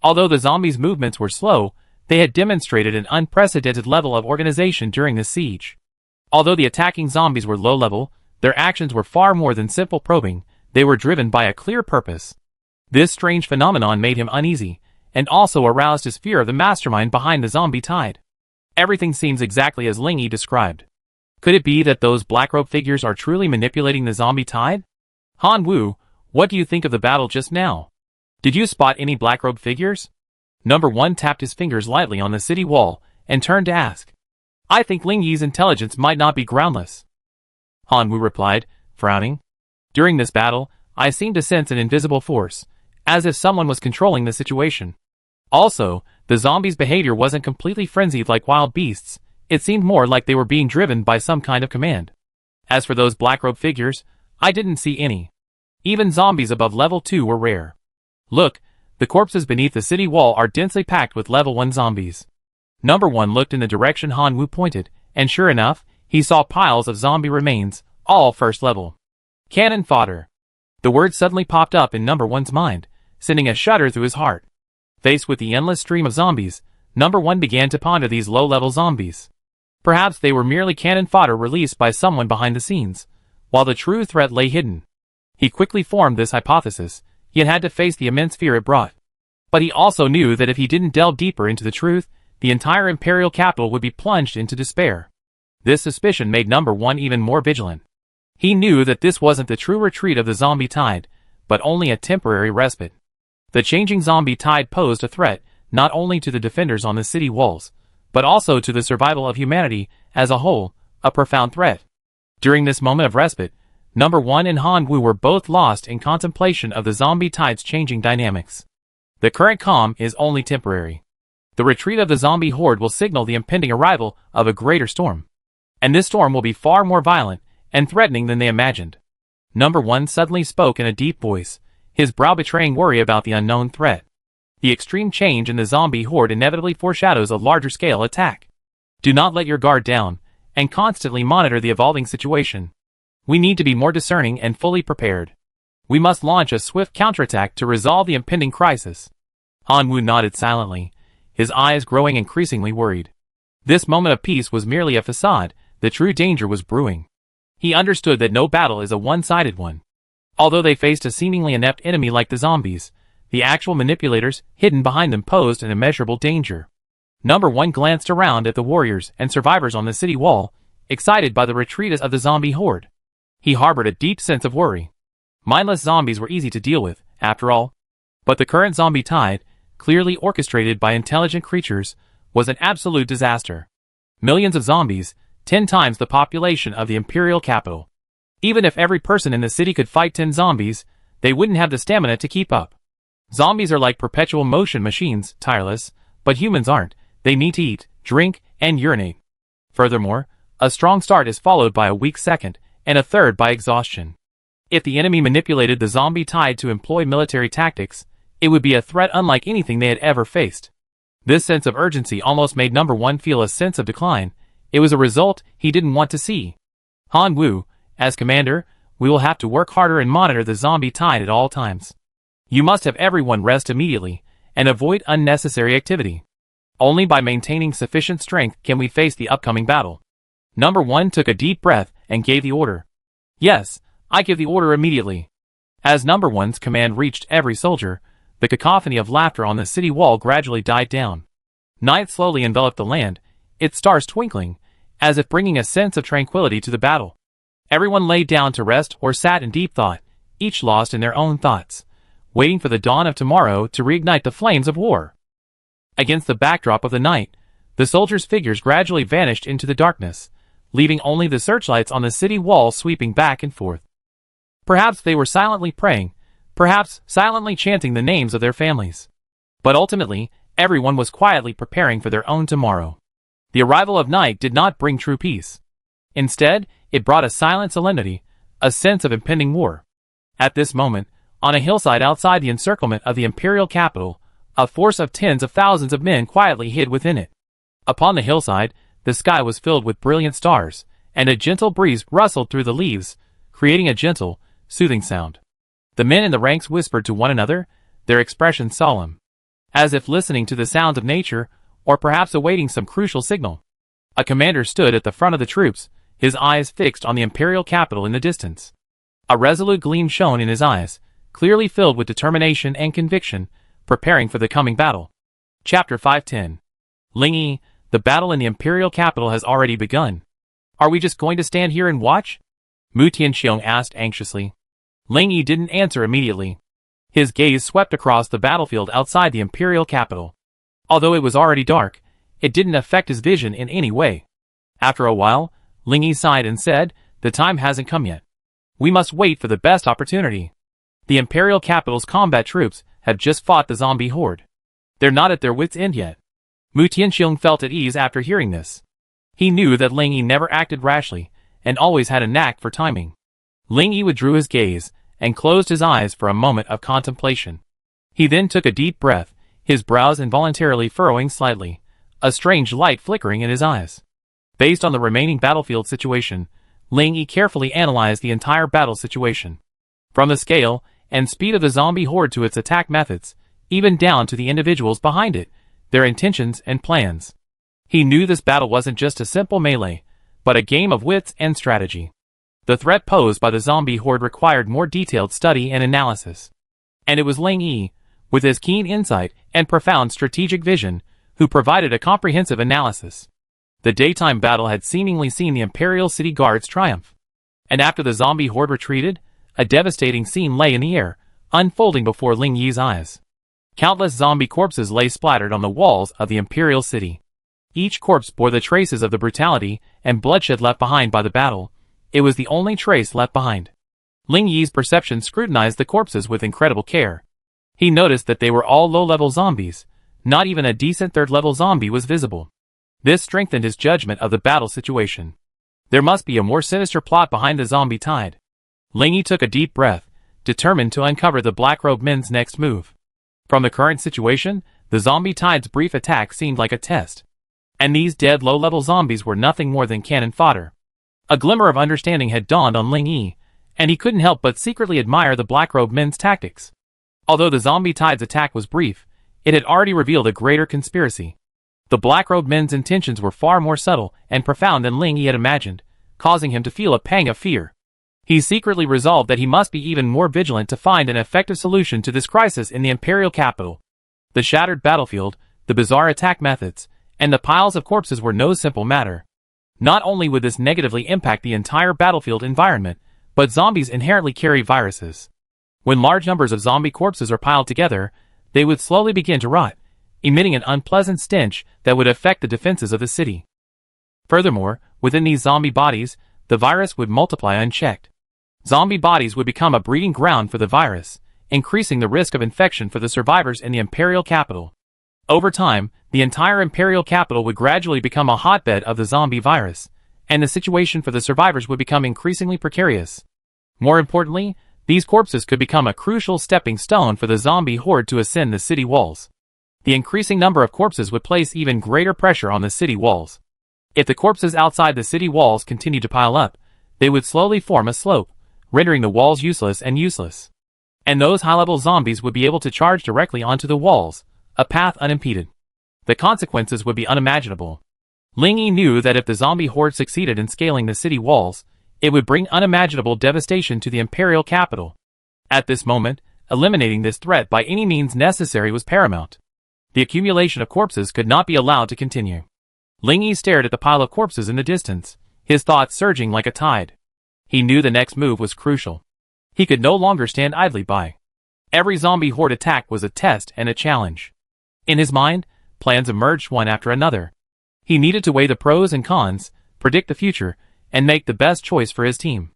Although the zombies' movements were slow, they had demonstrated an unprecedented level of organization during this siege. Although the attacking zombies were low-level, their actions were far more than simple probing, they were driven by a clear purpose. This strange phenomenon made him uneasy, and also aroused his fear of the mastermind behind the zombie tide. Everything seems exactly as Ling Yi described. Could it be that those black-robed figures are truly manipulating the zombie tide? Han Wu, what do you think of the battle just now? Did you spot any black-robed figures? Number 1 tapped his fingers lightly on the city wall, and turned to ask. I think Ling Yi's intelligence might not be groundless. Han Wu replied, frowning. During this battle, I seemed to sense an invisible force, as if someone was controlling the situation. Also, the zombies' behavior wasn't completely frenzied like wild beasts, it seemed more like they were being driven by some kind of command. As for those black-robed figures, I didn't see any. Even zombies above level 2 were rare. Look, the corpses beneath the city wall are densely packed with level 1 zombies. Number 1 looked in the direction Han Wu pointed, and sure enough, he saw piles of zombie remains, all first level. Cannon fodder. The word suddenly popped up in Number 1's mind, sending a shudder through his heart. Faced with the endless stream of zombies, Number 1 began to ponder these low-level zombies. Perhaps they were merely cannon fodder released by someone behind the scenes, while the true threat lay hidden. He quickly formed this hypothesis, yet had to face the immense fear it brought. But he also knew that if he didn't delve deeper into the truth, the entire imperial capital would be plunged into despair. This suspicion made Number 1 even more vigilant. He knew that this wasn't the true retreat of the zombie tide, but only a temporary respite. The changing zombie tide posed a threat, not only to the defenders on the city walls, but also to the survival of humanity as a whole, a profound threat. During this moment of respite, Number 1 and Han Wu were both lost in contemplation of the zombie tide's changing dynamics. The current calm is only temporary. The retreat of the zombie horde will signal the impending arrival of a greater storm. And this storm will be far more violent and threatening than they imagined. Number 1 suddenly spoke in a deep voice, his brow betraying worry about the unknown threat. The extreme change in the zombie horde inevitably foreshadows a larger-scale attack. Do not let your guard down, and constantly monitor the evolving situation. We need to be more discerning and fully prepared. We must launch a swift counterattack to resolve the impending crisis. Han Wu nodded silently, his eyes growing increasingly worried. This moment of peace was merely a facade, the true danger was brewing. He understood that no battle is a one-sided one. Although they faced a seemingly inept enemy like the zombies, the actual manipulators hidden behind them posed an immeasurable danger. Number 1 glanced around at the warriors and survivors on the city wall, excited by the retreat of the zombie horde. He harbored a deep sense of worry. Mindless zombies were easy to deal with, after all. But the current zombie tide, clearly orchestrated by intelligent creatures, was an absolute disaster. Millions of zombies, 10 times the population of the imperial capital. Even if every person in the city could fight 10 zombies, they wouldn't have the stamina to keep up. Zombies are like perpetual motion machines, tireless, but humans aren't. They need to eat, drink, and urinate. Furthermore, a strong start is followed by a weak second, and a third by exhaustion. If the enemy manipulated the zombie tide to employ military tactics, it would be a threat unlike anything they had ever faced. This sense of urgency almost made Number 1 feel a sense of decline. It was a result he didn't want to see. Han Wu, as commander, we will have to work harder and monitor the zombie tide at all times. You must have everyone rest immediately, and avoid unnecessary activity. Only by maintaining sufficient strength can we face the upcoming battle. Number 1 took a deep breath and gave the order. Yes, I give the order immediately. As number one's command reached every soldier, the cacophony of laughter on the city wall gradually died down. Night slowly enveloped the land, its stars twinkling, as if bringing a sense of tranquility to the battle. Everyone lay down to rest or sat in deep thought, each lost in their own thoughts, waiting for the dawn of tomorrow to reignite the flames of war. Against the backdrop of the night, the soldiers' figures gradually vanished into the darkness, leaving only the searchlights on the city wall sweeping back and forth. Perhaps they were silently praying, perhaps silently chanting the names of their families. But ultimately, everyone was quietly preparing for their own tomorrow. The arrival of night did not bring true peace. Instead, it brought a silent solemnity, a sense of impending war. At this moment, on a hillside outside the encirclement of the imperial capital, a force of tens of thousands of men quietly hid within it. Upon the hillside, the sky was filled with brilliant stars, and a gentle breeze rustled through the leaves, creating a gentle, soothing sound. The men in the ranks whispered to one another, their expressions solemn, as if listening to the sounds of nature, or perhaps awaiting some crucial signal. A commander stood at the front of the troops, his eyes fixed on the imperial capital in the distance. A resolute gleam shone in his eyes, clearly filled with determination and conviction, preparing for the coming battle. Chapter 510. Ling Yi, the battle in the imperial capital has already begun. Are we just going to stand here and watch? Mu Tianxiong asked anxiously. Ling Yi didn't answer immediately. His gaze swept across the battlefield outside the imperial capital. Although it was already dark, it didn't affect his vision in any way. After a while, Ling Yi sighed and said, "The time hasn't come yet. We must wait for the best opportunity. The imperial capital's combat troops have just fought the zombie horde. They're not at their wits' end yet." Mu Tianxiong felt at ease after hearing this. He knew that Ling Yi never acted rashly, and always had a knack for timing. Ling Yi withdrew his gaze, and closed his eyes for a moment of contemplation. He then took a deep breath, his brows involuntarily furrowing slightly, a strange light flickering in his eyes. Based on the remaining battlefield situation, Ling Yi carefully analyzed the entire battle situation. From the scale and speed of the zombie horde to its attack methods, even down to the individuals behind it, their intentions and plans. He knew this battle wasn't just a simple melee, but a game of wits and strategy. The threat posed by the zombie horde required more detailed study and analysis. And it was Ling Yi, with his keen insight and profound strategic vision, who provided a comprehensive analysis. The daytime battle had seemingly seen the Imperial City Guards triumph. And after the zombie horde retreated, a devastating scene lay in the air, unfolding before Ling Yi's eyes. Countless zombie corpses lay splattered on the walls of the Imperial City. Each corpse bore the traces of the brutality and bloodshed left behind by the battle. It was the only trace left behind. Ling Yi's perception scrutinized the corpses with incredible care. He noticed that they were all low-level zombies. Not even a decent third-level zombie was visible. This strengthened his judgment of the battle situation. There must be a more sinister plot behind the zombie tide. Ling Yi took a deep breath, determined to uncover the black-robed men's next move. From the current situation, the zombie tide's brief attack seemed like a test. And these dead low-level zombies were nothing more than cannon fodder. A glimmer of understanding had dawned on Ling Yi, and he couldn't help but secretly admire the black-robed men's tactics. Although the zombie tide's attack was brief, it had already revealed a greater conspiracy. The black-robed men's intentions were far more subtle and profound than Ling Yi had imagined, causing him to feel a pang of fear. He secretly resolved that he must be even more vigilant to find an effective solution to this crisis in the imperial capital. The shattered battlefield, the bizarre attack methods, and the piles of corpses were no simple matter. Not only would this negatively impact the entire battlefield environment, but zombies inherently carry viruses. When large numbers of zombie corpses are piled together, they would slowly begin to rot, emitting an unpleasant stench that would affect the defenses of the city. Furthermore, within these zombie bodies, the virus would multiply unchecked. Zombie bodies would become a breeding ground for the virus, increasing the risk of infection for the survivors in the imperial capital. Over time, the entire imperial capital would gradually become a hotbed of the zombie virus, and the situation for the survivors would become increasingly precarious. More importantly, these corpses could become a crucial stepping stone for the zombie horde to ascend the city walls. The increasing number of corpses would place even greater pressure on the city walls. If the corpses outside the city walls continued to pile up, they would slowly form a slope, rendering the walls useless. And those high-level zombies would be able to charge directly onto the walls, a path unimpeded. The consequences would be unimaginable. Ling Yi knew that if the zombie horde succeeded in scaling the city walls, It would bring unimaginable devastation to the imperial capital. At this moment, eliminating this threat by any means necessary was paramount. The accumulation of corpses could not be allowed to continue. Ling Yi stared at the pile of corpses in the distance, his thoughts surging like a tide. He knew the next move was crucial. He could no longer stand idly by. Every zombie horde attack was a test and a challenge. In his mind, plans emerged one after another. He needed to weigh the pros and cons, predict the future, and make the best choice for his team.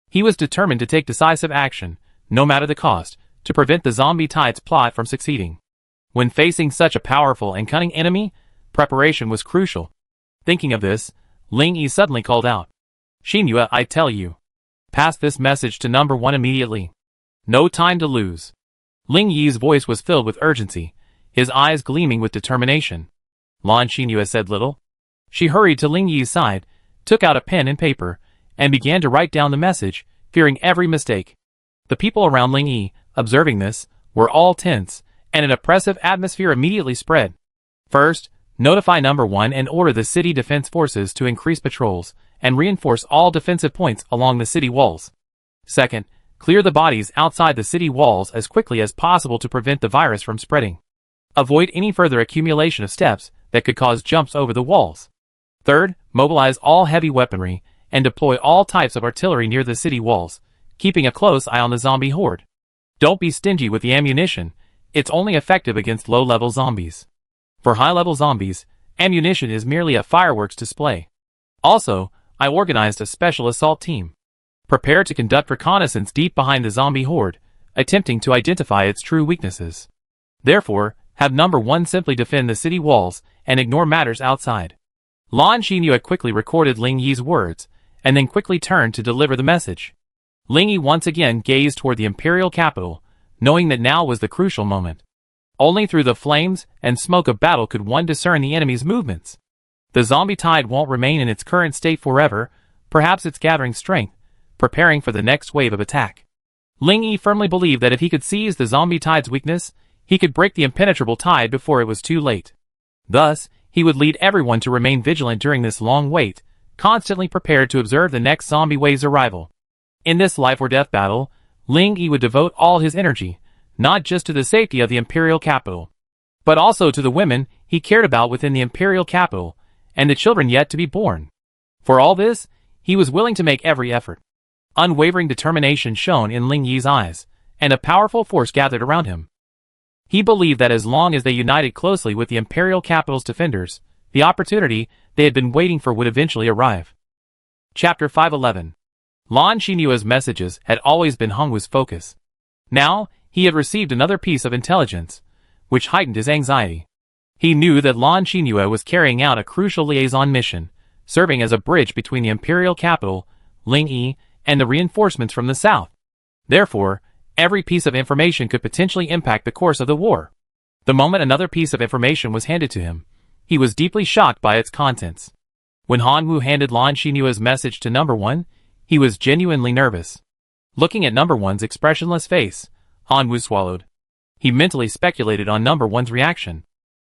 He was determined to take decisive action, no matter the cost, to prevent the zombie tide's plot from succeeding. When facing such a powerful and cunning enemy, preparation was crucial. Thinking of this, Ling Yi suddenly called out, "Xinyu, I tell you. Pass this message to number 1 immediately. No time to lose." Ling Yi's voice was filled with urgency, his eyes gleaming with determination. Lan Xinyu said little. She hurried to Ling Yi's side, took out a pen and paper, and began to write down the message, fearing every mistake. The people around Ling Yi, observing this, were all tense, and an oppressive atmosphere immediately spread. First, notify number 1 and order the city defense forces to increase patrols and reinforce all defensive points along the city walls. Second, clear the bodies outside the city walls as quickly as possible to prevent the virus from spreading. Avoid any further accumulation of steps that could cause jumps over the walls. Third, mobilize all heavy weaponry and deploy all types of artillery near the city walls, keeping a close eye on the zombie horde. Don't be stingy with the ammunition, it's only effective against low-level zombies. For high-level zombies, ammunition is merely a fireworks display. Also, I organized a special assault team. Prepare to conduct reconnaissance deep behind the zombie horde, attempting to identify its true weaknesses. Therefore, have number 1 simply defend the city walls and ignore matters outside. Lan Xinyu quickly recorded Ling Yi's words, and then quickly turned to deliver the message. Ling Yi once again gazed toward the imperial capital, knowing that now was the crucial moment. Only through the flames and smoke of battle could one discern the enemy's movements. The zombie tide won't remain in its current state forever, perhaps it's gathering strength, preparing for the next wave of attack. Ling Yi firmly believed that if he could seize the zombie tide's weakness, he could break the impenetrable tide before it was too late. Thus, he would lead everyone to remain vigilant during this long wait, constantly prepared to observe the next zombie wave's arrival. In this life-or-death battle, Ling Yi would devote all his energy, not just to the safety of the imperial capital, but also to the women he cared about within the imperial capital, and the children yet to be born. For all this, he was willing to make every effort. Unwavering determination shone in Ling Yi's eyes, and a powerful force gathered around him. He believed that as long as they united closely with the imperial capital's defenders, the opportunity they had been waiting for would eventually arrive. Chapter 511. Lan Xinyue's messages had always been Hongwu's focus. Now, he had received another piece of intelligence, which heightened his anxiety. He knew that Lan Xinyu was carrying out a crucial liaison mission, serving as a bridge between the imperial capital, Ling Yi, and the reinforcements from the south. Therefore, every piece of information could potentially impact the course of the war. The moment another piece of information was handed to him, he was deeply shocked by its contents. When Hongwu handed Lan Xinyue's message to number 1, he was genuinely nervous. Looking at number 1's expressionless face, Hongwu swallowed. He mentally speculated on number 1's reaction.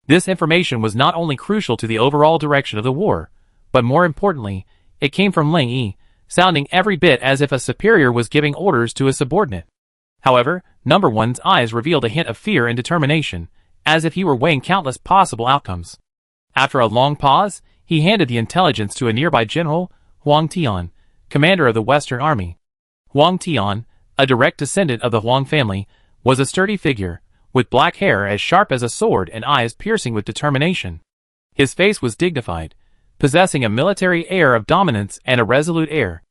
This information was not only crucial to the overall direction of the war, but more importantly, it came from Ling Yi, sounding every bit as if a superior was giving orders to a subordinate. However, number 1's eyes revealed a hint of fear and determination, as if he were weighing countless possible outcomes. After a long pause, he handed the intelligence to a nearby general, Huang Tian, commander of the Western Army. Huang Tian, a direct descendant of the Huang family, was a sturdy figure, with black hair as sharp as a sword and eyes piercing with determination. His face was dignified, possessing a military air of dominance and a resolute air.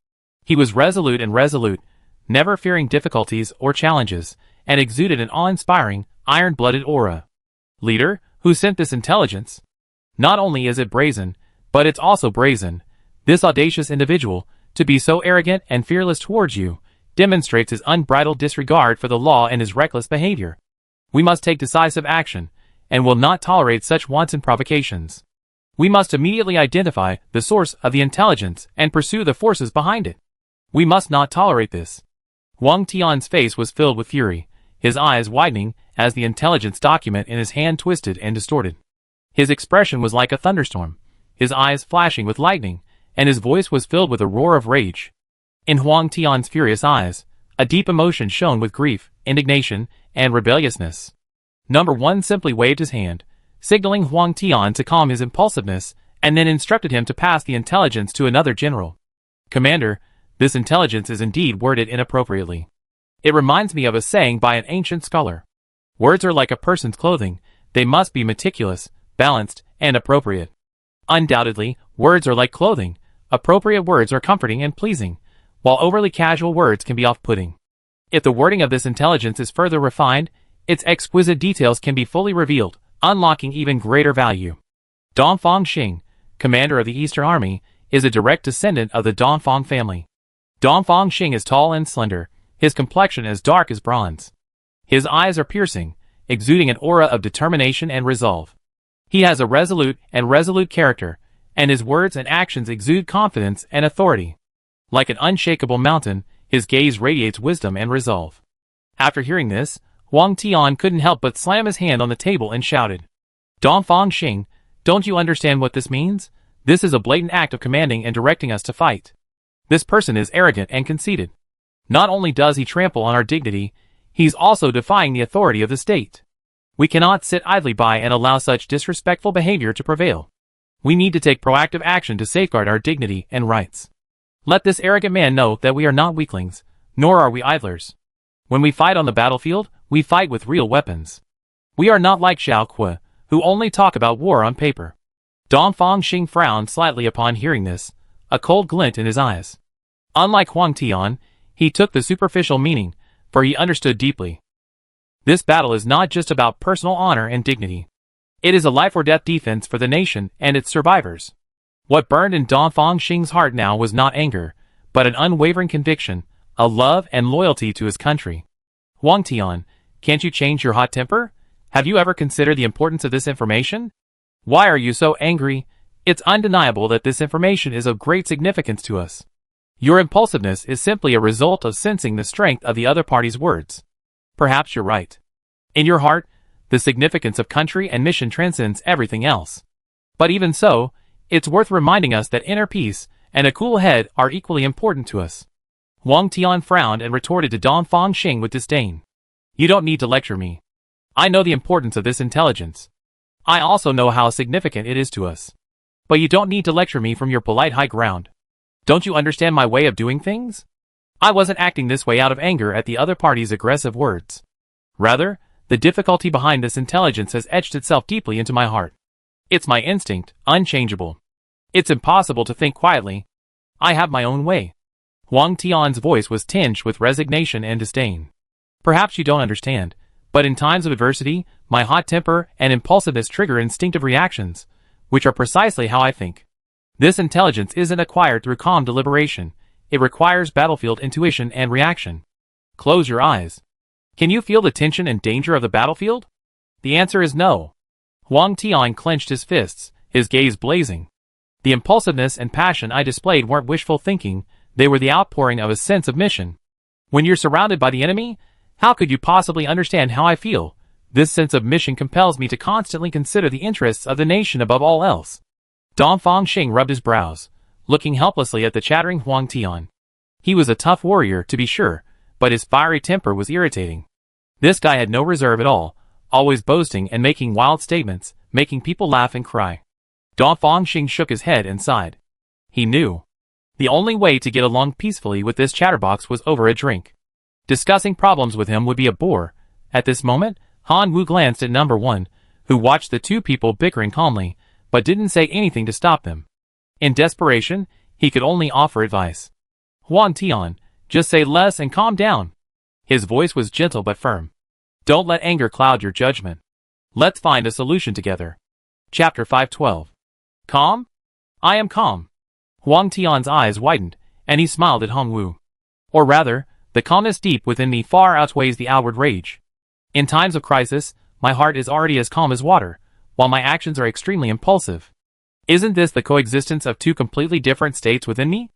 He was resolute and resolute, never fearing difficulties or challenges, and exuded an awe-inspiring, iron-blooded aura. Leader, who sent this intelligence? Not only is it brazen, but it's also brazen. This audacious individual, to be so arrogant and fearless towards you, demonstrates his unbridled disregard for the law and his reckless behavior. We must take decisive action, and will not tolerate such wanton provocations. We must immediately identify the source of the intelligence and pursue the forces behind it. We must not tolerate this. Huang Tian's face was filled with fury, his eyes widening as the intelligence document in his hand twisted and distorted. His expression was like a thunderstorm, his eyes flashing with lightning, and his voice was filled with a roar of rage. In Huang Tian's furious eyes, a deep emotion shone with grief, indignation, and rebelliousness. Number 1 simply waved his hand, signaling Huang Tian to calm his impulsiveness, and then instructed him to pass the intelligence to another general. Commander, this intelligence is indeed worded inappropriately. It reminds me of a saying by an ancient scholar. Words are like a person's clothing, they must be meticulous, balanced, and appropriate. Undoubtedly, words are like clothing. Appropriate words are comforting and pleasing, while overly casual words can be off-putting. If the wording of this intelligence is further refined, its exquisite details can be fully revealed, unlocking even greater value. Dongfang Xing, commander of the Eastern Army, is a direct descendant of the Dongfang family. Dongfang Xing is tall and slender, his complexion as dark as bronze. His eyes are piercing, exuding an aura of determination and resolve. He has a resolute character, and his words and actions exude confidence and authority. Like an unshakable mountain, his gaze radiates wisdom and resolve. After hearing this, Huang Tian couldn't help but slam his hand on the table and shouted, Dongfang Xing, don't you understand what this means? This is a blatant act of commanding and directing us to fight. This person is arrogant and conceited. Not only does he trample on our dignity, he's also defying the authority of the state. We cannot sit idly by and allow such disrespectful behavior to prevail. We need to take proactive action to safeguard our dignity and rights. Let this arrogant man know that we are not weaklings, nor are we idlers. When we fight on the battlefield, we fight with real weapons. We are not like Xiao Kui, who only talk about war on paper. Dongfang Xing frowned slightly upon hearing this, a cold glint in his eyes. Unlike Huang Tian, he took the superficial meaning, for he understood deeply. This battle is not just about personal honor and dignity. It is a life-or-death defense for the nation and its survivors. What burned in Dongfang Xing's heart now was not anger, but an unwavering conviction, a love and loyalty to his country. Huang Tian, can't you change your hot temper? Have you ever considered the importance of this information? Why are you so angry? It's undeniable that this information is of great significance to us. Your impulsiveness is simply a result of sensing the strength of the other party's words. Perhaps you're right. In your heart, the significance of country and mission transcends everything else. But even so, it's worth reminding us that inner peace and a cool head are equally important to us. Huang Tian frowned and retorted to Dongfang Xing with disdain. You don't need to lecture me. I know the importance of this intelligence. I also know how significant it is to us. But you don't need to lecture me from your polite high ground. Don't you understand my way of doing things? I wasn't acting this way out of anger at the other party's aggressive words. Rather, the difficulty behind this intelligence has etched itself deeply into my heart. It's my instinct, unchangeable. It's impossible to think quietly. I have my own way. Huang Tian's voice was tinged with resignation and disdain. Perhaps you don't understand, but in times of adversity, my hot temper and impulsiveness trigger instinctive reactions, which are precisely how I think. This intelligence isn't acquired through calm deliberation. It requires battlefield intuition and reaction. Close your eyes. Can you feel the tension and danger of the battlefield? The answer is no. Huang Tian clenched his fists, his gaze blazing. The impulsiveness and passion I displayed weren't wishful thinking, they were the outpouring of a sense of mission. When you're surrounded by the enemy, how could you possibly understand how I feel? This sense of mission compels me to constantly consider the interests of the nation above all else. Dongfang Xing rubbed his brows, looking helplessly at the chattering Huang Tian. He was a tough warrior, to be sure, but his fiery temper was irritating. This guy had no reserve at all, always boasting and making wild statements, making people laugh and cry. Dongfang Xing shook his head and sighed. He knew. The only way to get along peacefully with this chatterbox was over a drink. Discussing problems with him would be a bore. At this moment, Han Wu glanced at number 1, who watched the two people bickering calmly, but didn't say anything to stop them. In desperation, he could only offer advice. Huang Tian, just say less and calm down. His voice was gentle but firm. Don't let anger cloud your judgment. Let's find a solution together. Chapter 512. Calm? I am calm. Huang Tian's eyes widened, and he smiled at Han Wu. Or rather, the calmness deep within me far outweighs the outward rage. In times of crisis, my heart is already as calm as water, while my actions are extremely impulsive. Isn't this the coexistence of two completely different states within me?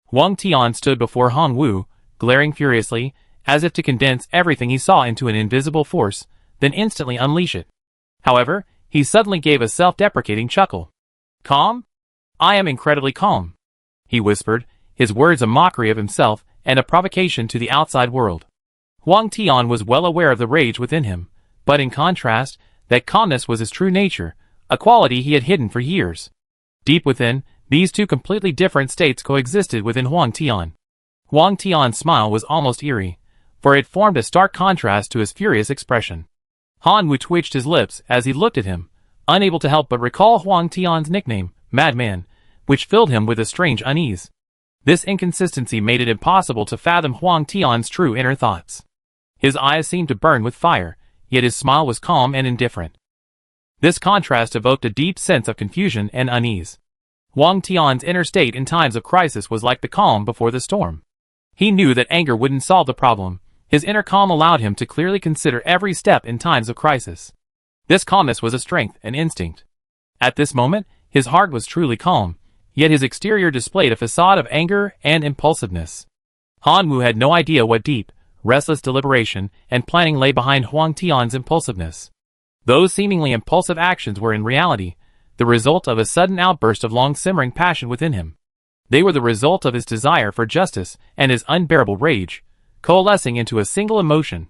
Huang Tian stood before Han Wu, glaring furiously, as if to condense everything he saw into an invisible force, then instantly unleash it. However, he suddenly gave a self-deprecating chuckle. Calm? I am incredibly calm, he whispered, his words a mockery of himself and a provocation to the outside world. Huang Tian was well aware of the rage within him, but in contrast, that calmness was his true nature, a quality he had hidden for years. Deep within, these two completely different states coexisted within Huang Tian. Huang Tian's smile was almost eerie, for it formed a stark contrast to his furious expression. Han Wu twitched his lips as he looked at him, unable to help but recall Huang Tian's nickname, Madman, which filled him with a strange unease. This inconsistency made it impossible to fathom Huang Tian's true inner thoughts. His eyes seemed to burn with fire, yet his smile was calm and indifferent. This contrast evoked a deep sense of confusion and unease. Huang Tian's inner state in times of crisis was like the calm before the storm. He knew that anger wouldn't solve the problem. His inner calm allowed him to clearly consider every step in times of crisis. This calmness was a strength and instinct. At this moment, his heart was truly calm, yet his exterior displayed a facade of anger and impulsiveness. Han Wu had no idea what deep, restless deliberation and planning lay behind Huang Tian's impulsiveness. Those seemingly impulsive actions were in reality the result of a sudden outburst of long-simmering passion within him. They were the result of his desire for justice and his unbearable rage, coalescing into a single emotion.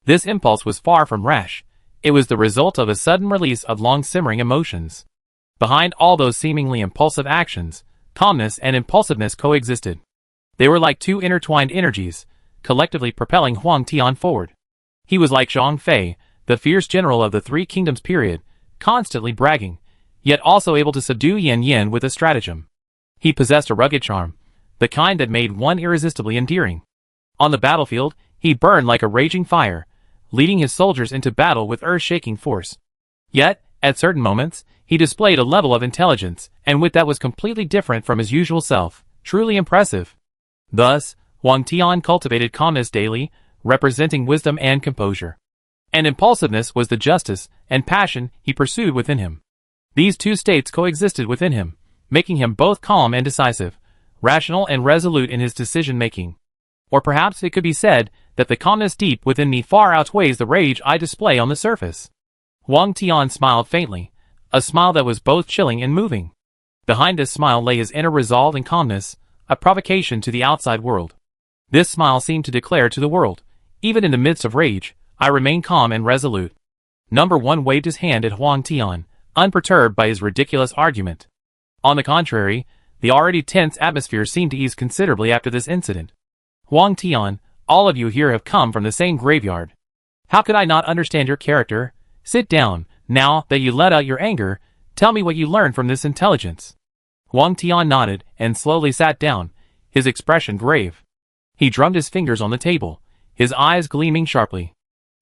This impulse was far from rash. It was the result of a sudden release of long-simmering emotions. Behind all those seemingly impulsive actions, calmness and impulsiveness coexisted. They were like two intertwined energies, collectively propelling Huang Tian forward. He was like Zhang Fei, the fierce general of the Three Kingdoms period, constantly bragging, yet also able to subdue Yan Yan with a stratagem. He possessed a rugged charm, the kind that made one irresistibly endearing. On the battlefield, he burned like a raging fire, leading his soldiers into battle with earth-shaking force. Yet, at certain moments, he displayed a level of intelligence and wit that was completely different from his usual self, truly impressive. Thus, Huang Tian cultivated calmness daily, representing wisdom and composure. And impulsiveness was the justice and passion he pursued within him. These two states coexisted within him, making him both calm and decisive, rational and resolute in his decision-making. Or perhaps it could be said that the calmness deep within me far outweighs the rage I display on the surface. Huang Tian smiled faintly, a smile that was both chilling and moving. Behind this smile lay his inner resolve and calmness, a provocation to the outside world. This smile seemed to declare to the world, even in the midst of rage, I remain calm and resolute. Number 1 waved his hand at Huang Tian, unperturbed by his ridiculous argument. On the contrary, the already tense atmosphere seemed to ease considerably after this incident. Huang Tian, all of you here have come from the same graveyard. How could I not understand your character? Sit down, now that you let out your anger, tell me what you learned from this intelligence. Huang Tian nodded and slowly sat down, his expression grave. He drummed his fingers on the table, his eyes gleaming sharply.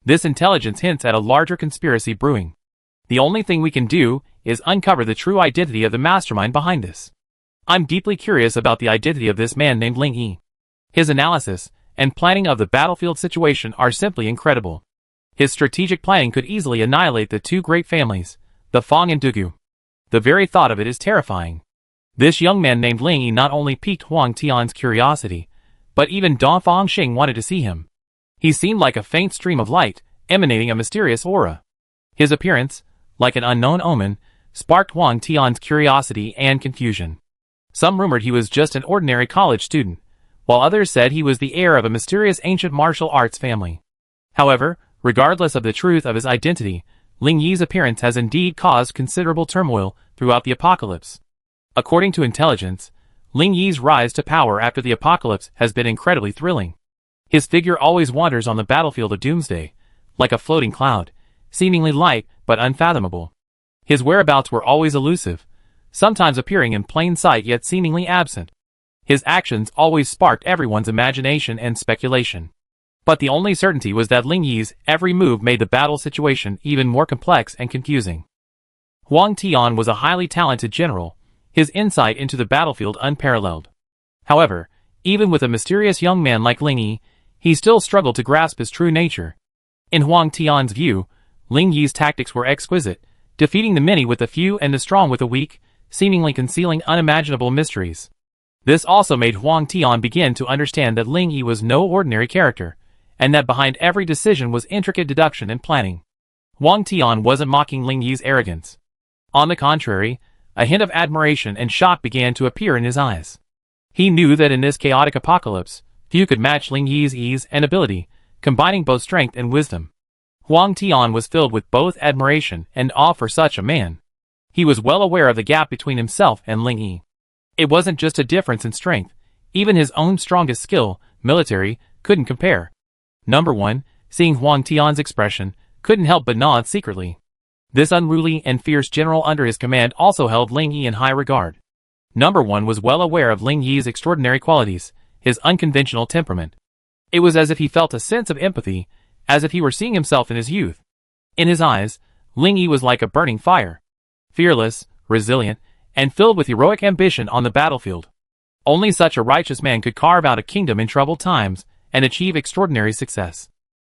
This intelligence hints at a larger conspiracy brewing. The only thing we can do is uncover the true identity of the mastermind behind this. I'm deeply curious about the identity of this man named Ling Yi. His analysis and planning of the battlefield situation are simply incredible. His strategic planning could easily annihilate the two great families, the Fang and Dugu. The very thought of it is terrifying. This young man named Ling Yi not only piqued Huang Tian's curiosity, but even Dong Fangxing wanted to see him. He seemed like a faint stream of light, emanating a mysterious aura. His appearance, like an unknown omen, sparked Huang Tian's curiosity and confusion. Some rumored he was just an ordinary college student, while others said he was the heir of a mysterious ancient martial arts family. However, regardless of the truth of his identity, Ling Yi's appearance has indeed caused considerable turmoil throughout the apocalypse. According to intelligence, Ling Yi's rise to power after the apocalypse has been incredibly thrilling. His figure always wanders on the battlefield of Doomsday, like a floating cloud, seemingly light but unfathomable. His whereabouts were always elusive, sometimes appearing in plain sight yet seemingly absent. His actions always sparked everyone's imagination and speculation. But the only certainty was that Ling Yi's every move made the battle situation even more complex and confusing. Huang Tian was a highly talented general, his insight into the battlefield unparalleled. However, even with a mysterious young man like Ling Yi, he still struggled to grasp his true nature. In Huang Tian's view, Ling Yi's tactics were exquisite, defeating the many with the few and the strong with the weak, seemingly concealing unimaginable mysteries. This also made Huang Tian begin to understand that Ling Yi was no ordinary character, and that behind every decision was intricate deduction and planning. Huang Tian wasn't mocking Ling Yi's arrogance. On the contrary, a hint of admiration and shock began to appear in his eyes. He knew that in this chaotic apocalypse, few could match Ling Yi's ease and ability, combining both strength and wisdom. Huang Tian was filled with both admiration and awe for such a man. He was well aware of the gap between himself and Ling Yi. It wasn't just a difference in strength, even his own strongest skill, military, couldn't compare. Number 1, seeing Huang Tian's expression, couldn't help but nod secretly. This unruly and fierce general under his command also held Ling Yi in high regard. Number 1 was well aware of Ling Yi's extraordinary qualities, his unconventional temperament. It was as if he felt a sense of empathy, as if he were seeing himself in his youth. In his eyes, Ling Yi was like a burning fire. Fearless, resilient, and filled with heroic ambition on the battlefield. Only such a righteous man could carve out a kingdom in troubled times and achieve extraordinary success.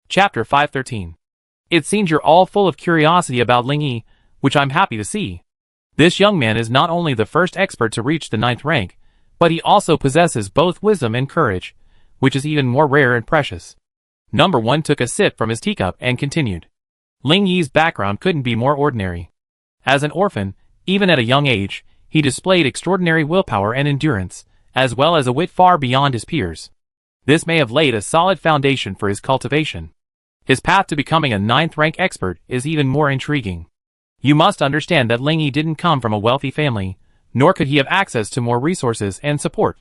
Chapter 513. It seems you're all full of curiosity about Ling Yi, which I'm happy to see. This young man is not only the first expert to reach the 9th rank, but he also possesses both wisdom and courage, which is even more rare and precious. Number 1 took a sip from his teacup and continued. Ling Yi's background couldn't be more ordinary. As an orphan, even at a young age, he displayed extraordinary willpower and endurance, as well as a wit far beyond his peers. This may have laid a solid foundation for his cultivation. His path to becoming a 9th rank expert is even more intriguing. You must understand that Ling Yi didn't come from a wealthy family, nor could he have access to more resources and support.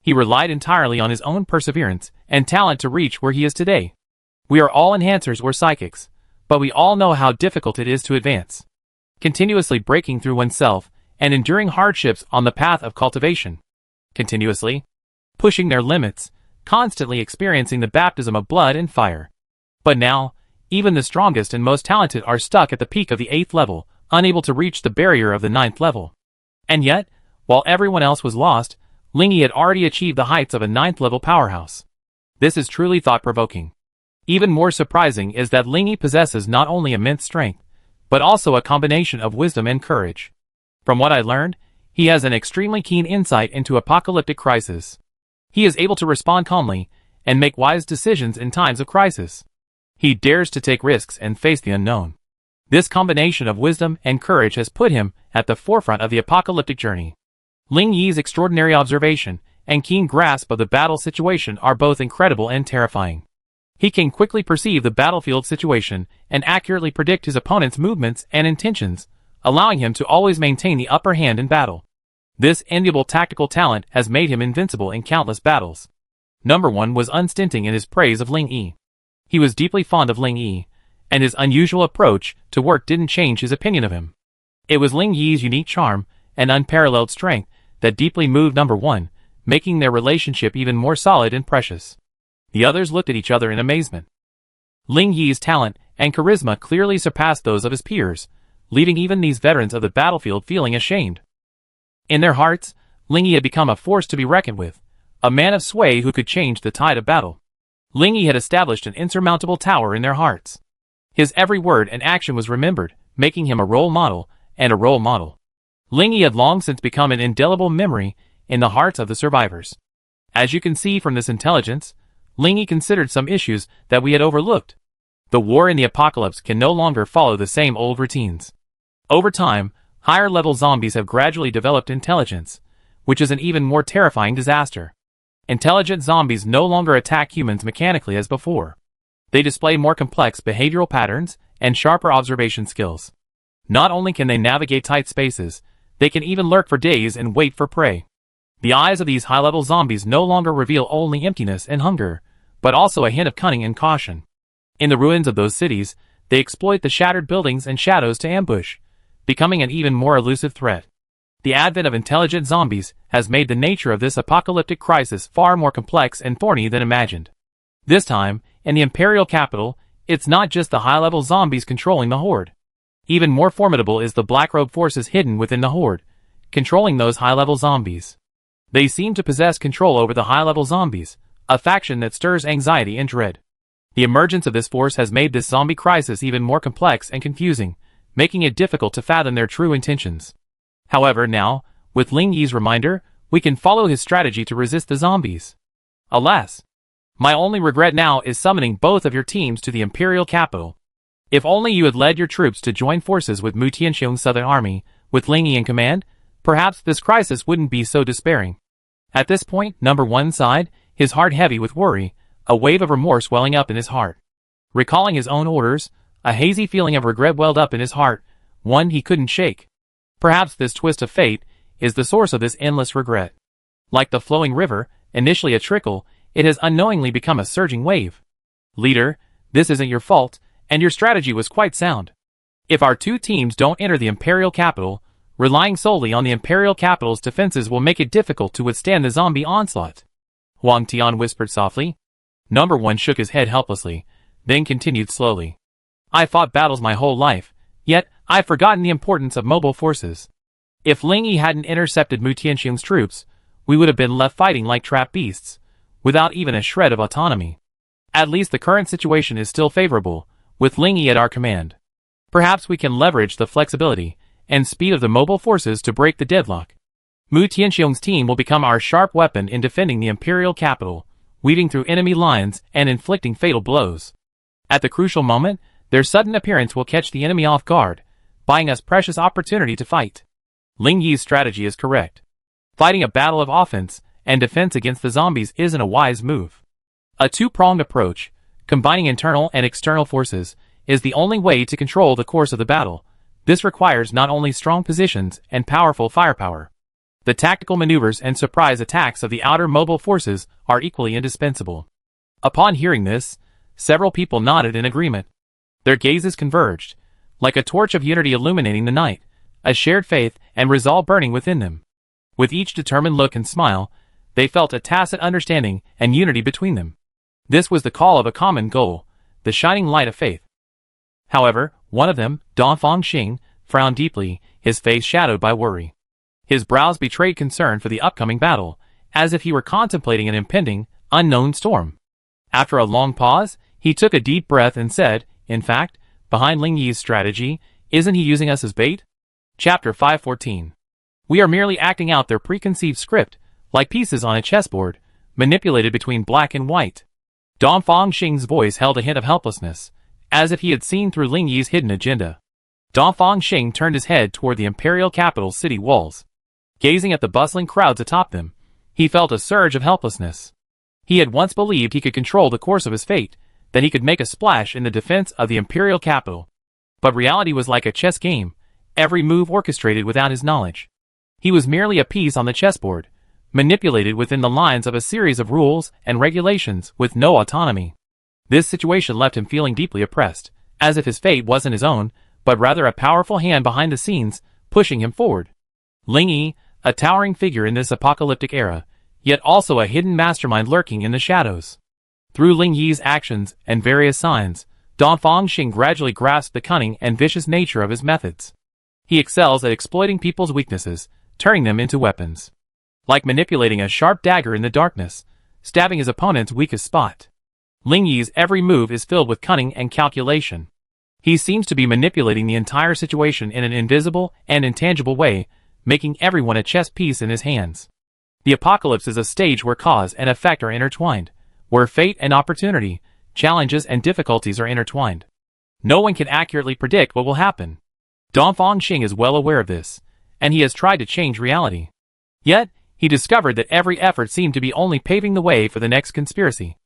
He relied entirely on his own perseverance and talent to reach where he is today. We are all enhancers or psychics, but we all know how difficult it is to advance. Continuously breaking through oneself and enduring hardships on the path of cultivation. Continuously pushing their limits, constantly experiencing the baptism of blood and fire. But now, even the strongest and most talented are stuck at the peak of the 8th level, unable to reach the barrier of the 9th level. And yet, while everyone else was lost, Ling Yi had already achieved the heights of a 9th level powerhouse. This is truly thought-provoking. Even more surprising is that Ling Yi possesses not only immense strength, but also a combination of wisdom and courage. From what I learned, he has an extremely keen insight into apocalyptic crisis. He is able to respond calmly and make wise decisions in times of crisis. He dares to take risks and face the unknown. This combination of wisdom and courage has put him at the forefront of the apocalyptic journey. Ling Yi's extraordinary observation and keen grasp of the battle situation are both incredible and terrifying. He can quickly perceive the battlefield situation and accurately predict his opponent's movements and intentions, allowing him to always maintain the upper hand in battle. This enviable tactical talent has made him invincible in countless battles. Number 1 was unstinting in his praise of Ling Yi. He was deeply fond of Ling Yi, and his unusual approach to work didn't change his opinion of him. It was Ling Yi's unique charm and unparalleled strength that deeply moved Number 1, making their relationship even more solid and precious. The others looked at each other in amazement. Ling Yi's talent and charisma clearly surpassed those of his peers, leaving even these veterans of the battlefield feeling ashamed. In their hearts, Ling Yi had become a force to be reckoned with, a man of sway who could change the tide of battle. Ling Yi had established an insurmountable tower in their hearts. His every word and action was remembered, making him a role model, and a role model. Ling Yi had long since become an indelible memory in the hearts of the survivors. As you can see from this intelligence, Ling Yi considered some issues that we had overlooked. The war in the apocalypse can no longer follow the same old routines. Over time, higher-level zombies have gradually developed intelligence, which is an even more terrifying disaster. Intelligent zombies no longer attack humans mechanically as before. They display more complex behavioral patterns and sharper observation skills. Not only can they navigate tight spaces, they can even lurk for days and wait for prey. The eyes of these high-level zombies no longer reveal only emptiness and hunger, but also a hint of cunning and caution. In the ruins of those cities, they exploit the shattered buildings and shadows to ambush, becoming an even more elusive threat. The advent of intelligent zombies has made the nature of this apocalyptic crisis far more complex and thorny than imagined. This time, in the Imperial capital, it's not just the high-level zombies controlling the Horde. Even more formidable is the black-robed forces hidden within the Horde, controlling those high-level zombies. They seem to possess control over the high-level zombies, a faction that stirs anxiety and dread. The emergence of this force has made this zombie crisis even more complex and confusing, making it difficult to fathom their true intentions. However, now, with Ling Yi's reminder, we can follow his strategy to resist the zombies. Alas! My only regret now is summoning both of your teams to the Imperial capital. If only you had led your troops to join forces with Mu Tianxiong's Southern Army, with Ling Yi in command, perhaps this crisis wouldn't be so despairing. At this point, number one sighed, his heart heavy with worry, a wave of remorse welling up in his heart. Recalling his own orders, a hazy feeling of regret welled up in his heart, one he couldn't shake. Perhaps this twist of fate is the source of this endless regret. Like the flowing river, initially a trickle, it has unknowingly become a surging wave. Leader, this isn't your fault, and your strategy was quite sound. If our two teams don't enter the Imperial capital, relying solely on the Imperial capital's defenses will make it difficult to withstand the zombie onslaught. Huang Tian whispered softly. Number one shook his head helplessly, then continued slowly. I fought battles my whole life, yet I've forgotten the importance of mobile forces. If Ling Yi hadn't intercepted Mu Tianxing's troops, we would have been left fighting like trapped beasts, without even a shred of autonomy. At least the current situation is still favorable, with Ling Yi at our command. Perhaps we can leverage the flexibility and speed of the mobile forces to break the deadlock. Mu Tianxing's team will become our sharp weapon in defending the Imperial capital, weaving through enemy lines and inflicting fatal blows. At the crucial moment, their sudden appearance will catch the enemy off guard, buying us precious opportunity to fight. Ling Yi's strategy is correct. Fighting a battle of offense and defense against the zombies isn't a wise move. A two-pronged approach, combining internal and external forces, is the only way to control the course of the battle. This requires not only strong positions and powerful firepower. The tactical maneuvers and surprise attacks of the outer mobile forces are equally indispensable. Upon hearing this, several people nodded in agreement. Their gazes converged, like a torch of unity illuminating the night, a shared faith and resolve burning within them. With each determined look and smile, they felt a tacit understanding and unity between them. This was the call of a common goal, the shining light of faith. However, one of them, Dongfang Xing, frowned deeply, his face shadowed by worry. His brows betrayed concern for the upcoming battle, as if he were contemplating an impending, unknown storm. After a long pause, he took a deep breath and said, in fact, behind Ling Yi's strategy, isn't he using us as bait? Chapter 514. We are merely acting out their preconceived script, like pieces on a chessboard, manipulated between black and white. Dongfang Xing's voice held a hint of helplessness, as if he had seen through Ling Yi's hidden agenda. Dongfang Xing turned his head toward the Imperial capital's city walls. Gazing at the bustling crowds atop them, he felt a surge of helplessness. He had once believed he could control the course of his fate, that he could make a splash in the defense of the Imperial capital. But reality was like a chess game, every move orchestrated without his knowledge. He was merely a piece on the chessboard, manipulated within the lines of a series of rules and regulations with no autonomy. This situation left him feeling deeply oppressed, as if his fate wasn't his own, but rather a powerful hand behind the scenes, pushing him forward. Ling Yi, a towering figure in this apocalyptic era, yet also a hidden mastermind lurking in the shadows. Through Ling Yi's actions and various signs, Dongfang Xing gradually grasped the cunning and vicious nature of his methods. He excels at exploiting people's weaknesses, turning them into weapons. Like manipulating a sharp dagger in the darkness, stabbing his opponent's weakest spot. Ling Yi's every move is filled with cunning and calculation. He seems to be manipulating the entire situation in an invisible and intangible way, making everyone a chess piece in his hands. The apocalypse is a stage where cause and effect are intertwined, where fate and opportunity, challenges and difficulties are intertwined. No one can accurately predict what will happen. Dongfang Xing is well aware of this, and he has tried to change reality. Yet, he discovered that every effort seemed to be only paving the way for the next conspiracy.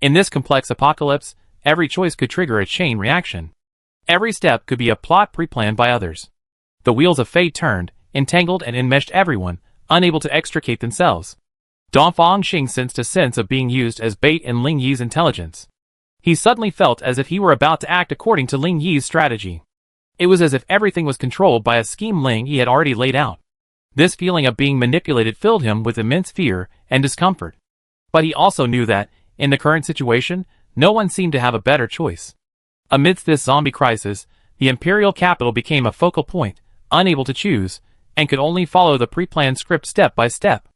In this complex apocalypse, every choice could trigger a chain reaction. Every step could be a plot pre-planned by others. The wheels of fate turned, entangled and enmeshed everyone, unable to extricate themselves. Dongfang Xing sensed a sense of being used as bait in Ling Yi's intelligence. He suddenly felt as if he were about to act according to Ling Yi's strategy. It was as if everything was controlled by a scheme Ling Yi had already laid out. This feeling of being manipulated filled him with immense fear and discomfort. But he also knew that, in the current situation, no one seemed to have a better choice. Amidst this zombie crisis, the Imperial capital became a focal point, unable to choose, and could only follow the pre-planned script step by step.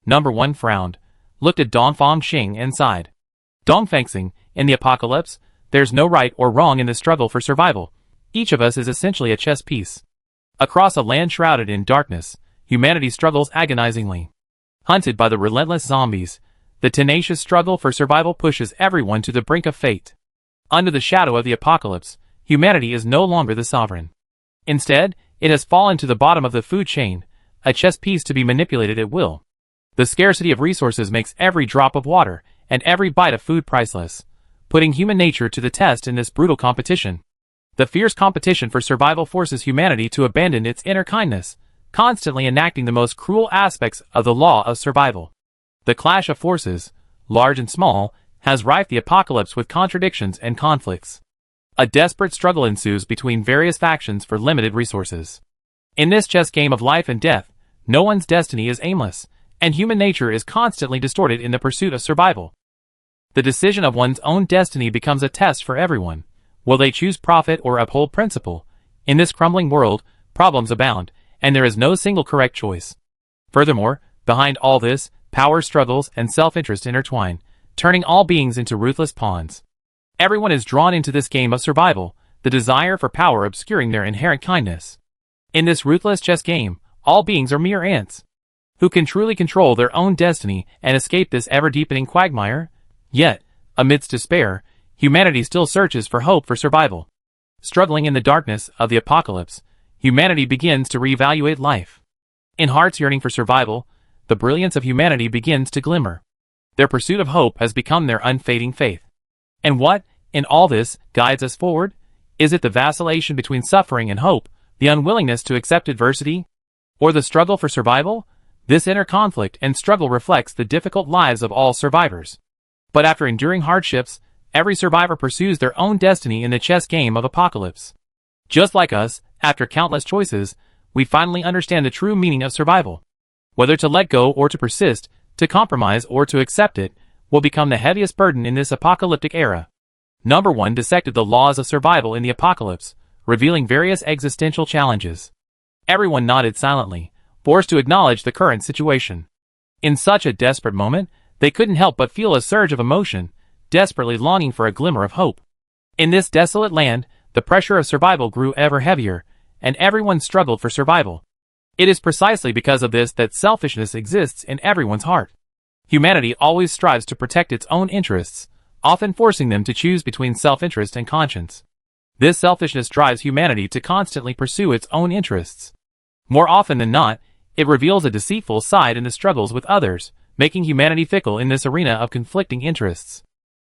Number 1 frowned, looked at Dongfang Xing and sighed. Dongfang Xing, in the apocalypse, there's no right or wrong in the struggle for survival. Each of us is essentially a chess piece. Across a land shrouded in darkness, humanity struggles agonizingly. Hunted by the relentless zombies, the tenacious struggle for survival pushes everyone to the brink of fate. Under the shadow of the apocalypse, humanity is no longer the sovereign. Instead, it has fallen to the bottom of the food chain, a chess piece to be manipulated at will. The scarcity of resources makes every drop of water and every bite of food priceless, putting human nature to the test in this brutal competition. The fierce competition for survival forces humanity to abandon its inner kindness, constantly enacting the most cruel aspects of the law of survival. The clash of forces, large and small, has rife the apocalypse with contradictions and conflicts. A desperate struggle ensues between various factions for limited resources. In this chess game of life and death, no one's destiny is aimless, and human nature is constantly distorted in the pursuit of survival. The decision of one's own destiny becomes a test for everyone. Will they choose profit or uphold principle? In this crumbling world, problems abound, and there is no single correct choice. Furthermore, behind all this, power struggles and self-interest intertwine, turning all beings into ruthless pawns. Everyone is drawn into this game of survival, the desire for power obscuring their inherent kindness. In this ruthless chess game, all beings are mere ants. Who can truly control their own destiny and escape this ever-deepening quagmire? Yet, amidst despair, humanity still searches for hope for survival. Struggling in the darkness of the apocalypse, humanity begins to reevaluate life. In hearts yearning for survival, the brilliance of humanity begins to glimmer. Their pursuit of hope has become their unfading faith. And what, in all this, guides us forward? Is it the vacillation between suffering and hope, the unwillingness to accept adversity, or the struggle for survival? This inner conflict and struggle reflects the difficult lives of all survivors. But after enduring hardships, every survivor pursues their own destiny in the chess game of apocalypse. Just like us, after countless choices, we finally understand the true meaning of survival. Whether to let go or to persist, to compromise or to accept it, will become the heaviest burden in this apocalyptic era. Number 1 dissected the laws of survival in the apocalypse, revealing various existential challenges. Everyone nodded silently, forced to acknowledge the current situation. In such a desperate moment, they couldn't help but feel a surge of emotion, desperately longing for a glimmer of hope. In this desolate land, the pressure of survival grew ever heavier, and everyone struggled for survival. It is precisely because of this that selfishness exists in everyone's heart. Humanity always strives to protect its own interests, often forcing them to choose between self-interest and conscience. This selfishness drives humanity to constantly pursue its own interests. More often than not, it reveals a deceitful side in the struggles with others, making humanity fickle in this arena of conflicting interests.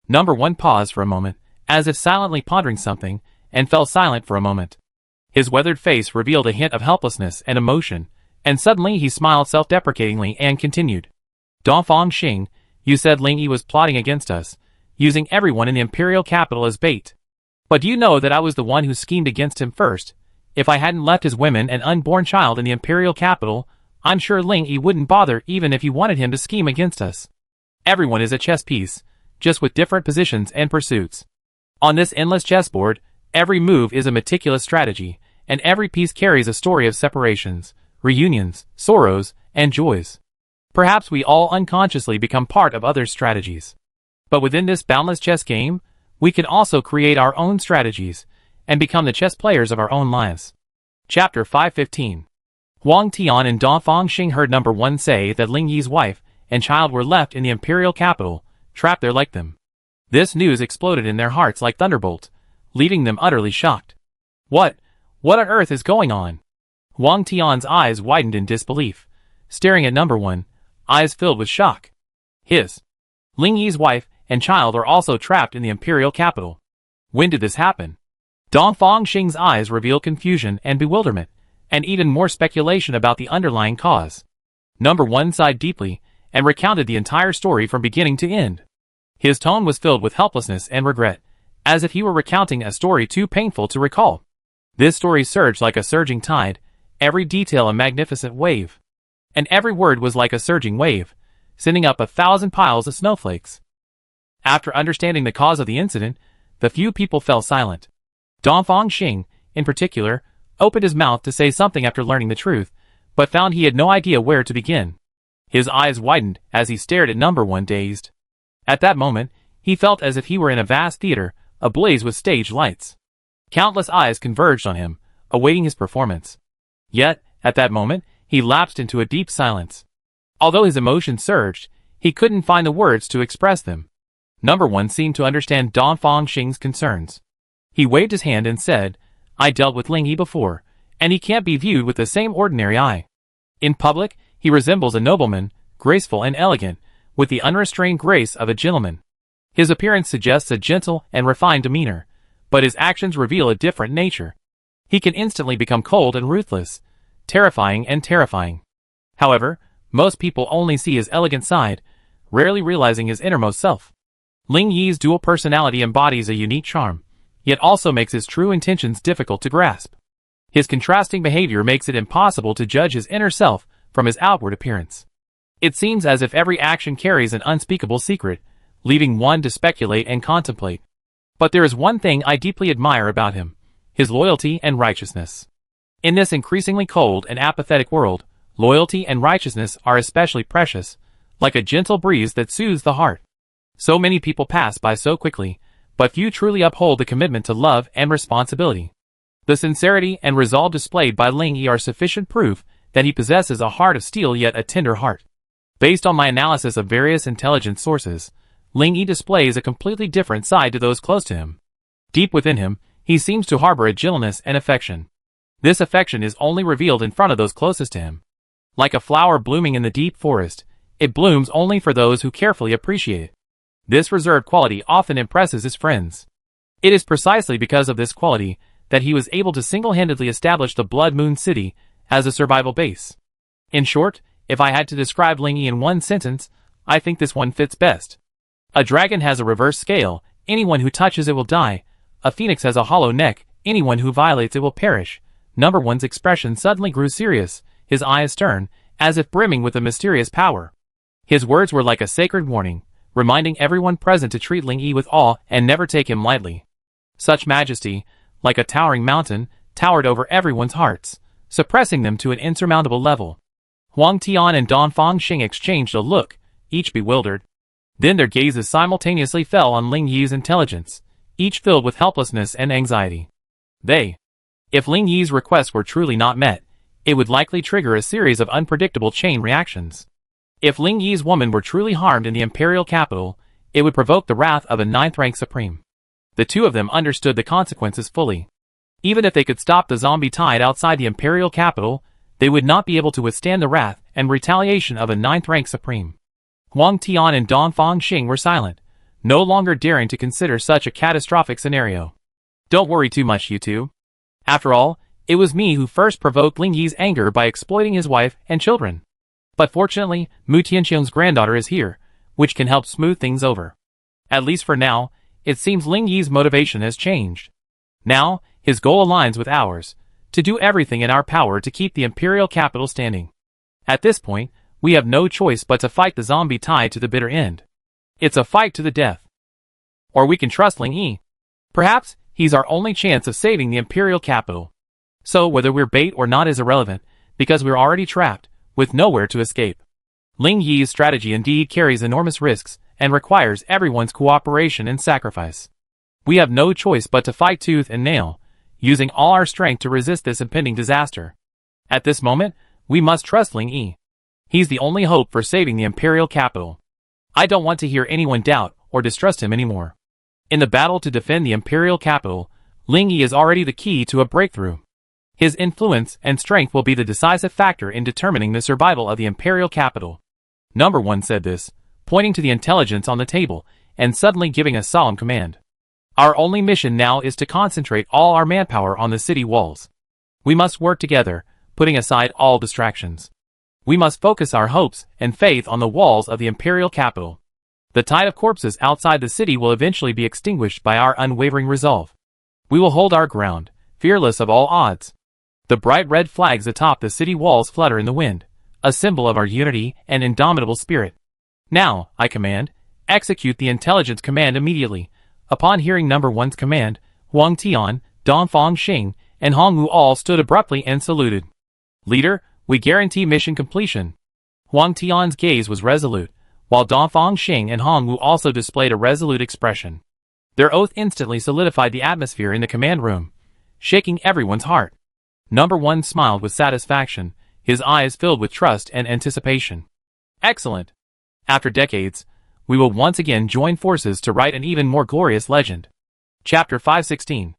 Number 1 paused for a moment, as if silently pondering something, and fell silent for a moment. His weathered face revealed a hint of helplessness and emotion, and suddenly he smiled self-deprecatingly and continued. Dongfang Xing, you said Ling Yi was plotting against us, using everyone in the imperial capital as bait. But do you know that I was the one who schemed against him first? If I hadn't left his women and unborn child in the imperial capital, I'm sure Ling Yi wouldn't bother even if you wanted him to scheme against us. Everyone is a chess piece, just with different positions and pursuits. On this endless chessboard, every move is a meticulous strategy, and every piece carries a story of separations, reunions, sorrows, and joys. Perhaps we all unconsciously become part of others' strategies. But within this boundless chess game, we can also create our own strategies, and become the chess players of our own lives. Chapter 515. Huang Tian and Dongfang Xing heard Number 1 say that Ling Yi's wife and child were left in the imperial capital, trapped there like them. This news exploded in their hearts like thunderbolt, leaving them utterly shocked. What on earth is going on? Huang Tian's eyes widened in disbelief, staring at Number 1, eyes filled with shock. Ling Yi's wife and child are also trapped in the imperial capital. When did this happen? Dongfang Xing's eyes revealed confusion and bewilderment, and even more speculation about the underlying cause. Number 1 sighed deeply, and recounted the entire story from beginning to end. His tone was filled with helplessness and regret, as if he were recounting a story too painful to recall. This story surged like a surging tide, every detail a magnificent wave. And every word was like a surging wave, sending up 1,000 piles of snowflakes. After understanding the cause of the incident, the few people fell silent. Dongfang Xing, in particular, opened his mouth to say something after learning the truth, but found he had no idea where to begin. His eyes widened as he stared at Number 1 dazed. At that moment, he felt as if he were in a vast theater, ablaze with stage lights. Countless eyes converged on him, awaiting his performance. Yet, at that moment, he lapsed into a deep silence. Although his emotions surged, he couldn't find the words to express them. Number 1 seemed to understand Dongfang Xing's concerns. He waved his hand and said, I dealt with Ling Yi before, and he can't be viewed with the same ordinary eye. In public, he resembles a nobleman, graceful and elegant, with the unrestrained grace of a gentleman. His appearance suggests a gentle and refined demeanor, but his actions reveal a different nature. He can instantly become cold and ruthless, terrifying and terrifying. However, most people only see his elegant side, rarely realizing his innermost self. Ling Yi's dual personality embodies a unique charm, yet also makes his true intentions difficult to grasp. His contrasting behavior makes it impossible to judge his inner self from his outward appearance. It seems as if every action carries an unspeakable secret, leaving one to speculate and contemplate. But there is one thing I deeply admire about him: his loyalty and righteousness. In this increasingly cold and apathetic world, loyalty and righteousness are especially precious, like a gentle breeze that soothes the heart. So many people pass by so quickly, but few truly uphold the commitment to love and responsibility. The sincerity and resolve displayed by Ling Yi are sufficient proof that he possesses a heart of steel, yet a tender heart. Based on my analysis of various intelligence sources, Ling Yi displays a completely different side to those close to him. Deep within him, he seems to harbor a gentleness and affection. This affection is only revealed in front of those closest to him. Like a flower blooming in the deep forest, it blooms only for those who carefully appreciate it. This reserved quality often impresses his friends. It is precisely because of this quality that he was able to single-handedly establish the Blood Moon City as a survival base. In short, if I had to describe Ling Yi in one sentence, I think this one fits best. A dragon has a reverse scale: anyone who touches it will die. A phoenix has a hollow neck: anyone who violates it will perish. Number One's expression suddenly grew serious, his eyes stern, as if brimming with a mysterious power. His words were like a sacred warning, reminding everyone present to treat Ling Yi with awe and never take him lightly. Such majesty, like a towering mountain, towered over everyone's hearts, suppressing them to an insurmountable level. Huang Tian and Dongfang Xing exchanged a look, each bewildered. Then their gazes simultaneously fell on Ling Yi's intelligence, each filled with helplessness and anxiety. If Ling Yi's request were truly not met, it would likely trigger a series of unpredictable chain reactions. If Ling Yi's woman were truly harmed in the imperial capital, it would provoke the wrath of a ninth-rank supreme. The two of them understood the consequences fully. Even if they could stop the zombie tide outside the imperial capital, they would not be able to withstand the wrath and retaliation of a ninth-rank supreme. Huang Tian and Dongfang Xing were silent, no longer daring to consider such a catastrophic scenario. Don't worry too much, you two. After all, it was me who first provoked Ling Yi's anger by exploiting his wife and children. But fortunately, Mu Tianxiong's granddaughter is here, which can help smooth things over. At least for now, it seems Ling Yi's motivation has changed. Now, his goal aligns with ours: to do everything in our power to keep the imperial capital standing. At this point, we have no choice but to fight the zombie tide to the bitter end. It's a fight to the death. Or we can trust Ling Yi. Perhaps he's our only chance of saving the imperial capital. So whether we're bait or not is irrelevant, because we're already trapped, with nowhere to escape. Ling Yi's strategy indeed carries enormous risks, and requires everyone's cooperation and sacrifice. We have no choice but to fight tooth and nail, using all our strength to resist this impending disaster. At this moment, we must trust Ling Yi. He's the only hope for saving the imperial capital. I don't want to hear anyone doubt or distrust him anymore. In the battle to defend the imperial capital, Ling Yi is already the key to a breakthrough. His influence and strength will be the decisive factor in determining the survival of the imperial capital. Number One said this, pointing to the intelligence on the table, and suddenly giving a solemn command. Our only mission now is to concentrate all our manpower on the city walls. We must work together, putting aside all distractions. We must focus our hopes and faith on the walls of the imperial capital. The tide of corpses outside the city will eventually be extinguished by our unwavering resolve. We will hold our ground, fearless of all odds. The bright red flags atop the city walls flutter in the wind, a symbol of our unity and indomitable spirit. Now, I command, execute the intelligence command immediately. Upon hearing Number One's command, Huang Tian, Dongfang Xing, and Hong Wu all stood abruptly and saluted. Leader, we guarantee mission completion. Huang Tian's gaze was resolute, while Dongfang Xing and Hong Wu also displayed a resolute expression. Their oath instantly solidified the atmosphere in the command room, shaking everyone's heart. Number One smiled with satisfaction, his eyes filled with trust and anticipation. Excellent! After decades, we will once again join forces to write an even more glorious legend. Chapter 516.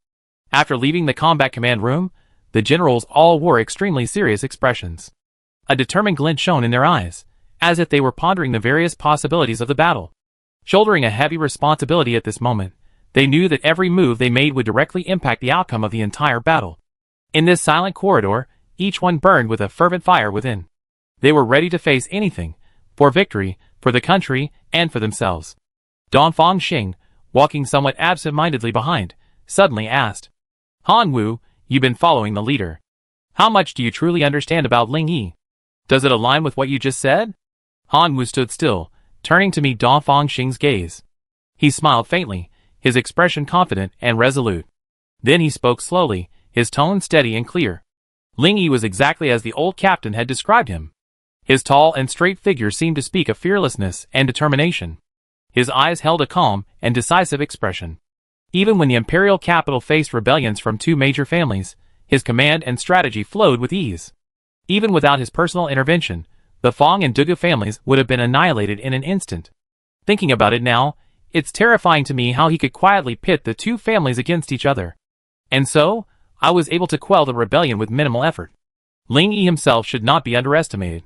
After leaving the combat command room, the generals all wore extremely serious expressions. A determined glint shone in their eyes, as if they were pondering the various possibilities of the battle. Shouldering a heavy responsibility at this moment, they knew that every move they made would directly impact the outcome of the entire battle. In this silent corridor, each one burned with a fervent fire within. They were ready to face anything, for victory, for the country, and for themselves. Dongfang Xing, walking somewhat absent-mindedly behind, suddenly asked, Han Wu, you've been following the leader. How much do you truly understand about Ling Yi? Does it align with what you just said? Han Wu stood still, turning to meet Dongfang Xing's gaze. He smiled faintly, his expression confident and resolute. Then he spoke slowly, his tone steady and clear. Ling Yi was exactly as the old captain had described him. His tall and straight figure seemed to speak of fearlessness and determination. His eyes held a calm and decisive expression. Even when the imperial capital faced rebellions from two major families, his command and strategy flowed with ease. Even without his personal intervention, the Fong and Dugu families would have been annihilated in an instant. Thinking about it now, it's terrifying to me how he could quietly pit the two families against each other. And so, I was able to quell the rebellion with minimal effort. Ling Yi himself should not be underestimated.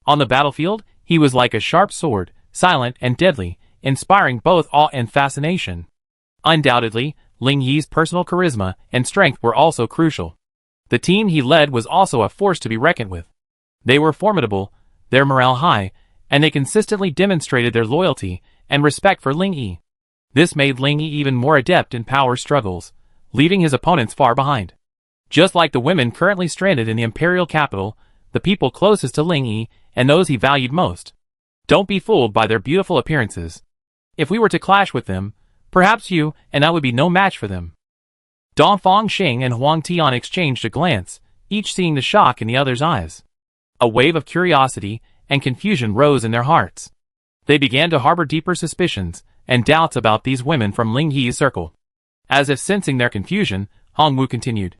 On the battlefield, he was like a sharp sword, silent and deadly, inspiring both awe and fascination. Undoubtedly, Ling Yi's personal charisma and strength were also crucial. The team he led was also a force to be reckoned with. They were formidable, their morale high, and they consistently demonstrated their loyalty and respect for Ling Yi. This made Ling Yi even more adept in power struggles, leaving his opponents far behind. Just like the women currently stranded in the imperial capital, the people closest to Ling Yi and those he valued most. Don't be fooled by their beautiful appearances. If we were to clash with them, perhaps you and I would be no match for them. Dongfang Xing and Huang Tian exchanged a glance, each seeing the shock in the other's eyes. A wave of curiosity and confusion rose in their hearts. They began to harbor deeper suspicions and doubts about these women from Ling Yi's circle. As if sensing their confusion, Hong Wu continued.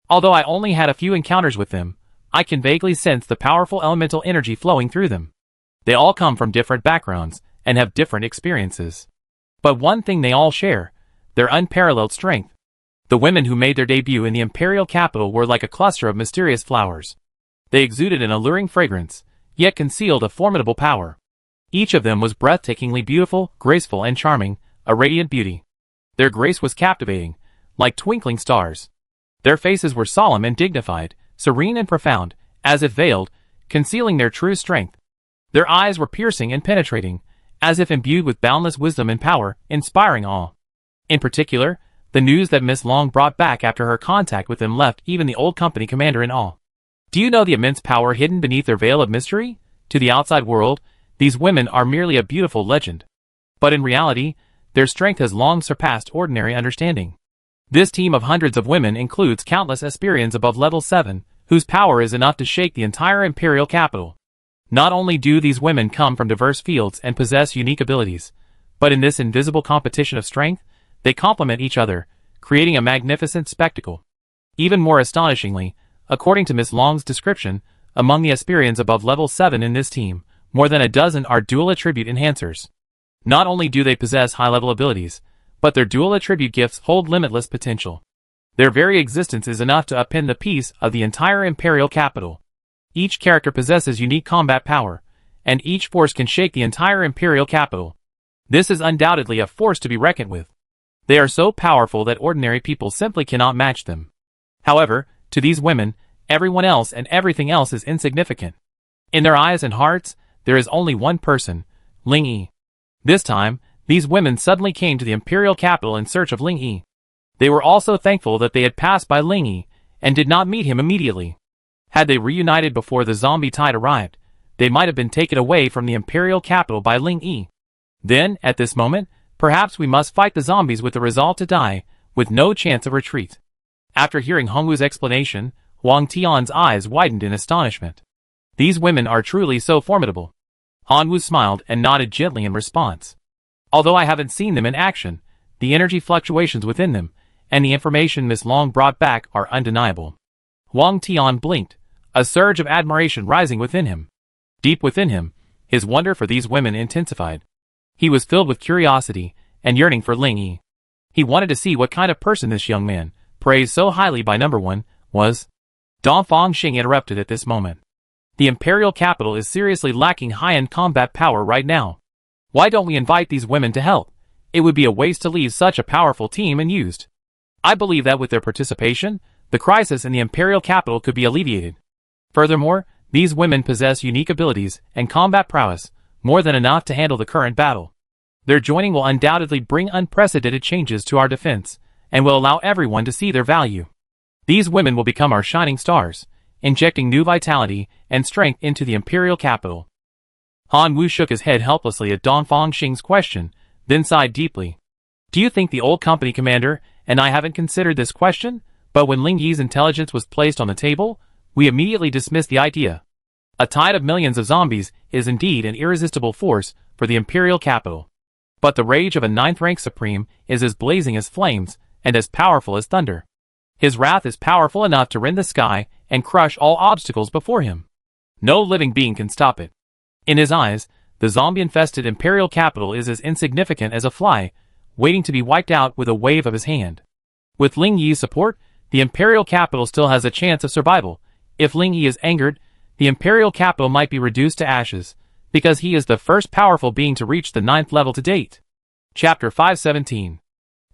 Although I only had a few encounters with them, I can vaguely sense the powerful elemental energy flowing through them. They all come from different backgrounds and have different experiences. But one thing they all share, their unparalleled strength. The women who made their debut in the imperial capital were like a cluster of mysterious flowers. They exuded an alluring fragrance, yet concealed a formidable power. Each of them was breathtakingly beautiful, graceful and charming, a radiant beauty. Their grace was captivating, like twinkling stars. Their faces were solemn and dignified, serene and profound, as if veiled, concealing their true strength. Their eyes were piercing and penetrating, as if imbued with boundless wisdom and power, inspiring awe. In particular, the news that Miss Long brought back after her contact with them left even the old company commander in awe. Do you know the immense power hidden beneath their veil of mystery? To the outside world, these women are merely a beautiful legend. But in reality, their strength has long surpassed ordinary understanding. This team of hundreds of women includes countless aspirants above level 7, whose power is enough to shake the entire imperial capital. Not only do these women come from diverse fields and possess unique abilities, but in this invisible competition of strength, they complement each other, creating a magnificent spectacle. Even more astonishingly, according to Miss Long's description, among the aspirants above level 7 in this team, more than a dozen are dual attribute enhancers. Not only do they possess high-level abilities, but their dual attribute gifts hold limitless potential. Their very existence is enough to upend the peace of the entire imperial capital. Each character possesses unique combat power, and each force can shake the entire imperial capital. This is undoubtedly a force to be reckoned with. They are so powerful that ordinary people simply cannot match them. However, to these women, everyone else and everything else is insignificant. In their eyes and hearts, there is only one person, Ling Yi. This time, these women suddenly came to the imperial capital in search of Ling Yi. They were also thankful that they had passed by Ling Yi, and did not meet him immediately. Had they reunited before the zombie tide arrived, they might have been taken away from the imperial capital by Ling Yi. Then, at this moment, perhaps we must fight the zombies with the resolve to die, with no chance of retreat. After hearing Hongwu's explanation, Huang Tian's eyes widened in astonishment. These women are truly so formidable. Hongwu smiled and nodded gently in response. Although I haven't seen them in action, the energy fluctuations within them, and the information Miss Long brought back are undeniable. Huang Tian blinked, a surge of admiration rising within him. Deep within him, his wonder for these women intensified. He was filled with curiosity and yearning for Ling Yi. He wanted to see what kind of person this young man, praised so highly by number one, was. Dongfang Xing interrupted at this moment. The Imperial capital is seriously lacking high-end combat power right now. Why don't we invite these women to help? It would be a waste to leave such a powerful team unused. I believe that with their participation, the crisis in the Imperial capital could be alleviated. Furthermore, these women possess unique abilities and combat prowess, more than enough to handle the current battle. Their joining will undoubtedly bring unprecedented changes to our defense, and will allow everyone to see their value. These women will become our shining stars, injecting new vitality and strength into the Imperial capital. Han Wu shook his head helplessly at Dong Fangxing's question, then sighed deeply. Do you think the old company commander and I haven't considered this question? But when Ling Yi's intelligence was placed on the table, we immediately dismissed the idea. A tide of millions of zombies is indeed an irresistible force for the Imperial capital. But the rage of a 9th-rank Supreme is as blazing as flames and as powerful as thunder. His wrath is powerful enough to rend the sky and crush all obstacles before him. No living being can stop it. In his eyes, the zombie-infested Imperial capital is as insignificant as a fly, waiting to be wiped out with a wave of his hand. With Ling Yi's support, the Imperial capital still has a chance of survival. If Ling Yi is angered, the Imperial capital might be reduced to ashes, because he is the first powerful being to reach the 9th level to date. Chapter 517.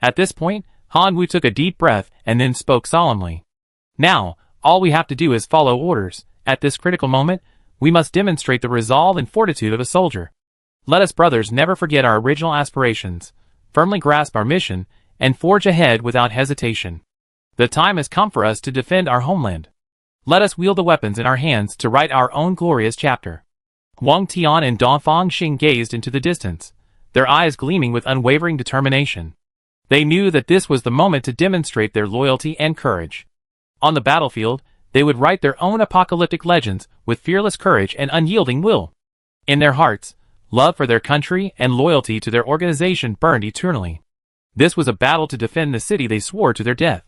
At this point, Han Wu took a deep breath and then spoke solemnly. Now, all we have to do is follow orders. At this critical moment, we must demonstrate the resolve and fortitude of a soldier. Let us brothers never forget our original aspirations, firmly grasp our mission, and forge ahead without hesitation. The time has come for us to defend our homeland. Let us wield the weapons in our hands to write our own glorious chapter. Huang Tian and Dong Fangxing gazed into the distance, their eyes gleaming with unwavering determination. They knew that this was the moment to demonstrate their loyalty and courage. On the battlefield, they would write their own apocalyptic legends with fearless courage and unyielding will. In their hearts, love for their country and loyalty to their organization burned eternally. This was a battle to defend the city they swore to their death.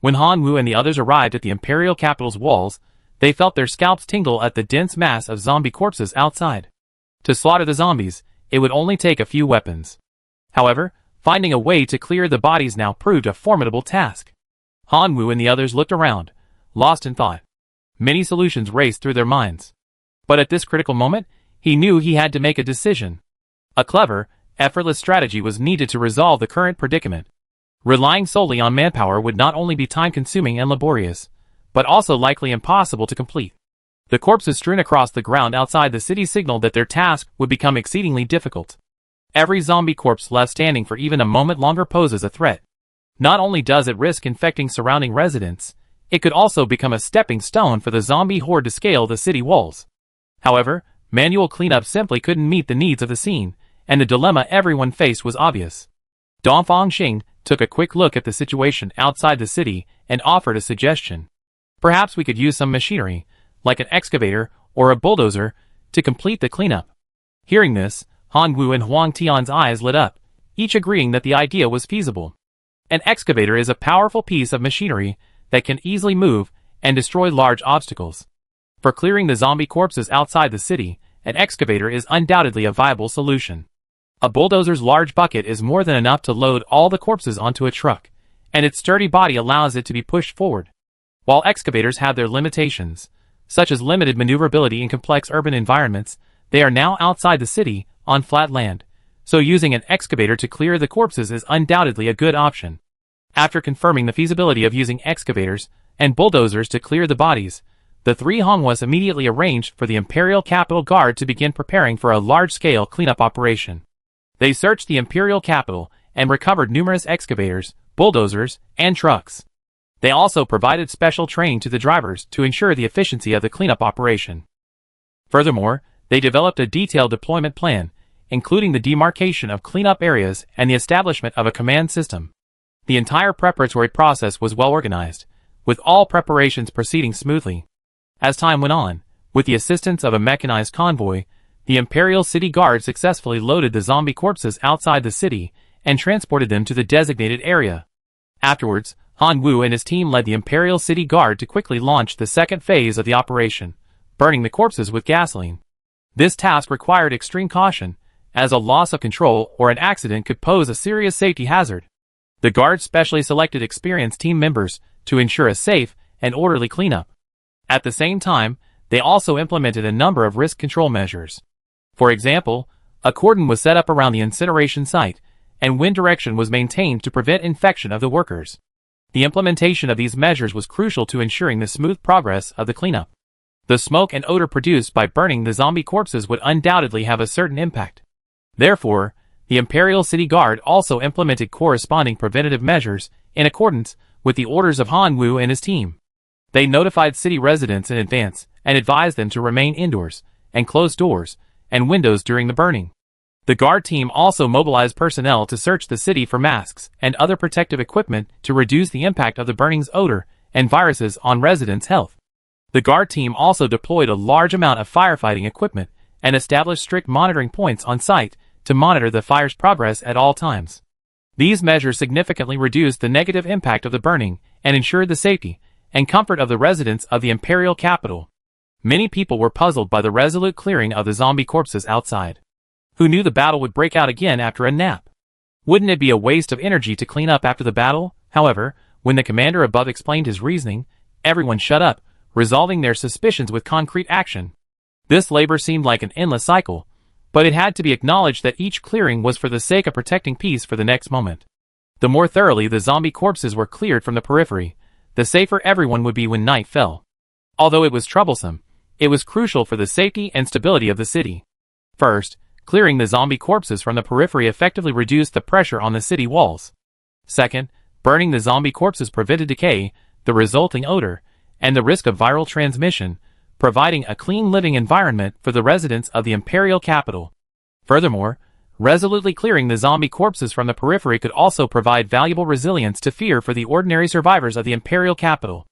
When Han Wu and the others arrived at the Imperial capital's walls, they felt their scalps tingle at the dense mass of zombie corpses outside. To slaughter the zombies, it would only take a few weapons. However, finding a way to clear the bodies now proved a formidable task. Han Wu and the others looked around, lost in thought. Many solutions raced through their minds. But at this critical moment, he knew he had to make a decision. A clever, effortless strategy was needed to resolve the current predicament. Relying solely on manpower would not only be time-consuming and laborious, but also likely impossible to complete. The corpses strewn across the ground outside the city signaled that their task would become exceedingly difficult. Every zombie corpse left standing for even a moment longer poses a threat. Not only does it risk infecting surrounding residents, it could also become a stepping stone for the zombie horde to scale the city walls. However, manual cleanup simply couldn't meet the needs of the scene, and the dilemma everyone faced was obvious. Dong Fangxing took a quick look at the situation outside the city and offered a suggestion. Perhaps we could use some machinery, like an excavator or a bulldozer, to complete the cleanup. Hearing this, Han Wu and Huang Tian's eyes lit up, each agreeing that the idea was feasible. An excavator is a powerful piece of machinery that can easily move and destroy large obstacles. For clearing the zombie corpses outside the city, an excavator is undoubtedly a viable solution. A bulldozer's large bucket is more than enough to load all the corpses onto a truck, and its sturdy body allows it to be pushed forward. While excavators have their limitations, such as limited maneuverability in complex urban environments, they are now outside the city, on flat land, so using an excavator to clear the corpses is undoubtedly a good option. After confirming the feasibility of using excavators and bulldozers to clear the bodies, the three Hongwas immediately arranged for the Imperial Capital Guard to begin preparing for a large-scale cleanup operation. They searched the Imperial capital and recovered numerous excavators, bulldozers, and trucks. They also provided special training to the drivers to ensure the efficiency of the cleanup operation. Furthermore, they developed a detailed deployment plan, including the demarcation of cleanup areas and the establishment of a command system. The entire preparatory process was well organized, with all preparations proceeding smoothly. As time went on, with the assistance of a mechanized convoy, the Imperial City Guard successfully loaded the zombie corpses outside the city and transported them to the designated area. Afterwards, Han Wu and his team led the Imperial City Guard to quickly launch the second phase of the operation, burning the corpses with gasoline. This task required extreme caution, as a loss of control or an accident could pose a serious safety hazard. The Guard specially selected experienced team members to ensure a safe and orderly cleanup. At the same time, they They also implemented a number of risk control measures. For example, a cordon was set up around the incineration site, and wind direction was maintained to prevent infection of the workers. The implementation of these measures was crucial to ensuring the smooth progress of the cleanup. The smoke and odor produced by burning the zombie corpses would undoubtedly have a certain impact. Therefore, the Imperial City Guard also implemented corresponding preventative measures in accordance with the orders of Han Wu and his team. They notified city residents in advance and advised them to remain indoors and close doors and windows during the burning. The guard team also mobilized personnel to search the city for masks and other protective equipment to reduce the impact of the burning's odor and viruses on residents' health. The guard team also deployed a large amount of firefighting equipment and established strict monitoring points on site to monitor the fire's progress at all times. These measures significantly reduced the negative impact of the burning and ensured the safety and comfort of the residents of the imperial capital. Many people were puzzled by the resolute clearing of the zombie corpses outside. Who knew the battle would break out again after a nap? Wouldn't it be a waste of energy to clean up after the battle? However, when the commander above explained his reasoning, everyone shut up, resolving their suspicions with concrete action. This labor seemed like an endless cycle, but it had to be acknowledged that each clearing was for the sake of protecting peace for the next moment. The more thoroughly the zombie corpses were cleared from the periphery, the safer everyone would be when night fell. Although it was troublesome, it was crucial for the safety and stability of the city. First, clearing the zombie corpses from the periphery effectively reduced the pressure on the city walls. Second, burning the zombie corpses prevented decay, the resulting odor, and the risk of viral transmission, providing a clean living environment for the residents of the imperial capital. Furthermore, resolutely clearing the zombie corpses from the periphery could also provide valuable resilience to fear for the ordinary survivors of the imperial capital,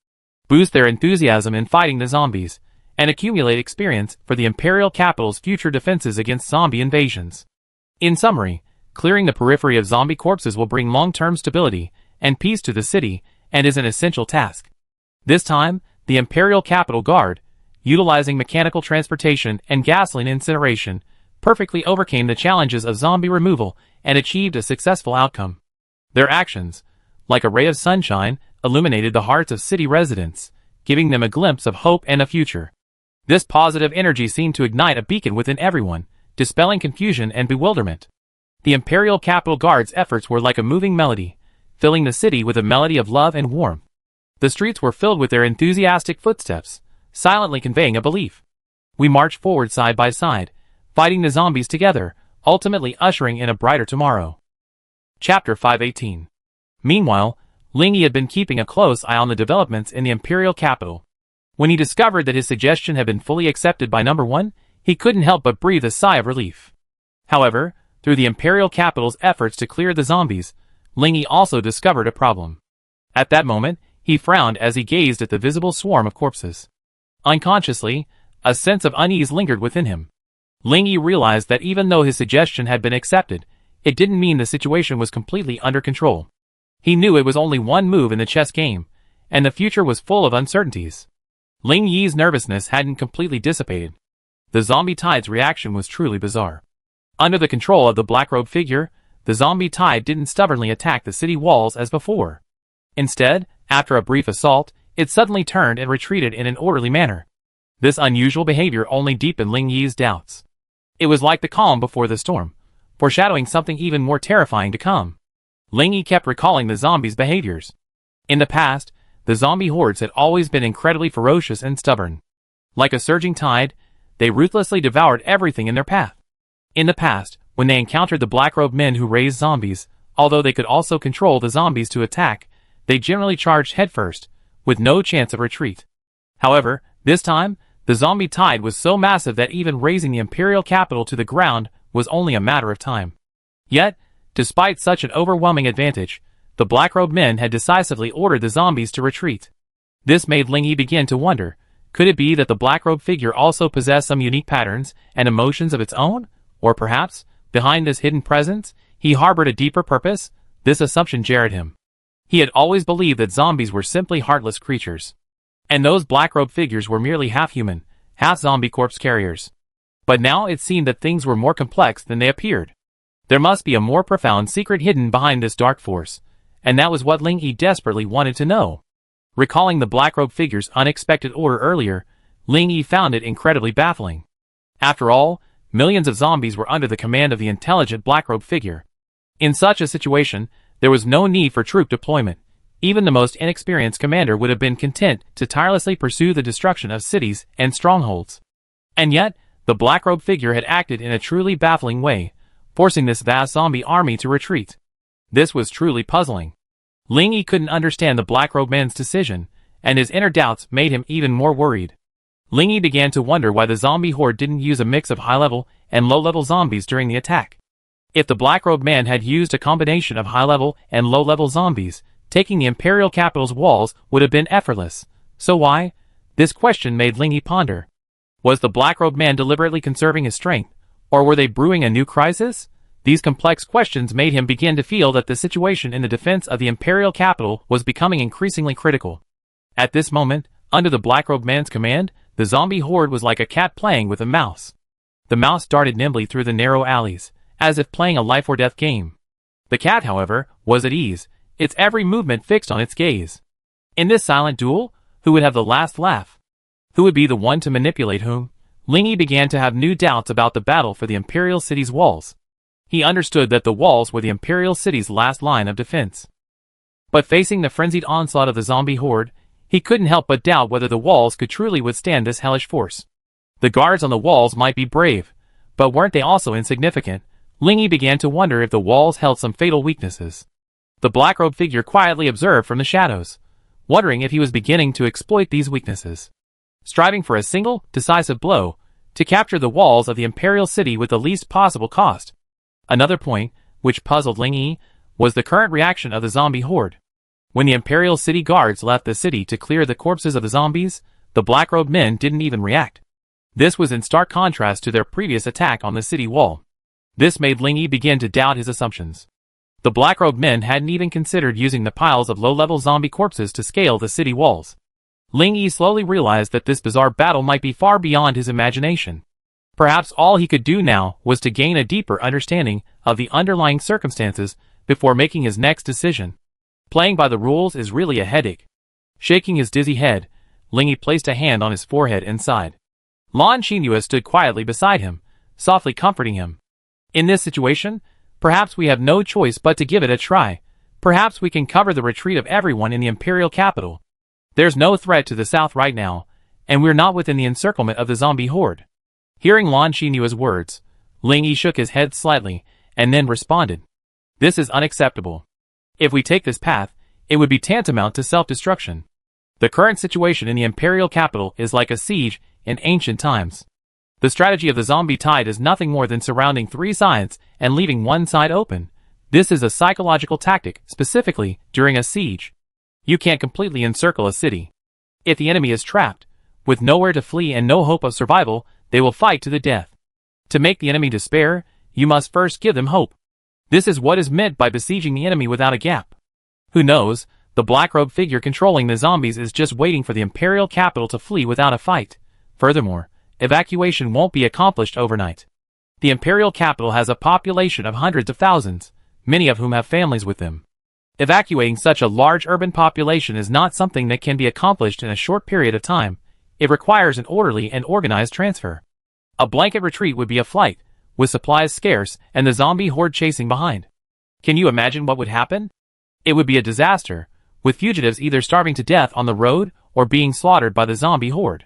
boost their enthusiasm in fighting the zombies, and accumulate experience for the imperial capital's future defenses against zombie invasions. In summary, clearing the periphery of zombie corpses will bring long-term stability and peace to the city and is an essential task. This time, the Imperial Capital Guard, utilizing mechanical transportation and gasoline incineration, perfectly overcame the challenges of zombie removal and achieved a successful outcome. Their actions, like a ray of sunshine, illuminated the hearts of city residents, giving them a glimpse of hope and a future. This positive energy seemed to ignite a beacon within everyone, dispelling confusion and bewilderment. The Imperial Capital Guard's efforts were like a moving melody, filling the city with a melody of love and warmth. The streets were filled with their enthusiastic footsteps, silently conveying a belief. We marched forward side by side, fighting the zombies together, ultimately ushering in a brighter tomorrow. Chapter 518. Meanwhile, Ling Yi had been keeping a close eye on the developments in the imperial capital. When he discovered that his suggestion had been fully accepted by Number 1, he couldn't help but breathe a sigh of relief. However, through the imperial capital's efforts to clear the zombies, Ling Yi also discovered a problem. At that moment, he frowned as he gazed at the visible swarm of corpses. Unconsciously, a sense of unease lingered within him. Ling Yi realized that even though his suggestion had been accepted, it didn't mean the situation was completely under control. He knew it was only one move in the chess game, and the future was full of uncertainties. Ling Yi's nervousness hadn't completely dissipated. The zombie tide's reaction was truly bizarre. Under the control of the black-robed figure, the zombie tide didn't stubbornly attack the city walls as before. Instead, after a brief assault, it suddenly turned and retreated in an orderly manner. This unusual behavior only deepened Ling Yi's doubts. It was like the calm before the storm, foreshadowing something even more terrifying to come. Ling Yi kept recalling the zombies' behaviors. In the past, the zombie hordes had always been incredibly ferocious and stubborn. Like a surging tide, they ruthlessly devoured everything in their path. In the past, when they encountered the black-robed men who raised zombies, although they could also control the zombies to attack, they generally charged headfirst, with no chance of retreat. However, this time, the zombie tide was so massive that even razing the imperial capital to the ground was only a matter of time. Yet, despite such an overwhelming advantage, the black-robed men had decisively ordered the zombies to retreat. This made Ling Yi begin to wonder, could it be that the black-robed figure also possessed some unique patterns and emotions of its own? Or perhaps, behind this hidden presence, he harbored a deeper purpose? This assumption jarred him. He had always believed that zombies were simply heartless creatures. And those black-robed figures were merely half-human, half-zombie corpse carriers. But now it seemed that things were more complex than they appeared. There must be a more profound secret hidden behind this dark force, and that was what Ling Yi desperately wanted to know. Recalling the black-robed figure's unexpected order earlier, Ling Yi found it incredibly baffling. After all, millions of zombies were under the command of the intelligent black-robed figure. In such a situation, there was no need for troop deployment. Even the most inexperienced commander would have been content to tirelessly pursue the destruction of cities and strongholds. And yet, the black-robed figure had acted in a truly baffling way, forcing this vast zombie army to retreat. This was truly puzzling. Ling Yi couldn't understand the black-robed man's decision, and his inner doubts made him even more worried. Ling Yi began to wonder why the zombie horde didn't use a mix of high-level and low-level zombies during the attack. If the black-robed man had used a combination of high-level and low-level zombies, taking the Imperial capital's walls would have been effortless. So why? This question made Ling Yi ponder. Was the black-robed man deliberately conserving his strength, or were they brewing a new crisis? These complex questions made him begin to feel that the situation in the defense of the Imperial capital was becoming increasingly critical. At this moment, under the black-robed man's command, the zombie horde was like a cat playing with a mouse. The mouse darted nimbly through the narrow alleys, as if playing a life-or-death game. The cat, however, was at ease, its every movement fixed on its gaze. In this silent duel, who would have the last laugh? Who would be the one to manipulate whom? Ling Yi began to have new doubts about the battle for the Imperial city's walls. He understood that the walls were the Imperial city's last line of defense. But facing the frenzied onslaught of the zombie horde, he couldn't help but doubt whether the walls could truly withstand this hellish force. The guards on the walls might be brave, but weren't they also insignificant? Ling Yi began to wonder if the walls held some fatal weaknesses. The black-robed figure quietly observed from the shadows, wondering if he was beginning to exploit these weaknesses. Striving for a single, decisive blow, to capture the walls of the Imperial city with the least possible cost. Another point, which puzzled Ling Yi, was the current reaction of the zombie horde. When the Imperial city guards left the city to clear the corpses of the zombies, the black-robed men didn't even react. This was in stark contrast to their previous attack on the city wall. This made Ling Yi begin to doubt his assumptions. The black-robed men hadn't even considered using the piles of low-level zombie corpses to scale the city walls. Ling Yi slowly realized that this bizarre battle might be far beyond his imagination. Perhaps all he could do now was to gain a deeper understanding of the underlying circumstances before making his next decision. Playing by the rules is really a headache. Shaking his dizzy head, Ling Yi placed a hand on his forehead and sighed. Lan Xinyu stood quietly beside him, softly comforting him. In this situation, perhaps we have no choice but to give it a try. Perhaps we can cover the retreat of everyone in the Imperial capital. There's no threat to the south right now, and we're not within the encirclement of the zombie horde. Hearing Lan Xinyu's words, Ling Yi shook his head slightly, and then responded. This is unacceptable. If we take this path, it would be tantamount to self-destruction. The current situation in the Imperial capital is like a siege in ancient times. The strategy of the zombie tide is nothing more than surrounding three sides and leaving one side open. This is a psychological tactic, specifically during a siege. You can't completely encircle a city. If the enemy is trapped, with nowhere to flee and no hope of survival, they will fight to the death. To make the enemy despair, you must first give them hope. This is what is meant by besieging the enemy without a gap. Who knows, the black-robed figure controlling the zombies is just waiting for the Imperial capital to flee without a fight. Furthermore, evacuation won't be accomplished overnight. The Imperial capital has a population of hundreds of thousands, many of whom have families with them. Evacuating such a large urban population is not something that can be accomplished in a short period of time. It requires an orderly and organized transfer. A blanket retreat would be a flight, with supplies scarce and the zombie horde chasing behind. Can you imagine what would happen? It would be a disaster, with fugitives either starving to death on the road or being slaughtered by the zombie horde.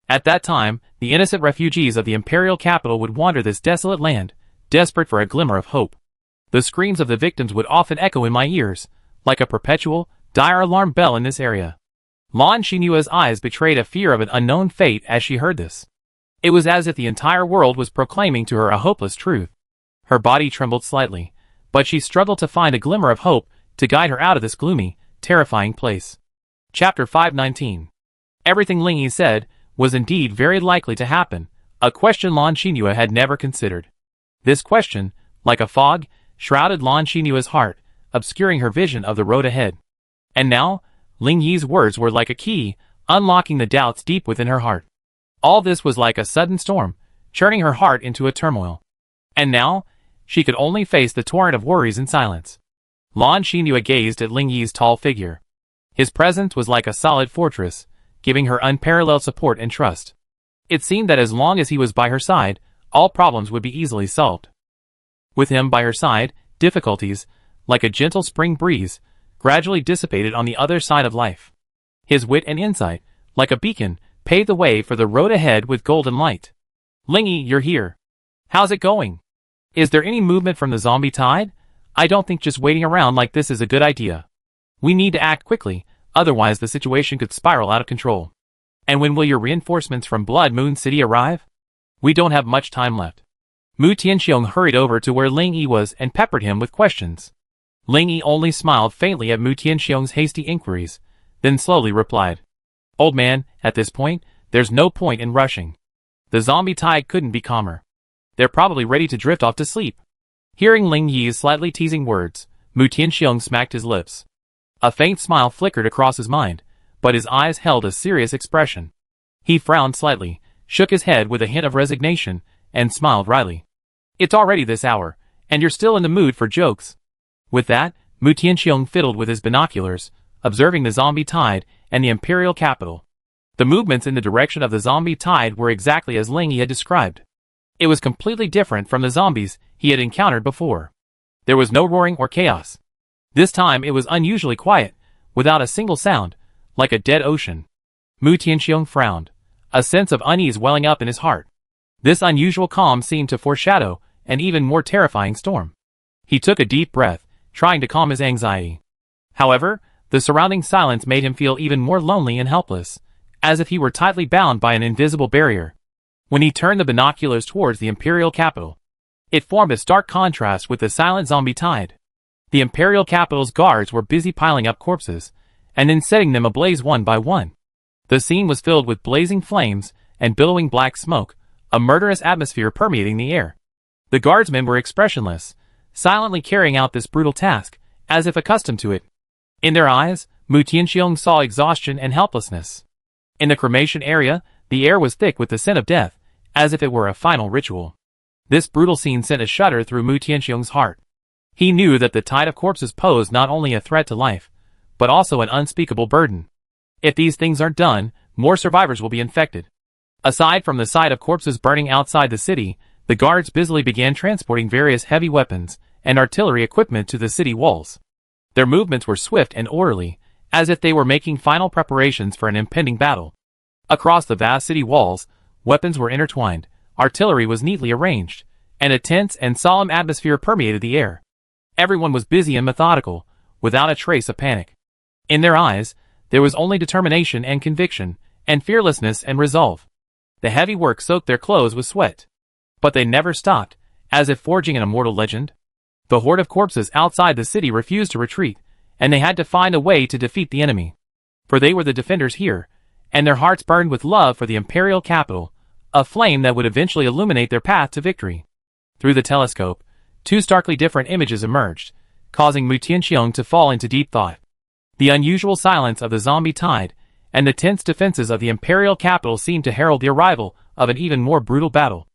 At that time, the innocent refugees of the Imperial capital would wander this desolate land, desperate for a glimmer of hope. The screams of the victims would often echo in my ears, like a perpetual, dire alarm bell in this area. Lan Xinyu's eyes betrayed a fear of an unknown fate as she heard this. It was as if the entire world was proclaiming to her a hopeless truth. Her body trembled slightly, but she struggled to find a glimmer of hope to guide her out of this gloomy, terrifying place. Chapter 519. Everything Ling Yi said was indeed very likely to happen, a question Lan Xinyu had never considered. This question, like a fog, shrouded Lan Xinyu's heart, obscuring her vision of the road ahead. And now, Ling Yi's words were like a key, unlocking the doubts deep within her heart. All this was like a sudden storm, churning her heart into a turmoil. And now, she could only face the torrent of worries in silence. Lan Xinyu gazed at Ling Yi's tall figure. His presence was like a solid fortress, giving her unparalleled support and trust. It seemed that as long as he was by her side, all problems would be easily solved. With him by her side, difficulties, like a gentle spring breeze, gradually dissipated on the other side of life. His wit and insight, like a beacon, paved the way for the road ahead with golden light. Lingy, you're here. How's it going? Is there any movement from the zombie tide? I don't think just waiting around like this is a good idea. We need to act quickly, otherwise the situation could spiral out of control. And when will your reinforcements from Blood Moon City arrive? We don't have much time left. Mu Tianxiong hurried over to where Ling Yi was and peppered him with questions. Ling Yi only smiled faintly at Mu Tianxiong's hasty inquiries, then slowly replied. Old man, at this point, there's no point in rushing. The zombie tide couldn't be calmer. They're probably ready to drift off to sleep. Hearing Ling Yi's slightly teasing words, Mu Tianxiong smacked his lips. A faint smile flickered across his mind, but his eyes held a serious expression. He frowned slightly, shook his head with a hint of resignation, and smiled wryly. It's already this hour, and you're still in the mood for jokes. With that, Mu Tianxiong fiddled with his binoculars, observing the zombie tide and the imperial capital. The movements in the direction of the zombie tide were exactly as Ling Yi had described. It was completely different from the zombies he had encountered before. There was no roaring or chaos. This time it was unusually quiet, without a single sound, like a dead ocean. Mu Tianxiong frowned, a sense of unease welling up in his heart. This unusual calm seemed to foreshadow an even more terrifying storm. He took a deep breath, trying to calm his anxiety. However, the surrounding silence made him feel even more lonely and helpless, as if he were tightly bound by an invisible barrier. When he turned the binoculars towards the imperial capital, it formed a stark contrast with the silent zombie tide. The imperial capital's guards were busy piling up corpses, and then setting them ablaze one by one. The scene was filled with blazing flames and billowing black smoke, a murderous atmosphere permeating the air. The guardsmen were expressionless, silently carrying out this brutal task, as if accustomed to it. In their eyes, Mu Tianxiong saw exhaustion and helplessness. In the cremation area, the air was thick with the scent of death, as if it were a final ritual. This brutal scene sent a shudder through Mu Tianxiong's heart. He knew that the tide of corpses posed not only a threat to life, but also an unspeakable burden. If these things aren't done, more survivors will be infected. Aside from the sight of corpses burning outside the city, the guards busily began transporting various heavy weapons and artillery equipment to the city walls. Their movements were swift and orderly, as if they were making final preparations for an impending battle. Across the vast city walls, weapons were intertwined, artillery was neatly arranged, and a tense and solemn atmosphere permeated the air. Everyone was busy and methodical, without a trace of panic. In their eyes, there was only determination and conviction, and fearlessness and resolve. The heavy work soaked their clothes with sweat. But they never stopped, as if forging an immortal legend. The horde of corpses outside the city refused to retreat, and they had to find a way to defeat the enemy. For they were the defenders here, and their hearts burned with love for the imperial capital, a flame that would eventually illuminate their path to victory. Through the telescope, two starkly different images emerged, causing Mu Tianxiong to fall into deep thought. The unusual silence of the zombie tide, and the tense defenses of the imperial capital seemed to herald the arrival of an even more brutal battle.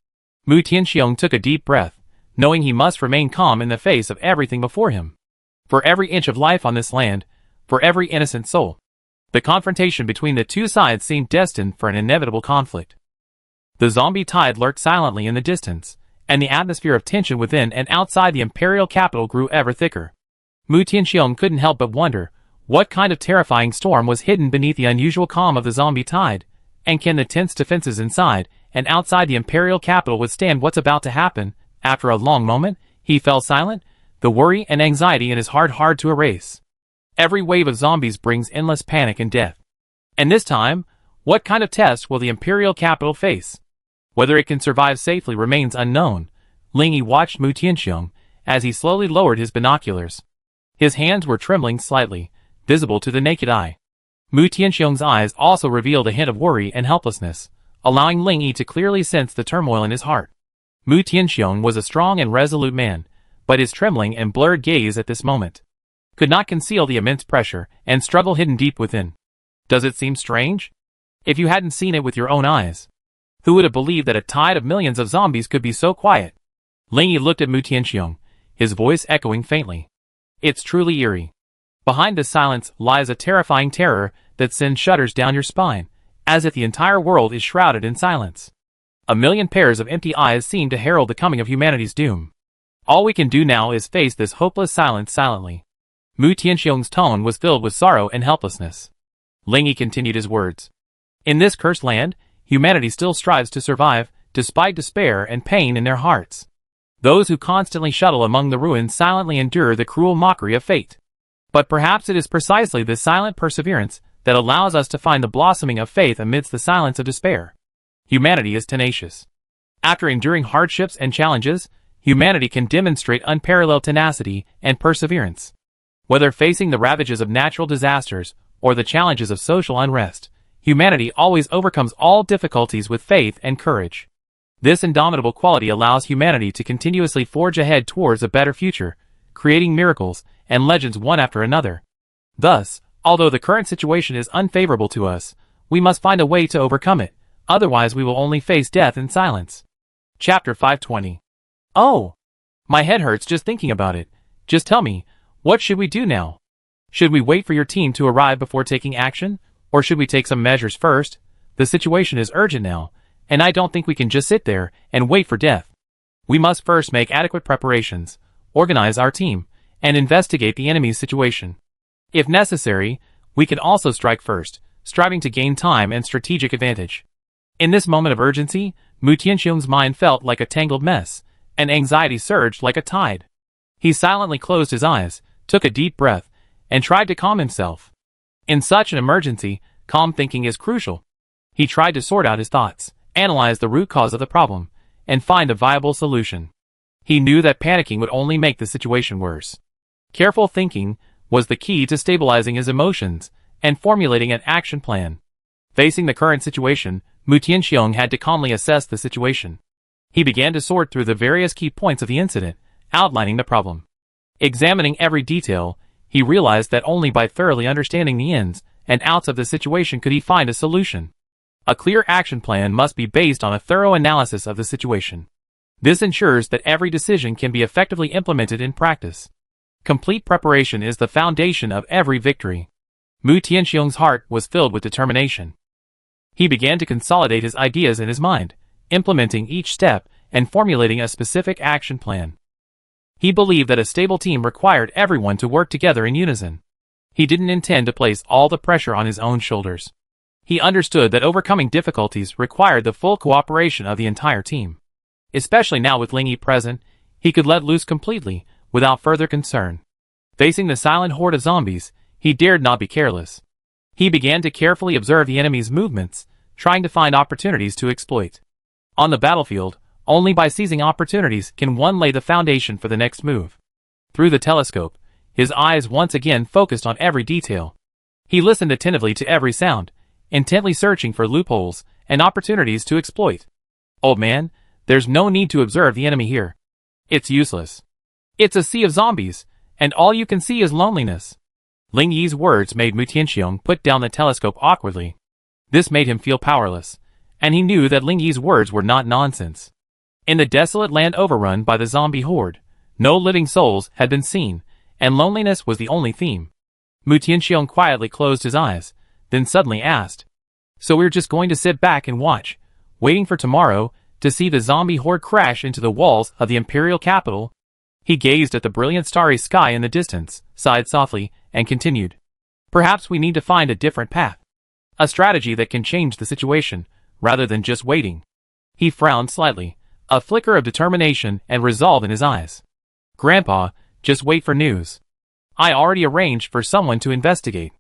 Mu Tianxiong took a deep breath, knowing he must remain calm in the face of everything before him. For every inch of life on this land, for every innocent soul, the confrontation between the two sides seemed destined for an inevitable conflict. The zombie tide lurked silently in the distance, and the atmosphere of tension within and outside the imperial capital grew ever thicker. Mu Tianxiong couldn't help but wonder, what kind of terrifying storm was hidden beneath the unusual calm of the zombie tide, and can the tense defenses inside and outside the imperial capital withstand what's about to happen? After a long moment, he fell silent, the worry and anxiety in his heart hard to erase. Every wave of zombies brings endless panic and death. And this time, what kind of test will the imperial capital face? Whether it can survive safely remains unknown. Ling Yi watched Mu Tianxiong as he slowly lowered his binoculars. His hands were trembling slightly, visible to the naked eye. Mu Tianxiong's eyes also revealed a hint of worry and helplessness, allowing Ling Yi to clearly sense the turmoil in his heart. Mu Tianxiong was a strong and resolute man, but his trembling and blurred gaze at this moment could not conceal the immense pressure and struggle hidden deep within. Does it seem strange? If you hadn't seen it with your own eyes, who would have believed that a tide of millions of zombies could be so quiet? Ling Yi looked at Mu Tianxiong, his voice echoing faintly. It's truly eerie. Behind this silence lies a terrifying terror that sends shudders down your spine, as if the entire world is shrouded in silence. A million pairs of empty eyes seem to herald the coming of humanity's doom. All we can do now is face this hopeless silence silently. Mu Tianxiong's tone was filled with sorrow and helplessness. Ling Yi continued his words. In this cursed land, humanity still strives to survive, despite despair and pain in their hearts. Those who constantly shuttle among the ruins silently endure the cruel mockery of fate. But perhaps it is precisely this silent perseverance that allows us to find the blossoming of faith amidst the silence of despair. Humanity is tenacious. After enduring hardships and challenges, humanity can demonstrate unparalleled tenacity and perseverance. Whether facing the ravages of natural disasters or the challenges of social unrest, humanity always overcomes all difficulties with faith and courage. This indomitable quality allows humanity to continuously forge ahead towards a better future, creating miracles and legends one after another. Thus, although the current situation is unfavorable to us, we must find a way to overcome it, otherwise we will only face death in silence. Chapter 520. Oh! My head hurts just thinking about it. Just tell me, what should we do now? Should we wait for your team to arrive before taking action, or should we take some measures first? The situation is urgent now, and I don't think we can just sit there and wait for death. We must first make adequate preparations, organize our team, and investigate the enemy's situation. If necessary, we can also strike first, striving to gain time and strategic advantage. In this moment of urgency, Mu Tianxiong's mind felt like a tangled mess, and anxiety surged like a tide. He silently closed his eyes, took a deep breath, and tried to calm himself. In such an emergency, calm thinking is crucial. He tried to sort out his thoughts, analyze the root cause of the problem, and find a viable solution. He knew that panicking would only make the situation worse. Careful thinking was the key to stabilizing his emotions and formulating an action plan. Facing the current situation, Mu Tianxiong had to calmly assess the situation. He began to sort through the various key points of the incident, outlining the problem. Examining every detail, he realized that only by thoroughly understanding the ins and outs of the situation could he find a solution. A clear action plan must be based on a thorough analysis of the situation. This ensures that every decision can be effectively implemented in practice. Complete preparation is the foundation of every victory. Mu Tianxiong's heart was filled with determination. He began to consolidate his ideas in his mind, implementing each step and formulating a specific action plan. He believed that a stable team required everyone to work together in unison. He didn't intend to place all the pressure on his own shoulders. He understood that overcoming difficulties required the full cooperation of the entire team. Especially now with Ling Yi present, he could let loose completely, without further concern. Facing the silent horde of zombies, he dared not be careless. He began to carefully observe the enemy's movements, trying to find opportunities to exploit. On the battlefield, only by seizing opportunities can one lay the foundation for the next move. Through the telescope, his eyes once again focused on every detail. He listened attentively to every sound, intently searching for loopholes and opportunities to exploit. Old man, there's no need to observe the enemy here. It's useless. It's a sea of zombies, and all you can see is loneliness. Ling Yi's words made Mu Tianxiong put down the telescope awkwardly. This made him feel powerless, and he knew that Ling Yi's words were not nonsense. In the desolate land overrun by the zombie horde, no living souls had been seen, and loneliness was the only theme. Mu Tianxiong quietly closed his eyes, then suddenly asked, "So we're just going to sit back and watch, waiting for tomorrow to see the zombie horde crash into the walls of the imperial capital?" He gazed at the brilliant starry sky in the distance, sighed softly, and continued, "Perhaps we need to find a different path. A strategy that can change the situation, rather than just waiting." He frowned slightly, a flicker of determination and resolve in his eyes. "Grandpa, just wait for news. I already arranged for someone to investigate."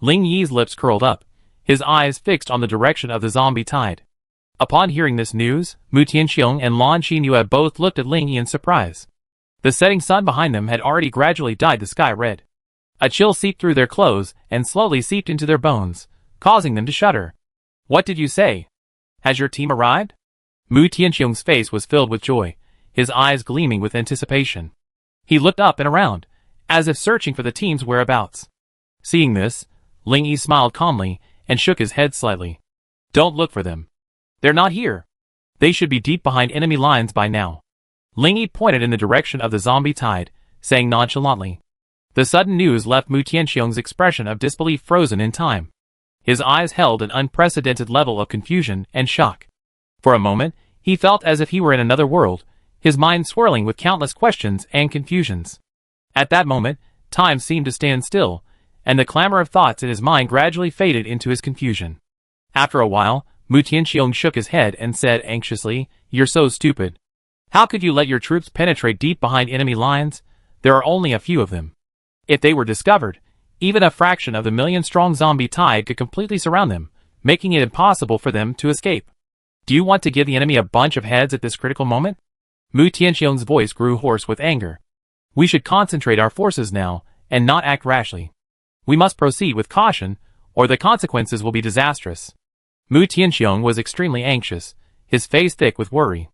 Ling Yi's lips curled up, his eyes fixed on the direction of the zombie tide. Upon hearing this news, Mu Tianxiong and Lan Xinyue both looked at Ling Yi in surprise. The setting sun behind them had already gradually dyed the sky red. A chill seeped through their clothes and slowly seeped into their bones, causing them to shudder. "What did you say? Has your team arrived?" Mu Tianxiong's face was filled with joy, his eyes gleaming with anticipation. He looked up and around, as if searching for the team's whereabouts. Seeing this, Ling Yi smiled calmly and shook his head slightly. "Don't look for them. They're not here. They should be deep behind enemy lines by now." Ling Yi pointed in the direction of the zombie tide, saying nonchalantly. The sudden news left Mu Tianxiong's expression of disbelief frozen in time. His eyes held an unprecedented level of confusion and shock. For a moment, he felt as if he were in another world, his mind swirling with countless questions and confusions. At that moment, time seemed to stand still, and the clamor of thoughts in his mind gradually faded into his confusion. After a while, Mu Tianxiong shook his head and said anxiously, "You're so stupid. How could you let your troops penetrate deep behind enemy lines? There are only a few of them. If they were discovered, even a fraction of the million-strong zombie tide could completely surround them, making it impossible for them to escape. Do you want to give the enemy a bunch of heads at this critical moment?" Mu Tianxiong's voice grew hoarse with anger. "We should concentrate our forces now, and not act rashly. We must proceed with caution, or the consequences will be disastrous." Mu Tianxiong was extremely anxious, his face thick with worry.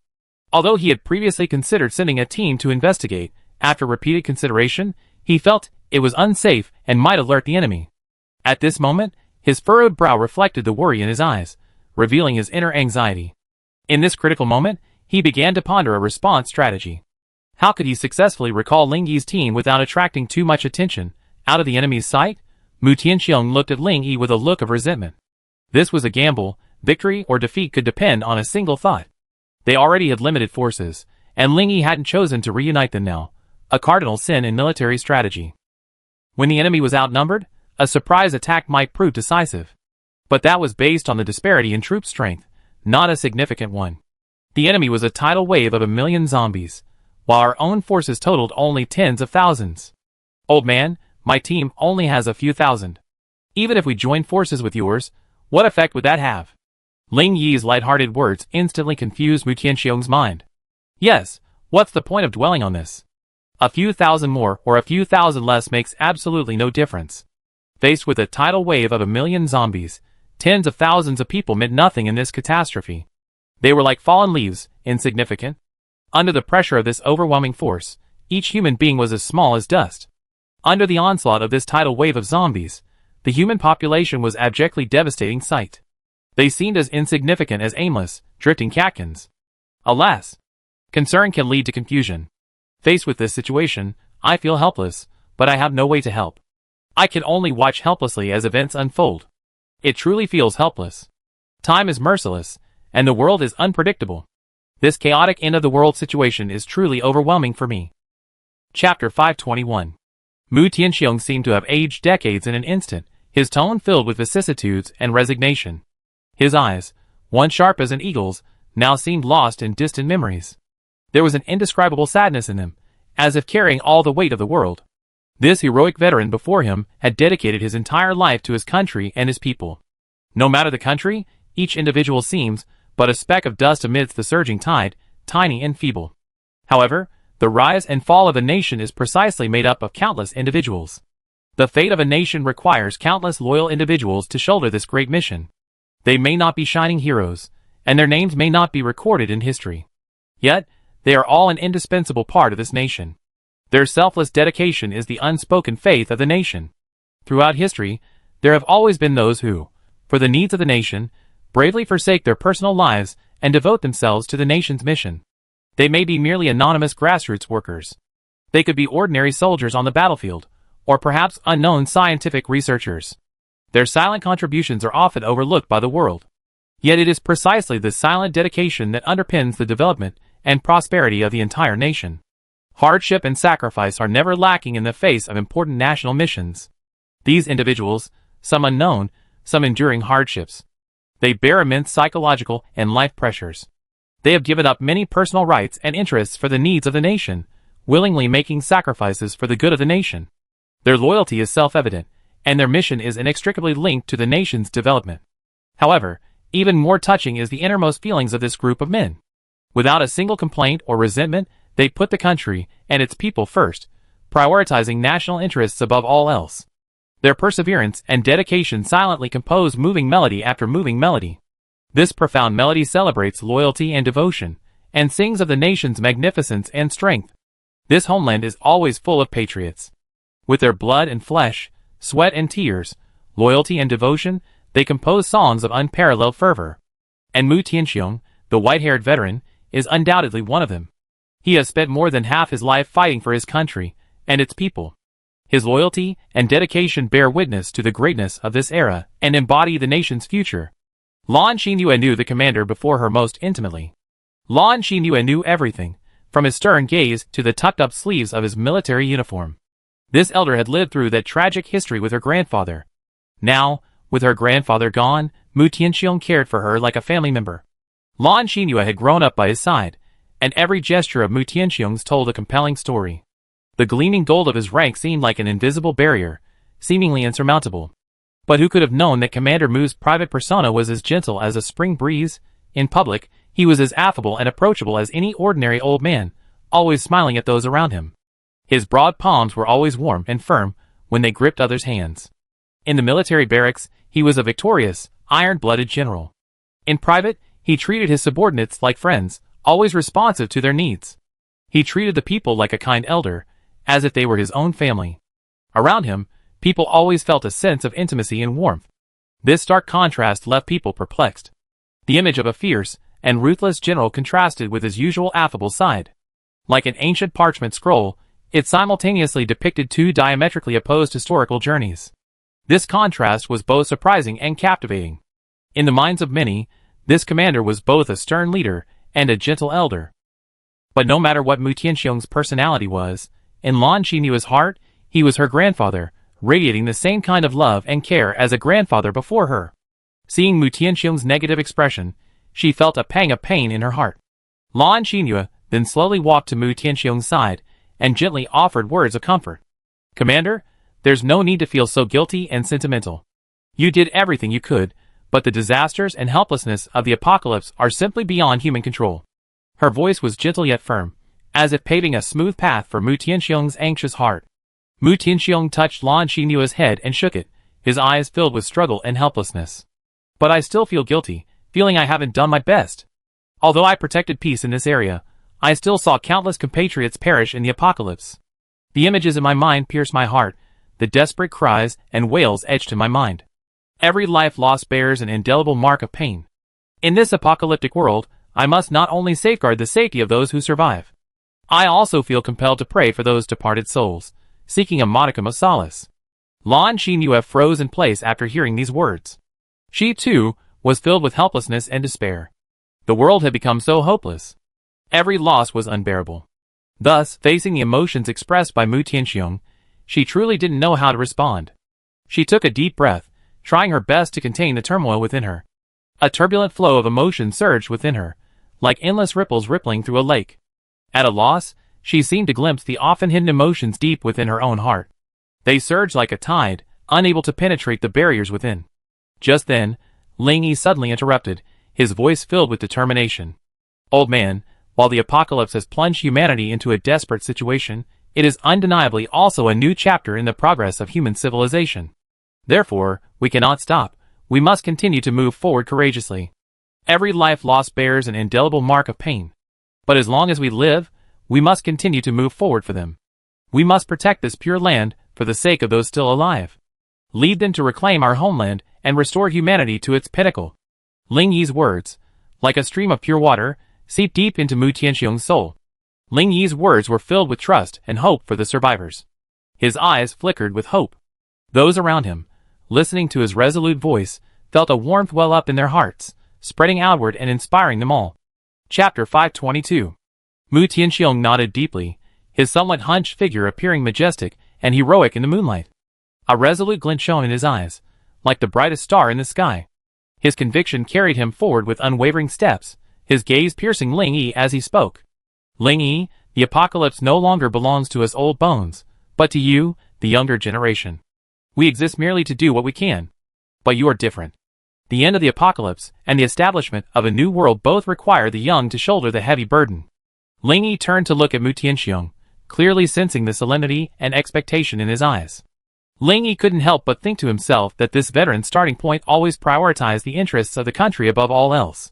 Although he had previously considered sending a team to investigate, after repeated consideration, he felt it was unsafe and might alert the enemy. At this moment, his furrowed brow reflected the worry in his eyes, revealing his inner anxiety. In this critical moment, he began to ponder a response strategy. How could he successfully recall Ling Yi's team without attracting too much attention, out of the enemy's sight? Mu Tianxiong looked at Ling Yi with a look of resentment. This was a gamble. Victory or defeat could depend on a single thought. They already had limited forces, and Ling Yi hadn't chosen to reunite them now, a cardinal sin in military strategy. When the enemy was outnumbered, a surprise attack might prove decisive. But that was based on the disparity in troop strength, not a significant one. The enemy was a tidal wave of 1 million zombies, while our own forces totaled only tens of thousands. Old man, my team only has a few thousand. Even if we join forces with yours, what effect would that have? Ling Yi's light-hearted words instantly confused Mu Tianxiong's mind. Yes, what's the point of dwelling on this? A few thousand more or a few thousand less makes absolutely no difference. Faced with a tidal wave of 1 million zombies, tens of thousands of people meant nothing in this catastrophe. They were like fallen leaves, insignificant. Under the pressure of this overwhelming force, each human being was as small as dust. Under the onslaught of this tidal wave of zombies, the human population was abjectly devastating sight. They seemed as insignificant as aimless, drifting catkins. Alas! Concern can lead to confusion. Faced with this situation, I feel helpless, but I have no way to help. I can only watch helplessly as events unfold. It truly feels helpless. Time is merciless, and the world is unpredictable. This chaotic end-of-the-world situation is truly overwhelming for me. Chapter 521. Mu Tianxiong seemed to have aged decades in an instant, his tone filled with vicissitudes and resignation. His eyes, once sharp as an eagle's, now seemed lost in distant memories. There was an indescribable sadness in them, as if carrying all the weight of the world. This heroic veteran before him had dedicated his entire life to his country and his people. No matter the country, each individual seems but a speck of dust amidst the surging tide, tiny and feeble. However, the rise and fall of a nation is precisely made up of countless individuals. The fate of a nation requires countless loyal individuals to shoulder this great mission. They may not be shining heroes, and their names may not be recorded in history. Yet, they are all an indispensable part of this nation. Their selfless dedication is the unspoken faith of the nation. Throughout history, there have always been those who, for the needs of the nation, bravely forsake their personal lives and devote themselves to the nation's mission. They may be merely anonymous grassroots workers. They could be ordinary soldiers on the battlefield, or perhaps unknown scientific researchers. Their silent contributions are often overlooked by the world. Yet it is precisely this silent dedication that underpins the development and prosperity of the entire nation. Hardship and sacrifice are never lacking in the face of important national missions. These individuals, some unknown, some enduring hardships. They bear immense psychological and life pressures. They have given up many personal rights and interests for the needs of the nation, willingly making sacrifices for the good of the nation. Their loyalty is self-evident, and their mission is inextricably linked to the nation's development. However, even more touching is the innermost feelings of this group of men. Without a single complaint or resentment, they put the country and its people first, prioritizing national interests above all else. Their perseverance and dedication silently compose moving melody after moving melody. This profound melody celebrates loyalty and devotion, and sings of the nation's magnificence and strength. This homeland is always full of patriots. With their blood and flesh, sweat and tears, loyalty and devotion, they compose songs of unparalleled fervor. And Mu Tianxiong, the white-haired veteran, is undoubtedly one of them. He has spent more than half his life fighting for his country and its people. His loyalty and dedication bear witness to the greatness of this era and embody the nation's future. Lan Xinyu knew the commander before her most intimately. Lan Xinyu knew everything, from his stern gaze to the tucked-up sleeves of his military uniform. This elder had lived through that tragic history with her grandfather. Now, with her grandfather gone, Mu Tianxiong cared for her like a family member. Lan Xinyu had grown up by his side, and every gesture of Mu Tianxiong's told a compelling story. The gleaming gold of his rank seemed like an invisible barrier, seemingly insurmountable. But who could have known that Commander Mu's private persona was as gentle as a spring breeze? In public, he was as affable and approachable as any ordinary old man, always smiling at those around him. His broad palms were always warm and firm when they gripped others' hands. In the military barracks, he was a victorious, iron-blooded general. In private, he treated his subordinates like friends, always responsive to their needs. He treated the people like a kind elder, as if they were his own family. Around him, people always felt a sense of intimacy and warmth. This stark contrast left people perplexed. The image of a fierce and ruthless general contrasted with his usual affable side. Like an ancient parchment scroll, it simultaneously depicted two diametrically opposed historical journeys. This contrast was both surprising and captivating. In the minds of many, this commander was both a stern leader and a gentle elder. But no matter what Mu Tianxiong's personality was, in Lan Xinyu's heart, he was her grandfather, radiating the same kind of love and care as a grandfather before her. Seeing Mu Tianxiong's negative expression, she felt a pang of pain in her heart. Lan Xinyu then slowly walked to Mu Tianxiong's side and gently offered words of comfort. "Commander, there's no need to feel so guilty and sentimental. You did everything you could, but the disasters and helplessness of the apocalypse are simply beyond human control." Her voice was gentle yet firm, as if paving a smooth path for Mu Tianxiong's anxious heart. Mu Tianxiong touched Lan Xinyu's head and shook it, his eyes filled with struggle and helplessness. "But I still feel guilty, feeling I haven't done my best. Although I protected peace in this area, I still saw countless compatriots perish in the apocalypse. The images in my mind pierced my heart, the desperate cries and wails etched in my mind. Every life lost bears an indelible mark of pain. In this apocalyptic world, I must not only safeguard the safety of those who survive. I also feel compelled to pray for those departed souls, seeking a modicum of solace." Lan Xinyu froze in place after hearing these words. She, too, was filled with helplessness and despair. The world had become so hopeless. Every loss was unbearable. Thus, facing the emotions expressed by Mu Tianxiong, she truly didn't know how to respond. She took a deep breath, trying her best to contain the turmoil within her. A turbulent flow of emotion surged within her, like endless ripples rippling through a lake. At a loss, she seemed to glimpse the often hidden emotions deep within her own heart. They surged like a tide, unable to penetrate the barriers within. Just then, Ling Yi suddenly interrupted, his voice filled with determination. "Old man, while the apocalypse has plunged humanity into a desperate situation, it is undeniably also a new chapter in the progress of human civilization. Therefore, we cannot stop. We must continue to move forward courageously. Every life lost bears an indelible mark of pain. But as long as we live, we must continue to move forward for them. We must protect this pure land for the sake of those still alive. Lead them to reclaim our homeland and restore humanity to its pinnacle." Ling Yi's words, like a stream of pure water, seeped deep into Mu Tianxiong's soul. Ling Yi's words were filled with trust and hope for the survivors. His eyes flickered with hope. Those around him, listening to his resolute voice, felt a warmth well up in their hearts, spreading outward and inspiring them all. Chapter 522. Mu Tianxiong nodded deeply, his somewhat hunched figure appearing majestic and heroic in the moonlight. A resolute glint shone in his eyes, like the brightest star in the sky. His conviction carried him forward with unwavering steps, his gaze piercing Ling Yi as he spoke. "Ling Yi, the apocalypse no longer belongs to us old bones, but to you, the younger generation. We exist merely to do what we can. But you are different. The end of the apocalypse and the establishment of a new world both require the young to shoulder the heavy burden." Ling Yi turned to look at Mu Tianxiong, clearly sensing the solemnity and expectation in his eyes. Ling Yi couldn't help but think to himself that this veteran's starting point always prioritized the interests of the country above all else.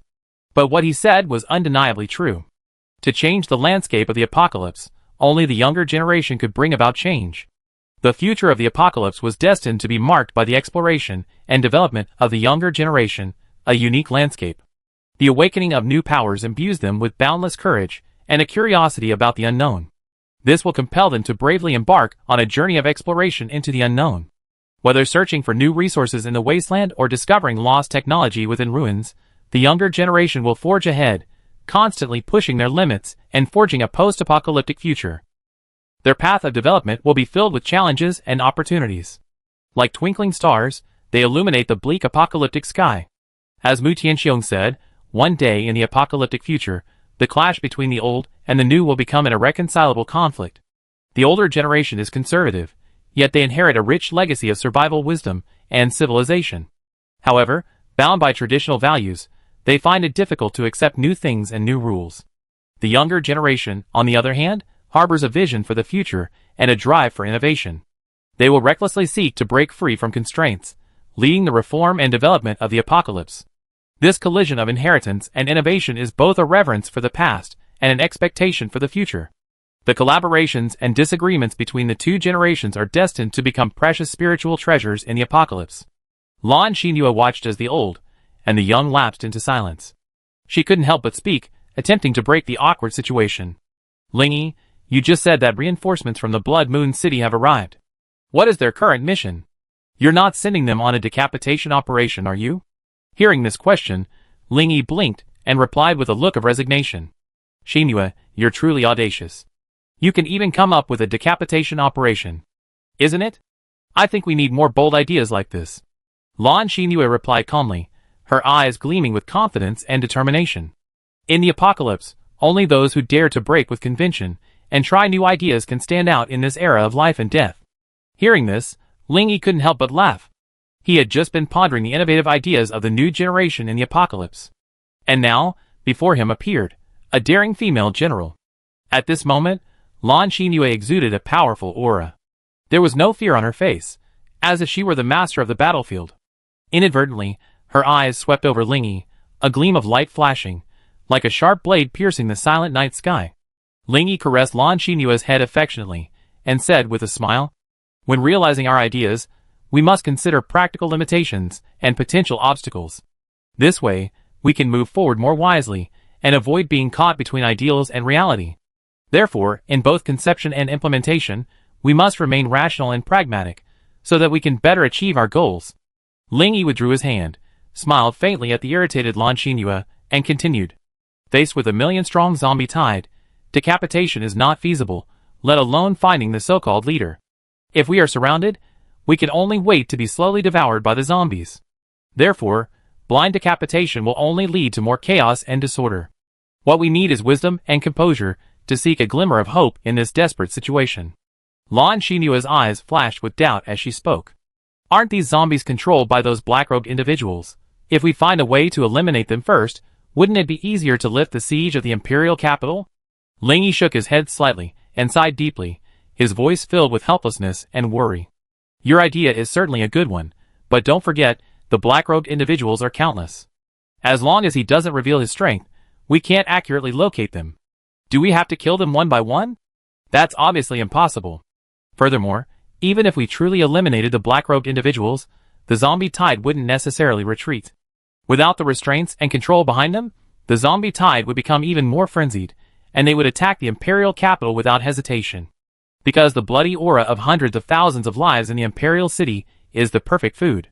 But what he said was undeniably true. To change the landscape of the apocalypse, only the younger generation could bring about change. The future of the apocalypse was destined to be marked by the exploration and development of the younger generation, a unique landscape. The awakening of new powers imbues them with boundless courage and a curiosity about the unknown. This will compel them to bravely embark on a journey of exploration into the unknown. Whether searching for new resources in the wasteland or discovering lost technology within ruins, the younger generation will forge ahead, constantly pushing their limits and forging a post-apocalyptic future. Their path of development will be filled with challenges and opportunities. Like twinkling stars, they illuminate the bleak apocalyptic sky. As Mu Tianxiong said, one day in the apocalyptic future, the clash between the old and the new will become an irreconcilable conflict. The older generation is conservative, yet they inherit a rich legacy of survival wisdom and civilization. However, bound by traditional values, they find it difficult to accept new things and new rules. The younger generation, on the other hand, harbors a vision for the future and a drive for innovation. They will recklessly seek to break free from constraints, leading the reform and development of the apocalypse. This collision of inheritance and innovation is both a reverence for the past and an expectation for the future. The collaborations and disagreements between the two generations are destined to become precious spiritual treasures in the apocalypse. Lan Xinhua watched as the old and the young lapsed into silence. She couldn't help but speak, attempting to break the awkward situation. Lingyi, you just said that reinforcements from the Blood Moon City have arrived. What is their current mission? You're not sending them on a decapitation operation, are you? Hearing this question, Lingyi blinked and replied with a look of resignation. Xinhua, you're truly audacious. You can even come up with a decapitation operation. Isn't it? I think we need more bold ideas like this. Lan Xinhua replied calmly, her eyes gleaming with confidence and determination. In the apocalypse, only those who dare to break with convention and try new ideas can stand out in this era of life and death. Hearing this, Lingyi couldn't help but laugh. He had just been pondering the innovative ideas of the new generation in the apocalypse. And now, before him appeared a daring female general. At this moment, Lan Xinhua exuded a powerful aura. There was no fear on her face, as if she were the master of the battlefield. Inadvertently, her eyes swept over Lingyi, a gleam of light flashing, like a sharp blade piercing the silent night sky. Lingyi caressed Lan Xinhua's head affectionately, and said with a smile, when realizing our ideas, we must consider practical limitations and potential obstacles. This way, we can move forward more wisely and avoid being caught between ideals and reality. Therefore, in both conception and implementation, we must remain rational and pragmatic, so that we can better achieve our goals. Lingyi withdrew his hand, smiled faintly at the irritated Lan Xinhua, and continued. Faced with a million-strong zombie tide, decapitation is not feasible, let alone finding the so-called leader. If we are surrounded, we can only wait to be slowly devoured by the zombies. Therefore, blind decapitation will only lead to more chaos and disorder. What we need is wisdom and composure to seek a glimmer of hope in this desperate situation. Lan Xinhua's eyes flashed with doubt as she spoke. Aren't these zombies controlled by those black-robed individuals? If we find a way to eliminate them first, wouldn't it be easier to lift the siege of the imperial capital? Lingyi shook his head slightly and sighed deeply, his voice filled with helplessness and worry. Your idea is certainly a good one, but don't forget, the black-robed individuals are countless. As long as he doesn't reveal his strength, we can't accurately locate them. Do we have to kill them one by one? That's obviously impossible. Furthermore, even if we truly eliminated the black-robed individuals, the zombie tide wouldn't necessarily retreat. Without the restraints and control behind them, the zombie tide would become even more frenzied, and they would attack the imperial capital without hesitation. Because the bloody aura of hundreds of thousands of lives in the imperial city is the perfect food.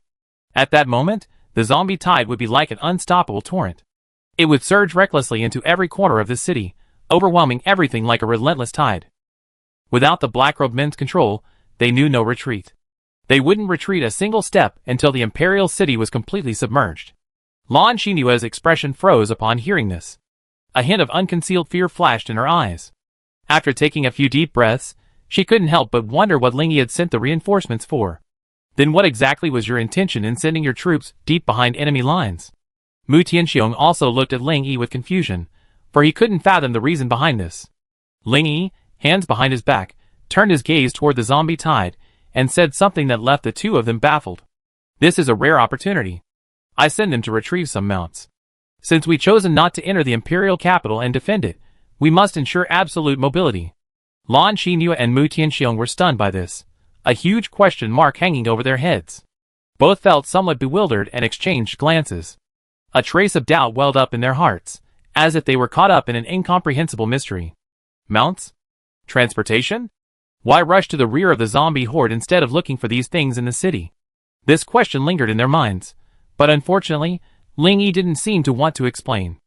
At that moment, the zombie tide would be like an unstoppable torrent. It would surge recklessly into every corner of the city, overwhelming everything like a relentless tide. Without the black-robed men's control, they knew no retreat. They wouldn't retreat a single step until the imperial city was completely submerged. Lan Xinhua's expression froze upon hearing this. A hint of unconcealed fear flashed in her eyes. After taking a few deep breaths, she couldn't help but wonder what Lingyi had sent the reinforcements for. Then what exactly was your intention in sending your troops deep behind enemy lines? Mu Tianxiong also looked at Lingyi with confusion, for he couldn't fathom the reason behind this. Lingyi, hands behind his back, turned his gaze toward the zombie tide, and said something that left the two of them baffled. This is a rare opportunity. I send them to retrieve some mounts. Since we've chosen not to enter the imperial capital and defend it, we must ensure absolute mobility. Lan Xinhua and Mu Tianxiong were stunned by this, a huge question mark hanging over their heads. Both felt somewhat bewildered and exchanged glances. A trace of doubt welled up in their hearts, as if they were caught up in an incomprehensible mystery. Mounts? Transportation? Why rush to the rear of the zombie horde instead of looking for these things in the city? This question lingered in their minds, but unfortunately, Ling Yi didn't seem to want to explain.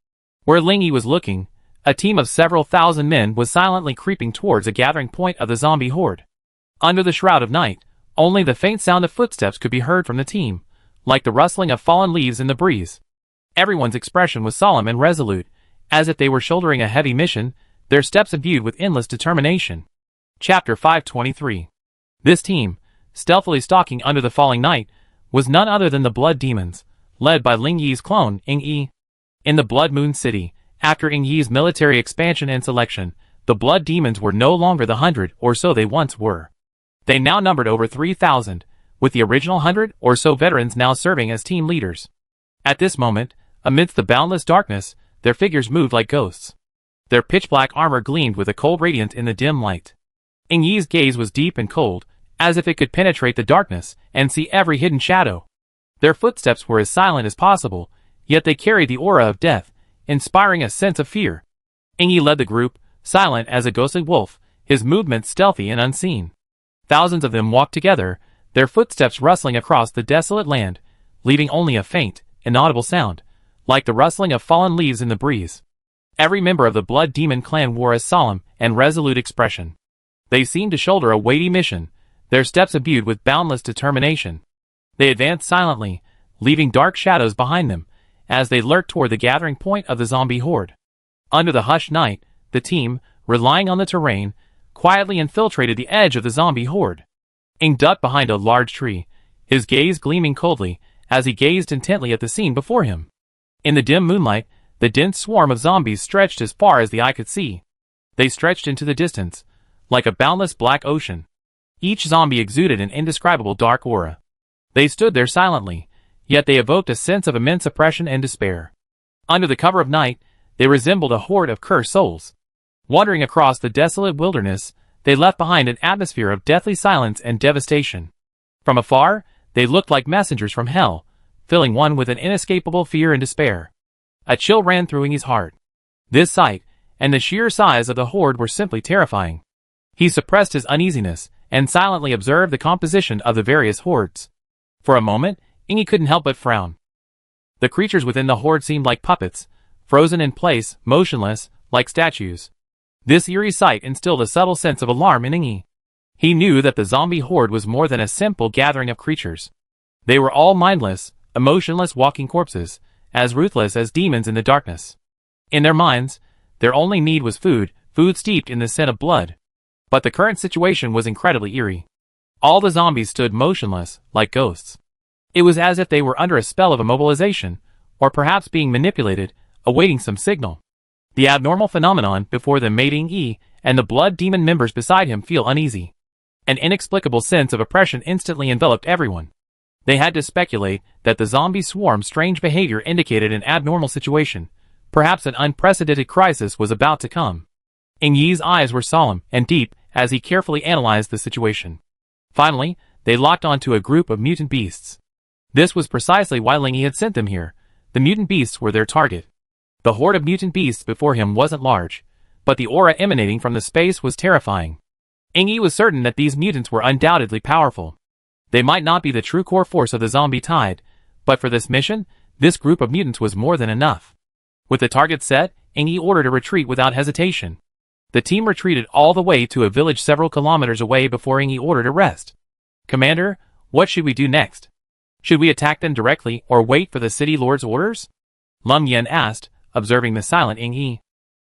Where Ling Yi was looking, a team of several thousand men was silently creeping towards a gathering point of the zombie horde. Under the shroud of night, only the faint sound of footsteps could be heard from the team, like the rustling of fallen leaves in the breeze. Everyone's expression was solemn and resolute, as if they were shouldering a heavy mission, their steps imbued with endless determination. Chapter 523. This team, stealthily stalking under the falling night, was none other than the Blood Demons, led by Ling Yi's clone, Ing Yi. In the Blood Moon City, after Ing Yi's military expansion and selection, the Blood Demons were no longer the 100 or so they once were. They now numbered over 3,000, with the original 100 or so veterans now serving as team leaders. At this moment, amidst the boundless darkness, their figures moved like ghosts. Their pitch-black armor gleamed with a cold radiance in the dim light. Ing Yi's gaze was deep and cold, as if it could penetrate the darkness and see every hidden shadow. Their footsteps were as silent as possible, yet they carried the aura of death, inspiring a sense of fear. Ing Yi led the group, silent as a ghostly wolf, his movements stealthy and unseen. Thousands of them walked together, their footsteps rustling across the desolate land, leaving only a faint, inaudible sound, like the rustling of fallen leaves in the breeze. Every member of the Blood Demon clan wore a solemn and resolute expression. They seemed to shoulder a weighty mission, their steps imbued with boundless determination. They advanced silently, leaving dark shadows behind them, as they lurked toward the gathering point of the zombie horde. Under the hushed night, the team, relying on the terrain, quietly infiltrated the edge of the zombie horde. Ing ducked behind a large tree, his gaze gleaming coldly, as he gazed intently at the scene before him. In the dim moonlight, the dense swarm of zombies stretched as far as the eye could see. They stretched into the distance, like a boundless black ocean. Each zombie exuded an indescribable dark aura. They stood there silently, yet they evoked a sense of immense oppression and despair. Under the cover of night, they resembled a horde of cursed souls. Wandering across the desolate wilderness, they left behind an atmosphere of deathly silence and devastation. From afar, they looked like messengers from hell, filling one with an inescapable fear and despair. A chill ran through Ing's heart. This sight, and the sheer size of the horde were simply terrifying. He suppressed his uneasiness, and silently observed the composition of the various hordes. For a moment, Ing couldn't help but frown. The creatures within the horde seemed like puppets, frozen in place, motionless, like statues. This eerie sight instilled a subtle sense of alarm in Ing. He knew that the zombie horde was more than a simple gathering of creatures. They were all mindless, emotionless walking corpses, as ruthless as demons in the darkness. In their minds, their only need was food steeped in the scent of blood. But the current situation was incredibly eerie. All the zombies stood motionless, like ghosts. It was as if they were under a spell of immobilization, or perhaps being manipulated, awaiting some signal. The abnormal phenomenon before them made Ing and the Blood Demon members beside him feel uneasy. An inexplicable sense of oppression instantly enveloped everyone. They had to speculate that the zombie swarm's strange behavior indicated an abnormal situation. Perhaps an unprecedented crisis was about to come. Ing's eyes were solemn and deep as he carefully analyzed the situation. Finally, they locked onto a group of mutant beasts. This was precisely why Ling Yi had sent them here. The mutant beasts were their target. The horde of mutant beasts before him wasn't large, but the aura emanating from the space was terrifying. Ing Yi was certain that these mutants were undoubtedly powerful. They might not be the true core force of the zombie tide, but for this mission, this group of mutants was more than enough. With the target set, Ing Yi ordered a retreat without hesitation. The team retreated all the way to a village several kilometers away before Ing Yi ordered a rest. "Commander, what should we do next? Should we attack them directly or wait for the city lord's orders?" Lung Yan asked, observing the silent Ing Yi.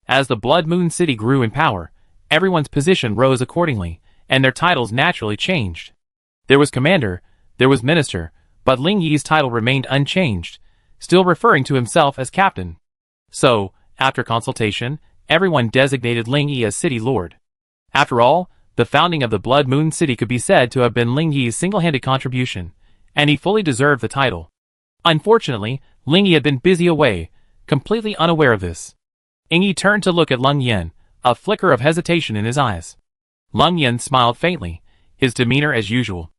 As the Blood Moon City grew in power, everyone's position rose accordingly, and their titles naturally changed. There was commander, there was minister, but Ling Yi's title remained unchanged, still referring to himself as captain. So, after consultation, everyone designated Ling Yi as city lord. After all, the founding of the Blood Moon City could be said to have been Ling Yi's single-handed contribution, and he fully deserved the title. Unfortunately, Ling Yi had been busy away, completely unaware of this. Ing Yi turned to look at Lung Yan, a flicker of hesitation in his eyes. Lung Yan smiled faintly, his demeanor as usual.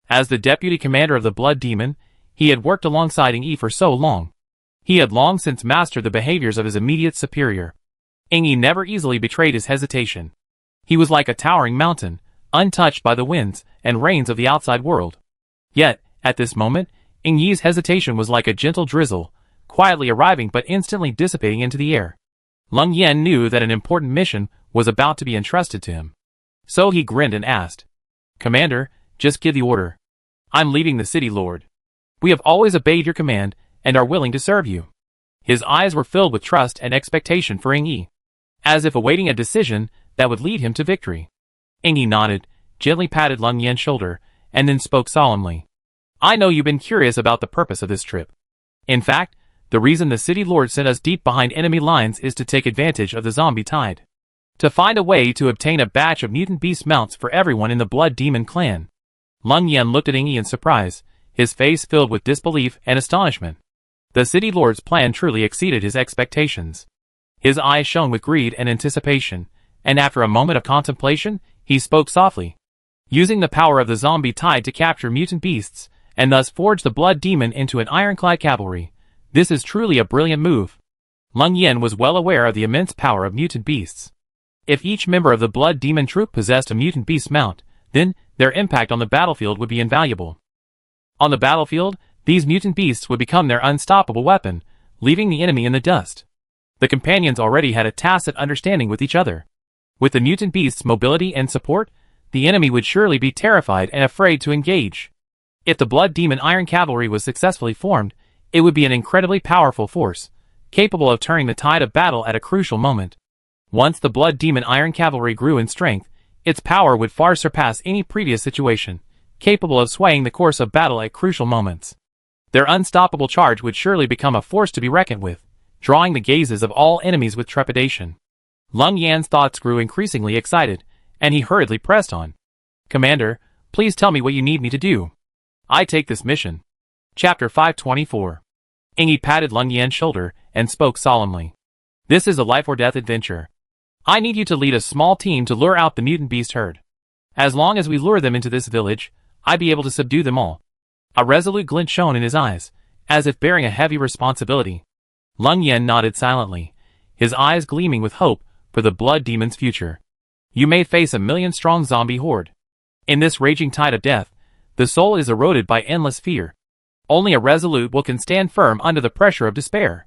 As the deputy commander of the Blood Demon, he had worked alongside Ing Yi for so long. He had long since mastered the behaviors of his immediate superior. Ing Yi never easily betrayed his hesitation. He was like a towering mountain, untouched by the winds and rains of the outside world. Yet, at this moment, Ing Yi's hesitation was like a gentle drizzle, quietly arriving but instantly dissipating into the air. Leng Yan knew that an important mission was about to be entrusted to him. So he grinned and asked, "Commander, just give the order. I'm leaving the city, Lord. We have always obeyed your command and are willing to serve you." His eyes were filled with trust and expectation for Ing Yi, as if awaiting a decision that would lead him to victory. Ing Yi nodded, gently patted Leng Yan's shoulder, and then spoke solemnly. "I know you've been curious about the purpose of this trip. In fact, the reason the city lord sent us deep behind enemy lines is to take advantage of the zombie tide. To find a way to obtain a batch of mutant beast mounts for everyone in the Blood Demon clan." Leng Yan looked at Ing Yi in surprise, his face filled with disbelief and astonishment. The city lord's plan truly exceeded his expectations. His eyes shone with greed and anticipation, and after a moment of contemplation, he spoke softly. "Using the power of the zombie tide to capture mutant beasts, and thus forge the Blood Demon into an ironclad cavalry. This is truly a brilliant move." Leng Yan was well aware of the immense power of mutant beasts. If each member of the Blood Demon troop possessed a mutant beast mount, then their impact on the battlefield would be invaluable. On the battlefield, these mutant beasts would become their unstoppable weapon, leaving the enemy in the dust. The companions already had a tacit understanding with each other. With the mutant beasts' mobility and support, the enemy would surely be terrified and afraid to engage. If the Blood Demon Iron Cavalry was successfully formed, it would be an incredibly powerful force, capable of turning the tide of battle at a crucial moment. Once the Blood Demon Iron Cavalry grew in strength, its power would far surpass any previous situation, capable of swaying the course of battle at crucial moments. Their unstoppable charge would surely become a force to be reckoned with, drawing the gazes of all enemies with trepidation. Leng Yan's thoughts grew increasingly excited, and he hurriedly pressed on. "Commander, please tell me what you need me to do. I take this mission." Chapter 524. Ing Yi patted Leng Yan's shoulder and spoke solemnly. "This is a life-or-death adventure. I need you to lead a small team to lure out the mutant beast herd. As long as we lure them into this village, I'd be able to subdue them all." A resolute glint shone in his eyes, as if bearing a heavy responsibility. Leng Yan nodded silently, his eyes gleaming with hope for the Blood Demon's future. You may face a million-strong zombie horde. In this raging tide of death, the soul is eroded by endless fear. Only a resolute will can stand firm under the pressure of despair.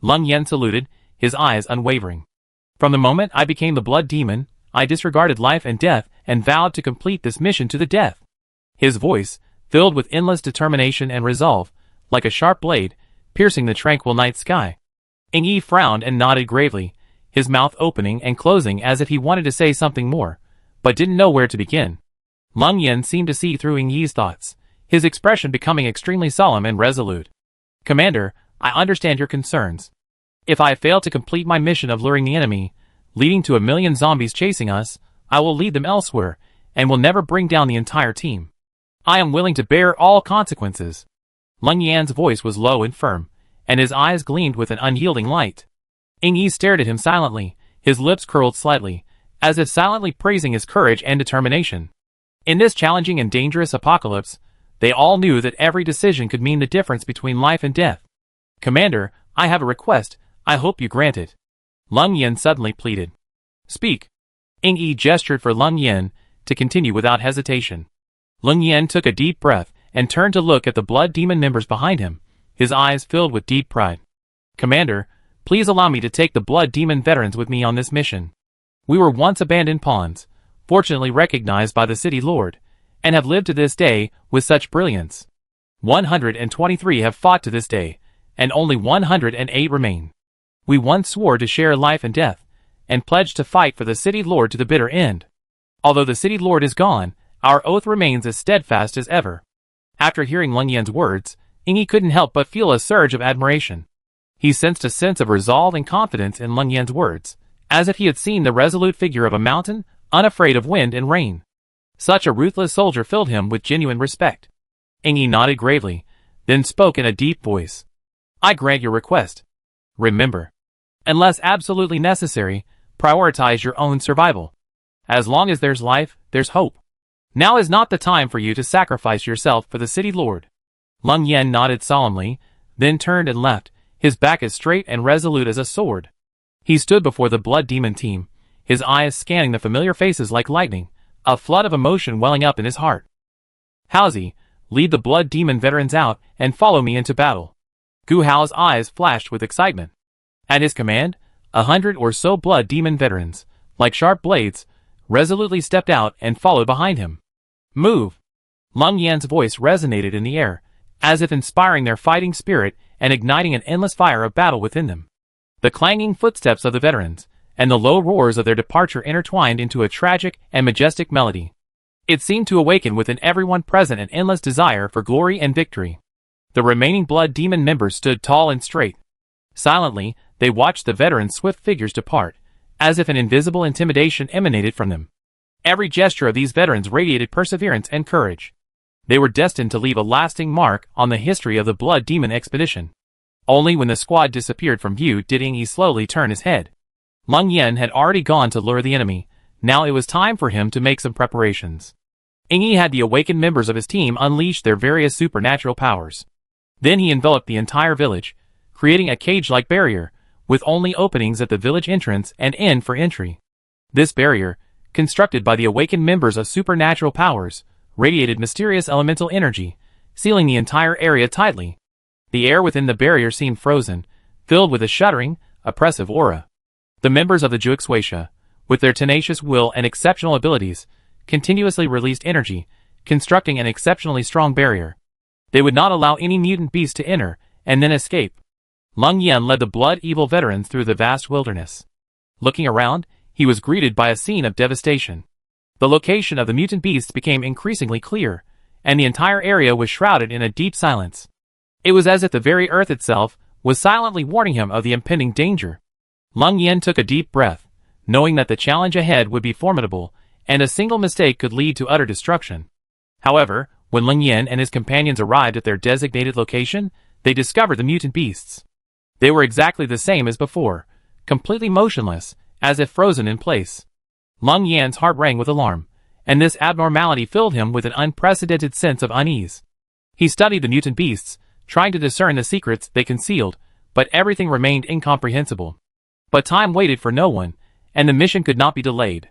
Leng Yan saluted, his eyes unwavering. "From the moment I became the Blood Demon, I disregarded life and death and vowed to complete this mission to the death." His voice, filled with endless determination and resolve, like a sharp blade, piercing the tranquil night sky. Ing Yi frowned and nodded gravely, his mouth opening and closing as if he wanted to say something more, but didn't know where to begin. Leng Yan seemed to see through Ing Yi's thoughts, his expression becoming extremely solemn and resolute. "Commander, I understand your concerns. If I fail to complete my mission of luring the enemy, leading to a million zombies chasing us, I will lead them elsewhere, and will never bring down the entire team. I am willing to bear all consequences." Leng Yan's voice was low and firm, and his eyes gleamed with an unyielding light. Ing Yi stared at him silently, his lips curled slightly, as if silently praising his courage and determination. In this challenging and dangerous apocalypse, they all knew that every decision could mean the difference between life and death. "Commander, I have a request. I hope you grant it." Leng Yan suddenly pleaded. "Speak." Ing Yi gestured for Leng Yan to continue without hesitation. Leng Yan took a deep breath and turned to look at the Blood Demon members behind him, his eyes filled with deep pride. "Commander, please allow me to take the Blood Demon veterans with me on this mission. We were once abandoned pawns, fortunately recognized by the city lord, and have lived to this day with such brilliance. 123 have fought to this day, and only 108 remain. We once swore to share life and death, and pledged to fight for the city lord to the bitter end. Although the city lord is gone, our oath remains as steadfast as ever." After hearing Leng Yan's words, Ing Yi couldn't help but feel a surge of admiration. He sensed a sense of resolve and confidence in Leng Yan's words, as if he had seen the resolute figure of a mountain, unafraid of wind and rain. Such a ruthless soldier filled him with genuine respect. Ing Yi nodded gravely, then spoke in a deep voice. "I grant your request. Remember, unless absolutely necessary, prioritize your own survival. As long as there's life, there's hope. Now is not the time for you to sacrifice yourself for the city lord." Leng Yan nodded solemnly, then turned and left, his back as straight and resolute as a sword. He stood before the Blood Demon team, his eyes scanning the familiar faces like lightning, a flood of emotion welling up in his heart. Haozi, lead the Blood Demon veterans out and follow me into battle. Gu Hao's eyes flashed with excitement. At his command, 100 or so Blood Demon veterans, like sharp blades, resolutely stepped out and followed behind him. Move! Leng Yan's voice resonated in the air, as if inspiring their fighting spirit and igniting an endless fire of battle within them. The clanging footsteps of the veterans, and the low roars of their departure intertwined into a tragic and majestic melody. It seemed to awaken within everyone present an endless desire for glory and victory. The remaining Blood Demon members stood tall and straight. Silently, they watched the veterans' swift figures depart, as if an invisible intimidation emanated from them. Every gesture of these veterans radiated perseverance and courage. They were destined to leave a lasting mark on the history of the Blood Demon expedition. Only when the squad disappeared from view did Yi slowly turn his head. Leng Yan had already gone to lure the enemy. Now it was time for him to make some preparations. Yi had the awakened members of his team unleash their various supernatural powers. Then he enveloped the entire village, creating a cage-like barrier, with only openings at the village entrance and end for entry. This barrier, constructed by the awakened members of supernatural powers, radiated mysterious elemental energy, sealing the entire area tightly. The air within the barrier seemed frozen, filled with a shuddering, oppressive aura. The members of the Juexuexia, with their tenacious will and exceptional abilities, continuously released energy, constructing an exceptionally strong barrier. They would not allow any mutant beast to enter, and then escape. Leng Yan led the Blood Evil veterans through the vast wilderness. Looking around, he was greeted by a scene of devastation. The location of the mutant beasts became increasingly clear, and the entire area was shrouded in a deep silence. It was as if the very earth itself was silently warning him of the impending danger. Leng Yan took a deep breath, knowing that the challenge ahead would be formidable, and a single mistake could lead to utter destruction. However, when Leng Yan and his companions arrived at their designated location, they discovered the mutant beasts. They were exactly the same as before, completely motionless, as if frozen in place. Leng Yan's heart rang with alarm, and this abnormality filled him with an unprecedented sense of unease. He studied the mutant beasts, trying to discern the secrets they concealed, but everything remained incomprehensible. But time waited for no one, and the mission could not be delayed.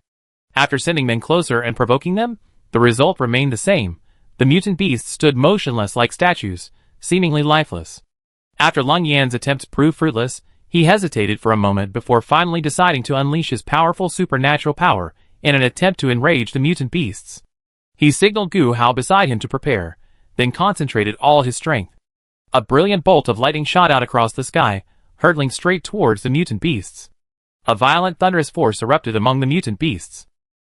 After sending men closer and provoking them, the result remained the same. The mutant beasts stood motionless like statues, seemingly lifeless. After Leng Yan's attempts proved fruitless, he hesitated for a moment before finally deciding to unleash his powerful supernatural power in an attempt to enrage the mutant beasts. He signaled Gu Hao beside him to prepare, then concentrated all his strength. A brilliant bolt of lightning shot out across the sky, hurtling straight towards the mutant beasts. A violent thunderous force erupted among the mutant beasts.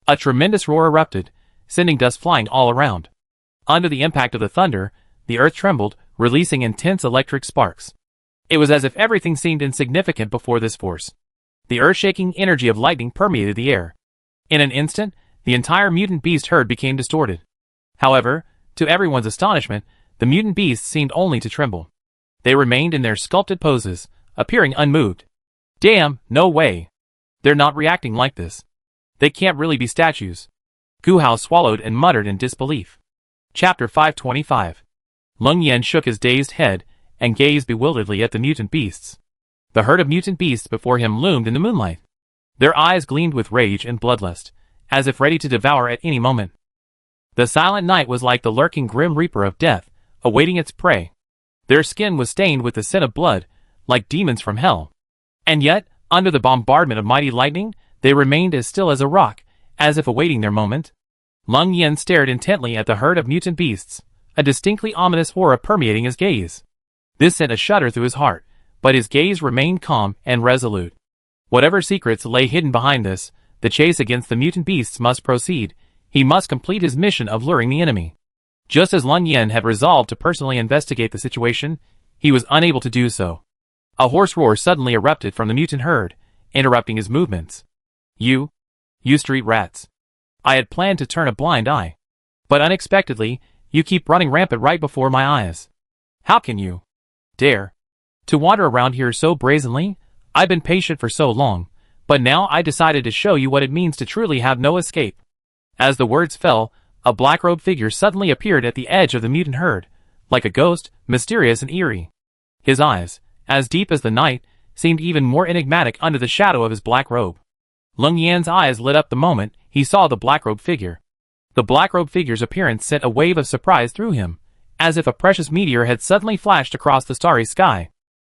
A tremendous roar erupted, sending dust flying all around. Under the impact of the thunder, the earth trembled, releasing intense electric sparks. It was as if everything seemed insignificant before this force. The earth-shaking energy of lightning permeated the air. In an instant, the entire mutant beast herd became distorted. However, to everyone's astonishment, the mutant beasts seemed only to tremble. They remained in their sculpted poses, appearing unmoved. Damn, no way. They're not reacting like this. They can't really be statues. Gu Hao swallowed and muttered in disbelief. Chapter 525. Leng Yan shook his dazed head and gazed bewilderedly at the mutant beasts. The herd of mutant beasts before him loomed in the moonlight. Their eyes gleamed with rage and bloodlust, as if ready to devour at any moment. The silent night was like the lurking grim reaper of death, awaiting its prey. Their skin was stained with the scent of blood, like demons from hell. And yet, under the bombardment of mighty lightning, they remained as still as a rock, as if awaiting their moment. Leng Yan stared intently at the herd of mutant beasts, a distinctly ominous aura permeating his gaze. This sent a shudder through his heart, but his gaze remained calm and resolute. Whatever secrets lay hidden behind this, the chase against the mutant beasts must proceed. He must complete his mission of luring the enemy. Just as Leng Yan had resolved to personally investigate the situation, he was unable to do so. A hoarse roar suddenly erupted from the mutant herd, interrupting his movements. You street rats. I had planned to turn a blind eye. But unexpectedly, you keep running rampant right before my eyes. How can you dare to wander around here so brazenly? I've been patient for so long, but now I decided to show you what it means to truly have no escape. As the words fell, a black-robed figure suddenly appeared at the edge of the mutant herd, like a ghost, mysterious and eerie. His eyes, as deep as the night, seemed even more enigmatic under the shadow of his black robe. Lung Yan's eyes lit up the moment he saw the black-robed figure. The black-robed figure's appearance sent a wave of surprise through him, as if a precious meteor had suddenly flashed across the starry sky.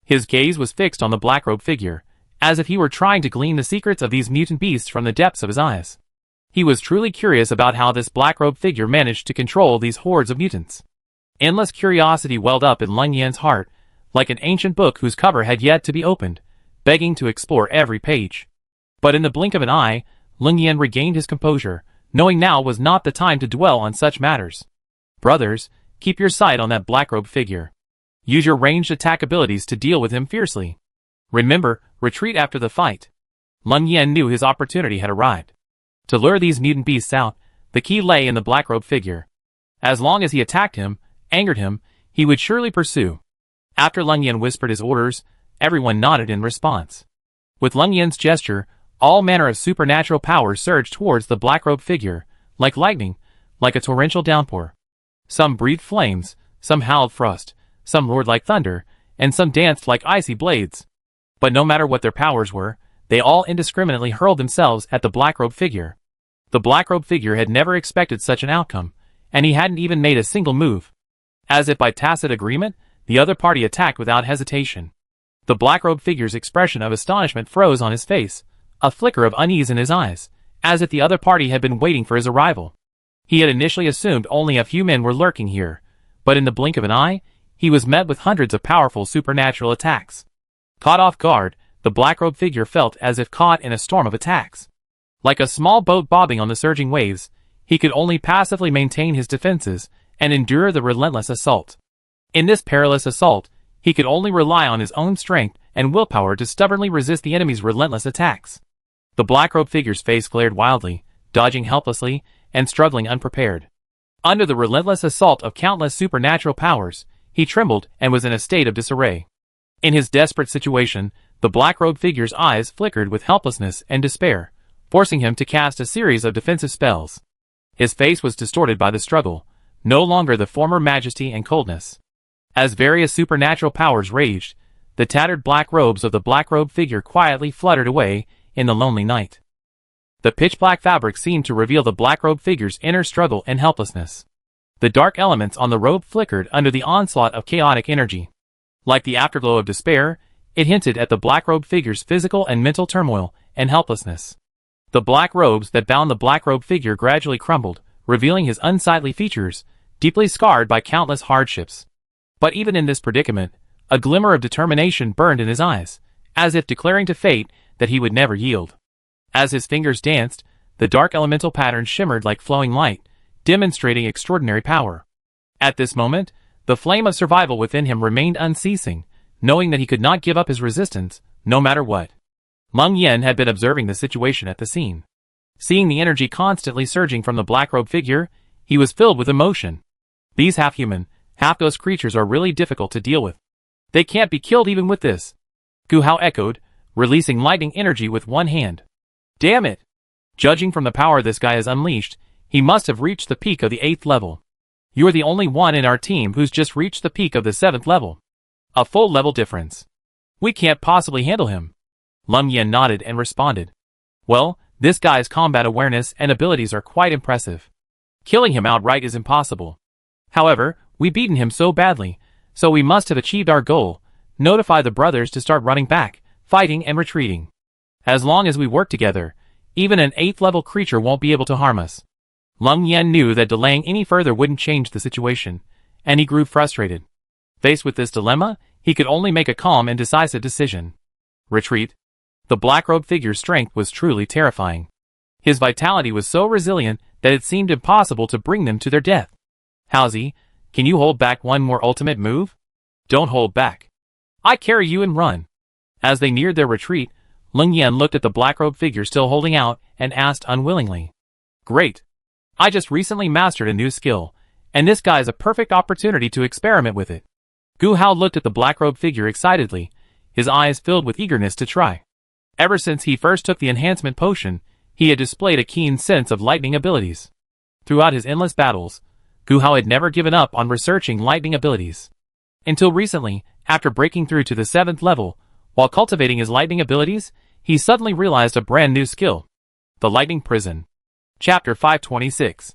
His gaze was fixed on the black-robed figure, as if he were trying to glean the secrets of these mutant beasts from the depths of his eyes. He was truly curious about how this black-robed figure managed to control these hordes of mutants. Endless curiosity welled up in Lung Yan's heart, like an ancient book whose cover had yet to be opened, begging to explore every page. But in the blink of an eye, Lung Yan regained his composure, knowing now was not the time to dwell on such matters. Brothers, keep your sight on that black-robed figure. Use your ranged attack abilities to deal with him fiercely. Remember, retreat after the fight. Lung Yan knew his opportunity had arrived. To lure these mutant beasts out, the key lay in the black-robed figure. As long as he attacked him, angered him, he would surely pursue. After Lung Yan whispered his orders, everyone nodded in response. With Lung Yan's gesture, all manner of supernatural powers surged towards the black-robed figure, like lightning, like a torrential downpour. Some breathed flames, some howled frost, some roared like thunder, and some danced like icy blades. But no matter what their powers were, they all indiscriminately hurled themselves at the black-robed figure. The black-robed figure had never expected such an outcome, and he hadn't even made a single move. As if by tacit agreement, the other party attacked without hesitation. The black-robed figure's expression of astonishment froze on his face, a flicker of unease in his eyes, as if the other party had been waiting for his arrival. He had initially assumed only a few men were lurking here, but in the blink of an eye, he was met with hundreds of powerful supernatural attacks. Caught off guard, the black-robed figure felt as if caught in a storm of attacks. Like a small boat bobbing on the surging waves, he could only passively maintain his defenses and endure the relentless assault. In this perilous assault, he could only rely on his own strength and willpower to stubbornly resist the enemy's relentless attacks. The black-robed figure's face glared wildly, dodging helplessly, and struggling unprepared. Under the relentless assault of countless supernatural powers, he trembled and was in a state of disarray. In his desperate situation, the black-robed figure's eyes flickered with helplessness and despair, forcing him to cast a series of defensive spells. His face was distorted by the struggle, no longer the former majesty and coldness. As various supernatural powers raged, the tattered black robes of the black-robed figure quietly fluttered away in the lonely night. The pitch-black fabric seemed to reveal the black-robed figure's inner struggle and helplessness. The dark elements on the robe flickered under the onslaught of chaotic energy. Like the afterglow of despair, it hinted at the black-robed figure's physical and mental turmoil and helplessness. The black robes that bound the black-robed figure gradually crumbled, revealing his unsightly features, deeply scarred by countless hardships. But even in this predicament, a glimmer of determination burned in his eyes, as if declaring to fate that he would never yield. As his fingers danced, the dark elemental patterns shimmered like flowing light, demonstrating extraordinary power. At this moment, the flame of survival within him remained unceasing, knowing that he could not give up his resistance, no matter what. Lung Yan had been observing the situation at the scene. Seeing the energy constantly surging from the black-robed figure, he was filled with emotion. These half-human, half-ghost creatures are really difficult to deal with. They can't be killed even with this. Gu Hao echoed, releasing lightning energy with one hand. Damn it! Judging from the power this guy has unleashed, he must have reached the peak of the 8th level. You're the only one in our team who's just reached the peak of the 7th level. A full level difference. We can't possibly handle him. Lung Yan nodded and responded. Well, this guy's combat awareness and abilities are quite impressive. Killing him outright is impossible. However, we've beaten him so badly, so we must have achieved our goal. Notify the brothers to start running back, fighting and retreating. As long as we work together, even an 8th level creature won't be able to harm us. Lung Yan knew that delaying any further wouldn't change the situation, and he grew frustrated. Faced with this dilemma, he could only make a calm and decisive decision. Retreat. The black-robed figure's strength was truly terrifying. His vitality was so resilient that it seemed impossible to bring them to their death. Haozi, can you hold back one more ultimate move? Don't hold back. I carry you and run. As they neared their retreat, Lung Yan looked at the black-robed figure still holding out and asked unwillingly. Great. I just recently mastered a new skill, and this guy's a perfect opportunity to experiment with it. Gu Hao looked at the black-robed figure excitedly, his eyes filled with eagerness to try. Ever since he first took the enhancement potion, he had displayed a keen sense of lightning abilities. Throughout his endless battles, Gu Hao had never given up on researching lightning abilities. Until recently, after breaking through to the 7th level, while cultivating his lightning abilities, he suddenly realized a brand new skill. The Lightning Prison. Chapter 526.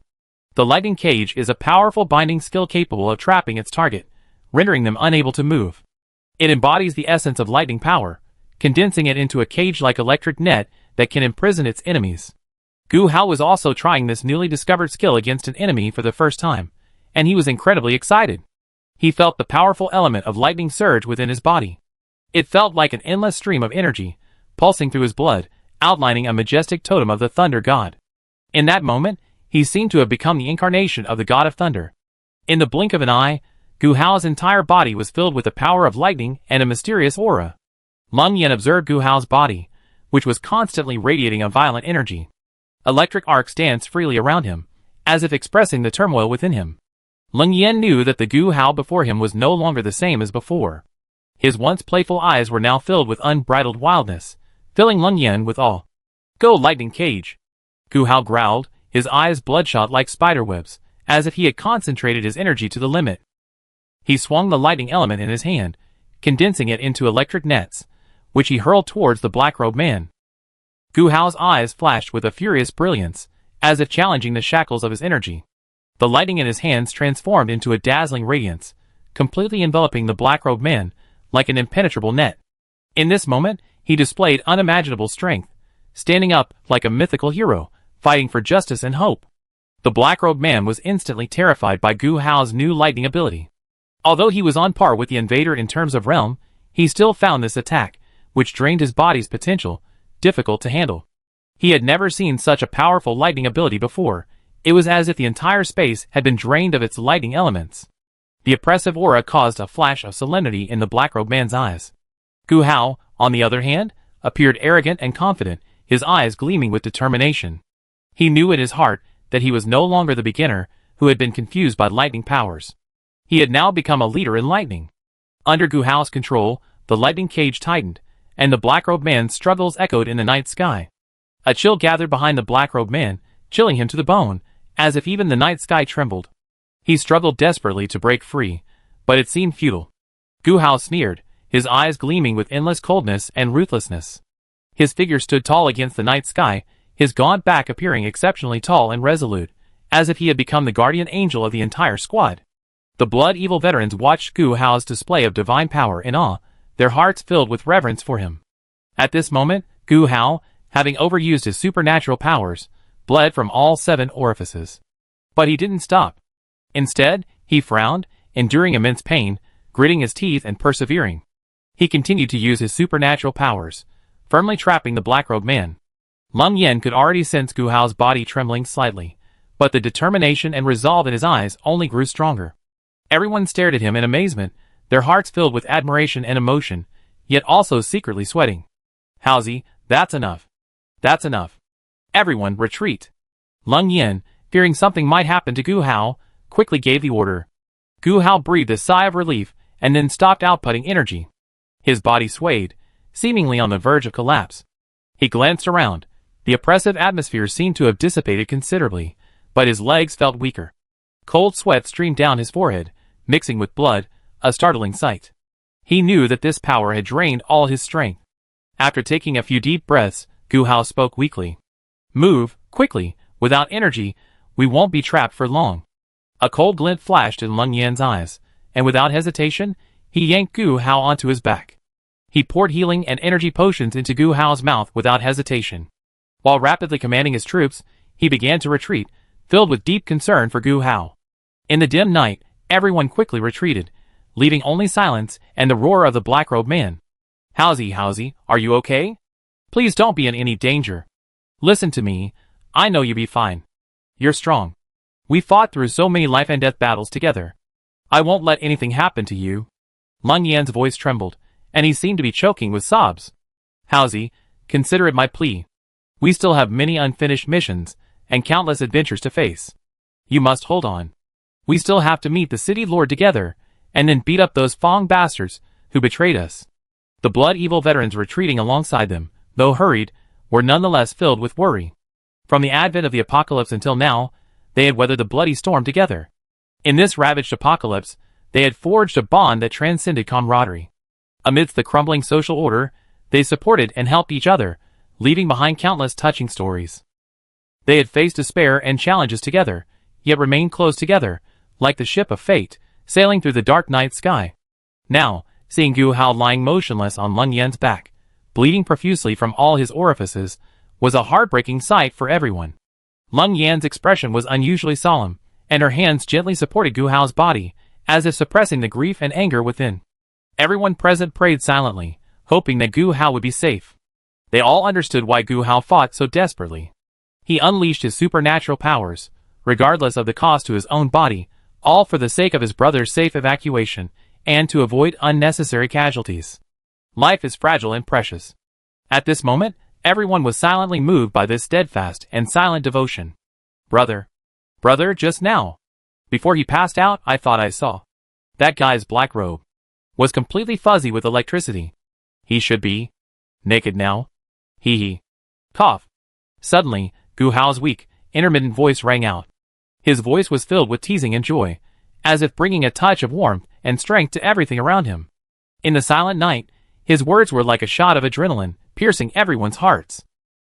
The Lightning Cage is a powerful binding skill capable of trapping its target, rendering them unable to move. It embodies the essence of lightning power, condensing it into a cage-like electric net that can imprison its enemies. Gu Hao was also trying this newly discovered skill against an enemy for the first time, and he was incredibly excited. He felt the powerful element of lightning surge within his body. It felt like an endless stream of energy, pulsing through his blood, outlining a majestic totem of the Thunder God. In that moment, he seemed to have become the incarnation of the God of Thunder. In the blink of an eye, Gu Hao's entire body was filled with the power of lightning and a mysterious aura. Leng Yan observed Gu Hao's body, which was constantly radiating a violent energy. Electric arcs danced freely around him, as if expressing the turmoil within him. Leng Yan knew that the Gu Hao before him was no longer the same as before. His once playful eyes were now filled with unbridled wildness, filling Leng Yan with awe. "Go, Lightning Cage!" Gu Hao growled, his eyes bloodshot like spiderwebs, as if he had concentrated his energy to the limit. He swung the lightning element in his hand, condensing it into electric nets, which he hurled towards the black-robed man. Gu Hao's eyes flashed with a furious brilliance, as if challenging the shackles of his energy. The lightning in his hands transformed into a dazzling radiance, completely enveloping the black-robed man, like an impenetrable net. In this moment, he displayed unimaginable strength, standing up like a mythical hero, fighting for justice and hope. The black-robed man was instantly terrified by Gu Hao's new lightning ability. Although he was on par with the invader in terms of realm, he still found this attack, which drained his body's potential, difficult to handle. He had never seen such a powerful lightning ability before. It was as if the entire space had been drained of its lightning elements. The oppressive aura caused a flash of solemnity in the black-robed man's eyes. Gu Hao, on the other hand, appeared arrogant and confident, his eyes gleaming with determination. He knew in his heart that he was no longer the beginner who had been confused by lightning powers. He had now become a leader in lightning. Under Gu Hao's control, the lightning cage tightened, and the black-robed man's struggles echoed in the night sky. A chill gathered behind the black-robed man, chilling him to the bone, as if even the night sky trembled. He struggled desperately to break free, but it seemed futile. Gu Hao sneered, his eyes gleaming with endless coldness and ruthlessness. His figure stood tall against the night sky, his gaunt back appearing exceptionally tall and resolute, as if he had become the guardian angel of the entire squad. The Blood Evil veterans watched Gu Hao's display of divine power in awe, their hearts filled with reverence for him. At this moment, Gu Hao, having overused his supernatural powers, bled from all 7 orifices. But he didn't stop. Instead, he frowned, enduring immense pain, gritting his teeth and persevering. He continued to use his supernatural powers, firmly trapping the black-robed man. Leng Yan could already sense Gu Hao's body trembling slightly, but the determination and resolve in his eyes only grew stronger. Everyone stared at him in amazement, their hearts filled with admiration and emotion, yet also secretly sweating. "Haozi, that's enough. That's enough. Everyone, retreat." Leng Yan, fearing something might happen to Gu Hao, quickly gave the order. Gu Hao breathed a sigh of relief, and then stopped outputting energy. His body swayed, seemingly on the verge of collapse. He glanced around. The oppressive atmosphere seemed to have dissipated considerably, but his legs felt weaker. Cold sweat streamed down his forehead, mixing with blood, a startling sight. He knew that this power had drained all his strength. After taking a few deep breaths, Gu Hao spoke weakly. "Move, quickly, without energy, we won't be trapped for long." A cold glint flashed in Leng Yan's eyes, and without hesitation, he yanked Gu Hao onto his back. He poured healing and energy potions into Gu Hao's mouth without hesitation. While rapidly commanding his troops, he began to retreat, filled with deep concern for Gu Hao. In the dim night, everyone quickly retreated, leaving only silence and the roar of the black-robed man. Haozi, are you okay? Please don't be in any danger. Listen to me, I know you'll be fine. You're strong. We fought through so many life-and-death battles together. I won't let anything happen to you." Leng Yan's voice trembled, and he seemed to be choking with sobs. "Haozi, consider it my plea. We still have many unfinished missions, and countless adventures to face. You must hold on. We still have to meet the City Lord together, and then beat up those Fong bastards who betrayed us." The Blood Evil veterans retreating alongside them, though hurried, were nonetheless filled with worry. From the advent of the apocalypse until now, they had weathered the bloody storm together. In this ravaged apocalypse, they had forged a bond that transcended camaraderie. Amidst the crumbling social order, They supported and helped each other, leaving behind countless touching stories. They had faced despair and challenges together, yet remained close together, like the ship of fate, sailing through the dark night sky. Now, seeing Gu Hao lying motionless on Leng Yan's back, bleeding profusely from all his orifices, was a heartbreaking sight for everyone. Leng Yan's expression was unusually solemn, and her hands gently supported Gu Hao's body, as if suppressing the grief and anger within. Everyone present prayed silently, hoping that Gu Hao would be safe. They all understood why Gu Hao fought so desperately. He unleashed his supernatural powers, regardless of the cost to his own body, all for the sake of his brother's safe evacuation, and to avoid unnecessary casualties. Life is fragile and precious. At this moment, everyone was silently moved by this steadfast and silent devotion. Brother, just now. Before he passed out, I thought I saw. That guy's black robe was completely fuzzy with electricity. He should be naked now. Hee. Cough. Suddenly, Gu Hao's weak, intermittent voice rang out. His voice was filled with teasing and joy, as if bringing a touch of warmth and strength to everything around him. In the silent night, his words were like a shot of adrenaline, piercing everyone's hearts.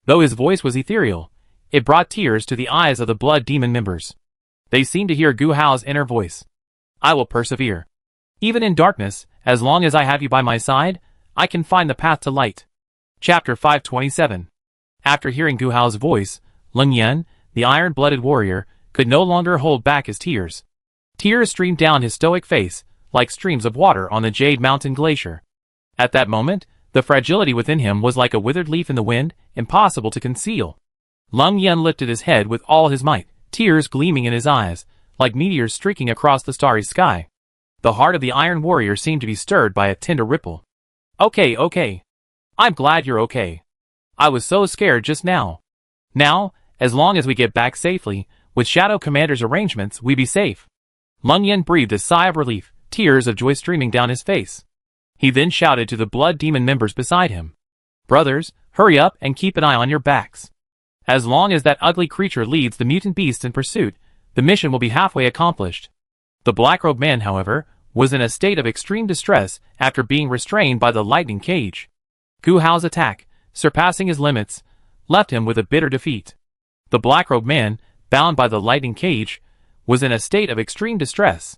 Though his voice was ethereal, it brought tears to the eyes of the blood demon members. They seemed to hear Gu Hao's inner voice. I will persevere. Even in darkness, as long as I have you by my side, I can find the path to light. Chapter 527. After hearing Gu Hao's voice, Leng Yan, the iron-blooded warrior, could no longer hold back his tears. Tears streamed down his stoic face, like streams of water on the Jade Mountain glacier. At that moment, the fragility within him was like a withered leaf in the wind, impossible to conceal. Leng Yan lifted his head with all his might, tears gleaming in his eyes, like meteors streaking across the starry sky. The heart of the Iron Warrior seemed to be stirred by a tender ripple. Okay. I'm glad you're okay. I was so scared just now. Now, as long as we get back safely, with Shadow Commander's arrangements, we be safe. Leng Yan breathed a sigh of relief, tears of joy streaming down his face. He then shouted to the blood demon members beside him. Brothers, hurry up and keep an eye on your backs. As long as that ugly creature leads the mutant beasts in pursuit, the mission will be halfway accomplished. The black-robed man, however, was in a state of extreme distress after being restrained by the lightning cage. Gu Hao's attack, surpassing his limits, left him with a bitter defeat. The black-robed man, bound by the lightning cage, was in a state of extreme distress.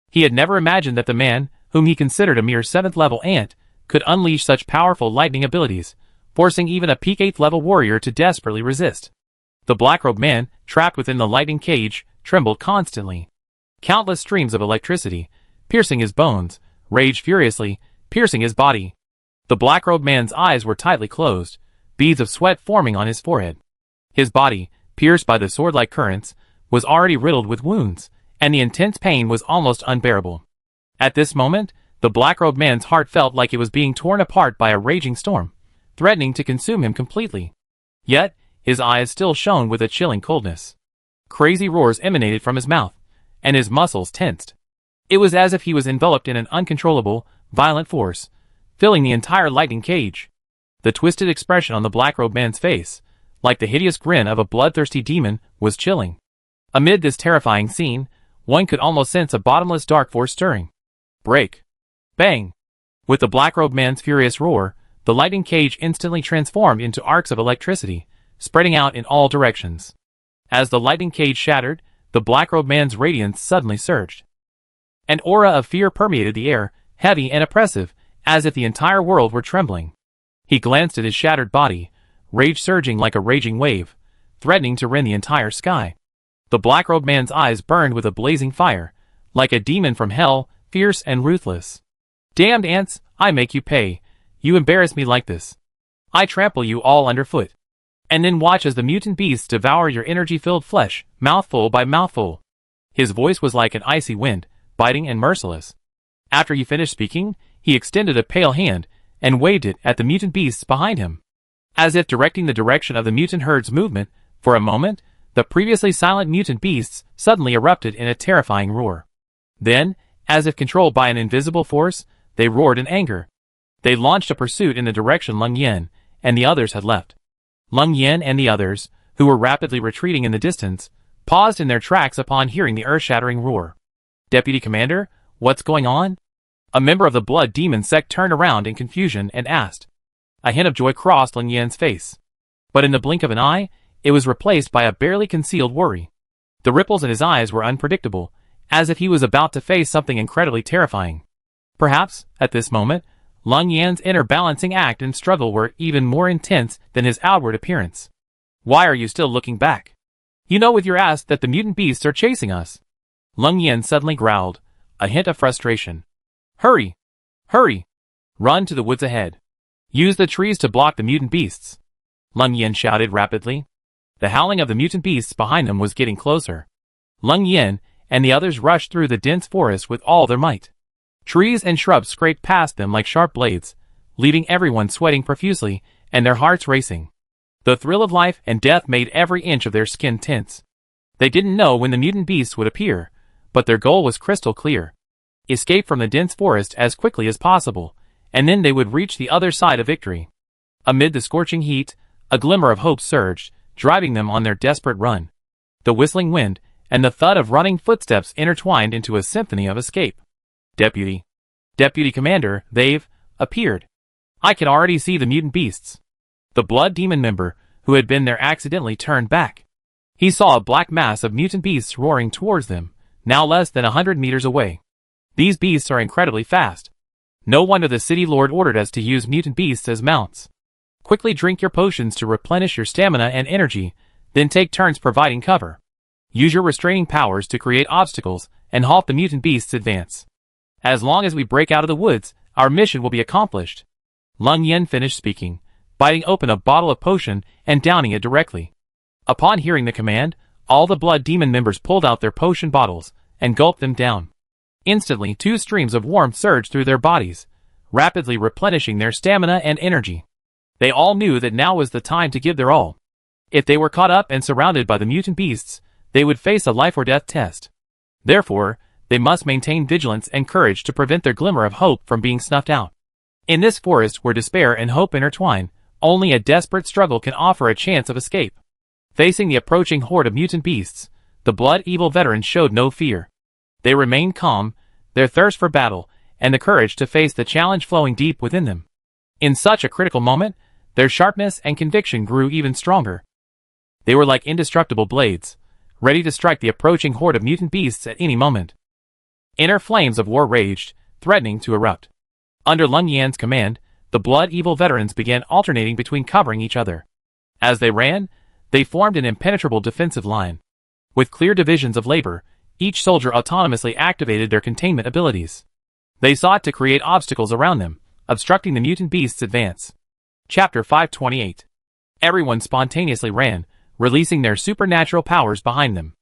He had never imagined that the man, whom he considered a mere 7th-level ant, could unleash such powerful lightning abilities, forcing even a peak 8th-level warrior to desperately resist. The black-robed man, trapped within the lightning cage, trembled constantly. Countless streams of electricity, piercing his bones, raged furiously, piercing his body. The black-robed man's eyes were tightly closed, beads of sweat forming on his forehead. His body, pierced by the sword-like currents, was already riddled with wounds, and the intense pain was almost unbearable. At this moment, the black-robed man's heart felt like it was being torn apart by a raging storm, threatening to consume him completely. Yet, his eyes still shone with a chilling coldness. Crazy roars emanated from his mouth, and his muscles tensed. It was as if he was enveloped in an uncontrollable, violent force, filling the entire lightning cage. The twisted expression on the black-robed man's face, like the hideous grin of a bloodthirsty demon, was chilling. Amid this terrifying scene, one could almost sense a bottomless dark force stirring. Break. Bang. With the black-robed man's furious roar, the lightning cage instantly transformed into arcs of electricity, spreading out in all directions. As the lightning cage shattered, the black-robed man's radiance suddenly surged. An aura of fear permeated the air, heavy and oppressive, as if the entire world were trembling. He glanced at his shattered body, rage surging like a raging wave, threatening to rend the entire sky. The black-robed man's eyes burned with a blazing fire, like a demon from hell, fierce and ruthless. Damned ants, I make you pay. You embarrass me like this. I trample you all underfoot. And then watch as the mutant beasts devour your energy-filled flesh, mouthful by mouthful. His voice was like an icy wind, biting and merciless. After he finished speaking, he extended a pale hand, and waved it at the mutant beasts behind him. As if directing the direction of the mutant herd's movement, for a moment, the previously silent mutant beasts suddenly erupted in a terrifying roar. Then, as if controlled by an invisible force, they roared in anger. They launched a pursuit in the direction Leng Yan and the others had left. Leng Yan and the others, who were rapidly retreating in the distance, paused in their tracks upon hearing the earth-shattering roar. Deputy Commander, what's going on? A member of the Blood Demon sect turned around in confusion and asked. A hint of joy crossed Ling Yan's face. But in the blink of an eye, it was replaced by a barely concealed worry. The ripples in his eyes were unpredictable, as if he was about to face something incredibly terrifying. Perhaps, at this moment, Ling Yan's inner balancing act and struggle were even more intense than his outward appearance. Why are you still looking back? You know with your ass that the mutant beasts are chasing us. Ling Yan suddenly growled, a hint of frustration. Hurry! Hurry! Run to the woods ahead. Use the trees to block the mutant beasts. Ling Yan shouted rapidly. The howling of the mutant beasts behind them was getting closer. Ling Yan and the others rushed through the dense forest with all their might. Trees and shrubs scraped past them like sharp blades, leaving everyone sweating profusely and their hearts racing. The thrill of life and death made every inch of their skin tense. They didn't know when the mutant beasts would appear, but their goal was crystal clear. Escape from the dense forest as quickly as possible, and then they would reach the other side of victory. Amid the scorching heat, a glimmer of hope surged, driving them on their desperate run. The whistling wind and the thud of running footsteps intertwined into a symphony of escape. Deputy Commander, they've appeared. I can already see the mutant beasts. The blood demon member, who had been there accidentally, turned back. He saw a black mass of mutant beasts roaring towards them, now less than 100 meters away. These beasts are incredibly fast. No wonder the city lord ordered us to use mutant beasts as mounts. Quickly drink your potions to replenish your stamina and energy, then take turns providing cover. Use your restraining powers to create obstacles and halt the mutant beasts' advance. As long as we break out of the woods, our mission will be accomplished. Ling Yan finished speaking, biting open a bottle of potion and downing it directly. Upon hearing the command, all the blood demon members pulled out their potion bottles and gulped them down. Instantly, 2 streams of warmth surged through their bodies, rapidly replenishing their stamina and energy. They all knew that now was the time to give their all. If they were caught up and surrounded by the mutant beasts, they would face a life-or-death test. Therefore, they must maintain vigilance and courage to prevent their glimmer of hope from being snuffed out. In this forest where despair and hope intertwine, only a desperate struggle can offer a chance of escape. Facing the approaching horde of mutant beasts, the blood-evil veterans showed no fear. They remained calm, their thirst for battle, and the courage to face the challenge flowing deep within them. In such a critical moment, their sharpness and conviction grew even stronger. They were like indestructible blades, ready to strike the approaching horde of mutant beasts at any moment. Inner flames of war raged, threatening to erupt. Under Ling Yan's command, the blood-evil veterans began alternating between covering each other. As they ran, they formed an impenetrable defensive line. With clear divisions of labor, each soldier autonomously activated their containment abilities. They sought to create obstacles around them, obstructing the mutant beast's advance. Chapter 528. Everyone spontaneously ran, releasing their supernatural powers behind them.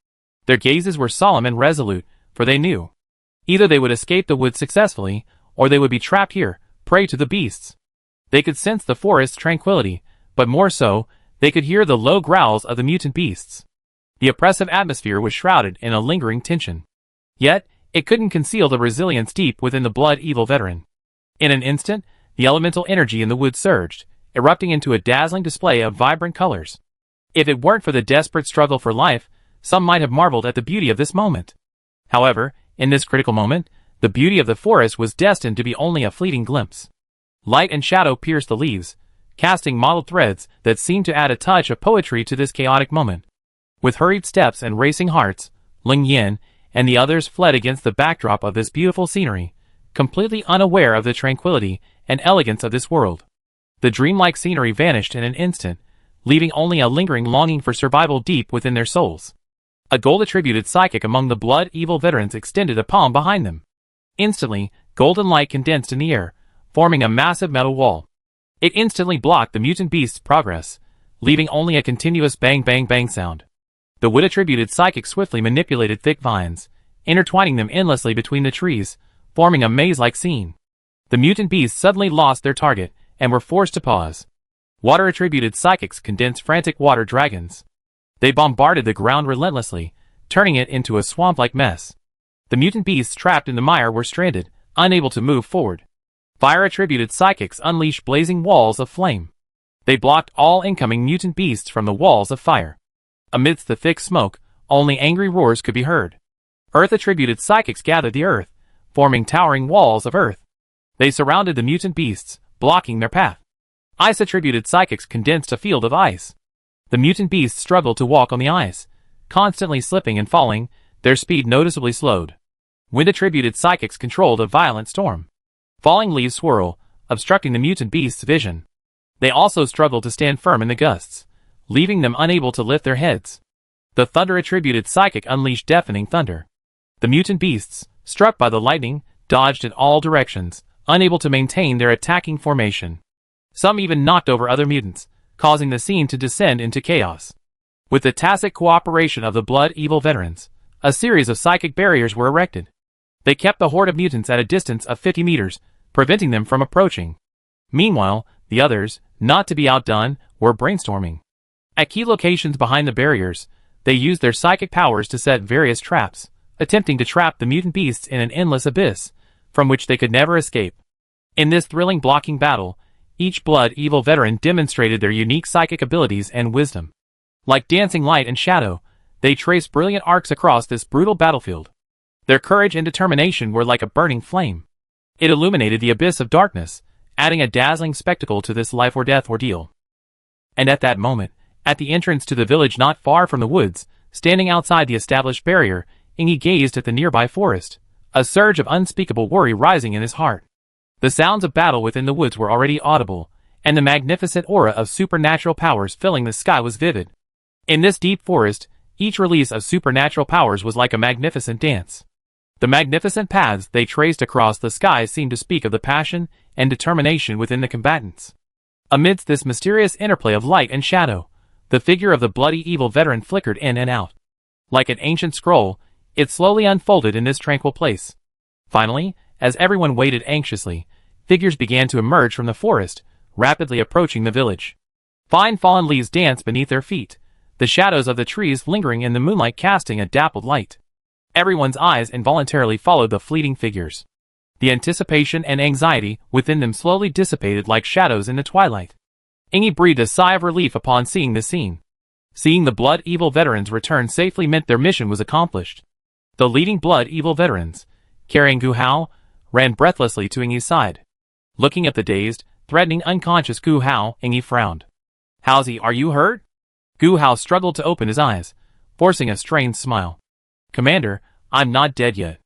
Their gazes were solemn and resolute, for they knew. Either they would escape the woods successfully, or they would be trapped here, prey to the beasts. They could sense the forest's tranquility, but more so, they could hear the low growls of the mutant beasts. The oppressive atmosphere was shrouded in a lingering tension. Yet, it couldn't conceal the resilience deep within the blood-evil veteran. In an instant, the elemental energy in the woods surged, erupting into a dazzling display of vibrant colors. If it weren't for the desperate struggle for life, some might have marveled at the beauty of this moment. However, in this critical moment, the beauty of the forest was destined to be only a fleeting glimpse. Light and shadow pierced the leaves, casting mottled threads that seemed to add a touch of poetry to this chaotic moment. With hurried steps and racing hearts, Ling Yan and the others fled against the backdrop of this beautiful scenery, completely unaware of the tranquility and elegance of this world. The dreamlike scenery vanished in an instant, leaving only a lingering longing for survival deep within their souls. A gold-attributed psychic among the blood-evil veterans extended a palm behind them. Instantly, golden light condensed in the air, forming a massive metal wall. It instantly blocked the mutant beast's progress, leaving only a continuous bang-bang-bang sound. The wood-attributed psychic swiftly manipulated thick vines, intertwining them endlessly between the trees, forming a maze-like scene. The mutant beasts suddenly lost their target and were forced to pause. Water-attributed psychics condensed frantic water dragons. They bombarded the ground relentlessly, turning it into a swamp-like mess. The mutant beasts trapped in the mire were stranded, unable to move forward. Fire-attributed psychics unleashed blazing walls of flame. They blocked all incoming mutant beasts from the walls of fire. Amidst the thick smoke, only angry roars could be heard. Earth-attributed psychics gathered the earth, forming towering walls of earth. They surrounded the mutant beasts, blocking their path. Ice-attributed psychics condensed a field of ice. The mutant beasts struggled to walk on the ice, constantly slipping and falling, their speed noticeably slowed. Wind-attributed psychics controlled a violent storm. Falling leaves swirl, obstructing the mutant beasts' vision. They also struggled to stand firm in the gusts, leaving them unable to lift their heads. The thunder-attributed psychic unleashed deafening thunder. The mutant beasts, struck by the lightning, dodged in all directions, unable to maintain their attacking formation. Some even knocked over other mutants, causing the scene to descend into chaos. With the tacit cooperation of the Blood Evil veterans, a series of psychic barriers were erected. They kept the horde of mutants at a distance of 50 meters, preventing them from approaching. Meanwhile, the others, not to be outdone, were brainstorming. At key locations behind the barriers, they used their psychic powers to set various traps, attempting to trap the mutant beasts in an endless abyss, from which they could never escape. In this thrilling blocking battle, each Blood Evil veteran demonstrated their unique psychic abilities and wisdom. Like dancing light and shadow, they traced brilliant arcs across this brutal battlefield. Their courage and determination were like a burning flame. It illuminated the abyss of darkness, adding a dazzling spectacle to this life-or-death ordeal. And at that moment, at the entrance to the village not far from the woods, standing outside the established barrier, Ingi gazed at the nearby forest, a surge of unspeakable worry rising in his heart. The sounds of battle within the woods were already audible, and the magnificent aura of supernatural powers filling the sky was vivid. In this deep forest, each release of supernatural powers was like a magnificent dance. The magnificent paths they traced across the sky seemed to speak of the passion and determination within the combatants. Amidst this mysterious interplay of light and shadow, the figure of the bloody evil veteran flickered in and out. Like an ancient scroll, it slowly unfolded in this tranquil place. Finally, as everyone waited anxiously, figures began to emerge from the forest, rapidly approaching the village. Fine fallen leaves danced beneath their feet, the shadows of the trees lingering in the moonlight casting a dappled light. Everyone's eyes involuntarily followed the fleeting figures. The anticipation and anxiety within them slowly dissipated like shadows in the twilight. Ingi breathed a sigh of relief upon seeing this scene. Seeing the Blood Evil veterans return safely meant their mission was accomplished. The leading Blood Evil veterans, carrying Gu Hao, ran breathlessly to Ingi's side. Looking at the dazed, threatening unconscious Gu Hao, Ingi frowned. "Howsy, are you hurt?" Gu Hao struggled to open his eyes, forcing a strained smile. "Commander, I'm not dead yet.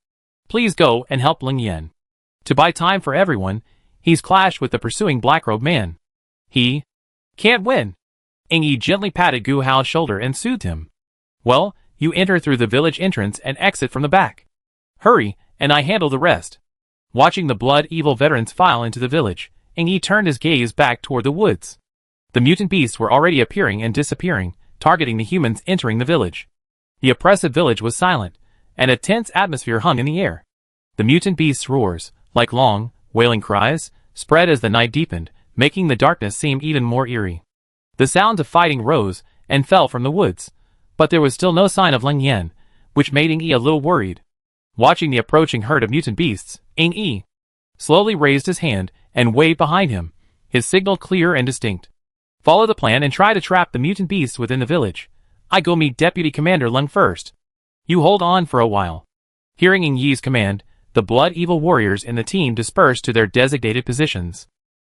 Please go and help Ling Yan. To buy time for everyone, he's clashed with the pursuing black-robed man. He can't win." Ingi gently patted Gu Hao's shoulder and soothed him. "Well, you enter through the village entrance and exit from the back. Hurry, and I handle the rest." Watching the Blood Evil veterans file into the village, Ingi turned his gaze back toward the woods. The mutant beasts were already appearing and disappearing, targeting the humans entering the village. The oppressive village was silent, and a tense atmosphere hung in the air. The mutant beasts' roars, like long, wailing cries, spread as the night deepened, making the darkness seem even more eerie. The sounds of fighting rose and fell from the woods, but there was still no sign of Ling Yan, which made Ingi a little worried. Watching the approaching herd of mutant beasts, Ingi slowly raised his hand and waved behind him, his signal clear and distinct. "Follow the plan and try to trap the mutant beasts within the village. I go meet Deputy Commander Lung first. You hold on for a while." Hearing Ingi's command, the Blood Evil warriors in the team dispersed to their designated positions.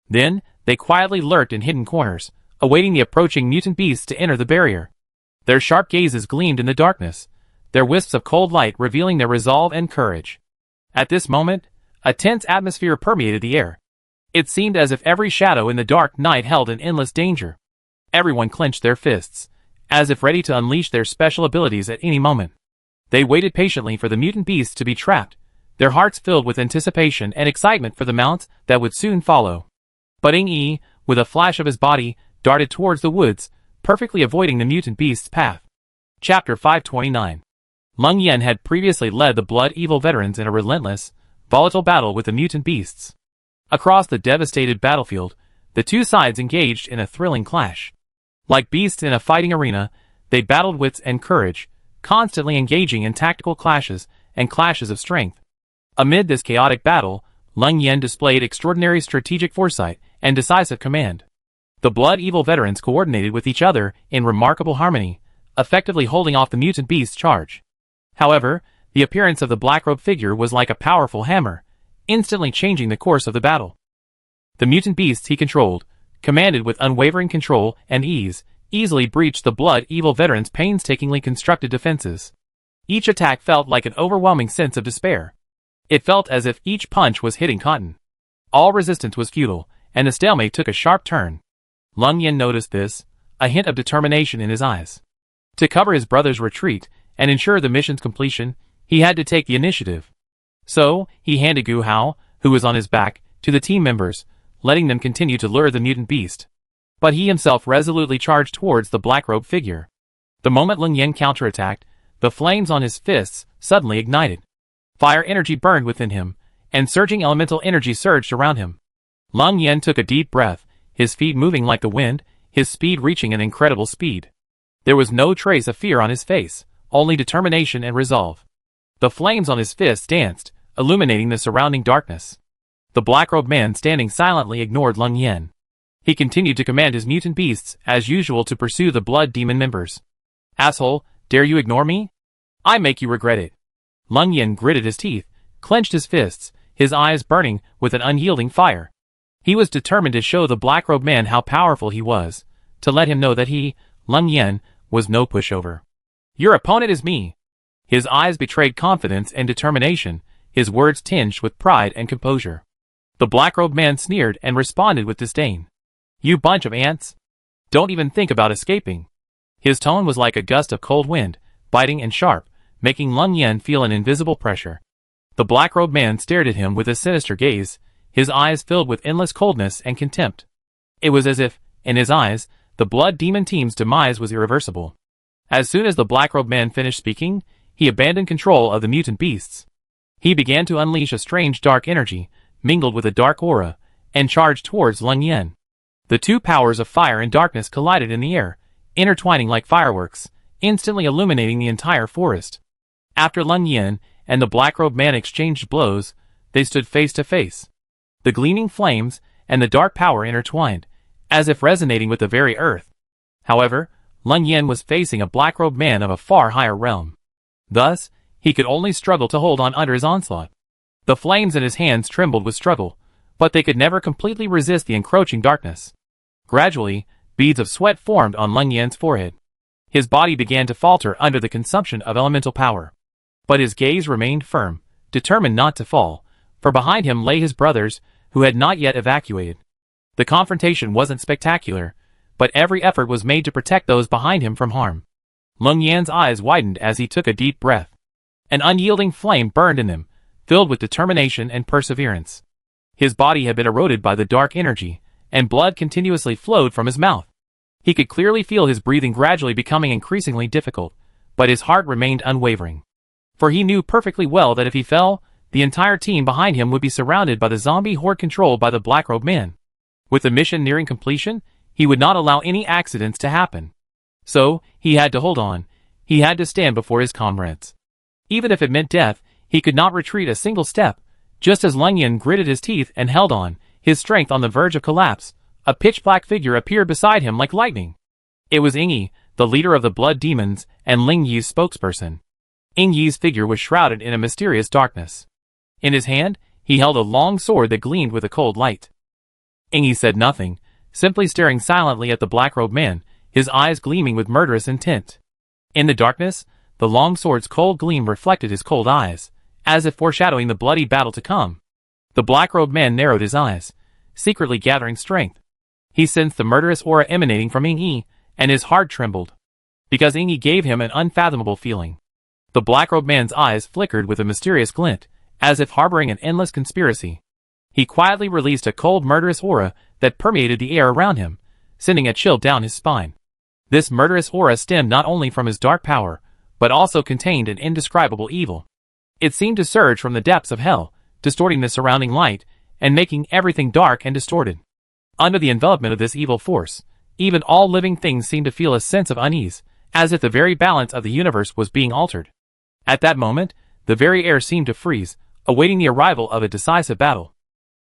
Then, they quietly lurked in hidden corners, awaiting the approaching mutant beasts to enter the barrier. Their sharp gazes gleamed in the darkness, their wisps of cold light revealing their resolve and courage. At this moment, a tense atmosphere permeated the air. It seemed as if every shadow in the dark night held an endless danger. Everyone clenched their fists, as if ready to unleash their special abilities at any moment. They waited patiently for the mutant beasts to be trapped, their hearts filled with anticipation and excitement for the mounts that would soon follow. But Ingi, with a flash of his body, darted towards the woods, perfectly avoiding the mutant beast's path. Chapter 529. Lung Yan had previously led the Blood Evil veterans in a relentless, volatile battle with the mutant beasts. Across the devastated battlefield, the two sides engaged in a thrilling clash. Like beasts in a fighting arena, they battled wits and courage, constantly engaging in tactical clashes and clashes of strength. Amid this chaotic battle, Lung Yan displayed extraordinary strategic foresight and decisive command. The Blood Evil veterans coordinated with each other in remarkable harmony, effectively holding off the mutant beast's charge. However, the appearance of the black-robed figure was like a powerful hammer, instantly changing the course of the battle. The mutant beasts he controlled, commanded with unwavering control and ease, easily breached the Blood Evil veteran's painstakingly constructed defenses. Each attack felt like an overwhelming sense of despair. It felt as if each punch was hitting cotton. All resistance was futile, and the stalemate took a sharp turn. Lung Yin noticed this, a hint of determination in his eyes. To cover his brother's retreat and ensure the mission's completion, he had to take the initiative. So, he handed Gu Hao, who was on his back, to the team members, letting them continue to lure the mutant beast. But he himself resolutely charged towards the black-robed figure. The moment Lung Yin counterattacked, the flames on his fists suddenly ignited. Fire energy burned within him, and surging elemental energy surged around him. Lung Yin took a deep breath, his feet moving like the wind, his speed reaching an incredible speed. There was no trace of fear on his face, only determination and resolve. The flames on his fists danced, illuminating the surrounding darkness. The black-robed man standing silently ignored Lung Yin. He continued to command his mutant beasts, as usual, to pursue the blood demon members. "Asshole, dare you ignore me? I make you regret it." Lung Yin gritted his teeth, clenched his fists, his eyes burning with an unyielding fire. He was determined to show the black-robed man how powerful he was, to let him know that he, Lung Yin, was no pushover. "Your opponent is me." His eyes betrayed confidence and determination, his words tinged with pride and composure. The black-robed man sneered and responded with disdain. "You bunch of ants. Don't even think about escaping." His tone was like a gust of cold wind, biting and sharp, making Lung Yin feel an invisible pressure. The black-robed man stared at him with a sinister gaze, his eyes filled with endless coldness and contempt. It was as if, in his eyes, the blood demon team's demise was irreversible. As soon as the black-robed man finished speaking, he abandoned control of the mutant beasts. He began to unleash a strange dark energy, mingled with a dark aura, and charged towards Lung Yin. The two powers of fire and darkness collided in the air, intertwining like fireworks, instantly illuminating the entire forest. After Lung Yin and the black-robed man exchanged blows, they stood face to face. The gleaming flames and the dark power intertwined, as if resonating with the very earth. However, Lung Yin was facing a black-robed man of a far higher realm. Thus, he could only struggle to hold on under his onslaught. The flames in his hands trembled with struggle, but they could never completely resist the encroaching darkness. Gradually, beads of sweat formed on Lung Yin's forehead. His body began to falter under the consumption of elemental power. But his gaze remained firm, determined not to fall, for behind him lay his brothers, who had not yet evacuated. The confrontation wasn't spectacular, but every effort was made to protect those behind him from harm. Lung Yin's eyes widened as he took a deep breath. An unyielding flame burned in them, filled with determination and perseverance. His body had been eroded by the dark energy, and blood continuously flowed from his mouth. He could clearly feel his breathing gradually becoming increasingly difficult, but his heart remained unwavering. For he knew perfectly well that if he fell, the entire team behind him would be surrounded by the zombie horde controlled by the black-robed man. With the mission nearing completion, he would not allow any accidents to happen. So, he had to hold on. He had to stand before his comrades. Even if it meant death, he could not retreat a single step. Just as Lung Yin gritted his teeth and held on, his strength on the verge of collapse, a pitch-black figure appeared beside him like lightning. It was Yingyi, the leader of the blood demons and Ling Yi's spokesperson. Yingyi's figure was shrouded in a mysterious darkness. In his hand, he held a long sword that gleamed with a cold light. Yingyi said nothing, simply staring silently at the black-robed man, his eyes gleaming with murderous intent. In the darkness, the long sword's cold gleam reflected his cold eyes, as if foreshadowing the bloody battle to come. The black-robed man narrowed his eyes, secretly gathering strength. He sensed the murderous aura emanating from Yingyi, and his heart trembled. Because Yingyi gave him an unfathomable feeling. The black-robed man's eyes flickered with a mysterious glint, as if harboring an endless conspiracy. He quietly released a cold murderous aura that permeated the air around him, sending a chill down his spine. This murderous aura stemmed not only from his dark power, but also contained an indescribable evil. It seemed to surge from the depths of hell, distorting the surrounding light, and making everything dark and distorted. Under the envelopment of this evil force, even all living things seemed to feel a sense of unease, as if the very balance of the universe was being altered. At that moment, the very air seemed to freeze, awaiting the arrival of a decisive battle.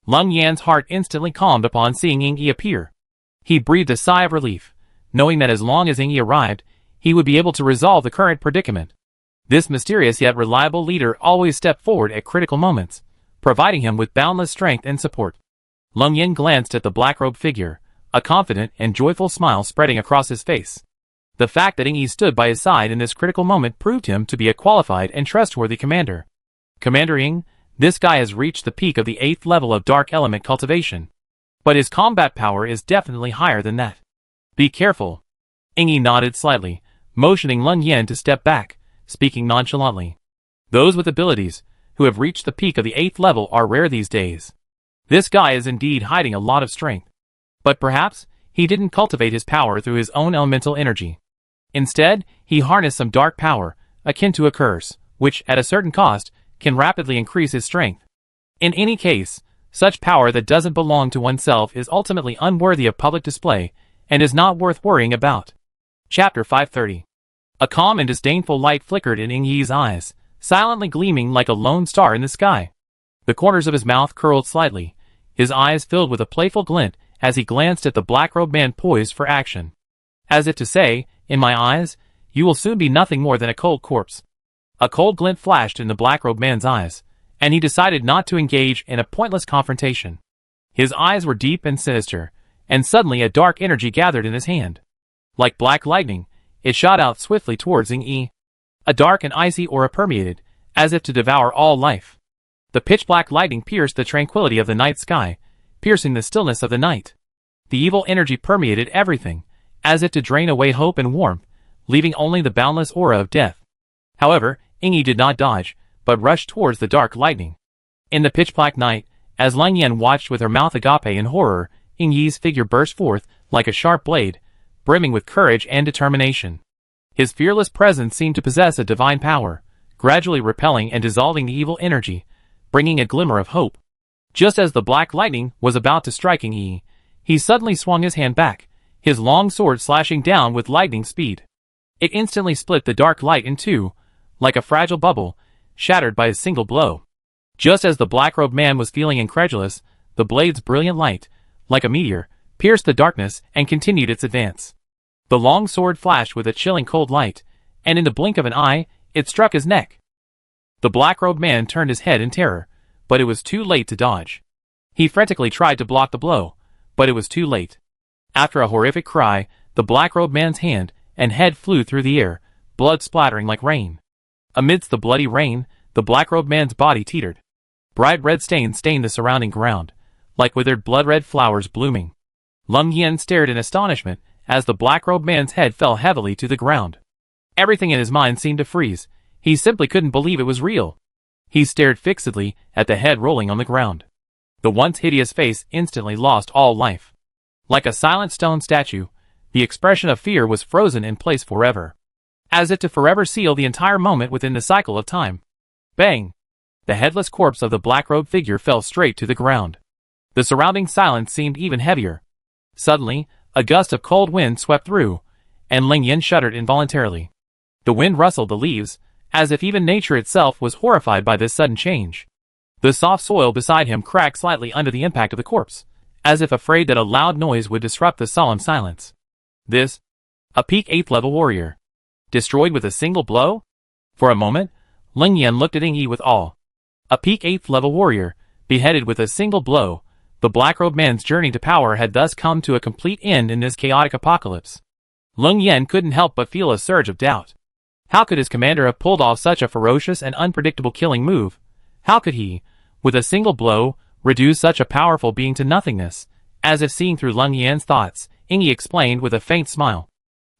Lung Yan's heart instantly calmed upon seeing Yingyi appear. He breathed a sigh of relief, knowing that as long as Yingyi arrived, he would be able to resolve the current predicament. This mysterious yet reliable leader always stepped forward at critical moments, providing him with boundless strength and support. Lung Yan glanced at the black-robed figure, a confident and joyful smile spreading across his face. The fact that Yi stood by his side in this critical moment proved him to be a qualified and trustworthy commander. Commander Ying, this guy has reached the peak of the 8th level of dark element cultivation. But his combat power is definitely higher than that. Be careful. Yi nodded slightly, motioning Leng Yan to step back, speaking nonchalantly. Those with abilities, who have reached the peak of the 8th level are rare these days. This guy is indeed hiding a lot of strength. But perhaps, he didn't cultivate his power through his own elemental energy. Instead, he harnessed some dark power, akin to a curse, which, at a certain cost, can rapidly increase his strength. In any case, such power that doesn't belong to oneself is ultimately unworthy of public display, and is not worth worrying about. Chapter 530. A calm and disdainful light flickered in Yi's eyes, silently gleaming like a lone star in the sky. The corners of his mouth curled slightly, his eyes filled with a playful glint as he glanced at the black-robed man poised for action. As if to say, in my eyes, you will soon be nothing more than a cold corpse. A cold glint flashed in the black-robed man's eyes, and he decided not to engage in a pointless confrontation. His eyes were deep and sinister, and suddenly a dark energy gathered in his hand. Like black lightning, it shot out swiftly towards Yi. A dark and icy aura permeated, as if to devour all life. The pitch-black lightning pierced the tranquility of the night sky, piercing the stillness of the night. The evil energy permeated everything, as if to drain away hope and warmth, leaving only the boundless aura of death. However, Yi did not dodge, but rushed towards the dark lightning. In the pitch-black night, as Leng Yan watched with her mouth agape in horror, Yi's figure burst forth like a sharp blade, brimming with courage and determination. His fearless presence seemed to possess a divine power, gradually repelling and dissolving the evil energy, bringing a glimmer of hope. Just as the black lightning was about to strike Yi, he suddenly swung his hand back, his long sword slashing down with lightning speed. It instantly split the dark light in two, like a fragile bubble, shattered by a single blow. Just as the black-robed man was feeling incredulous, the blade's brilliant light, like a meteor, pierced the darkness and continued its advance. The long sword flashed with a chilling cold light, and in the blink of an eye, it struck his neck. The black-robed man turned his head in terror, but it was too late to dodge. He frantically tried to block the blow, but it was too late. After a horrific cry, the black-robed man's hand and head flew through the air, blood splattering like rain. Amidst the bloody rain, the black-robed man's body teetered. Bright red stains stained the surrounding ground, like withered blood-red flowers blooming. Leng Yan stared in astonishment as the black-robed man's head fell heavily to the ground. Everything in his mind seemed to freeze. He simply couldn't believe it was real. He stared fixedly at the head rolling on the ground. The once hideous face instantly lost all life. Like a silent stone statue, the expression of fear was frozen in place forever, as if to forever seal the entire moment within the cycle of time. Bang! The headless corpse of the black-robed figure fell straight to the ground. The surrounding silence seemed even heavier. Suddenly, a gust of cold wind swept through, and Leng Yan shuddered involuntarily. The wind rustled the leaves, as if even nature itself was horrified by this sudden change. The soft soil beside him cracked slightly under the impact of the corpse, as if afraid that a loud noise would disrupt the solemn silence. This? A peak 8th level warrior. Destroyed with a single blow? For a moment, Leng Yan looked at Yi with awe. A peak 8th level warrior, beheaded with a single blow. The black-robed man's journey to power had thus come to a complete end in this chaotic apocalypse. Leng Yan couldn't help but feel a surge of doubt. How could his commander have pulled off such a ferocious and unpredictable killing move? How could he, with a single blow, reduce such a powerful being to nothingness? As if seeing through Leng Yan's thoughts, Yi explained with a faint smile.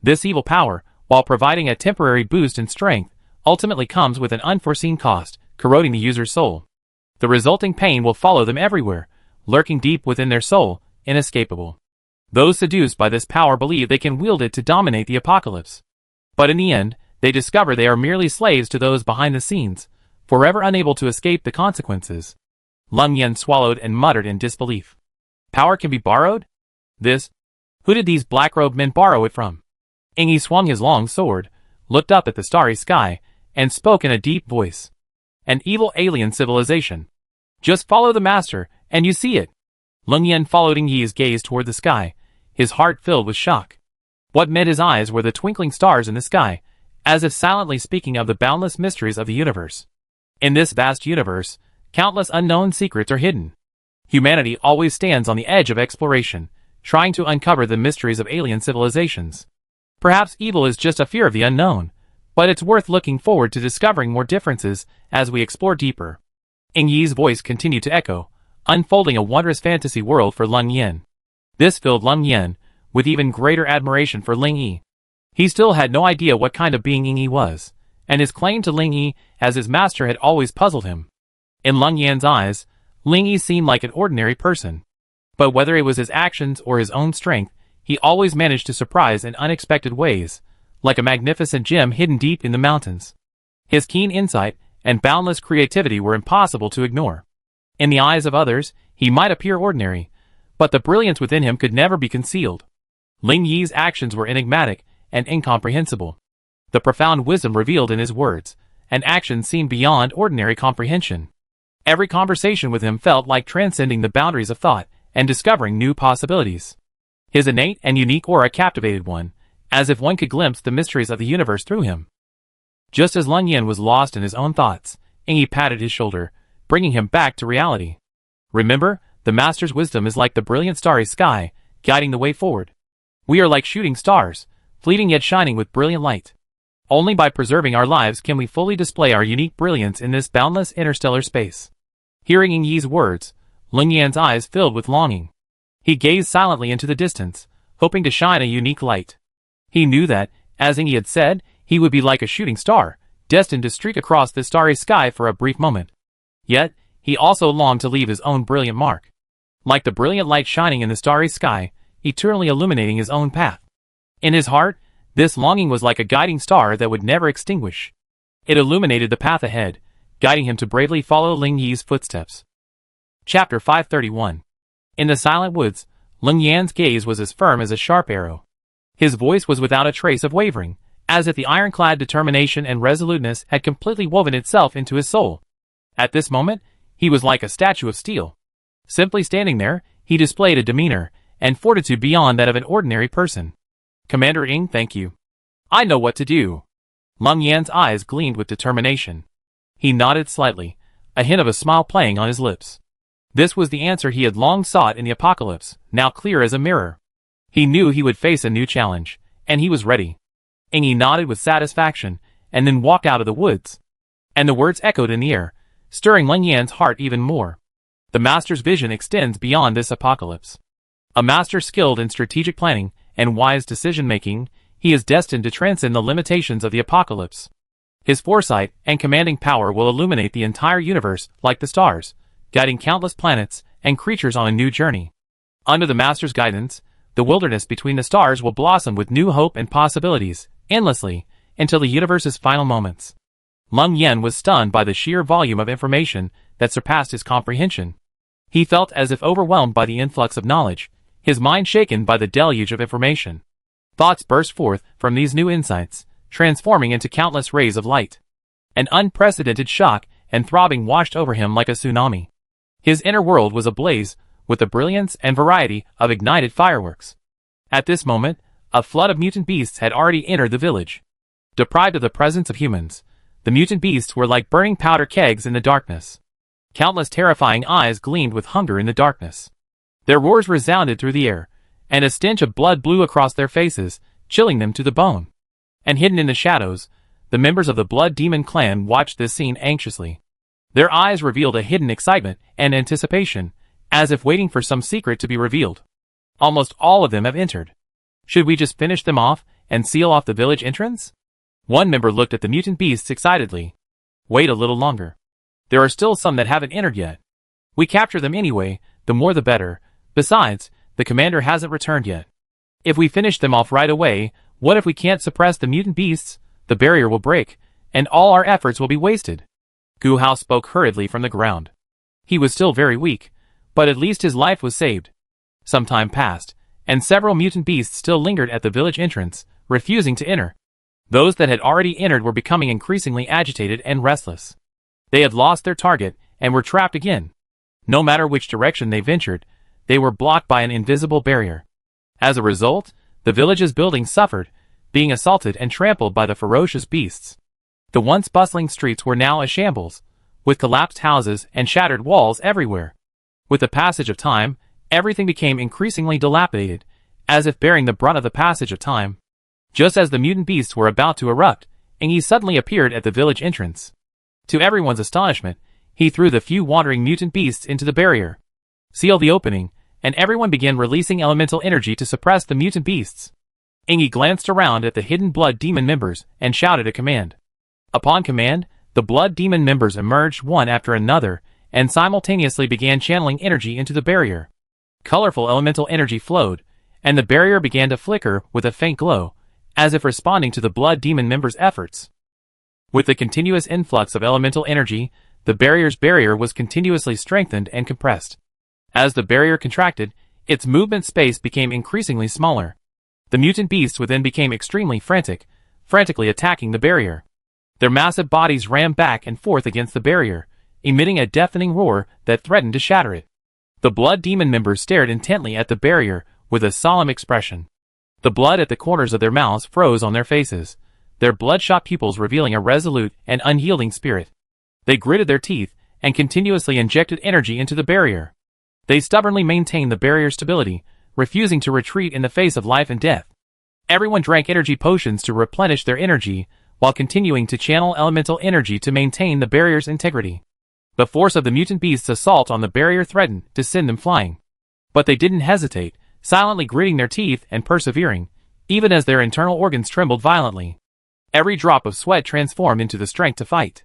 This evil power, while providing a temporary boost in strength, ultimately comes with an unforeseen cost, corroding the user's soul. The resulting pain will follow them everywhere, lurking deep within their soul, inescapable. Those seduced by this power believe they can wield it to dominate the apocalypse. But in the end, they discover they are merely slaves to those behind the scenes, forever unable to escape the consequences. Leng Yan swallowed and muttered in disbelief. Power can be borrowed? This? Who did these black-robed men borrow it from? Yi swung his long sword, looked up at the starry sky, and spoke in a deep voice. An evil alien civilization. Just follow the master, and you see it. Leng Yan followed Yi's gaze toward the sky, his heart filled with shock. What met his eyes were the twinkling stars in the sky, as if silently speaking of the boundless mysteries of the universe. In this vast universe, countless unknown secrets are hidden. Humanity always stands on the edge of exploration, trying to uncover the mysteries of alien civilizations. Perhaps evil is just a fear of the unknown, but it's worth looking forward to discovering more differences as we explore deeper. Ing Yi's voice continued to echo, unfolding a wondrous fantasy world for Lung Yin. This filled Lung Yin with even greater admiration for Ling Yi. He still had no idea what kind of being Ing Yi was, and his claim to Ling Yi as his master had always puzzled him. In Lung Yan's eyes, Ling Yi seemed like an ordinary person. But whether it was his actions or his own strength, he always managed to surprise in unexpected ways, like a magnificent gem hidden deep in the mountains. His keen insight and boundless creativity were impossible to ignore. In the eyes of others, he might appear ordinary, but the brilliance within him could never be concealed. Ling Yi's actions were enigmatic and incomprehensible. The profound wisdom revealed in his words and actions seemed beyond ordinary comprehension. Every conversation with him felt like transcending the boundaries of thought and discovering new possibilities. His innate and unique aura captivated one, as if one could glimpse the mysteries of the universe through him. Just as Lung Yin was lost in his own thoughts, Ing Yi patted his shoulder, bringing him back to reality. Remember, the Master's wisdom is like the brilliant starry sky, guiding the way forward. We are like shooting stars, fleeting yet shining with brilliant light. Only by preserving our lives can we fully display our unique brilliance in this boundless interstellar space. Hearing Ing Yi's words, Lung Yan's eyes filled with longing. He gazed silently into the distance, hoping to shine a unique light. He knew that, as Ing Yi had said, he would be like a shooting star, destined to streak across the starry sky for a brief moment. Yet, he also longed to leave his own brilliant mark. Like the brilliant light shining in the starry sky, eternally illuminating his own path. In his heart, this longing was like a guiding star that would never extinguish. It illuminated the path ahead, guiding him to bravely follow Ling Yi's footsteps. Chapter 531. In the silent woods, Lung Yan's gaze was as firm as a sharp arrow. His voice was without a trace of wavering, as if the ironclad determination and resoluteness had completely woven itself into his soul. At this moment, he was like a statue of steel. Simply standing there, he displayed a demeanor and fortitude beyond that of an ordinary person. Commander Ing, thank you. I know what to do. Lung Yan's eyes gleamed with determination. He nodded slightly, a hint of a smile playing on his lips. This was the answer he had long sought in the apocalypse, now clear as a mirror. He knew he would face a new challenge, and he was ready. Ing Yi nodded with satisfaction, and then walked out of the woods. And the words echoed in the air, stirring Lung Yan's heart even more. The Master's vision extends beyond this apocalypse. A master skilled in strategic planning and wise decision-making, he is destined to transcend the limitations of the apocalypse. His foresight and commanding power will illuminate the entire universe like the stars, guiding countless planets and creatures on a new journey. Under the Master's guidance, the wilderness between the stars will blossom with new hope and possibilities, endlessly, until the universe's final moments. Lung Yan was stunned by the sheer volume of information that surpassed his comprehension. He felt as if overwhelmed by the influx of knowledge, his mind shaken by the deluge of information. Thoughts burst forth from these new insights, transforming into countless rays of light. An unprecedented shock and throbbing washed over him like a tsunami. His inner world was ablaze with the brilliance and variety of ignited fireworks. At this moment, a flood of mutant beasts had already entered the village. Deprived of the presence of humans, the mutant beasts were like burning powder kegs in the darkness. Countless terrifying eyes gleamed with hunger in the darkness. Their roars resounded through the air, and a stench of blood blew across their faces, chilling them to the bone. And hidden in the shadows, the members of the Blood Demon clan watched this scene anxiously. Their eyes revealed a hidden excitement and anticipation, as if waiting for some secret to be revealed. Almost all of them have entered. Should we just finish them off and seal off the village entrance? One member looked at the mutant beasts excitedly. Wait a little longer. There are still some that haven't entered yet. We capture them anyway, the more the better. Besides, the commander hasn't returned yet. If we finish them off right away, what if we can't suppress the mutant beasts? The barrier will break, and all our efforts will be wasted. Gu Hao spoke hurriedly from the ground. He was still very weak, but at least his life was saved. Some time passed, and several mutant beasts still lingered at the village entrance, refusing to enter. Those that had already entered were becoming increasingly agitated and restless. They had lost their target and were trapped again. No matter which direction they ventured, they were blocked by an invisible barrier. As a result, the village's buildings suffered, being assaulted and trampled by the ferocious beasts. The once bustling streets were now a shambles, with collapsed houses and shattered walls everywhere. With the passage of time, Everything became increasingly dilapidated, as if bearing the brunt of the passage of time. Just as the mutant beasts were about to erupt, Engi suddenly appeared at the village entrance. To everyone's astonishment, he threw the few wandering mutant beasts into the barrier, sealed the opening, and everyone began releasing elemental energy to suppress the mutant beasts. Engi glanced around at the hidden blood demon members and shouted a command. Upon command, the blood demon members emerged one after another and simultaneously began channeling energy into the barrier. Colorful elemental energy flowed, and the barrier began to flicker with a faint glow, as if responding to the blood demon members' efforts. With the continuous influx of elemental energy, the barrier's barrier was continuously strengthened and compressed. As the barrier contracted, its movement space became increasingly smaller. The mutant beasts within became extremely frantically attacking the barrier. Their massive bodies rammed back and forth against the barrier, emitting a deafening roar that threatened to shatter it. The blood demon members stared intently at the barrier with a solemn expression. The blood at the corners of their mouths froze on their faces, their bloodshot pupils revealing a resolute and unyielding spirit. They gritted their teeth and continuously injected energy into the barrier. They stubbornly maintained the barrier's stability, refusing to retreat in the face of life and death. Everyone drank energy potions to replenish their energy, while continuing to channel elemental energy to maintain the barrier's integrity. The force of the mutant beast's assault on the barrier threatened to send them flying. But they didn't hesitate, silently gritting their teeth and persevering, even as their internal organs trembled violently. Every drop of sweat transformed into the strength to fight.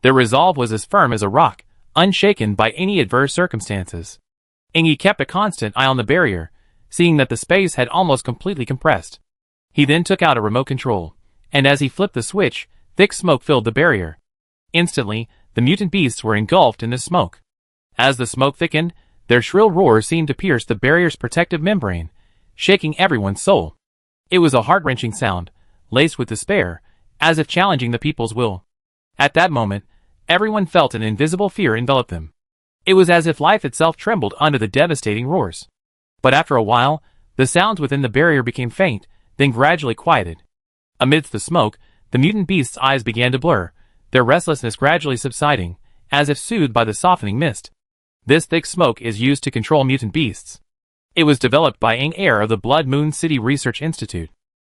Their resolve was as firm as a rock, unshaken by any adverse circumstances. Engi kept a constant eye on the barrier, seeing that the space had almost completely compressed. He then took out a remote control, and as he flipped the switch, thick smoke filled the barrier. Instantly, the mutant beasts were engulfed in the smoke. As the smoke thickened, their shrill roars seemed to pierce the barrier's protective membrane, shaking everyone's soul. It was a heart-wrenching sound, laced with despair, as if challenging the people's will. At that moment, everyone felt an invisible fear envelop them. It was as if life itself trembled under the devastating roars. But after a while, the sounds within the barrier became faint, then gradually quieted. Amidst the smoke, the mutant beasts' eyes began to blur, their restlessness gradually subsiding, as if soothed by the softening mist. This thick smoke is used to control mutant beasts. It was developed by Ing Air of the Blood Moon City Research Institute.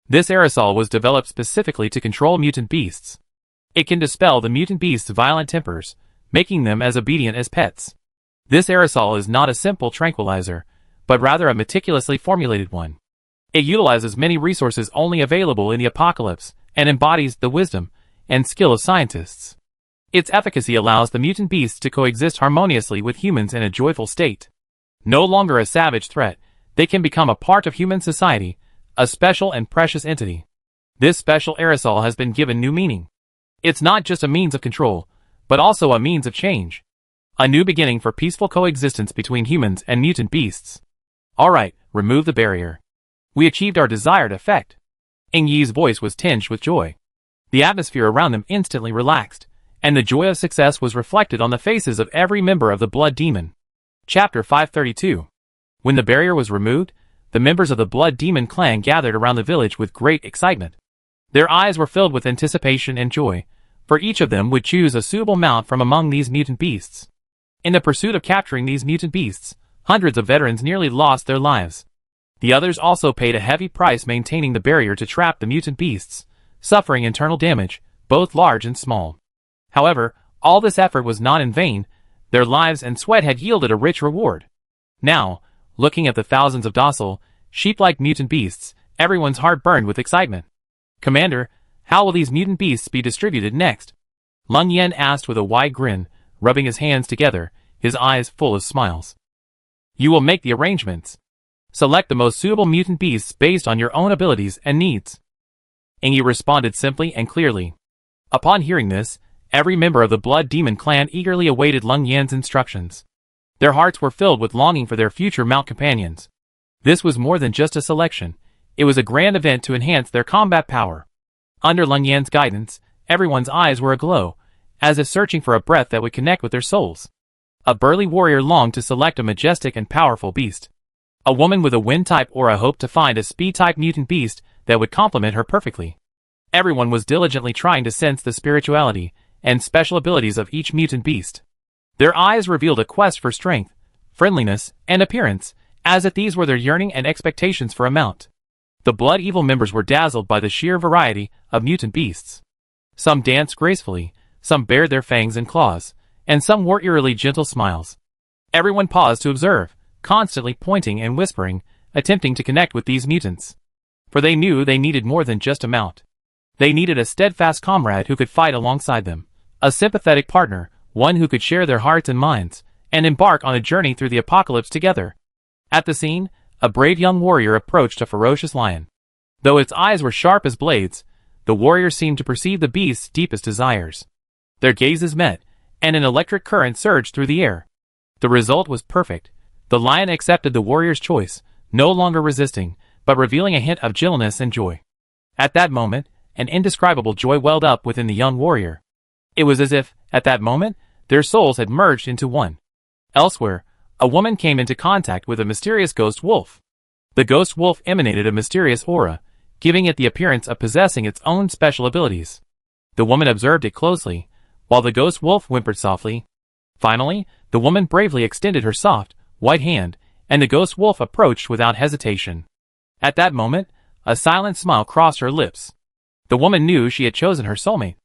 This aerosol was developed specifically to control mutant beasts. It can dispel the mutant beasts' violent tempers, making them as obedient as pets. This aerosol is not a simple tranquilizer, but rather a meticulously formulated one. It utilizes many resources only available in the apocalypse, and embodies the wisdom and skill of scientists. Its efficacy allows the mutant beasts to coexist harmoniously with humans in a joyful state. No longer a savage threat, they can become a part of human society, a special and precious entity. This special aerosol has been given new meaning. It's not just a means of control, but also a means of change. A new beginning for peaceful coexistence between humans and mutant beasts. Alright, remove the barrier. We achieved our desired effect. Ing Yi's voice was tinged with joy. The atmosphere around them instantly relaxed, and the joy of success was reflected on the faces of every member of the Blood Demon. Chapter 532. When the barrier was removed, the members of the Blood Demon clan gathered around the village with great excitement. Their eyes were filled with anticipation and joy, for each of them would choose a suitable mount from among these mutant beasts. In the pursuit of capturing these mutant beasts, hundreds of veterans nearly lost their lives. The others also paid a heavy price maintaining the barrier to trap the mutant beasts, suffering internal damage, both large and small. However, all this effort was not in vain. Their lives and sweat had yielded a rich reward. Now, looking at the thousands of docile, sheep-like mutant beasts, everyone's heart burned with excitement. Commander, how will these mutant beasts be distributed next? Lung Yen asked with a wide grin, rubbing his hands together, his eyes full of smiles. You will make the arrangements. Select the most suitable mutant beasts based on your own abilities and needs. Engi responded simply and clearly. Upon hearing this, every member of the Blood Demon clan eagerly awaited Lung Yan's instructions. Their hearts were filled with longing for their future mount companions. This was more than just a selection, it was a grand event to enhance their combat power. Under Lung Yan's guidance, everyone's eyes were aglow, as if searching for a breath that would connect with their souls. A burly warrior longed to select a majestic and powerful beast. A woman with a wind-type aura hoped to find a speed-type mutant beast that would complement her perfectly. Everyone was diligently trying to sense the spirituality and special abilities of each mutant beast. Their eyes revealed a quest for strength, friendliness, and appearance, as if these were their yearning and expectations for a mount. The Blood Evil members were dazzled by the sheer variety of mutant beasts. Some danced gracefully, some bared their fangs and claws, and some wore eerily gentle smiles. Everyone paused to observe, constantly pointing and whispering, attempting to connect with these mutants. For they knew they needed more than just a mount. They needed a steadfast comrade who could fight alongside them, a sympathetic partner, one who could share their hearts and minds, and embark on a journey through the apocalypse together. At the scene, a brave young warrior approached a ferocious lion. Though its eyes were sharp as blades, the warrior seemed to perceive the beast's deepest desires. Their gazes met, and an electric current surged through the air. The result was perfect. The lion accepted the warrior's choice, no longer resisting, but revealing a hint of gentleness and joy. At that moment, an indescribable joy welled up within the young warrior. It was as if, at that moment, their souls had merged into one. Elsewhere, a woman came into contact with a mysterious ghost wolf. The ghost wolf emanated a mysterious aura, giving it the appearance of possessing its own special abilities. The woman observed it closely, while the ghost wolf whimpered softly. Finally, the woman bravely extended her soft, white hand, and the ghost wolf approached without hesitation. At that moment, a silent smile crossed her lips. The woman knew she had chosen her soulmate.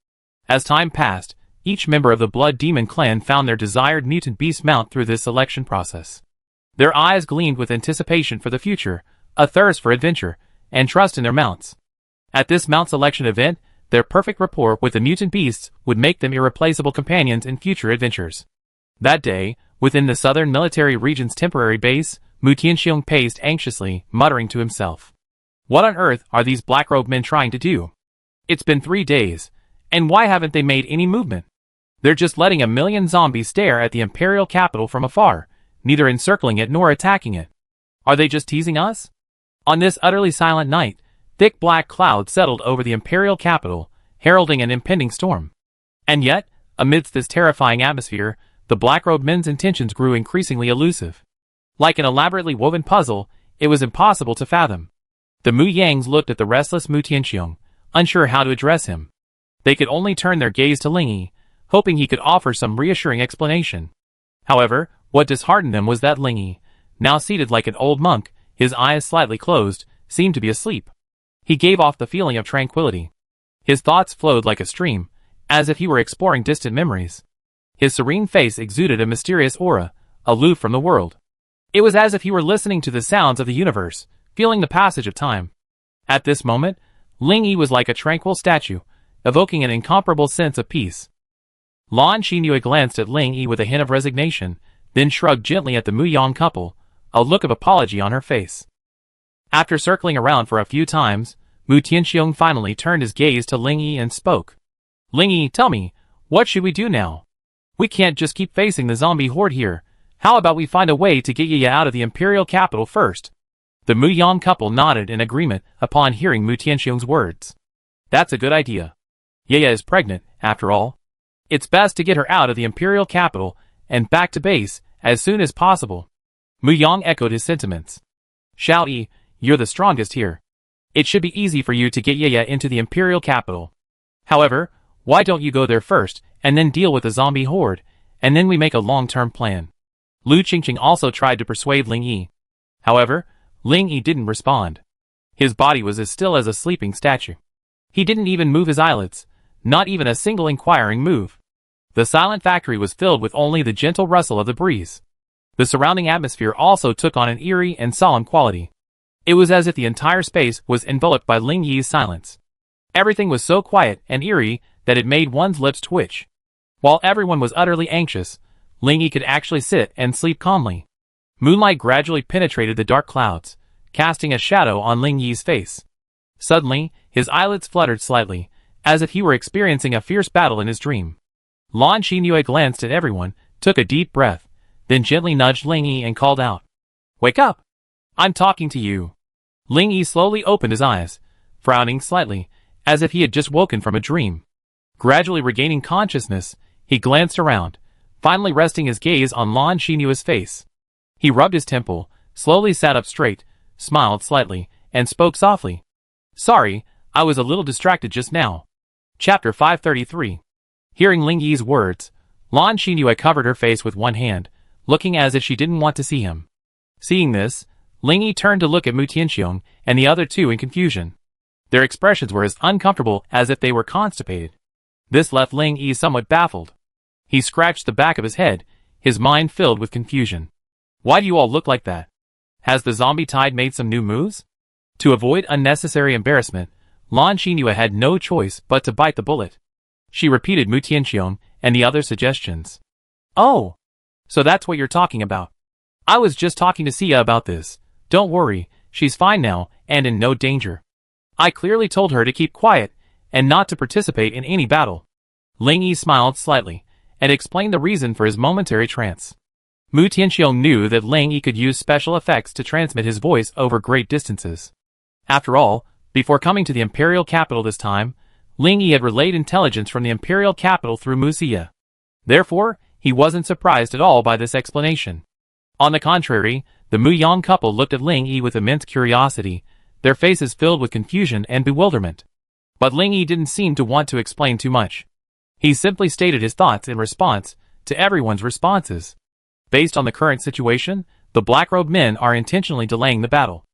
As time passed, each member of the Blood Demon clan found their desired mutant beast mount through this selection process. Their eyes gleamed with anticipation for the future, a thirst for adventure, and trust in their mounts. At this mount selection event, their perfect rapport with the mutant beasts would make them irreplaceable companions in future adventures. That day, within the Southern Military Region's temporary base, Mu Tianxiong paced anxiously, muttering to himself. What on earth are these black-robed men trying to do? It's been 3 days, and why haven't they made any movement? They're just letting a million zombies stare at the imperial capital from afar, neither encircling it nor attacking it. Are they just teasing us? On this utterly silent night, thick black clouds settled over the imperial capital, heralding an impending storm. And yet, amidst this terrifying atmosphere, the black-robed men's intentions grew increasingly elusive. Like an elaborately woven puzzle, it was impossible to fathom. The Mu Yangs looked at the restless Mu Tianxiong, unsure how to address him. They could only turn their gaze to Ling Yi, hoping he could offer some reassuring explanation. However, what disheartened them was that Ling Yi, now seated like an old monk, his eyes slightly closed, seemed to be asleep. He gave off the feeling of tranquility. His thoughts flowed like a stream, as if he were exploring distant memories. His serene face exuded a mysterious aura, aloof from the world. It was as if he were listening to the sounds of the universe, feeling the passage of time. At this moment, Ling Yi was like a tranquil statue, evoking an incomparable sense of peace. Lan Xinyu glanced at Ling Yi with a hint of resignation, then shrugged gently at the Mu Yang couple, a look of apology on her face. After circling around for a few times, Mu Tianxiong finally turned his gaze to Ling Yi and spoke. Ling Yi, tell me, what should we do now? We can't just keep facing the zombie horde here. How about we find a way to get Yaya out of the imperial capital first? The Mu Yang couple nodded in agreement upon hearing Mu Tianxiong's words. That's a good idea. Yaya is pregnant, after all. It's best to get her out of the imperial capital and back to base as soon as possible. Mu Yang echoed his sentiments. Xiao Yi, you're the strongest here. It should be easy for you to get Yaya into the imperial capital. However, why don't you go there first and then deal with the zombie horde, and then we make a long-term plan. Lu Qingqing also tried to persuade Ling Yi. However, Ling Yi didn't respond. His body was as still as a sleeping statue. He didn't even move his eyelids, not even a single inquiring move. The silent factory was filled with only the gentle rustle of the breeze. The surrounding atmosphere also took on an eerie and solemn quality. It was as if the entire space was enveloped by Ling Yi's silence. Everything was so quiet and eerie that it made one's lips twitch. While everyone was utterly anxious, Ling Yi could actually sit and sleep calmly. Moonlight gradually penetrated the dark clouds, casting a shadow on Ling Yi's face. Suddenly, his eyelids fluttered slightly, as if he were experiencing a fierce battle in his dream. Lan Xinyu glanced at everyone, took a deep breath, then gently nudged Ling Yi and called out. Wake up! I'm talking to you. Ling Yi slowly opened his eyes, frowning slightly, as if he had just woken from a dream. Gradually regaining consciousness, he glanced around, finally resting his gaze on Lan Xinyu's face. He rubbed his temple, slowly sat up straight, smiled slightly, and spoke softly. Sorry, I was a little distracted just now. Chapter 533. Hearing Ling Yi's words, Lan Xinyu covered her face with one hand, looking as if she didn't want to see him. Seeing this, Ling Yi turned to look at Mu Tianxiong and the other two in confusion. Their expressions were as uncomfortable as if they were constipated. This left Ling Yi somewhat baffled. He scratched the back of his head, his mind filled with confusion. Why do you all look like that? Has the zombie tide made some new moves? To avoid unnecessary embarrassment, Lan Xinyu had no choice but to bite the bullet. She repeated Mu Tianxiong and the other suggestions. Oh, so that's what you're talking about. I was just talking to Sia about this. Don't worry, she's fine now and in no danger. I clearly told her to keep quiet and not to participate in any battle. Ling Yi smiled slightly and explained the reason for his momentary trance. Mu Tianxiong knew that Ling Yi could use special effects to transmit his voice over great distances. After all, before coming to the imperial capital this time, Ling Yi had relayed intelligence from the imperial capital through Mu Xia. Therefore, he wasn't surprised at all by this explanation. On the contrary, the Mu Yang couple looked at Ling Yi with immense curiosity, their faces filled with confusion and bewilderment. But Ling Yi didn't seem to want to explain too much. He simply stated his thoughts in response to everyone's responses. Based on the current situation, the black-robed men are intentionally delaying the battle.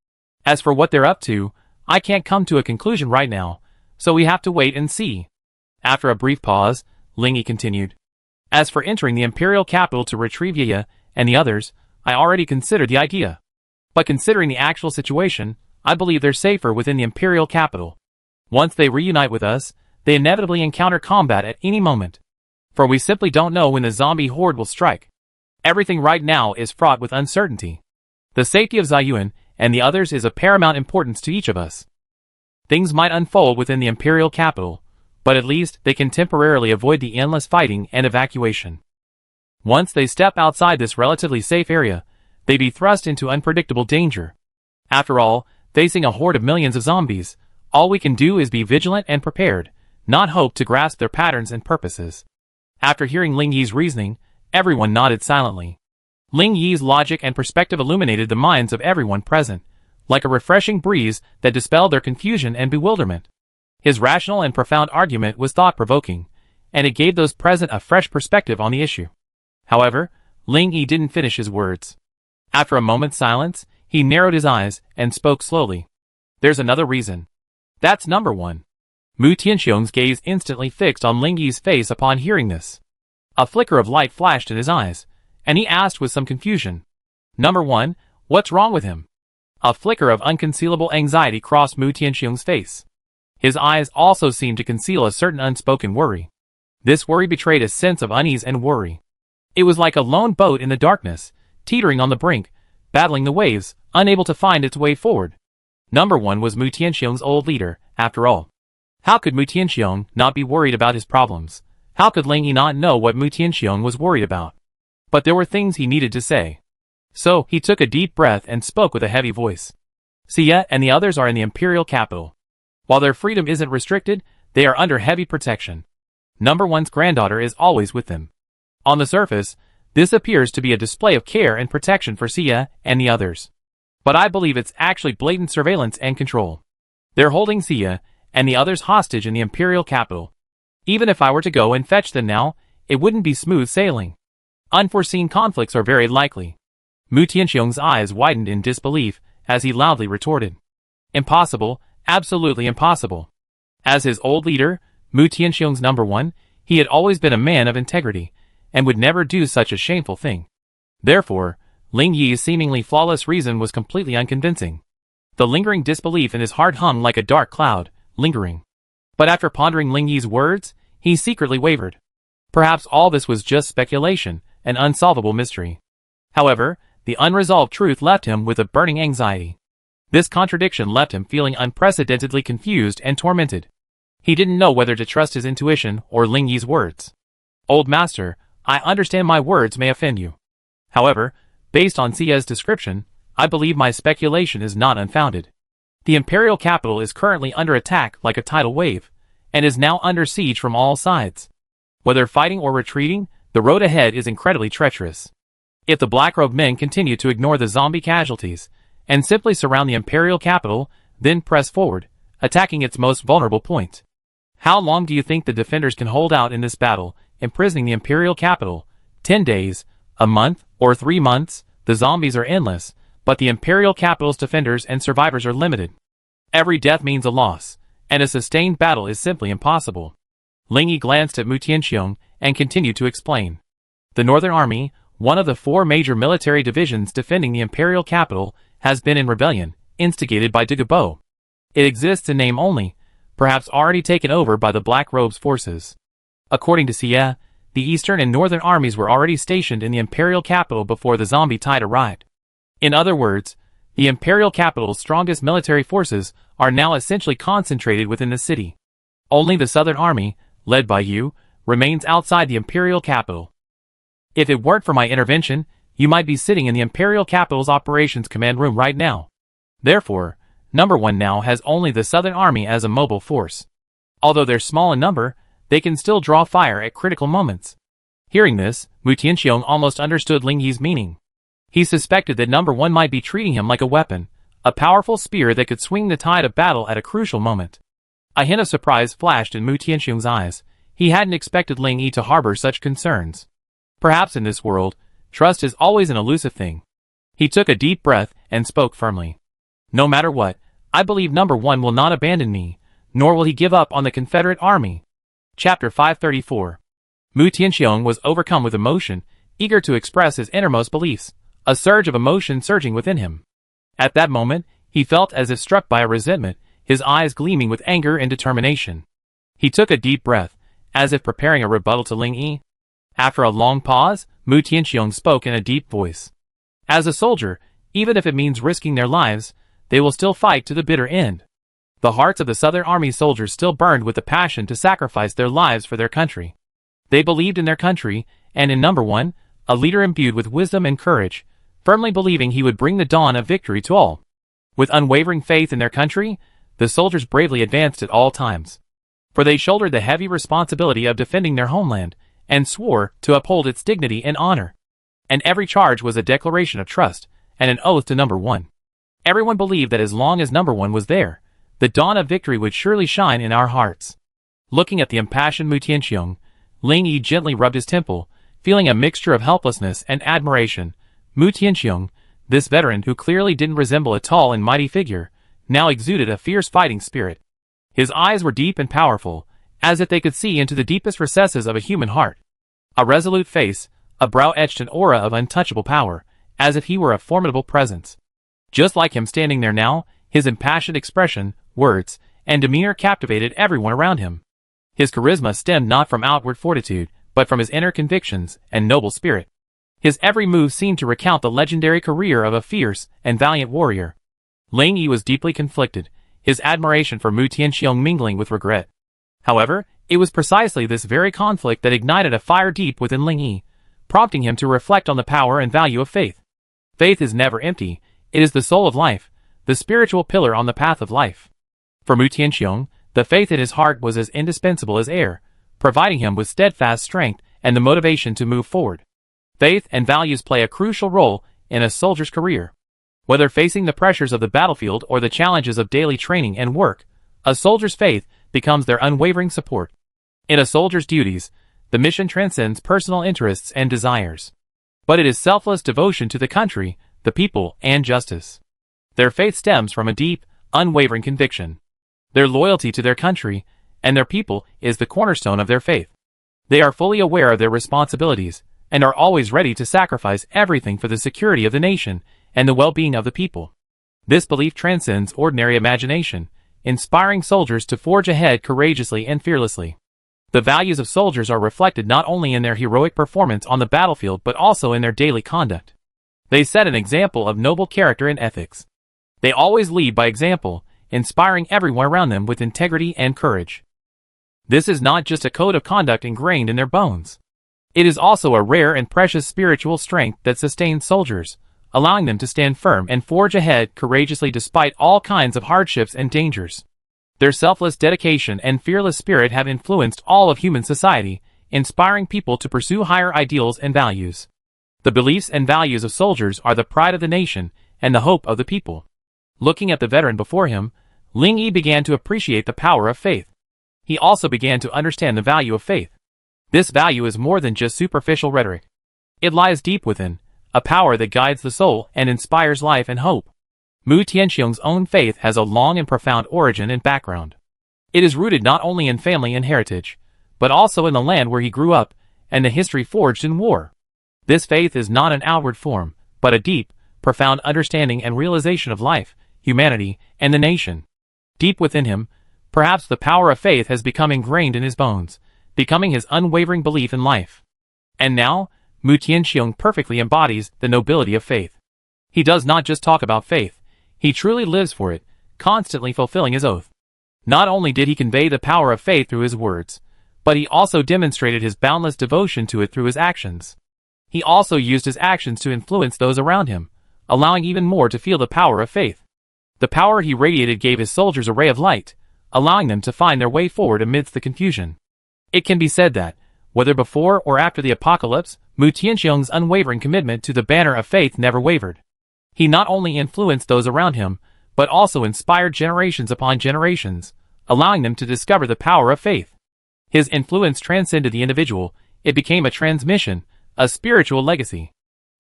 As for what they're up to, I can't come to a conclusion right now, so we have to wait and see. After a brief pause, Ling Yi continued. As for entering the imperial capital to retrieve Ye and the others, I already considered the idea. But considering the actual situation, I believe they're safer within the imperial capital. Once they reunite with us, they inevitably encounter combat at any moment. For we simply don't know when the zombie horde will strike. Everything right now is fraught with uncertainty. The safety of Ziyuan and the others is of paramount importance to each of us. Things might unfold within the imperial capital, but at least they can temporarily avoid the endless fighting and evacuation. Once they step outside this relatively safe area, they be thrust into unpredictable danger. After all, facing a horde of millions of zombies, all we can do is be vigilant and prepared, not hope to grasp their patterns and purposes. After hearing Ling Yi's reasoning, everyone nodded silently. Ling Yi's logic and perspective illuminated the minds of everyone present, like a refreshing breeze that dispelled their confusion and bewilderment. His rational and profound argument was thought-provoking, and it gave those present a fresh perspective on the issue. However, Ling Yi didn't finish his words. After a moment's silence, he narrowed his eyes and spoke slowly. There's another reason. That's number one. Mu Tianxiong's gaze instantly fixed on Ling Yi's face upon hearing this. A flicker of light flashed in his eyes, and he asked with some confusion. Number one, what's wrong with him? A flicker of unconcealable anxiety crossed Mu Tianxiong's face. His eyes also seemed to conceal a certain unspoken worry. This worry betrayed a sense of unease and worry. It was like a lone boat in the darkness, teetering on the brink, battling the waves, unable to find its way forward. Number one was Mu Tianxiong's old leader, after all. How could Mu Tianxiong not be worried about his problems? How could Ling Yi not know what Mu Tianxiong was worried about? But there were things he needed to say. So, he took a deep breath and spoke with a heavy voice. Sia and the others are in the imperial capital. While their freedom isn't restricted, they are under heavy protection. Number one's granddaughter is always with them. On the surface, this appears to be a display of care and protection for Sia and the others. But I believe it's actually blatant surveillance and control. They're holding Sia and the others hostage in the imperial capital. Even if I were to go and fetch them now, it wouldn't be smooth sailing. Unforeseen conflicts are very likely. Mu Tianxiong's eyes widened in disbelief as he loudly retorted. Impossible, absolutely impossible. As his old leader, Mu Tianxiong's number one, he had always been a man of integrity, and would never do such a shameful thing. Therefore, Ling Yi's seemingly flawless reason was completely unconvincing. The lingering disbelief in his heart hung like a dark cloud, lingering. But after pondering Ling Yi's words, he secretly wavered. Perhaps all this was just speculation, an unsolvable mystery. However, the unresolved truth left him with a burning anxiety. This contradiction left him feeling unprecedentedly confused and tormented. He didn't know whether to trust his intuition or Ling Yi's words. Old master, I understand my words may offend you. However, based on Sia's description, I believe my speculation is not unfounded. The imperial capital is currently under attack like a tidal wave, and is now under siege from all sides. Whether fighting or retreating, the road ahead is incredibly treacherous. If the black-robed men continue to ignore the zombie casualties, and simply surround the imperial capital, then press forward, attacking its most vulnerable point. How long do you think the defenders can hold out in this battle, imprisoning the imperial capital? 10 days, a month, or 3 months? The zombies are endless, but the imperial capital's defenders and survivors are limited. Every death means a loss, and a sustained battle is simply impossible. Ling Yi glanced at Mu Tianxiong and continued to explain. The Northern Army, one of the 4 major military divisions defending the imperial capital, has been in rebellion, instigated by Dagobah. It exists in name only, perhaps already taken over by the Black Robes forces. According to Xie, the Eastern and Northern armies were already stationed in the imperial capital before the zombie tide arrived. In other words, the imperial capital's strongest military forces are now essentially concentrated within the city. Only the Southern Army, led by you, remains outside the imperial capital. If it weren't for my intervention, you might be sitting in the imperial capital's operations command room right now. Therefore, number 1 now has only the Southern Army as a mobile force. Although they're small in number, they can still draw fire at critical moments. Hearing this, Mu Tianxiong almost understood Ling Yi's meaning. He suspected that number 1 might be treating him like a weapon, a powerful spear that could swing the tide of battle at a crucial moment. A hint of surprise flashed in Mu Tianxiong's eyes. He hadn't expected Ling Yi to harbor such concerns. Perhaps in this world, trust is always an elusive thing. He took a deep breath and spoke firmly. No matter what, I believe number 1 will not abandon me, nor will he give up on the Confederate Army. Chapter 534. Mu Tianxiong was overcome with emotion, eager to express his innermost beliefs, a surge of emotion surging within him. At that moment, he felt as if struck by a resentment, his eyes gleaming with anger and determination. He took a deep breath, as if preparing a rebuttal to Ling Yi. After a long pause, Mu Tianxiong spoke in a deep voice. As a soldier, even if it means risking their lives, they will still fight to the bitter end. The hearts of the Southern Army soldiers still burned with the passion to sacrifice their lives for their country. They believed in their country, and in number 1, a leader imbued with wisdom and courage, firmly believing he would bring the dawn of victory to all. With unwavering faith in their country, the soldiers bravely advanced at all times. For they shouldered the heavy responsibility of defending their homeland, and swore to uphold its dignity and honor. And every charge was a declaration of trust, and an oath to number 1. Everyone believed that as long as number 1 was there, the dawn of victory would surely shine in our hearts. Looking at the impassioned Mu Tianxiong, Ling Yi gently rubbed his temple, feeling a mixture of helplessness and admiration. Mu Tianxiong, this veteran who clearly didn't resemble a tall and mighty figure, now exuded a fierce fighting spirit. His eyes were deep and powerful, as if they could see into the deepest recesses of a human heart. A resolute face, a brow etched an aura of untouchable power, as if he were a formidable presence. Just like him standing there now, his impassioned expression, words, and demeanor captivated everyone around him. His charisma stemmed not from outward fortitude, but from his inner convictions and noble spirit. His every move seemed to recount the legendary career of a fierce and valiant warrior. Ling Yi was deeply conflicted, his admiration for Mu Tianxiong mingling with regret. However, it was precisely this very conflict that ignited a fire deep within Ling Yi, prompting him to reflect on the power and value of faith. Faith is never empty, it is the soul of life, the spiritual pillar on the path of life. For Mu Tianxiong, the faith in his heart was as indispensable as air, providing him with steadfast strength and the motivation to move forward. Faith and values play a crucial role in a soldier's career. Whether facing the pressures of the battlefield or the challenges of daily training and work, a soldier's faith becomes their unwavering support. In a soldier's duties, the mission transcends personal interests and desires. But it is selfless devotion to the country, the people, and justice. Their faith stems from a deep, unwavering conviction. Their loyalty to their country and their people is the cornerstone of their faith. They are fully aware of their responsibilities and are always ready to sacrifice everything for the security of the nation and the well-being of the people. This belief transcends ordinary imagination, inspiring soldiers to forge ahead courageously and fearlessly. The values of soldiers are reflected not only in their heroic performance on the battlefield but also in their daily conduct. They set an example of noble character and ethics. They always lead by example, inspiring everyone around them with integrity and courage. This is not just a code of conduct ingrained in their bones. It is also a rare and precious spiritual strength that sustains soldiers, allowing them to stand firm and forge ahead courageously despite all kinds of hardships and dangers. Their selfless dedication and fearless spirit have influenced all of human society, inspiring people to pursue higher ideals and values. The beliefs and values of soldiers are the pride of the nation and the hope of the people. Looking at the veteran before him, Ling Yi began to appreciate the power of faith. He also began to understand the value of faith. This value is more than just superficial rhetoric. It lies deep within, a power that guides the soul and inspires life and hope. Mu Tianxiong's own faith has a long and profound origin and background. It is rooted not only in family and heritage, but also in the land where he grew up, and the history forged in war. This faith is not an outward form, but a deep, profound understanding and realization of life, humanity, and the nation. Deep within him, perhaps the power of faith has become ingrained in his bones, becoming his unwavering belief in life. And now, Mu Tianxiong perfectly embodies the nobility of faith. He does not just talk about faith, he truly lives for it, constantly fulfilling his oath. Not only did he convey the power of faith through his words, but he also demonstrated his boundless devotion to it through his actions. He also used his actions to influence those around him, allowing even more to feel the power of faith. The power he radiated gave his soldiers a ray of light, allowing them to find their way forward amidst the confusion. It can be said that, whether before or after the apocalypse, Mu Tianxiong's unwavering commitment to the banner of faith never wavered. He not only influenced those around him, but also inspired generations upon generations, allowing them to discover the power of faith. His influence transcended the individual, it became a transmission, a spiritual legacy.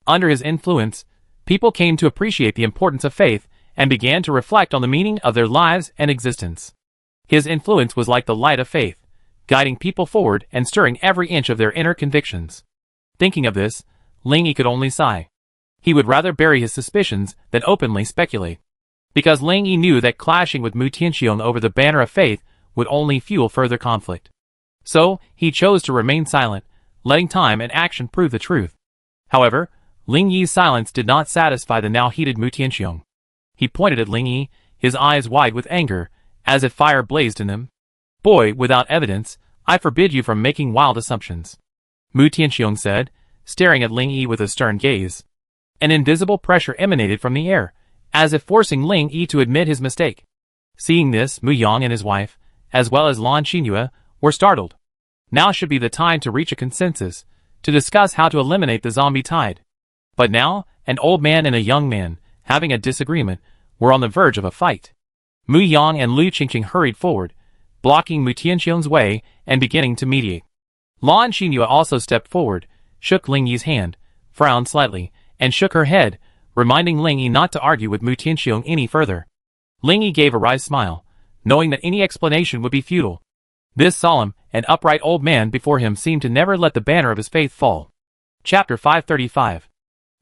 Under his influence, people came to appreciate the importance of faith and began to reflect on the meaning of their lives and existence. His influence was like the light of faith, guiding people forward and stirring every inch of their inner convictions. Thinking of this, Ling Yi could only sigh. He would rather bury his suspicions than openly speculate. Because Ling Yi knew that clashing with Mu Tianxiong over the banner of faith would only fuel further conflict. So, he chose to remain silent, letting time and action prove the truth. However, Ling Yi's silence did not satisfy the now heated Mu Tianxiong. He pointed at Ling Yi, his eyes wide with anger, as if fire blazed in them. "Boy, without evidence, I forbid you from making wild assumptions," Mu Tianxiong said, staring at Ling Yi with a stern gaze. An invisible pressure emanated from the air, as if forcing Ling Yi to admit his mistake. Seeing this, Mu Yang and his wife, as well as Lan Qinyue, were startled. Now should be the time to reach a consensus, to discuss how to eliminate the zombie tide. But now, an old man and a young man, having a disagreement, were on the verge of a fight. Mu Yang and Lu Qingqing hurried forward, blocking Mu Tianxiong's way and beginning to mediate. Lan Qinyue also stepped forward, shook Ling Yi's hand, frowned slightly, and shook her head, reminding Ling Yi not to argue with Mu Tianxiong any further. Ling Yi gave a wry smile, knowing that any explanation would be futile. This solemn and upright old man before him seemed to never let the banner of his faith fall. Chapter 535.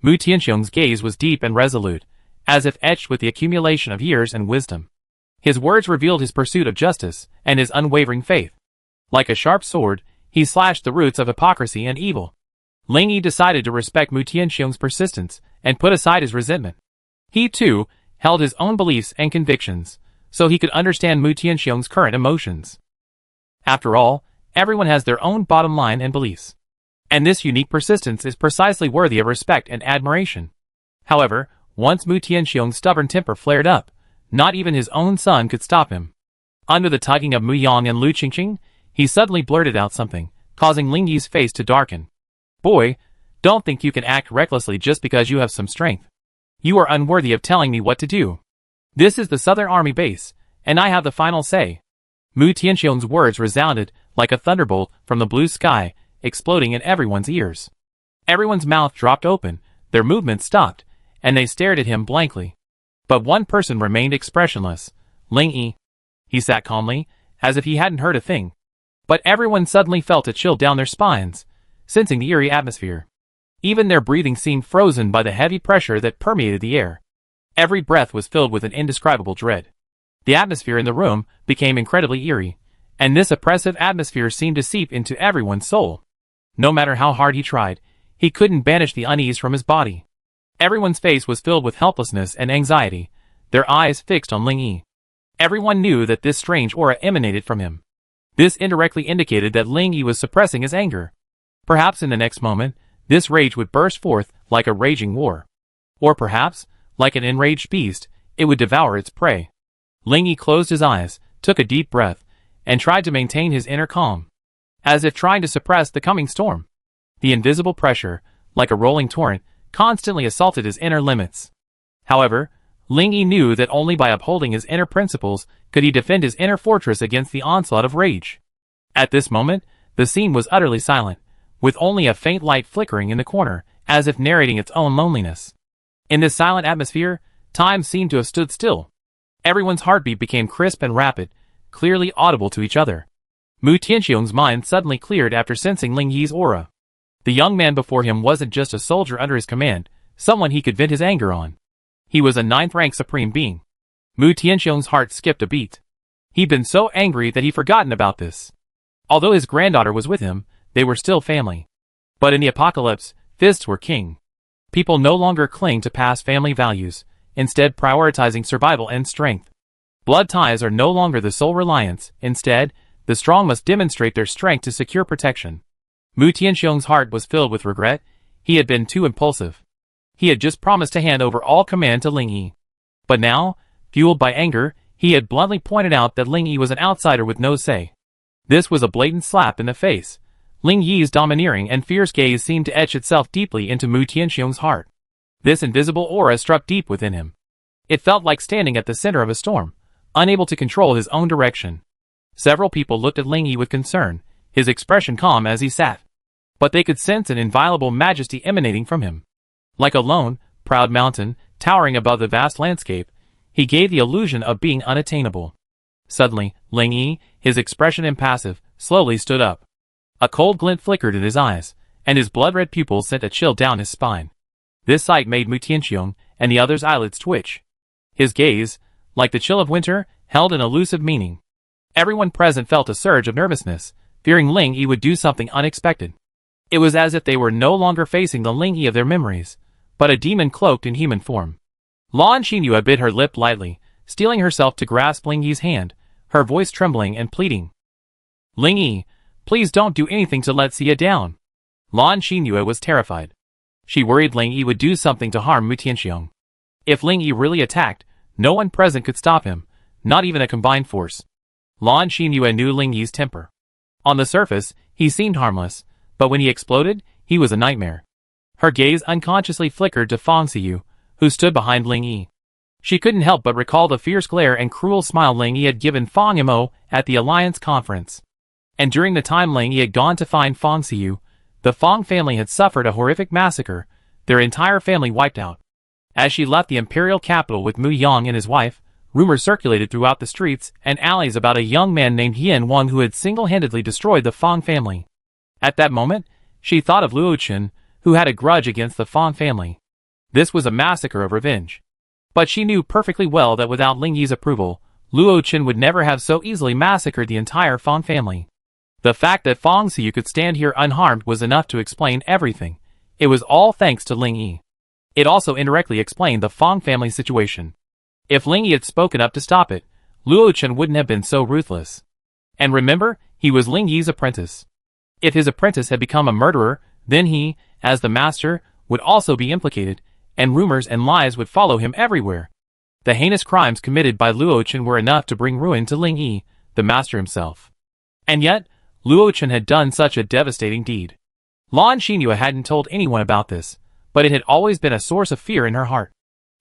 Mu Tianxiong's gaze was deep and resolute, as if etched with the accumulation of years and wisdom. His words revealed his pursuit of justice and his unwavering faith. Like a sharp sword, he slashed the roots of hypocrisy and evil. Ling Yi decided to respect Mu Tianxiong's persistence and put aside his resentment. He, too, held his own beliefs and convictions, so he could understand Mu Tianxiong's current emotions. After all, everyone has their own bottom line and beliefs. And this unique persistence is precisely worthy of respect and admiration. However, once Mu Tianxiong's stubborn temper flared up, not even his own son could stop him. Under the tugging of Mu Yang and Lu Qingqing, he suddenly blurted out something, causing Ling Yi's face to darken. "Boy, don't think you can act recklessly just because you have some strength. You are unworthy of telling me what to do. This is the Southern Army base, and I have the final say." Mu Tianxiong's words resounded like a thunderbolt from the blue sky, exploding in everyone's ears. Everyone's mouth dropped open, their movements stopped, and they stared at him blankly. But one person remained expressionless, Ling Yi. He sat calmly, as if he hadn't heard a thing. But everyone suddenly felt a chill down their spines, sensing the eerie atmosphere. Even their breathing seemed frozen by the heavy pressure that permeated the air. Every breath was filled with an indescribable dread. The atmosphere in the room became incredibly eerie, and this oppressive atmosphere seemed to seep into everyone's soul. No matter how hard he tried, he couldn't banish the unease from his body. Everyone's face was filled with helplessness and anxiety, their eyes fixed on Ling Yi. Everyone knew that this strange aura emanated from him. This indirectly indicated that Ling Yi was suppressing his anger. Perhaps in the next moment, this rage would burst forth like a raging war. Or perhaps, like an enraged beast, it would devour its prey. Ling Yi closed his eyes, took a deep breath, and tried to maintain his inner calm, as if trying to suppress the coming storm. The invisible pressure, like a rolling torrent, constantly assaulted his inner limits. However, Ling Yi knew that only by upholding his inner principles could he defend his inner fortress against the onslaught of rage. At this moment, the scene was utterly silent, with only a faint light flickering in the corner, as if narrating its own loneliness. In this silent atmosphere, time seemed to have stood still. Everyone's heartbeat became crisp and rapid, clearly audible to each other. Mu Tianxiong's mind suddenly cleared after sensing Ling Yi's aura. The young man before him wasn't just a soldier under his command, someone he could vent his anger on. He was a 9th-rank supreme being. Mu Tianxiong's heart skipped a beat. He'd been so angry that he'd forgotten about this. Although his granddaughter was with him, they were still family. But in the apocalypse, fists were king. People no longer cling to past family values, instead prioritizing survival and strength. Blood ties are no longer the sole reliance, instead, the strong must demonstrate their strength to secure protection. Mu Tianxiong's heart was filled with regret. He had been too impulsive. He had just promised to hand over all command to Ling Yi. But now, fueled by anger, he had bluntly pointed out that Ling Yi was an outsider with no say. This was a blatant slap in the face. Ling Yi's domineering and fierce gaze seemed to etch itself deeply into Mu Tianxiong's heart. This invisible aura struck deep within him. It felt like standing at the center of a storm, unable to control his own direction. Several people looked at Ling Yi with concern, his expression calm as he sat. But they could sense an inviolable majesty emanating from him. Like a lone, proud mountain, towering above the vast landscape, he gave the illusion of being unattainable. Suddenly, Ling Yi, his expression impassive, slowly stood up. A cold glint flickered in his eyes, and his blood-red pupils sent a chill down his spine. This sight made Mu Tianxiong and the others' eyelids twitch. His gaze, like the chill of winter, held an elusive meaning. Everyone present felt a surge of nervousness, fearing Ling Yi would do something unexpected. It was as if they were no longer facing the Ling Yi of their memories, but a demon cloaked in human form. Lan Xinyue bit her lip lightly, steeling herself to grasp Ling Yi's hand, her voice trembling and pleading. Ling Yi, please don't do anything to let Xia down. Lan Xinyue was terrified. She worried Ling Yi would do something to harm Mu Tianxiong. If Ling Yi really attacked, no one present could stop him, not even a combined force. Lan Xinyue knew Ling Yi's temper. On the surface, he seemed harmless, but when he exploded, he was a nightmare. Her gaze unconsciously flickered to Fang Xiyu, who stood behind Ling Yi. She couldn't help but recall the fierce glare and cruel smile Ling Yi had given Fang Yimou at the Alliance conference. And during the time Ling Yi had gone to find Fang Xiyu, the Fang family had suffered a horrific massacre, their entire family wiped out. As she left the imperial capital with Mu Yang and his wife, rumors circulated throughout the streets and alleys about a young man named Yan Wang who had single-handedly destroyed the Fang family. At that moment, she thought of Luo Chen, who had a grudge against the Fang family. This was a massacre of revenge. But she knew perfectly well that without Ling Yi's approval, Luo Chen would never have so easily massacred the entire Fang family. The fact that Fang Xiyu could stand here unharmed was enough to explain everything. It was all thanks to Ling Yi. It also indirectly explained the Fang family situation. If Ling Yi had spoken up to stop it, Luo Chen wouldn't have been so ruthless. And remember, he was Ling Yi's apprentice. If his apprentice had become a murderer, then he, as the master, would also be implicated, and rumors and lies would follow him everywhere. The heinous crimes committed by Luo Chen were enough to bring ruin to Ling Yi, the master himself. And yet, Luo Chen had done such a devastating deed. Lan Xinyue hadn't told anyone about this, but it had always been a source of fear in her heart.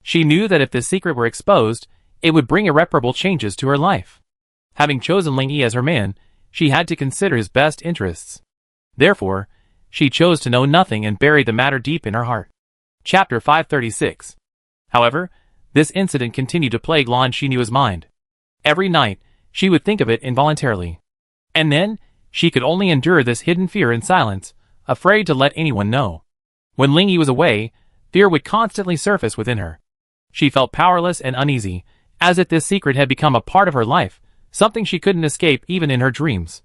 She knew that if this secret were exposed, it would bring irreparable changes to her life. Having chosen Ling Yi as her man, she had to consider his best interests. Therefore, she chose to know nothing and buried the matter deep in her heart. Chapter 536. However, this incident continued to plague Lan Xinyue's mind. Every night, she would think of it involuntarily. And then, she could only endure this hidden fear in silence, afraid to let anyone know. When Ling Yi was away, fear would constantly surface within her. She felt powerless and uneasy, as if this secret had become a part of her life, something she couldn't escape even in her dreams.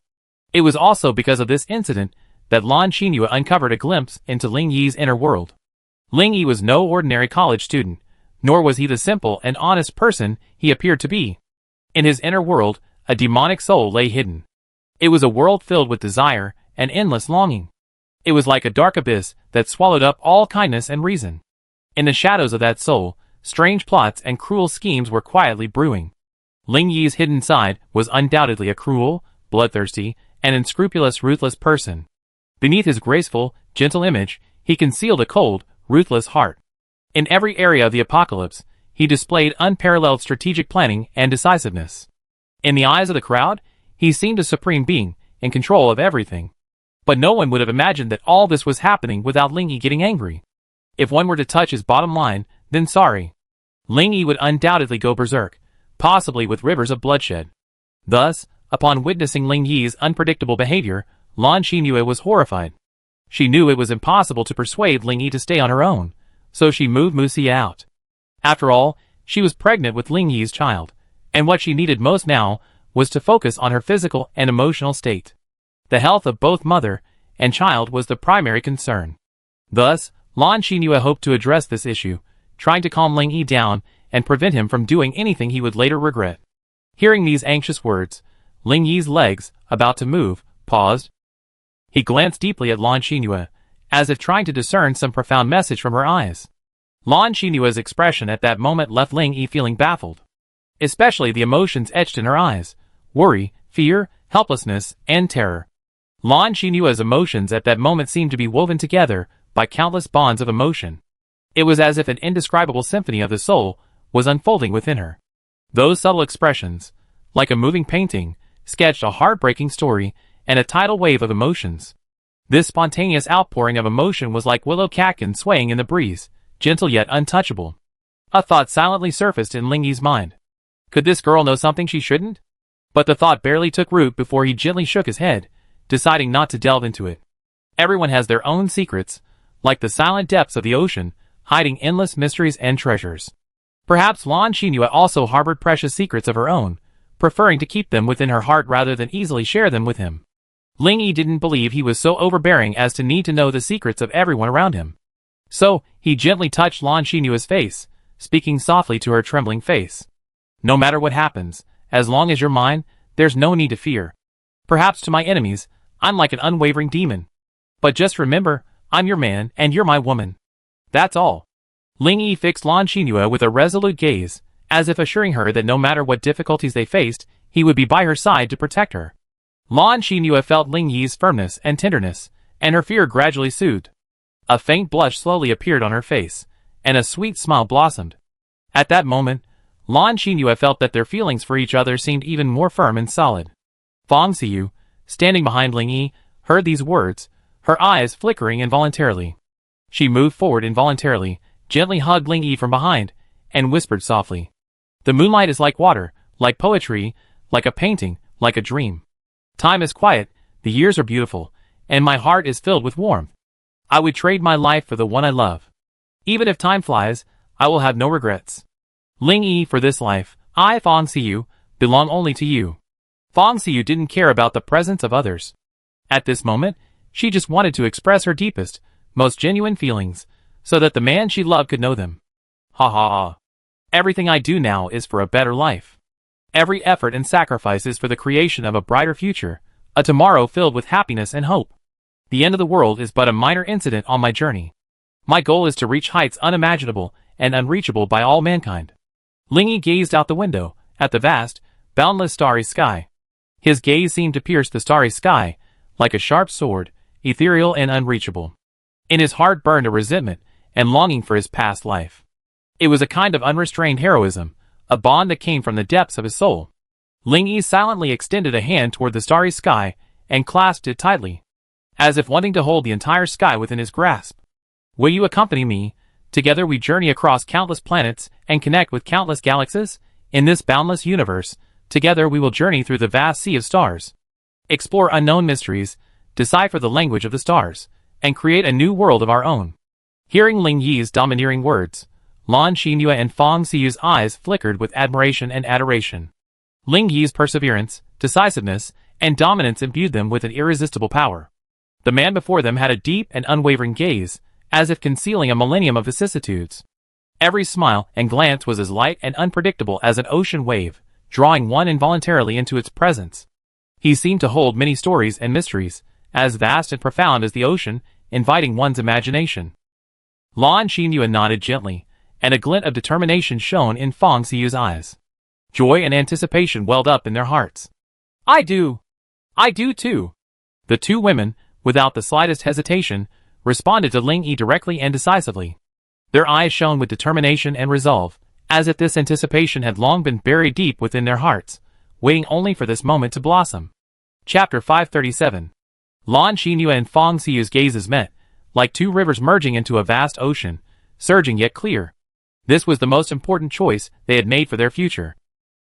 It was also because of this incident that Lan Xinyue uncovered a glimpse into Ling Yi's inner world. Ling Yi was no ordinary college student, nor was he the simple and honest person he appeared to be. In his inner world, a demonic soul lay hidden. It was a world filled with desire and endless longing. It was like a dark abyss that swallowed up all kindness and reason. In the shadows of that soul, strange plots and cruel schemes were quietly brewing. Ling Yi's hidden side was undoubtedly a cruel, bloodthirsty, and unscrupulous ruthless person. Beneath his graceful, gentle image, he concealed a cold, ruthless heart. In every area of the apocalypse, he displayed unparalleled strategic planning and decisiveness. In the eyes of the crowd, he seemed a supreme being, in control of everything. But no one would have imagined that all this was happening without Ling Yi getting angry. If one were to touch his bottom line, then sorry. Ling Yi would undoubtedly go berserk, possibly with rivers of bloodshed. Thus, upon witnessing Ling Yi's unpredictable behavior, Lan Xinyue was horrified. She knew it was impossible to persuade Ling Yi to stay on her own, so she moved Mu Xia out. After all, she was pregnant with Ling Yi's child, and what she needed most now was to focus on her physical and emotional state. The health of both mother and child was the primary concern. Thus, Lan Xinyue hoped to address this issue, trying to calm Ling Yi down and prevent him from doing anything he would later regret. Hearing these anxious words, Ling Yi's legs, about to move, paused. He glanced deeply at Lan Xinyue, as if trying to discern some profound message from her eyes. Lan Xinyue's expression at that moment left Ling Yi feeling baffled. Especially the emotions etched in her eyes: worry, fear, helplessness, and terror. Lan Xinyue's emotions at that moment seemed to be woven together by countless bonds of emotion. It was as if an indescribable symphony of the soul was unfolding within her. Those subtle expressions, like a moving painting, sketched a heartbreaking story and a tidal wave of emotions. This spontaneous outpouring of emotion was like willow catkins swaying in the breeze, gentle yet untouchable. A thought silently surfaced in Ling Yi's mind. Could this girl know something she shouldn't? But the thought barely took root before he gently shook his head, deciding not to delve into it. Everyone has their own secrets, like the silent depths of the ocean, hiding endless mysteries and treasures. Perhaps Lan Xinyue also harbored precious secrets of her own, preferring to keep them within her heart rather than easily share them with him. Ling Yi didn't believe he was so overbearing as to need to know the secrets of everyone around him. So, he gently touched Lan Xinyue's face, speaking softly to her trembling face. No matter what happens, as long as you're mine, there's no need to fear. Perhaps to my enemies, I'm like an unwavering demon. But just remember, I'm your man and you're my woman. That's all. Ling Yi fixed Lan Xinyue with a resolute gaze, as if assuring her that no matter what difficulties they faced, he would be by her side to protect her. Lan Xinyue felt Ling Yi's firmness and tenderness, and her fear gradually soothed. A faint blush slowly appeared on her face, and a sweet smile blossomed. At that moment, Lan Xinyue felt that their feelings for each other seemed even more firm and solid. Fang Xiyu, standing behind Ling Yi, heard these words, her eyes flickering involuntarily. She moved forward involuntarily, gently hugged Ling Yi from behind, and whispered softly. The moonlight is like water, like poetry, like a painting, like a dream. Time is quiet, the years are beautiful, and my heart is filled with warmth. I would trade my life for the one I love. Even if time flies, I will have no regrets. Ling Yi, for this life, I, Fang Xiyu, belong only to you. Fang Xiyu didn't care about the presence of others. At this moment, she just wanted to express her deepest, most genuine feelings, so that the man she loved could know them. Ha ha ha. Everything I do now is for a better life. Every effort and sacrifice is for the creation of a brighter future, a tomorrow filled with happiness and hope. The end of the world is but a minor incident on my journey. My goal is to reach heights unimaginable and unreachable by all mankind. Ling Yi gazed out the window, at the vast, boundless starry sky. His gaze seemed to pierce the starry sky, like a sharp sword, ethereal and unreachable. In his heart burned a resentment and longing for his past life. It was a kind of unrestrained heroism, a bond that came from the depths of his soul. Ling Yi silently extended a hand toward the starry sky and clasped it tightly, as if wanting to hold the entire sky within his grasp. Will you accompany me? Together we journey across countless planets and connect with countless galaxies. In this boundless universe, together we will journey through the vast sea of stars, explore unknown mysteries, decipher the language of the stars, and create a new world of our own. Hearing Ling Yi's domineering words, Lan Xinyue and Fang Xiyu's eyes flickered with admiration and adoration. Ling Yi's perseverance, decisiveness, and dominance imbued them with an irresistible power. The man before them had a deep and unwavering gaze, as if concealing a millennium of vicissitudes. Every smile and glance was as light and unpredictable as an ocean wave, drawing one involuntarily into its presence. He seemed to hold many stories and mysteries, as vast and profound as the ocean, inviting one's imagination. Lan Xinyue nodded gently, and a glint of determination shone in Fang Xiyu's eyes. Joy and anticipation welled up in their hearts. I do too. The two women, without the slightest hesitation, responded to Ling Yi directly and decisively. Their eyes shone with determination and resolve, as if this anticipation had long been buried deep within their hearts, waiting only for this moment to blossom. Chapter 537. Lan Xinyue and Fang Xiyu's gazes met, like two rivers merging into a vast ocean, surging yet clear. This was the most important choice they had made for their future.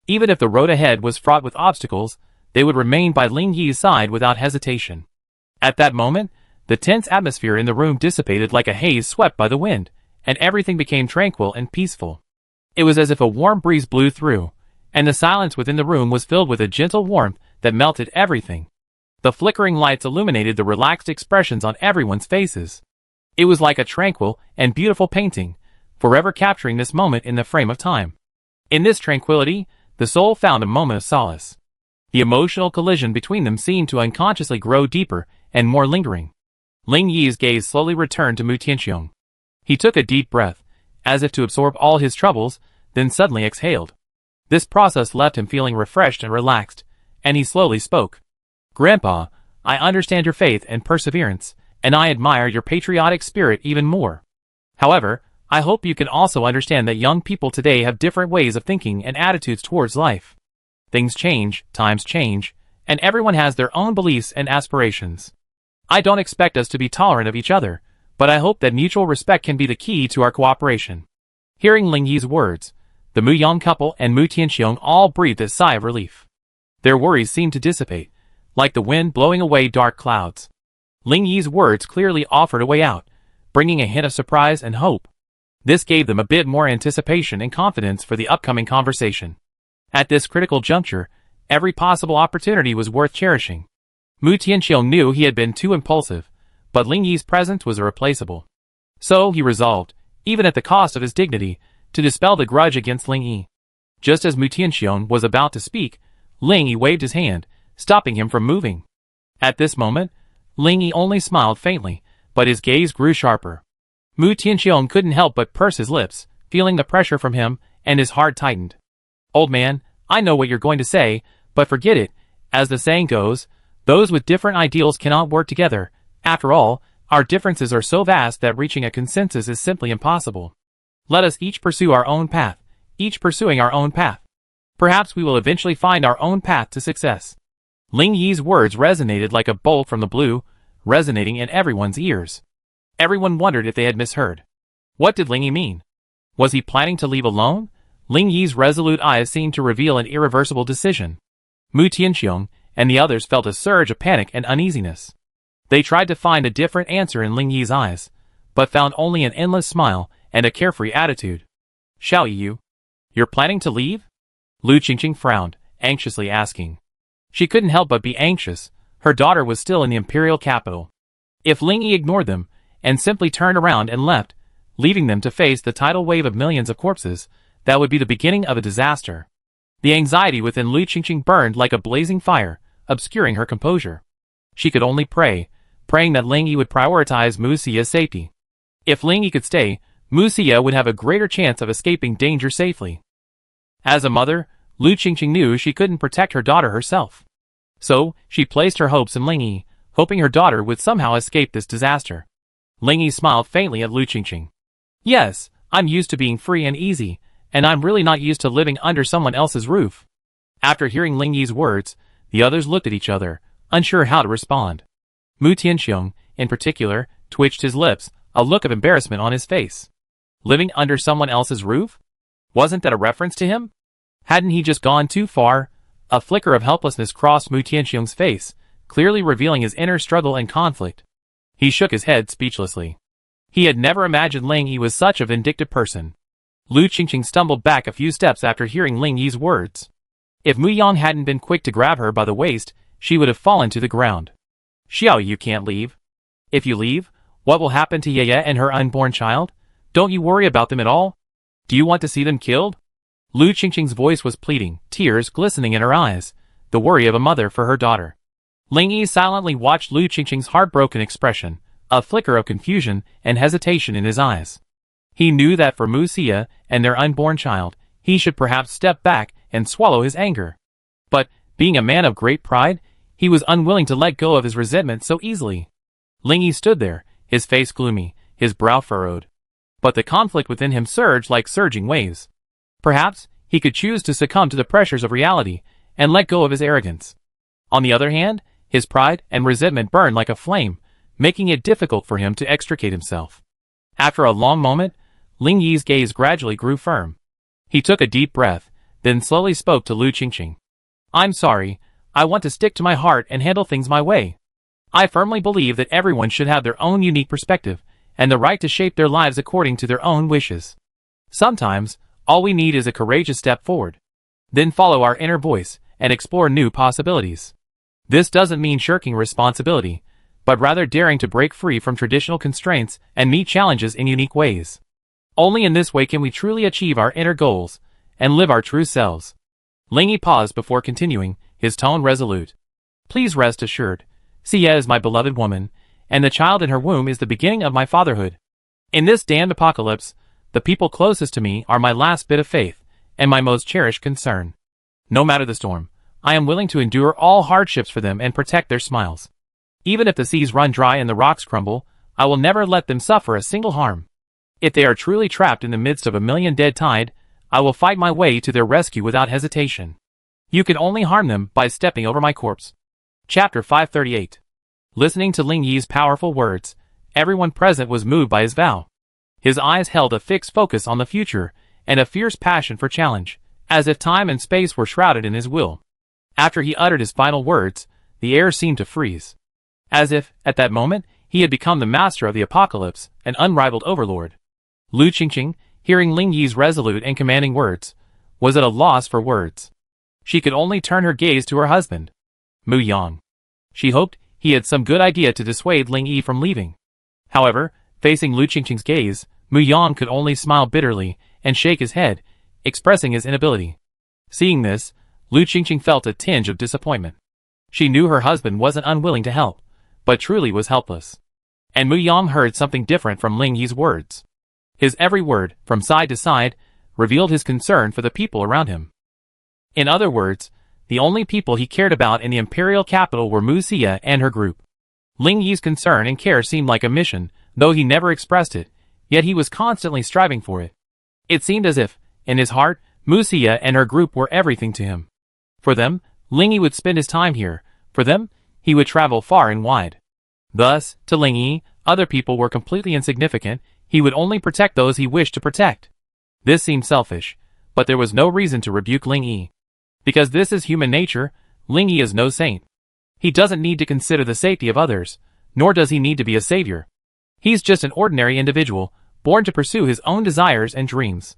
Even if the road ahead was fraught with obstacles, they would remain by Ling Yi's side without hesitation. At that moment, the tense atmosphere in the room dissipated like a haze swept by the wind, and everything became tranquil and peaceful. It was as if a warm breeze blew through, and the silence within the room was filled with a gentle warmth that melted everything. The flickering lights illuminated the relaxed expressions on everyone's faces. It was like a tranquil and beautiful painting, forever capturing this moment in the frame of time. In this tranquility, the soul found a moment of solace. The emotional collision between them seemed to unconsciously grow deeper and more lingering. Ling Yi's gaze slowly returned to Mu Tianxiong. He took a deep breath, as if to absorb all his troubles, then suddenly exhaled. This process left him feeling refreshed and relaxed, and he slowly spoke. "Grandpa, I understand your faith and perseverance, and I admire your patriotic spirit even more. However, I hope you can also understand that young people today have different ways of thinking and attitudes towards life. Things change, times change, and everyone has their own beliefs and aspirations. I don't expect us to be tolerant of each other, but I hope that mutual respect can be the key to our cooperation." Hearing Ling Yi's words, the Mu Yang couple and Mu Tianxiong all breathed a sigh of relief. Their worries seemed to dissipate, like the wind blowing away dark clouds. Ling Yi's words clearly offered a way out, bringing a hint of surprise and hope. This gave them a bit more anticipation and confidence for the upcoming conversation. At this critical juncture, every possible opportunity was worth cherishing. Mu Tianxiong knew he had been too impulsive, but Ling Yi's presence was irreplaceable. So he resolved, even at the cost of his dignity, to dispel the grudge against Ling Yi. Just as Mu Tianxiong was about to speak, Ling Yi waved his hand, stopping him from moving. At this moment, Ling Yi only smiled faintly, but his gaze grew sharper. Mu Tianxiong couldn't help but purse his lips, feeling the pressure from him, and his heart tightened. "Old man, I know what you're going to say, but forget it. As the saying goes, those with different ideals cannot work together. After all, our differences are so vast that reaching a consensus is simply impossible. Let us each pursue our own path, each pursuing our own path. Perhaps we will eventually find our own path to success." Ling Yi's words resonated like a bolt from the blue, resonating in everyone's ears. Everyone wondered if they had misheard. What did Ling Yi mean? Was he planning to leave alone? Ling Yi's resolute eyes seemed to reveal an irreversible decision. Mu Tianxiong and the others felt a surge of panic and uneasiness. They tried to find a different answer in Ling Yi's eyes, but found only an endless smile and a carefree attitude. "Xiao Yu, you're planning to leave?" Lu Qingqing frowned, anxiously asking. She couldn't help but be anxious. Her daughter was still in the imperial capital. If Ling Yi ignored them, and simply turned around and left, leaving them to face the tidal wave of millions of corpses, that would be the beginning of a disaster. The anxiety within Lu Qingqing burned like a blazing fire, obscuring her composure. She could only pray, praying that Ling Yi would prioritize Mu Xia's safety. If Ling Yi could stay, Mu Xia would have a greater chance of escaping danger safely. As a mother, Lu Qingqing knew she couldn't protect her daughter herself. So, she placed her hopes in Ling Yi, hoping her daughter would somehow escape this disaster. Ling Yi smiled faintly at Lu Qingqing. "Yes, I'm used to being free and easy, and I'm really not used to living under someone else's roof." After hearing Ling Yi's words, the others looked at each other, unsure how to respond. Mu Tianxiong, in particular, twitched his lips, a look of embarrassment on his face. Living under someone else's roof? Wasn't that a reference to him? Hadn't he just gone too far? A flicker of helplessness crossed Mu Tianxiong's face, clearly revealing his inner struggle and conflict. He shook his head speechlessly. He had never imagined Ling Yi was such a vindictive person. Lu Qingqing stumbled back a few steps after hearing Ling Yi's words. If Mu Yang hadn't been quick to grab her by the waist, she would have fallen to the ground. "Xiao, you can't leave. If you leave, what will happen to Yeye and her unborn child? Don't you worry about them at all? Do you want to see them killed?" Lu Qingqing's voice was pleading, tears glistening in her eyes, the worry of a mother for her daughter. Ling Yi silently watched Lu Qingqing's heartbroken expression, a flicker of confusion and hesitation in his eyes. He knew that for Mu Xia and their unborn child, he should perhaps step back and swallow his anger. But, being a man of great pride, he was unwilling to let go of his resentment so easily. Ling Yi stood there, his face gloomy, his brow furrowed. But the conflict within him surged like surging waves. Perhaps, he could choose to succumb to the pressures of reality, and let go of his arrogance. On the other hand, his pride and resentment burned like a flame, making it difficult for him to extricate himself. After a long moment, Ling Yi's gaze gradually grew firm. He took a deep breath, then slowly spoke to Lu Qingqing. I'm sorry, I want to stick to my heart and handle things my way. I firmly believe that everyone should have their own unique perspective, and the right to shape their lives according to their own wishes. Sometimes, all we need is a courageous step forward. Then follow our inner voice, and explore new possibilities. This doesn't mean shirking responsibility, but rather daring to break free from traditional constraints and meet challenges in unique ways. Only in this way can we truly achieve our inner goals, and live our true selves. Ling Yi paused before continuing, his tone resolute. Please rest assured, Xia is my beloved woman, and the child in her womb is the beginning of my fatherhood. In this damned apocalypse, the people closest to me are my last bit of faith, and my most cherished concern. No matter the storm, I am willing to endure all hardships for them and protect their smiles. Even if the seas run dry and the rocks crumble, I will never let them suffer a single harm. If they are truly trapped in the midst of a million dead tide, I will fight my way to their rescue without hesitation. You can only harm them by stepping over my corpse. Chapter 538. Listening to Ling Yi's powerful words, everyone present was moved by his vow. His eyes held a fixed focus on the future, and a fierce passion for challenge, as if time and space were shrouded in his will. After he uttered his final words, the air seemed to freeze. As if, at that moment, he had become the master of the apocalypse, an unrivaled overlord. Lu Qingqing, hearing Ling Yi's resolute and commanding words, was at a loss for words. She could only turn her gaze to her husband, Mu Yang. She hoped he had some good idea to dissuade Ling Yi from leaving. However, facing Lu Qingqing's gaze, Mu Yang could only smile bitterly and shake his head, expressing his inability. Seeing this, Lu Qingqing felt a tinge of disappointment. She knew her husband wasn't unwilling to help, but truly was helpless. And Mu Yang heard something different from Ling Yi's words. His every word, from side to side, revealed his concern for the people around him. In other words, the only people he cared about in the imperial capital were Mu Xia and her group. Ling Yi's concern and care seemed like a mission, though he never expressed it, yet he was constantly striving for it. It seemed as if, in his heart, Mu Xia and her group were everything to him. For them, Ling Yi would spend his time here. For them, he would travel far and wide. Thus, to Ling Yi, other people were completely insignificant. He would only protect those he wished to protect. This seemed selfish, but there was no reason to rebuke Ling Yi. Because this is human nature, Ling Yi is no saint. He doesn't need to consider the safety of others, nor does he need to be a savior. He's just an ordinary individual, born to pursue his own desires and dreams.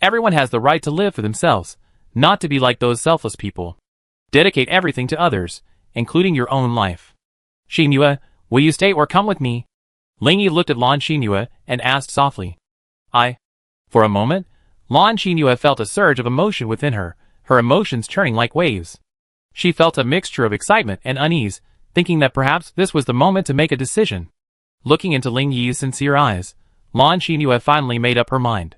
Everyone has the right to live for themselves, not to be like those selfless people. Dedicate everything to others, including your own life. Xinyue, will you stay or come with me? Ling Yi looked at Lan Xinyue and asked softly. For a moment, Lan Xinyue felt a surge of emotion within her, her emotions churning like waves. She felt a mixture of excitement and unease, thinking that perhaps this was the moment to make a decision. Looking into Ling Yi's sincere eyes, Lan Xinyue finally made up her mind.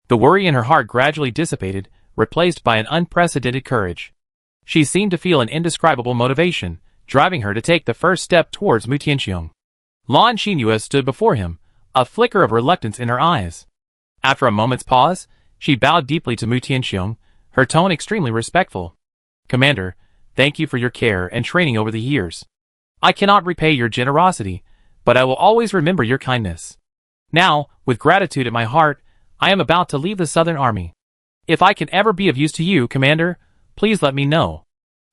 The worry in her heart gradually dissipated, replaced by an unprecedented courage. She seemed to feel an indescribable motivation, driving her to take the first step towards Mu Tianxiong. Lan Xinyue stood before him, a flicker of reluctance in her eyes. After a moment's pause, she bowed deeply to Mu Tianxiong, her tone extremely respectful. Commander, thank you for your care and training over the years. I cannot repay your generosity, but I will always remember your kindness. Now, with gratitude at my heart, I am about to leave the Southern Army. If I can ever be of use to you, Commander, please let me know.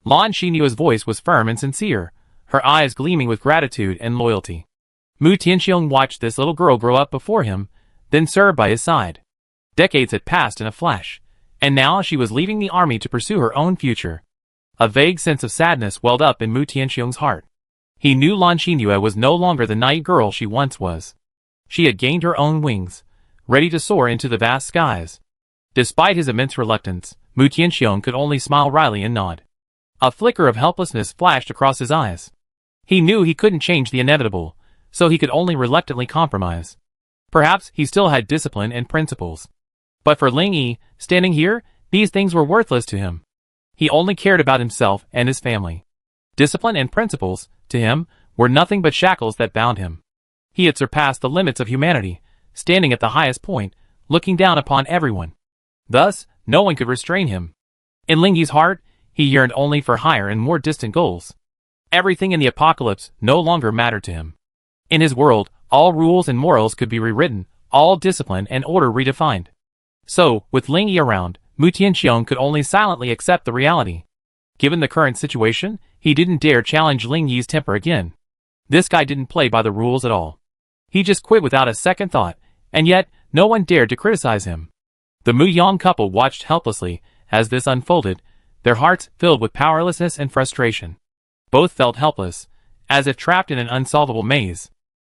Lan Xinyue's voice was firm and sincere, her eyes gleaming with gratitude and loyalty. Mu Tianxiong watched this little girl grow up before him, then serve by his side. Decades had passed in a flash, and now she was leaving the army to pursue her own future. A vague sense of sadness welled up in Mu Tianxiong's heart. He knew Lan Xinyue was no longer the naive girl she once was. She had gained her own wings, ready to soar into the vast skies. Despite his immense reluctance, Mu Tianxiong could only smile wryly and nod. A flicker of helplessness flashed across his eyes. He knew he couldn't change the inevitable, so he could only reluctantly compromise. Perhaps he still had discipline and principles. But for Ling Yi, standing here, these things were worthless to him. He only cared about himself and his family. Discipline and principles, to him, were nothing but shackles that bound him. He had surpassed the limits of humanity, standing at the highest point, looking down upon everyone. Thus, no one could restrain him. In Ling Yi's heart, he yearned only for higher and more distant goals. Everything in the apocalypse no longer mattered to him. In his world, all rules and morals could be rewritten, all discipline and order redefined. So, with Ling Yi around, Mu Tianxiong could only silently accept the reality. Given the current situation, he didn't dare challenge Ling Yi's temper again. This guy didn't play by the rules at all. He just quit without a second thought, and yet, no one dared to criticize him. The Mu Yang couple watched helplessly as this unfolded, their hearts filled with powerlessness and frustration. Both felt helpless, as if trapped in an unsolvable maze.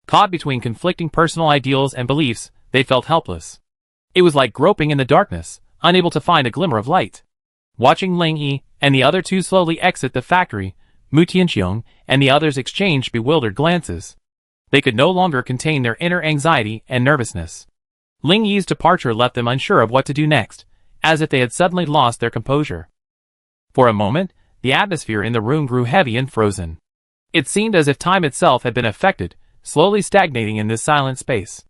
Caught between conflicting personal ideals and beliefs, they felt helpless. It was like groping in the darkness, unable to find a glimmer of light. Watching Ling Yi and the other two slowly exit the factory, Mu Tianxiong and the others exchanged bewildered glances. They could no longer contain their inner anxiety and nervousness. Ling Yi's departure left them unsure of what to do next, as if they had suddenly lost their composure. For a moment, the atmosphere in the room grew heavy and frozen. It seemed as if time itself had been affected, slowly stagnating in this silent space.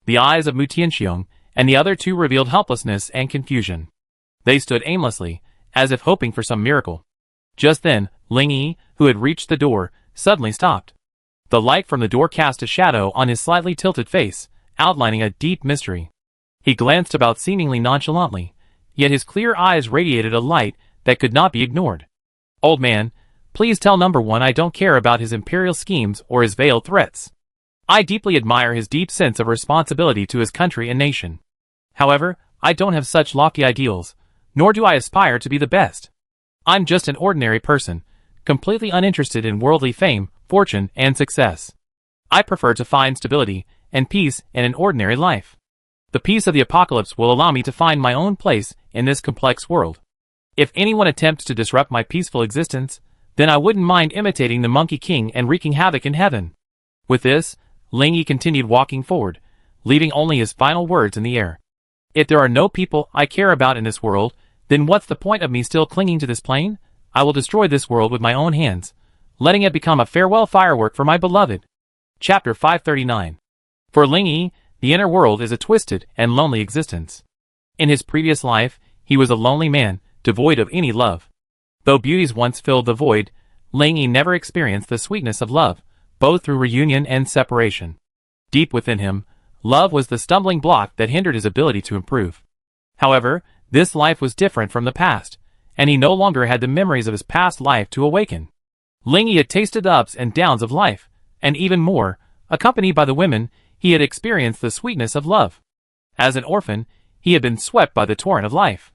The eyes of Mu Tianxiong and the other two revealed helplessness and confusion. They stood aimlessly, as if hoping for some miracle. Just then, Ling Yi, who had reached the door, suddenly stopped. The light from the door cast a shadow on his slightly tilted face, outlining a deep mystery. He glanced about seemingly nonchalantly, yet his clear eyes radiated a light that could not be ignored. "Old man, please tell number one I don't care about his imperial schemes or his veiled threats. I deeply admire his deep sense of responsibility to his country and nation. However, I don't have such lofty ideals, nor do I aspire to be the best. I'm just an ordinary person, completely uninterested in worldly fame, fortune, and success. I prefer to find stability and peace in an ordinary life. The peace of the apocalypse will allow me to find my own place in this complex world. If anyone attempts to disrupt my peaceful existence, then I wouldn't mind imitating the Monkey King and wreaking havoc in heaven." With this, Ling Yi continued walking forward, leaving only his final words in the air. "If there are no people I care about in this world, then what's the point of me still clinging to this plane? I will destroy this world with my own hands, letting it become a farewell firework for my beloved." Chapter 539. For Ling Yi, the inner world is a twisted and lonely existence. In his previous life, he was a lonely man, devoid of any love. Though beauties once filled the void, Ling Yi never experienced the sweetness of love, both through reunion and separation. Deep within him, love was the stumbling block that hindered his ability to improve. However, this life was different from the past, and he no longer had the memories of his past life to awaken. Ling Yi had tasted the ups and downs of life, and even more, accompanied by the women, he had experienced the sweetness of love. As an orphan, he had been swept by the torrent of life.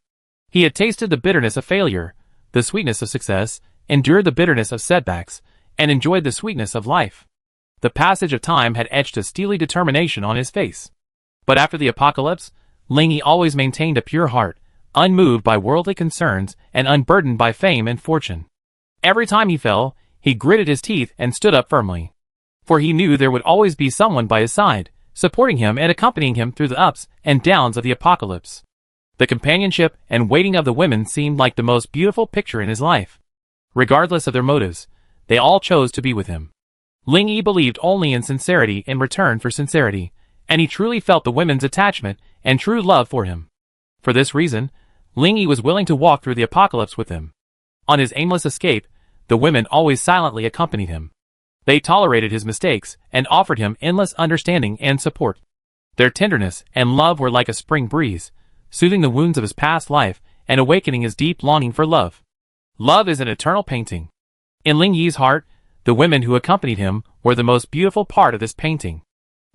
He had tasted the bitterness of failure, the sweetness of success, endured the bitterness of setbacks, and enjoyed the sweetness of life. The passage of time had etched a steely determination on his face. But after the apocalypse, Ling Yi always maintained a pure heart, unmoved by worldly concerns and unburdened by fame and fortune. Every time he fell, he gritted his teeth and stood up firmly. For he knew there would always be someone by his side, supporting him and accompanying him through the ups and downs of the apocalypse. The companionship and waiting of the women seemed like the most beautiful picture in his life. Regardless of their motives, they all chose to be with him. Ling Yi believed only in sincerity in return for sincerity, and he truly felt the women's attachment and true love for him. For this reason, Ling Yi was willing to walk through the apocalypse with him. On his aimless escape, the women always silently accompanied him. They tolerated his mistakes and offered him endless understanding and support. Their tenderness and love were like a spring breeze, soothing the wounds of his past life and awakening his deep longing for love. Love is an eternal painting. In Ling Yi's heart, the women who accompanied him were the most beautiful part of this painting.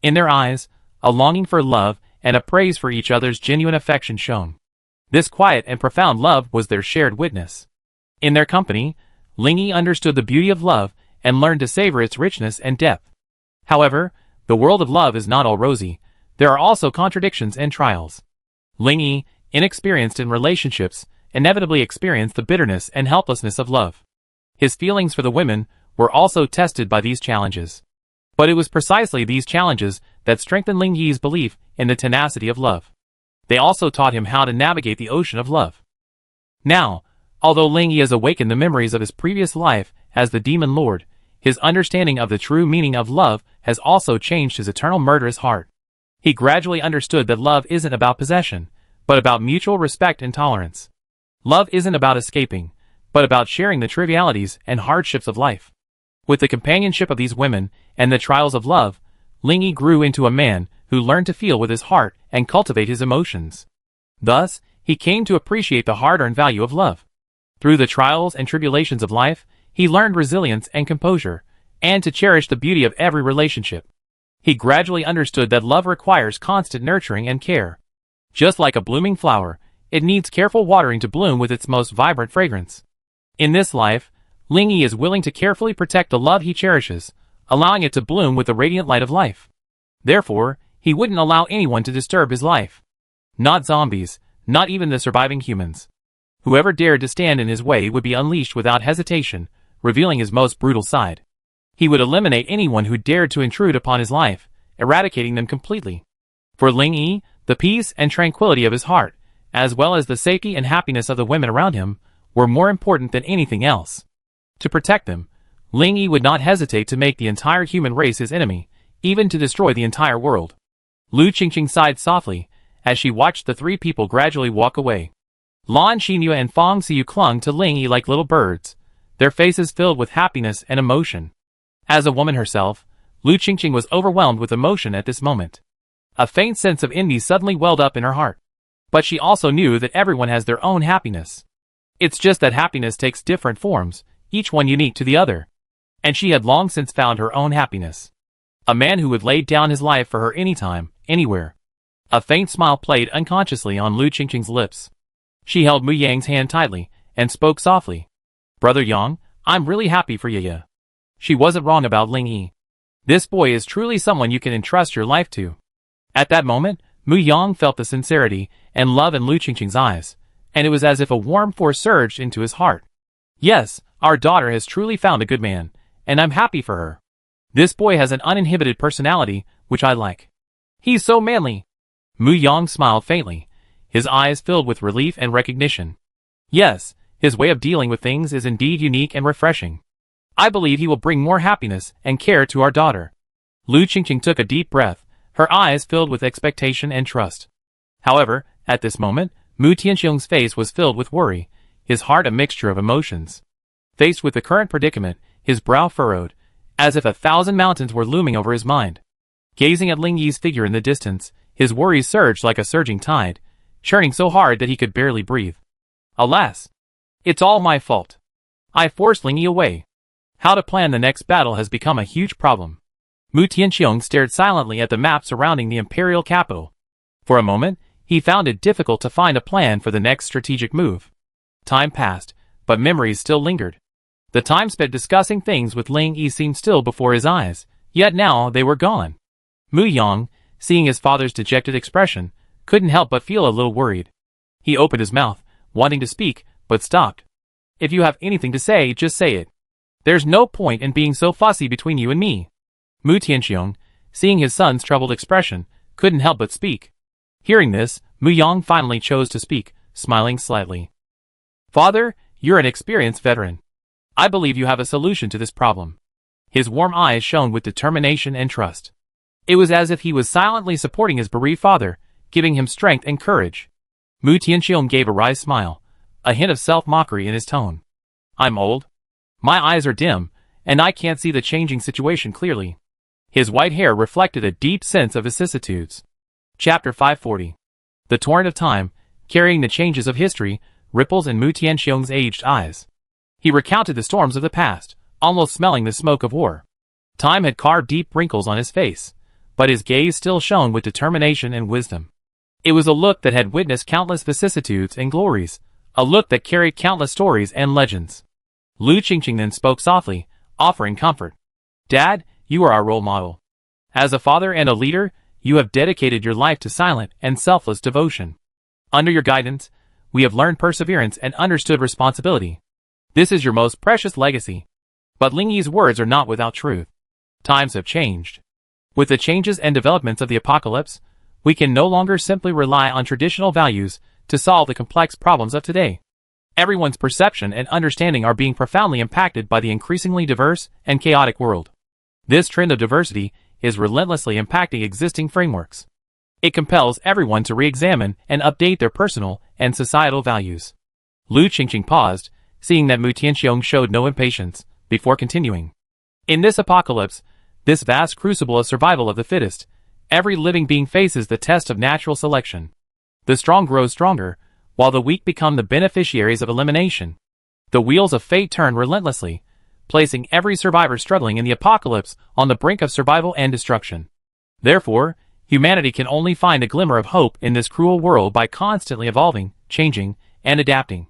In their eyes, a longing for love and a praise for each other's genuine affection shone. This quiet and profound love was their shared witness. In their company, Ling Yi understood the beauty of love and learned to savor its richness and depth. However, the world of love is not all rosy. There are also contradictions and trials. Ling Yi, inexperienced in relationships, inevitably experienced the bitterness and helplessness of love. His feelings for the women were also tested by these challenges. But it was precisely these challenges that strengthened Ling Yi's belief in the tenacity of love. They also taught him how to navigate the ocean of love. Now, although Ling Yi has awakened the memories of his previous life as the Demon Lord, his understanding of the true meaning of love has also changed his eternal murderous heart. He gradually understood that love isn't about possession, but about mutual respect and tolerance. Love isn't about escaping, but about sharing the trivialities and hardships of life. With the companionship of these women and the trials of love, Ling Yi grew into a man who learned to feel with his heart and cultivate his emotions. Thus, he came to appreciate the hard-earned value of love. Through the trials and tribulations of life, he learned resilience and composure, and to cherish the beauty of every relationship. He gradually understood that love requires constant nurturing and care. Just like a blooming flower, it needs careful watering to bloom with its most vibrant fragrance. In this life, Ling Yi is willing to carefully protect the love he cherishes, allowing it to bloom with the radiant light of life. Therefore, he wouldn't allow anyone to disturb his life. Not zombies, not even the surviving humans. Whoever dared to stand in his way would be unleashed without hesitation, revealing his most brutal side. He would eliminate anyone who dared to intrude upon his life, eradicating them completely. For Ling Yi, the peace and tranquility of his heart, as well as the safety and happiness of the women around him, were more important than anything else. To protect them, Ling Yi would not hesitate to make the entire human race his enemy, even to destroy the entire world. Lu Qingqing sighed softly, as she watched the three people gradually walk away. Lan Xinyue and Fang Xiyu clung to Ling Yi like little birds, their faces filled with happiness and emotion. As a woman herself, Lu Qingqing was overwhelmed with emotion at this moment. A faint sense of envy suddenly welled up in her heart. But she also knew that everyone has their own happiness. It's just that happiness takes different forms, each one unique to the other. And she had long since found her own happiness. A man who would lay down his life for her anytime, anywhere. A faint smile played unconsciously on Lu Qingqing's lips. She held Mu Yang's hand tightly, and spoke softly. "Brother Yang, I'm really happy for Yaya." She wasn't wrong about Ling Yi. This boy is truly someone you can entrust your life to. At that moment, Mu Yang felt the sincerity and love in Lu Qingqing's eyes, and it was as if a warm force surged into his heart. Yes, our daughter has truly found a good man, and I'm happy for her. This boy has an uninhibited personality, which I like. He's so manly. Mu Yang smiled faintly, his eyes filled with relief and recognition. Yes, his way of dealing with things is indeed unique and refreshing. I believe he will bring more happiness and care to our daughter. Lu Qingqing took a deep breath, her eyes filled with expectation and trust. However, at this moment, Mu Tianxiong's face was filled with worry, his heart a mixture of emotions. Faced with the current predicament, his brow furrowed, as if 1,000 mountains were looming over his mind. Gazing at Ling Yi's figure in the distance, his worries surged like a surging tide, churning so hard that he could barely breathe. Alas! It's all my fault. I forced Ling Yi away. How to plan the next battle has become a huge problem. Mu Tianxiong stared silently at the map surrounding the imperial capital. For a moment, he found it difficult to find a plan for the next strategic move. Time passed, but memories still lingered. The time spent discussing things with Ling Yi seemed still before his eyes, yet now they were gone. Mu Yang, seeing his father's dejected expression, couldn't help but feel a little worried. He opened his mouth, wanting to speak, but stopped. "If you have anything to say, just say it. There's no point in being so fussy between you and me." Mu Tianxiong, seeing his son's troubled expression, couldn't help but speak. Hearing this, Mu Yang finally chose to speak, smiling slightly. "Father, you're an experienced veteran. I believe you have a solution to this problem." His warm eyes shone with determination and trust. It was as if he was silently supporting his bereaved father, giving him strength and courage. Mu Tianxiong gave a wry smile, a hint of self-mockery in his tone. "I'm old. My eyes are dim, and I can't see the changing situation clearly." His white hair reflected a deep sense of vicissitudes. Chapter 540. The torrent of time, carrying the changes of history, ripples in Mu Tianxiong's aged eyes. He recounted the storms of the past, almost smelling the smoke of war. Time had carved deep wrinkles on his face, but his gaze still shone with determination and wisdom. It was a look that had witnessed countless vicissitudes and glories, a look that carried countless stories and legends. Lu Qingqing then spoke softly, offering comfort. "Dad, you are our role model. As a father and a leader, you have dedicated your life to silent and selfless devotion. Under your guidance, we have learned perseverance and understood responsibility. This is your most precious legacy." But Ling Yi's words are not without truth. Times have changed. With the changes and developments of the apocalypse, we can no longer simply rely on traditional values to solve the complex problems of today. Everyone's perception and understanding are being profoundly impacted by the increasingly diverse and chaotic world. This trend of diversity is relentlessly impacting existing frameworks. It compels everyone to re-examine and update their personal and societal values. Lu Qingqing paused, seeing that Mu Tianxiong showed no impatience, before continuing. "In this apocalypse, this vast crucible of survival of the fittest, Every living being faces the test of natural selection. The strong grow stronger, while the weak become the beneficiaries of elimination. The wheels of fate turn relentlessly, placing every survivor struggling in the apocalypse on the brink of survival and destruction. Therefore, humanity can only find a glimmer of hope in this cruel world by constantly evolving, changing, and adapting.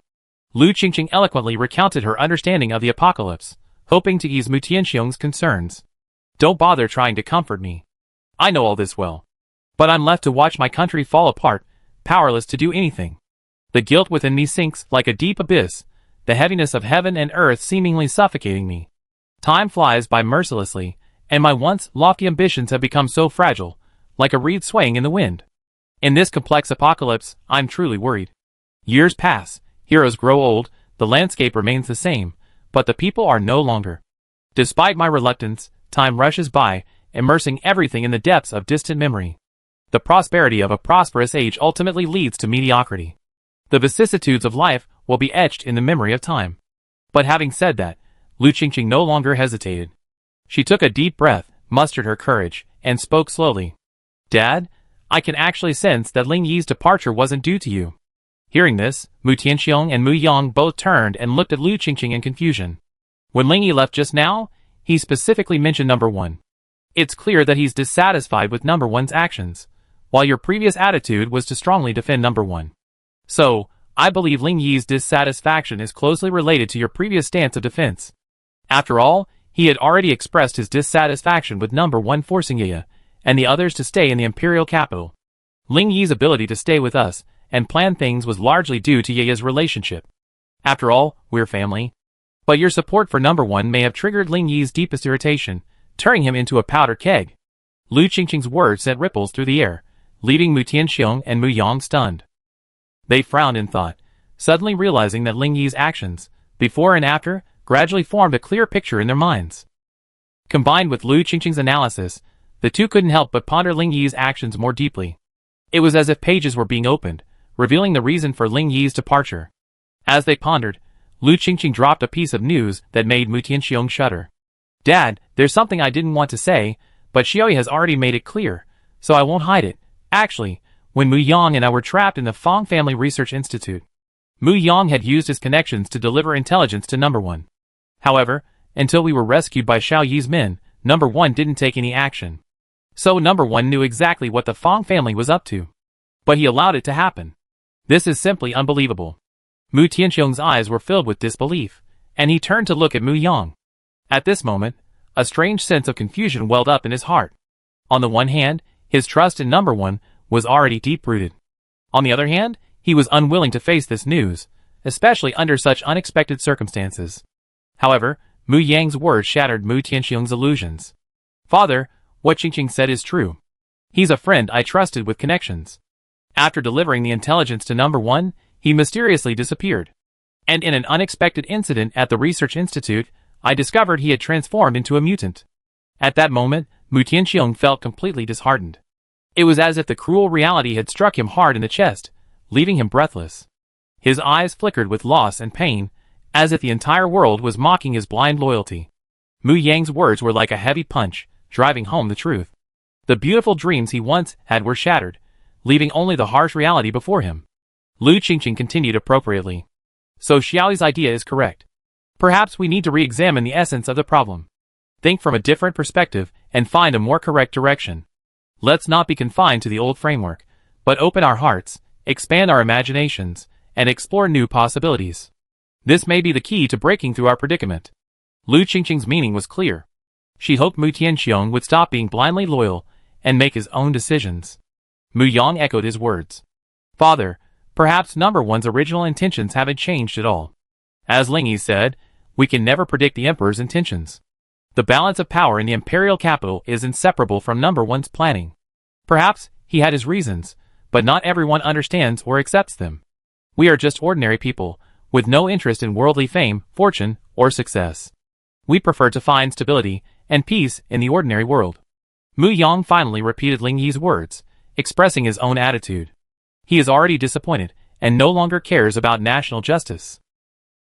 Lu Qingqing eloquently recounted her understanding of the apocalypse, hoping to ease Mu Tianxiong's concerns. Don't bother trying to comfort me. I know all this well. But I'm left to watch my country fall apart, powerless to do anything. The guilt within me sinks like a deep abyss, the heaviness of heaven and earth seemingly suffocating me. Time flies by mercilessly, and my once lofty ambitions have become so fragile, like a reed swaying in the wind. In this complex apocalypse, I'm truly worried. Years pass, heroes grow old, the landscape remains the same, but the people are no longer. Despite my reluctance, time rushes by, immersing everything in the depths of distant memory. The prosperity of a prosperous age ultimately leads to mediocrity. The vicissitudes of life will be etched in the memory of time. But having said that, Lu Qingqing no longer hesitated. She took a deep breath, mustered her courage, and spoke slowly. Dad, I can actually sense that Ling Yi's departure wasn't due to you. Hearing this, Mu Tianxiong and Mu Yang both turned and looked at Lu Qingqing in confusion. When Ling Yi left just now, he specifically mentioned number 1. It's clear that he's dissatisfied with number 1's actions, while your previous attitude was to strongly defend number 1. So, I believe Ling Yi's dissatisfaction is closely related to your previous stance of defense. After all, he had already expressed his dissatisfaction with number 1 forcing Ye and the others to stay in the imperial capital. Ling Yi's ability to stay with us and plan things was largely due to Ye's relationship. After all, we're family. But your support for number 1 may have triggered Ling Yi's deepest irritation, turning him into a powder keg. Lu Qingqing's words sent ripples through the air, leaving Mu Tianxiong and Mu Yang stunned. They frowned in thought, suddenly realizing that Ling Yi's actions, before and after, gradually formed a clear picture in their minds. Combined with Lu Qingqing's analysis, the two couldn't help but ponder Ling Yi's actions more deeply. It was as if pages were being opened, revealing the reason for Ling Yi's departure. As they pondered, Lu Qingqing dropped a piece of news that made Mu Tianxiong shudder. Dad, there's something I didn't want to say, but Xiaoyi has already made it clear, so I won't hide it. Actually, when Mu Yang and I were trapped in the Fong Family Research Institute, Mu Yang had used his connections to deliver intelligence to number 1. However, until we were rescued by Xiao Yi's men, number 1 didn't take any action. So number 1 knew exactly what the Fong family was up to. But he allowed it to happen. This is simply unbelievable. Mu Tianxiong's eyes were filled with disbelief, and he turned to look at Mu Yang. At this moment, a strange sense of confusion welled up in his heart. On the one hand, his trust in number 1 was already deep-rooted. On the other hand, he was unwilling to face this news, especially under such unexpected circumstances. However, Mu Yang's words shattered Mu Tianxiong's illusions. Father, what Qingqing said is true. He's a friend I trusted with connections. After delivering the intelligence to number 1, he mysteriously disappeared. And in an unexpected incident at the Research Institute, I discovered he had transformed into a mutant. At that moment, Mu Tianxiong felt completely disheartened. It was as if the cruel reality had struck him hard in the chest, leaving him breathless. His eyes flickered with loss and pain, as if the entire world was mocking his blind loyalty. Mu Yang's words were like a heavy punch, driving home the truth. The beautiful dreams he once had were shattered, leaving only the harsh reality before him. Lu Qingqing continued appropriately. So Xiaoyi's idea is correct. Perhaps we need to re-examine the essence of the problem. Think from a different perspective and find a more correct direction. Let's not be confined to the old framework, but open our hearts, expand our imaginations, and explore new possibilities. This may be the key to breaking through our predicament. Lu Qingqing's meaning was clear. She hoped Mu Tianxiong would stop being blindly loyal and make his own decisions. Mu Yang echoed his words. Father, perhaps number 1's original intentions haven't changed at all. As Ling Yi said, we can never predict the Emperor's intentions. The balance of power in the imperial capital is inseparable from number 1's planning. Perhaps he had his reasons, but not everyone understands or accepts them. We are just ordinary people, with no interest in worldly fame, fortune, or success. We prefer to find stability and peace in the ordinary world. Mu Yang finally repeated Ling Yi's words, expressing his own attitude. He is already disappointed, and no longer cares about national justice.